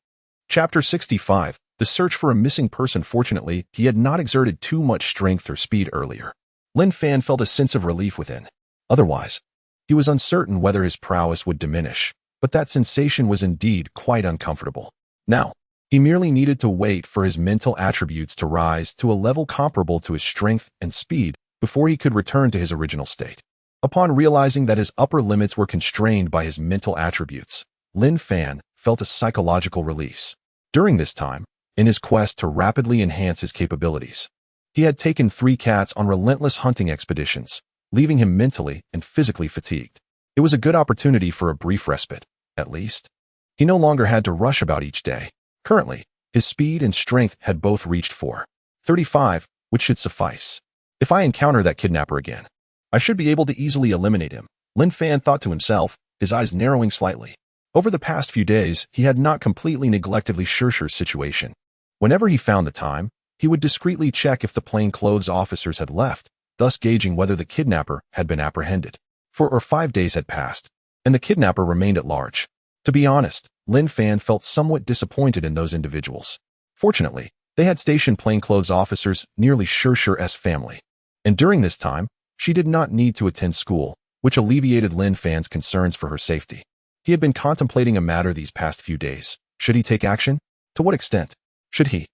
Chapter 65. The search for a missing person. Fortunately, he had not exerted too much strength or speed earlier. Lin Fan felt a sense of relief within. Otherwise, he was uncertain whether his prowess would diminish, but that sensation was indeed quite uncomfortable. Now, he merely needed to wait for his mental attributes to rise to a level comparable to his strength and speed before he could return to his original state. Upon realizing that his upper limits were constrained by his mental attributes, Lin Fan felt a psychological release. During this time, in his quest to rapidly enhance his capabilities, he had taken 3 cats on relentless hunting expeditions, leaving him mentally and physically fatigued. It was a good opportunity for a brief respite, at least. He no longer had to rush about each day. Currently, his speed and strength had both reached 435, which should suffice. If I encounter that kidnapper again, I should be able to easily eliminate him, Lin Fan thought to himself, his eyes narrowing slightly. Over the past few days, he had not completely neglected Li Shishir's situation. Whenever he found the time, he would discreetly check if the plainclothes officers had left, thus gauging whether the kidnapper had been apprehended. 4 or 5 days had passed, and the kidnapper remained at large. To be honest, Lin Fan felt somewhat disappointed in those individuals. Fortunately, they had stationed plainclothes officers near Li Shishir's family. And during this time, she did not need to attend school, which alleviated Lin Fan's concerns for her safety. He had been contemplating a matter these past few days. Should he take action? To what extent? Should he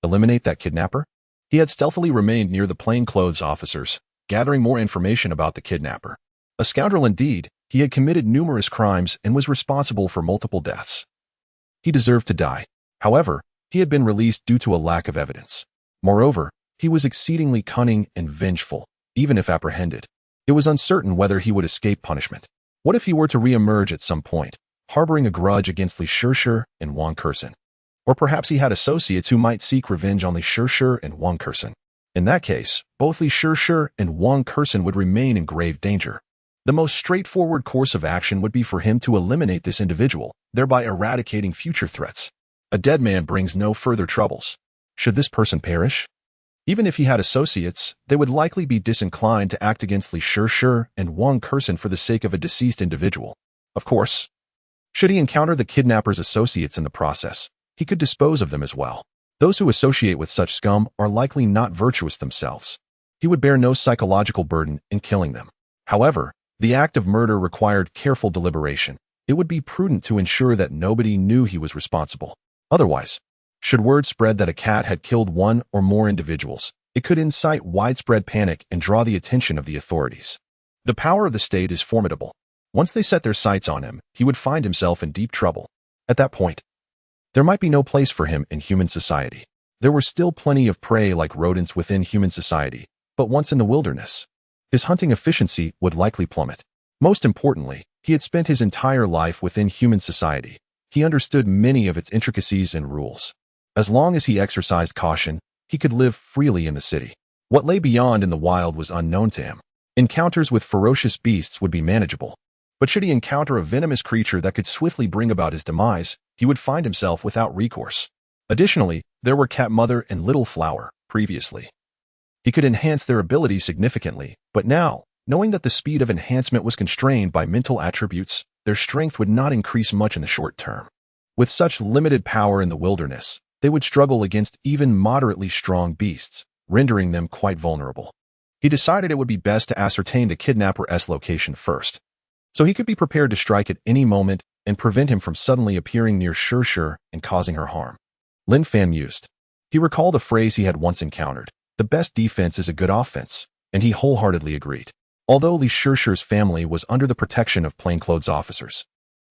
eliminate that kidnapper? He had stealthily remained near the plainclothes officers, gathering more information about the kidnapper. A scoundrel indeed, he had committed numerous crimes and was responsible for multiple deaths. He deserved to die. However, he had been released due to a lack of evidence. Moreover, he was exceedingly cunning and vengeful, even if apprehended. It was uncertain whether he would escape punishment. What if he were to re-emerge at some point, harboring a grudge against Li Shishir and Wang Kursen? Or perhaps he had associates who might seek revenge on Li Shishir and Wang Kursen. In that case, both Li Shishir and Wang Kursen would remain in grave danger. The most straightforward course of action would be for him to eliminate this individual, thereby eradicating future threats. A dead man brings no further troubles. Should this person perish? Even if he had associates, they would likely be disinclined to act against Li Shishir and Wang Kursen for the sake of a deceased individual. Of course, should he encounter the kidnapper's associates in the process, he could dispose of them as well. Those who associate with such scum are likely not virtuous themselves. He would bear no psychological burden in killing them. However, the act of murder required careful deliberation. It would be prudent to ensure that nobody knew he was responsible. Otherwise, should word spread that a cat had killed 1 or more individuals, it could incite widespread panic and draw the attention of the authorities. The power of the state is formidable. Once they set their sights on him, he would find himself in deep trouble. At that point, there might be no place for him in human society. There were still plenty of prey like rodents within human society, but once in the wilderness, his hunting efficiency would likely plummet. Most importantly, he had spent his entire life within human society. He understood many of its intricacies and rules. As long as he exercised caution, he could live freely in the city. What lay beyond in the wild was unknown to him. Encounters with ferocious beasts would be manageable. But should he encounter a venomous creature that could swiftly bring about his demise, he would find himself without recourse. Additionally, there were Cat Mother and Little Flower, previously. He could enhance their abilities significantly, but now, knowing that the speed of enhancement was constrained by mental attributes, their strength would not increase much in the short term. With such limited power in the wilderness, they would struggle against even moderately strong beasts, rendering them quite vulnerable. He decided it would be best to ascertain the kidnapper's location first, so he could be prepared to strike at any moment and prevent him from suddenly appearing near Shishir and causing her harm. Lin Fan mused. He recalled a phrase he had once encountered: "The best defense is a good offense," and he wholeheartedly agreed. Although Li Shishir's family was under the protection of plainclothes officers,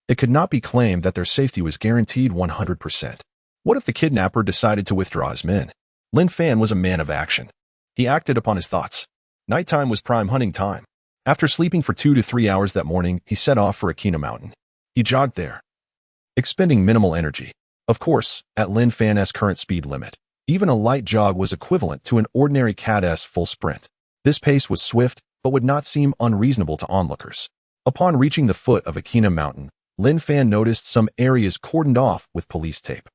it could not be claimed that their safety was guaranteed 100%. What if the kidnapper decided to withdraw his men? Lin Fan was a man of action. He acted upon his thoughts. Nighttime was prime hunting time. After sleeping for 2 to 3 hours that morning, he set off for Akina Mountain. He jogged there, expending minimal energy. Of course, at Lin Fan's current speed limit, even a light jog was equivalent to an ordinary cat's full sprint. This pace was swift, but would not seem unreasonable to onlookers. Upon reaching the foot of Akina Mountain, Lin Fan noticed some areas cordoned off with police tape,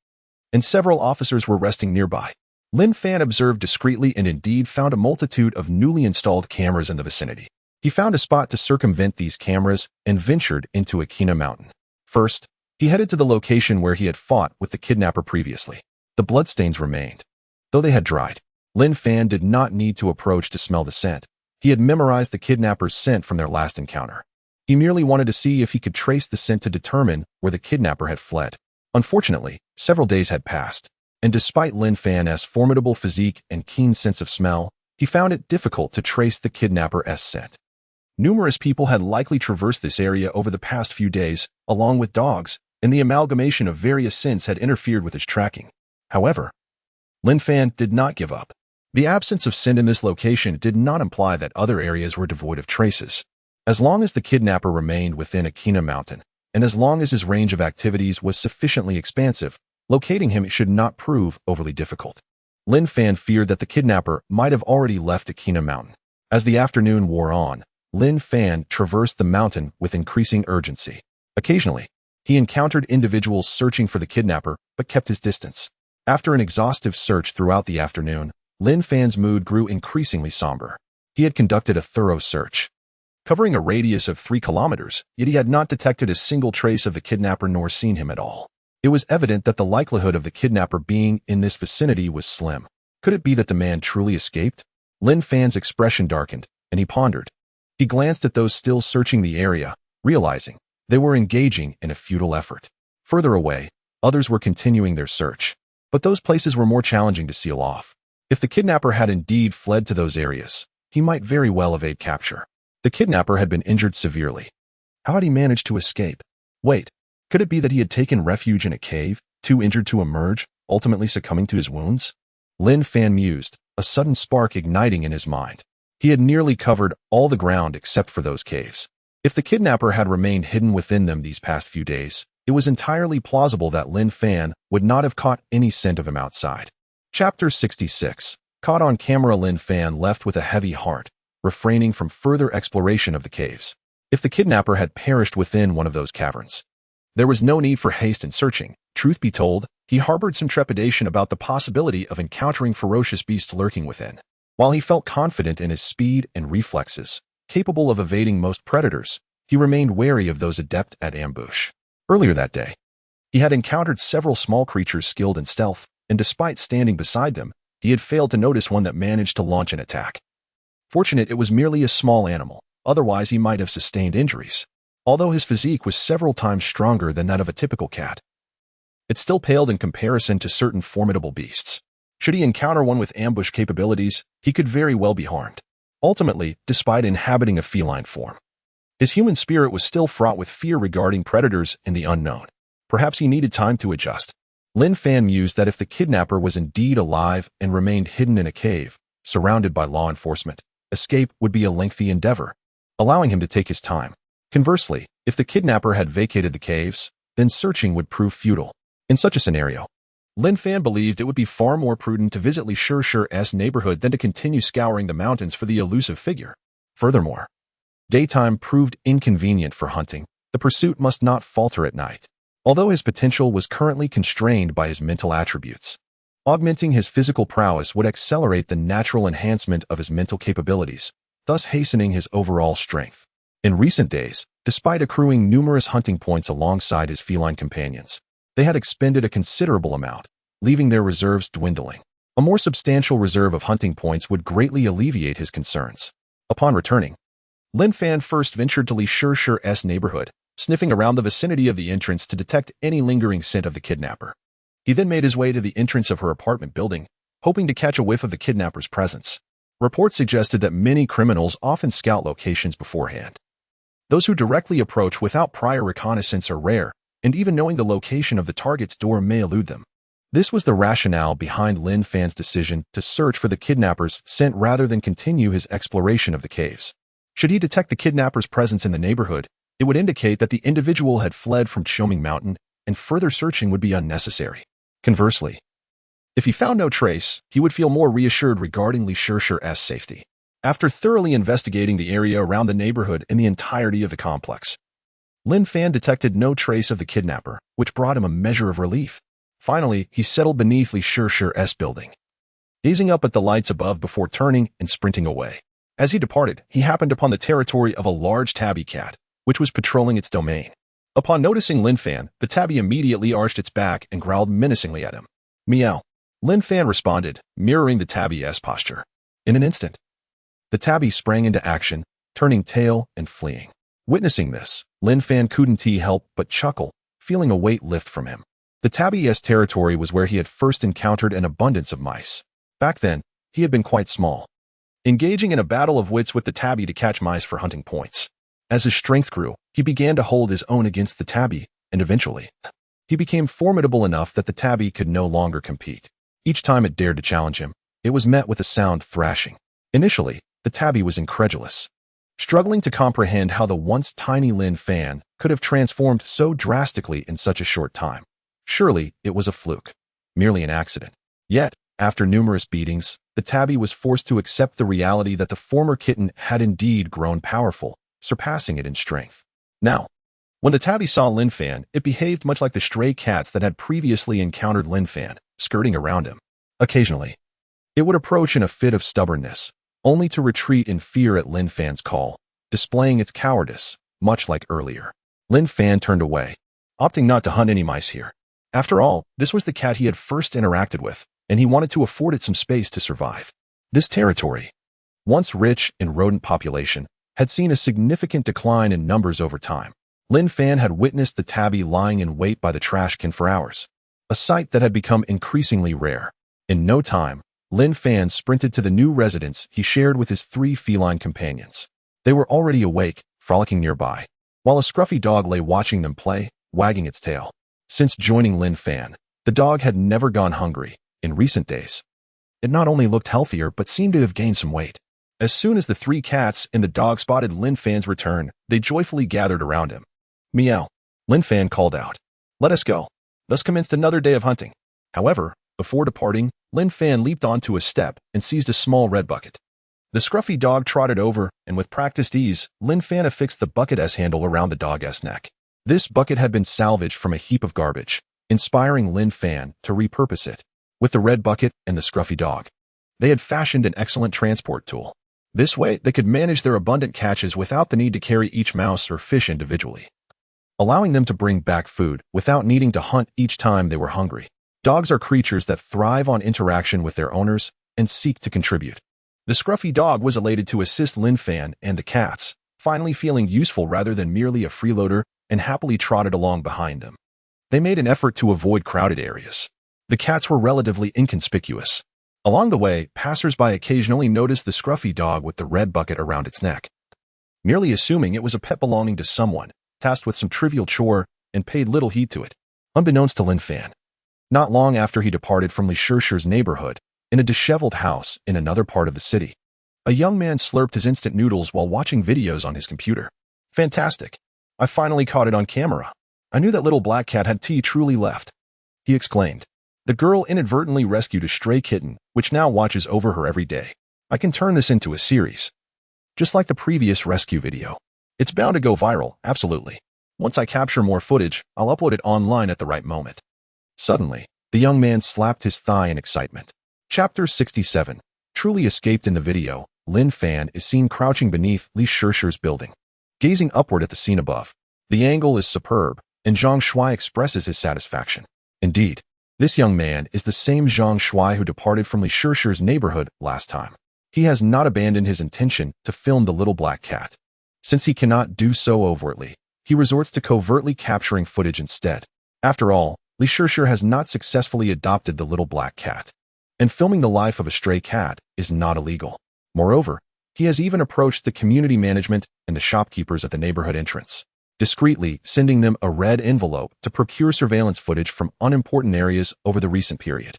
and several officers were resting nearby. Lin Fan observed discreetly and indeed found a multitude of newly installed cameras in the vicinity. He found a spot to circumvent these cameras and ventured into Akina Mountain. First, he headed to the location where he had fought with the kidnapper previously. The bloodstains remained, though they had dried. Lin Fan did not need to approach to smell the scent. He had memorized the kidnapper's scent from their last encounter. He merely wanted to see if he could trace the scent to determine where the kidnapper had fled. Unfortunately, several days had passed, and despite Lin Fan's formidable physique and keen sense of smell, he found it difficult to trace the kidnapper's scent. Numerous people had likely traversed this area over the past few days, along with dogs, and the amalgamation of various scents had interfered with his tracking. However, Lin Fan did not give up. The absence of scent in this location did not imply that other areas were devoid of traces. As long as the kidnapper remained within Akina Mountain, and as long as his range of activities was sufficiently expansive, locating him should not prove overly difficult. Lin Fan feared that the kidnapper might have already left Akina Mountain. As the afternoon wore on, Lin Fan traversed the mountain with increasing urgency. Occasionally, he encountered individuals searching for the kidnapper but kept his distance. After an exhaustive search throughout the afternoon, Lin Fan's mood grew increasingly somber. He had conducted a thorough search, covering a radius of 3 kilometers, yet he had not detected a single trace of the kidnapper nor seen him at all. It was evident that the likelihood of the kidnapper being in this vicinity was slim. Could it be that the man truly escaped? Lin Fan's expression darkened, and he pondered. He glanced at those still searching the area, realizing they were engaging in a futile effort. Further away, others were continuing their search, but those places were more challenging to seal off. If the kidnapper had indeed fled to those areas, he might very well evade capture. The kidnapper had been injured severely. How had he managed to escape? Wait, could it be that he had taken refuge in a cave, too injured to emerge, ultimately succumbing to his wounds? Lin Fan mused, a sudden spark igniting in his mind. He had nearly covered all the ground except for those caves. If the kidnapper had remained hidden within them these past few days, it was entirely plausible that Lin Fan would not have caught any scent of him outside. Chapter 66. Caught on camera. Lin Fan left with a heavy heart, refraining from further exploration of the caves. If the kidnapper had perished within one of those caverns, there was no need for haste in searching. Truth be told, he harbored some trepidation about the possibility of encountering ferocious beasts lurking within. While he felt confident in his speed and reflexes, capable of evading most predators, he remained wary of those adept at ambush. Earlier that day, he had encountered several small creatures skilled in stealth, and despite standing beside them, he had failed to notice one that managed to launch an attack. Fortunate it was merely a small animal, otherwise he might have sustained injuries. Although his physique was several times stronger than that of a typical cat, it still paled in comparison to certain formidable beasts. Should he encounter one with ambush capabilities, he could very well be harmed. Ultimately, despite inhabiting a feline form, his human spirit was still fraught with fear regarding predators and the unknown. Perhaps he needed time to adjust. Lin Fan mused that if the kidnapper was indeed alive and remained hidden in a cave, surrounded by law enforcement, escape would be a lengthy endeavor, allowing him to take his time. Conversely, if the kidnapper had vacated the caves, then searching would prove futile. In such a scenario, Lin Fan believed it would be far more prudent to visit Li Shi's neighborhood than to continue scouring the mountains for the elusive figure. Furthermore, daytime proved inconvenient for hunting. The pursuit must not falter at night. Although his potential was currently constrained by his mental attributes, augmenting his physical prowess would accelerate the natural enhancement of his mental capabilities, thus hastening his overall strength. In recent days, despite accruing numerous hunting points alongside his feline companions, they had expended a considerable amount, leaving their reserves dwindling. A more substantial reserve of hunting points would greatly alleviate his concerns. Upon returning, Lin Fan first ventured to Li Shi's neighborhood, sniffing around the vicinity of the entrance to detect any lingering scent of the kidnapper. He then made his way to the entrance of her apartment building, hoping to catch a whiff of the kidnapper's presence. Reports suggested that many criminals often scout locations beforehand. Those who directly approach without prior reconnaissance are rare, and even knowing the location of the target's door may elude them. This was the rationale behind Lin Fan's decision to search for the kidnapper's scent rather than continue his exploration of the caves. Should he detect the kidnapper's presence in the neighborhood, it would indicate that the individual had fled from Choming Mountain, and further searching would be unnecessary. Conversely, if he found no trace, he would feel more reassured regarding Li Shi's safety. After thoroughly investigating the area around the neighborhood and the entirety of the complex, Lin Fan detected no trace of the kidnapper, which brought him a measure of relief. Finally, he settled beneath Li Shi's building, gazing up at the lights above before turning and sprinting away. As he departed, he happened upon the territory of a large tabby cat, which was patrolling its domain. Upon noticing Lin Fan, the tabby immediately arched its back and growled menacingly at him. Meow. Lin Fan responded, mirroring the tabby's posture. In an instant, the tabby sprang into action, turning tail and fleeing. Witnessing this, Lin Fan couldn't help but chuckle, feeling a weight lift from him. The tabby's territory was where he had first encountered an abundance of mice. Back then, he had been quite small, engaging in a battle of wits with the tabby to catch mice for hunting points. As his strength grew, he began to hold his own against the tabby, and eventually, he became formidable enough that the tabby could no longer compete. Each time it dared to challenge him, it was met with a sound thrashing. Initially, the tabby was incredulous, struggling to comprehend how the once tiny Lin Fan could have transformed so drastically in such a short time. Surely, it was a fluke, merely an accident. Yet, after numerous beatings, the tabby was forced to accept the reality that the former kitten had indeed grown powerful, surpassing it in strength. Now, when the tabby saw Lin Fan, it behaved much like the stray cats that had previously encountered Lin Fan, skirting around him. Occasionally, it would approach in a fit of stubbornness, only to retreat in fear at Lin Fan's call, displaying its cowardice, much like earlier. Lin Fan turned away, opting not to hunt any mice here. After all, this was the cat he had first interacted with, and he wanted to afford it some space to survive. This territory, once rich in rodent population, had seen a significant decline in numbers over time. Lin Fan had witnessed the tabby lying in wait by the trash can for hours, a sight that had become increasingly rare. In no time, Lin Fan sprinted to the new residence he shared with his 3 feline companions. They were already awake, frolicking nearby, while a scruffy dog lay watching them play, wagging its tail. Since joining Lin Fan, the dog had never gone hungry. In recent days, it not only looked healthier but seemed to have gained some weight. As soon as the 3 cats and the dog spotted Lin Fan's return, they joyfully gathered around him. Meow. Lin Fan called out. Let us go. Thus commenced another day of hunting. However, before departing, Lin Fan leaped onto a step and seized a small red bucket. The scruffy dog trotted over, and with practiced ease, Lin Fan affixed the bucket S-handle around the dog's neck. This bucket had been salvaged from a heap of garbage, inspiring Lin Fan to repurpose it. With the red bucket and the scruffy dog, they had fashioned an excellent transport tool. This way, they could manage their abundant catches without the need to carry each mouse or fish individually, allowing them to bring back food without needing to hunt each time they were hungry. Dogs are creatures that thrive on interaction with their owners and seek to contribute. The scruffy dog was elated to assist Lin Fan and the cats, finally feeling useful rather than merely a freeloader, and happily trotted along behind them. They made an effort to avoid crowded areas. The cats were relatively inconspicuous. Along the way, passers-by occasionally noticed the scruffy dog with the red bucket around its neck, merely assuming it was a pet belonging to someone, tasked with some trivial chore, and paid little heed to it. Unbeknownst to Lin Fan, not long after he departed from Li Shirshi's neighborhood, in a disheveled house in another part of the city, a young man slurped his instant noodles while watching videos on his computer. Fantastic. I finally caught it on camera. I knew that little black cat had tea truly left, he exclaimed. The girl inadvertently rescued a stray kitten, which now watches over her every day. I can turn this into a series, just like the previous rescue video. It's bound to go viral, absolutely. Once I capture more footage, I'll upload it online at the right moment. Suddenly, the young man slapped his thigh in excitement. Chapter 67. Truly escaped in the video, Lin Fan is seen crouching beneath Li Shirshi's building, gazing upward at the scene above. The angle is superb, and Zhang Shuai expresses his satisfaction. Indeed, this young man is the same Zhang Shuai who departed from Li Shirshi's neighborhood last time. He has not abandoned his intention to film the little black cat. Since he cannot do so overtly, he resorts to covertly capturing footage instead. After all, Li Shirshi has not successfully adopted the little black cat, and filming the life of a stray cat is not illegal. Moreover, he has even approached the community management and the shopkeepers at the neighborhood entrance, discreetly sending them a red envelope to procure surveillance footage from unimportant areas over the recent period.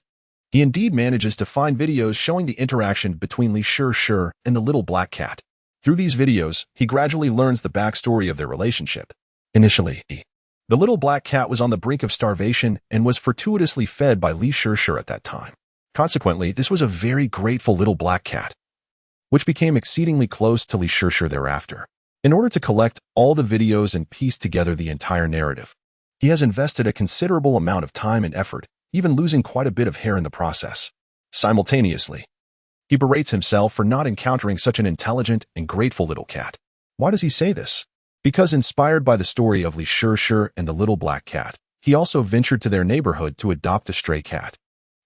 He indeed manages to find videos showing the interaction between Li Shirshi and the little black cat. Through these videos, he gradually learns the backstory of their relationship. Initially, the little black cat was on the brink of starvation and was fortuitously fed by Li Shirshi at that time. Consequently, this was a very grateful little black cat, which became exceedingly close to Li Shirshi thereafter. In order to collect all the videos and piece together the entire narrative, he has invested a considerable amount of time and effort, even losing quite a bit of hair in the process. Simultaneously, he berates himself for not encountering such an intelligent and grateful little cat. Why does he say this? Because inspired by the story of Li Shirshi and the little black cat, he also ventured to their neighborhood to adopt a stray cat,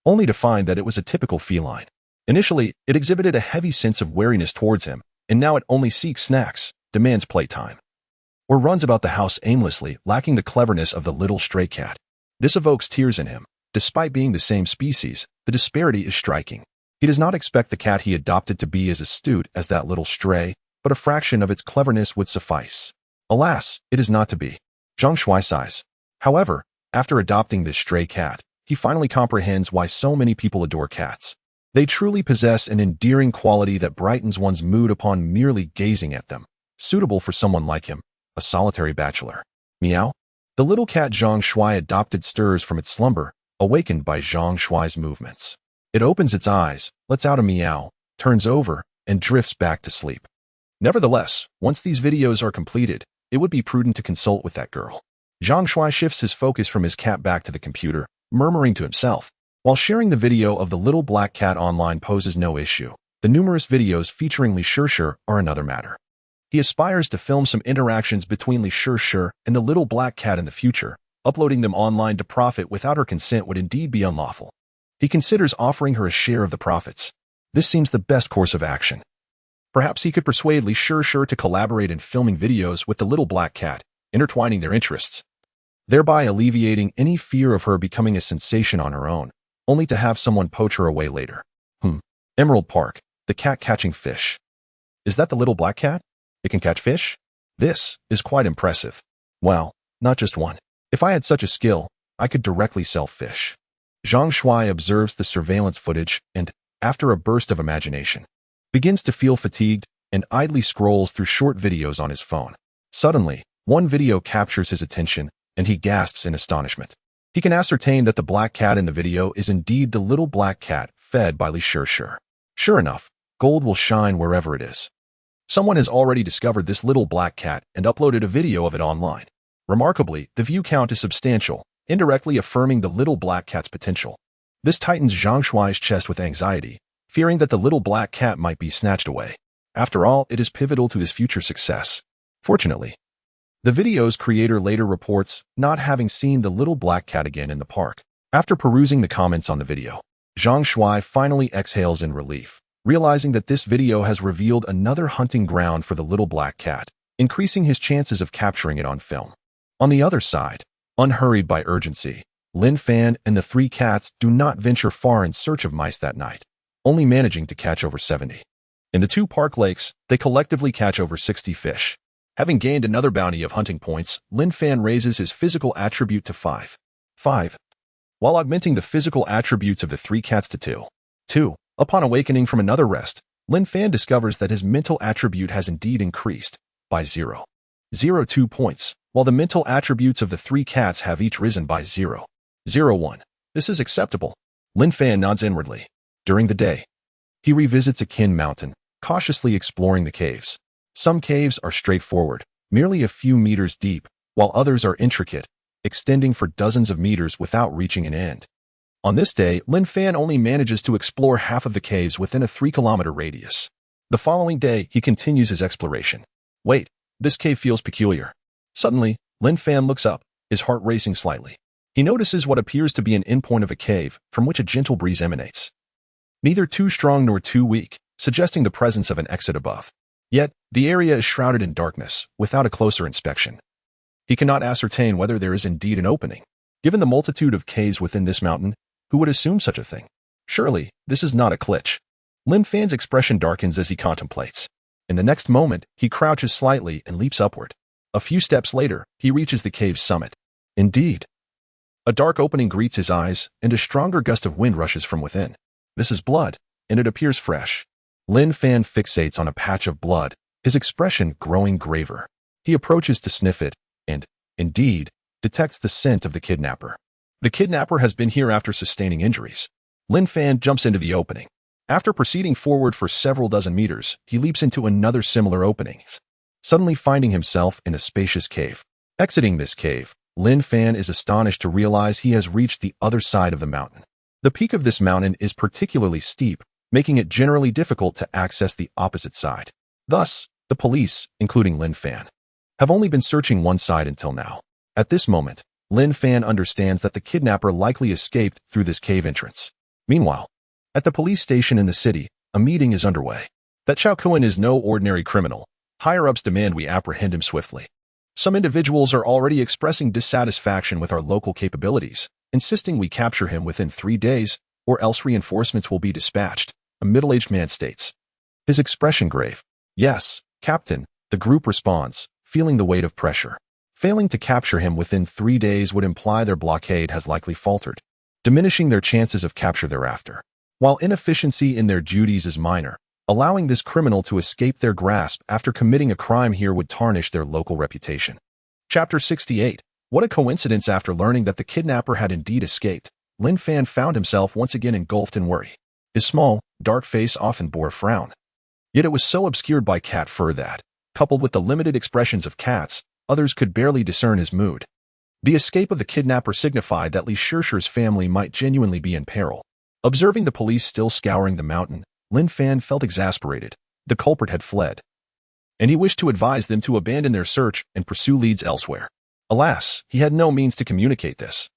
only to find that it was a typical feline. Initially, it exhibited a heavy sense of wariness towards him, and now it only seeks snacks, demands playtime, or runs about the house aimlessly, lacking the cleverness of the little stray cat. This evokes tears in him. Despite being the same species, the disparity is striking. He does not expect the cat he adopted to be as astute as that little stray, but a fraction of its cleverness would suffice. Alas, it is not to be. Zhang Shuai sighs. However, after adopting this stray cat, he finally comprehends why so many people adore cats. They truly possess an endearing quality that brightens one's mood upon merely gazing at them, suitable for someone like him, a solitary bachelor. Meow. The little cat Zhang Shuai adopted stirs from its slumber, awakened by Zhang Shuai's movements. It opens its eyes, lets out a meow, turns over, and drifts back to sleep. Nevertheless, once these videos are completed, it would be prudent to consult with that girl. Zhang Shuai shifts his focus from his cat back to the computer, murmuring to himself. While sharing the video of the little black cat online poses no issue, the numerous videos featuring Li Shishir are another matter. He aspires to film some interactions between Li Shishir and the little black cat in the future. Uploading them online to profit without her consent would indeed be unlawful. He considers offering her a share of the profits. This seems the best course of action. Perhaps he could persuade Li Shishir to collaborate in filming videos with the little black cat, intertwining their interests, thereby alleviating any fear of her becoming a sensation on her own, only to have someone poach her away later. Emerald Park, the cat catching fish. Is that the little black cat? It can catch fish? This is quite impressive. Well, not just one. If I had such a skill, I could directly sell fish. Zhang Shuai observes the surveillance footage and, after a burst of imagination, begins to feel fatigued and idly scrolls through short videos on his phone. Suddenly, one video captures his attention, and he gasps in astonishment. He can ascertain that the black cat in the video is indeed the little black cat fed by Li Shishir. Sure enough, gold will shine wherever it is. Someone has already discovered this little black cat and uploaded a video of it online. Remarkably, the view count is substantial, indirectly affirming the little black cat's potential. This tightens Zhang Shuai's chest with anxiety, fearing that the little black cat might be snatched away. After all, it is pivotal to his future success. Fortunately, the video's creator later reports not having seen the little black cat again in the park. After perusing the comments on the video, Zhang Shuai finally exhales in relief, realizing that this video has revealed another hunting ground for the little black cat, increasing his chances of capturing it on film. On the other side, unhurried by urgency, Lin Fan and the three cats do not venture far in search of mice that night, only managing to catch over 70. In the two park lakes, they collectively catch over 60 fish. Having gained another bounty of hunting points, Lin Fan raises his physical attribute to 5, while augmenting the physical attributes of the three cats to 2. Upon awakening from another rest, Lin Fan discovers that his mental attribute has indeed increased by 0.02 points, while the mental attributes of the three cats have each risen by 0.01. This is acceptable. Lin Fan nods inwardly. During the day, he revisits Akin Mountain, cautiously exploring the caves. Some caves are straightforward, merely a few meters deep, while others are intricate, extending for dozens of meters without reaching an end. On this day, Lin Fan only manages to explore half of the caves within a 3-kilometer radius. The following day, he continues his exploration. Wait, this cave feels peculiar. Suddenly, Lin Fan looks up, his heart racing slightly. He notices what appears to be an endpoint of a cave, from which a gentle breeze emanates. Neither too strong nor too weak, suggesting the presence of an exit above. Yet, the area is shrouded in darkness, without a closer inspection. He cannot ascertain whether there is indeed an opening. Given the multitude of caves within this mountain, who would assume such a thing? Surely, this is not a glitch. Lin Fan's expression darkens as he contemplates. In the next moment, he crouches slightly and leaps upward. A few steps later, he reaches the cave's summit. Indeed, a dark opening greets his eyes, and a stronger gust of wind rushes from within. This is blood, and it appears fresh. Lin Fan fixates on a patch of blood, his expression growing graver. He approaches to sniff it, and, indeed, detects the scent of the kidnapper. The kidnapper has been here after sustaining injuries. Lin Fan jumps into the opening. After proceeding forward for several dozen meters, he leaps into another similar opening, suddenly finding himself in a spacious cave. Exiting this cave, Lin Fan is astonished to realize he has reached the other side of the mountain. The peak of this mountain is particularly steep, making it generally difficult to access the opposite side. Thus, the police, including Lin Fan, have only been searching one side until now. At this moment, Lin Fan understands that the kidnapper likely escaped through this cave entrance. Meanwhile, at the police station in the city, a meeting is underway. That Xiao Kuan is no ordinary criminal. Higher-ups demand we apprehend him swiftly. Some individuals are already expressing dissatisfaction with our local capabilities, insisting we capture him within 3 days, or else reinforcements will be dispatched, a middle-aged man states. His expression grave. Yes, Captain, the group responds, feeling the weight of pressure. Failing to capture him within 3 days would imply their blockade has likely faltered, diminishing their chances of capture thereafter. While inefficiency in their duties is minor, allowing this criminal to escape their grasp after committing a crime here would tarnish their local reputation. Chapter 68. What a coincidence! After learning that the kidnapper had indeed escaped, Lin Fan found himself once again engulfed in worry. His small, dark face often bore a frown. Yet it was so obscured by cat fur that, coupled with the limited expressions of cats, others could barely discern his mood. The escape of the kidnapper signified that Li Shishir's family might genuinely be in peril. Observing the police still scouring the mountain, Lin Fan felt exasperated. The culprit had fled, and he wished to advise them to abandon their search and pursue leads elsewhere. Alas, he had no means to communicate this,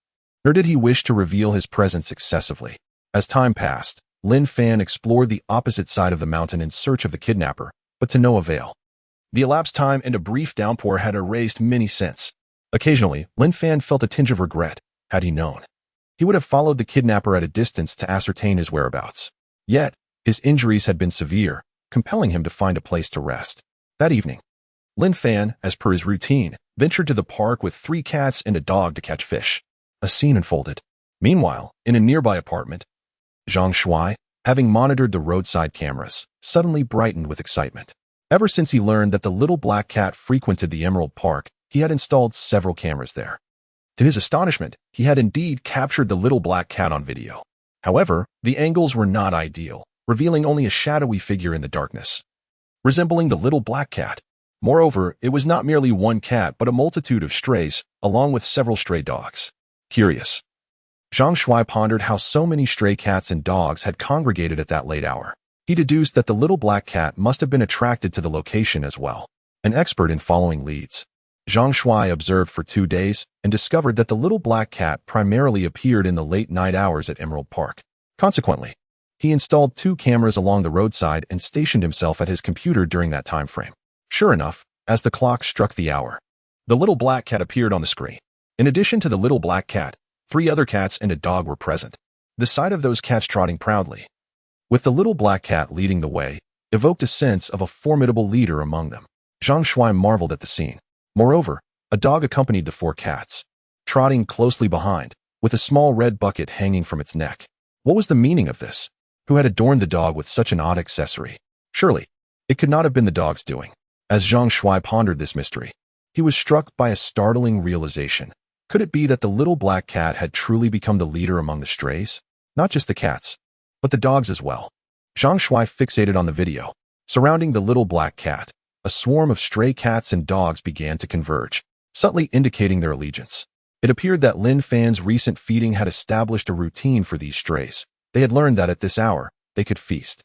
nor did he wish to reveal his presence excessively. As time passed, Lin Fan explored the opposite side of the mountain in search of the kidnapper, but to no avail. The elapsed time and a brief downpour had erased many scents. Occasionally, Lin Fan felt a tinge of regret. Had he known, he would have followed the kidnapper at a distance to ascertain his whereabouts. Yet, his injuries had been severe, compelling him to find a place to rest. That evening, Lin Fan, as per his routine, ventured to the park with 3 cats and a dog to catch fish. A scene unfolded. Meanwhile, in a nearby apartment, Zhang Shuai, having monitored the roadside cameras, suddenly brightened with excitement. Ever since he learned that the little black cat frequented the Emerald Park, he had installed several cameras there. To his astonishment, he had indeed captured the little black cat on video. However, the angles were not ideal, revealing only a shadowy figure in the darkness, resembling the little black cat. Moreover, it was not merely one cat but a multitude of strays, along with several stray dogs. Curious, Zhang Shuai pondered how so many stray cats and dogs had congregated at that late hour. He deduced that the little black cat must have been attracted to the location as well. An expert in following leads, Zhang Shuai observed for 2 days and discovered that the little black cat primarily appeared in the late night hours at Emerald Park. Consequently, he installed 2 cameras along the roadside and stationed himself at his computer during that time frame. Sure enough, as the clock struck the hour, the little black cat appeared on the screen. In addition to the little black cat, 3 other cats and a dog were present. The sight of those cats trotting proudly, with the little black cat leading the way, evoked a sense of a formidable leader among them. Zhang Shuai marveled at the scene. Moreover, a dog accompanied the 4 cats, trotting closely behind, with a small red bucket hanging from its neck. What was the meaning of this? Who had adorned the dog with such an odd accessory? Surely, it could not have been the dog's doing. As Zhang Shuai pondered this mystery, he was struck by a startling realization. Could it be that the little black cat had truly become the leader among the strays? Not just the cats, but the dogs as well. Zhang Shuai fixated on the video. Surrounding the little black cat, a swarm of stray cats and dogs began to converge, subtly indicating their allegiance. It appeared that Lin Fan's recent feeding had established a routine for these strays. They had learned that at this hour, they could feast.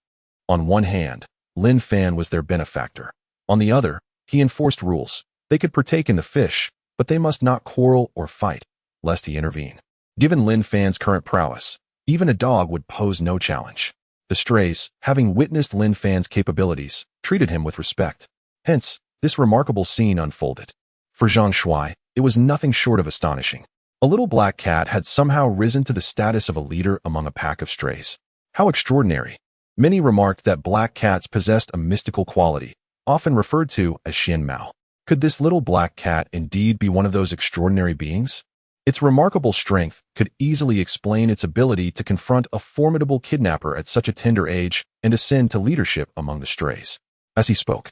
On one hand, Lin Fan was their benefactor. On the other, he enforced rules. They could partake in the fish, but they must not quarrel or fight, lest he intervene. Given Lin Fan's current prowess, even a dog would pose no challenge. The strays, having witnessed Lin Fan's capabilities, treated him with respect. Hence, this remarkable scene unfolded. For Zhang Shuai, it was nothing short of astonishing. A little black cat had somehow risen to the status of a leader among a pack of strays. How extraordinary! Many remarked that black cats possessed a mystical quality, often referred to as Xian Mao. Could this little black cat indeed be one of those extraordinary beings? Its remarkable strength could easily explain its ability to confront a formidable kidnapper at such a tender age and ascend to leadership among the strays. As he spoke,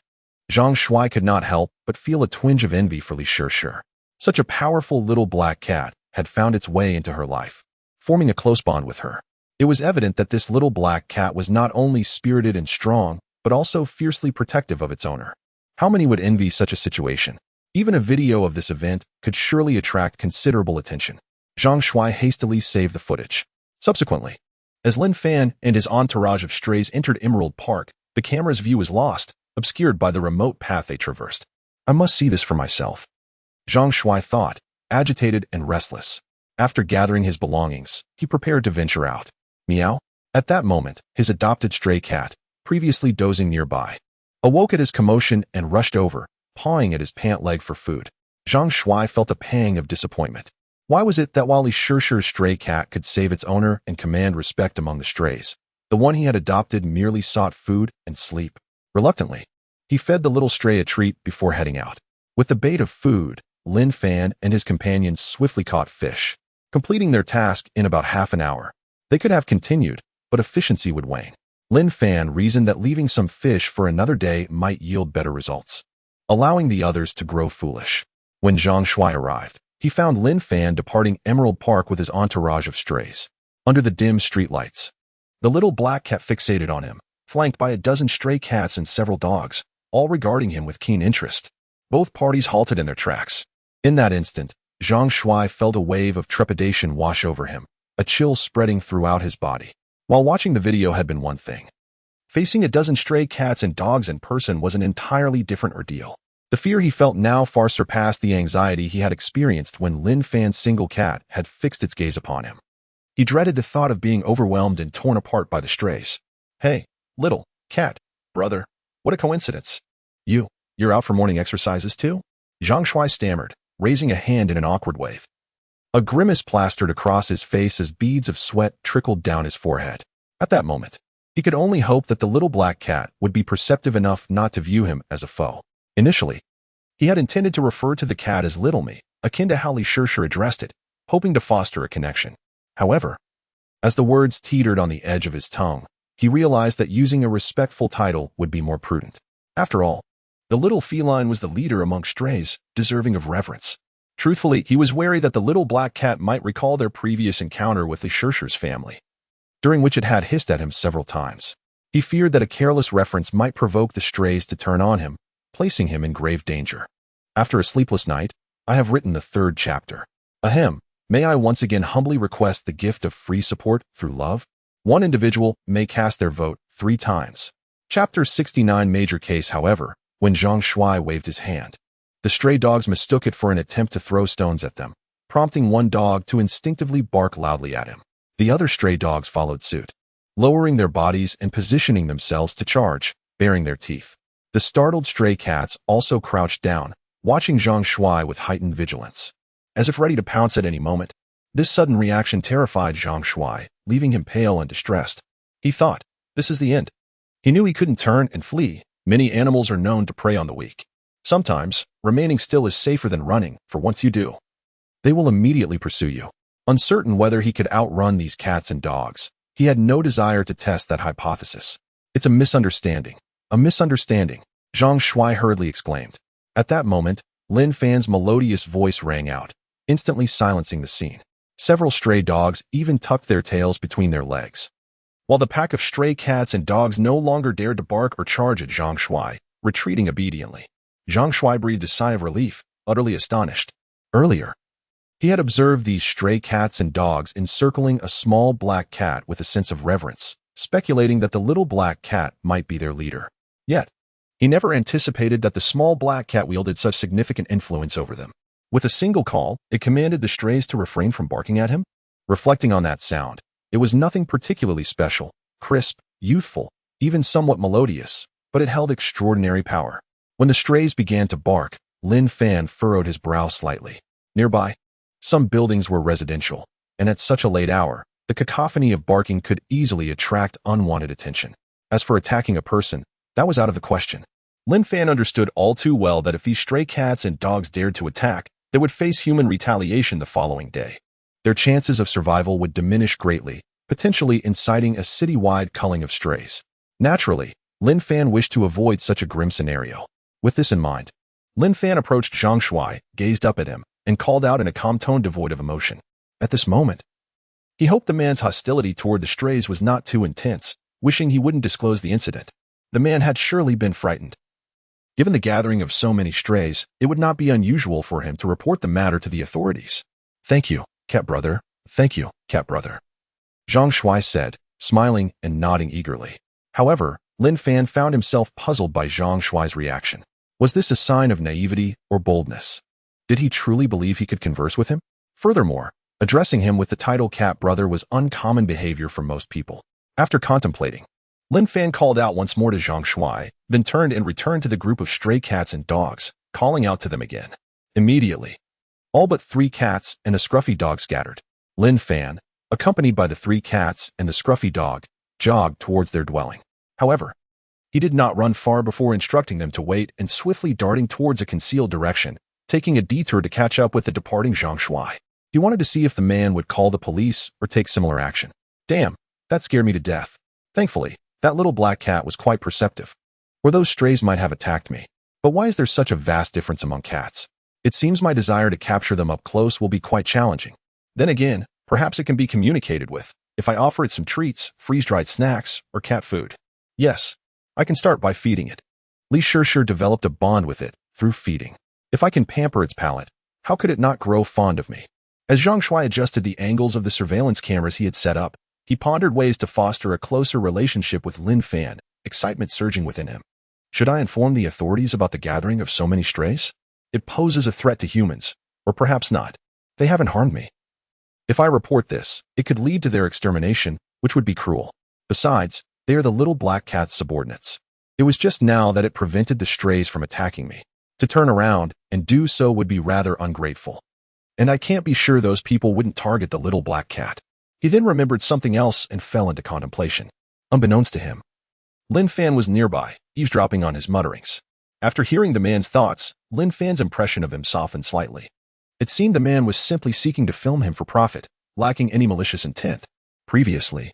Zhang Shuai could not help but feel a twinge of envy for Li Shishir. Such a powerful little black cat had found its way into her life, forming a close bond with her. It was evident that this little black cat was not only spirited and strong, but also fiercely protective of its owner. How many would envy such a situation? Even a video of this event could surely attract considerable attention. Zhang Shuai hastily saved the footage. Subsequently, as Lin Fan and his entourage of strays entered Emerald Park, the camera's view was lost, obscured by the remote path they traversed. I must see this for myself, Zhang Shuai thought, agitated and restless. After gathering his belongings, he prepared to venture out. Meow. At that moment, his adopted stray cat, previously dozing nearby, awoke at his commotion and rushed over, pawing at his pant leg for food. Zhang Shuai felt a pang of disappointment. Why was it that while Li Shishir's stray cat could save its owner and command respect among the strays, the one he had adopted merely sought food and sleep? Reluctantly, he fed the little stray a treat before heading out. With the bait of food, Lin Fan and his companions swiftly caught fish, completing their task in about half an hour. They could have continued, but efficiency would wane. Lin Fan reasoned that leaving some fish for another day might yield better results, allowing the others to grow foolish. When Zhang Shuai arrived, he found Lin Fan departing Emerald Park with his entourage of strays. Under the dim streetlights, the little black cat fixated on him, flanked by a dozen stray cats and several dogs, all regarding him with keen interest. Both parties halted in their tracks. In that instant, Zhang Shuai felt a wave of trepidation wash over him, a chill spreading throughout his body. While watching the video had been one thing, facing a dozen stray cats and dogs in person was an entirely different ordeal. The fear he felt now far surpassed the anxiety he had experienced when Lin Fan's single cat had fixed its gaze upon him. He dreaded the thought of being overwhelmed and torn apart by the strays. "Hey, little cat, brother, what a coincidence. You're out for morning exercises too?" Zhang Shuai stammered, raising a hand in an awkward wave. A grimace plastered across his face as beads of sweat trickled down his forehead. At that moment, he could only hope that the little black cat would be perceptive enough not to view him as a foe. Initially, he had intended to refer to the cat as Little Me, akin to how Li Shishir addressed it, hoping to foster a connection. However, as the words teetered on the edge of his tongue, he realized that using a respectful title would be more prudent. After all, the little feline was the leader among strays, deserving of reverence. Truthfully, he was wary that the little black cat might recall their previous encounter with Li Shishir's family, during which it had hissed at him several times. He feared that a careless reference might provoke the strays to turn on him, placing him in grave danger. After a sleepless night, I have written the 3rd chapter. Ahem, may I once again humbly request the gift of free support through love? One individual may cast their vote 3 times. Chapter 69 Major case, however, when Zhang Shuai waved his hand. The stray dogs mistook it for an attempt to throw stones at them, prompting one dog to instinctively bark loudly at him. The other stray dogs followed suit, lowering their bodies and positioning themselves to charge, baring their teeth. The startled stray cats also crouched down, watching Zhang Shuai with heightened vigilance, as if ready to pounce at any moment. This sudden reaction terrified Zhang Shuai, leaving him pale and distressed. He thought, this is the end. He knew he couldn't turn and flee. Many animals are known to prey on the weak. Sometimes, remaining still is safer than running, for once you do, they will immediately pursue you. Uncertain whether he could outrun these cats and dogs, he had no desire to test that hypothesis. It's a misunderstanding. A misunderstanding, Zhang Shuai hurriedly exclaimed. At that moment, Lin Fan's melodious voice rang out, instantly silencing the scene. Several stray dogs even tucked their tails between their legs, while the pack of stray cats and dogs no longer dared to bark or charge at Zhang Shuai, retreating obediently. Zhang Shuai breathed a sigh of relief, utterly astonished. Earlier, he had observed these stray cats and dogs encircling a small black cat with a sense of reverence, speculating that the little black cat might be their leader. Yet, he never anticipated that the small black cat wielded such significant influence over them. With a single call, it commanded the strays to refrain from barking at him. Reflecting on that sound, it was nothing particularly special, crisp, youthful, even somewhat melodious, but it held extraordinary power. When the strays began to bark, Lin Fan furrowed his brow slightly. Nearby, some buildings were residential, and at such a late hour, the cacophony of barking could easily attract unwanted attention. As for attacking a person, that was out of the question. Lin Fan understood all too well that if these stray cats and dogs dared to attack, they would face human retaliation the following day. Their chances of survival would diminish greatly, potentially inciting a citywide culling of strays. Naturally, Lin Fan wished to avoid such a grim scenario. With this in mind, Lin Fan approached Zhang Shuai, gazed up at him, and called out in a calm tone devoid of emotion. At this moment, he hoped the man's hostility toward the strays was not too intense, wishing he wouldn't disclose the incident. The man had surely been frightened. Given the gathering of so many strays, it would not be unusual for him to report the matter to the authorities. "Thank you, cat brother. Thank you, cat brother," Zhang Shuai said, smiling and nodding eagerly. However, Lin Fan found himself puzzled by Zhang Shuai's reaction. Was this a sign of naivety or boldness? Did he truly believe he could converse with him? Furthermore, addressing him with the title cat brother was uncommon behavior for most people. After contemplating, Lin Fan called out once more to Zhang Shuai, then turned and returned to the group of stray cats and dogs, calling out to them again. Immediately, all but 3 cats and a scruffy dog scattered. Lin Fan, accompanied by the 3 cats and the scruffy dog, jogged towards their dwelling. However, he did not run far before instructing them to wait and swiftly darting towards a concealed direction, taking a detour to catch up with the departing Zhang Shuai. He wanted to see if the man would call the police or take similar action. Damn, that scared me to death. Thankfully, that little black cat was quite perceptive. Or those strays might have attacked me. But why is there such a vast difference among cats? It seems my desire to capture them up close will be quite challenging. Then again, perhaps it can be communicated with, if I offer it some treats, freeze-dried snacks, or cat food. Yes, I can start by feeding it. Li Shishir developed a bond with it through feeding. If I can pamper its palate, how could it not grow fond of me? As Zhang Shuai adjusted the angles of the surveillance cameras he had set up, he pondered ways to foster a closer relationship with Lin Fan, excitement surging within him. Should I inform the authorities about the gathering of so many strays? It poses a threat to humans, or perhaps not. They haven't harmed me. If I report this, it could lead to their extermination, which would be cruel. Besides, they are the little black cat's subordinates. It was just now that it prevented the strays from attacking me. To turn around and do so would be rather ungrateful. And I can't be sure those people wouldn't target the little black cat. He then remembered something else and fell into contemplation. Unbeknownst to him, Lin Fan was nearby, eavesdropping on his mutterings. After hearing the man's thoughts, Lin Fan's impression of him softened slightly. It seemed the man was simply seeking to film him for profit, lacking any malicious intent. Previously,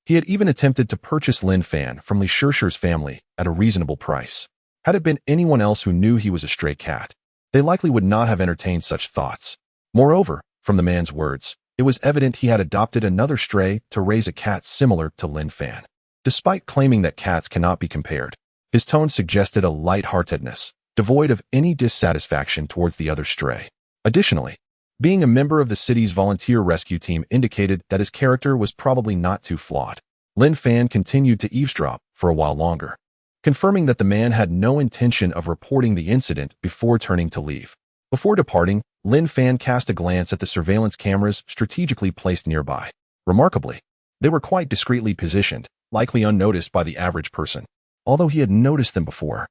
he had even attempted to purchase Lin Fan from Li Shishir's family at a reasonable price. Had it been anyone else who knew he was a stray cat, they likely would not have entertained such thoughts. Moreover, from the man's words, it was evident he had adopted another stray to raise a cat similar to Lin Fan. Despite claiming that cats cannot be compared, his tone suggested a light-heartedness, devoid of any dissatisfaction towards the other stray. Additionally, being a member of the city's volunteer rescue team indicated that his character was probably not too flawed. Lin Fan continued to eavesdrop for a while longer, confirming that the man had no intention of reporting the incident before turning to leave. Before departing, Lin Fan cast a glance at the surveillance cameras strategically placed nearby. Remarkably, they were quite discreetly positioned, likely unnoticed by the average person. Although he had noticed them before,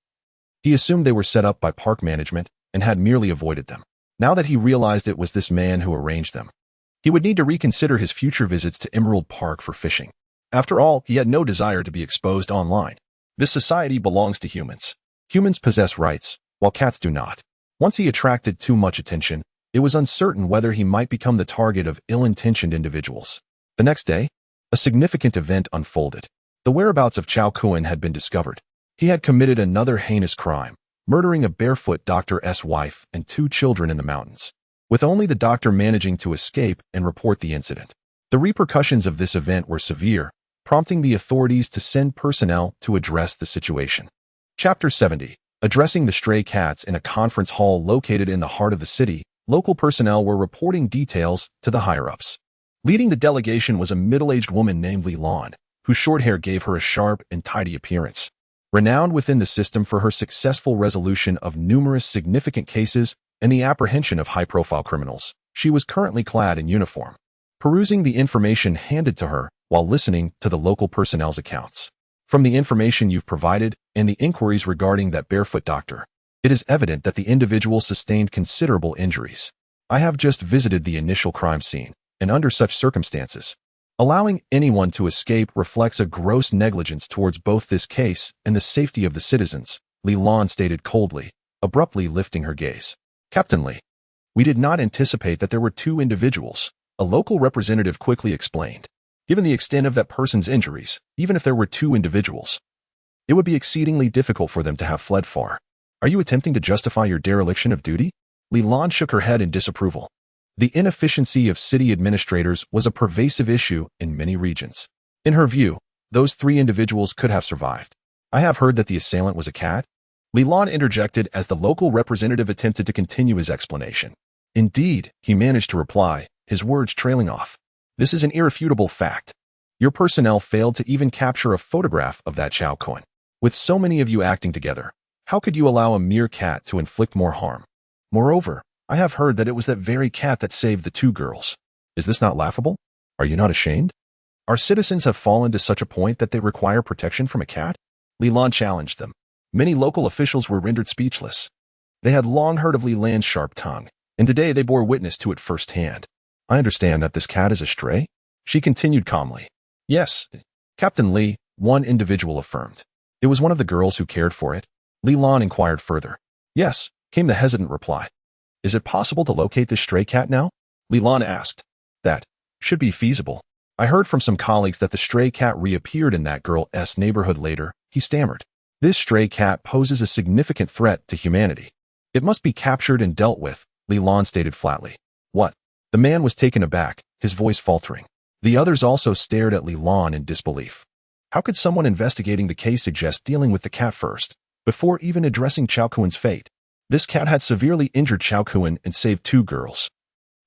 he assumed they were set up by park management and had merely avoided them. Now that he realized it was this man who arranged them, he would need to reconsider his future visits to Emerald Park for fishing. After all, he had no desire to be exposed online. This society belongs to humans. Humans possess rights, while cats do not. Once he attracted too much attention, it was uncertain whether he might become the target of ill-intentioned individuals. The next day, a significant event unfolded. The whereabouts of Chao Kuan had been discovered. He had committed another heinous crime, murdering a barefoot doctor's wife and 2 children in the mountains, with only the doctor managing to escape and report the incident. The repercussions of this event were severe, prompting the authorities to send personnel to address the situation. Chapter 70. Addressing the stray cats in a conference hall located in the heart of the city, local personnel were reporting details to the higher-ups. Leading the delegation was a middle-aged woman named Li Lan, whose short hair gave her a sharp and tidy appearance. Renowned within the system for her successful resolution of numerous significant cases and the apprehension of high-profile criminals, she was currently clad in uniform, perusing the information handed to her while listening to the local personnel's accounts. From the information you've provided and the inquiries regarding that barefoot doctor, it is evident that the individual sustained considerable injuries. I have just visited the initial crime scene, and under such circumstances, allowing anyone to escape reflects a gross negligence towards both this case and the safety of the citizens, Li Lan stated coldly, abruptly lifting her gaze. Captain Li, we did not anticipate that there were 2 individuals, a local representative quickly explained. Given the extent of that person's injuries, even if there were 2 individuals, it would be exceedingly difficult for them to have fled far. Are you attempting to justify your dereliction of duty? Li Lan shook her head in disapproval. The inefficiency of city administrators was a pervasive issue in many regions. In her view, those 3 individuals could have survived. I have heard that the assailant was a cat. Li Lan interjected as the local representative attempted to continue his explanation. Indeed, he managed to reply, his words trailing off. This is an irrefutable fact. Your personnel failed to even capture a photograph of that Chao Kuan. With so many of you acting together, how could you allow a mere cat to inflict more harm? Moreover, I have heard that it was that very cat that saved the 2 girls. Is this not laughable? Are you not ashamed? Our citizens have fallen to such a point that they require protection from a cat? Li Lan challenged them. Many local officials were rendered speechless. They had long heard of Li Lan's sharp tongue, and today they bore witness to it firsthand. I understand that this cat is a stray? She continued calmly. Yes, Captain Li, one individual affirmed. It was one of the girls who cared for it. Li Lan inquired further. Yes, came the hesitant reply. Is it possible to locate this stray cat now? Li Lan asked. That should be feasible. I heard from some colleagues that the stray cat reappeared in that girl's neighborhood later, he stammered. This stray cat poses a significant threat to humanity. It must be captured and dealt with, Li Lan stated flatly. What? The man was taken aback, his voice faltering. The others also stared at Li Lan in disbelief. How could someone investigating the case suggest dealing with the cat first, before even addressing Chao Kuen's fate? This cat had severely injured Chao Kuen and saved 2 girls.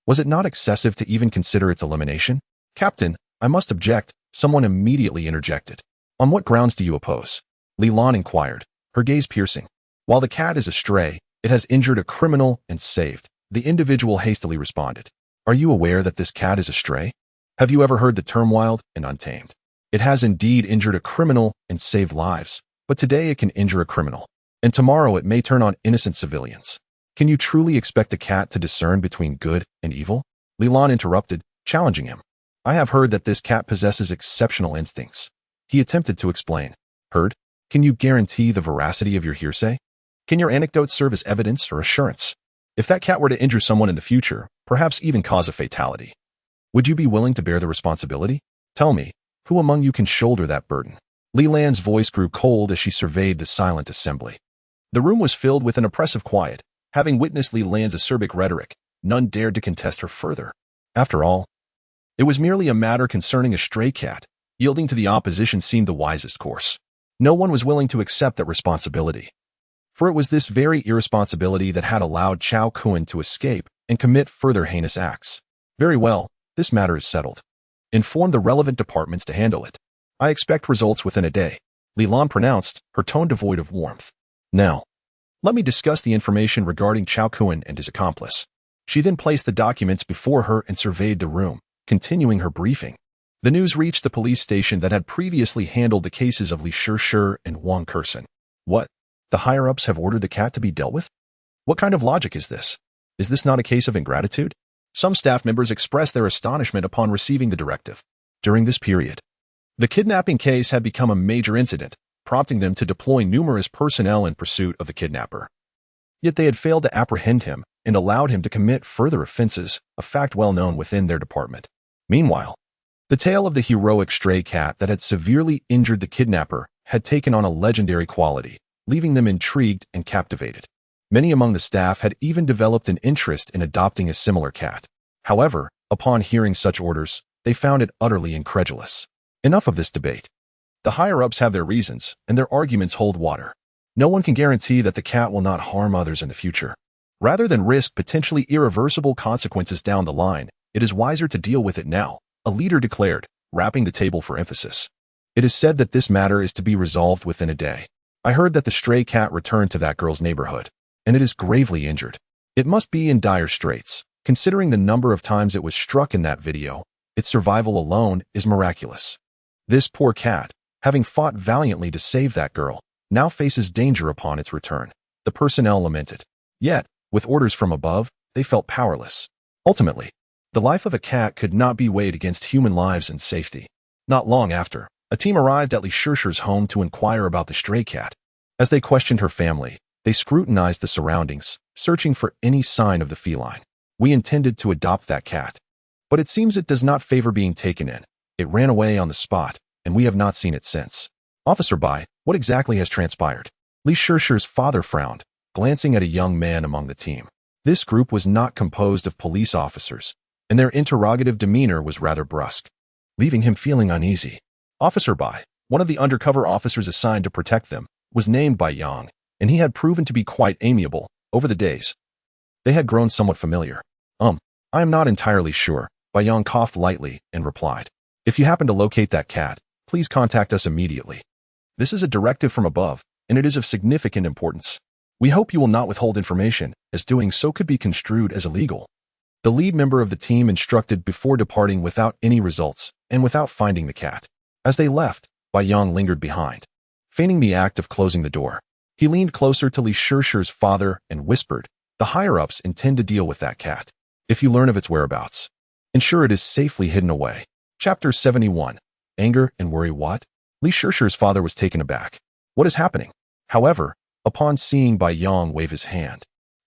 Was it not excessive to even consider its elimination? Captain, I must object, someone immediately interjected. On what grounds do you oppose? Li Lan inquired, her gaze piercing. While the cat is a stray, it has injured a criminal and saved. The individual hastily responded. Are you aware that this cat is a stray? Have you ever heard the term wild and untamed? It has indeed injured a criminal and saved lives, but today it can injure a criminal, and tomorrow it may turn on innocent civilians. Can you truly expect a cat to discern between good and evil? Li Lan interrupted, challenging him. I have heard that this cat possesses exceptional instincts. He attempted to explain. Heard? Can you guarantee the veracity of your hearsay? Can your anecdotes serve as evidence or assurance? If that cat were to injure someone in the future, perhaps even cause a fatality, would you be willing to bear the responsibility? Tell me, who among you can shoulder that burden? Li Lan's voice grew cold as she surveyed the silent assembly. The room was filled with an oppressive quiet. Having witnessed Li Lan's acerbic rhetoric, none dared to contest her further. After all, it was merely a matter concerning a stray cat. Yielding to the opposition seemed the wisest course. No one was willing to accept that responsibility. For it was this very irresponsibility that had allowed Chao Kuen to escape and commit further heinous acts. Very well, this matter is settled. Inform the relevant departments to handle it. I expect results within a day, Li Lan pronounced, her tone devoid of warmth. Now, let me discuss the information regarding Chao Kuen and his accomplice. She then placed the documents before her and surveyed the room, continuing her briefing. The news reached the police station that had previously handled the cases of Li Shishir and Wang Kersen. What? The higher-ups have ordered the cat to be dealt with? What kind of logic is this? Is this not a case of ingratitude? Some staff members expressed their astonishment upon receiving the directive. During this period, the kidnapping case had become a major incident, prompting them to deploy numerous personnel in pursuit of the kidnapper. Yet they had failed to apprehend him and allowed him to commit further offenses, a fact well known within their department. Meanwhile, the tale of the heroic stray cat that had severely injured the kidnapper had taken on a legendary quality, leaving them intrigued and captivated. Many among the staff had even developed an interest in adopting a similar cat. However, upon hearing such orders, they found it utterly incredulous. Enough of this debate. The higher-ups have their reasons, and their arguments hold water. No one can guarantee that the cat will not harm others in the future. Rather than risk potentially irreversible consequences down the line, it is wiser to deal with it now, a leader declared, rapping the table for emphasis. It is said that this matter is to be resolved within a day. I heard that the stray cat returned to that girl's neighborhood, and it is gravely injured. It must be in dire straits. Considering the number of times it was struck in that video, its survival alone is miraculous. This poor cat, having fought valiantly to save that girl, now faces danger upon its return. The personnel lamented. Yet, with orders from above, they felt powerless. Ultimately, the life of a cat could not be weighed against human lives and safety. Not long after, a team arrived at Li Shishir's home to inquire about the stray cat. As they questioned her family, they scrutinized the surroundings, searching for any sign of the feline. We intended to adopt that cat, but it seems it does not favor being taken in. It ran away on the spot, and we have not seen it since. Officer Bai, what exactly has transpired? Li Shishir's father frowned, glancing at a young man among the team. This group was not composed of police officers, and their interrogative demeanor was rather brusque, leaving him feeling uneasy. Officer Bai, one of the undercover officers assigned to protect them, was named Bai Yang, and he had proven to be quite amiable. Over the days, they had grown somewhat familiar. I am not entirely sure. Bai Yang coughed lightly and replied. If you happen to locate that cat, please contact us immediately. This is a directive from above, and it is of significant importance. We hope you will not withhold information, as doing so could be construed as illegal. The lead member of the team instructed before departing without any results, and without finding the cat. As they left, Bai Yang lingered behind, feigning the act of closing the door. He leaned closer to Li Shishir's father and whispered, the higher-ups intend to deal with that cat. If you learn of its whereabouts, ensure it is safely hidden away. Chapter 71. Anger and worry. What? Li Shishir's father was taken aback. What is happening? However, upon seeing Bai Yang wave his hand,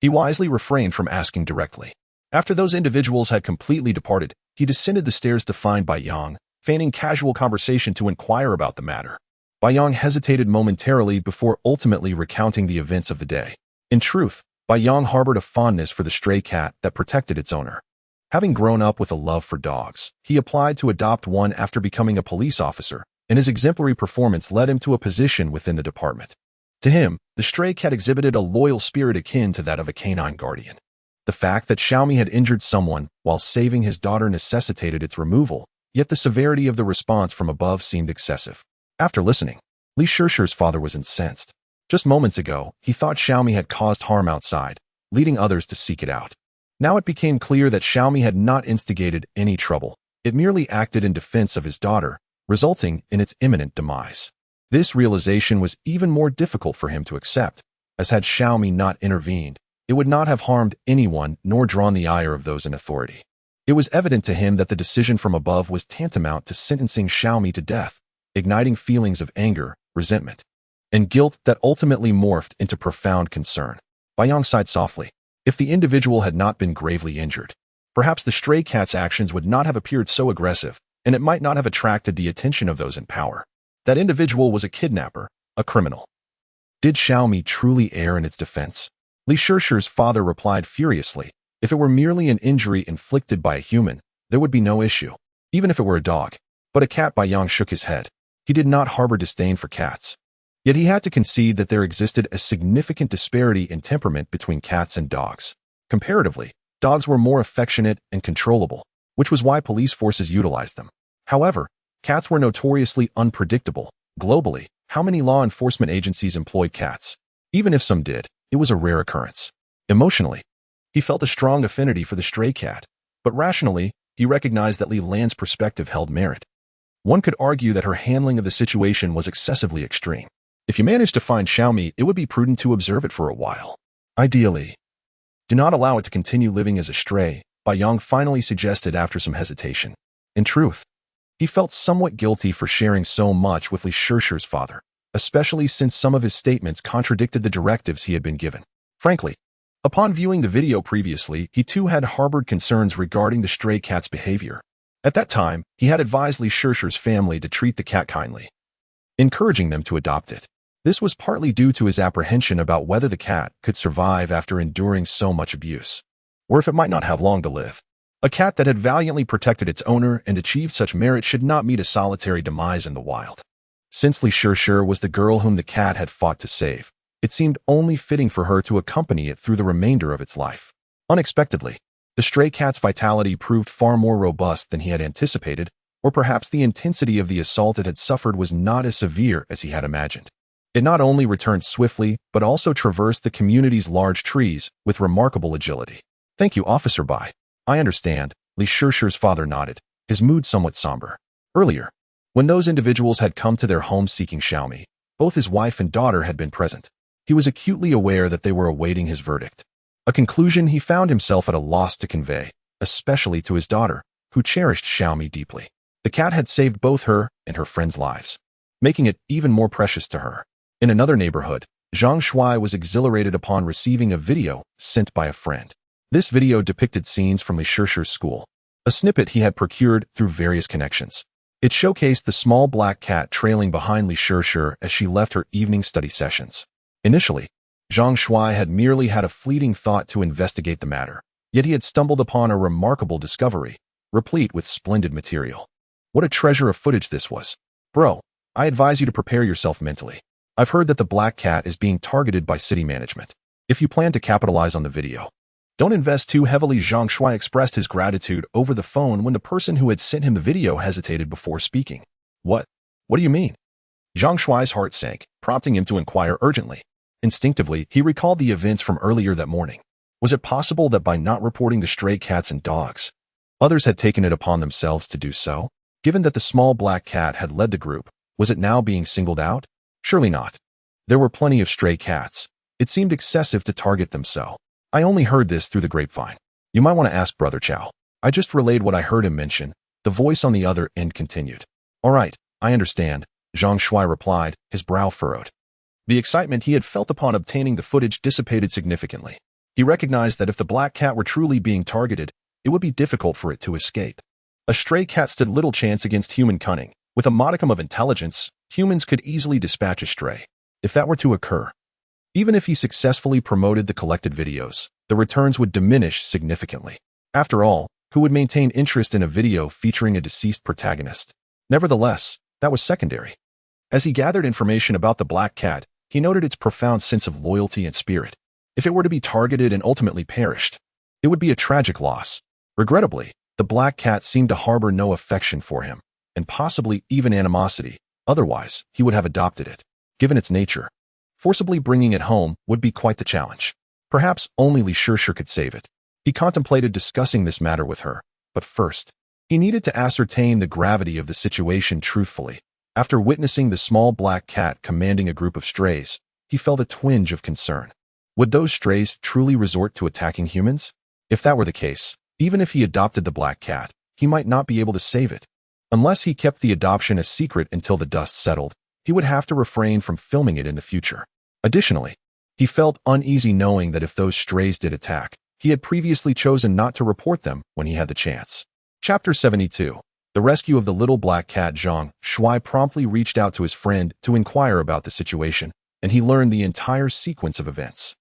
He wisely refrained from asking directly. After those individuals had completely departed, he descended the stairs to find Bai Yang, feigning casual conversation to inquire about the matter. Bai Yang hesitated momentarily before ultimately recounting the events of the day. In truth, Bai Yang harbored a fondness for the stray cat that protected its owner. Having grown up with a love for dogs, he applied to adopt one after becoming a police officer, and his exemplary performance led him to a position within the department. To him, the stray cat exhibited a loyal spirit akin to that of a canine guardian. The fact that Xiaomi had injured someone while saving his daughter necessitated its removal, yet the severity of the response from above seemed excessive. After listening, Li Shishir's father was incensed. Just moments ago, he thought Xiaomi had caused harm outside, leading others to seek it out. Now it became clear that Xiaomi had not instigated any trouble. It merely acted in defense of his daughter, resulting in its imminent demise. This realization was even more difficult for him to accept, as had Xiaomi not intervened, it would not have harmed anyone nor drawn the ire of those in authority. It was evident to him that the decision from above was tantamount to sentencing Xiaomi to death, igniting feelings of anger, resentment, and guilt that ultimately morphed into profound concern. Bai Yang sighed softly. If the individual had not been gravely injured, perhaps the stray cat's actions would not have appeared so aggressive, and it might not have attracted the attention of those in power. That individual was a kidnapper, a criminal. Did Xiaomi truly err in its defense? Li Shishir's father replied furiously. If it were merely an injury inflicted by a human, there would be no issue, even if it were a dog. But a cat. Bai Yang shook his head. He did not harbor disdain for cats. Yet he had to concede that there existed a significant disparity in temperament between cats and dogs. Comparatively, dogs were more affectionate and controllable, which was why police forces utilized them. However, cats were notoriously unpredictable. Globally, how many law enforcement agencies employed cats? Even if some did, it was a rare occurrence. Emotionally, he felt a strong affinity for the stray cat, but rationally, he recognized that Li Lan's perspective held merit. One could argue that her handling of the situation was excessively extreme. If you manage to find Xiaomi, it would be prudent to observe it for a while. Ideally, do not allow it to continue living as a stray, Bai Yang finally suggested after some hesitation. In truth, he felt somewhat guilty for sharing so much with Li Shishir's father, especially since some of his statements contradicted the directives he had been given. Frankly, upon viewing the video previously, he too had harbored concerns regarding the stray cat's behavior. At that time, he had advised Li Shishir's family to treat the cat kindly, encouraging them to adopt it. This was partly due to his apprehension about whether the cat could survive after enduring so much abuse, or if it might not have long to live. A cat that had valiantly protected its owner and achieved such merit should not meet a solitary demise in the wild. Since Li Shishir was the girl whom the cat had fought to save, it seemed only fitting for her to accompany it through the remainder of its life. Unexpectedly, the stray cat's vitality proved far more robust than he had anticipated, or perhaps the intensity of the assault it had suffered was not as severe as he had imagined. It not only returned swiftly, but also traversed the community's large trees with remarkable agility. Thank you, Officer Bai. I understand, Li Shishir's father nodded, his mood somewhat somber. Earlier, when those individuals had come to their home seeking Xiaomi, both his wife and daughter had been present. He was acutely aware that they were awaiting his verdict, a conclusion he found himself at a loss to convey, especially to his daughter, who cherished Xiaomi deeply. The cat had saved both her and her friends' lives, making it even more precious to her. In another neighborhood, Zhang Shuai was exhilarated upon receiving a video sent by a friend. This video depicted scenes from Li Shishir's school, a snippet he had procured through various connections. It showcased the small black cat trailing behind Li Shishir as she left her evening study sessions. Initially, Zhang Shuai had merely had a fleeting thought to investigate the matter, yet he had stumbled upon a remarkable discovery, replete with splendid material. What a treasure of footage this was. Bro, I advise you to prepare yourself mentally. I've heard that the black cat is being targeted by city management. If you plan to capitalize on the video, don't invest too heavily. Zhang Shuai expressed his gratitude over the phone when the person who had sent him the video hesitated before speaking. What do you mean? Zhang Shuai's heart sank, prompting him to inquire urgently. Instinctively, he recalled the events from earlier that morning. Was it possible that by not reporting the stray cats and dogs, others had taken it upon themselves to do so? Given that the small black cat had led the group, was it now being singled out? Surely not. There were plenty of stray cats. It seemed excessive to target them so. I only heard this through the grapevine. You might want to ask Brother Chow. I just relayed what I heard him mention. The voice on the other end continued. All right, I understand, Zhang Shuai replied, his brow furrowed. The excitement he had felt upon obtaining the footage dissipated significantly. He recognized that if the black cat were truly being targeted, it would be difficult for it to escape. A stray cat stood little chance against human cunning. With a modicum of intelligence, humans could easily dispatch a stray. If that were to occur, even if he successfully promoted the collected videos, the returns would diminish significantly. After all, who would maintain interest in a video featuring a deceased protagonist? Nevertheless, that was secondary. As he gathered information about the black cat, he noted its profound sense of loyalty and spirit. If it were to be targeted and ultimately perished, it would be a tragic loss. Regrettably, the black cat seemed to harbor no affection for him, and possibly even animosity. Otherwise, he would have adopted it. Given its nature, forcibly bringing it home would be quite the challenge. Perhaps only Li Shishir could save it. He contemplated discussing this matter with her, but first, he needed to ascertain the gravity of the situation truthfully. After witnessing the small black cat commanding a group of strays, he felt a twinge of concern. Would those strays truly resort to attacking humans? If that were the case, even if he adopted the black cat, he might not be able to save it. Unless he kept the adoption a secret until the dust settled, he would have to refrain from filming it in the future. Additionally, he felt uneasy knowing that if those strays did attack, he had previously chosen not to report them when he had the chance. Chapter 72. The rescue of the little black cat. Zhang Shuai promptly reached out to his friend to inquire about the situation, and he learned the entire sequence of events.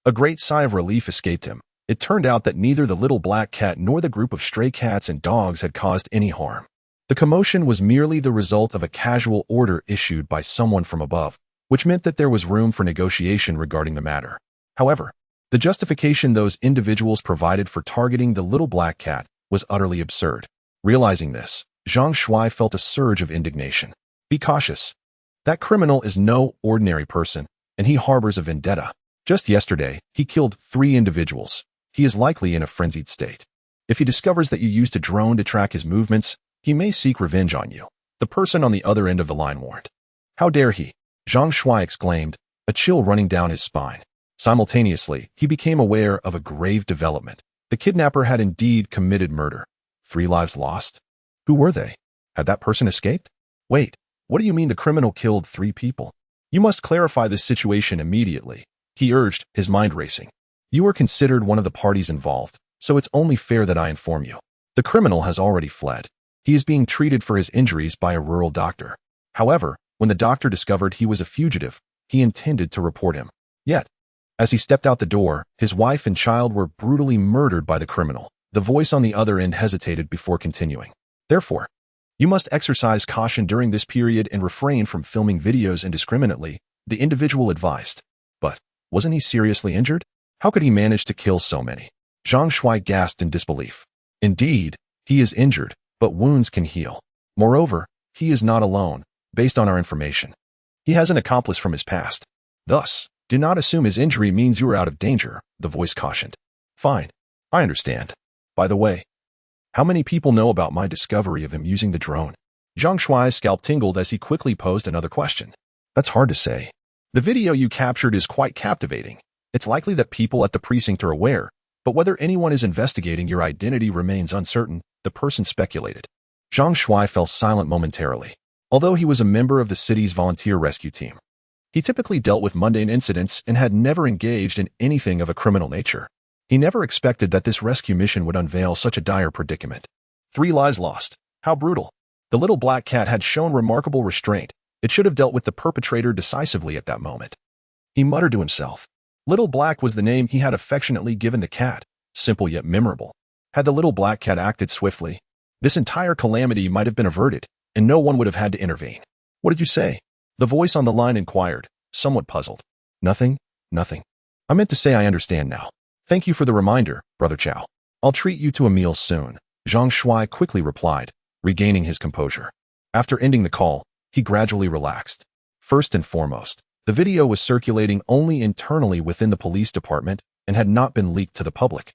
A great sigh of relief escaped him. It turned out that neither the little black cat nor the group of stray cats and dogs had caused any harm. The commotion was merely the result of a casual order issued by someone from above, which meant that there was room for negotiation regarding the matter. However, the justification those individuals provided for targeting the little black cat was utterly absurd. Realizing this, Zhang Shuai felt a surge of indignation. Be cautious. That criminal is no ordinary person, and he harbors a vendetta. Just yesterday, he killed 3 individuals. He is likely in a frenzied state. If he discovers that you used a drone to track his movements, he may seek revenge on you. The person on the other end of the line warned. How dare he? Zhang Shuai exclaimed, a chill running down his spine. Simultaneously, he became aware of a grave development. The kidnapper had indeed committed murder. 3 lives lost? Who were they? Had that person escaped? Wait, what do you mean the criminal killed 3 people? You must clarify this situation immediately, he urged, his mind racing. You are considered one of the parties involved, so it's only fair that I inform you. The criminal has already fled. He is being treated for his injuries by a rural doctor. However, when the doctor discovered he was a fugitive, he intended to report him. Yet, as he stepped out the door, his wife and child were brutally murdered by the criminal. The voice on the other end hesitated before continuing. Therefore, you must exercise caution during this period and refrain from filming videos indiscriminately, the individual advised. But, wasn't he seriously injured? How could he manage to kill so many? Zhang Shuai gasped in disbelief. Indeed, he is injured, but wounds can heal. Moreover, he is not alone, based on our information. He has an accomplice from his past. Thus, do not assume his injury means you are out of danger, the voice cautioned. Fine, I understand. By the way, how many people know about my discovery of him using the drone? Zhang Shuai's scalp tingled as he quickly posed another question. That's hard to say. The video you captured is quite captivating. It's likely that people at the precinct are aware, but whether anyone is investigating your identity remains uncertain, the person speculated. Zhang Shuai fell silent momentarily. Although he was a member of the city's volunteer rescue team, he typically dealt with mundane incidents and had never engaged in anything of a criminal nature. He never expected that this rescue mission would unveil such a dire predicament. 3 lives lost. How brutal. The little black cat had shown remarkable restraint. It should have dealt with the perpetrator decisively at that moment. He muttered to himself. Little Black was the name he had affectionately given the cat, simple yet memorable. Had the little black cat acted swiftly, this entire calamity might have been averted, and no one would have had to intervene. What did you say? The voice on the line inquired, somewhat puzzled. Nothing. I meant to say I understand now. Thank you for the reminder, Brother Chow. I'll treat you to a meal soon, Zhang Shuai quickly replied, regaining his composure. After ending the call, he gradually relaxed. First and foremost, the video was circulating only internally within the police department and had not been leaked to the public.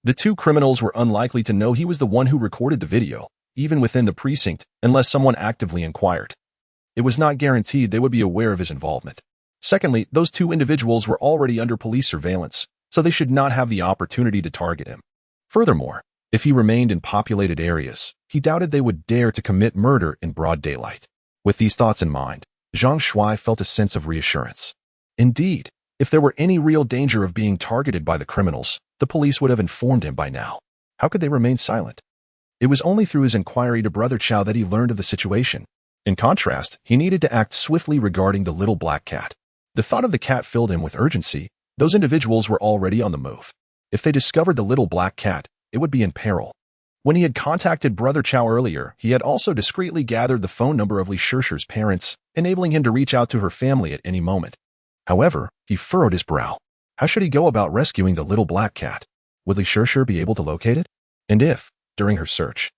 The 2 criminals were unlikely to know he was the one who recorded the video, even within the precinct, unless someone actively inquired. It was not guaranteed they would be aware of his involvement. Secondly, those 2 individuals were already under police surveillance, so they should not have the opportunity to target him. Furthermore, if he remained in populated areas, he doubted they would dare to commit murder in broad daylight. With these thoughts in mind, Zhang Shuai felt a sense of reassurance. Indeed, If there were any real danger of being targeted by the criminals, the police would have informed him by now. How could they remain silent? It was only through his inquiry to Brother Chow that he learned of the situation. In contrast, he needed to act swiftly regarding the little black cat. The thought of the cat filled him with urgency. Those individuals were already on the move. If they discovered the little black cat, it would be in peril. When he had contacted Brother Chow earlier, he had also discreetly gathered the phone number of Li Shishir's parents, enabling him to reach out to her family at any moment. However, he furrowed his brow. How should he go about rescuing the little black cat? Would Li Shishir be able to locate it? And if, during her search,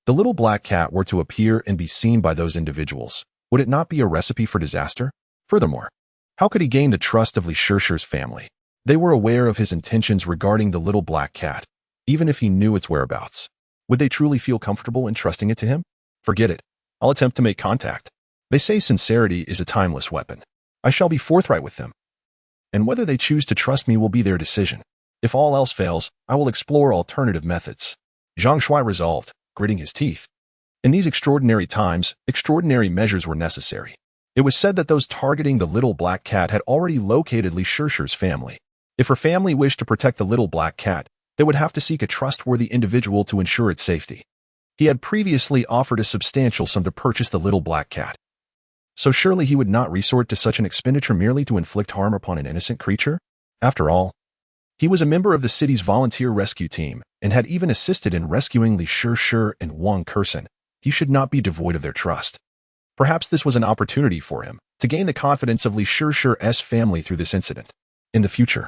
the little black cat were to appear and be seen by those individuals, would it not be a recipe for disaster? Furthermore, how could he gain the trust of Li Shishir's family? They were aware of his intentions regarding the little black cat, even if he knew its whereabouts. Would they truly feel comfortable in trusting it to him? Forget it. I'll attempt to make contact. They say sincerity is a timeless weapon. I shall be forthright with them. And whether they choose to trust me will be their decision. If all else fails, I will explore alternative methods. Zhang Shuai resolved, gritting his teeth. In these extraordinary times, extraordinary measures were necessary. It was said that those targeting the little black cat had already located Li Shishir's family. If her family wished to protect the little black cat, they would have to seek a trustworthy individual to ensure its safety. He had previously offered a substantial sum to purchase the little black cat. So surely he would not resort to such an expenditure merely to inflict harm upon an innocent creature? After all, he was a member of the city's volunteer rescue team and had even assisted in rescuing Li Shishir and Wang Kersen. He should not be devoid of their trust. Perhaps this was an opportunity for him to gain the confidence of Li Shishir's family through this incident. In the future,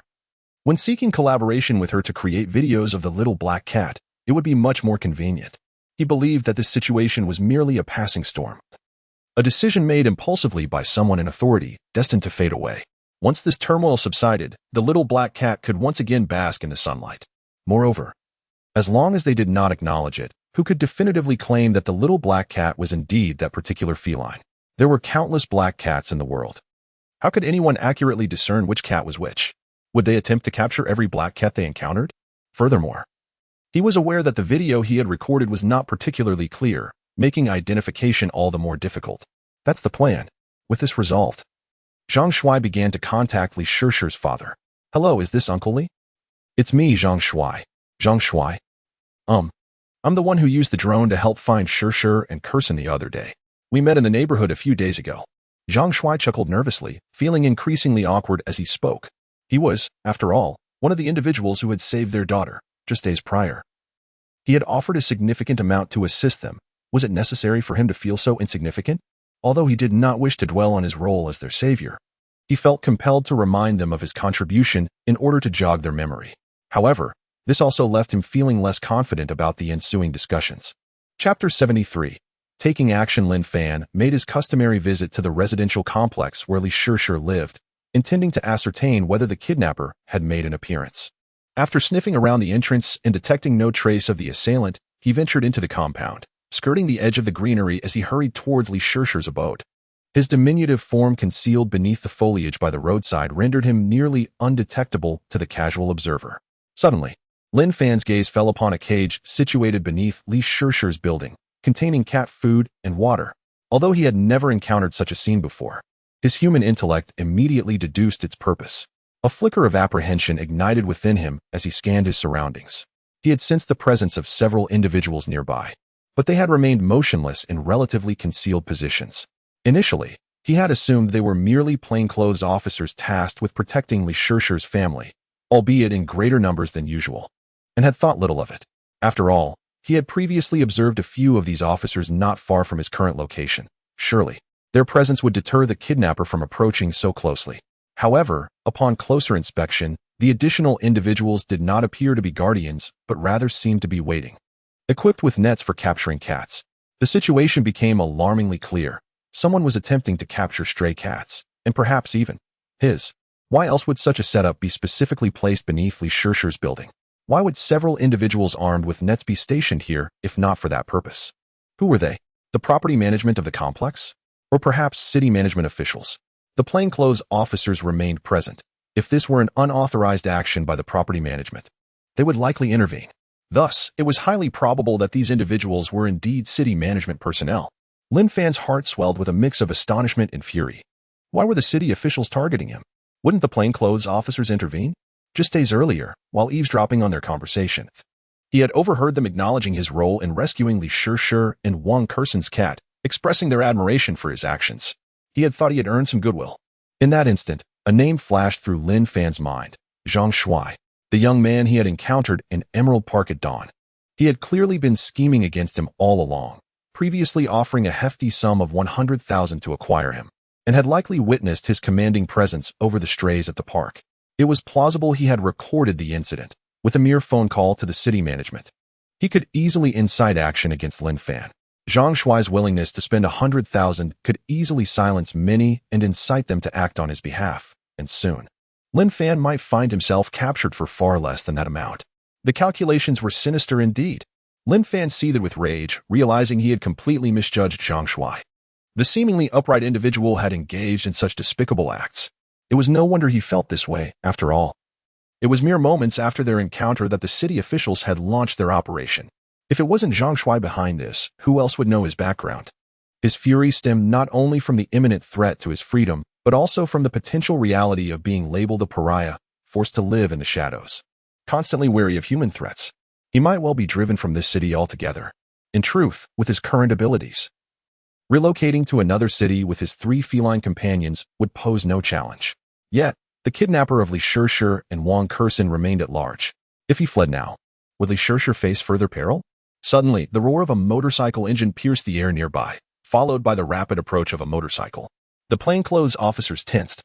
when seeking collaboration with her to create videos of the little black cat, it would be much more convenient. He believed that this situation was merely a passing storm. A decision made impulsively by someone in authority, destined to fade away. Once this turmoil subsided, the little black cat could once again bask in the sunlight. Moreover, as long as they did not acknowledge it, who could definitively claim that the little black cat was indeed that particular feline? There were countless black cats in the world. How could anyone accurately discern which cat was which? Would they attempt to capture every black cat they encountered? Furthermore, he was aware that the video he had recorded was not particularly clear, making identification all the more difficult. That's the plan. With this resolved, Zhang Shuai began to contact Li Shishir's father. Hello, is this Uncle Li? It's me, Zhang Shuai. Zhang Shuai? I'm the one who used the drone to help find Shishir and Kersen the other day. We met in the neighborhood a few days ago. Zhang Shuai chuckled nervously, feeling increasingly awkward as he spoke. He was, after all, one of the individuals who had saved their daughter, just days prior. He had offered a significant amount to assist them. Was it necessary for him to feel so insignificant? Although he did not wish to dwell on his role as their savior, he felt compelled to remind them of his contribution in order to jog their memory. However, this also left him feeling less confident about the ensuing discussions. Chapter 73. Taking action. Lin Fan made his customary visit to the residential complex where Li Shishir lived, intending to ascertain whether the kidnapper had made an appearance. After sniffing around the entrance and detecting no trace of the assailant, he ventured into the compound, skirting the edge of the greenery as he hurried towards Li Shishir's abode. His diminutive form concealed beneath the foliage by the roadside rendered him nearly undetectable to the casual observer. Suddenly, Lin Fan's gaze fell upon a cage situated beneath Li Shishir's building, containing cat food and water. Although he had never encountered such a scene before, his human intellect immediately deduced its purpose. A flicker of apprehension ignited within him as he scanned his surroundings. He had sensed the presence of several individuals nearby, but they had remained motionless in relatively concealed positions. Initially, he had assumed they were merely plainclothes officers tasked with protecting Li Shishir's family, albeit in greater numbers than usual, and had thought little of it. After all, he had previously observed a few of these officers not far from his current location. Surely, their presence would deter the kidnapper from approaching so closely. However, upon closer inspection, the additional individuals did not appear to be guardians, but rather seemed to be waiting. Equipped with nets for capturing cats, the situation became alarmingly clear. Someone was attempting to capture stray cats, and perhaps even his. Why else would such a setup be specifically placed beneath Li Shishir's building? Why would several individuals armed with nets be stationed here if not for that purpose? Who were they? The property management of the complex? Or perhaps city management officials? The plainclothes officers remained present. If this were an unauthorized action by the property management, they would likely intervene. Thus, it was highly probable that these individuals were indeed city management personnel. Lin Fan's heart swelled with a mix of astonishment and fury. Why were the city officials targeting him? Wouldn't the plainclothes officers intervene? Just days earlier, while eavesdropping on their conversation, he had overheard them acknowledging his role in rescuing Li Shishir and Wang Kerson's cat, expressing their admiration for his actions. He had thought he had earned some goodwill. In that instant, a name flashed through Lin Fan's mind: Zhang Shuai, the young man he had encountered in Emerald Park at dawn. He had clearly been scheming against him all along, previously offering a hefty sum of 100,000 to acquire him, and had likely witnessed his commanding presence over the strays at the park. It was plausible he had recorded the incident, with a mere phone call to the city management. He could easily incite action against Lin Fan. Zhang Shuai's willingness to spend 100,000 could easily silence many and incite them to act on his behalf, and soon, Lin Fan might find himself captured for far less than that amount. The calculations were sinister indeed. Lin Fan seethed with rage, realizing he had completely misjudged Zhang Shuai. The seemingly upright individual had engaged in such despicable acts. It was no wonder he felt this way, after all. It was mere moments after their encounter that the city officials had launched their operation. If it wasn't Zhang Shuai behind this, who else would know his background? His fury stemmed not only from the imminent threat to his freedom, but also from the potential reality of being labeled a pariah, forced to live in the shadows. Constantly wary of human threats, he might well be driven from this city altogether. In truth, with his current abilities, relocating to another city with his 3 feline companions would pose no challenge. Yet, the kidnapper of Li Shishir and Wang Kerson remained at large. If he fled now, would Li Shishir face further peril? Suddenly, the roar of a motorcycle engine pierced the air nearby, followed by the rapid approach of a motorcycle. The plainclothes officers tensed,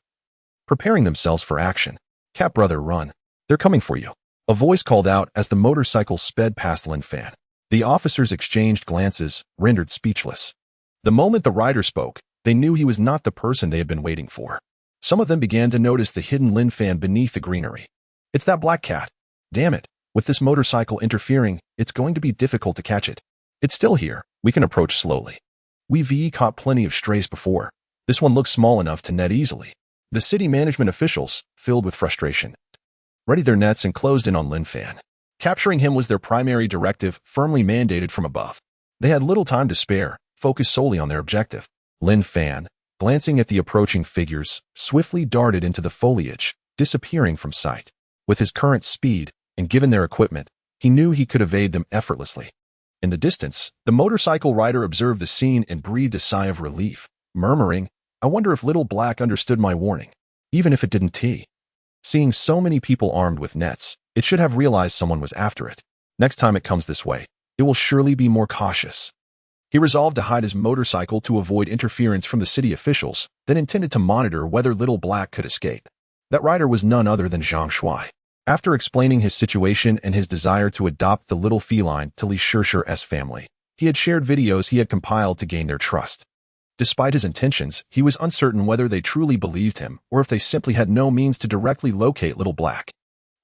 preparing themselves for action. "Cat brother, run. They're coming for you," a voice called out as the motorcycle sped past Lin Fan. The officers exchanged glances, rendered speechless. The moment the rider spoke, they knew he was not the person they had been waiting for. Some of them began to notice the hidden Lin Fan beneath the greenery. "It's that black cat. Damn it. With this motorcycle interfering, it's going to be difficult to catch it. It's still here. We can approach slowly. We've caught plenty of strays before. This one looks small enough to net easily." The city management officials, filled with frustration, readied their nets and closed in on Lin Fan. Capturing him was their primary directive, firmly mandated from above. They had little time to spare, focused solely on their objective. Lin Fan, glancing at the approaching figures, swiftly darted into the foliage, disappearing from sight. With his current speed, and given their equipment, he knew he could evade them effortlessly. In the distance, the motorcycle rider observed the scene and breathed a sigh of relief, murmuring, "I wonder if Little Black understood my warning, even if it didn't." Seeing so many people armed with nets, it should have realized someone was after it. Next time it comes this way, it will surely be more cautious. He resolved to hide his motorcycle to avoid interference from the city officials, then intended to monitor whether Little Black could escape. That rider was none other than Zhang Shuai. After explaining his situation and his desire to adopt the little feline to Li Shishir's family, he had shared videos he had compiled to gain their trust. Despite his intentions, he was uncertain whether they truly believed him or if they simply had no means to directly locate Little Black.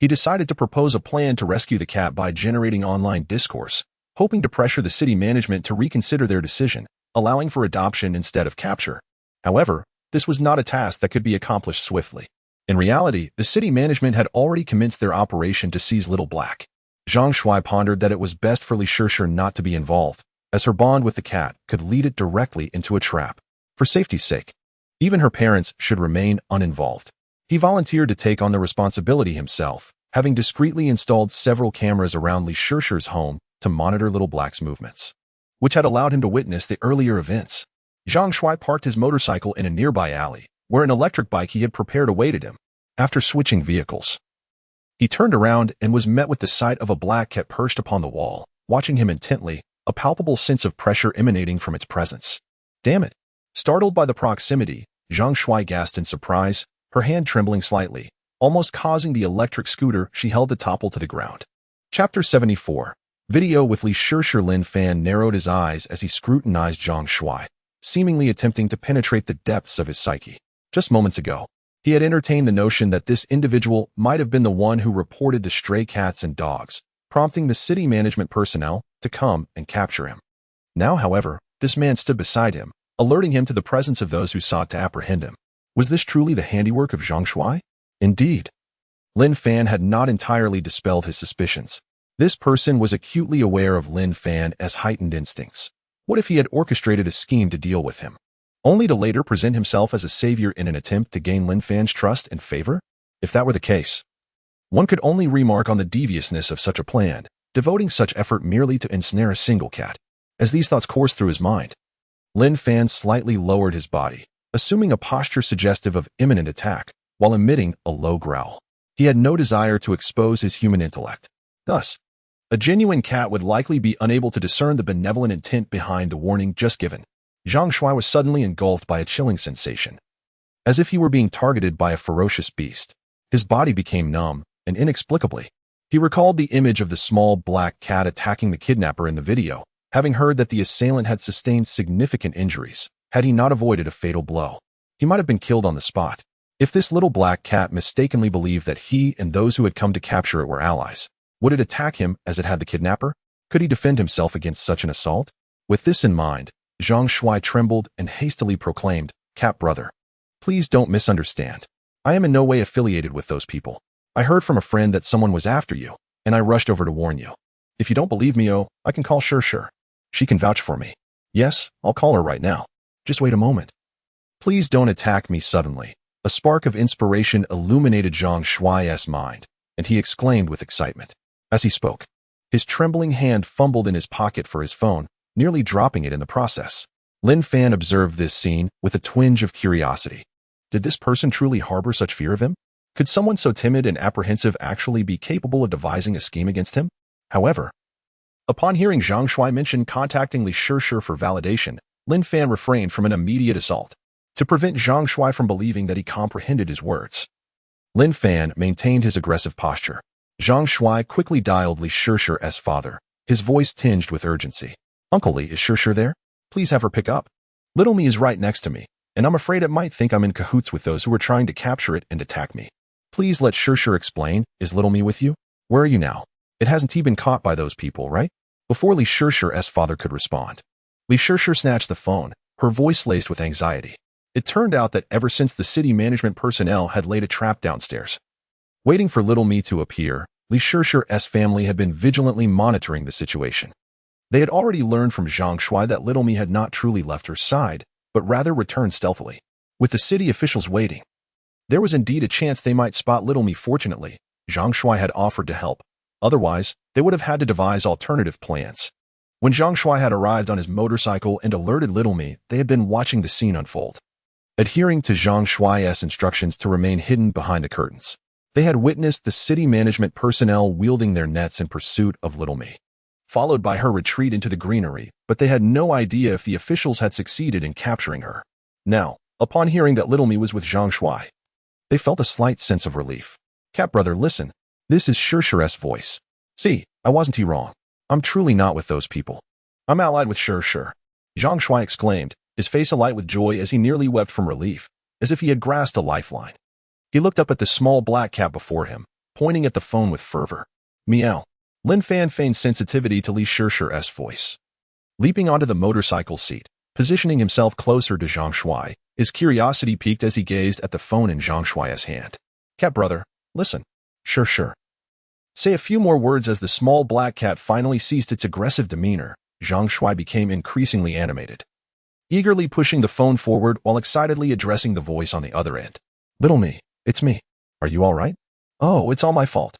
He decided to propose a plan to rescue the cat by generating online discourse, hoping to pressure the city management to reconsider their decision, allowing for adoption instead of capture. However, this was not a task that could be accomplished swiftly. In reality, the city management had already commenced their operation to seize Little Black. Zhang Shuai pondered that it was best for Li Shishir not to be involved, as her bond with the cat could lead it directly into a trap. For safety's sake, even her parents should remain uninvolved. He volunteered to take on the responsibility himself, having discreetly installed several cameras around Li Shishir's home to monitor Little Black's movements, which had allowed him to witness the earlier events. Zhang Shuai parked his motorcycle in a nearby alley, where an electric bike he had prepared awaited him. After switching vehicles, he turned around and was met with the sight of a black cat perched upon the wall, watching him intently, a palpable sense of pressure emanating from its presence. "Damn it." Startled by the proximity, Zhang Shuai gasped in surprise, her hand trembling slightly, almost causing the electric scooter she held to topple to the ground. Chapter 74. Video with Li Shishir. Lin Fan narrowed his eyes as he scrutinized Zhang Shuai, seemingly attempting to penetrate the depths of his psyche. Just moments ago, he had entertained the notion that this individual might have been the one who reported the stray cats and dogs, prompting the city management personnel to come and capture him. Now, however, this man stood beside him, alerting him to the presence of those who sought to apprehend him. Was this truly the handiwork of Zhang Shuai? Indeed. Lin Fan had not entirely dispelled his suspicions. This person was acutely aware of Lin Fan's heightened instincts. What if he had orchestrated a scheme to deal with him? only to later present himself as a savior in an attempt to gain Lin Fan's trust and favor? If that were the case, one could only remark on the deviousness of such a plan, devoting such effort merely to ensnare a single cat. As these thoughts coursed through his mind, Lin Fan slightly lowered his body, assuming a posture suggestive of imminent attack, while emitting a low growl. He had no desire to expose his human intellect. Thus, a genuine cat would likely be unable to discern the benevolent intent behind the warning just given. Zhang Shuai was suddenly engulfed by a chilling sensation. As if he were being targeted by a ferocious beast, his body became numb, and inexplicably, he recalled the image of the small black cat attacking the kidnapper in the video, having heard that the assailant had sustained significant injuries. Had he not avoided a fatal blow, he might have been killed on the spot. If this little black cat mistakenly believed that he and those who had come to capture it were allies, would it attack him as it had the kidnapper? Could he defend himself against such an assault? With this in mind, Zhang Shuai trembled and hastily proclaimed, "Cat brother, please don't misunderstand. I am in no way affiliated with those people. I heard from a friend that someone was after you, and I rushed over to warn you. If you don't believe me, I can call Shir. She can vouch for me. Yes, I'll call her right now. Just wait a moment. Please don't attack me suddenly." A spark of inspiration illuminated Zhang Shuai's mind, and he exclaimed with excitement. As he spoke, his trembling hand fumbled in his pocket for his phone, nearly dropping it in the process. Lin Fan observed this scene with a twinge of curiosity. Did this person truly harbor such fear of him? Could someone so timid and apprehensive actually be capable of devising a scheme against him? However, upon hearing Zhang Shuai mention contacting Li Shir for validation, Lin Fan refrained from an immediate assault, to prevent Zhang Shuai from believing that he comprehended his words. Lin Fan maintained his aggressive posture. Zhang Shuai quickly dialed Li Shir's father, his voice tinged with urgency. "Uncle Li, is Shir there? Please have her pick up. Little me is right next to me, and I'm afraid it might think I'm in cahoots with those who are trying to capture it and attack me. Please let Shir explain. Is Little me with you? Where are you now? It hasn't he been caught by those people, right?" Before Li Shir's father could respond, Li Shir snatched the phone, her voice laced with anxiety. It turned out that ever since the city management personnel had laid a trap downstairs, waiting for Little Me to appear, Li Shir's family had been vigilantly monitoring the situation. They had already learned from Zhang Shuai that Little Me had not truly left her side, but rather returned stealthily. With the city officials waiting, there was indeed a chance they might spot Little Me. Fortunately, Zhang Shuai had offered to help. Otherwise, they would have had to devise alternative plans. When Zhang Shuai had arrived on his motorcycle and alerted Little Me, they had been watching the scene unfold. Adhering to Zhang Shuai's instructions to remain hidden behind the curtains, they had witnessed the city management personnel wielding their nets in pursuit of Little Me, followed by her retreat into the greenery, but they had no idea if the officials had succeeded in capturing her. Now, upon hearing that Little Me was with Zhang Shuai, they felt a slight sense of relief. "Cat brother, listen. This is Shir's voice. See, I wasn't he wrong. I'm truly not with those people. I'm allied with Shir. Zhang Shuai exclaimed, his face alight with joy as he nearly wept from relief, as if he had grasped a lifeline. He looked up at the small black cat before him, pointing at the phone with fervor. Meow. Lin Fan feigned sensitivity to Li Shir's voice. Leaping onto the motorcycle seat, positioning himself closer to Zhang Shuai, his curiosity piqued as he gazed at the phone in Zhang Shuai's hand. "Cat brother, listen. Shir. Say a few more words." As the small black cat finally ceased its aggressive demeanor, Zhang Shuai became increasingly animated, eagerly pushing the phone forward while excitedly addressing the voice on the other end. "Little Me, it's me. Are you all right? Oh, it's all my fault.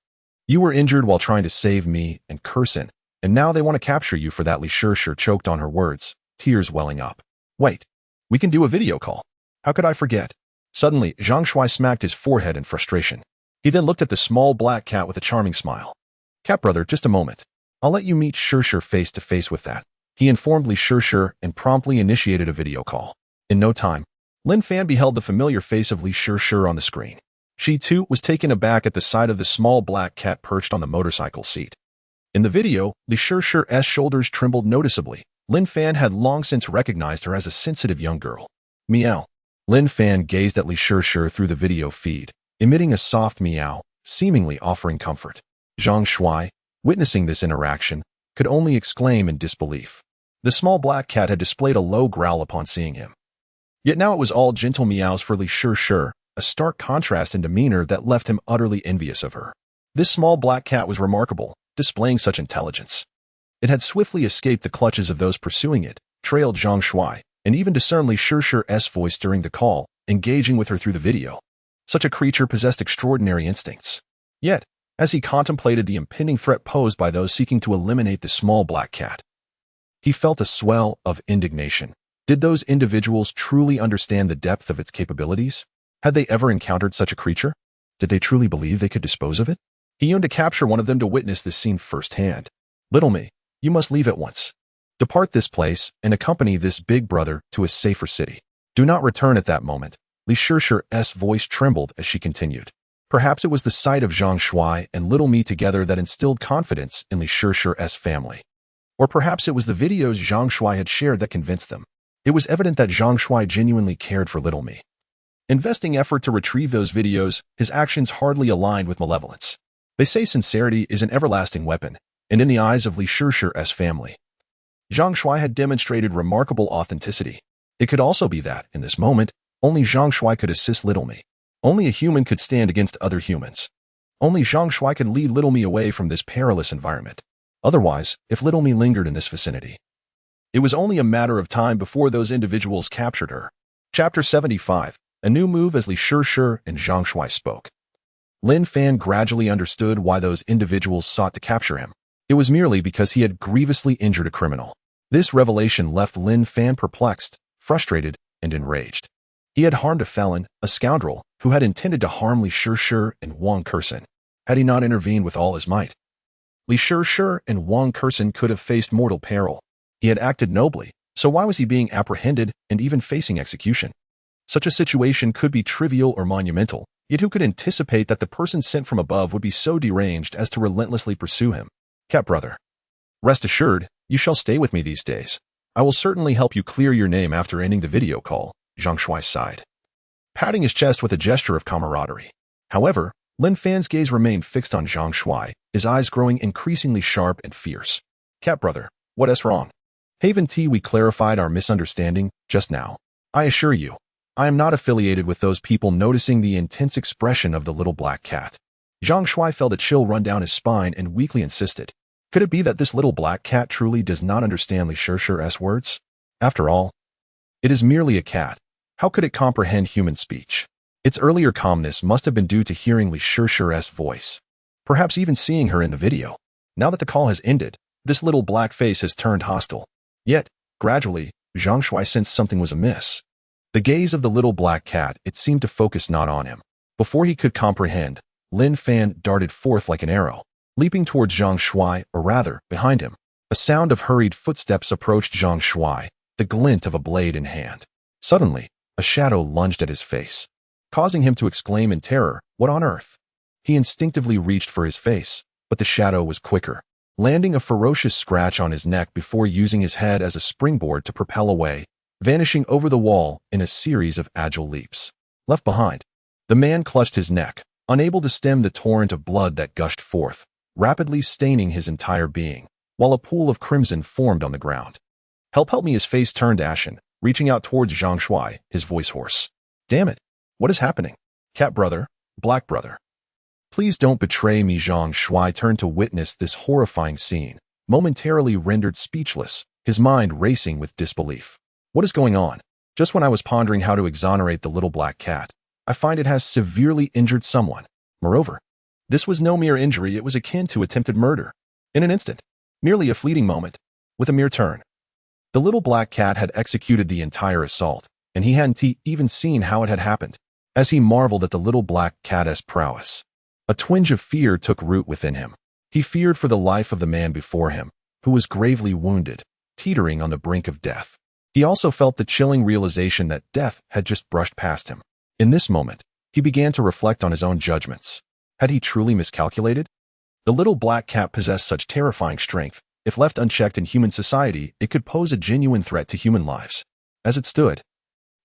You were injured while trying to save me and Kursin, and now they want to capture you for that." Li Shir choked on her words, tears welling up. "Wait, we can do a video call. How could I forget?" Suddenly, Zhang Shuai smacked his forehead in frustration. He then looked at the small black cat with a charming smile. "Cat brother, just a moment. I'll let you meet Shir face to face with that." He informed Li Shir and promptly initiated a video call. In no time, Lin Fan beheld the familiar face of Li Shir on the screen. She, too, was taken aback at the sight of the small black cat perched on the motorcycle seat. In the video, Li Shir's shoulders trembled noticeably. Lin Fan had long since recognized her as a sensitive young girl. Meow. Lin Fan gazed at Li Shir through the video feed, emitting a soft meow, seemingly offering comfort. Zhang Shuai, witnessing this interaction, could only exclaim in disbelief. The small black cat had displayed a low growl upon seeing him. Yet now it was all gentle meows for Li Shir, a stark contrast in demeanor that left him utterly envious of her. This small black cat was remarkable, displaying such intelligence. It had swiftly escaped the clutches of those pursuing it, trailed Zhang Shuai, and even discern Li Shishir's voice during the call, engaging with her through the video. Such a creature possessed extraordinary instincts. Yet, as he contemplated the impending threat posed by those seeking to eliminate the small black cat, he felt a swell of indignation. Did those individuals truly understand the depth of its capabilities? Had they ever encountered such a creature? Did they truly believe they could dispose of it? He yearned to capture one of them to witness this scene firsthand. Little me, you must leave at once. Depart this place and accompany this big brother to a safer city. Do not return at that moment. Li Shishir's voice trembled as she continued. Perhaps it was the sight of Zhang Shuai and little me together that instilled confidence in Li Shishir's family. Or perhaps it was the videos Zhang Shuai had shared that convinced them. It was evident that Zhang Shuai genuinely cared for little me. Investing effort to retrieve those videos, his actions hardly aligned with malevolence. They say sincerity is an everlasting weapon, and in the eyes of Li Shishir's family, Zhang Shuai had demonstrated remarkable authenticity. It could also be that, in this moment, only Zhang Shuai could assist little me. Only a human could stand against other humans. Only Zhang Shuai could lead little me away from this perilous environment. Otherwise, if little me lingered in this vicinity, it was only a matter of time before those individuals captured her. Chapter 75. A new move as Li Shishir and Zhang Shuai spoke. Lin Fan gradually understood why those individuals sought to capture him. It was merely because he had grievously injured a criminal. This revelation left Lin Fan perplexed, frustrated, and enraged. He had harmed a felon, a scoundrel, who had intended to harm Li Shishir and Wang Kursen. Had he not intervened with all his might, Li Shishir and Wang Kursen could have faced mortal peril. He had acted nobly, so why was he being apprehended and even facing execution? Such a situation could be trivial or monumental, yet who could anticipate that the person sent from above would be so deranged as to relentlessly pursue him? Cat brother, rest assured, you shall stay with me these days. I will certainly help you clear your name after ending the video call, Zhang Shuai sighed, patting his chest with a gesture of camaraderie. However, Lin Fan's gaze remained fixed on Zhang Shuai, his eyes growing increasingly sharp and fierce. Cat brother, what is wrong? Haven't we clarified our misunderstanding just now? I assure you, I am not affiliated with those people. Noticing the intense expression of the little black cat, Zhang Shuai felt a chill run down his spine and weakly insisted. Could it be that this little black cat truly does not understand Li Shishir's words? After all, it is merely a cat. How could it comprehend human speech? Its earlier calmness must have been due to hearing Li Shishir's voice, perhaps even seeing her in the video. Now that the call has ended, this little black face has turned hostile. Yet, gradually, Zhang Shuai sensed something was amiss. The gaze of the little black cat, it seemed to focus not on him. Before he could comprehend, Lin Fan darted forth like an arrow, leaping towards Zhang Shuai, or rather, behind him. A sound of hurried footsteps approached Zhang Shuai, the glint of a blade in hand. Suddenly, a shadow lunged at his face, causing him to exclaim in terror, "What on earth?" He instinctively reached for his face, but the shadow was quicker, landing a ferocious scratch on his neck before using his head as a springboard to propel away, vanishing over the wall in a series of agile leaps. Left behind, the man clutched his neck, unable to stem the torrent of blood that gushed forth, rapidly staining his entire being, while a pool of crimson formed on the ground. Help me." His face turned ashen, reaching out towards Zhang Shuai, his voice hoarse. Damn it, what is happening? Cat brother, black brother, please don't betray me. Zhang Shuai turned to witness this horrifying scene, momentarily rendered speechless, his mind racing with disbelief. What is going on? Just when I was pondering how to exonerate the little black cat, I find it has severely injured someone. Moreover, this was no mere injury, it was akin to attempted murder. In an instant, merely a fleeting moment, with a mere turn, the little black cat had executed the entire assault, and he hadn't even seen how it had happened. As he marveled at the little black cat's prowess, a twinge of fear took root within him. He feared for the life of the man before him, who was gravely wounded, teetering on the brink of death. He also felt the chilling realization that death had just brushed past him. In this moment, he began to reflect on his own judgments. Had he truly miscalculated? The little black cat possessed such terrifying strength. If left unchecked in human society, it could pose a genuine threat to human lives. As it stood,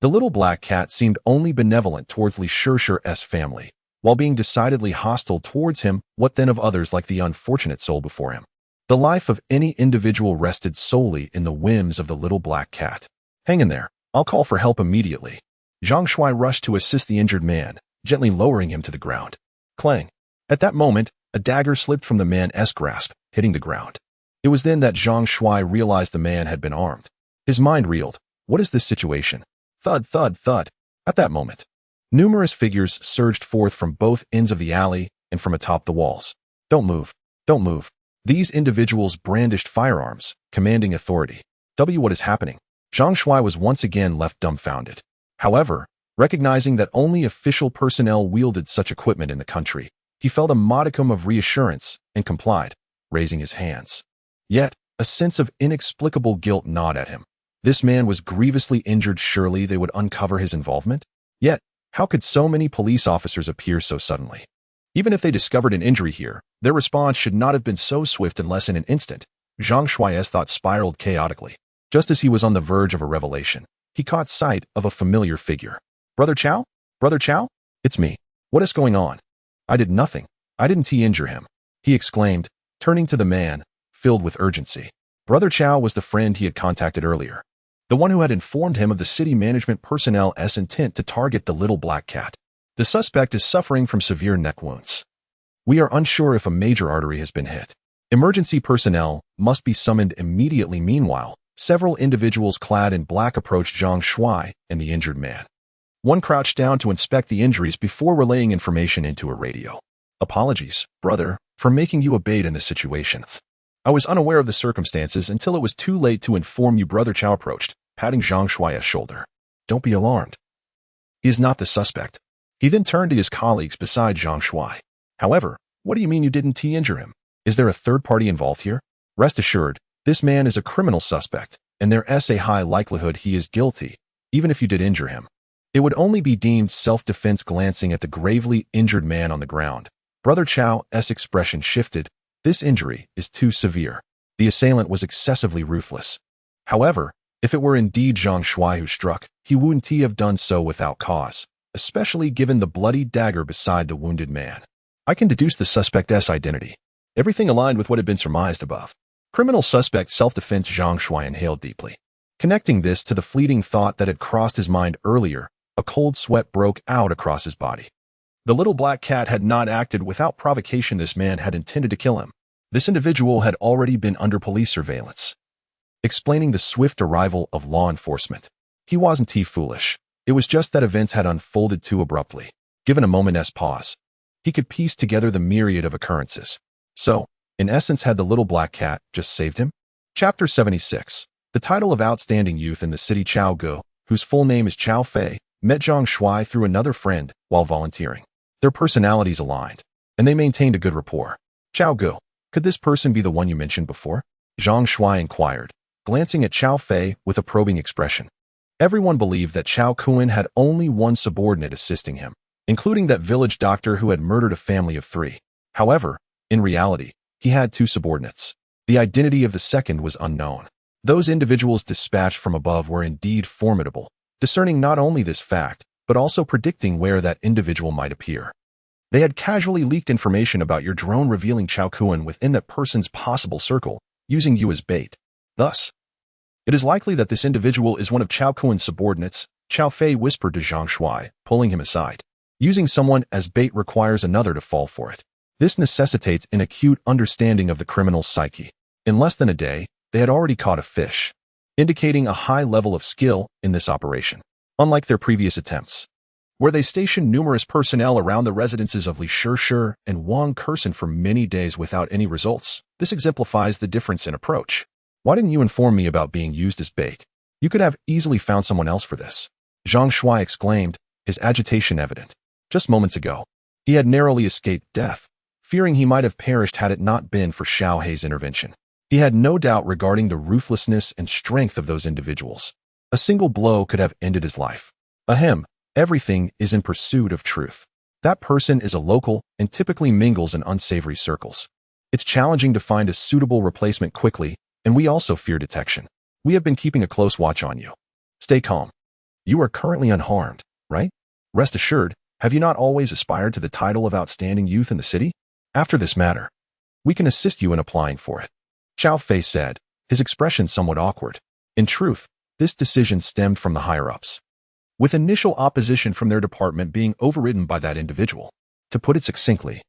the little black cat seemed only benevolent towards Li Shishir's family, while being decidedly hostile towards him. What then of others like the unfortunate soul before him? The life of any individual rested solely in the whims of the little black cat. Hang in there, I'll call for help immediately. Zhang Shuai rushed to assist the injured man, gently lowering him to the ground. Clang! At that moment, a dagger slipped from the man's grasp, hitting the ground. It was then that Zhang Shuai realized the man had been armed. His mind reeled. What is this situation? Thud, thud, thud. At that moment, numerous figures surged forth from both ends of the alley and from atop the walls. Don't move. Don't move. These individuals brandished firearms, commanding authority. What is happening? Zhang Shuai was once again left dumbfounded. However, recognizing that only official personnel wielded such equipment in the country, he felt a modicum of reassurance and complied, raising his hands. Yet, a sense of inexplicable guilt gnawed at him. This man was grievously injured. Surely they would uncover his involvement? Yet, how could so many police officers appear so suddenly? Even if they discovered an injury here, their response should not have been so swift and less in an instant. Zhang Shuai's thoughts spiraled chaotically. Just as he was on the verge of a revelation, he caught sight of a familiar figure. Brother Chow? Brother Chow? It's me. What is going on? I did nothing. I didn't injure him, he exclaimed, turning to the man, filled with urgency. Brother Chow was the friend he had contacted earlier, the one who had informed him of the city management personnel's intent to target the little black cat. The suspect is suffering from severe neck wounds. We are unsure if a major artery has been hit. Emergency personnel must be summoned immediately. Meanwhile, several individuals clad in black approached Zhang Shuai and the injured man. One crouched down to inspect the injuries before relaying information into a radio. Apologies, brother, for making you a bait in this situation. I was unaware of the circumstances until it was too late to inform you. Brother Chow approached, patting Zhang Shuai's shoulder. Don't be alarmed. He is not the suspect. He then turned to his colleagues beside Zhang Shuai. However, what do you mean you didn't injure him? Is there a third party involved here? Rest assured, this man is a criminal suspect, and there is a high likelihood he is guilty, even if you did injure him. It would only be deemed self-defense. Glancing at the gravely injured man on the ground, Brother Chow's expression shifted. This injury is too severe. The assailant was excessively ruthless. However, if it were indeed Zhang Shuai who struck, he wouldn't have done so without cause, especially given the bloody dagger beside the wounded man. I can deduce the suspect's identity. Everything aligned with what had been surmised above. Criminal suspect self-defense. Zhang Shuai inhaled deeply. Connecting this to the fleeting thought that had crossed his mind earlier, a cold sweat broke out across his body. The little black cat had not acted without provocation. This man had intended to kill him. This individual had already been under police surveillance. Explaining the swift arrival of law enforcement. He wasn't foolish. It was just that events had unfolded too abruptly. Given a moment's pause, he could piece together the myriad of occurrences. So, in essence, had the little black cat just saved him? Chapter 76. The title of outstanding youth in the city. Chao Go, whose full name is Chao Fei, met Zhang Shuai through another friend while volunteering. Their personalities aligned, and they maintained a good rapport. Chao Go, could this person be the one you mentioned before? Zhang Shuai inquired, glancing at Chao Fei with a probing expression. Everyone believed that Chao Kuan had only one subordinate assisting him, including that village doctor who had murdered a family of 3. However, in reality, he had 2 subordinates. The identity of the second was unknown. Those individuals dispatched from above were indeed formidable, discerning not only this fact, but also predicting where that individual might appear. They had casually leaked information about your drone revealing Chao Kuan within that person's possible circle, using you as bait. Thus, it is likely that this individual is one of Chao Kuan's subordinates. Chao Fei whispered to Zhang Shuai, pulling him aside. Using someone as bait requires another to fall for it. This necessitates an acute understanding of the criminal's psyche. In less than a day, they had already caught a fish, indicating a high level of skill in this operation. Unlike their previous attempts, where they stationed numerous personnel around the residences of Li Shishir and Wang Kursen for many days without any results, this exemplifies the difference in approach. Why didn't you inform me about being used as bait? You could have easily found someone else for this. Zhang Shuai exclaimed, his agitation evident. Just moments ago, he had narrowly escaped death, fearing he might have perished had it not been for Xiao Hei's intervention. He had no doubt regarding the ruthlessness and strength of those individuals. A single blow could have ended his life. Ahem, everything is in pursuit of truth. That person is a local and typically mingles in unsavory circles. It's challenging to find a suitable replacement quickly, and we also fear detection. We have been keeping a close watch on you. Stay calm. You are currently unharmed, right? Rest assured, have you not always aspired to the title of outstanding youth in the city? After this matter, we can assist you in applying for it. Chao Fei said, his expression somewhat awkward. In truth, this decision stemmed from the higher-ups, with initial opposition from their department being overridden by that individual. To put it succinctly,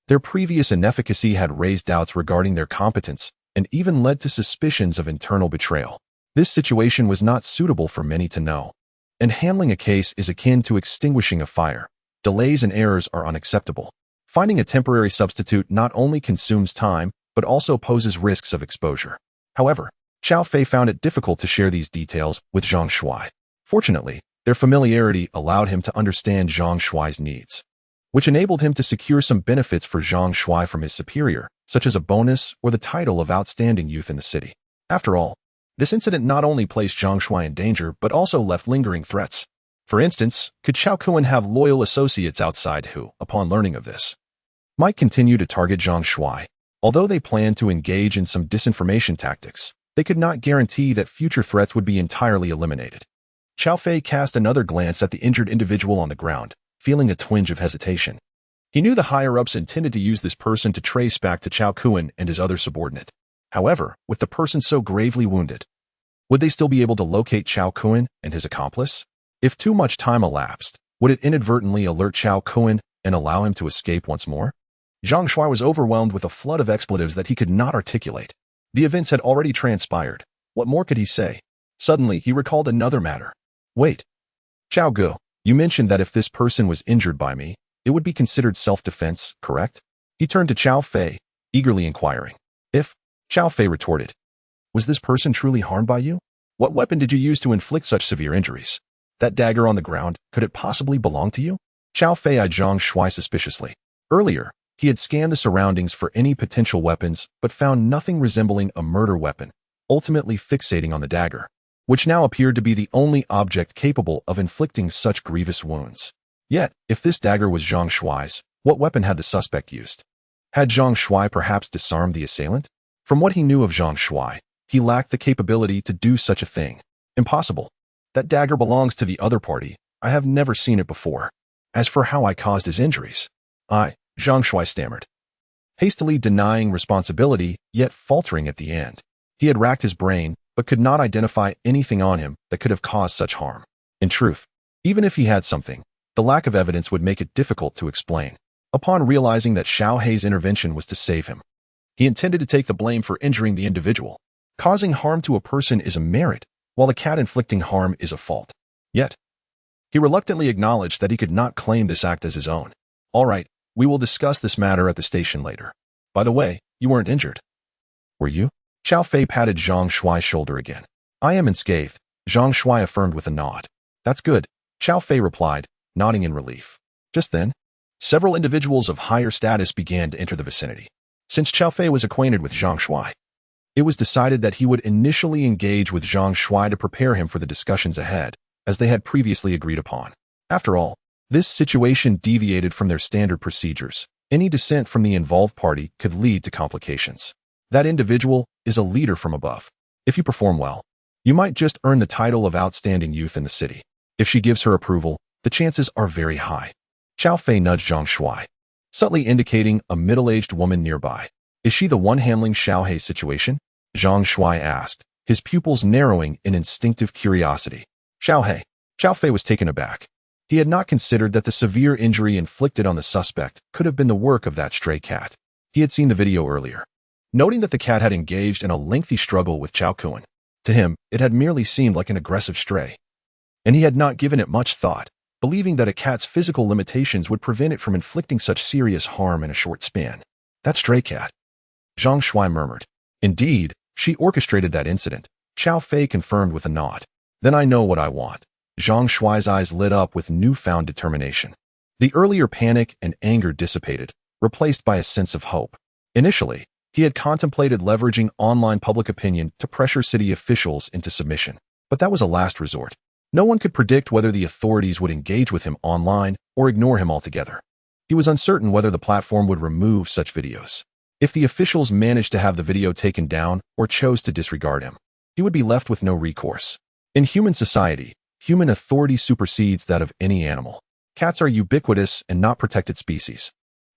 their previous inefficacy had raised doubts regarding their competence and even led to suspicions of internal betrayal. This situation was not suitable for many to know. And handling a case is akin to extinguishing a fire. Delays and errors are unacceptable. Finding a temporary substitute not only consumes time, but also poses risks of exposure. However, Xiao Fei found it difficult to share these details with Zhang Shuai. Fortunately, their familiarity allowed him to understand Zhang Shuai's needs, which enabled him to secure some benefits for Zhang Shuai from his superior, such as a bonus or the title of outstanding youth in the city. After all, this incident not only placed Zhang Shuai in danger, but also left lingering threats. For instance, could Xiao Kuan have loyal associates outside who, upon learning of this, might continue to target Zhang Shuai? Although they planned to engage in some disinformation tactics, they could not guarantee that future threats would be entirely eliminated. Xiao Fei cast another glance at the injured individual on the ground, feeling a twinge of hesitation. He knew the higher-ups intended to use this person to trace back to Xiao Kuan and his other subordinate. However, with the person so gravely wounded, would they still be able to locate Xiao Kuan and his accomplice? If too much time elapsed, would it inadvertently alert Xiao Kuan and allow him to escape once more? Zhang Shuai was overwhelmed with a flood of expletives that he could not articulate. The events had already transpired. What more could he say? Suddenly, he recalled another matter. Wait. Xiao Gu, you mentioned that if this person was injured by me, it would be considered self-defense, correct? He turned to Xiao Fei, eagerly inquiring. If, Xiao Fei retorted, was this person truly harmed by you? What weapon did you use to inflict such severe injuries? That dagger on the ground, could it possibly belong to you? Xiao Fei eyed Zhang Shuai suspiciously. Earlier, he had scanned the surroundings for any potential weapons, but found nothing resembling a murder weapon, ultimately fixating on the dagger, which now appeared to be the only object capable of inflicting such grievous wounds. Yet, if this dagger was Zhang Shuai's, what weapon had the suspect used? Had Zhang Shuai perhaps disarmed the assailant? From what he knew of Zhang Shuai, he lacked the capability to do such a thing. Impossible. That dagger belongs to the other party. I have never seen it before. As for how I caused his injuries, Zhang Shuai stammered, hastily denying responsibility, yet faltering at the end. He had racked his brain, but could not identify anything on him that could have caused such harm. In truth, even if he had something, the lack of evidence would make it difficult to explain. Upon realizing that Xiao Hei's intervention was to save him, he intended to take the blame for injuring the individual. Causing harm to a person is a merit, while the cat inflicting harm is a fault. Yet, he reluctantly acknowledged that he could not claim this act as his own. All right, we will discuss this matter at the station later. By the way, you weren't injured, were you? Xiao Fei patted Zhang Shuai's shoulder again. I am unscathed, Zhang Shuai affirmed with a nod. That's good, Xiao Fei replied, nodding in relief. Just then, several individuals of higher status began to enter the vicinity. Since Xiao Fei was acquainted with Zhang Shuai, it was decided that he would initially engage with Zhang Shuai to prepare him for the discussions ahead, as they had previously agreed upon. After all, this situation deviated from their standard procedures. Any dissent from the involved party could lead to complications. That individual is a leader from above. If you perform well, you might just earn the title of outstanding youth in the city. If she gives her approval, the chances are very high. Xiao Fei nudged Zhang Shuai, subtly indicating a middle-aged woman nearby. Is she the one handling Xiao Hei's situation? Zhang Shuai asked, his pupils narrowing in instinctive curiosity. Xiao Hei. Xiao Fei was taken aback. He had not considered that the severe injury inflicted on the suspect could have been the work of that stray cat. He had seen the video earlier, noting that the cat had engaged in a lengthy struggle with Xiao Kuan. To him, it had merely seemed like an aggressive stray, and he had not given it much thought, believing that a cat's physical limitations would prevent it from inflicting such serious harm in a short span. That stray cat, Zhang Shuai murmured. Indeed, she orchestrated that incident, Xiao Fei confirmed with a nod. Then I know what I want. Zhang Shuai's eyes lit up with newfound determination. The earlier panic and anger dissipated, replaced by a sense of hope. Initially, he had contemplated leveraging online public opinion to pressure city officials into submission, but that was a last resort. No one could predict whether the authorities would engage with him online or ignore him altogether. He was uncertain whether the platform would remove such videos. If the officials managed to have the video taken down or chose to disregard him, he would be left with no recourse. In human society, human authority supersedes that of any animal. Cats are ubiquitous and not protected species.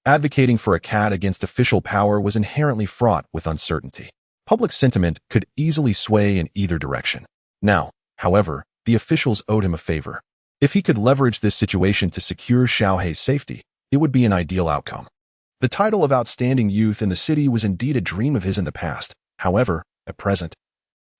Advocating for a cat against official power was inherently fraught with uncertainty. Public sentiment could easily sway in either direction. Now, however, the officials owed him a favor. If he could leverage this situation to secure Xiao Hei's safety, it would be an ideal outcome. The title of outstanding youth in the city was indeed a dream of his in the past. However, at present,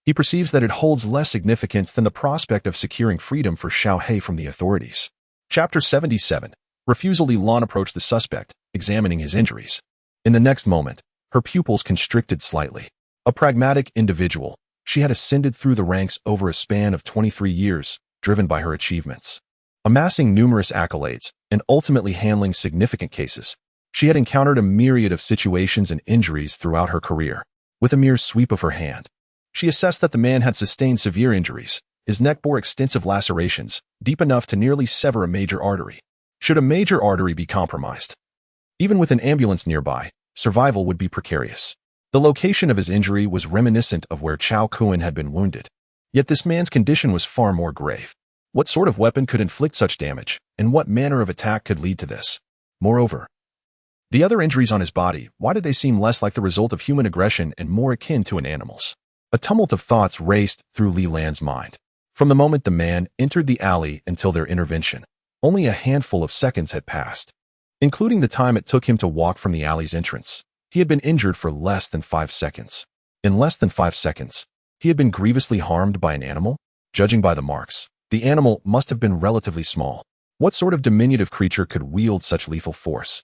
He perceives that it holds less significance than the prospect of securing freedom for Xiaohei from the authorities. Chapter 77. Refusal. Li Lan approached the suspect, examining his injuries. In the next moment, her pupils constricted slightly. A pragmatic individual, she had ascended through the ranks over a span of 23 years, driven by her achievements. Amassing numerous accolades and ultimately handling significant cases, she had encountered a myriad of situations and injuries throughout her career. With a mere sweep of her hand, she assessed that the man had sustained severe injuries. His neck bore extensive lacerations, deep enough to nearly sever a major artery. Should a major artery be compromised, even with an ambulance nearby, survival would be precarious. The location of his injury was reminiscent of where Chao Kuan had been wounded. Yet this man's condition was far more grave. What sort of weapon could inflict such damage, and what manner of attack could lead to this? Moreover, the other injuries on his body, why did they seem less like the result of human aggression and more akin to an animal's? A tumult of thoughts raced through Li Lan's mind. From the moment the man entered the alley until their intervention, only a handful of seconds had passed. Including the time it took him to walk from the alley's entrance, he had been injured for less than 5 seconds. In less than 5 seconds, he had been grievously harmed by an animal? Judging by the marks, the animal must have been relatively small. What sort of diminutive creature could wield such lethal force?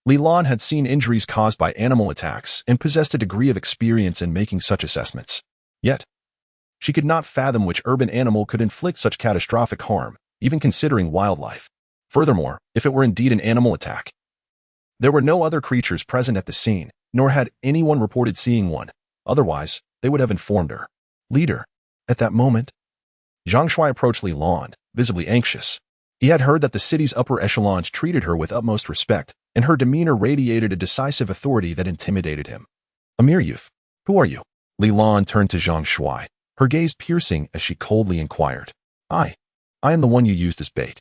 Li Lan had seen injuries caused by animal attacks and possessed a degree of experience in making such assessments. Yet, she could not fathom which urban animal could inflict such catastrophic harm, even considering wildlife. Furthermore, if it were indeed an animal attack, there were no other creatures present at the scene, nor had anyone reported seeing one. Otherwise, they would have informed her. Leader. At that moment, Zhang Shuai approached Li Lan, visibly anxious. He had heard that the city's upper echelons treated her with utmost respect, and her demeanor radiated a decisive authority that intimidated him. A mere youth. Who are you? Li Lan turned to Zhang Shuai, her gaze piercing as she coldly inquired. I am the one you used as bait.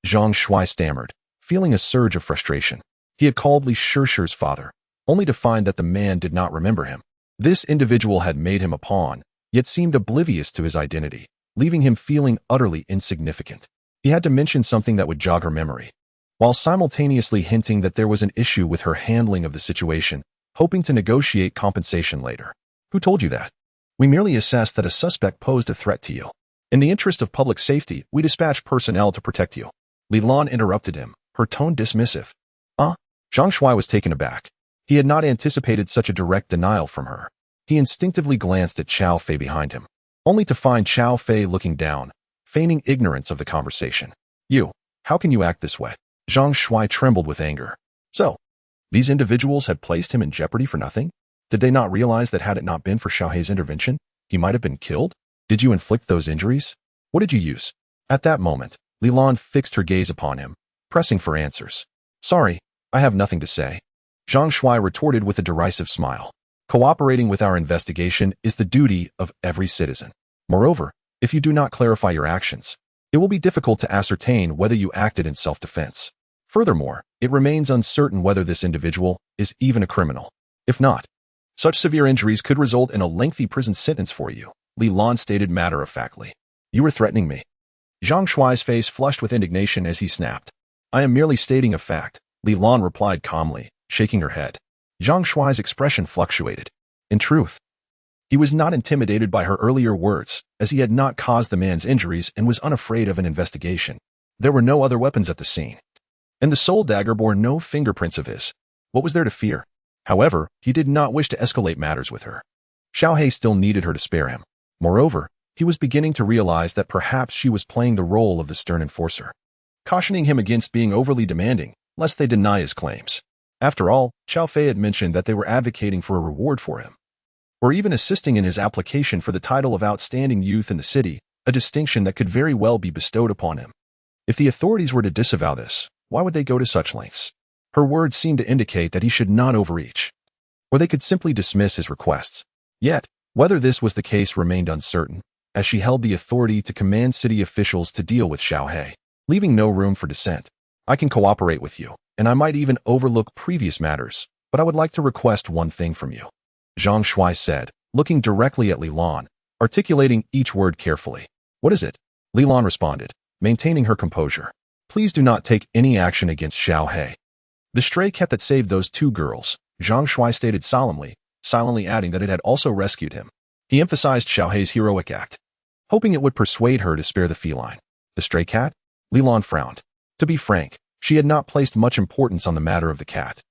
Zhang Shuai stammered, feeling a surge of frustration. He had called Li Shishir's father, only to find that the man did not remember him. This individual had made him a pawn, yet seemed oblivious to his identity, leaving him feeling utterly insignificant. He had to mention something that would jog her memory, while simultaneously hinting that there was an issue with her handling of the situation, hoping to negotiate compensation later. Who told you that? We merely assessed that a suspect posed a threat to you. In the interest of public safety, we dispatched personnel to protect you. Li Lan interrupted him, her tone dismissive. Zhang Shuai was taken aback. He had not anticipated such a direct denial from her. He instinctively glanced at Chao Fei behind him, only to find Chao Fei looking down, feigning ignorance of the conversation. You, how can you act this way? Zhang Shuai trembled with anger. So, these individuals had placed him in jeopardy for nothing? Did they not realize that had it not been for Xiaohei's intervention, he might have been killed? Did you inflict those injuries? What did you use? At that moment, Li Lan fixed her gaze upon him, pressing for answers. Sorry, I have nothing to say. Zhang Shuai retorted with a derisive smile. Cooperating with our investigation is the duty of every citizen. Moreover, if you do not clarify your actions, it will be difficult to ascertain whether you acted in self-defense. Furthermore, it remains uncertain whether this individual is even a criminal. If not, such severe injuries could result in a lengthy prison sentence for you, Li Lan stated matter-of-factly. You were threatening me. Zhang Shuai's face flushed with indignation as he snapped. I am merely stating a fact, Li Lan replied calmly, shaking her head. Zhang Shuai's expression fluctuated. In truth, he was not intimidated by her earlier words, as he had not caused the man's injuries and was unafraid of an investigation. There were no other weapons at the scene, and the soul dagger bore no fingerprints of his. What was there to fear? However, he did not wish to escalate matters with her. Xiaohei still needed her to spare him. Moreover, he was beginning to realize that perhaps she was playing the role of the stern enforcer, cautioning him against being overly demanding, lest they deny his claims. After all, Xiaofei had mentioned that they were advocating for a reward for him, or even assisting in his application for the title of outstanding youth in the city, a distinction that could very well be bestowed upon him. If the authorities were to disavow this, why would they go to such lengths? Her words seemed to indicate that he should not overreach, or they could simply dismiss his requests. Yet, whether this was the case remained uncertain, as she held the authority to command city officials to deal with Xiaohei, leaving no room for dissent. I can cooperate with you, and I might even overlook previous matters, but I would like to request one thing from you. Zhang Shuai said, looking directly at Li Lan, articulating each word carefully. What is it? Li Lan responded, maintaining her composure. Please do not take any action against Xiaohei. The stray cat that saved those 2 girls, Zhang Shuai stated solemnly, silently adding that it had also rescued him. He emphasized Xiaohei's heroic act, hoping it would persuade her to spare the feline. The stray cat? Li Lan frowned. To be frank, she had not placed much importance on the matter of the cat.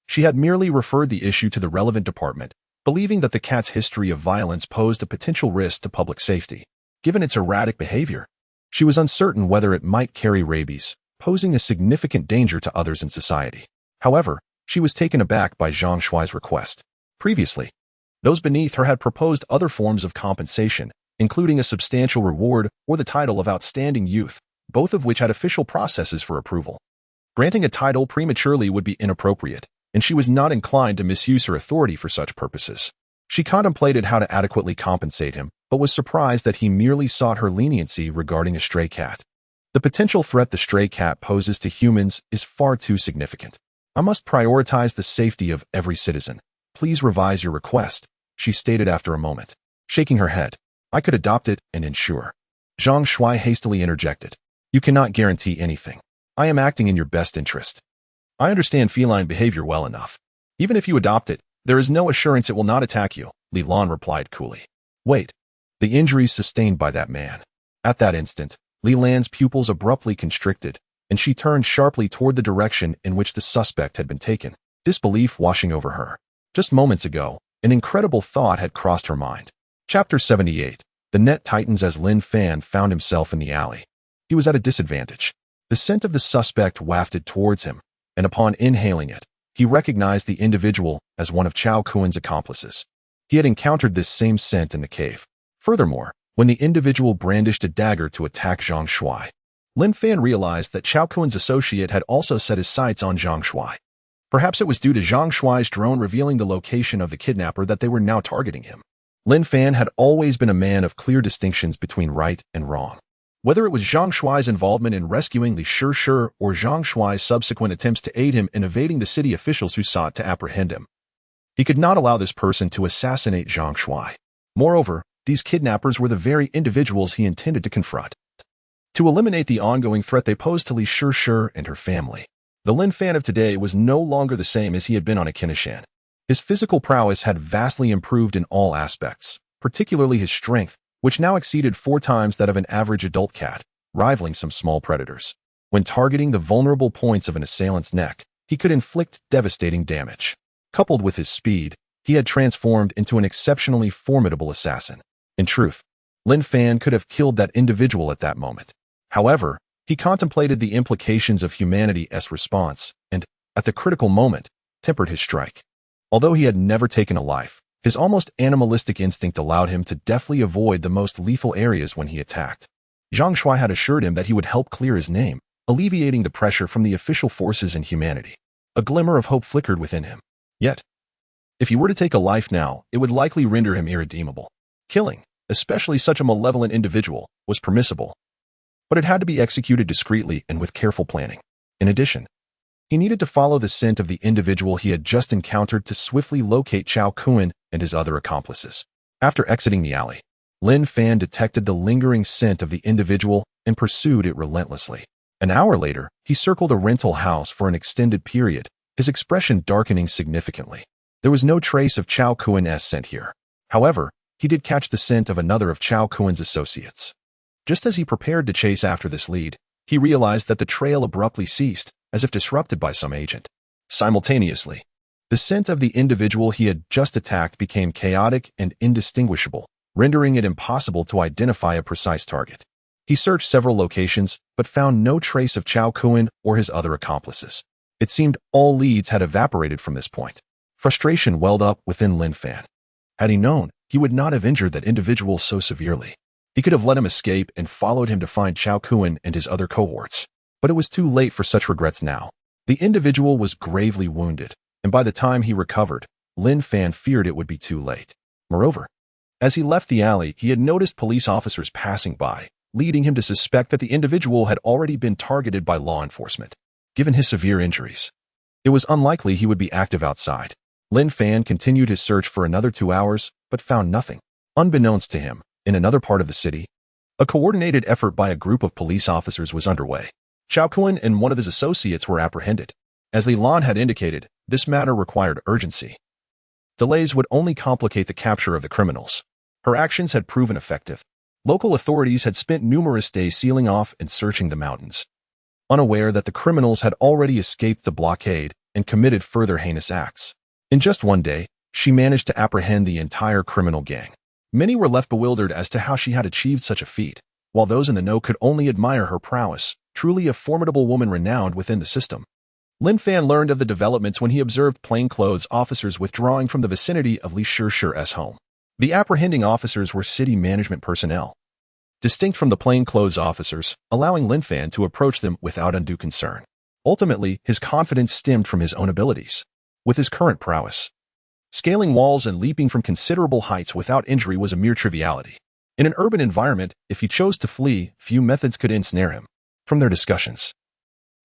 She had merely referred the issue to the relevant department, believing that the cat's history of violence posed a potential risk to public safety. Given its erratic behavior, she was uncertain whether it might carry rabies, posing a significant danger to others in society. However, she was taken aback by Zhang Shuai's request. Previously, those beneath her had proposed other forms of compensation, including a substantial reward or the title of Outstanding Youth, both of which had official processes for approval. Granting a title prematurely would be inappropriate, and she was not inclined to misuse her authority for such purposes. She contemplated how to adequately compensate him, but was surprised that he merely sought her leniency regarding a stray cat. The potential threat the stray cat poses to humans is far too significant. I must prioritize the safety of every citizen. Please revise your request, she stated after a moment. Shaking her head, I could adopt it and ensure. Zhang Shuai hastily interjected. You cannot guarantee anything. I am acting in your best interest. I understand feline behavior well enough. Even if you adopt it, there is no assurance it will not attack you, Li Lan replied coolly. Wait. The injuries sustained by that man. At that instant, Li Lan's pupils abruptly constricted, and she turned sharply toward the direction in which the suspect had been taken, disbelief washing over her. Just moments ago, an incredible thought had crossed her mind. Chapter 78. The net tightens as Lin Fan found himself in the alley. He was at a disadvantage. The scent of the suspect wafted towards him, and upon inhaling it, he recognized the individual as one of Chao Kuan's accomplices. He had encountered this same scent in the cave. Furthermore, when the individual brandished a dagger to attack Zhang Shuai, Lin Fan realized that Chao Kuan's associate had also set his sights on Zhang Shuai. Perhaps it was due to Zhang Shuai's drone revealing the location of the kidnapper that they were now targeting him. Lin Fan had always been a man of clear distinctions between right and wrong. Whether it was Zhang Shuai's involvement in rescuing Li Shih or Zhang Shuai's subsequent attempts to aid him in evading the city officials who sought to apprehend him, he could not allow this person to assassinate Zhang Shuai. Moreover, these kidnappers were the very individuals he intended to confront. To eliminate the ongoing threat they posed to Li Shih and her family, the Lin Fan of today was no longer the same as he had been on Akinishan. His physical prowess had vastly improved in all aspects, particularly his strength, which now exceeded 4 times that of an average adult cat, rivaling some small predators. When targeting the vulnerable points of an assailant's neck, he could inflict devastating damage. Coupled with his speed, he had transformed into an exceptionally formidable assassin. In truth, Lin Fan could have killed that individual at that moment. However, he contemplated the implications of humanity's response and, at the critical moment, tempered his strike. Although he had never taken a life, his almost animalistic instinct allowed him to deftly avoid the most lethal areas when he attacked. Zhang Shuai had assured him that he would help clear his name, alleviating the pressure from the official forces and humanity. A glimmer of hope flickered within him. Yet, if he were to take a life now, it would likely render him irredeemable. Killing, especially such a malevolent individual, was permissible, but it had to be executed discreetly and with careful planning. In addition, he needed to follow the scent of the individual he had just encountered to swiftly locate Chao Kuan and his other accomplices. After exiting the alley, Lin Fan detected the lingering scent of the individual and pursued it relentlessly. An hour later, he circled a rental house for an extended period, his expression darkening significantly. There was no trace of Chao Kuan's scent here. However, he did catch the scent of another of Chao Kuan's associates. Just as he prepared to chase after this lead, he realized that the trail abruptly ceased, as if disrupted by some agent. Simultaneously, the scent of the individual he had just attacked became chaotic and indistinguishable, rendering it impossible to identify a precise target. He searched several locations, but found no trace of Chao Kuan or his other accomplices. It seemed all leads had evaporated from this point. Frustration welled up within Lin Fan. Had he known, he would not have injured that individual so severely. He could have let him escape and followed him to find Chao Kuan and his other cohorts. But it was too late for such regrets now. The individual was gravely wounded, and by the time he recovered, Lin Fan feared it would be too late. Moreover, as he left the alley, he had noticed police officers passing by, leading him to suspect that the individual had already been targeted by law enforcement. Given his severe injuries, it was unlikely he would be active outside. Lin Fan continued his search for another 2 hours, but found nothing. Unbeknownst to him, in another part of the city, a coordinated effort by a group of police officers was underway. Chao Kuan and one of his associates were apprehended. As Li Lan had indicated, this matter required urgency. Delays would only complicate the capture of the criminals. Her actions had proven effective. Local authorities had spent numerous days sealing off and searching the mountains, unaware that the criminals had already escaped the blockade and committed further heinous acts. In just one day, she managed to apprehend the entire criminal gang. Many were left bewildered as to how she had achieved such a feat, while those in the know could only admire her prowess, truly a formidable woman renowned within the system. Lin Fan learned of the developments when he observed plainclothes officers withdrawing from the vicinity of Li Shishir's home. The apprehending officers were city management personnel, distinct from the plainclothes officers, allowing Lin Fan to approach them without undue concern. Ultimately, his confidence stemmed from his own abilities. With his current prowess, scaling walls and leaping from considerable heights without injury was a mere triviality. In an urban environment, if he chose to flee, few methods could ensnare him. From their discussions,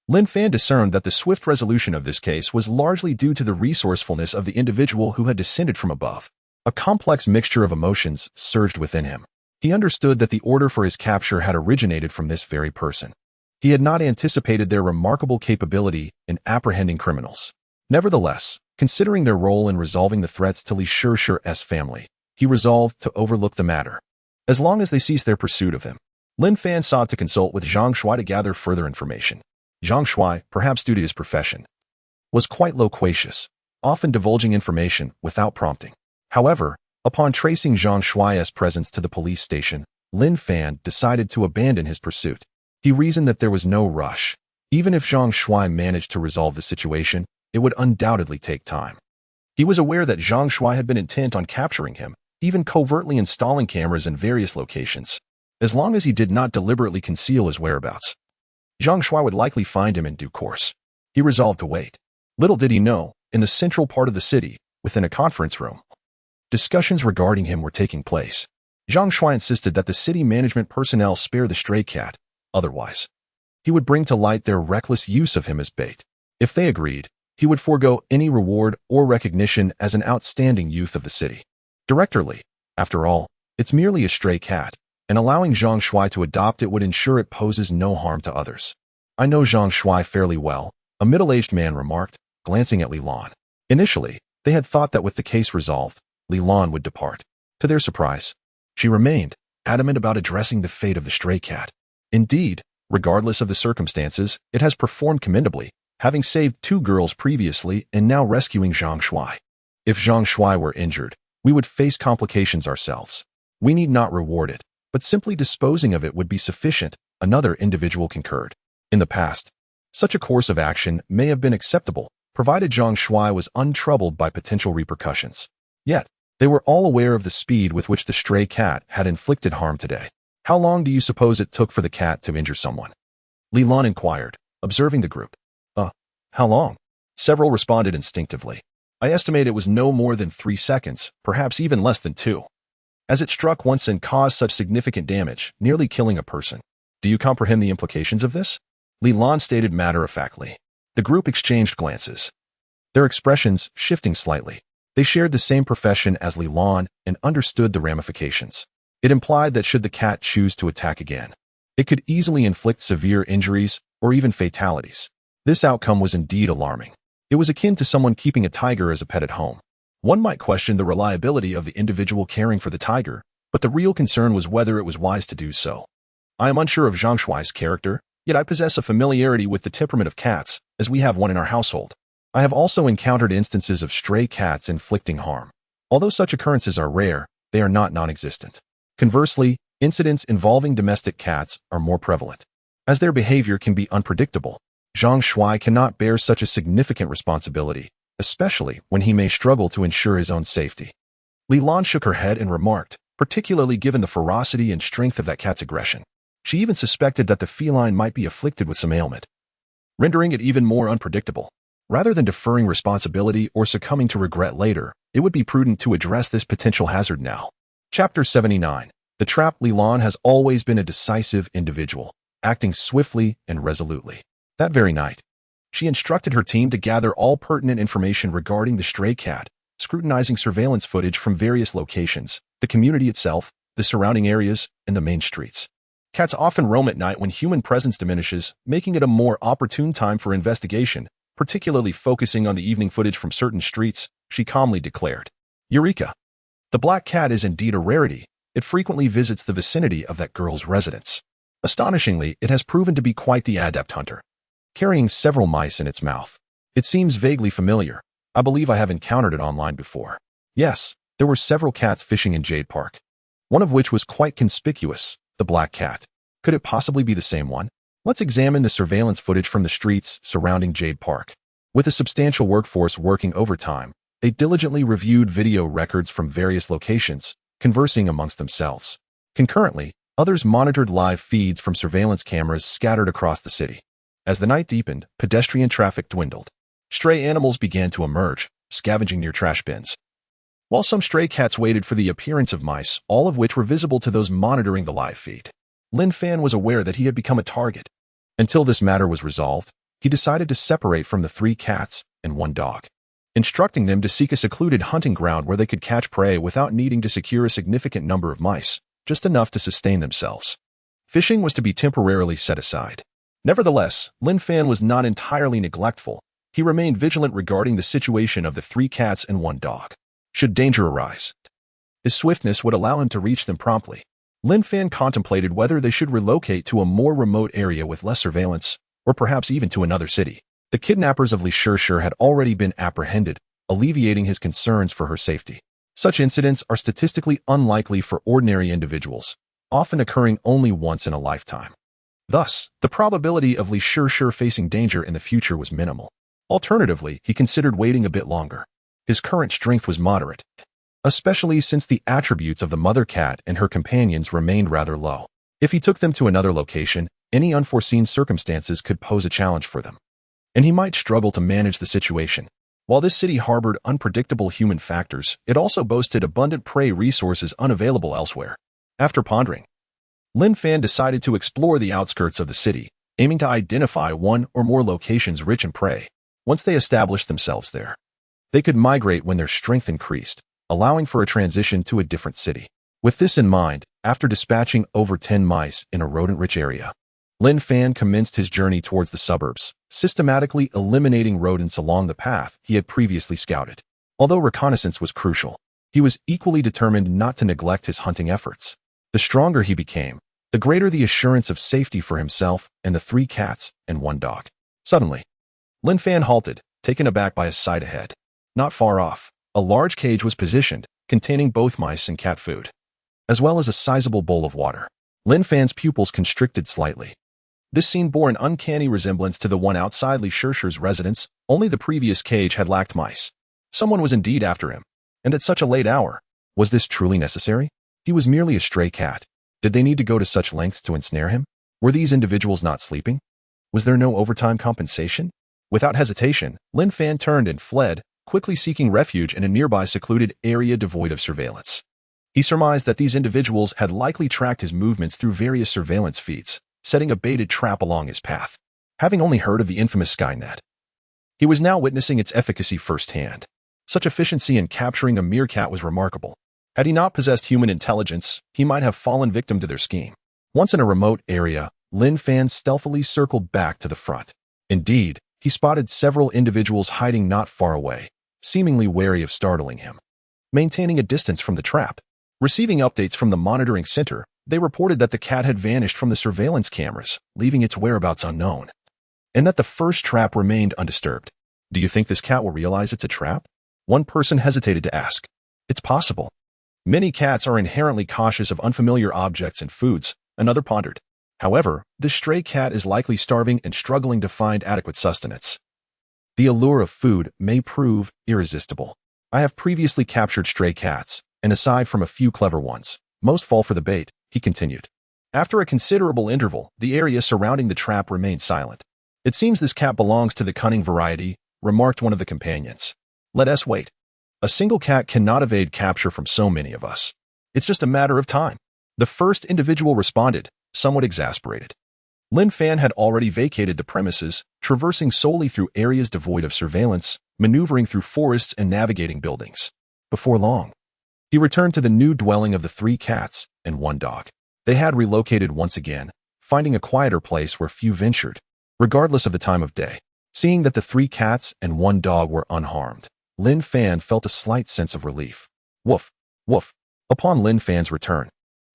Lin Fan discerned that the swift resolution of this case was largely due to the resourcefulness of the individual who had descended from above. A complex mixture of emotions surged within him. He understood that the order for his capture had originated from this very person. He had not anticipated their remarkable capability in apprehending criminals. Nevertheless, considering their role in resolving the threats to Li Shishir's family, he resolved to overlook the matter. As long as they ceased their pursuit of him, Lin Fan sought to consult with Zhang Shuai to gather further information. Zhang Shuai, perhaps due to his profession, was quite loquacious, often divulging information without prompting. However, upon tracing Zhang Shuai's presence to the police station, Lin Fan decided to abandon his pursuit. He reasoned that there was no rush. Even if Zhang Shuai managed to resolve the situation, it would undoubtedly take time. He was aware that Zhang Shuai had been intent on capturing him, even covertly installing cameras in various locations. As long as he did not deliberately conceal his whereabouts, Zhang Shuai would likely find him in due course. He resolved to wait. Little did he know, in the central part of the city, within a conference room, discussions regarding him were taking place. Zhang Shuai insisted that the city management personnel spare the stray cat, otherwise, he would bring to light their reckless use of him as bait. If they agreed, he would forego any reward or recognition as an outstanding youth of the city. Directorly, after all, it's merely a stray cat, and allowing Zhang Shuai to adopt it would ensure it poses no harm to others. I know Zhang Shuai fairly well, a middle-aged man remarked, glancing at Li Lan. Initially, they had thought that with the case resolved, Li Lan would depart. To their surprise, she remained, adamant about addressing the fate of the stray cat. Indeed, regardless of the circumstances, it has performed commendably, having saved 2 girls previously and now rescuing Zhang Shuai. If Zhang Shuai were injured, we would face complications ourselves. We need not reward it, but simply disposing of it would be sufficient, another individual concurred. In the past, such a course of action may have been acceptable, provided Zhang Shuai was untroubled by potential repercussions. Yet, they were all aware of the speed with which the stray cat had inflicted harm today. How long do you suppose it took for the cat to injure someone? Li Lan inquired, observing the group. How long? Several responded instinctively. I estimate it was no more than 3 seconds, perhaps even less than 2. As it struck once and caused such significant damage, nearly killing a person. Do you comprehend the implications of this? Li Lan stated matter-of-factly. The group exchanged glances, their expressions shifting slightly. They shared the same profession as Li Lan and understood the ramifications. It implied that should the cat choose to attack again, it could easily inflict severe injuries or even fatalities. This outcome was indeed alarming. It was akin to someone keeping a tiger as a pet at home. One might question the reliability of the individual caring for the tiger, but the real concern was whether it was wise to do so. I am unsure of Zhang Shuai's character, yet I possess a familiarity with the temperament of cats, as we have one in our household. I have also encountered instances of stray cats inflicting harm. Although such occurrences are rare, they are not non-existent. Conversely, incidents involving domestic cats are more prevalent. As their behavior can be unpredictable, Zhang Shuai cannot bear such a significant responsibility, especially when he may struggle to ensure his own safety. Li Lan shook her head and remarked, particularly given the ferocity and strength of that cat's aggression. She even suspected that the feline might be afflicted with some ailment, rendering it even more unpredictable. Rather than deferring responsibility or succumbing to regret later, it would be prudent to address this potential hazard now. Chapter 79. The Trap. Li Lan has always been a decisive individual, acting swiftly and resolutely. That very night, she instructed her team to gather all pertinent information regarding the stray cat, scrutinizing surveillance footage from various locations, the community itself, the surrounding areas, and the main streets. Cats often roam at night when human presence diminishes, making it a more opportune time for investigation, particularly focusing on the evening footage from certain streets, she calmly declared. Eureka! The black cat is indeed a rarity, It frequently visits the vicinity of that girl's residence. Astonishingly, it has proven to be quite the adept hunter, carrying several mice in its mouth. It seems vaguely familiar. I believe I have encountered it online before. Yes, there were several cats fishing in Jade Park, one of which was quite conspicuous, the black cat. Could it possibly be the same one? Let's examine the surveillance footage from the streets surrounding Jade Park. With a substantial workforce working overtime, they diligently reviewed video records from various locations, conversing amongst themselves. Concurrently, others monitored live feeds from surveillance cameras scattered across the city. As the night deepened, pedestrian traffic dwindled. Stray animals began to emerge, scavenging near trash bins, while some stray cats waited for the appearance of mice, all of which were visible to those monitoring the live feed. Lin Fan was aware that he had become a target. Until this matter was resolved, he decided to separate from the 3 cats and 1 dog, instructing them to seek a secluded hunting ground where they could catch prey without needing to secure a significant number of mice, just enough to sustain themselves. Fishing was to be temporarily set aside. Nevertheless, Lin Fan was not entirely neglectful. He remained vigilant regarding the situation of the 3 cats and 1 dog. Should danger arise, his swiftness would allow him to reach them promptly. Lin Fan contemplated whether they should relocate to a more remote area with less surveillance, or perhaps even to another city. The kidnappers of Li Shishir had already been apprehended, alleviating his concerns for her safety. Such incidents are statistically unlikely for ordinary individuals, often occurring only once in a lifetime. Thus, the probability of Li Shishir facing danger in the future was minimal. Alternatively, he considered waiting a bit longer. His current strength was moderate, especially since the attributes of the mother cat and her companions remained rather low. If he took them to another location, any unforeseen circumstances could pose a challenge for them, and he might struggle to manage the situation. While this city harbored unpredictable human factors, it also boasted abundant prey resources unavailable elsewhere. After pondering, Lin Fan decided to explore the outskirts of the city, aiming to identify 1 or more locations rich in prey. Once they established themselves there, they could migrate when their strength increased, allowing for a transition to a different city. With this in mind, after dispatching over 10 mice in a rodent-rich area, Lin Fan commenced his journey towards the suburbs, systematically eliminating rodents along the path he had previously scouted. Although reconnaissance was crucial, he was equally determined not to neglect his hunting efforts. The stronger he became, the greater the assurance of safety for himself and the 3 cats and 1 dog. Suddenly, Lin Fan halted, taken aback by a sight ahead. Not far off, a large cage was positioned, containing both mice and cat food, as well as a sizable bowl of water. Lin Fan's pupils constricted slightly. This scene bore an uncanny resemblance to the one outside Li Shishir's residence, only the previous cage had lacked mice. Someone was indeed after him, and at such a late hour. Was this truly necessary? He was merely a stray cat. Did they need to go to such lengths to ensnare him? Were these individuals not sleeping? Was there no overtime compensation? Without hesitation, Lin Fan turned and fled, quickly seeking refuge in a nearby secluded area devoid of surveillance. He surmised that these individuals had likely tracked his movements through various surveillance feeds, setting a baited trap along his path. Having only heard of the infamous Skynet, he was now witnessing its efficacy firsthand. Such efficiency in capturing a meerkat was remarkable. Had he not possessed human intelligence, he might have fallen victim to their scheme. Once in a remote area, Lin Fan stealthily circled back to the front. Indeed, he spotted several individuals hiding not far away, seemingly wary of startling him. Maintaining a distance from the trap, receiving updates from the monitoring center, they reported that the cat had vanished from the surveillance cameras, leaving its whereabouts unknown, and that the first trap remained undisturbed. Do you think this cat will realize it's a trap? One person hesitated to ask. It's possible. Many cats are inherently cautious of unfamiliar objects and foods, another pondered. However, this stray cat is likely starving and struggling to find adequate sustenance. The allure of food may prove irresistible. I have previously captured stray cats, and aside from a few clever ones, most fall for the bait, he continued. After a considerable interval, the area surrounding the trap remained silent. It seems this cat belongs to the cunning variety, remarked one of the companions. Let us wait. A single cat cannot evade capture from so many of us. It's just a matter of time. The first individual responded, somewhat exasperated. Lin Fan had already vacated the premises, traversing solely through areas devoid of surveillance, maneuvering through forests and navigating buildings. Before long, he returned to the new dwelling of the 3 cats and 1 dog. They had relocated once again, finding a quieter place where few ventured, regardless of the time of day. Seeing that the 3 cats and 1 dog were unharmed, Lin Fan felt a slight sense of relief. Woof, woof. Upon Lin Fan's return,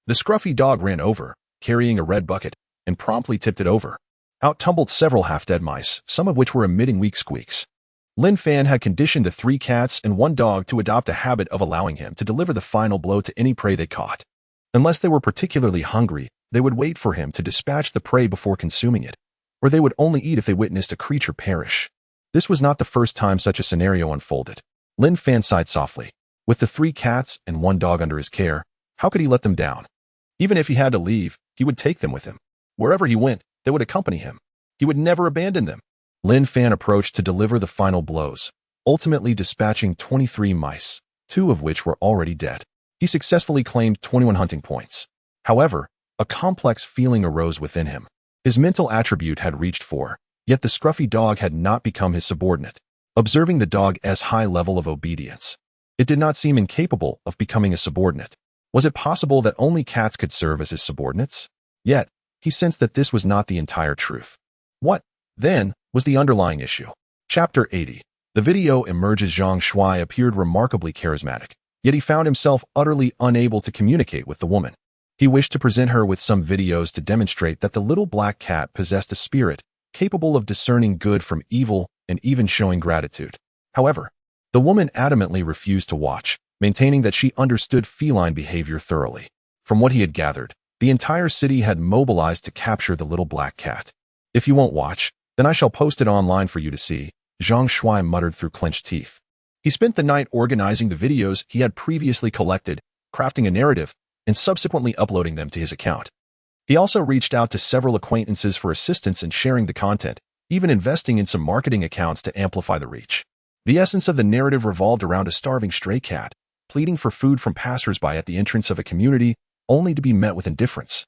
The scruffy dog ran over, carrying a red bucket, and promptly tipped it over. Out tumbled several half-dead mice, some of which were emitting weak squeaks. Lin Fan had conditioned the 3 cats and 1 dog to adopt a habit of allowing him to deliver the final blow to any prey they caught. Unless they were particularly hungry, they would wait for him to dispatch the prey before consuming it, or they would only eat if they witnessed a creature perish. This was not the first time such a scenario unfolded. Lin Fan sighed softly. With the 3 cats and 1 dog under his care, how could he let them down? Even if he had to leave, he would take them with him. Wherever he went, they would accompany him. He would never abandon them. Lin Fan approached to deliver the final blows, ultimately dispatching 23 mice, 2 of which were already dead. He successfully claimed 21 hunting points. However, a complex feeling arose within him. His mental attribute had reached 4, yet the scruffy dog had not become his subordinate. Observing the dog's high level of obedience, it did not seem incapable of becoming a subordinate. Was it possible that only cats could serve as his subordinates? Yet, he sensed that this was not the entire truth. What, then, was the underlying issue? Chapter 80. The video emerges. Zhang Shuai appeared remarkably charismatic, yet he found himself utterly unable to communicate with the woman. He wished to present her with some videos to demonstrate that the little black cat possessed a spirit capable of discerning good from evil and even showing gratitude. However, the woman adamantly refused to watch, maintaining that she understood feline behavior thoroughly. From what he had gathered, the entire city had mobilized to capture the little black cat. If you won't watch, then I shall post it online for you to see, Zhang Shuai muttered through clenched teeth. He spent the night organizing the videos he had previously collected, crafting a narrative, and subsequently uploading them to his account. He also reached out to several acquaintances for assistance in sharing the content, even investing in some marketing accounts to amplify the reach. The essence of the narrative revolved around a starving stray cat, pleading for food from passersby at the entrance of a community, only to be met with indifference,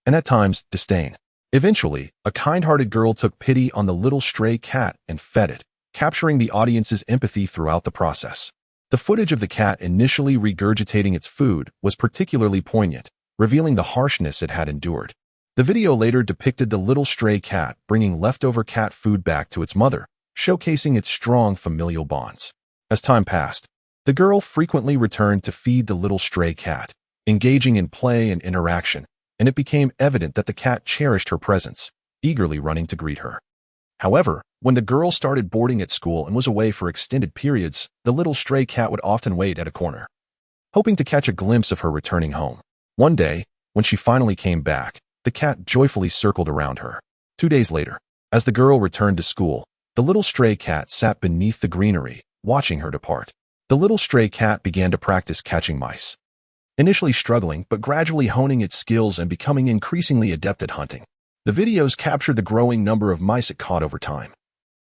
and at times, disdain. Eventually, a kind-hearted girl took pity on the little stray cat and fed it, capturing the audience's empathy throughout the process. The footage of the cat initially regurgitating its food was particularly poignant, revealing the harshness it had endured. The video later depicted the little stray cat bringing leftover cat food back to its mother, showcasing its strong familial bonds. As time passed, the girl frequently returned to feed the little stray cat, engaging in play and interaction, and it became evident that the cat cherished her presence, eagerly running to greet her. However, when the girl started boarding at school and was away for extended periods, the little stray cat would often wait at a corner, hoping to catch a glimpse of her returning home. One day, when she finally came back, the cat joyfully circled around her. 2 days later, as the girl returned to school, the little stray cat sat beneath the greenery, watching her depart. The little stray cat began to practice catching mice, initially struggling but gradually honing its skills and becoming increasingly adept at hunting. The videos captured the growing number of mice it caught over time,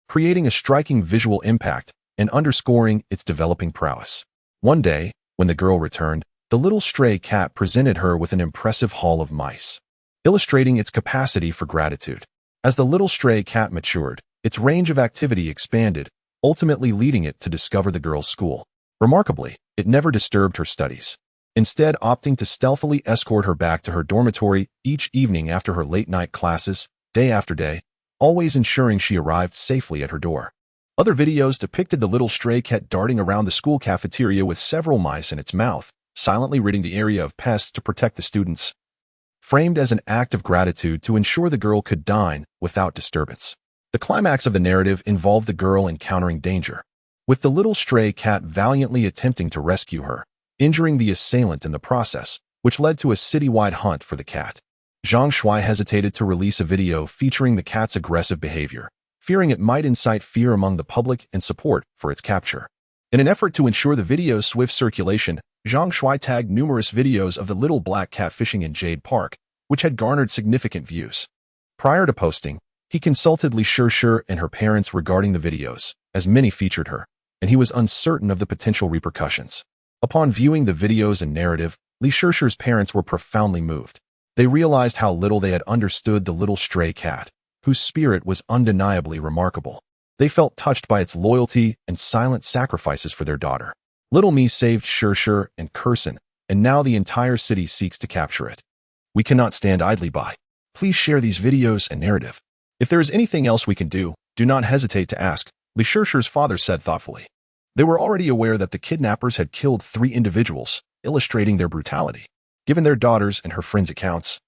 creating a striking visual impact and underscoring its developing prowess. One day, when the girl returned, the little stray cat presented her with an impressive haul of mice, illustrating its capacity for gratitude. As the little stray cat matured, its range of activity expanded, ultimately leading it to discover the girl's school. Remarkably, it never disturbed her studies, instead opting to stealthily escort her back to her dormitory each evening after her late-night classes, day after day, always ensuring she arrived safely at her door. Other videos depicted the little stray cat darting around the school cafeteria with several mice in its mouth, silently ridding the area of pests to protect the students, framed as an act of gratitude to ensure the girl could dine without disturbance. The climax of the narrative involved the girl encountering danger, with the little stray cat valiantly attempting to rescue her, injuring the assailant in the process, which led to a citywide hunt for the cat. Zhang Shuai hesitated to release a video featuring the cat's aggressive behavior, fearing it might incite fear among the public and support for its capture. In an effort to ensure the video's swift circulation, Zhang Shuai tagged numerous videos of the little black cat fishing in Jade Park, which had garnered significant views. Prior to posting, he consulted Li Shishir and her parents regarding the videos, as many featured her, and he was uncertain of the potential repercussions. Upon viewing the videos and narrative, Li Shishir's parents were profoundly moved. They realized how little they had understood the little stray cat, whose spirit was undeniably remarkable. They felt touched by its loyalty and silent sacrifices for their daughter. Little Me saved Shishir and Kurson, and now the entire city seeks to capture it. We cannot stand idly by. Please share these videos and narrative. If there is anything else we can do not hesitate to ask, Li Shishir's father said thoughtfully. They were already aware that the kidnappers had killed 3 individuals, illustrating their brutality. Given their daughter's and her friends' accounts,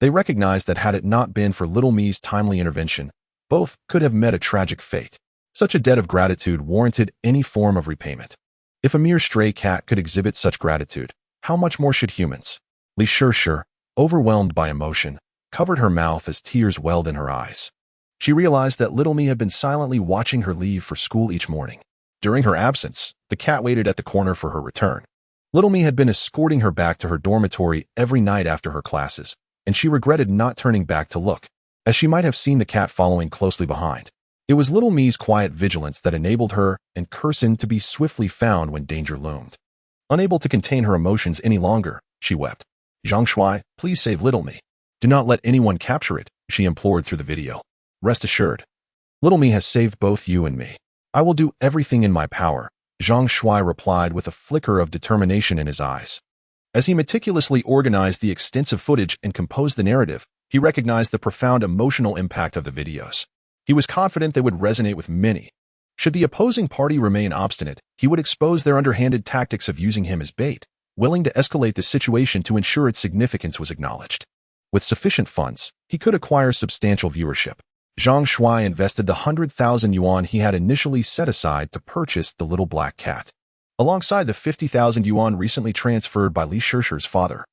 they recognized that had it not been for Little Me's timely intervention, both could have met a tragic fate. Such a debt of gratitude warranted any form of repayment. If a mere stray cat could exhibit such gratitude, how much more should humans? Li Shishir, overwhelmed by emotion, covered her mouth as tears welled in her eyes. She realized that Little Me had been silently watching her leave for school each morning. During her absence, the cat waited at the corner for her return. Little Me had been escorting her back to her dormitory every night after her classes, and she regretted not turning back to look, as she might have seen the cat following closely behind. It was Little Me's quiet vigilance that enabled her and Curson to be swiftly found when danger loomed. Unable to contain her emotions any longer, she wept. "Zhang Shuai, please save Little Me. Do not let anyone capture it," she implored through the video. "Rest assured, Little Me has saved both you and me. I will do everything in my power," Zhang Shuai replied with a flicker of determination in his eyes. As he meticulously organized the extensive footage and composed the narrative, he recognized the profound emotional impact of the videos. He was confident they would resonate with many. Should the opposing party remain obstinate, he would expose their underhanded tactics of using him as bait, willing to escalate the situation to ensure its significance was acknowledged. With sufficient funds, he could acquire substantial viewership. Zhang Shuai invested the 100,000 yuan he had initially set aside to purchase the little black cat, alongside the 50,000 yuan recently transferred by Li Shishir's father.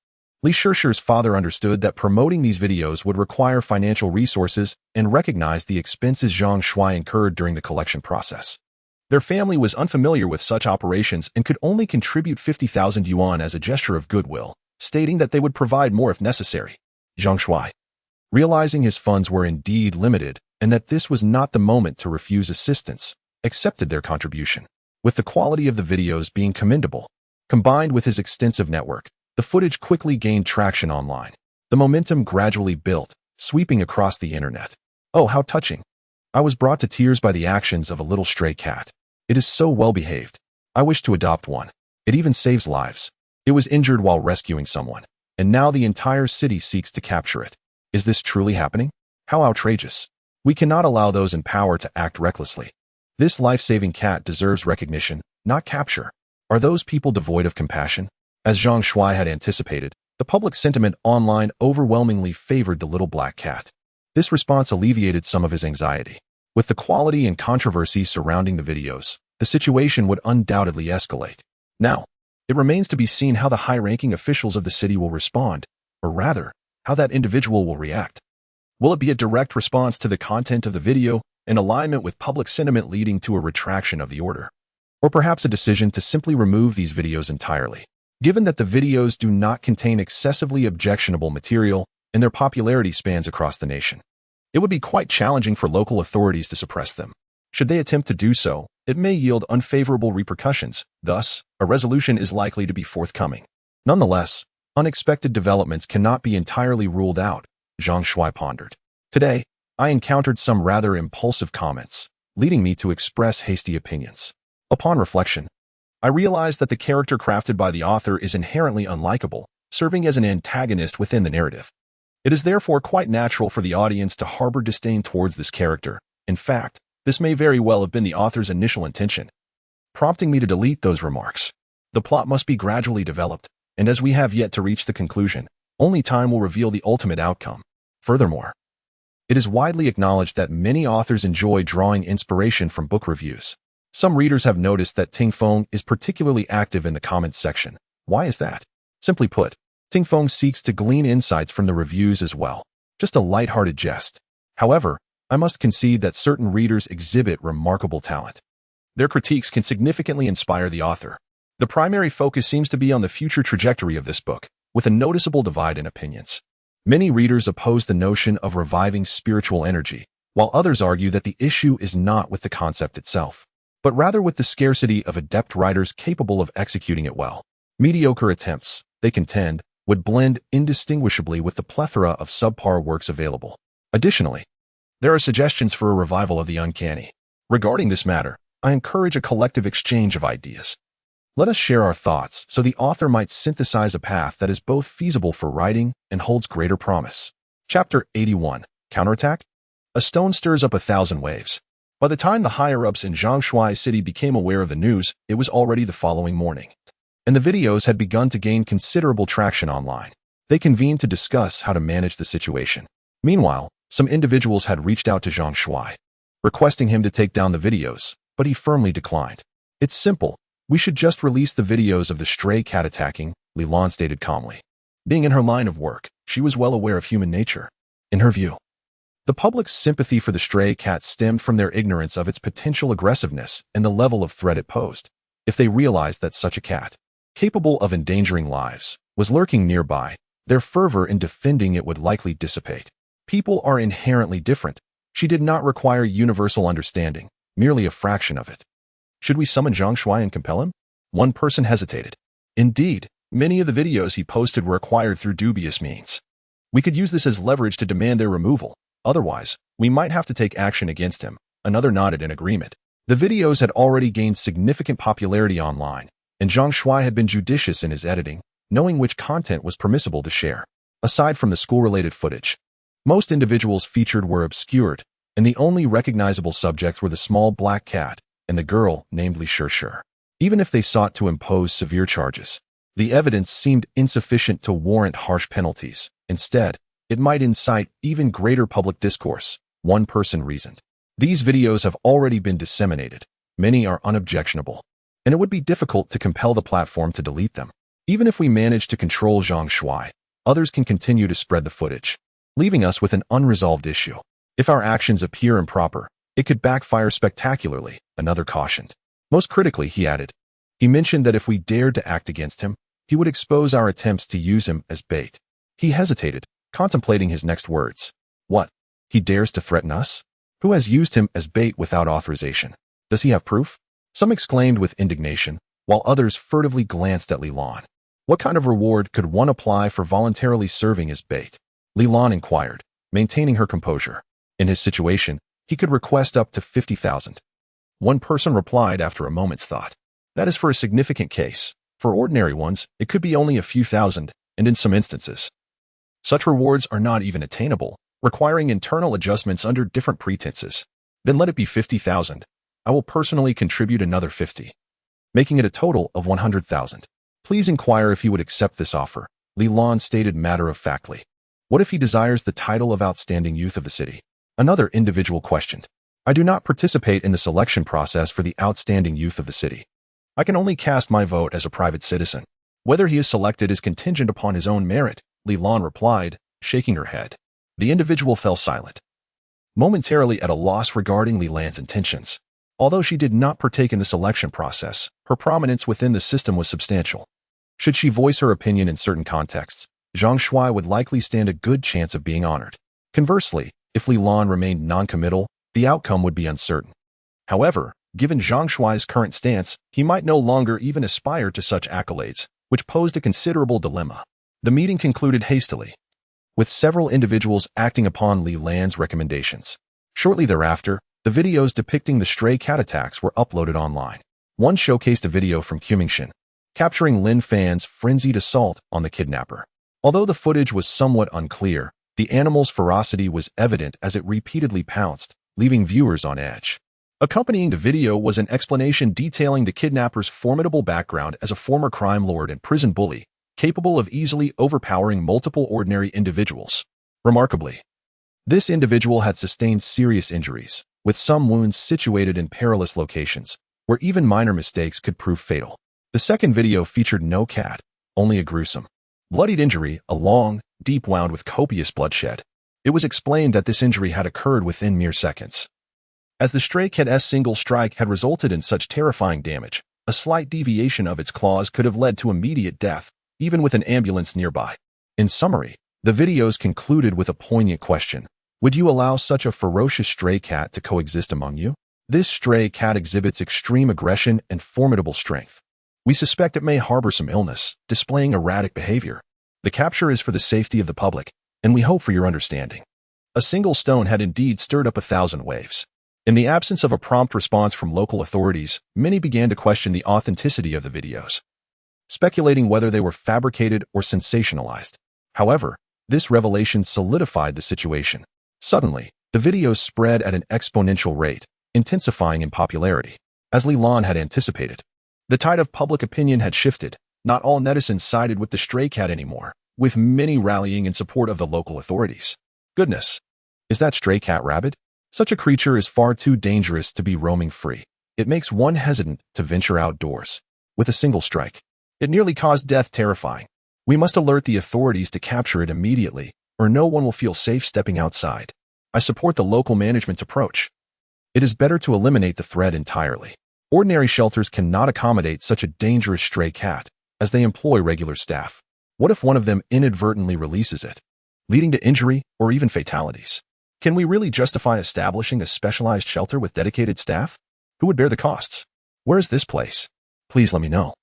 Li Shishir's father understood that promoting these videos would require financial resources and recognized the expenses Zhang Shuai incurred during the collection process. Their family was unfamiliar with such operations and could only contribute 50,000 yuan as a gesture of goodwill, stating that they would provide more if necessary. Zhang Shuai, realizing his funds were indeed limited and that this was not the moment to refuse assistance, accepted their contribution. With the quality of the videos being commendable, combined with his extensive network, the footage quickly gained traction online. The momentum gradually built, sweeping across the internet. "Oh, how touching. I was brought to tears by the actions of a little stray cat. It is so well behaved. I wish to adopt one. It even saves lives. It was injured while rescuing someone, and now the entire city seeks to capture it. Is this truly happening? How outrageous. We cannot allow those in power to act recklessly. This life-saving cat deserves recognition, not capture. Are those people devoid of compassion?" As Zhang Shuai had anticipated, the public sentiment online overwhelmingly favored the little black cat. This response alleviated some of his anxiety. With the quality and controversy surrounding the videos, the situation would undoubtedly escalate. Now, it remains to be seen how the high-ranking officials of the city will respond, or rather, how that individual will react. Will it be a direct response to the content of the video, in alignment with public sentiment leading to a retraction of the order? Or perhaps a decision to simply remove these videos entirely? Given that the videos do not contain excessively objectionable material and their popularity spans across the nation, it would be quite challenging for local authorities to suppress them. Should they attempt to do so, it may yield unfavorable repercussions. Thus, a resolution is likely to be forthcoming. Nonetheless, unexpected developments cannot be entirely ruled out, Zhang Shuai pondered. Today, I encountered some rather impulsive comments, leading me to express hasty opinions. Upon reflection, I realized that the character crafted by the author is inherently unlikable, serving as an antagonist within the narrative. It is therefore quite natural for the audience to harbor disdain towards this character. In fact, this may very well have been the author's initial intention, prompting me to delete those remarks. The plot must be gradually developed, and as we have yet to reach the conclusion, only time will reveal the ultimate outcome. Furthermore, it is widely acknowledged that many authors enjoy drawing inspiration from book reviews. Some readers have noticed that Ting Feng is particularly active in the comments section. Why is that? Simply put, Ting Feng seeks to glean insights from the reviews as well. Just a light-hearted jest. However, I must concede that certain readers exhibit remarkable talent. Their critiques can significantly inspire the author. The primary focus seems to be on the future trajectory of this book, with a noticeable divide in opinions. Many readers oppose the notion of reviving spiritual energy, while others argue that the issue is not with the concept itself, but rather with the scarcity of adept writers capable of executing it well. Mediocre attempts, they contend, would blend indistinguishably with the plethora of subpar works available. Additionally, there are suggestions for a revival of the uncanny. Regarding this matter, I encourage a collective exchange of ideas. Let us share our thoughts so the author might synthesize a path that is both feasible for writing and holds greater promise. Chapter 81. Counterattack? A stone stirs up 1,000 waves. By the time the higher-ups in Zhang Shuai City became aware of the news, it was already the following morning. and the videos had begun to gain considerable traction online. They convened to discuss how to manage the situation. Meanwhile, some individuals had reached out to Zhang Shuai, requesting him to take down the videos, but he firmly declined. "It's simple. We should just release the videos of the stray cat attacking," Li Lan stated calmly. Being in her line of work, she was well aware of human nature. In her view, the public's sympathy for the stray cat stemmed from their ignorance of its potential aggressiveness and the level of threat it posed. If they realized that such a cat, capable of endangering lives, was lurking nearby, their fervor in defending it would likely dissipate. People are inherently different. She did not require universal understanding, merely a fraction of it. Should we summon Zhang Shuai and compel him? One person hesitated. Indeed, many of the videos he posted were acquired through dubious means. We could use this as leverage to demand their removal. Otherwise, we might have to take action against him. Another nodded in agreement. The videos had already gained significant popularity online, and Zhang Shuai had been judicious in his editing, knowing which content was permissible to share. Aside from the school-related footage, most individuals featured were obscured, and the only recognizable subjects were the small black cat and the girl named Li Shishir. Even if they sought to impose severe charges, the evidence seemed insufficient to warrant harsh penalties. Instead, it might incite even greater public discourse, one person reasoned. These videos have already been disseminated. Many are unobjectionable, and it would be difficult to compel the platform to delete them. Even if we manage to control Zhang Shuai, others can continue to spread the footage, leaving us with an unresolved issue. If our actions appear improper, it could backfire spectacularly, another cautioned. Most critically, he added, he mentioned that if we dared to act against him, he would expose our attempts to use him as bait. He hesitated, contemplating his next words. What? He dares to threaten us? Who has used him as bait without authorization? Does he have proof? Some exclaimed with indignation, while others furtively glanced at Li Lan. What kind of reward could one apply for voluntarily serving as bait? Li Lan inquired, maintaining her composure. In his situation, he could request up to 50,000. One person replied after a moment's thought. That is for a significant case. For ordinary ones, it could be only a few thousand, and in some instances, such rewards are not even attainable, requiring internal adjustments under different pretenses. Then let it be 50,000. I will personally contribute another 50, making it a total of 100,000. Please inquire if he would accept this offer, Li Lan stated matter-of-factly. What if he desires the title of Outstanding Youth of the City? Another individual questioned. I do not participate in the selection process for the Outstanding Youth of the City. I can only cast my vote as a private citizen. Whether he is selected is contingent upon his own merit, Li Lan replied, shaking her head. The individual fell silent, momentarily at a loss regarding Li Lan's intentions. Although she did not partake in the selection process, her prominence within the system was substantial. Should she voice her opinion in certain contexts, Zhang Shuai would likely stand a good chance of being honored. Conversely, if Li Lan remained non-committal, the outcome would be uncertain. However, given Zhang Shuai's current stance, he might no longer even aspire to such accolades, which posed a considerable dilemma. The meeting concluded hastily, with several individuals acting upon Li Lan's recommendations. Shortly thereafter, the videos depicting the stray cat attacks were uploaded online. One showcased a video from Qimingshan, capturing Lin Fan's frenzied assault on the kidnapper. Although the footage was somewhat unclear, the animal's ferocity was evident as it repeatedly pounced, leaving viewers on edge. Accompanying the video was an explanation detailing the kidnapper's formidable background as a former crime lord and prison bully, capable of easily overpowering multiple ordinary individuals. Remarkably, this individual had sustained serious injuries, with some wounds situated in perilous locations, where even minor mistakes could prove fatal. The second video featured no cat, only a gruesome, bloodied injury, a long, deep wound with copious bloodshed. It was explained that this injury had occurred within mere seconds. As the stray cat's single strike had resulted in such terrifying damage, a slight deviation of its claws could have led to immediate death, even with an ambulance nearby. In summary, the videos concluded with a poignant question. Would you allow such a ferocious stray cat to coexist among you? This stray cat exhibits extreme aggression and formidable strength. We suspect it may harbor some illness, displaying erratic behavior. The capture is for the safety of the public, and we hope for your understanding. A single stone had indeed stirred up 1,000 waves. In the absence of a prompt response from local authorities, many began to question the authenticity of the videos, speculating whether they were fabricated or sensationalized. However, this revelation solidified the situation. Suddenly, the videos spread at an exponential rate, intensifying in popularity. As Li Lan had anticipated, the tide of public opinion had shifted, Not all netizens sided with the stray cat anymore, with many rallying in support of the local authorities. Goodness, is that stray cat rabid? Such a creature is far too dangerous to be roaming free. It makes one hesitant to venture outdoors. With a single strike, it nearly caused death. Terrifying. We must alert the authorities to capture it immediately, or no one will feel safe stepping outside. I support the local management's approach. It is better to eliminate the threat entirely. Ordinary shelters cannot accommodate such a dangerous stray cat, as they employ regular staff. What if one of them inadvertently releases it, leading to injury or even fatalities? Can we really justify establishing a specialized shelter with dedicated staff? Who would bear the costs? Where is this place? Please let me know,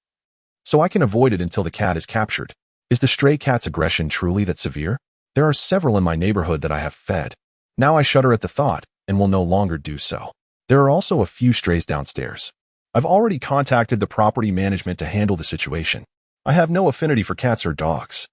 so I can avoid it until the cat is captured. Is the stray cat's aggression truly that severe? There are several in my neighborhood that I have fed. Now I shudder at the thought and will no longer do so. There are also a few strays downstairs. I've already contacted the property management to handle the situation. I have no affinity for cats or dogs.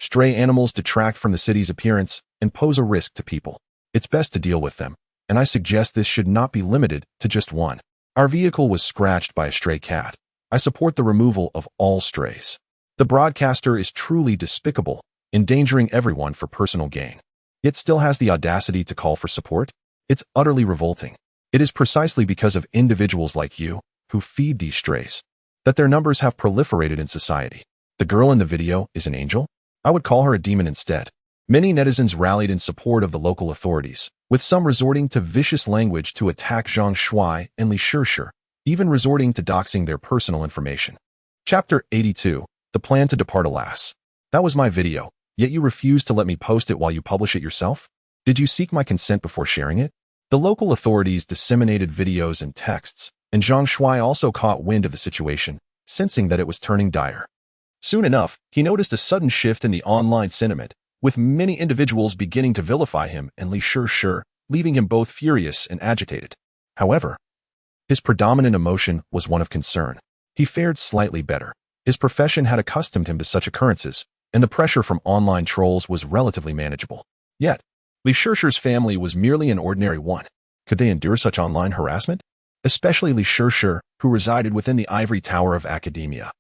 Stray animals detract from the city's appearance and pose a risk to people. It's best to deal with them, and I suggest this should not be limited to just one. Our vehicle was scratched by a stray cat. I support the removal of all strays. The broadcaster is truly despicable, endangering everyone for personal gain. Yet still has the audacity to call for support? It's utterly revolting. It is precisely because of individuals like you, who feed these strays, that their numbers have proliferated in society. The girl in the video is an angel? I would call her a demon instead. Many netizens rallied in support of the local authorities, with some resorting to vicious language to attack Zhang Shuai and Li Shishir, even resorting to doxing their personal information. Chapter 82. The Plan to Depart. Alas, that was my video, yet you refused to let me post it while you publish it yourself? Did you seek my consent before sharing it? The local authorities disseminated videos and texts, and Zhang Shuai also caught wind of the situation, sensing that it was turning dire. Soon enough, he noticed a sudden shift in the online sentiment, with many individuals beginning to vilify him and Li Shishir, leaving him both furious and agitated. However, his predominant emotion was one of concern. He fared slightly better. His profession had accustomed him to such occurrences, and the pressure from online trolls was relatively manageable. Yet, Li Shishir's family was merely an ordinary one. Could they endure such online harassment? Especially Li Shishir, who resided within the ivory tower of academia,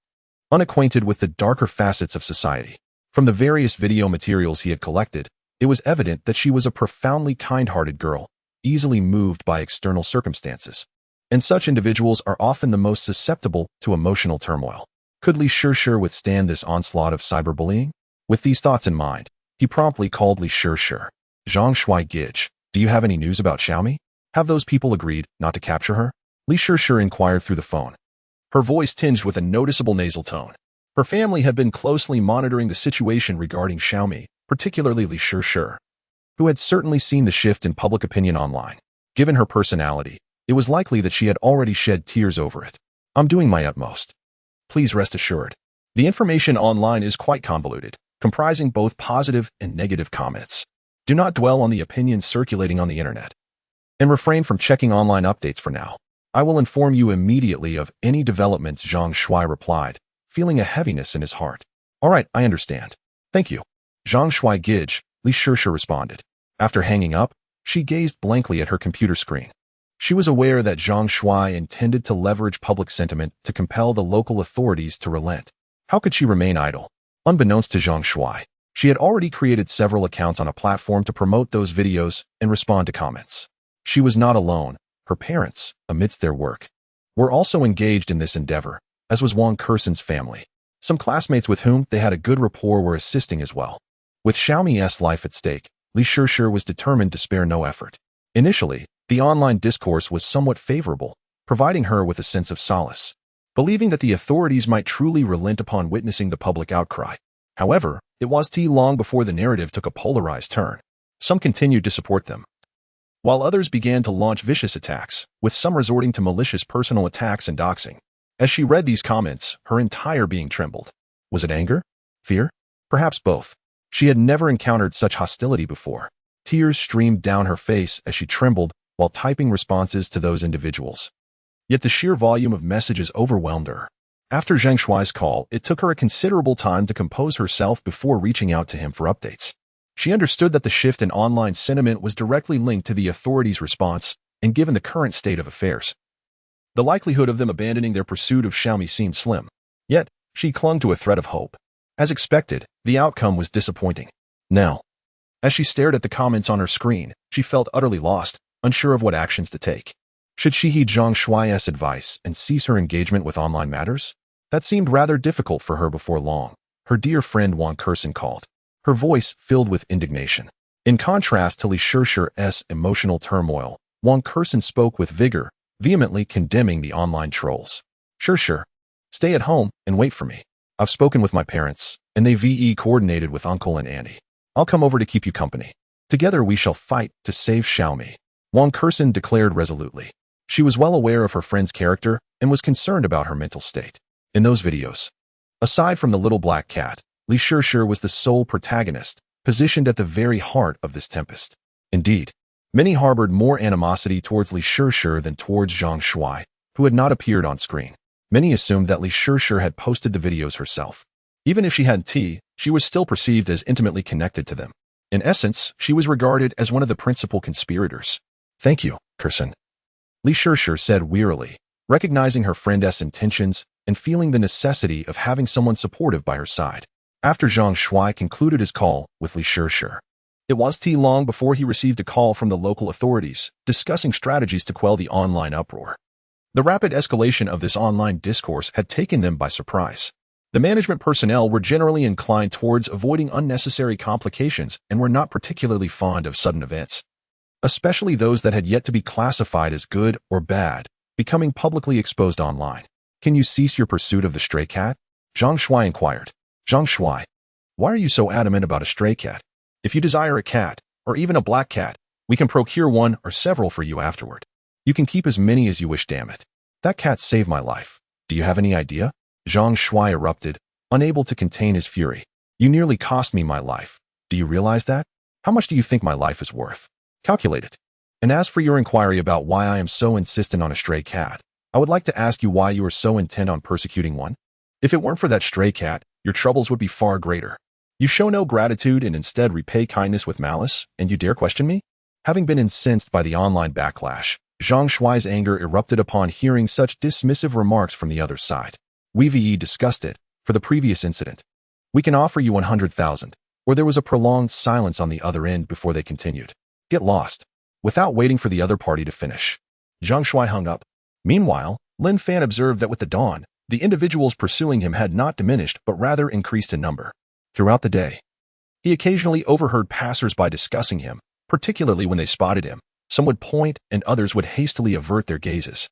unacquainted with the darker facets of society. From the various video materials he had collected, it was evident that she was a profoundly kind-hearted girl, easily moved by external circumstances. And such individuals are often the most susceptible to emotional turmoil. Could Li Shishir withstand this onslaught of cyberbullying? With these thoughts in mind, he promptly called Li Shishir. Zhang Shuai Gij, do you have any news about Xiaomi? Have those people agreed not to capture her? Li Shishir inquired through the phone, her voice tinged with a noticeable nasal tone. Her family had been closely monitoring the situation regarding Xiaomi, particularly Li Shishir, who had certainly seen the shift in public opinion online. Given her personality, it was likely that she had already shed tears over it. I'm doing my utmost. Please rest assured. The information online is quite convoluted, comprising both positive and negative comments. Do not dwell on the opinions circulating on the internet, and refrain from checking online updates for now. I will inform you immediately of any developments. Zhang Shuai replied, feeling a heaviness in his heart. All right, I understand. Thank you. Zhang Shuai Gij, Li Shishir responded. After hanging up, she gazed blankly at her computer screen. She was aware that Zhang Shuai intended to leverage public sentiment to compel the local authorities to relent. How could she remain idle? Unbeknownst to Zhang Shuai, she had already created several accounts on a platform to promote those videos and respond to comments. She was not alone. Her parents, amidst their work, were also engaged in this endeavor, as was Wang Kersen's family. Some classmates with whom they had a good rapport were assisting as well. With Xiaomi's life at stake, Li Shishir was determined to spare no effort. Initially, the online discourse was somewhat favorable, providing her with a sense of solace, believing that the authorities might truly relent upon witnessing the public outcry. However, it was too long before the narrative took a polarized turn. Some continued to support them, while others began to launch vicious attacks, with some resorting to malicious personal attacks and doxing. As she read these comments, her entire being trembled. Was it anger? Fear? Perhaps both. She had never encountered such hostility before. Tears streamed down her face as she trembled while typing responses to those individuals. Yet the sheer volume of messages overwhelmed her. After Zhang Shuai's call, it took her a considerable time to compose herself before reaching out to him for updates. She understood that the shift in online sentiment was directly linked to the authorities' response, and given the current state of affairs, the likelihood of them abandoning their pursuit of Xiaomi seemed slim. Yet, She clung to a thread of hope. As expected, the outcome was disappointing. Now, as she stared at the comments on her screen, she felt utterly lost, unsure of what actions to take. Should she heed Zhang Shuai's advice and cease her engagement with online matters? That seemed rather difficult for her before long. Her dear friend Wang Kersen called, her voice filled with indignation. In contrast to Li Shishir's emotional turmoil, Wang Kersen spoke with vigor, vehemently condemning the online trolls. Shishir, stay at home and wait for me. I've spoken with my parents, and they coordinated with uncle and auntie. I'll come over to keep you company. Together we shall fight to save Xiaomi. Wang Kersen declared resolutely. She was well aware of her friend's character and was concerned about her mental state. In those videos, aside from the little black cat, Li Shishir was the sole protagonist, positioned at the very heart of this tempest. Indeed, many harbored more animosity towards Li Shishir than towards Zhang Shuai, who had not appeared on screen. Many assumed that Li Shishir had posted the videos herself. Even if she had she was still perceived as intimately connected to them. In essence, she was regarded as one of the principal conspirators. Thank you, Kersen. Li Shishir said wearily, recognizing her friend's intentions and feeling the necessity of having someone supportive by her side. After Zhang Shuai concluded his call with Li Shishir, it was long before he received a call from the local authorities discussing strategies to quell the online uproar. The rapid escalation of this online discourse had taken them by surprise. The management personnel were generally inclined towards avoiding unnecessary complications and were not particularly fond of sudden events, especially those that had yet to be classified as good or bad, becoming publicly exposed online. Can you cease your pursuit of the stray cat? Zhang Shuai inquired. Zhang Shuai, why are you so adamant about a stray cat? If you desire a cat, or even a black cat, we can procure one or several for you afterward. You can keep as many as you wish, damn it. That cat saved my life. Do you have any idea? Zhang Shuai erupted, unable to contain his fury. You nearly cost me my life. Do you realize that? How much do you think my life is worth? Calculate it. And as for your inquiry about why I am so insistent on a stray cat, I would like to ask you why you are so intent on persecuting one. If it weren't for that stray cat, your troubles would be far greater. You show no gratitude and instead repay kindness with malice, and you dare question me? Having been incensed by the online backlash, Zhang Shuai's anger erupted upon hearing such dismissive remarks from the other side. We discussed it, for the previous incident. We can offer you 100,000, or there was a prolonged silence on the other end before they continued. Get lost. Without waiting for the other party to finish, Zhang Shuai hung up. Meanwhile, Lin Fan observed that with the dawn, the individuals pursuing him had not diminished but rather increased in number. Throughout the day, he occasionally overheard passers-by discussing him, particularly when they spotted him. Some would point and others would hastily avert their gazes.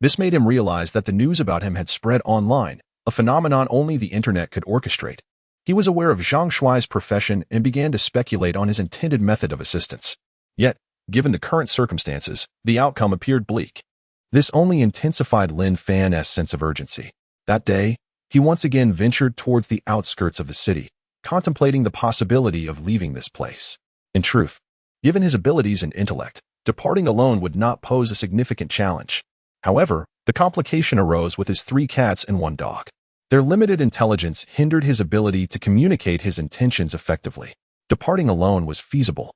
This made him realize that the news about him had spread online, a phenomenon only the internet could orchestrate. He was aware of Zhang Shuai's profession and began to speculate on his intended method of assistance. Yet, given the current circumstances, the outcome appeared bleak. This only intensified Lin Fan's sense of urgency. That day, he once again ventured towards the outskirts of the city, contemplating the possibility of leaving this place. In truth, given his abilities and intellect, departing alone would not pose a significant challenge. However, the complication arose with his 3 cats and 1 dog. Their limited intelligence hindered his ability to communicate his intentions effectively. Departing alone was feasible,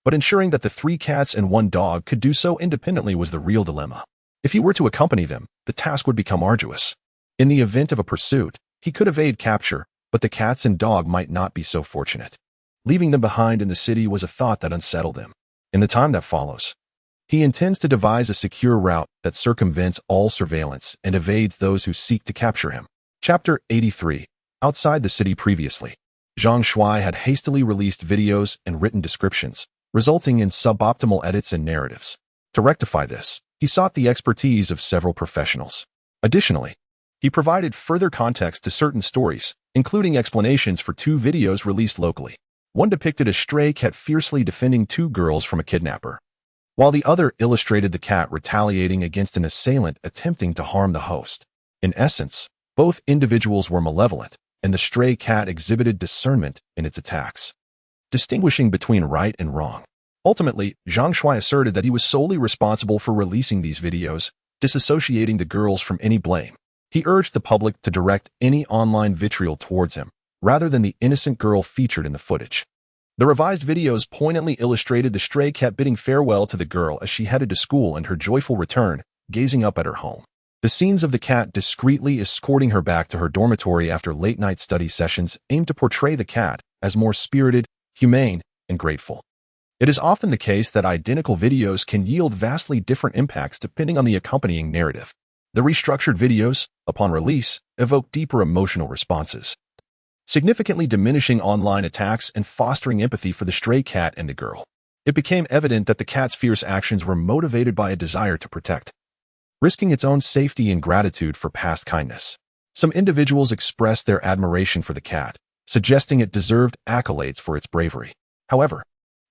but ensuring that the 3 cats and 1 dog could do so independently was the real dilemma. If he were to accompany them, the task would become arduous. In the event of a pursuit, he could evade capture, but the cats and dog might not be so fortunate. Leaving them behind in the city was a thought that unsettled him. In the time that follows, he intends to devise a secure route that circumvents all surveillance and evades those who seek to capture him. Chapter 83. Outside the city previously, Zhang Shuai had hastily released videos and written descriptions, resulting in suboptimal edits and narratives. To rectify this, he sought the expertise of several professionals. Additionally, he provided further context to certain stories, including explanations for 2 videos released locally. One depicted a stray cat fiercely defending 2 girls from a kidnapper, while the other illustrated the cat retaliating against an assailant attempting to harm the host. In essence, both individuals were malevolent, and the stray cat exhibited discernment in its attacks, distinguishing between right and wrong. Ultimately, Zhang Shuai asserted that he was solely responsible for releasing these videos, disassociating the girls from any blame. He urged the public to direct any online vitriol towards him, rather than the innocent girl featured in the footage. The revised videos poignantly illustrated the stray cat bidding farewell to the girl as she headed to school and her joyful return, gazing up at her home. The scenes of the cat discreetly escorting her back to her dormitory after late-night study sessions aim to portray the cat as more spirited, humane, and grateful. It is often the case that identical videos can yield vastly different impacts depending on the accompanying narrative. The restructured videos, upon release, evoke deeper emotional responses, significantly diminishing online attacks and fostering empathy for the stray cat and the girl. It became evident that the cat's fierce actions were motivated by a desire to protect, risking its own safety and gratitude for past kindness. Some individuals expressed their admiration for the cat, suggesting it deserved accolades for its bravery. However,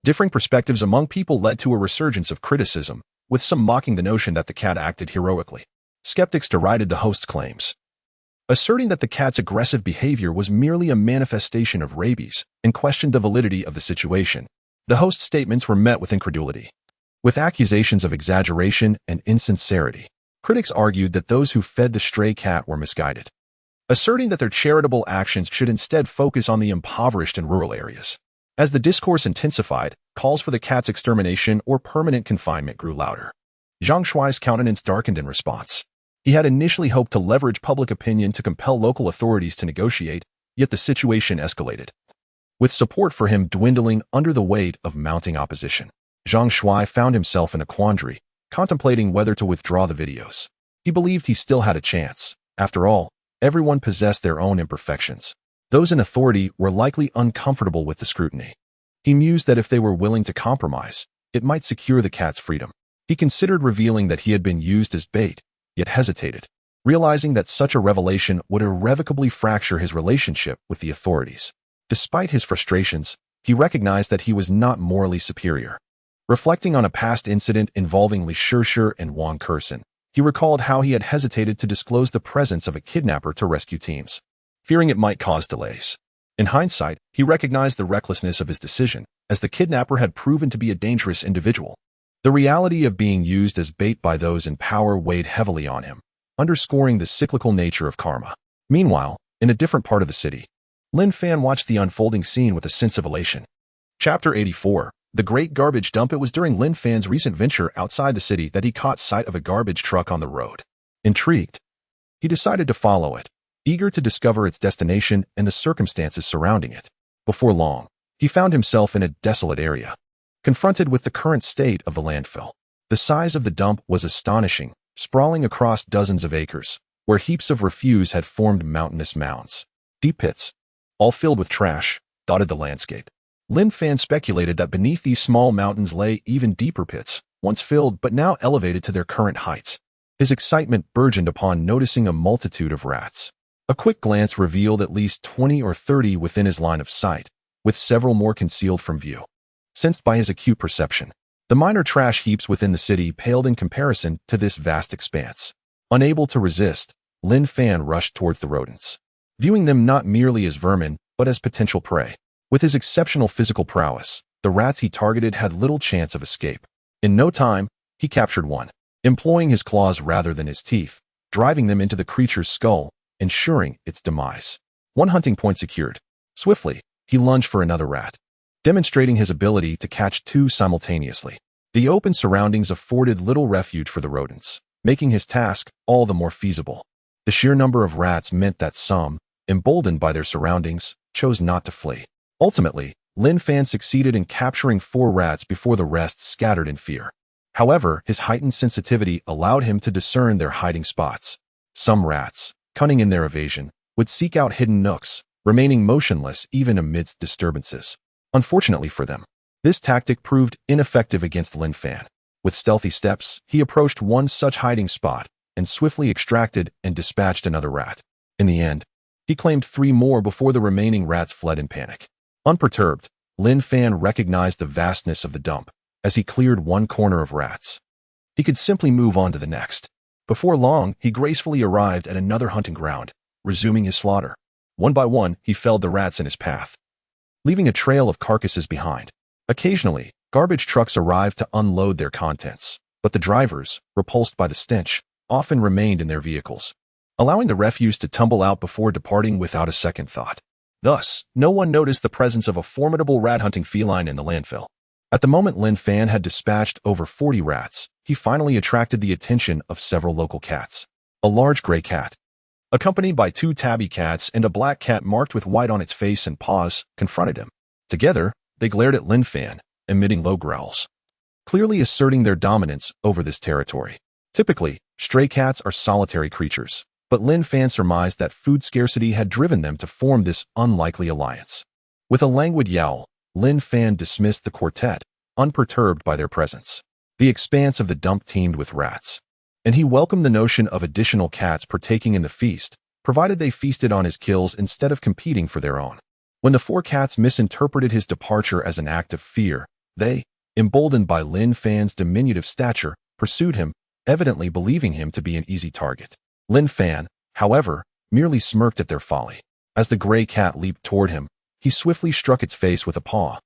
differing perspectives among people led to a resurgence of criticism, with some mocking the notion that the cat acted heroically. Skeptics derided the host's claims, asserting that the cat's aggressive behavior was merely a manifestation of rabies, and questioned the validity of the situation. The host's statements were met with incredulity, with accusations of exaggeration and insincerity. Critics argued that those who fed the stray cat were misguided, asserting that their charitable actions should instead focus on the impoverished and rural areas. As the discourse intensified, calls for the cat's extermination or permanent confinement grew louder. Zhang Shuai's countenance darkened in response. He had initially hoped to leverage public opinion to compel local authorities to negotiate, yet the situation escalated, with support for him dwindling under the weight of mounting opposition. Zhang Shuai found himself in a quandary, contemplating whether to withdraw the videos. He believed he still had a chance. After all, everyone possessed their own imperfections. Those in authority were likely uncomfortable with the scrutiny. He mused that if they were willing to compromise, it might secure the cat's freedom. He considered revealing that he had been used as bait, yet hesitated, realizing that such a revelation would irrevocably fracture his relationship with the authorities. Despite his frustrations, he recognized that he was not morally superior. Reflecting on a past incident involving Li Shishir and Wang Kersen, he recalled how he had hesitated to disclose the presence of a kidnapper to rescue teams, fearing it might cause delays. In hindsight, he recognized the recklessness of his decision, as the kidnapper had proven to be a dangerous individual. The reality of being used as bait by those in power weighed heavily on him, underscoring the cyclical nature of karma. Meanwhile, in a different part of the city, Lin Fan watched the unfolding scene with a sense of elation. Chapter 84. The Great Garbage Dump. It was during Lin Fan's recent venture outside the city that he caught sight of a garbage truck on the road. Intrigued, he decided to follow it, eager to discover its destination and the circumstances surrounding it. Before long, he found himself in a desolate area, confronted with the current state of the landfill. The size of the dump was astonishing, sprawling across dozens of acres, where heaps of refuse had formed mountainous mounds. Deep pits, all filled with trash, dotted the landscape. Lin Fan speculated that beneath these small mountains lay even deeper pits, once filled but now elevated to their current heights. His excitement burgeoned upon noticing a multitude of rats. A quick glance revealed at least 20 or 30 within his line of sight, with several more concealed from view. Sensed by his acute perception, the minor trash heaps within the city paled in comparison to this vast expanse. Unable to resist, Lin Fan rushed towards the rodents, viewing them not merely as vermin, but as potential prey. With his exceptional physical prowess, the rats he targeted had little chance of escape. In no time, he captured one, employing his claws rather than his teeth, driving them into the creature's skull, ensuring its demise. One hunting point secured. Swiftly, he lunged for another rat, demonstrating his ability to catch two simultaneously. The open surroundings afforded little refuge for the rodents, making his task all the more feasible. The sheer number of rats meant that some, emboldened by their surroundings, chose not to flee. Ultimately, Lin Fan succeeded in capturing 4 rats before the rest scattered in fear. However, his heightened sensitivity allowed him to discern their hiding spots. Some rats, cunning in their evasion, would seek out hidden nooks, remaining motionless even amidst disturbances. Unfortunately for them, this tactic proved ineffective against Lin Fan. With stealthy steps, he approached one such hiding spot and swiftly extracted and dispatched another rat. In the end, he claimed 3 more before the remaining rats fled in panic. Unperturbed, Lin Fan recognized the vastness of the dump as he cleared one corner of rats. He could simply move on to the next. Before long, he gracefully arrived at another hunting ground, resuming his slaughter. One by one, he felled the rats in his path, leaving a trail of carcasses behind. Occasionally, garbage trucks arrived to unload their contents, but the drivers, repulsed by the stench, often remained in their vehicles, allowing the refuse to tumble out before departing without a second thought. Thus, no one noticed the presence of a formidable rat-hunting feline in the landfill. At the moment Lin Fan had dispatched over 40 rats, he finally attracted the attention of several local cats. a large gray cat, accompanied by two tabby cats and a black cat marked with white on its face and paws, confronted him. Together, they glared at Lin Fan, emitting low growls, clearly asserting their dominance over this territory. Typically, stray cats are solitary creatures, but Lin Fan surmised that food scarcity had driven them to form this unlikely alliance. With a languid yowl, Lin Fan dismissed the quartet, unperturbed by their presence. The expanse of the dump teemed with rats, and he welcomed the notion of additional cats partaking in the feast, provided they feasted on his kills instead of competing for their own. When the four cats misinterpreted his departure as an act of fear, they, emboldened by Lin Fan's diminutive stature, pursued him, evidently believing him to be an easy target. Lin Fan, however, merely smirked at their folly. As the gray cat leaped toward him, he swiftly struck its face with a paw,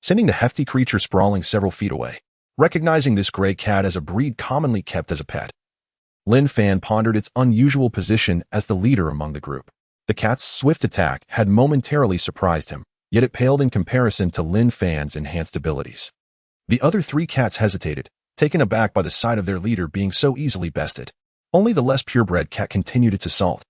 sending the hefty creature sprawling several feet away. Recognizing this gray cat as a breed commonly kept as a pet, Lin Fan pondered its unusual position as the leader among the group. The cat's swift attack had momentarily surprised him, yet it paled in comparison to Lin Fan's enhanced abilities. The other three cats hesitated, taken aback by the sight of their leader being so easily bested. Only the less purebred cat continued its assault,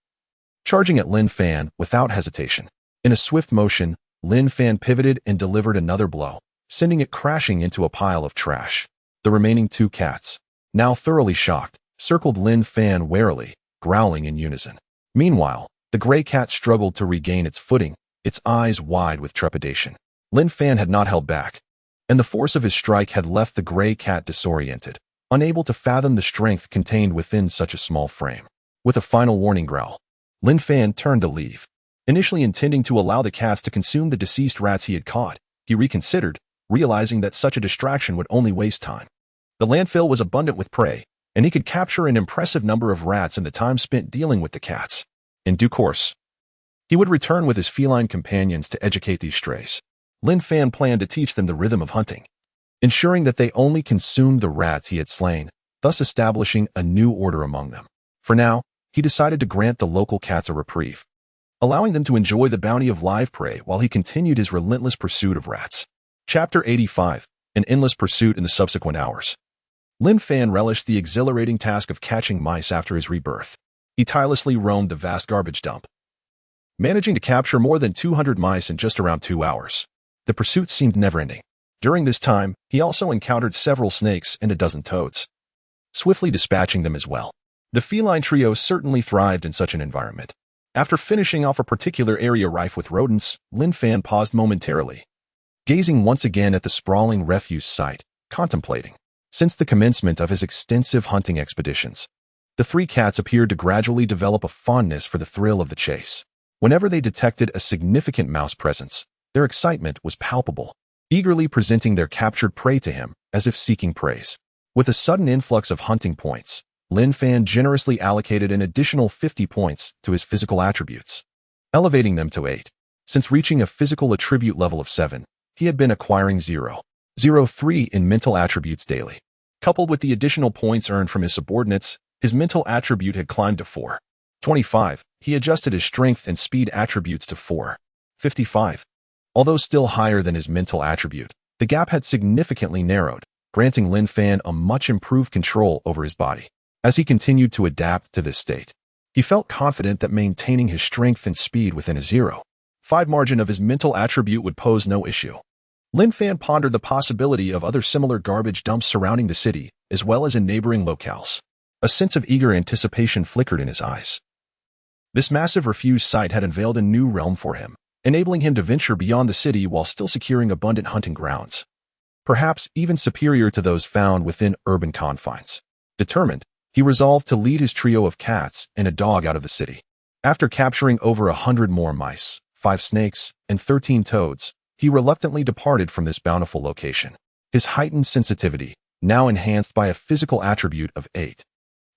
charging at Lin Fan without hesitation. In a swift motion, Lin Fan pivoted and delivered another blow, sending it crashing into a pile of trash. The remaining two cats, now thoroughly shocked, circled Lin Fan warily, growling in unison. Meanwhile, the gray cat struggled to regain its footing, its eyes wide with trepidation. Lin Fan had not held back, and the force of his strike had left the gray cat disoriented, unable to fathom the strength contained within such a small frame. With a final warning growl, Lin Fan turned to leave. Initially intending to allow the cats to consume the deceased rats he had caught, he reconsidered, realizing that such a distraction would only waste time. The landfill was abundant with prey, and he could capture an impressive number of rats in the time spent dealing with the cats. In due course, he would return with his feline companions to educate these strays. Lin Fan planned to teach them the rhythm of hunting, ensuring that they only consumed the rats he had slain, thus establishing a new order among them. For now, he decided to grant the local cats a reprieve, allowing them to enjoy the bounty of live prey while he continued his relentless pursuit of rats. Chapter 85, an endless pursuit in the subsequent hours. Lin Fan relished the exhilarating task of catching mice after his rebirth. He tirelessly roamed the vast garbage dump, managing to capture more than 200 mice in just around 2 hours. The pursuit seemed never-ending. During this time, he also encountered several snakes and a dozen toads, swiftly dispatching them as well. The feline trio certainly thrived in such an environment. After finishing off a particular area rife with rodents, Lin Fan paused momentarily, gazing once again at the sprawling refuse site, contemplating. Since the commencement of his extensive hunting expeditions, the three cats appeared to gradually develop a fondness for the thrill of the chase. Whenever they detected a significant mouse presence, their excitement was palpable, eagerly presenting their captured prey to him as if seeking praise. With a sudden influx of hunting points, Lin Fan generously allocated an additional 50 points to his physical attributes, elevating them to 8. Since reaching a physical attribute level of 7, he had been acquiring 0.03 in mental attributes daily. Coupled with the additional points earned from his subordinates, his mental attribute had climbed to 4.25. He adjusted his strength and speed attributes to 4.55. Although still higher than his mental attribute, the gap had significantly narrowed, granting Lin Fan a much improved control over his body. As he continued to adapt to this state, he felt confident that maintaining his strength and speed within a 0.5 margin of his mental attribute would pose no issue. Lin Fan pondered the possibility of other similar garbage dumps surrounding the city, as well as in neighboring locales. A sense of eager anticipation flickered in his eyes. This massive refuse site had unveiled a new realm for him, enabling him to venture beyond the city while still securing abundant hunting grounds, perhaps even superior to those found within urban confines. Determined, he resolved to lead his trio of cats and a dog out of the city. After capturing over 100 more mice, 5 snakes, and 13 toads, he reluctantly departed from this bountiful location. His heightened sensitivity, now enhanced by a physical attribute of 8,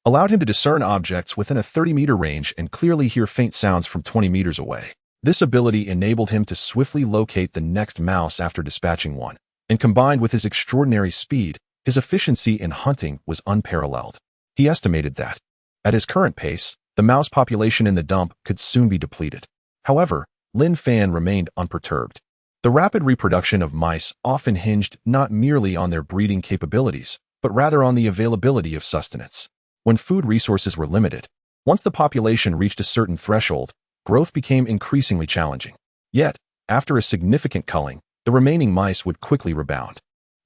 allowed him to discern objects within a 30-meter range and clearly hear faint sounds from 20 meters away. This ability enabled him to swiftly locate the next mouse after dispatching one, and combined with his extraordinary speed, his efficiency in hunting was unparalleled. He estimated that, at his current pace, the mouse population in the dump could soon be depleted. However, Lin Fan remained unperturbed. The rapid reproduction of mice often hinged not merely on their breeding capabilities, but rather on the availability of sustenance. When food resources were limited, Once the population reached a certain threshold, growth became increasingly challenging. Yet, after a significant culling, the remaining mice would quickly rebound.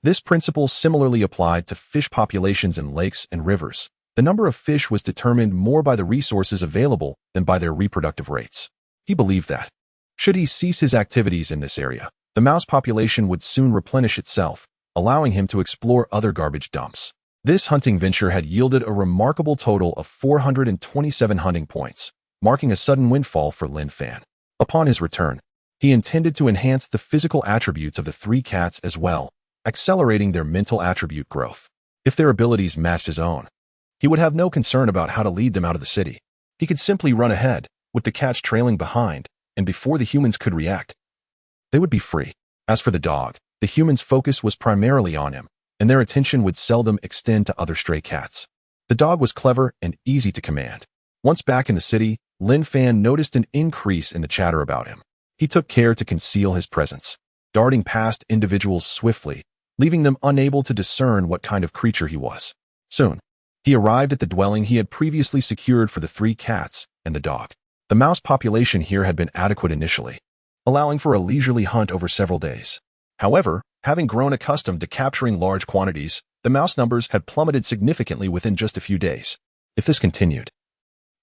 This principle similarly applied to fish populations in lakes and rivers. The number of fish was determined more by the resources available than by their reproductive rates. He believed that, should he cease his activities in this area, the mouse population would soon replenish itself, allowing him to explore other garbage dumps. This hunting venture had yielded a remarkable total of 427 hunting points, marking a sudden windfall for Lin Fan. Upon his return, he intended to enhance the physical attributes of the three cats as well, accelerating their mental attribute growth. If their abilities matched his own, he would have no concern about how to lead them out of the city. He could simply run ahead, with the cats trailing behind, and before the humans could react, they would be free. As for the dog, the humans' focus was primarily on him, and their attention would seldom extend to other stray cats. The dog was clever and easy to command. Once back in the city, Lin Fan noticed an increase in the chatter about him. He took care to conceal his presence, darting past individuals swiftly, leaving them unable to discern what kind of creature he was. Soon, he arrived at the dwelling he had previously secured for the three cats and the dog. The mouse population here had been adequate initially, allowing for a leisurely hunt over several days. However, having grown accustomed to capturing large quantities, the mouse numbers had plummeted significantly within just a few days. If this continued,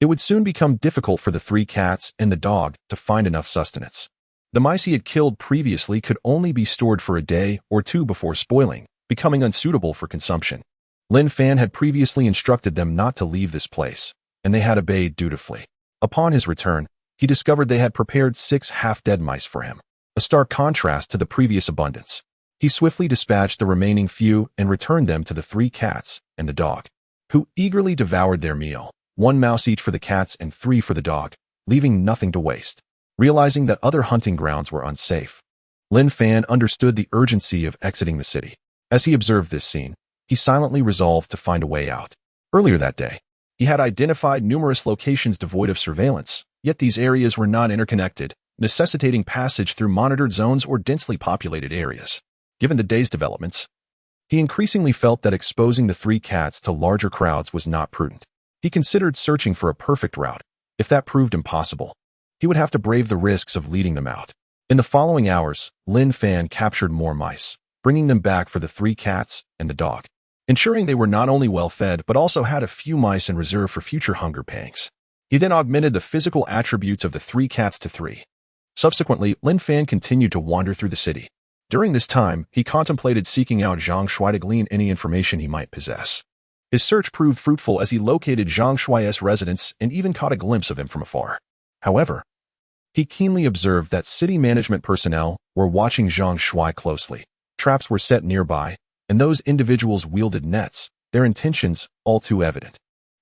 it would soon become difficult for the three cats and the dog to find enough sustenance. The mice he had killed previously could only be stored for a day or two before spoiling, becoming unsuitable for consumption. Lin Fan had previously instructed them not to leave this place, and they had obeyed dutifully. Upon his return, he discovered they had prepared 6 half-dead mice for him, a stark contrast to the previous abundance. He swiftly dispatched the remaining few and returned them to the three cats and the dog, who eagerly devoured their meal, 1 mouse each for the cats and 3 for the dog, leaving nothing to waste. Realizing that other hunting grounds were unsafe, Lin Fan understood the urgency of exiting the city. As he observed this scene, he silently resolved to find a way out. Earlier that day, he had identified numerous locations devoid of surveillance, yet these areas were not interconnected, necessitating passage through monitored zones or densely populated areas. Given the day's developments, he increasingly felt that exposing the three cats to larger crowds was not prudent. He considered searching for a perfect route. If that proved impossible, he would have to brave the risks of leading them out. In the following hours, Lin Fan captured more mice, bringing them back for the three cats and the dog, ensuring they were not only well-fed but also had a few mice in reserve for future hunger pangs. He then augmented the physical attributes of the three cats to 3. Subsequently, Lin Fan continued to wander through the city. During this time, he contemplated seeking out Zhang Shui to glean any information he might possess. His search proved fruitful as he located Zhang Shui's residence and even caught a glimpse of him from afar. However, he keenly observed that city management personnel were watching Zhang Shui closely. Traps were set nearby, and those individuals wielded nets, their intentions all too evident.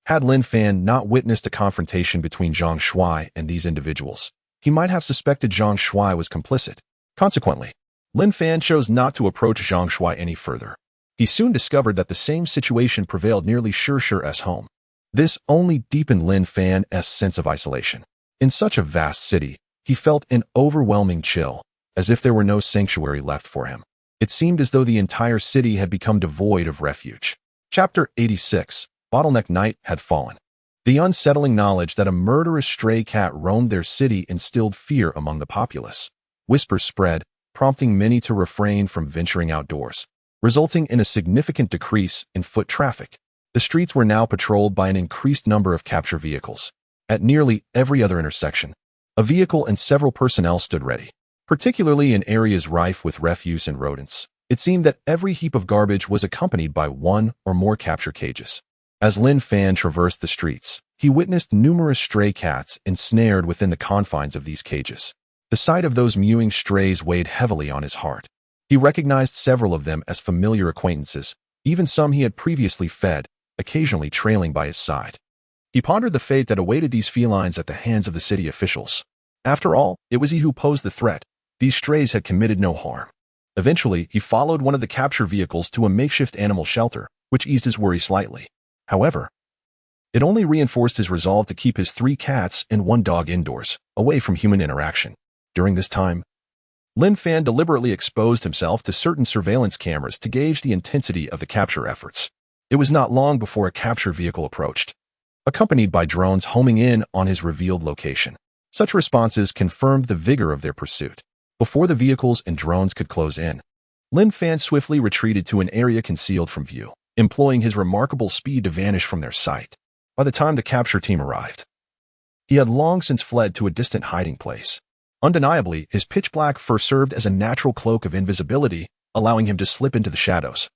Had Lin Fan not witnessed a confrontation between Zhang Shui and these individuals, he might have suspected Zhang Shui was complicit. Consequently, Lin Fan chose not to approach Zhang Shui any further. He soon discovered that the same situation prevailed nearly Shir's home. This only deepened Lin Fan's sense of isolation. In such a vast city, he felt an overwhelming chill, as if there were no sanctuary left for him. It seemed as though the entire city had become devoid of refuge. Chapter 86. Bottleneck Night had fallen. The unsettling knowledge that a murderous stray cat roamed their city instilled fear among the populace. Whispers spread, prompting many to refrain from venturing outdoors, resulting in a significant decrease in foot traffic. The streets were now patrolled by an increased number of capture vehicles. At nearly every other intersection, a vehicle and several personnel stood ready. Particularly in areas rife with refuse and rodents, it seemed that every heap of garbage was accompanied by 1 or more capture cages. As Lin Fan traversed the streets, he witnessed numerous stray cats ensnared within the confines of these cages. The sight of those mewing strays weighed heavily on his heart. He recognized several of them as familiar acquaintances, even some he had previously fed, occasionally trailing by his side. He pondered the fate that awaited these felines at the hands of the city officials. After all, it was he who posed the threat. These strays had committed no harm. Eventually, he followed one of the capture vehicles to a makeshift animal shelter, which eased his worry slightly. However, it only reinforced his resolve to keep his 3 cats and 1 dog indoors, away from human interaction. During this time, Lin Fan deliberately exposed himself to certain surveillance cameras to gauge the intensity of the capture efforts. It was not long before a capture vehicle approached. accompanied by drones homing in on his revealed location. Such responses confirmed the vigor of their pursuit. Before the vehicles and drones could close in, Lin Fan swiftly retreated to an area concealed from view, employing his remarkable speed to vanish from their sight. By the time the capture team arrived, he had long since fled to a distant hiding place. Undeniably, his pitch-black fur served as a natural cloak of invisibility, allowing him to slip into the shadows,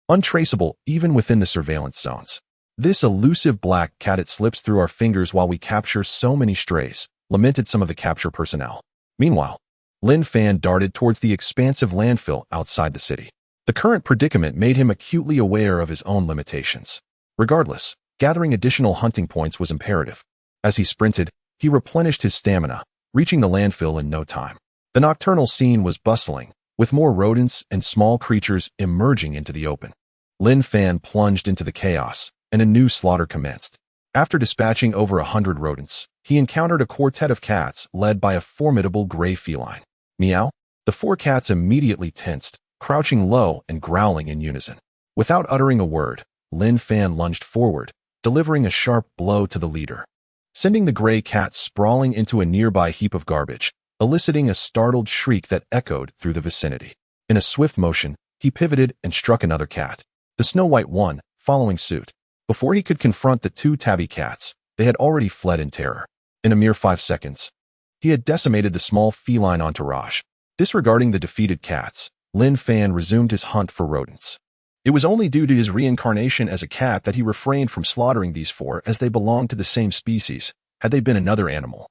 untraceable even within the surveillance zones. "This elusive black cat, it slips through our fingers while we capture so many strays," lamented some of the capture personnel. Meanwhile, Lin Fan darted towards the expansive landfill outside the city. The current predicament made him acutely aware of his own limitations. Regardless, gathering additional hunting points was imperative. As he sprinted, he replenished his stamina, reaching the landfill in no time. The nocturnal scene was bustling, with more rodents and small creatures emerging into the open. Lin Fan plunged into the chaos, and a new slaughter commenced. After dispatching over 100 rodents, he encountered a quartet of cats led by a formidable gray feline. Meow! The 4 cats immediately tensed, crouching low and growling in unison. Without uttering a word, Lin Fan lunged forward, delivering a sharp blow to the leader, sending the gray cat sprawling into a nearby heap of garbage, eliciting a startled shriek that echoed through the vicinity. In a swift motion, he pivoted and struck another cat, the snow-white one, following suit. Before he could confront the 2 tabby cats, they had already fled in terror. In a mere 5 seconds, he had decimated the small feline entourage. Disregarding the defeated cats, Lin Fan resumed his hunt for rodents. It was only due to his reincarnation as a cat that he refrained from slaughtering these 4, as they belonged to the same species. Had they been another animal,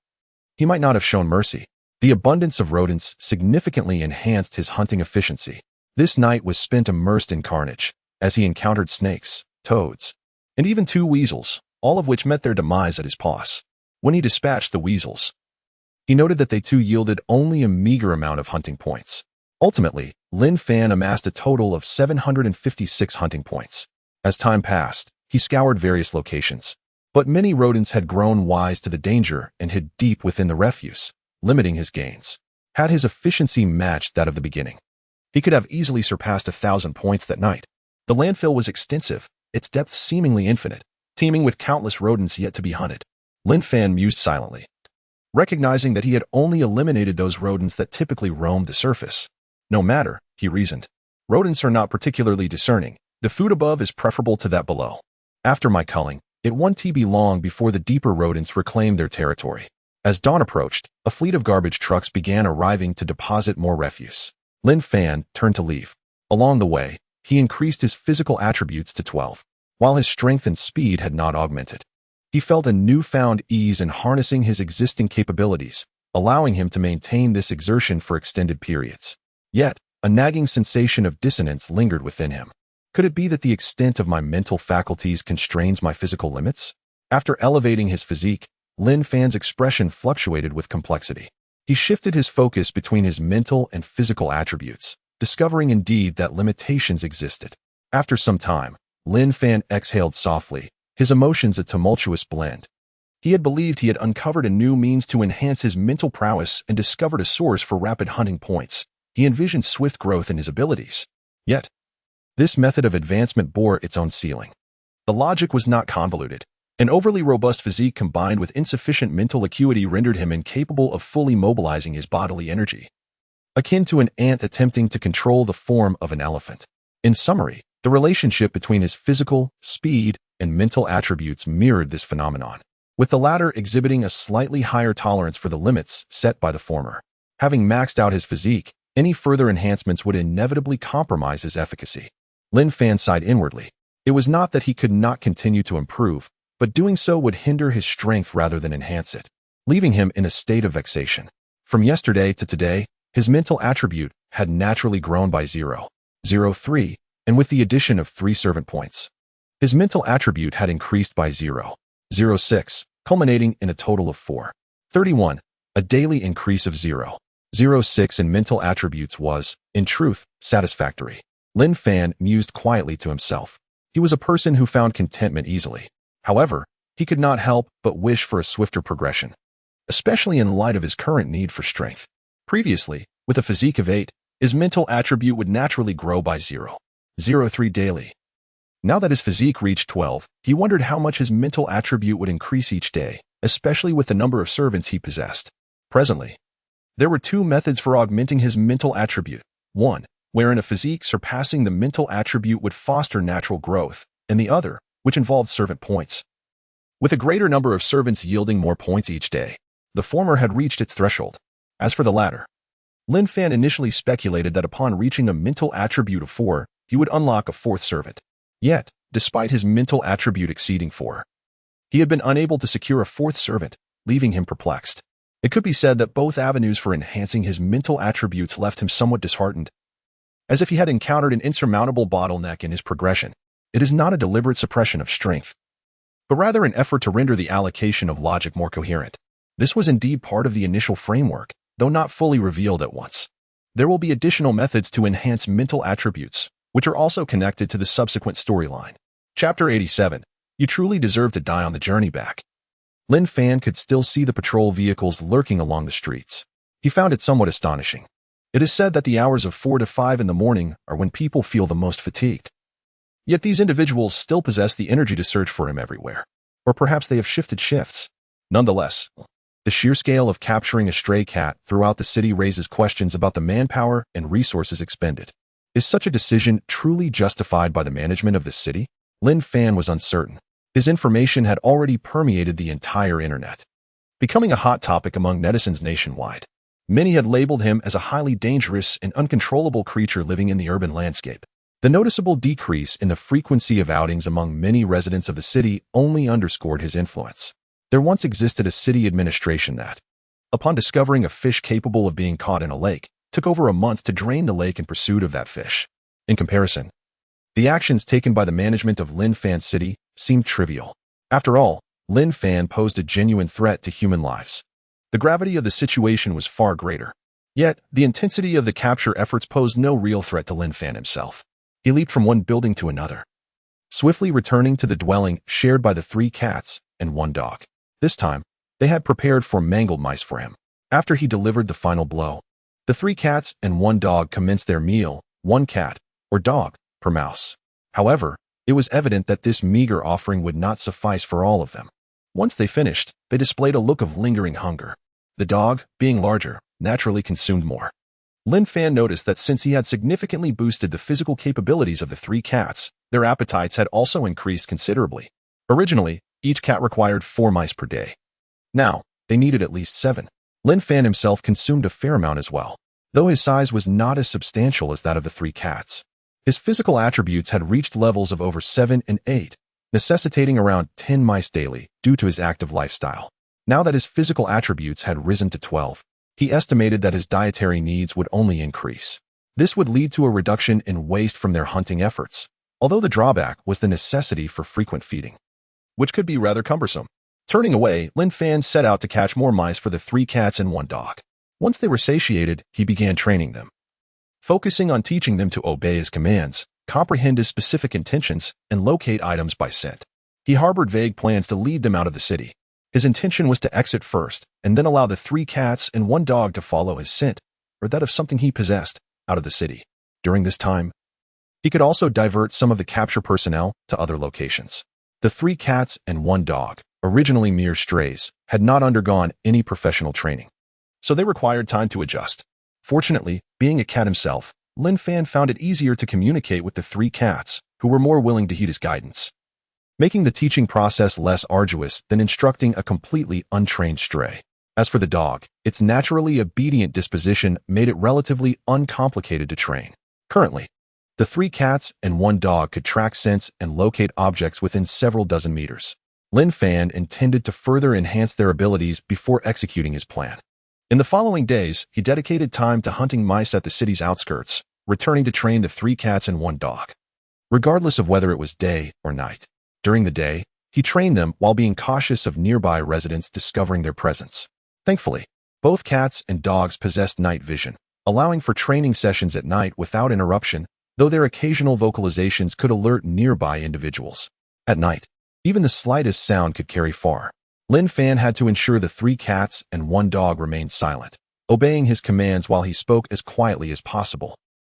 he might not have shown mercy. The abundance of rodents significantly enhanced his hunting efficiency. This night was spent immersed in carnage, as he encountered snakes, toads, and even 2 weasels, all of which met their demise at his paws. When he dispatched the weasels, he noted that they too yielded only a meager amount of hunting points. Ultimately, Lin Fan amassed a total of 756 hunting points. As time passed, he scoured various locations, but many rodents had grown wise to the danger and hid deep within the refuse, limiting his gains. Had his efficiency matched that of the beginning, he could have easily surpassed 1,000 points that night. The landfill was extensive, its depth seemingly infinite, teeming with countless rodents yet to be hunted. Lin Fan mused silently, recognizing that he had only eliminated those rodents that typically roamed the surface. No matter, he reasoned. Rodents are not particularly discerning. The food above is preferable to that below. After my culling, it won't be long before the deeper rodents reclaimed their territory. As dawn approached, a fleet of garbage trucks began arriving to deposit more refuse. Lin Fan turned to leave. Along the way, he increased his physical attributes to 12, while his strength and speed had not augmented. He felt a newfound ease in harnessing his existing capabilities, allowing him to maintain this exertion for extended periods. Yet, a nagging sensation of dissonance lingered within him. Could it be that the extent of my mental faculties constrains my physical limits? After elevating his physique, Lin Fan's expression fluctuated with complexity. He shifted his focus between his mental and physical attributes, discovering indeed that limitations existed. After some time, Lin Fan exhaled softly, his emotions a tumultuous blend. He had believed he had uncovered a new means to enhance his mental prowess and discovered a source for rapid hunting points. He envisioned swift growth in his abilities. Yet, this method of advancement bore its own ceiling. The logic was not convoluted. An overly robust physique combined with insufficient mental acuity rendered him incapable of fully mobilizing his bodily energy, akin to an ant attempting to control the form of an elephant. In summary, the relationship between his physical, speed, and mental attributes mirrored this phenomenon, with the latter exhibiting a slightly higher tolerance for the limits set by the former. Having maxed out his physique, any further enhancements would inevitably compromise his efficacy. Lin Fan sighed inwardly. It was not that he could not continue to improve, but doing so would hinder his strength rather than enhance it, leaving him in a state of vexation. From yesterday to today, his mental attribute had naturally grown by 0.03, and with the addition of 3 servant points, his mental attribute had increased by 0.06, culminating in a total of 4.31. A daily increase of 0.06 in mental attributes was, in truth, satisfactory. Lin Fan mused quietly to himself. He was a person who found contentment easily. However, he could not help but wish for a swifter progression, especially in light of his current need for strength. Previously, with a physique of 8, his mental attribute would naturally grow by 0.03 daily. Now that his physique reached 12, he wondered how much his mental attribute would increase each day, especially with the number of servants he possessed. Presently, there were two methods for augmenting his mental attribute. One, wherein a physique surpassing the mental attribute would foster natural growth, and the other, which involved servant points. With a greater number of servants yielding more points each day, the former had reached its threshold. As for the latter, Lin Fan initially speculated that upon reaching a mental attribute of 4, he would unlock a fourth servant. Yet, despite his mental attribute exceeding 4, he had been unable to secure a fourth servant, leaving him perplexed. It could be said that both avenues for enhancing his mental attributes left him somewhat disheartened, as if he had encountered an insurmountable bottleneck in his progression. It is not a deliberate suppression of strength, but rather an effort to render the allocation of logic more coherent. This was indeed part of the initial framework, though not fully revealed at once. There will be additional methods to enhance mental attributes, which are also connected to the subsequent storyline. Chapter 87. You truly deserve to die on the journey back. Lin Fan could still see the patrol vehicles lurking along the streets. He found it somewhat astonishing. It is said that the hours of 4 to 5 in the morning are when people feel the most fatigued. Yet these individuals still possess the energy to search for him everywhere. Or perhaps they have shifted shifts. Nonetheless, the sheer scale of capturing a stray cat throughout the city raises questions about the manpower and resources expended. Is such a decision truly justified by the management of the city? Lin Fan was uncertain. His information had already permeated the entire internet, becoming a hot topic among netizens nationwide. Many had labeled him as a highly dangerous and uncontrollable creature living in the urban landscape. The noticeable decrease in the frequency of outings among many residents of the city only underscored his influence. There once existed a city administration that, upon discovering a fish capable of being caught in a lake, took over a month to drain the lake in pursuit of that fish. In comparison, the actions taken by the management of Lin Fan City seemed trivial. After all, Lin Fan posed a genuine threat to human lives. The gravity of the situation was far greater. Yet, the intensity of the capture efforts posed no real threat to Lin Fan himself. He leaped from one building to another, swiftly returning to the dwelling shared by the 3 cats and 1 dog. This time, they had prepared for mangled mice for him. After he delivered the final blow, the 3 cats and 1 dog commenced their meal, 1 cat, or dog, per mouse. However, it was evident that this meager offering would not suffice for all of them. Once they finished, they displayed a look of lingering hunger. The dog, being larger, naturally consumed more. Lin Fan noticed that since he had significantly boosted the physical capabilities of the 3 cats, their appetites had also increased considerably. Originally, each cat required 4 mice per day. Now, they needed at least 7. Lin Fan himself consumed a fair amount as well, though his size was not as substantial as that of the 3 cats. His physical attributes had reached levels of over 7 and 8, necessitating around 10 mice daily due to his active lifestyle. Now that his physical attributes had risen to 12, he estimated that his dietary needs would only increase. This would lead to a reduction in waste from their hunting efforts, although the drawback was the necessity for frequent feeding, which could be rather cumbersome. Turning away, Lin Fan set out to catch more mice for the 3 cats and 1 dog. Once they were satiated, he began training them, focusing on teaching them to obey his commands, comprehend his specific intentions, and locate items by scent. He harbored vague plans to lead them out of the city. His intention was to exit first, and then allow the 3 cats and 1 dog to follow his scent, or that of something he possessed, out of the city. During this time, he could also divert some of the capture personnel to other locations. The 3 cats and 1 dog, originally mere strays, had not undergone any professional training, so they required time to adjust. Fortunately, being a cat himself, Lin Fan found it easier to communicate with the 3 cats, who were more willing to heed his guidance, making the teaching process less arduous than instructing a completely untrained stray. As for the dog, its naturally obedient disposition made it relatively uncomplicated to train. Currently, the 3 cats and 1 dog could track scents and locate objects within several dozen meters. Lin Fan intended to further enhance their abilities before executing his plan. In the following days, he dedicated time to hunting mice at the city's outskirts, returning to train the 3 cats and 1 dog, regardless of whether it was day or night. During the day, he trained them while being cautious of nearby residents discovering their presence. Thankfully, both cats and dogs possessed night vision, allowing for training sessions at night without interruption, though their occasional vocalizations could alert nearby individuals. At night, even the slightest sound could carry far. Lin Fan had to ensure the 3 cats and 1 dog remained silent, obeying his commands while he spoke as quietly as possible.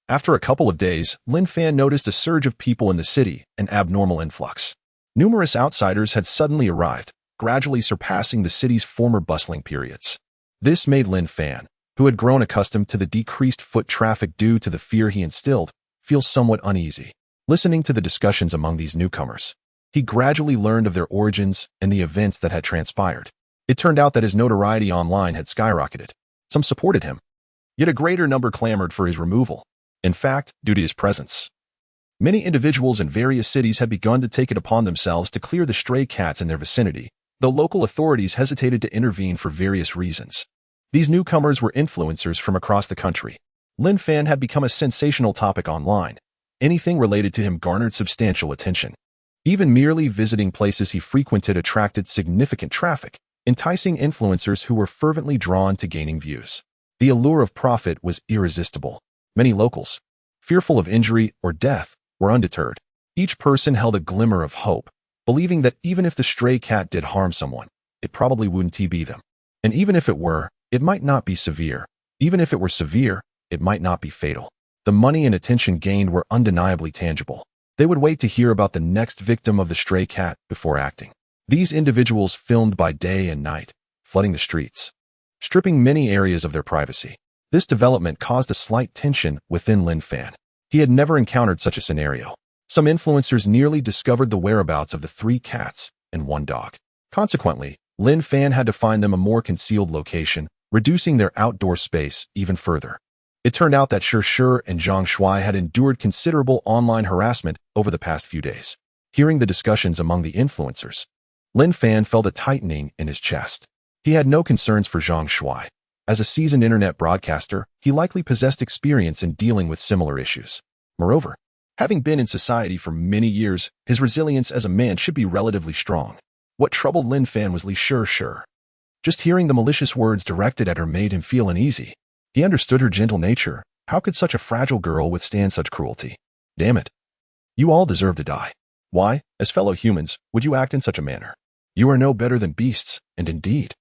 After a couple of days, Lin Fan noticed a surge of people in the city, an abnormal influx. Numerous outsiders had suddenly arrived, gradually surpassing the city's former bustling periods. This made Lin Fan, who had grown accustomed to the decreased foot traffic due to the fear he instilled, feel somewhat uneasy. Listening to the discussions among these newcomers, he gradually learned of their origins and the events that had transpired. It turned out that his notoriety online had skyrocketed. Some supported him, yet a greater number clamored for his removal. In fact, due to his presence, many individuals in various cities had begun to take it upon themselves to clear the stray cats in their vicinity, though local authorities hesitated to intervene for various reasons. These newcomers were influencers from across the country. Lin Fan had become a sensational topic online. Anything related to him garnered substantial attention. Even merely visiting places he frequented attracted significant traffic, enticing influencers who were fervently drawn to gaining views. The allure of profit was irresistible. Many locals, fearful of injury or death, were undeterred. Each person held a glimmer of hope, believing that even if the stray cat did harm someone, it probably wouldn't TB them. And even if it were, it might not be severe. Even if it were severe, it might not be fatal. The money and attention gained were undeniably tangible. They would wait to hear about the next victim of the stray cat before acting. These individuals filmed by day and night, flooding the streets, stripping many areas of their privacy. This development caused a slight tension within Lin Fan. He had never encountered such a scenario. Some influencers nearly discovered the whereabouts of the 3 cats and 1 dog. Consequently, Lin Fan had to find them a more concealed location, reducing their outdoor space even further. It turned out that Shi and Zhang Shuai had endured considerable online harassment over the past few days. Hearing the discussions among the influencers, Lin Fan felt a tightening in his chest. He had no concerns for Zhang Shuai. As a seasoned internet broadcaster, he likely possessed experience in dealing with similar issues. Moreover, having been in society for many years, his resilience as a man should be relatively strong. What troubled Lin Fan was Li Shi. Just hearing the malicious words directed at her made him feel uneasy. He understood her gentle nature. How could such a fragile girl withstand such cruelty? Damn it. You all deserve to die. Why, as fellow humans, would you act in such a manner? You are no better than beasts, and indeed,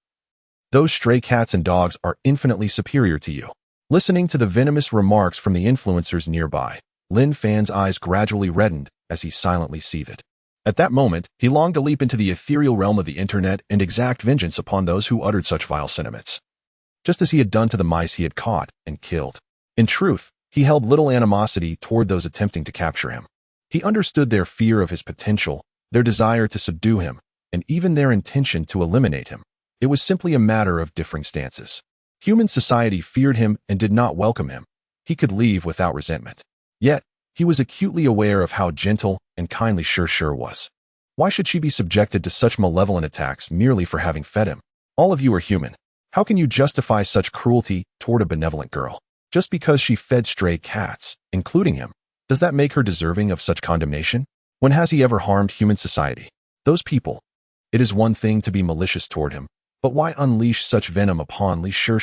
those stray cats and dogs are infinitely superior to you. Listening to the venomous remarks from the influencers nearby, Lin Fan's eyes gradually reddened as he silently seethed. At that moment, he longed to leap into the ethereal realm of the internet and exact vengeance upon those who uttered such vile sentiments, just as he had done to the mice he had caught and killed. In truth, he held little animosity toward those attempting to capture him. He understood their fear of his potential, their desire to subdue him, and even their intention to eliminate him. It was simply a matter of differing stances. Human society feared him and did not welcome him. He could leave without resentment. Yet, he was acutely aware of how gentle and kindly Shi was. Why should she be subjected to such malevolent attacks merely for having fed him? All of you are human. How can you justify such cruelty toward a benevolent girl? Just because she fed stray cats, including him, does that make her deserving of such condemnation? When has he ever harmed human society? Those people. It is one thing to be malicious toward him, but why unleash such venom upon Li Shi?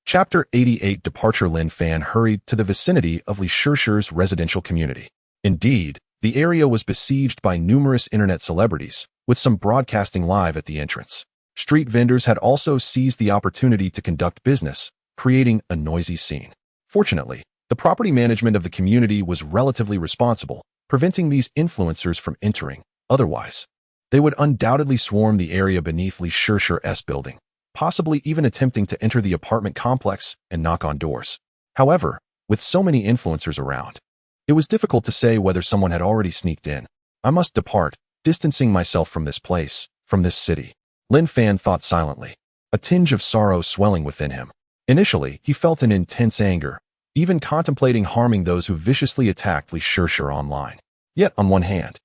Chapter 88 Departure. Lin Fan hurried to the vicinity of Li Shi's residential community. Indeed, the area was besieged by numerous internet celebrities, with some broadcasting live at the entrance. Street vendors had also seized the opportunity to conduct business, creating a noisy scene. Fortunately, the property management of the community was relatively responsible, preventing these influencers from entering. Otherwise, they would undoubtedly swarm the area beneath Li Shi's building, possibly even attempting to enter the apartment complex and knock on doors. However, with so many influencers around, it was difficult to say whether someone had already sneaked in. I must depart, distancing myself from this place, from this city. Lin Fan thought silently, a tinge of sorrow swelling within him. Initially, he felt an intense anger, even contemplating harming those who viciously attacked Li Shi online. Yet, on one hand,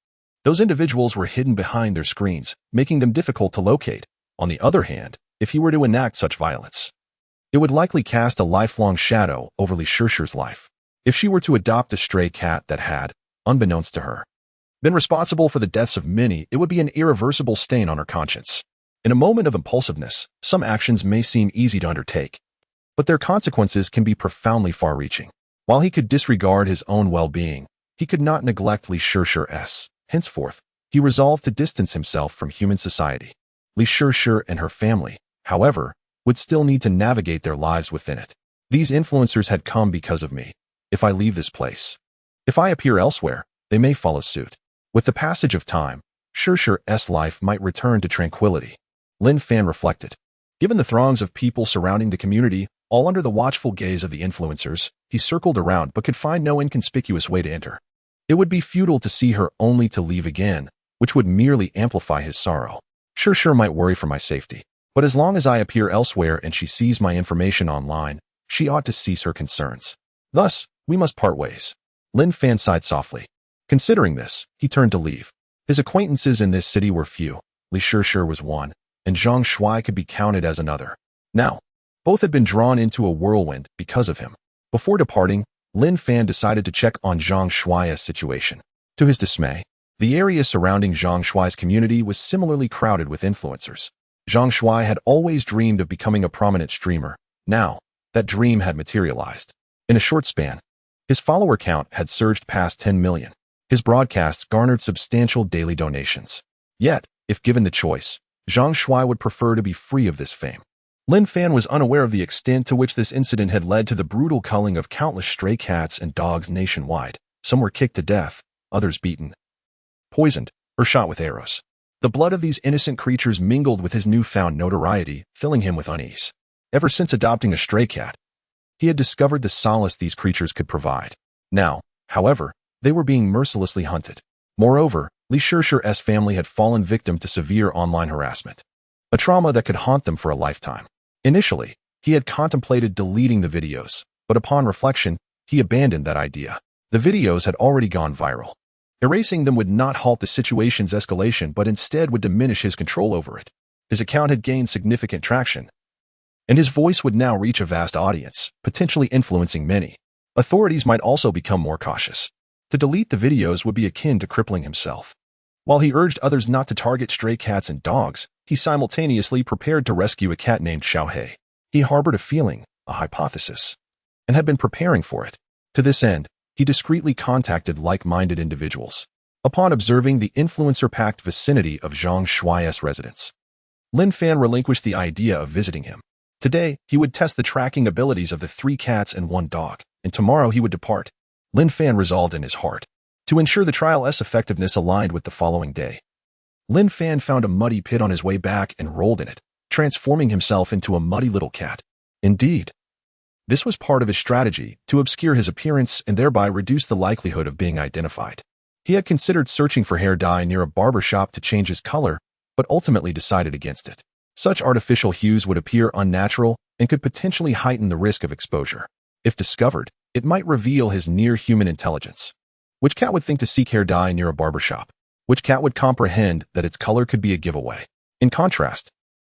those individuals were hidden behind their screens, making them difficult to locate. On the other hand, if he were to enact such violence, it would likely cast a lifelong shadow over Li Shi's life. If she were to adopt a stray cat that had, unbeknownst to her, been responsible for the deaths of many, it would be an irreversible stain on her conscience. In a moment of impulsiveness, some actions may seem easy to undertake, but their consequences can be profoundly far-reaching. While he could disregard his own well-being, he could not neglect Li Shi's. Henceforth, he resolved to distance himself from human society. Li Shi and her family, however, would still need to navigate their lives within it. These influencers had come because of me. if I leave this place. If I appear elsewhere, they may follow suit. With the passage of time, Sher's life might return to tranquility. Lin Fan reflected. Given the throngs of people surrounding the community, all under the watchful gaze of the influencers, he circled around but could find no inconspicuous way to enter. It would be futile to see her only to leave again, which would merely amplify his sorrow. Sher might worry for my safety, but as long as I appear elsewhere and she sees my information online, she ought to cease her concerns. Thus, we must part ways. Lin Fan sighed softly. Considering this, he turned to leave. His acquaintances in this city were few. Li Sher was one, and Zhang Shuai could be counted as another. Now, both had been drawn into a whirlwind because of him. Before departing, Lin Fan decided to check on Zhang Shuai's situation. To his dismay, the area surrounding Zhang Shuai's community was similarly crowded with influencers. Zhang Shuai had always dreamed of becoming a prominent streamer. Now, that dream had materialized. In a short span, his follower count had surged past 10 million. His broadcasts garnered substantial daily donations. Yet, if given the choice, Zhang Shuai would prefer to be free of this fame. Lin Fan was unaware of the extent to which this incident had led to the brutal culling of countless stray cats and dogs nationwide. Some were kicked to death, others beaten, poisoned, or shot with arrows. The blood of these innocent creatures mingled with his newfound notoriety, filling him with unease. Ever since adopting a stray cat, he had discovered the solace these creatures could provide. Now, however, they were being mercilessly hunted. Moreover, Li Sher's family had fallen victim to severe online harassment, a trauma that could haunt them for a lifetime. Initially, he had contemplated deleting the videos, but upon reflection, he abandoned that idea. The videos had already gone viral. Erasing them would not halt the situation's escalation but instead would diminish his control over it. His account had gained significant traction, and his voice would now reach a vast audience, potentially influencing many. Authorities might also become more cautious. To delete the videos would be akin to crippling himself. While he urged others not to target stray cats and dogs, he simultaneously prepared to rescue a cat named Xiaohei. He harbored a feeling, a hypothesis, and had been preparing for it. To this end, he discreetly contacted like-minded individuals. Upon observing the influencer-packed vicinity of Zhang Shuai's residence, Lin Fan relinquished the idea of visiting him. Today, he would test the tracking abilities of the 3 cats and 1 dog, and tomorrow he would depart. Lin Fan resolved in his heart to ensure the trial's effectiveness aligned with the following day. Lin Fan found a muddy pit on his way back and rolled in it, transforming himself into a muddy little cat. Indeed, this was part of his strategy to obscure his appearance and thereby reduce the likelihood of being identified. He had considered searching for hair dye near a barber shop to change his color, but ultimately decided against it. Such artificial hues would appear unnatural and could potentially heighten the risk of exposure. If discovered, it might reveal his near-human intelligence. Which cat would think to seek hair dye near a barber shop? Which cat would comprehend that its color could be a giveaway? In contrast,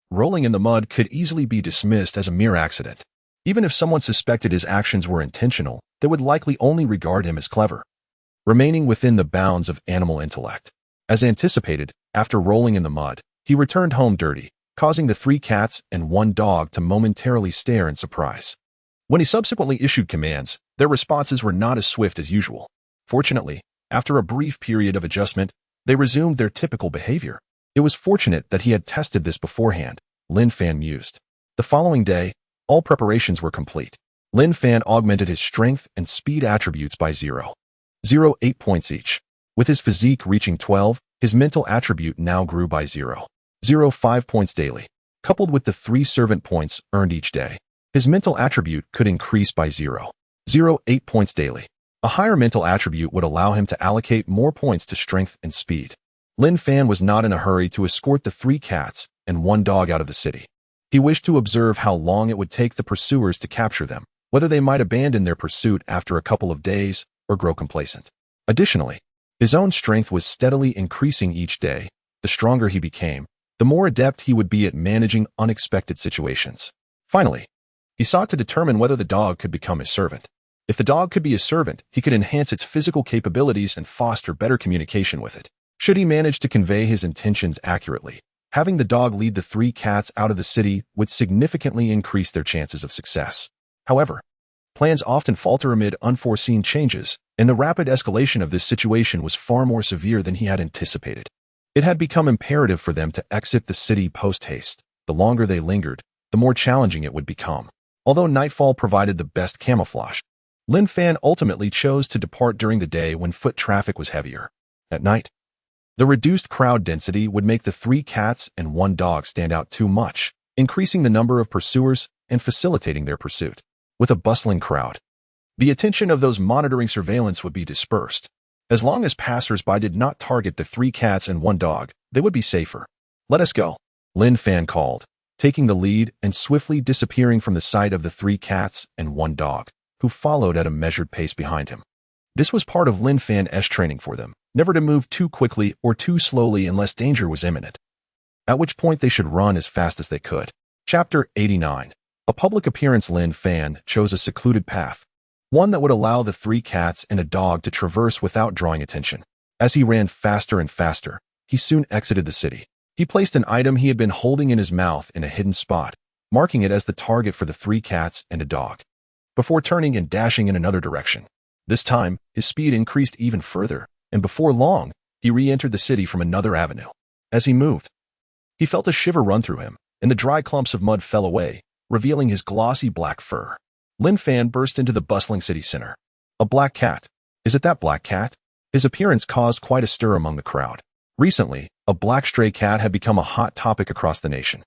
rolling in the mud could easily be dismissed as a mere accident. Even if someone suspected his actions were intentional, they would likely only regard him as clever, remaining within the bounds of animal intellect. As anticipated, after rolling in the mud, he returned home dirty, causing the 3 cats and 1 dog to momentarily stare in surprise. When he subsequently issued commands, their responses were not as swift as usual. Fortunately, after a brief period of adjustment, they resumed their typical behavior. It was fortunate that he had tested this beforehand, Lin Fan mused. The following day, all preparations were complete. Lin Fan augmented his strength and speed attributes by 0.08 points each. With his physique reaching 12, his mental attribute now grew by 0.05 points daily. Coupled with the 3 servant points earned each day, his mental attribute could increase by 0.08 points daily. A higher mental attribute would allow him to allocate more points to strength and speed. Lin Fan was not in a hurry to escort the 3 cats and 1 dog out of the city. He wished to observe how long it would take the pursuers to capture them, whether they might abandon their pursuit after a couple of days or grow complacent. Additionally, his own strength was steadily increasing each day. The stronger he became, the more adept he would be at managing unexpected situations. Finally, he sought to determine whether the dog could become his servant. If the dog could be his servant, he could enhance its physical capabilities and foster better communication with it. Should he manage to convey his intentions accurately, having the dog lead the 3 cats out of the city would significantly increase their chances of success. However, plans often falter amid unforeseen changes, and the rapid escalation of this situation was far more severe than he had anticipated. It had become imperative for them to exit the city post-haste. The longer they lingered, the more challenging it would become. Although nightfall provided the best camouflage, Lin Fan ultimately chose to depart during the day when foot traffic was heavier. At night, the reduced crowd density would make the 3 cats and 1 dog stand out too much, increasing the number of pursuers and facilitating their pursuit. With a bustling crowd, the attention of those monitoring surveillance would be dispersed. As long as passers-by did not target the 3 cats and 1 dog, they would be safer. "Let us go," Lin Fan called, taking the lead and swiftly disappearing from the sight of the 3 cats and 1 dog, who followed at a measured pace behind him. This was part of Lin Fan's training for them, never to move too quickly or too slowly unless danger was imminent, at which point they should run as fast as they could. Chapter 89. A public appearance. Lin Fan chose a secluded path, one that would allow the 3 cats and a dog to traverse without drawing attention. As he ran faster and faster, he soon exited the city. He placed an item he had been holding in his mouth in a hidden spot, marking it as the target for the 3 cats and a dog, before turning and dashing in another direction. This time, his speed increased even further, and before long, he re-entered the city from another avenue. As he moved, he felt a shiver run through him, and the dry clumps of mud fell away, revealing his glossy black fur. Lin Fan burst into the bustling city center. A black cat. Is it that black cat? His appearance caused quite a stir among the crowd. Recently, a black stray cat had become a hot topic across the nation,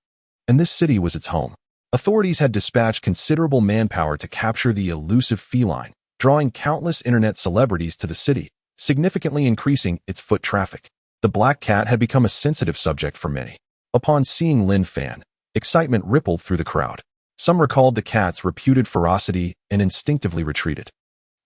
and this city was its home. Authorities had dispatched considerable manpower to capture the elusive feline, drawing countless internet celebrities to the city, significantly increasing its foot traffic. The black cat had become a sensitive subject for many. Upon seeing Lin Fan, excitement rippled through the crowd. Some recalled the cat's reputed ferocity and instinctively retreated,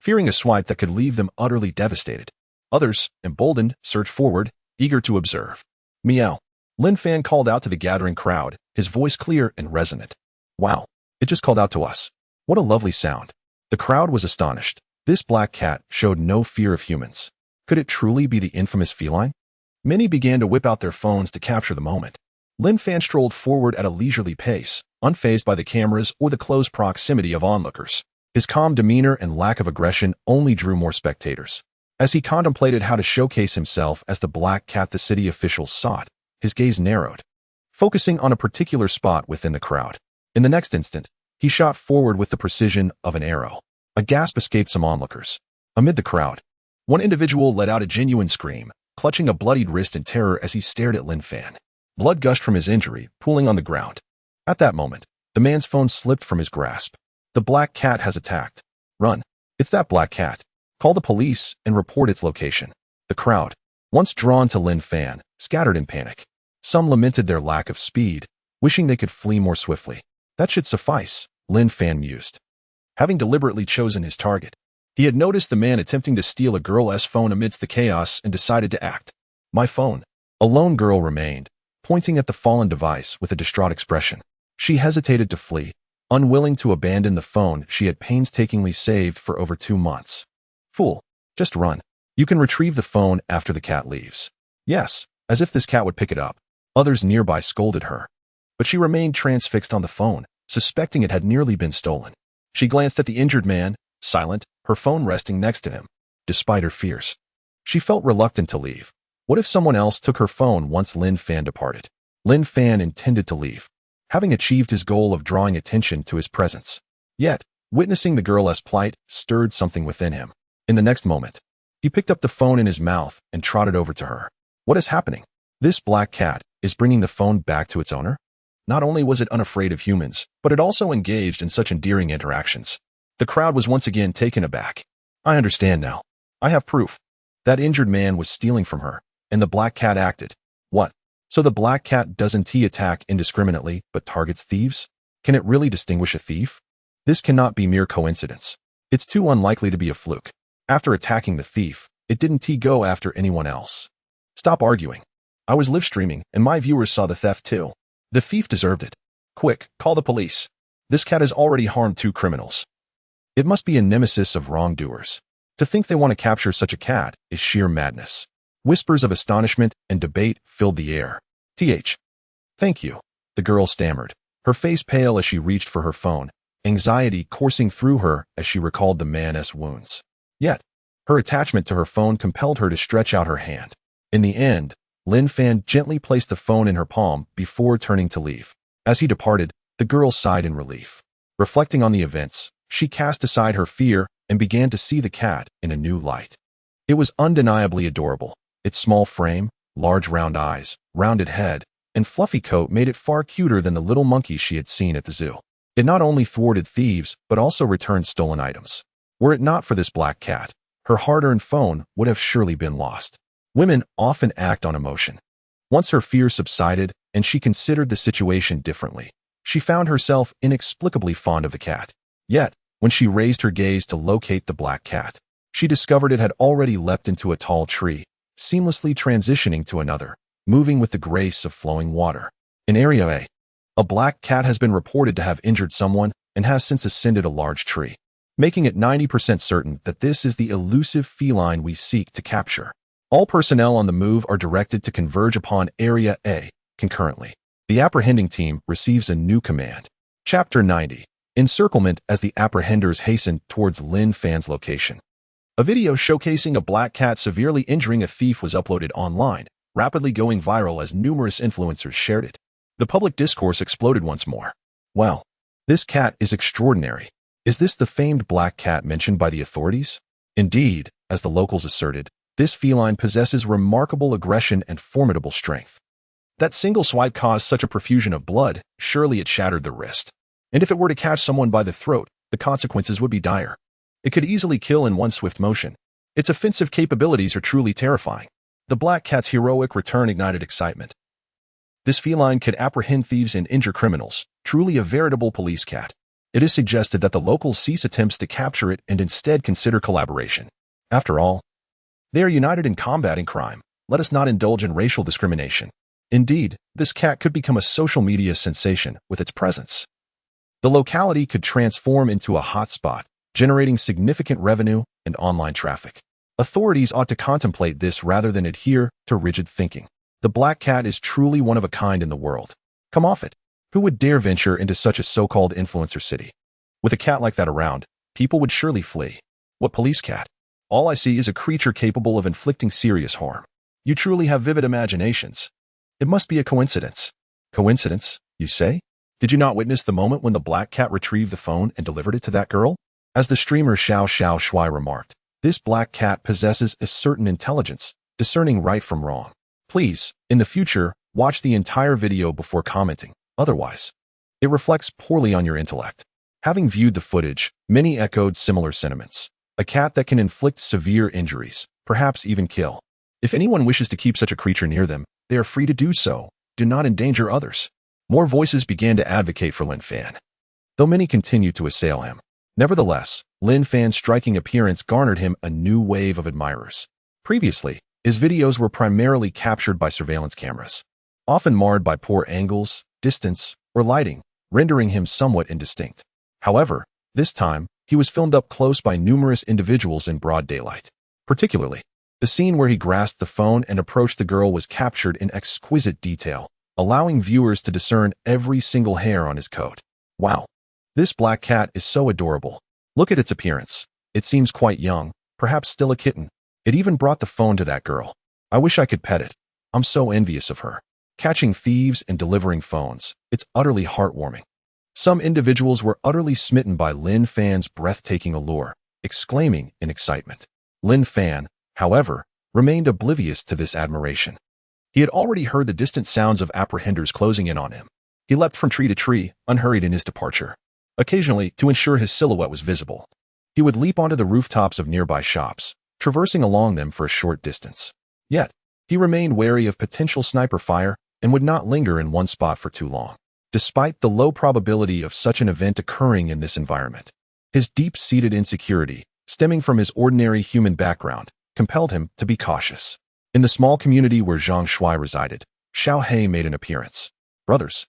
fearing a swipe that could leave them utterly devastated. Others, emboldened, surged forward, eager to observe. "Meow." Lin Fan called out to the gathering crowd, his voice clear and resonant. "Wow, it just called out to us. What a lovely sound." The crowd was astonished. This black cat showed no fear of humans. Could it truly be the infamous feline? Many began to whip out their phones to capture the moment. Lin Fan strolled forward at a leisurely pace, unfazed by the cameras or the close proximity of onlookers. His calm demeanor and lack of aggression only drew more spectators. As he contemplated how to showcase himself as the black cat the city officials sought, his gaze narrowed, focusing on a particular spot within the crowd. In the next instant, he shot forward with the precision of an arrow. A gasp escaped some onlookers. Amid the crowd, one individual let out a genuine scream, clutching a bloodied wrist in terror as he stared at Lin Fan. Blood gushed from his injury, pooling on the ground. At that moment, the man's phone slipped from his grasp. "The black cat has attacked. Run. It's that black cat. Call the police and report its location." The crowd, once drawn to Lin Fan, scattered in panic. Some lamented their lack of speed, wishing they could flee more swiftly. That should suffice, Lin Fan mused. Having deliberately chosen his target, he had noticed the man attempting to steal a girl's phone amidst the chaos and decided to act. "My phone." A lone girl remained, pointing at the fallen device with a distraught expression. She hesitated to flee, unwilling to abandon the phone she had painstakingly saved for over 2 months. "Fool, just run. You can retrieve the phone after the cat leaves." "Yes," as if this cat would pick it up. Others nearby scolded her, but she remained transfixed on the phone, suspecting it had nearly been stolen. She glanced at the injured man, silent, her phone resting next to him. Despite her fears, she felt reluctant to leave. What if someone else took her phone once Lin Fan departed? Lin Fan intended to leave, having achieved his goal of drawing attention to his presence. Yet, witnessing the girl's plight stirred something within him. In the next moment, he picked up the phone in his mouth and trotted over to her. "What is happening? This black cat is bringing the phone back to its owner?" Not only was it unafraid of humans, but it also engaged in such endearing interactions. The crowd was once again taken aback. "I understand now. I have proof. That injured man was stealing from her, and the black cat acted." "What? So the black cat doesn't attack indiscriminately, but targets thieves? Can it really distinguish a thief? This cannot be mere coincidence. It's too unlikely to be a fluke. After attacking the thief, it didn't go after anyone else." "Stop arguing. I was live streaming, and my viewers saw the theft too. The thief deserved it. Quick, call the police. This cat has already harmed 2 criminals. It must be a nemesis of wrongdoers. To think they want to capture such a cat is sheer madness." Whispers of astonishment and debate filled the air. Thank you," the girl stammered, her face pale as she reached for her phone, anxiety coursing through her as she recalled the man's wounds. Yet, her attachment to her phone compelled her to stretch out her hand. In the end, Lin Fan gently placed the phone in her palm before turning to leave. As he departed, the girl sighed in relief. Reflecting on the events, she cast aside her fear and began to see the cat in a new light. It was undeniably adorable. Its small frame, large round eyes, rounded head, and fluffy coat made it far cuter than the little monkey she had seen at the zoo. It not only thwarted thieves, but also returned stolen items. Were it not for this black cat, her hard-earned phone would have surely been lost. Women often act on emotion. Once her fear subsided and she considered the situation differently, she found herself inexplicably fond of the cat. Yet, when she raised her gaze to locate the black cat, she discovered it had already leapt into a tall tree, seamlessly transitioning to another, moving with the grace of flowing water. In Area A black cat has been reported to have injured someone and has since ascended a large tree, making it 90% certain that this is the elusive feline we seek to capture. All personnel on the move are directed to converge upon Area A concurrently. The apprehending team receives a new command. Chapter 90. Encirclement as the apprehenders hasten towards Lin Fan's location. A video showcasing a black cat severely injuring a thief was uploaded online, rapidly going viral as numerous influencers shared it. The public discourse exploded once more. Wow, this cat is extraordinary. Is this the famed black cat mentioned by the authorities? Indeed, as the locals asserted, this feline possesses remarkable aggression and formidable strength. That single swipe caused such a profusion of blood, surely it shattered the wrist. And if it were to catch someone by the throat, the consequences would be dire. It could easily kill in one swift motion. Its offensive capabilities are truly terrifying. The black cat's heroic return ignited excitement. This feline could apprehend thieves and injure criminals, truly a veritable police cat. It is suggested that the locals cease attempts to capture it and instead consider collaboration. After all, they are united in combating crime. Let us not indulge in racial discrimination. Indeed, this cat could become a social media sensation with its presence. The locality could transform into a hotspot, generating significant revenue and online traffic. Authorities ought to contemplate this rather than adhere to rigid thinking. The black cat is truly one of a kind in the world. Come off it. Who would dare venture into such a so-called influencer city? With a cat like that around, people would surely flee. What police cat? All I see is a creature capable of inflicting serious harm. You truly have vivid imaginations. It must be a coincidence. Coincidence, you say? Did you not witness the moment when the black cat retrieved the phone and delivered it to that girl? As the streamer Xiao Shui remarked, this black cat possesses a certain intelligence, discerning right from wrong. Please, in the future, watch the entire video before commenting. Otherwise, it reflects poorly on your intellect. Having viewed the footage, many echoed similar sentiments. A cat that can inflict severe injuries, perhaps even kill. If anyone wishes to keep such a creature near them, they are free to do so. Do not endanger others. More voices began to advocate for Lin Fan, though many continued to assail him. Nevertheless, Lin Fan's striking appearance garnered him a new wave of admirers. Previously, his videos were primarily captured by surveillance cameras, often marred by poor angles, distance, or lighting, rendering him somewhat indistinct. However, this time, he was filmed up close by numerous individuals in broad daylight. Particularly, the scene where he grasped the phone and approached the girl was captured in exquisite detail, allowing viewers to discern every single hair on his coat. Wow, this black cat is so adorable. Look at its appearance. It seems quite young, perhaps still a kitten. It even brought the phone to that girl. I wish I could pet it. I'm so envious of her. Catching thieves and delivering phones. It's utterly heartwarming. Some individuals were utterly smitten by Lin Fan's breathtaking allure, exclaiming in excitement. Lin Fan, however, remained oblivious to this admiration. He had already heard the distant sounds of apprehenders closing in on him. He leapt from tree to tree, unhurried in his departure. Occasionally, to ensure his silhouette was visible, he would leap onto the rooftops of nearby shops, traversing along them for a short distance. Yet, he remained wary of potential sniper fire and would not linger in one spot for too long. Despite the low probability of such an event occurring in this environment, his deep-seated insecurity, stemming from his ordinary human background, compelled him to be cautious. In the small community where Zhang Shui resided, Xiao He made an appearance. Brothers,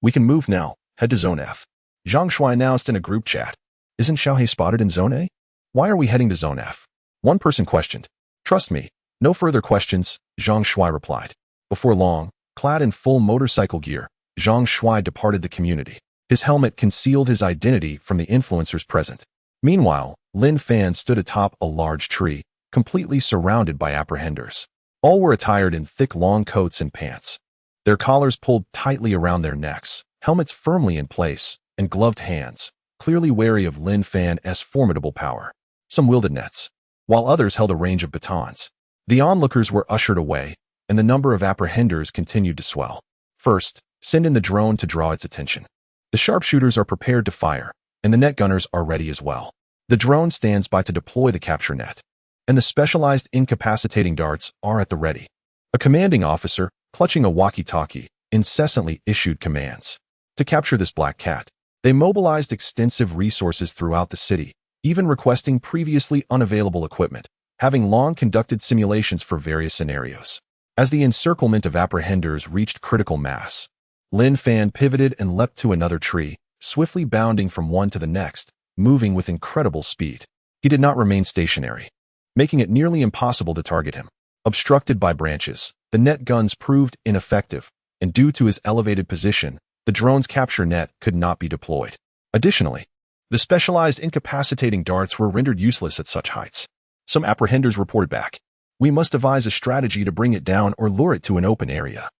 we can move now. Head to Zone F. Zhang Shui announced in a group chat. Isn't Xiao He spotted in Zone A? Why are we heading to Zone F? One person questioned. Trust me, no further questions, Zhang Shui replied. Before long, clad in full motorcycle gear, Zhang Shui departed the community. His helmet concealed his identity from the influencers present. Meanwhile, Lin Fan stood atop a large tree, completely surrounded by apprehenders. All were attired in thick long coats and pants, their collars pulled tightly around their necks, helmets firmly in place, and gloved hands, clearly wary of Lin Fan's formidable power. Some wielded nets, while others held a range of batons. The onlookers were ushered away, and the number of apprehenders continued to swell. First, send in the drone to draw its attention. The sharpshooters are prepared to fire, and the net gunners are ready as well. The drone stands by to deploy the capture net, and the specialized incapacitating darts are at the ready. A commanding officer, clutching a walkie-talkie, incessantly issued commands. To capture this black cat, they mobilized extensive resources throughout the city, even requesting previously unavailable equipment, having long conducted simulations for various scenarios. As the encirclement of apprehenders reached critical mass, Lin Fan pivoted and leapt to another tree, swiftly bounding from one to the next, moving with incredible speed. He did not remain stationary, making it nearly impossible to target him. Obstructed by branches, the net guns proved ineffective, and due to his elevated position, the drone's capture net could not be deployed. Additionally, the specialized incapacitating darts were rendered useless at such heights. Some apprehenders reported back, "We must devise a strategy to bring it down or lure it to an open area."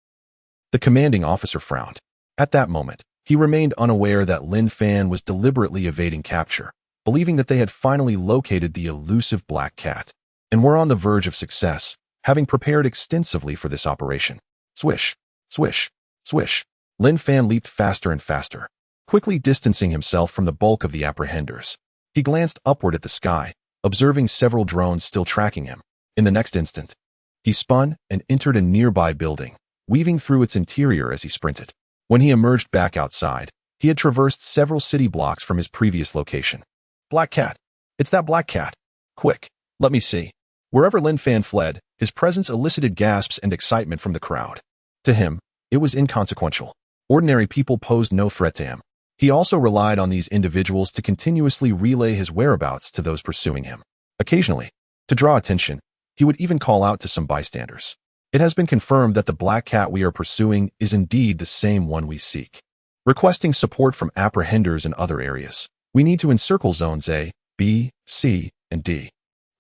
The commanding officer frowned. At that moment, he remained unaware that Lin Fan was deliberately evading capture, believing that they had finally located the elusive black cat, and were on the verge of success, having prepared extensively for this operation. Swish, swish, swish. Lin Fan leaped faster and faster, quickly distancing himself from the bulk of the apprehenders. He glanced upward at the sky, observing several drones still tracking him. In the next instant, he spun and entered a nearby building, weaving through its interior as he sprinted. When he emerged back outside, he had traversed several city blocks from his previous location. Black cat. It's that black cat. Quick, let me see. Wherever Lin Fan fled, his presence elicited gasps and excitement from the crowd. To him, it was inconsequential. Ordinary people posed no threat to him. He also relied on these individuals to continuously relay his whereabouts to those pursuing him. Occasionally, to draw attention, he would even call out to some bystanders. It has been confirmed that the black cat we are pursuing is indeed the same one we seek. Requesting support from apprehenders in other areas, we need to encircle zones A, B, C, and D.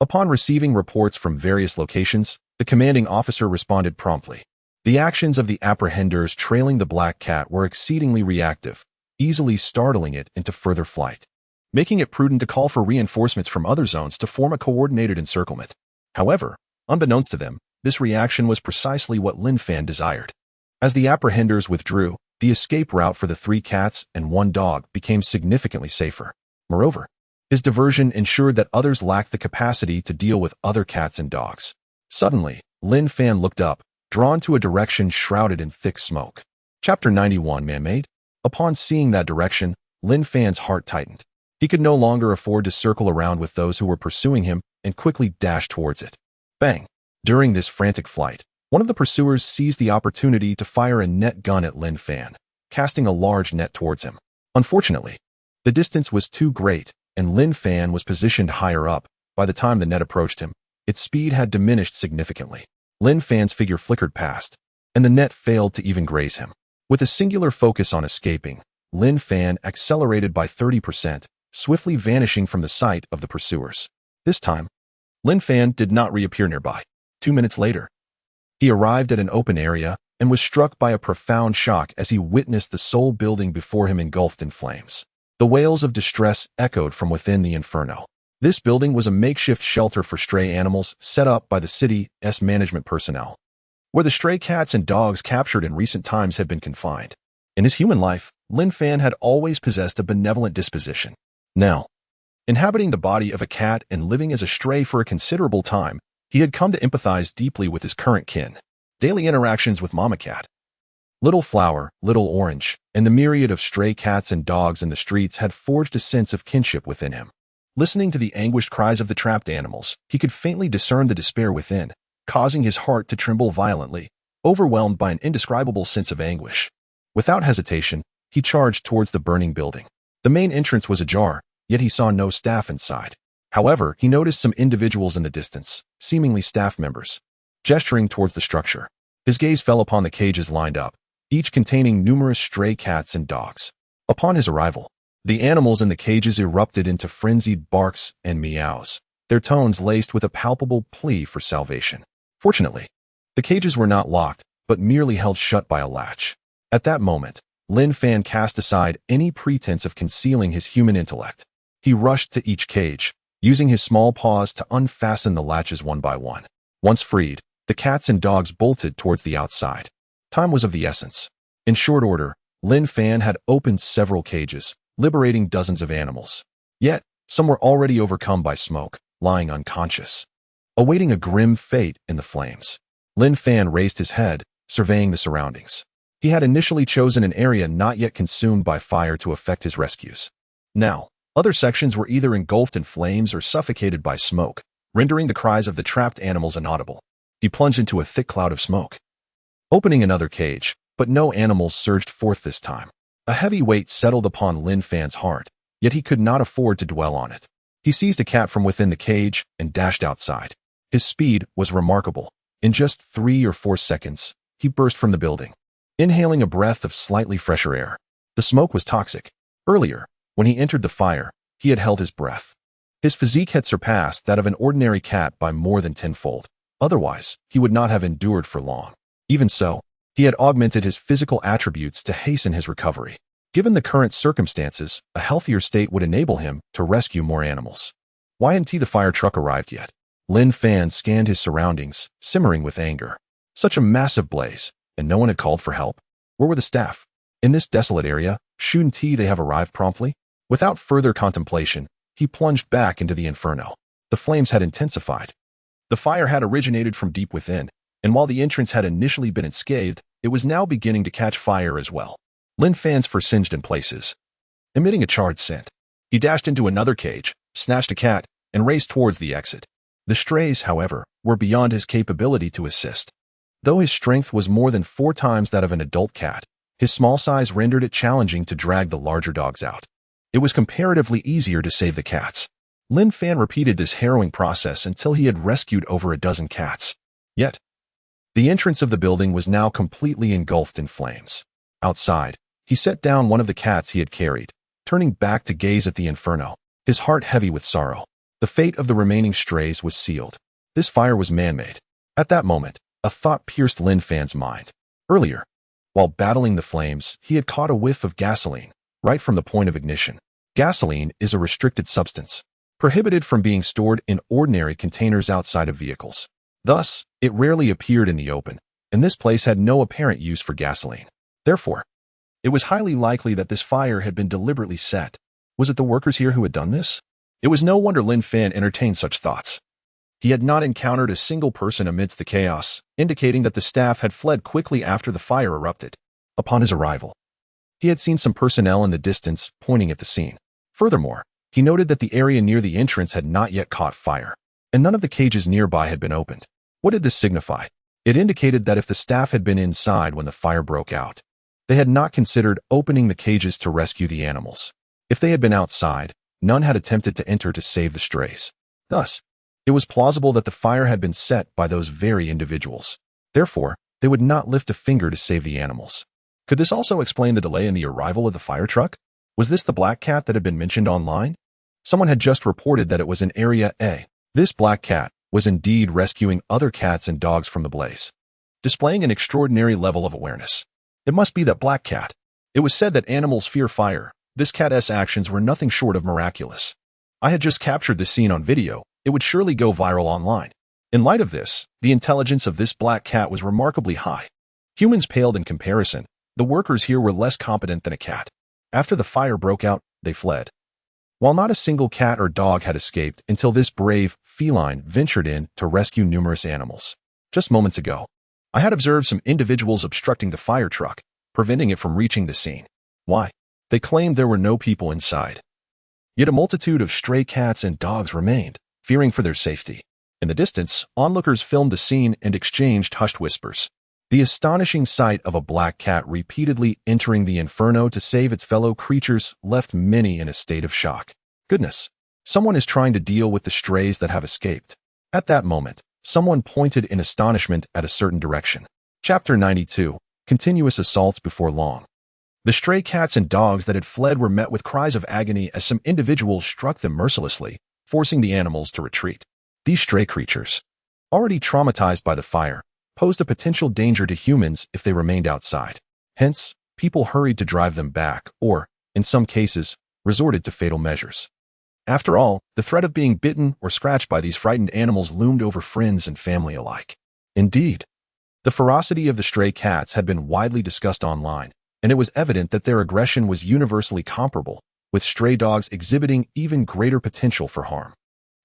Upon receiving reports from various locations, the commanding officer responded promptly. The actions of the apprehenders trailing the black cat were exceedingly reactive, easily startling it into further flight, making it prudent to call for reinforcements from other zones to form a coordinated encirclement. However, unbeknownst to them, this reaction was precisely what Lin Fan desired. As the apprehenders withdrew, the escape route for the 3 cats and 1 dog became significantly safer. Moreover, his diversion ensured that others lacked the capacity to deal with other cats and dogs. Suddenly, Lin Fan looked up, drawn to a direction shrouded in thick smoke. Chapter 91, Man-Made. Upon seeing that direction, Lin Fan's heart tightened. He could no longer afford to circle around with those who were pursuing him and quickly dashed towards it. Bang! During this frantic flight, one of the pursuers seized the opportunity to fire a net gun at Lin Fan, casting a large net towards him. Unfortunately, the distance was too great, and Lin Fan was positioned higher up. By the time the net approached him, its speed had diminished significantly. Lin Fan's figure flickered past, and the net failed to even graze him. With a singular focus on escaping, Lin Fan accelerated by 30%, swiftly vanishing from the sight of the pursuers. This time, Lin Fan did not reappear nearby. 2 minutes later, he arrived at an open area and was struck by a profound shock as he witnessed the sole building before him engulfed in flames. The wails of distress echoed from within the inferno. This building was a makeshift shelter for stray animals set up by the city's management personnel, where the stray cats and dogs captured in recent times had been confined. In his human life, Lin Fan had always possessed a benevolent disposition. Now, inhabiting the body of a cat and living as a stray for a considerable time, he had come to empathize deeply with his current kin. Daily interactions with Mama Cat, Little Flower, Little Orange, and the myriad of stray cats and dogs in the streets had forged a sense of kinship within him. Listening to the anguished cries of the trapped animals, he could faintly discern the despair within, causing his heart to tremble violently, overwhelmed by an indescribable sense of anguish. Without hesitation, he charged towards the burning building. The main entrance was ajar, yet he saw no staff inside. However, he noticed some individuals in the distance, seemingly staff members, gesturing towards the structure. His gaze fell upon the cages lined up, each containing numerous stray cats and dogs. Upon his arrival, the animals in the cages erupted into frenzied barks and meows, their tones laced with a palpable plea for salvation. Fortunately, the cages were not locked, but merely held shut by a latch. At that moment, Lin Fan cast aside any pretense of concealing his human intellect. He rushed to each cage, using his small paws to unfasten the latches one by one. Once freed, the cats and dogs bolted towards the outside. Time was of the essence. In short order, Lin Fan had opened several cages, liberating dozens of animals. Yet, some were already overcome by smoke, lying unconscious, awaiting a grim fate in the flames. Lin Fan raised his head, surveying the surroundings. He had initially chosen an area not yet consumed by fire to effect his rescues. Now, other sections were either engulfed in flames or suffocated by smoke, rendering the cries of the trapped animals inaudible. He plunged into a thick cloud of smoke, opening another cage, but no animals surged forth this time. A heavy weight settled upon Lin Fan's heart, yet he could not afford to dwell on it. He seized a cat from within the cage and dashed outside. His speed was remarkable. In just 3 or 4 seconds, he burst from the building, inhaling a breath of slightly fresher air. The smoke was toxic. Earlier, when he entered the fire, he had held his breath. His physique had surpassed that of an ordinary cat by more than tenfold. Otherwise, he would not have endured for long. Even so, he had augmented his physical attributes to hasten his recovery. Given the current circumstances, a healthier state would enable him to rescue more animals. Why hadn't the fire truck arrived yet? Lin Fan scanned his surroundings, simmering with anger. Such a massive blaze, and no one had called for help? Where were the staff? In this desolate area, shouldn't they have arrived promptly? Without further contemplation, he plunged back into the inferno. The flames had intensified. The fire had originated from deep within, and while the entrance had initially been unscathed, it was now beginning to catch fire as well. Lin Fan's fur singed in places, emitting a charred scent. He dashed into another cage, snatched a cat, and raced towards the exit. The strays, however, were beyond his capability to assist. Though his strength was more than 4 times that of an adult cat, his small size rendered it challenging to drag the larger dogs out. It was comparatively easier to save the cats. Lin Fan repeated this harrowing process until he had rescued over a dozen cats. Yet, the entrance of the building was now completely engulfed in flames. Outside, he set down one of the cats he had carried, turning back to gaze at the inferno, his heart heavy with sorrow. The fate of the remaining strays was sealed. This fire was man-made. At that moment, a thought pierced Lin Fan's mind. Earlier, while battling the flames, he had caught a whiff of gasoline, right from the point of ignition. Gasoline is a restricted substance, prohibited from being stored in ordinary containers outside of vehicles. Thus, it rarely appeared in the open, and this place had no apparent use for gasoline. Therefore, it was highly likely that this fire had been deliberately set. Was it the workers here who had done this? It was no wonder Lin Fan entertained such thoughts. He had not encountered a single person amidst the chaos, indicating that the staff had fled quickly after the fire erupted. Upon his arrival, he had seen some personnel in the distance pointing at the scene. Furthermore, he noted that the area near the entrance had not yet caught fire, and none of the cages nearby had been opened. What did this signify? It indicated that if the staff had been inside when the fire broke out, they had not considered opening the cages to rescue the animals. If they had been outside, none had attempted to enter to save the strays. Thus, it was plausible that the fire had been set by those very individuals. Therefore, they would not lift a finger to save the animals. Could this also explain the delay in the arrival of the fire truck? Was this the black cat that had been mentioned online? Someone had just reported that it was in Area A. This black cat was indeed rescuing other cats and dogs from the blaze, displaying an extraordinary level of awareness. It must be that black cat. It was said that animals fear fire. This cat's actions were nothing short of miraculous. I had just captured this scene on video. It would surely go viral online. In light of this, the intelligence of this black cat was remarkably high. Humans paled in comparison. The workers here were less competent than a cat. After the fire broke out, they fled. While not a single cat or dog had escaped until this brave feline ventured in to rescue numerous animals. Just moments ago, I had observed some individuals obstructing the fire truck, preventing it from reaching the scene. Why? They claimed there were no people inside. Yet a multitude of stray cats and dogs remained, fearing for their safety. In the distance, onlookers filmed the scene and exchanged hushed whispers. The astonishing sight of a black cat repeatedly entering the inferno to save its fellow creatures left many in a state of shock. Goodness, someone is trying to deal with the strays that have escaped. At that moment, someone pointed in astonishment at a certain direction. Chapter 92, Continuous Assaults Before Long. The stray cats and dogs that had fled were met with cries of agony as some individuals struck them mercilessly, forcing the animals to retreat. These stray creatures, already traumatized by the fire, posed a potential danger to humans if they remained outside. Hence, people hurried to drive them back or, in some cases, resorted to fatal measures. After all, the threat of being bitten or scratched by these frightened animals loomed over friends and family alike. Indeed, the ferocity of the stray cats had been widely discussed online, and it was evident that their aggression was universally comparable, with stray dogs exhibiting even greater potential for harm.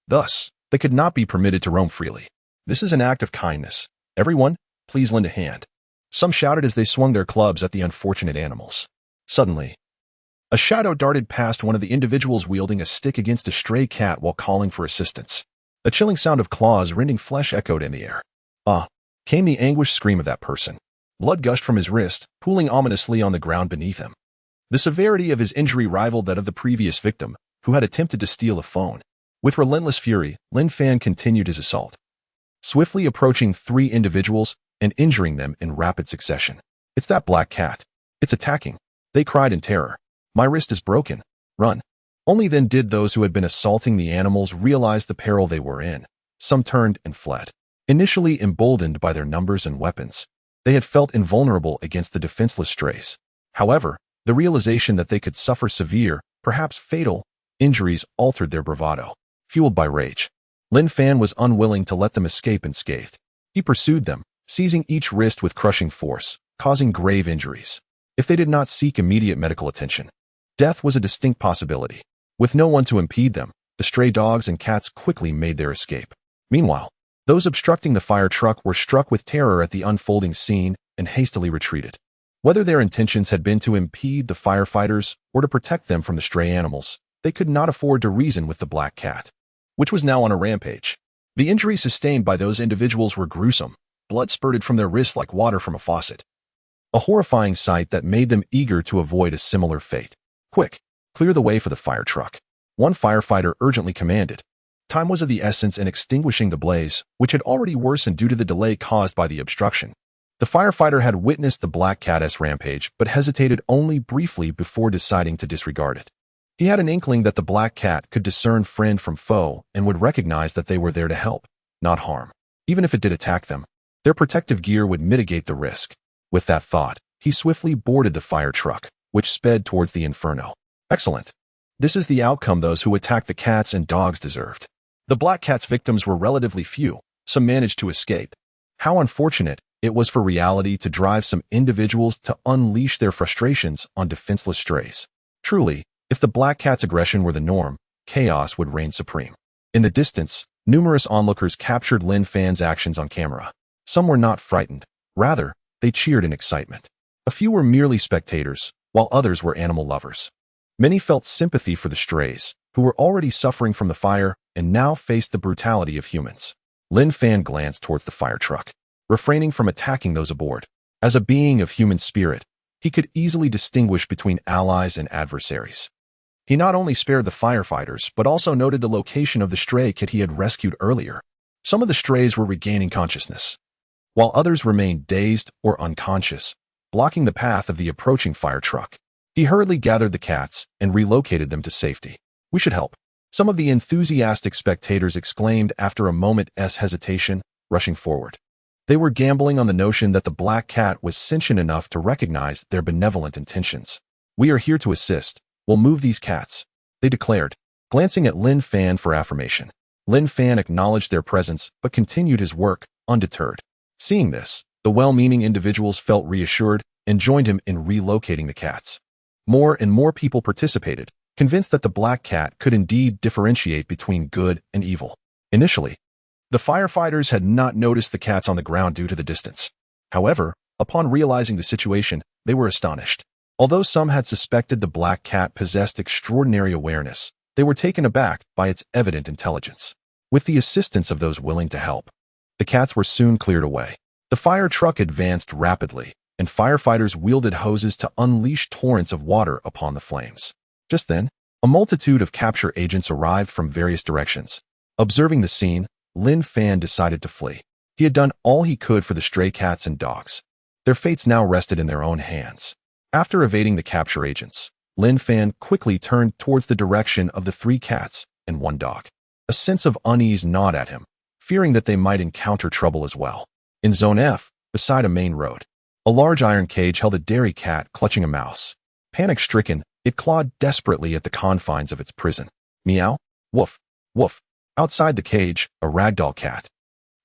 Thus, they could not be permitted to roam freely. "This is an act of kindness. Everyone, please lend a hand," some shouted as they swung their clubs at the unfortunate animals. Suddenly, a shadow darted past one of the individuals wielding a stick against a stray cat while calling for assistance. A chilling sound of claws rending flesh echoed in the air. "Ah!" came the anguished scream of that person. Blood gushed from his wrist, pooling ominously on the ground beneath him. The severity of his injury rivaled that of the previous victim, who had attempted to steal a phone. With relentless fury, Lin Fan continued his assault, swiftly approaching 3 individuals and injuring them in rapid succession. "It's that black cat. It's attacking," they cried in terror. "My wrist is broken. Run." Only then did those who had been assaulting the animals realize the peril they were in. Some turned and fled. Initially emboldened by their numbers and weapons, they had felt invulnerable against the defenseless strays. However, the realization that they could suffer severe, perhaps fatal, injuries altered their bravado. Fueled by rage, Lin Fan was unwilling to let them escape unscathed. He pursued them, seizing each wrist with crushing force, causing grave injuries. If they did not seek immediate medical attention, death was a distinct possibility. With no one to impede them, the stray dogs and cats quickly made their escape. Meanwhile, those obstructing the fire truck were struck with terror at the unfolding scene and hastily retreated. Whether their intentions had been to impede the firefighters or to protect them from the stray animals, they could not afford to reason with the black cat, which was now on a rampage. The injuries sustained by those individuals were gruesome. Blood spurted from their wrists like water from a faucet. A horrifying sight that made them eager to avoid a similar fate. "Quick, clear the way for the fire truck," one firefighter urgently commanded. Time was of the essence in extinguishing the blaze, which had already worsened due to the delay caused by the obstruction. The firefighter had witnessed the black cat's rampage, but hesitated only briefly before deciding to disregard it. He had an inkling that the black cat could discern friend from foe and would recognize that they were there to help, not harm. Even if it did attack them, their protective gear would mitigate the risk. With that thought, he swiftly boarded the fire truck, which sped towards the inferno. Excellent. This is the outcome those who attacked the cats and dogs deserved. The black cat's victims were relatively few. Some managed to escape. How unfortunate it was for reality to drive some individuals to unleash their frustrations on defenseless strays. Truly, if the black cat's aggression were the norm, chaos would reign supreme. In the distance, numerous onlookers captured Lin Fan's actions on camera. Some were not frightened. Rather, they cheered in excitement. A few were merely spectators, while others were animal lovers. Many felt sympathy for the strays, who were already suffering from the fire and now faced the brutality of humans. Lin Fan glanced towards the fire truck, refraining from attacking those aboard. As a being of human spirit, he could easily distinguish between allies and adversaries. He not only spared the firefighters, but also noted the location of the stray cat he had rescued earlier. Some of the strays were regaining consciousness, while others remained dazed or unconscious, blocking the path of the approaching fire truck. He hurriedly gathered the cats and relocated them to safety. "We should help," some of the enthusiastic spectators exclaimed after a moment's hesitation, rushing forward. They were gambling on the notion that the black cat was sentient enough to recognize their benevolent intentions. "We are here to assist. We'll move these cats," they declared, glancing at Lin Fan for affirmation. Lin Fan acknowledged their presence but continued his work, undeterred. Seeing this, the well-meaning individuals felt reassured and joined him in relocating the cats. More and more people participated, convinced that the black cat could indeed differentiate between good and evil. Initially, the firefighters had not noticed the cats on the ground due to the distance. However, upon realizing the situation, they were astonished. Although some had suspected the black cat possessed extraordinary awareness, they were taken aback by its evident intelligence. With the assistance of those willing to help, the cats were soon cleared away. The fire truck advanced rapidly, and firefighters wielded hoses to unleash torrents of water upon the flames. Just then, a multitude of capture agents arrived from various directions. Observing the scene, Lin Fan decided to flee. He had done all he could for the stray cats and dogs. Their fates now rested in their own hands. After evading the capture agents, Lin Fan quickly turned towards the direction of the 3 cats and 1 dog. A sense of unease gnawed at him, fearing that they might encounter trouble as well. In Zone F, beside a main road, a large iron cage held a dairy cat clutching a mouse. Panic-stricken, it clawed desperately at the confines of its prison. "Meow," Woof, woof. Outside the cage, a ragdoll cat,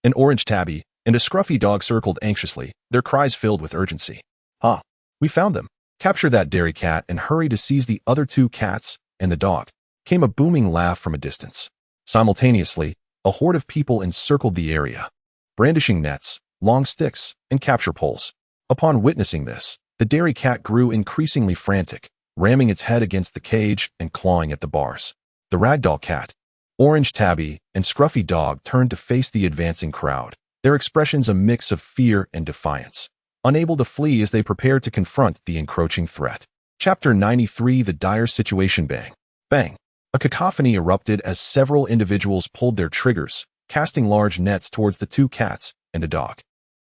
an orange tabby, and a scruffy dog circled anxiously, their cries filled with urgency. "Ah, we found them. Capture that dairy cat and hurry to seize the other two cats and the dog." Came a booming laugh from a distance. Simultaneously, a horde of people encircled the area, brandishing nets, long sticks, and capture poles. Upon witnessing this, the dairy cat grew increasingly frantic, ramming its head against the cage and clawing at the bars. The ragdoll cat, orange tabby, and scruffy dog turned to face the advancing crowd, their expressions a mix of fear and defiance, unable to flee as they prepared to confront the encroaching threat. Chapter 93: The Dire Situation. Bang! Bang! A cacophony erupted as several individuals pulled their triggers, casting large nets towards the two cats and a dog.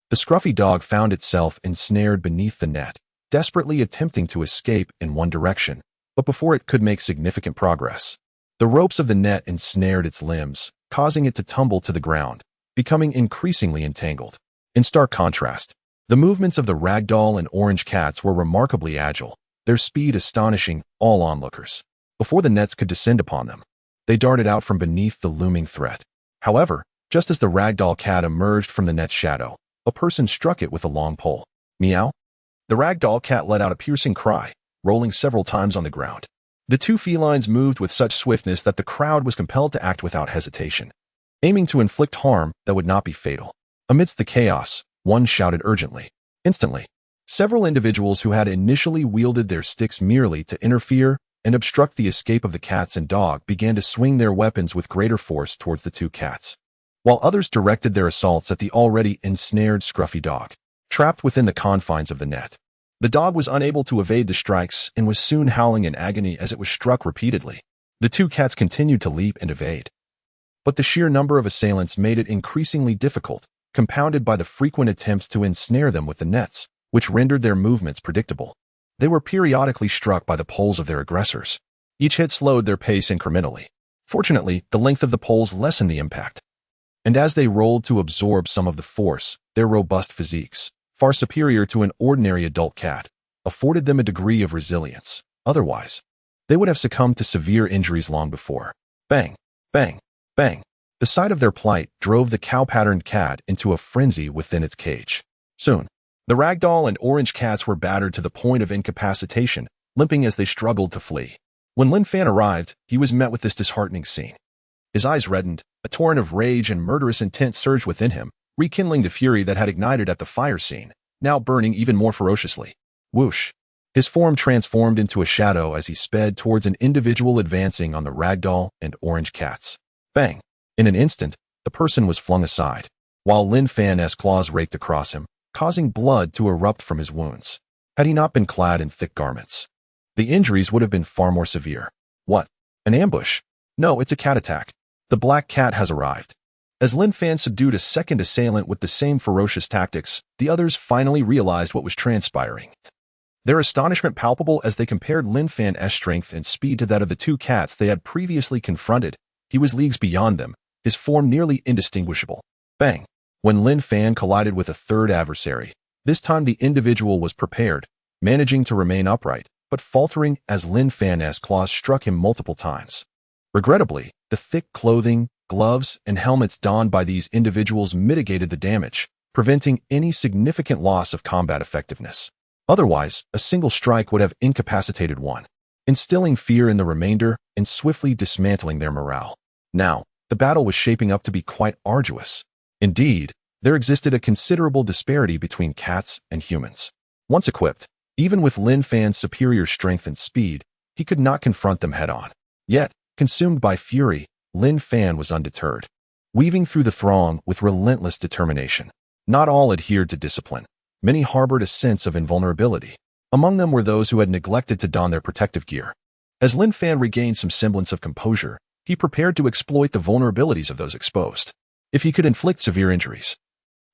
The scruffy dog found itself ensnared beneath the net, desperately attempting to escape in one direction, but before it could make significant progress, the ropes of the net ensnared its limbs, causing it to tumble to the ground, becoming increasingly entangled. In stark contrast, the movements of the ragdoll and orange cats were remarkably agile, their speed astonishing all onlookers. Before the nets could descend upon them, they darted out from beneath the looming threat. However, just as the ragdoll cat emerged from the net's shadow, a person struck it with a long pole. Meow! The ragdoll cat let out a piercing cry, rolling several times on the ground. The two felines moved with such swiftness that the crowd was compelled to act without hesitation, aiming to inflict harm that would not be fatal. Amidst the chaos, one shouted urgently. Instantly, several individuals who had initially wielded their sticks merely to interfere and obstruct the escape of the cats and dog began to swing their weapons with greater force towards the two cats, while others directed their assaults at the already ensnared scruffy dog, trapped within the confines of the net. The dog was unable to evade the strikes and was soon howling in agony as it was struck repeatedly. The two cats continued to leap and evade, but the sheer number of assailants made it increasingly difficult, compounded by the frequent attempts to ensnare them with the nets, which rendered their movements predictable. They were periodically struck by the poles of their aggressors. Each hit slowed their pace incrementally. Fortunately, the length of the poles lessened the impact, and as they rolled to absorb some of the force, their robust physiques, far superior to an ordinary adult cat, afforded them a degree of resilience. Otherwise, they would have succumbed to severe injuries long before. Bang! Bang! Bang! The sight of their plight drove the cow-patterned cat into a frenzy within its cage. Soon, the ragdoll and orange cats were battered to the point of incapacitation, limping as they struggled to flee. When Lin Fan arrived, he was met with this disheartening scene. His eyes reddened, a torrent of rage and murderous intent surged within him, rekindling the fury that had ignited at the fire scene, now burning even more ferociously. Whoosh! His form transformed into a shadow as he sped towards an individual advancing on the ragdoll and orange cats. Bang! In an instant, the person was flung aside, while Lin Fan's claws raked across him, causing blood to erupt from his wounds. Had he not been clad in thick garments, the injuries would have been far more severe. What? An ambush? No, it's a cat attack. The black cat has arrived. As Lin Fan subdued a second assailant with the same ferocious tactics, the others finally realized what was transpiring. Their astonishment palpable as they compared Lin Fan's strength and speed to that of the two cats they had previously confronted. He was leagues beyond them, his form nearly indistinguishable. Bang! When Lin Fan collided with a third adversary, this time the individual was prepared, managing to remain upright, but faltering as Lin Fan's claws struck him multiple times. Regrettably, the thick clothing, gloves, and helmets donned by these individuals mitigated the damage, preventing any significant loss of combat effectiveness. Otherwise, a single strike would have incapacitated one, instilling fear in the remainder and swiftly dismantling their morale. Now, the battle was shaping up to be quite arduous. Indeed, there existed a considerable disparity between cats and humans. Once equipped, even with Lin Fan's superior strength and speed, he could not confront them head-on. Yet, consumed by fury, Lin Fan was undeterred, weaving through the throng with relentless determination. Not all adhered to discipline. Many harbored a sense of invulnerability. Among them were those who had neglected to don their protective gear. As Lin Fan regained some semblance of composure, he prepared to exploit the vulnerabilities of those exposed. If he could inflict severe injuries,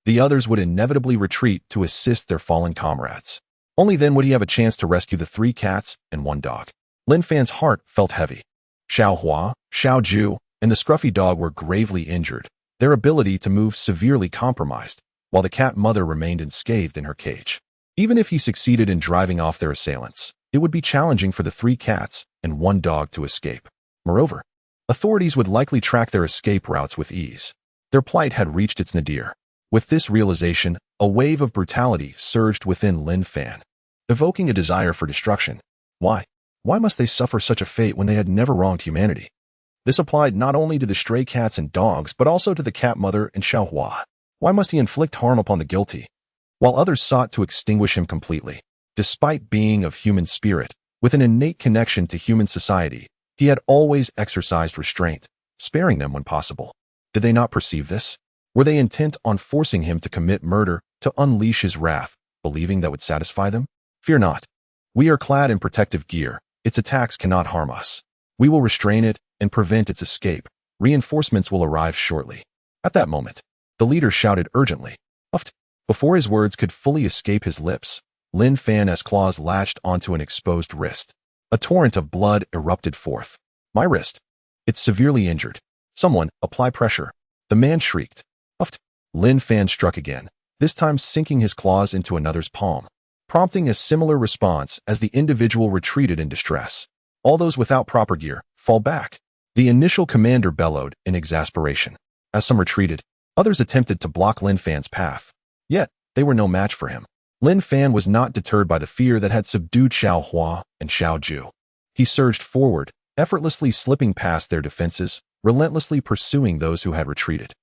the others would inevitably retreat to assist their fallen comrades. Only then would he have a chance to rescue the three cats and one dog. Lin Fan's heart felt heavy. Xiao Hua, Xiao Ju, and the scruffy dog were gravely injured, their ability to move severely compromised, while the cat mother remained unscathed in her cage. Even if he succeeded in driving off their assailants, it would be challenging for the three cats and one dog to escape. Moreover, Authorities would likely track their escape routes with ease. Their plight had reached its nadir. With this realization, a wave of brutality surged within Lin Fan, evoking a desire for destruction. Why? Why must they suffer such a fate when they had never wronged humanity? This applied not only to the stray cats and dogs, but also to the cat mother and Xiaohua. Why must he inflict harm upon the guilty? While others sought to extinguish him completely, despite being of human spirit, with an innate connection to human society, he had always exercised restraint, sparing them when possible. Did they not perceive this? Were they intent on forcing him to commit murder, to unleash his wrath, believing that would satisfy them? Fear not. We are clad in protective gear. Its attacks cannot harm us. We will restrain it and prevent its escape. Reinforcements will arrive shortly. At that moment, the leader shouted urgently. Uft! Before his words could fully escape his lips, Lin Fan's claws latched onto an exposed wrist. A torrent of blood erupted forth. My wrist. It's severely injured. Someone, apply pressure. The man shrieked. Uft! Lin Fan struck again, this time sinking his claws into another's palm, prompting a similar response as the individual retreated in distress. All those without proper gear, fall back. The initial commander bellowed in exasperation. As some retreated, others attempted to block Lin Fan's path. Yet, they were no match for him. Lin Fan was not deterred by the fear that had subdued Xiaohua and Xiaoju. He surged forward, effortlessly slipping past their defenses, relentlessly pursuing those who had retreated.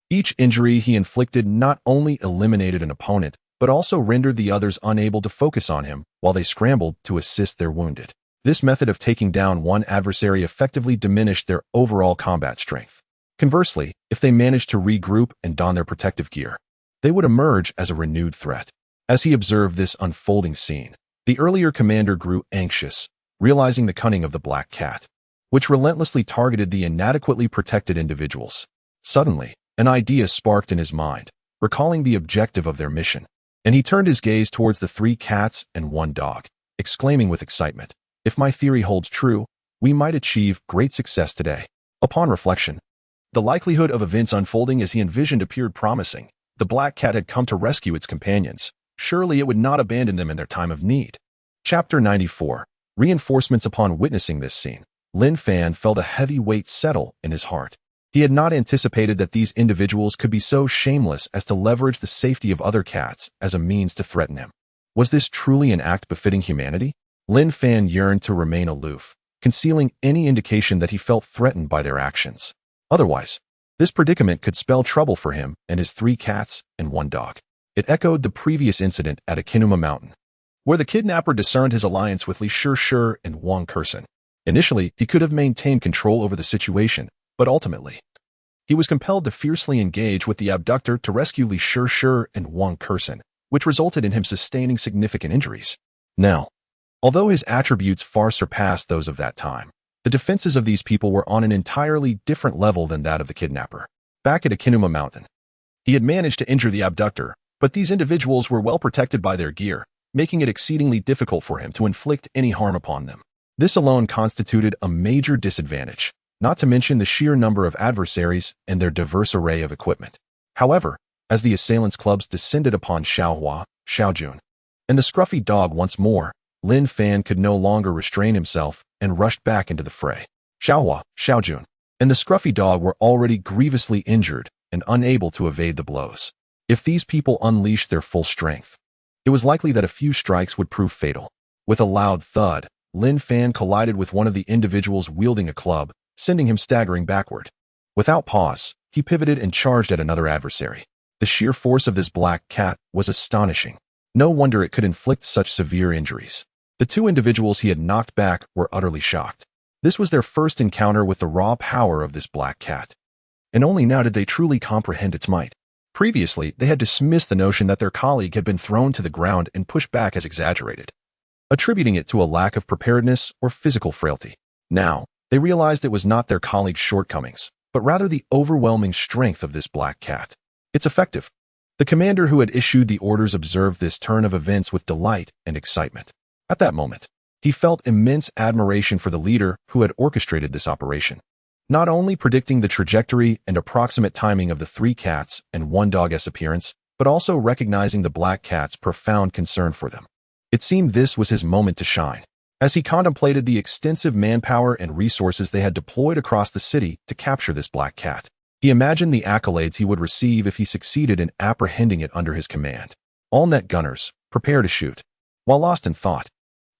Each injury he inflicted not only eliminated an opponent, but also rendered the others unable to focus on him while they scrambled to assist their wounded. This method of taking down one adversary effectively diminished their overall combat strength. Conversely, if they managed to regroup and don their protective gear, they would emerge as a renewed threat. As he observed this unfolding scene, the earlier commander grew anxious, realizing the cunning of the black cat, which relentlessly targeted the inadequately protected individuals. Suddenly, an idea sparked in his mind, recalling the objective of their mission, and he turned his gaze towards the 3 cats and 1 dog, exclaiming with excitement, "If my theory holds true, we might achieve great success today." Upon reflection, the likelihood of events unfolding as he envisioned appeared promising. The black cat had come to rescue its companions. Surely it would not abandon them in their time of need. Chapter 94. Reinforcements. Upon witnessing this scene, Lin Fan felt a heavy weight settle in his heart. He had not anticipated that these individuals could be so shameless as to leverage the safety of other cats as a means to threaten him. Was this truly an act befitting humanity? Lin Fan yearned to remain aloof, concealing any indication that he felt threatened by their actions. Otherwise, this predicament could spell trouble for him and his 3 cats and 1 dog. It echoed the previous incident at Akinuma Mountain, where the kidnapper discerned his alliance with Li Shishir and Wang Kursen. Initially, he could have maintained control over the situation, but ultimately, he was compelled to fiercely engage with the abductor to rescue Li Shishir and Wang Kursen, which resulted in him sustaining significant injuries. Now, although his attributes far surpassed those of that time, the defenses of these people were on an entirely different level than that of the kidnapper. Back at Akinuma Mountain, he had managed to injure the abductor, but these individuals were well protected by their gear, making it exceedingly difficult for him to inflict any harm upon them. This alone constituted a major disadvantage, not to mention the sheer number of adversaries and their diverse array of equipment. However, as the assailants' clubs descended upon Xiaohua, Xiaojun, and the scruffy dog once more, Lin Fan could no longer restrain himself and rushed back into the fray. Xiaohua, Xiaojun, and the scruffy dog were already grievously injured and unable to evade the blows. If these people unleashed their full strength, it was likely that a few strikes would prove fatal. With a loud thud, Lin Fan collided with one of the individuals wielding a club, sending him staggering backward. Without pause, he pivoted and charged at another adversary. The sheer force of this black cat was astonishing. No wonder it could inflict such severe injuries. The 2 individuals he had knocked back were utterly shocked. This was their first encounter with the raw power of this black cat, and only now did they truly comprehend its might. Previously, they had dismissed the notion that their colleague had been thrown to the ground and pushed back as exaggerated, attributing it to a lack of preparedness or physical frailty. Now, they realized it was not their colleague's shortcomings, but rather the overwhelming strength of this black cat. It's effective. The commander who had issued the orders observed this turn of events with delight and excitement. At that moment, he felt immense admiration for the leader who had orchestrated this operation. Not only predicting the trajectory and approximate timing of the 3 cats and 1 dog's appearance, but also recognizing the black cat's profound concern for them. It seemed this was his moment to shine. As he contemplated the extensive manpower and resources they had deployed across the city to capture this black cat, he imagined the accolades he would receive if he succeeded in apprehending it under his command. All net gunners, prepare to shoot. While lost in thought,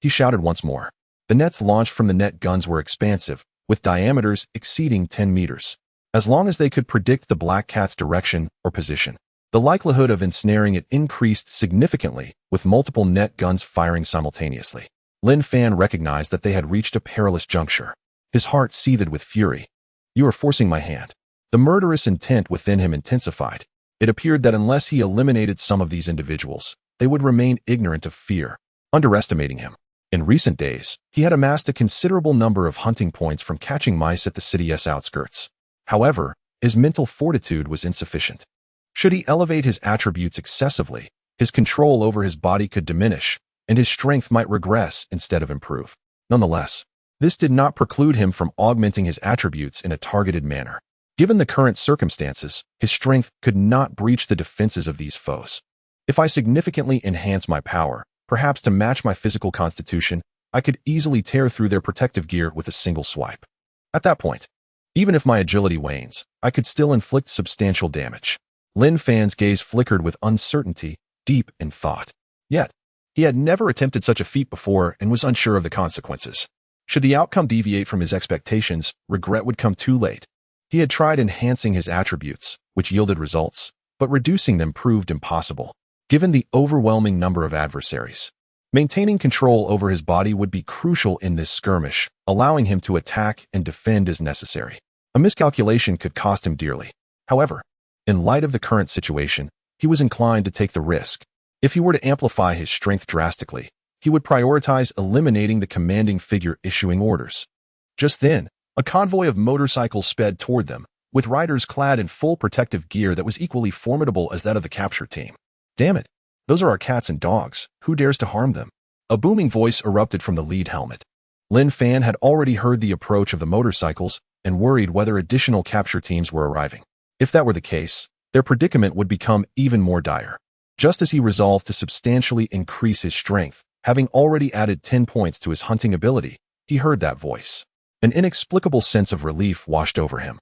he shouted once more. The nets launched from the net guns were expansive, with diameters exceeding 10 meters. As long as they could predict the black cat's direction or position, the likelihood of ensnaring it increased significantly, with multiple net guns firing simultaneously. Lin Fan recognized that they had reached a perilous juncture. His heart seethed with fury. You are forcing my hand. The murderous intent within him intensified. It appeared that unless he eliminated some of these individuals, they would remain ignorant of fear, underestimating him. In recent days, he had amassed a considerable number of hunting points from catching mice at the city's outskirts. However, his mental fortitude was insufficient. Should he elevate his attributes excessively, his control over his body could diminish, and his strength might regress instead of improve. Nonetheless, this did not preclude him from augmenting his attributes in a targeted manner. Given the current circumstances, his strength could not breach the defenses of these foes. If I significantly enhance my power, perhaps to match my physical constitution, I could easily tear through their protective gear with a single swipe. At that point, even if my agility wanes, I could still inflict substantial damage. Lin Fan's gaze flickered with uncertainty, deep in thought. Yet, he had never attempted such a feat before and was unsure of the consequences. Should the outcome deviate from his expectations, regret would come too late. He had tried enhancing his attributes, which yielded results, but reducing them proved impossible, given the overwhelming number of adversaries. Maintaining control over his body would be crucial in this skirmish, allowing him to attack and defend as necessary. A miscalculation could cost him dearly. However, in light of the current situation, he was inclined to take the risk. If he were to amplify his strength drastically, he would prioritize eliminating the commanding figure issuing orders. Just then, a convoy of motorcycles sped toward them, with riders clad in full protective gear that was equally formidable as that of the capture team. Damn it! Those are our cats and dogs. Who dares to harm them? A booming voice erupted from the lead helmet. Lin Fan had already heard the approach of the motorcycles and worried whether additional capture teams were arriving. If that were the case, their predicament would become even more dire. Just as he resolved to substantially increase his strength, having already added 10 points to his hunting ability, he heard that voice. An inexplicable sense of relief washed over him.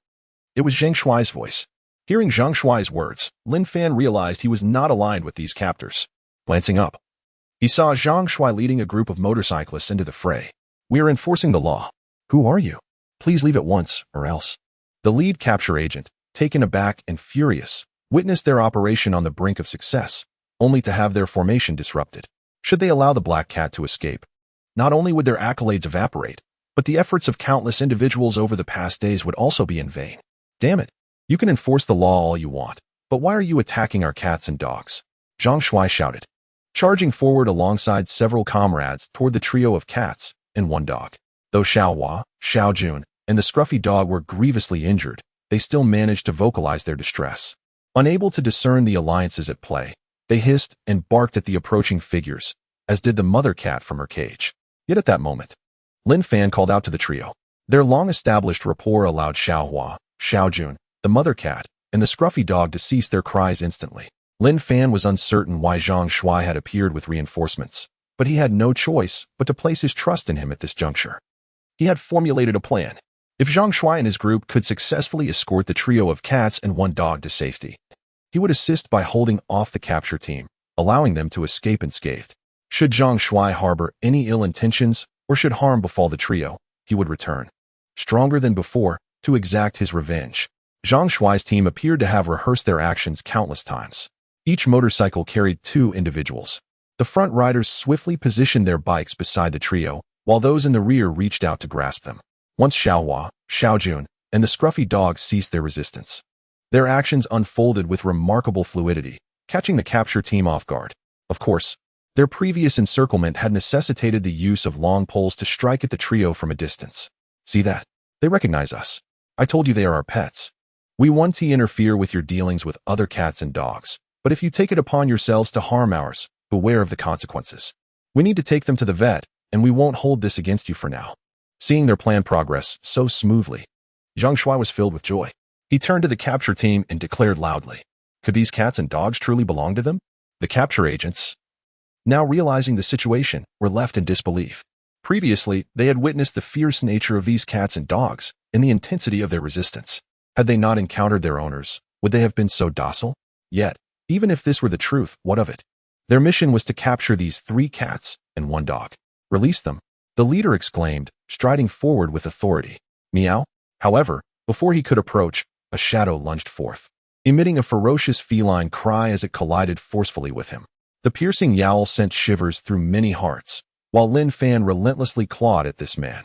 It was Zhang Shuai's voice. Hearing Zhang Shuai's words, Lin Fan realized he was not aligned with these captors. Glancing up, he saw Zhang Shuai leading a group of motorcyclists into the fray. We are enforcing the law. Who are you? Please leave at once, or else. The lead capture agent, taken aback and furious, witnessed their operation on the brink of success, only to have their formation disrupted. Should they allow the black cat to escape, not only would their accolades evaporate, but the efforts of countless individuals over the past days would also be in vain. Damn it! You can enforce the law all you want, but why are you attacking our cats and dogs? Zhang Shuai shouted, charging forward alongside several comrades toward the trio of cats and one dog. Though Xiao Hua, Xiao Jun, and the scruffy dog were grievously injured, they still managed to vocalize their distress. Unable to discern the alliances at play, they hissed and barked at the approaching figures, as did the mother cat from her cage. Yet at that moment, Lin Fan called out to the trio. Their long-established rapport allowed Xiao Hua, Xiao Jun, the mother cat, and the scruffy dog to cease their cries instantly. Lin Fan was uncertain why Zhang Shuai had appeared with reinforcements, but he had no choice but to place his trust in him at this juncture. He had formulated a plan. If Zhang Shuai and his group could successfully escort the trio of cats and one dog to safety, he would assist by holding off the capture team, allowing them to escape unscathed. Should Zhang Shuai harbor any ill intentions or should harm befall the trio, he would return, stronger than before, to exact his revenge. Zhang Shuai's team appeared to have rehearsed their actions countless times. Each motorcycle carried 2 individuals. The front riders swiftly positioned their bikes beside the trio, while those in the rear reached out to grasp them. Once Xiao Hua, Xiao Jun, and the scruffy dog ceased their resistance, their actions unfolded with remarkable fluidity, catching the capture team off guard. Of course, their previous encirclement had necessitated the use of long poles to strike at the trio from a distance. See that? They recognize us. I told you they are our pets. We want to interfere with your dealings with other cats and dogs, but if you take it upon yourselves to harm ours, beware of the consequences. We need to take them to the vet, and we won't hold this against you for now. Seeing their plan progress so smoothly, Zhang Shuai was filled with joy. He turned to the capture team and declared loudly, could these cats and dogs truly belong to them? The capture agents, now realizing the situation, were left in disbelief. Previously, they had witnessed the fierce nature of these cats and dogs and the intensity of their resistance. Had they not encountered their owners, would they have been so docile? Yet, even if this were the truth, what of it? Their mission was to capture these 3 cats and 1 dog. Release them, the leader exclaimed, striding forward with authority. Meow. However, before he could approach, a shadow lunged forth, emitting a ferocious feline cry as it collided forcefully with him. The piercing yowl sent shivers through many hearts, while Lin Fan relentlessly clawed at this man.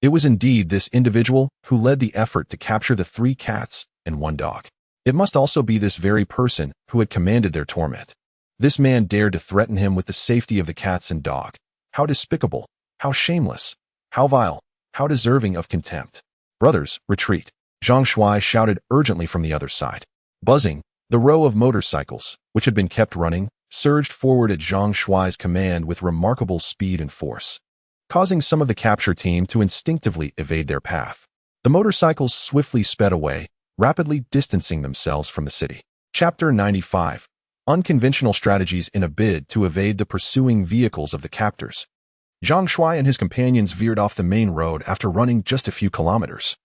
It was indeed this individual who led the effort to capture the 3 cats and 1 dog. It must also be this very person who had commanded their torment. This man dared to threaten him with the safety of the cats and dog. How despicable, how shameless, how vile, how deserving of contempt. Brothers, retreat, Zhang Shuai shouted urgently from the other side. Buzzing, the row of motorcycles, which had been kept running, surged forward at Zhang Shuai's command with remarkable speed and force, causing some of the capture team to instinctively evade their path. The motorcycles swiftly sped away, rapidly distancing themselves from the city. Chapter 95. Unconventional Strategies in a Bid to Evade the Pursuing Vehicles of the Captors. Zhang Shuai and his companions veered off the main road after running just a few kilometers,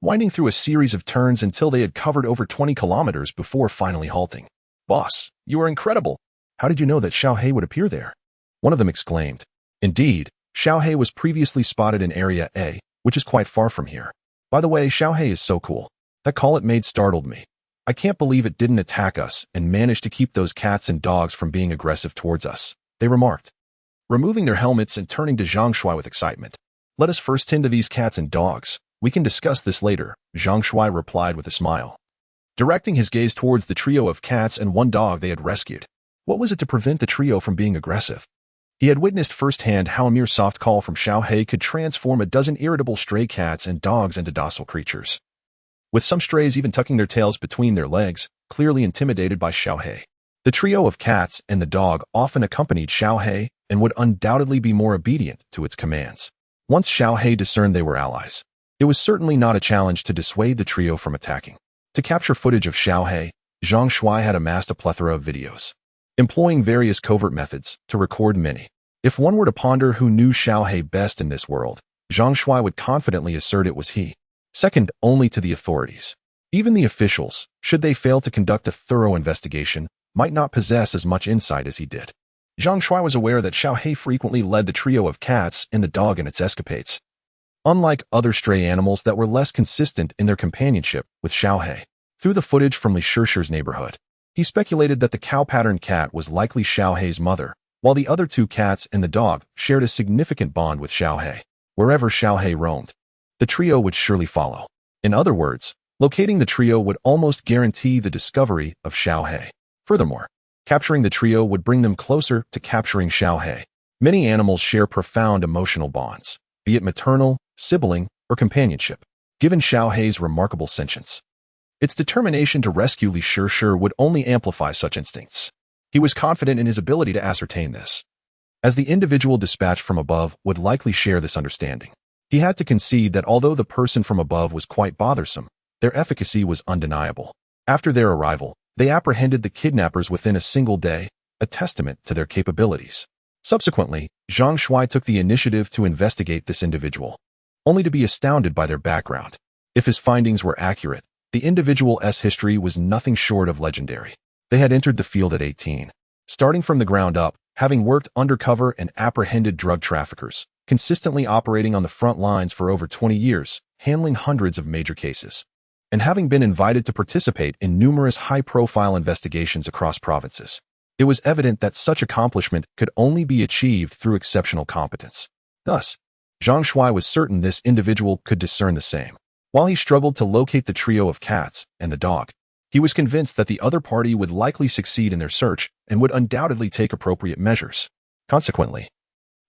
winding through a series of turns until they had covered over 20 kilometers before finally halting. Boss, you are incredible! How did you know that Xiao He would appear there? One of them exclaimed. Indeed, Xiao He was previously spotted in Area A, which is quite far from here. By the way, Xiao He is so cool. That call it made startled me. I can't believe it didn't attack us and managed to keep those cats and dogs from being aggressive towards us, they remarked, removing their helmets and turning to Zhang Shuai with excitement. Let us first tend to these cats and dogs. We can discuss this later, Zhang Shuai replied with a smile, directing his gaze towards the trio of cats and 1 dog they had rescued. What was it to prevent the trio from being aggressive? He had witnessed firsthand how a mere soft call from Xiao He could transform a dozen irritable stray cats and dogs into docile creatures, with some strays even tucking their tails between their legs, clearly intimidated by Xiao He. The trio of cats and the dog often accompanied Xiao He and would undoubtedly be more obedient to its commands. Once Xiao He discerned they were allies, it was certainly not a challenge to dissuade the trio from attacking. To capture footage of Xiao He, Zhang Shuai had amassed a plethora of videos, employing various covert methods to record many. If one were to ponder who knew Xiao He best in this world, Zhang Shuai would confidently assert it was he, second only to the authorities. Even the officials, should they fail to conduct a thorough investigation, might not possess as much insight as he did. Zhang Shuai was aware that Xiao He frequently led the trio of cats and the dog in its escapades, unlike other stray animals that were less consistent in their companionship with Xiao He. Through the footage from Li Shishir's neighborhood, he speculated that the cow-patterned cat was likely Xiao He's mother, while the other 2 cats and the dog shared a significant bond with Xiao He. Wherever Xiao He roamed, the trio would surely follow. In other words, locating the trio would almost guarantee the discovery of Xiao He. Furthermore, capturing the trio would bring them closer to capturing Xiao He. Many animals share profound emotional bonds, be it maternal, sibling, or companionship. Given Xiao He's remarkable sentience, its determination to rescue Li Shishir would only amplify such instincts. He was confident in his ability to ascertain this, as the individual dispatched from above would likely share this understanding. He had to concede that although the person from above was quite bothersome, their efficacy was undeniable. After their arrival, they apprehended the kidnappers within a single day, a testament to their capabilities. Subsequently, Zhang Shuai took the initiative to investigate this individual, only to be astounded by their background. If his findings were accurate, the individual's history was nothing short of legendary. They had entered the field at 18, starting from the ground up, having worked undercover and apprehended drug traffickers, consistently operating on the front lines for over 20 years, handling hundreds of major cases, and having been invited to participate in numerous high-profile investigations across provinces. It was evident that such accomplishment could only be achieved through exceptional competence. Thus, Zhang Shuai was certain this individual could discern the same. While he struggled to locate the trio of cats and the dog, he was convinced that the other party would likely succeed in their search and would undoubtedly take appropriate measures. Consequently,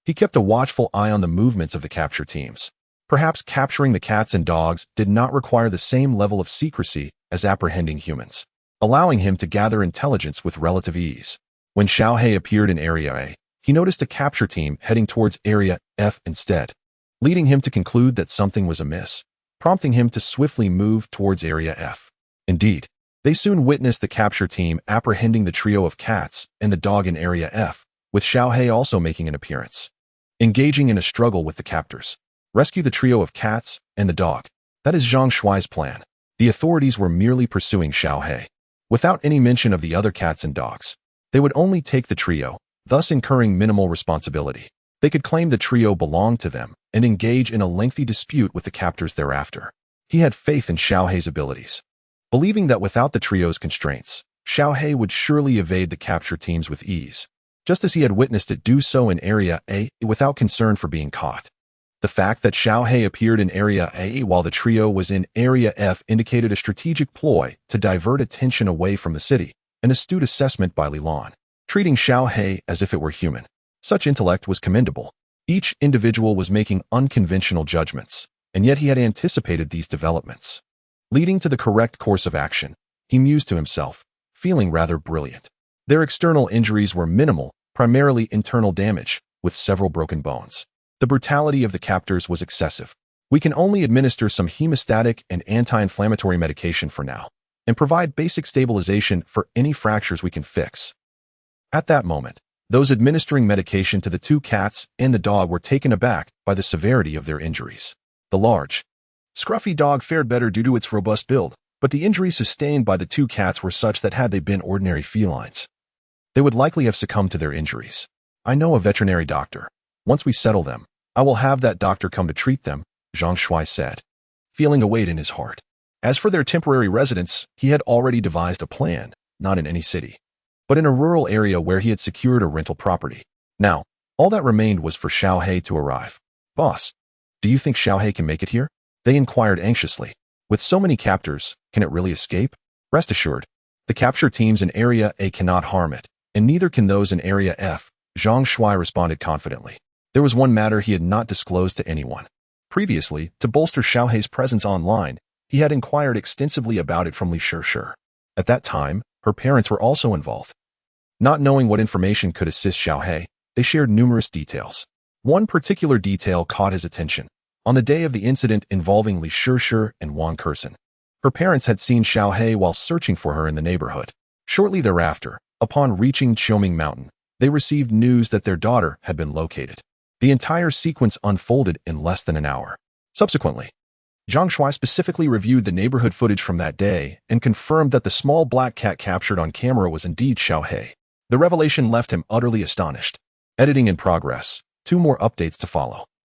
he kept a watchful eye on the movements of the capture teams. Perhaps capturing the cats and dogs did not require the same level of secrecy as apprehending humans, allowing him to gather intelligence with relative ease. When Xiao He appeared in Area A, he noticed a capture team heading towards Area F instead, leading him to conclude that something was amiss, prompting him to swiftly move towards Area F. Indeed, they soon witnessed the capture team apprehending the trio of cats and the dog in Area F, with Xiao He also making an appearance. engaging in a struggle with the captors. Rescue the trio of cats and the dog. That is Zhang Shuai's plan. The authorities were merely pursuing Xiaohei. Without any mention of the other cats and dogs, they would only take the trio, thus incurring minimal responsibility. They could claim the trio belonged to them and engage in a lengthy dispute with the captors thereafter. He had faith in Xiaohei's abilities, believing that without the trio's constraints, Xiaohei would surely evade the capture teams with ease, just as he had witnessed it do so in Area A without concern for being caught. The fact that Xiaohei appeared in Area A while the trio was in Area F indicated a strategic ploy to divert attention away from the city, an astute assessment by Li Lan, treating Xiaohei as if it were human. Such intellect was commendable. Each individual was making unconventional judgments, and yet he had anticipated these developments, leading to the correct course of action. He mused to himself, feeling rather brilliant. Their external injuries were minimal, primarily internal damage, with several broken bones. The brutality of the captors was excessive. We can only administer some hemostatic and anti-inflammatory medication for now, and provide basic stabilization for any fractures we can fix. At that moment, those administering medication to the two cats and the dog were taken aback by the severity of their injuries. The large, scruffy dog fared better due to its robust build, but the injuries sustained by the two cats were such that had they been ordinary felines, they would likely have succumbed to their injuries. I know a veterinary doctor. Once we settle them, I will have that doctor come to treat them, Zhang Shuai said, feeling a weight in his heart. As for their temporary residence, he had already devised a plan, not in any city, but in a rural area where he had secured a rental property. Now, all that remained was for Xiaohei to arrive. Boss, do you think Xiaohei can make it here? They inquired anxiously. With so many captors, can it really escape? Rest assured, the capture teams in Area A cannot harm it, and neither can those in Area F, Zhang Shuai responded confidently. There was one matter he had not disclosed to anyone. Previously, to bolster Xiaohei's presence online, he had inquired extensively about it from Li Shishir. At that time, her parents were also involved. Not knowing what information could assist Xiaohei, they shared numerous details. One particular detail caught his attention. On the day of the incident involving Li Shishir and Wang Kersen, her parents had seen Xiaohei while searching for her in the neighborhood. Shortly thereafter, upon reaching Qiuming Mountain, they received news that their daughter had been located. The entire sequence unfolded in less than an hour. Subsequently, Zhang Shuai specifically reviewed the neighborhood footage from that day and confirmed that the small black cat captured on camera was indeed Xiaohei. The revelation left him utterly astonished. Editing in progress. 2 more updates to follow.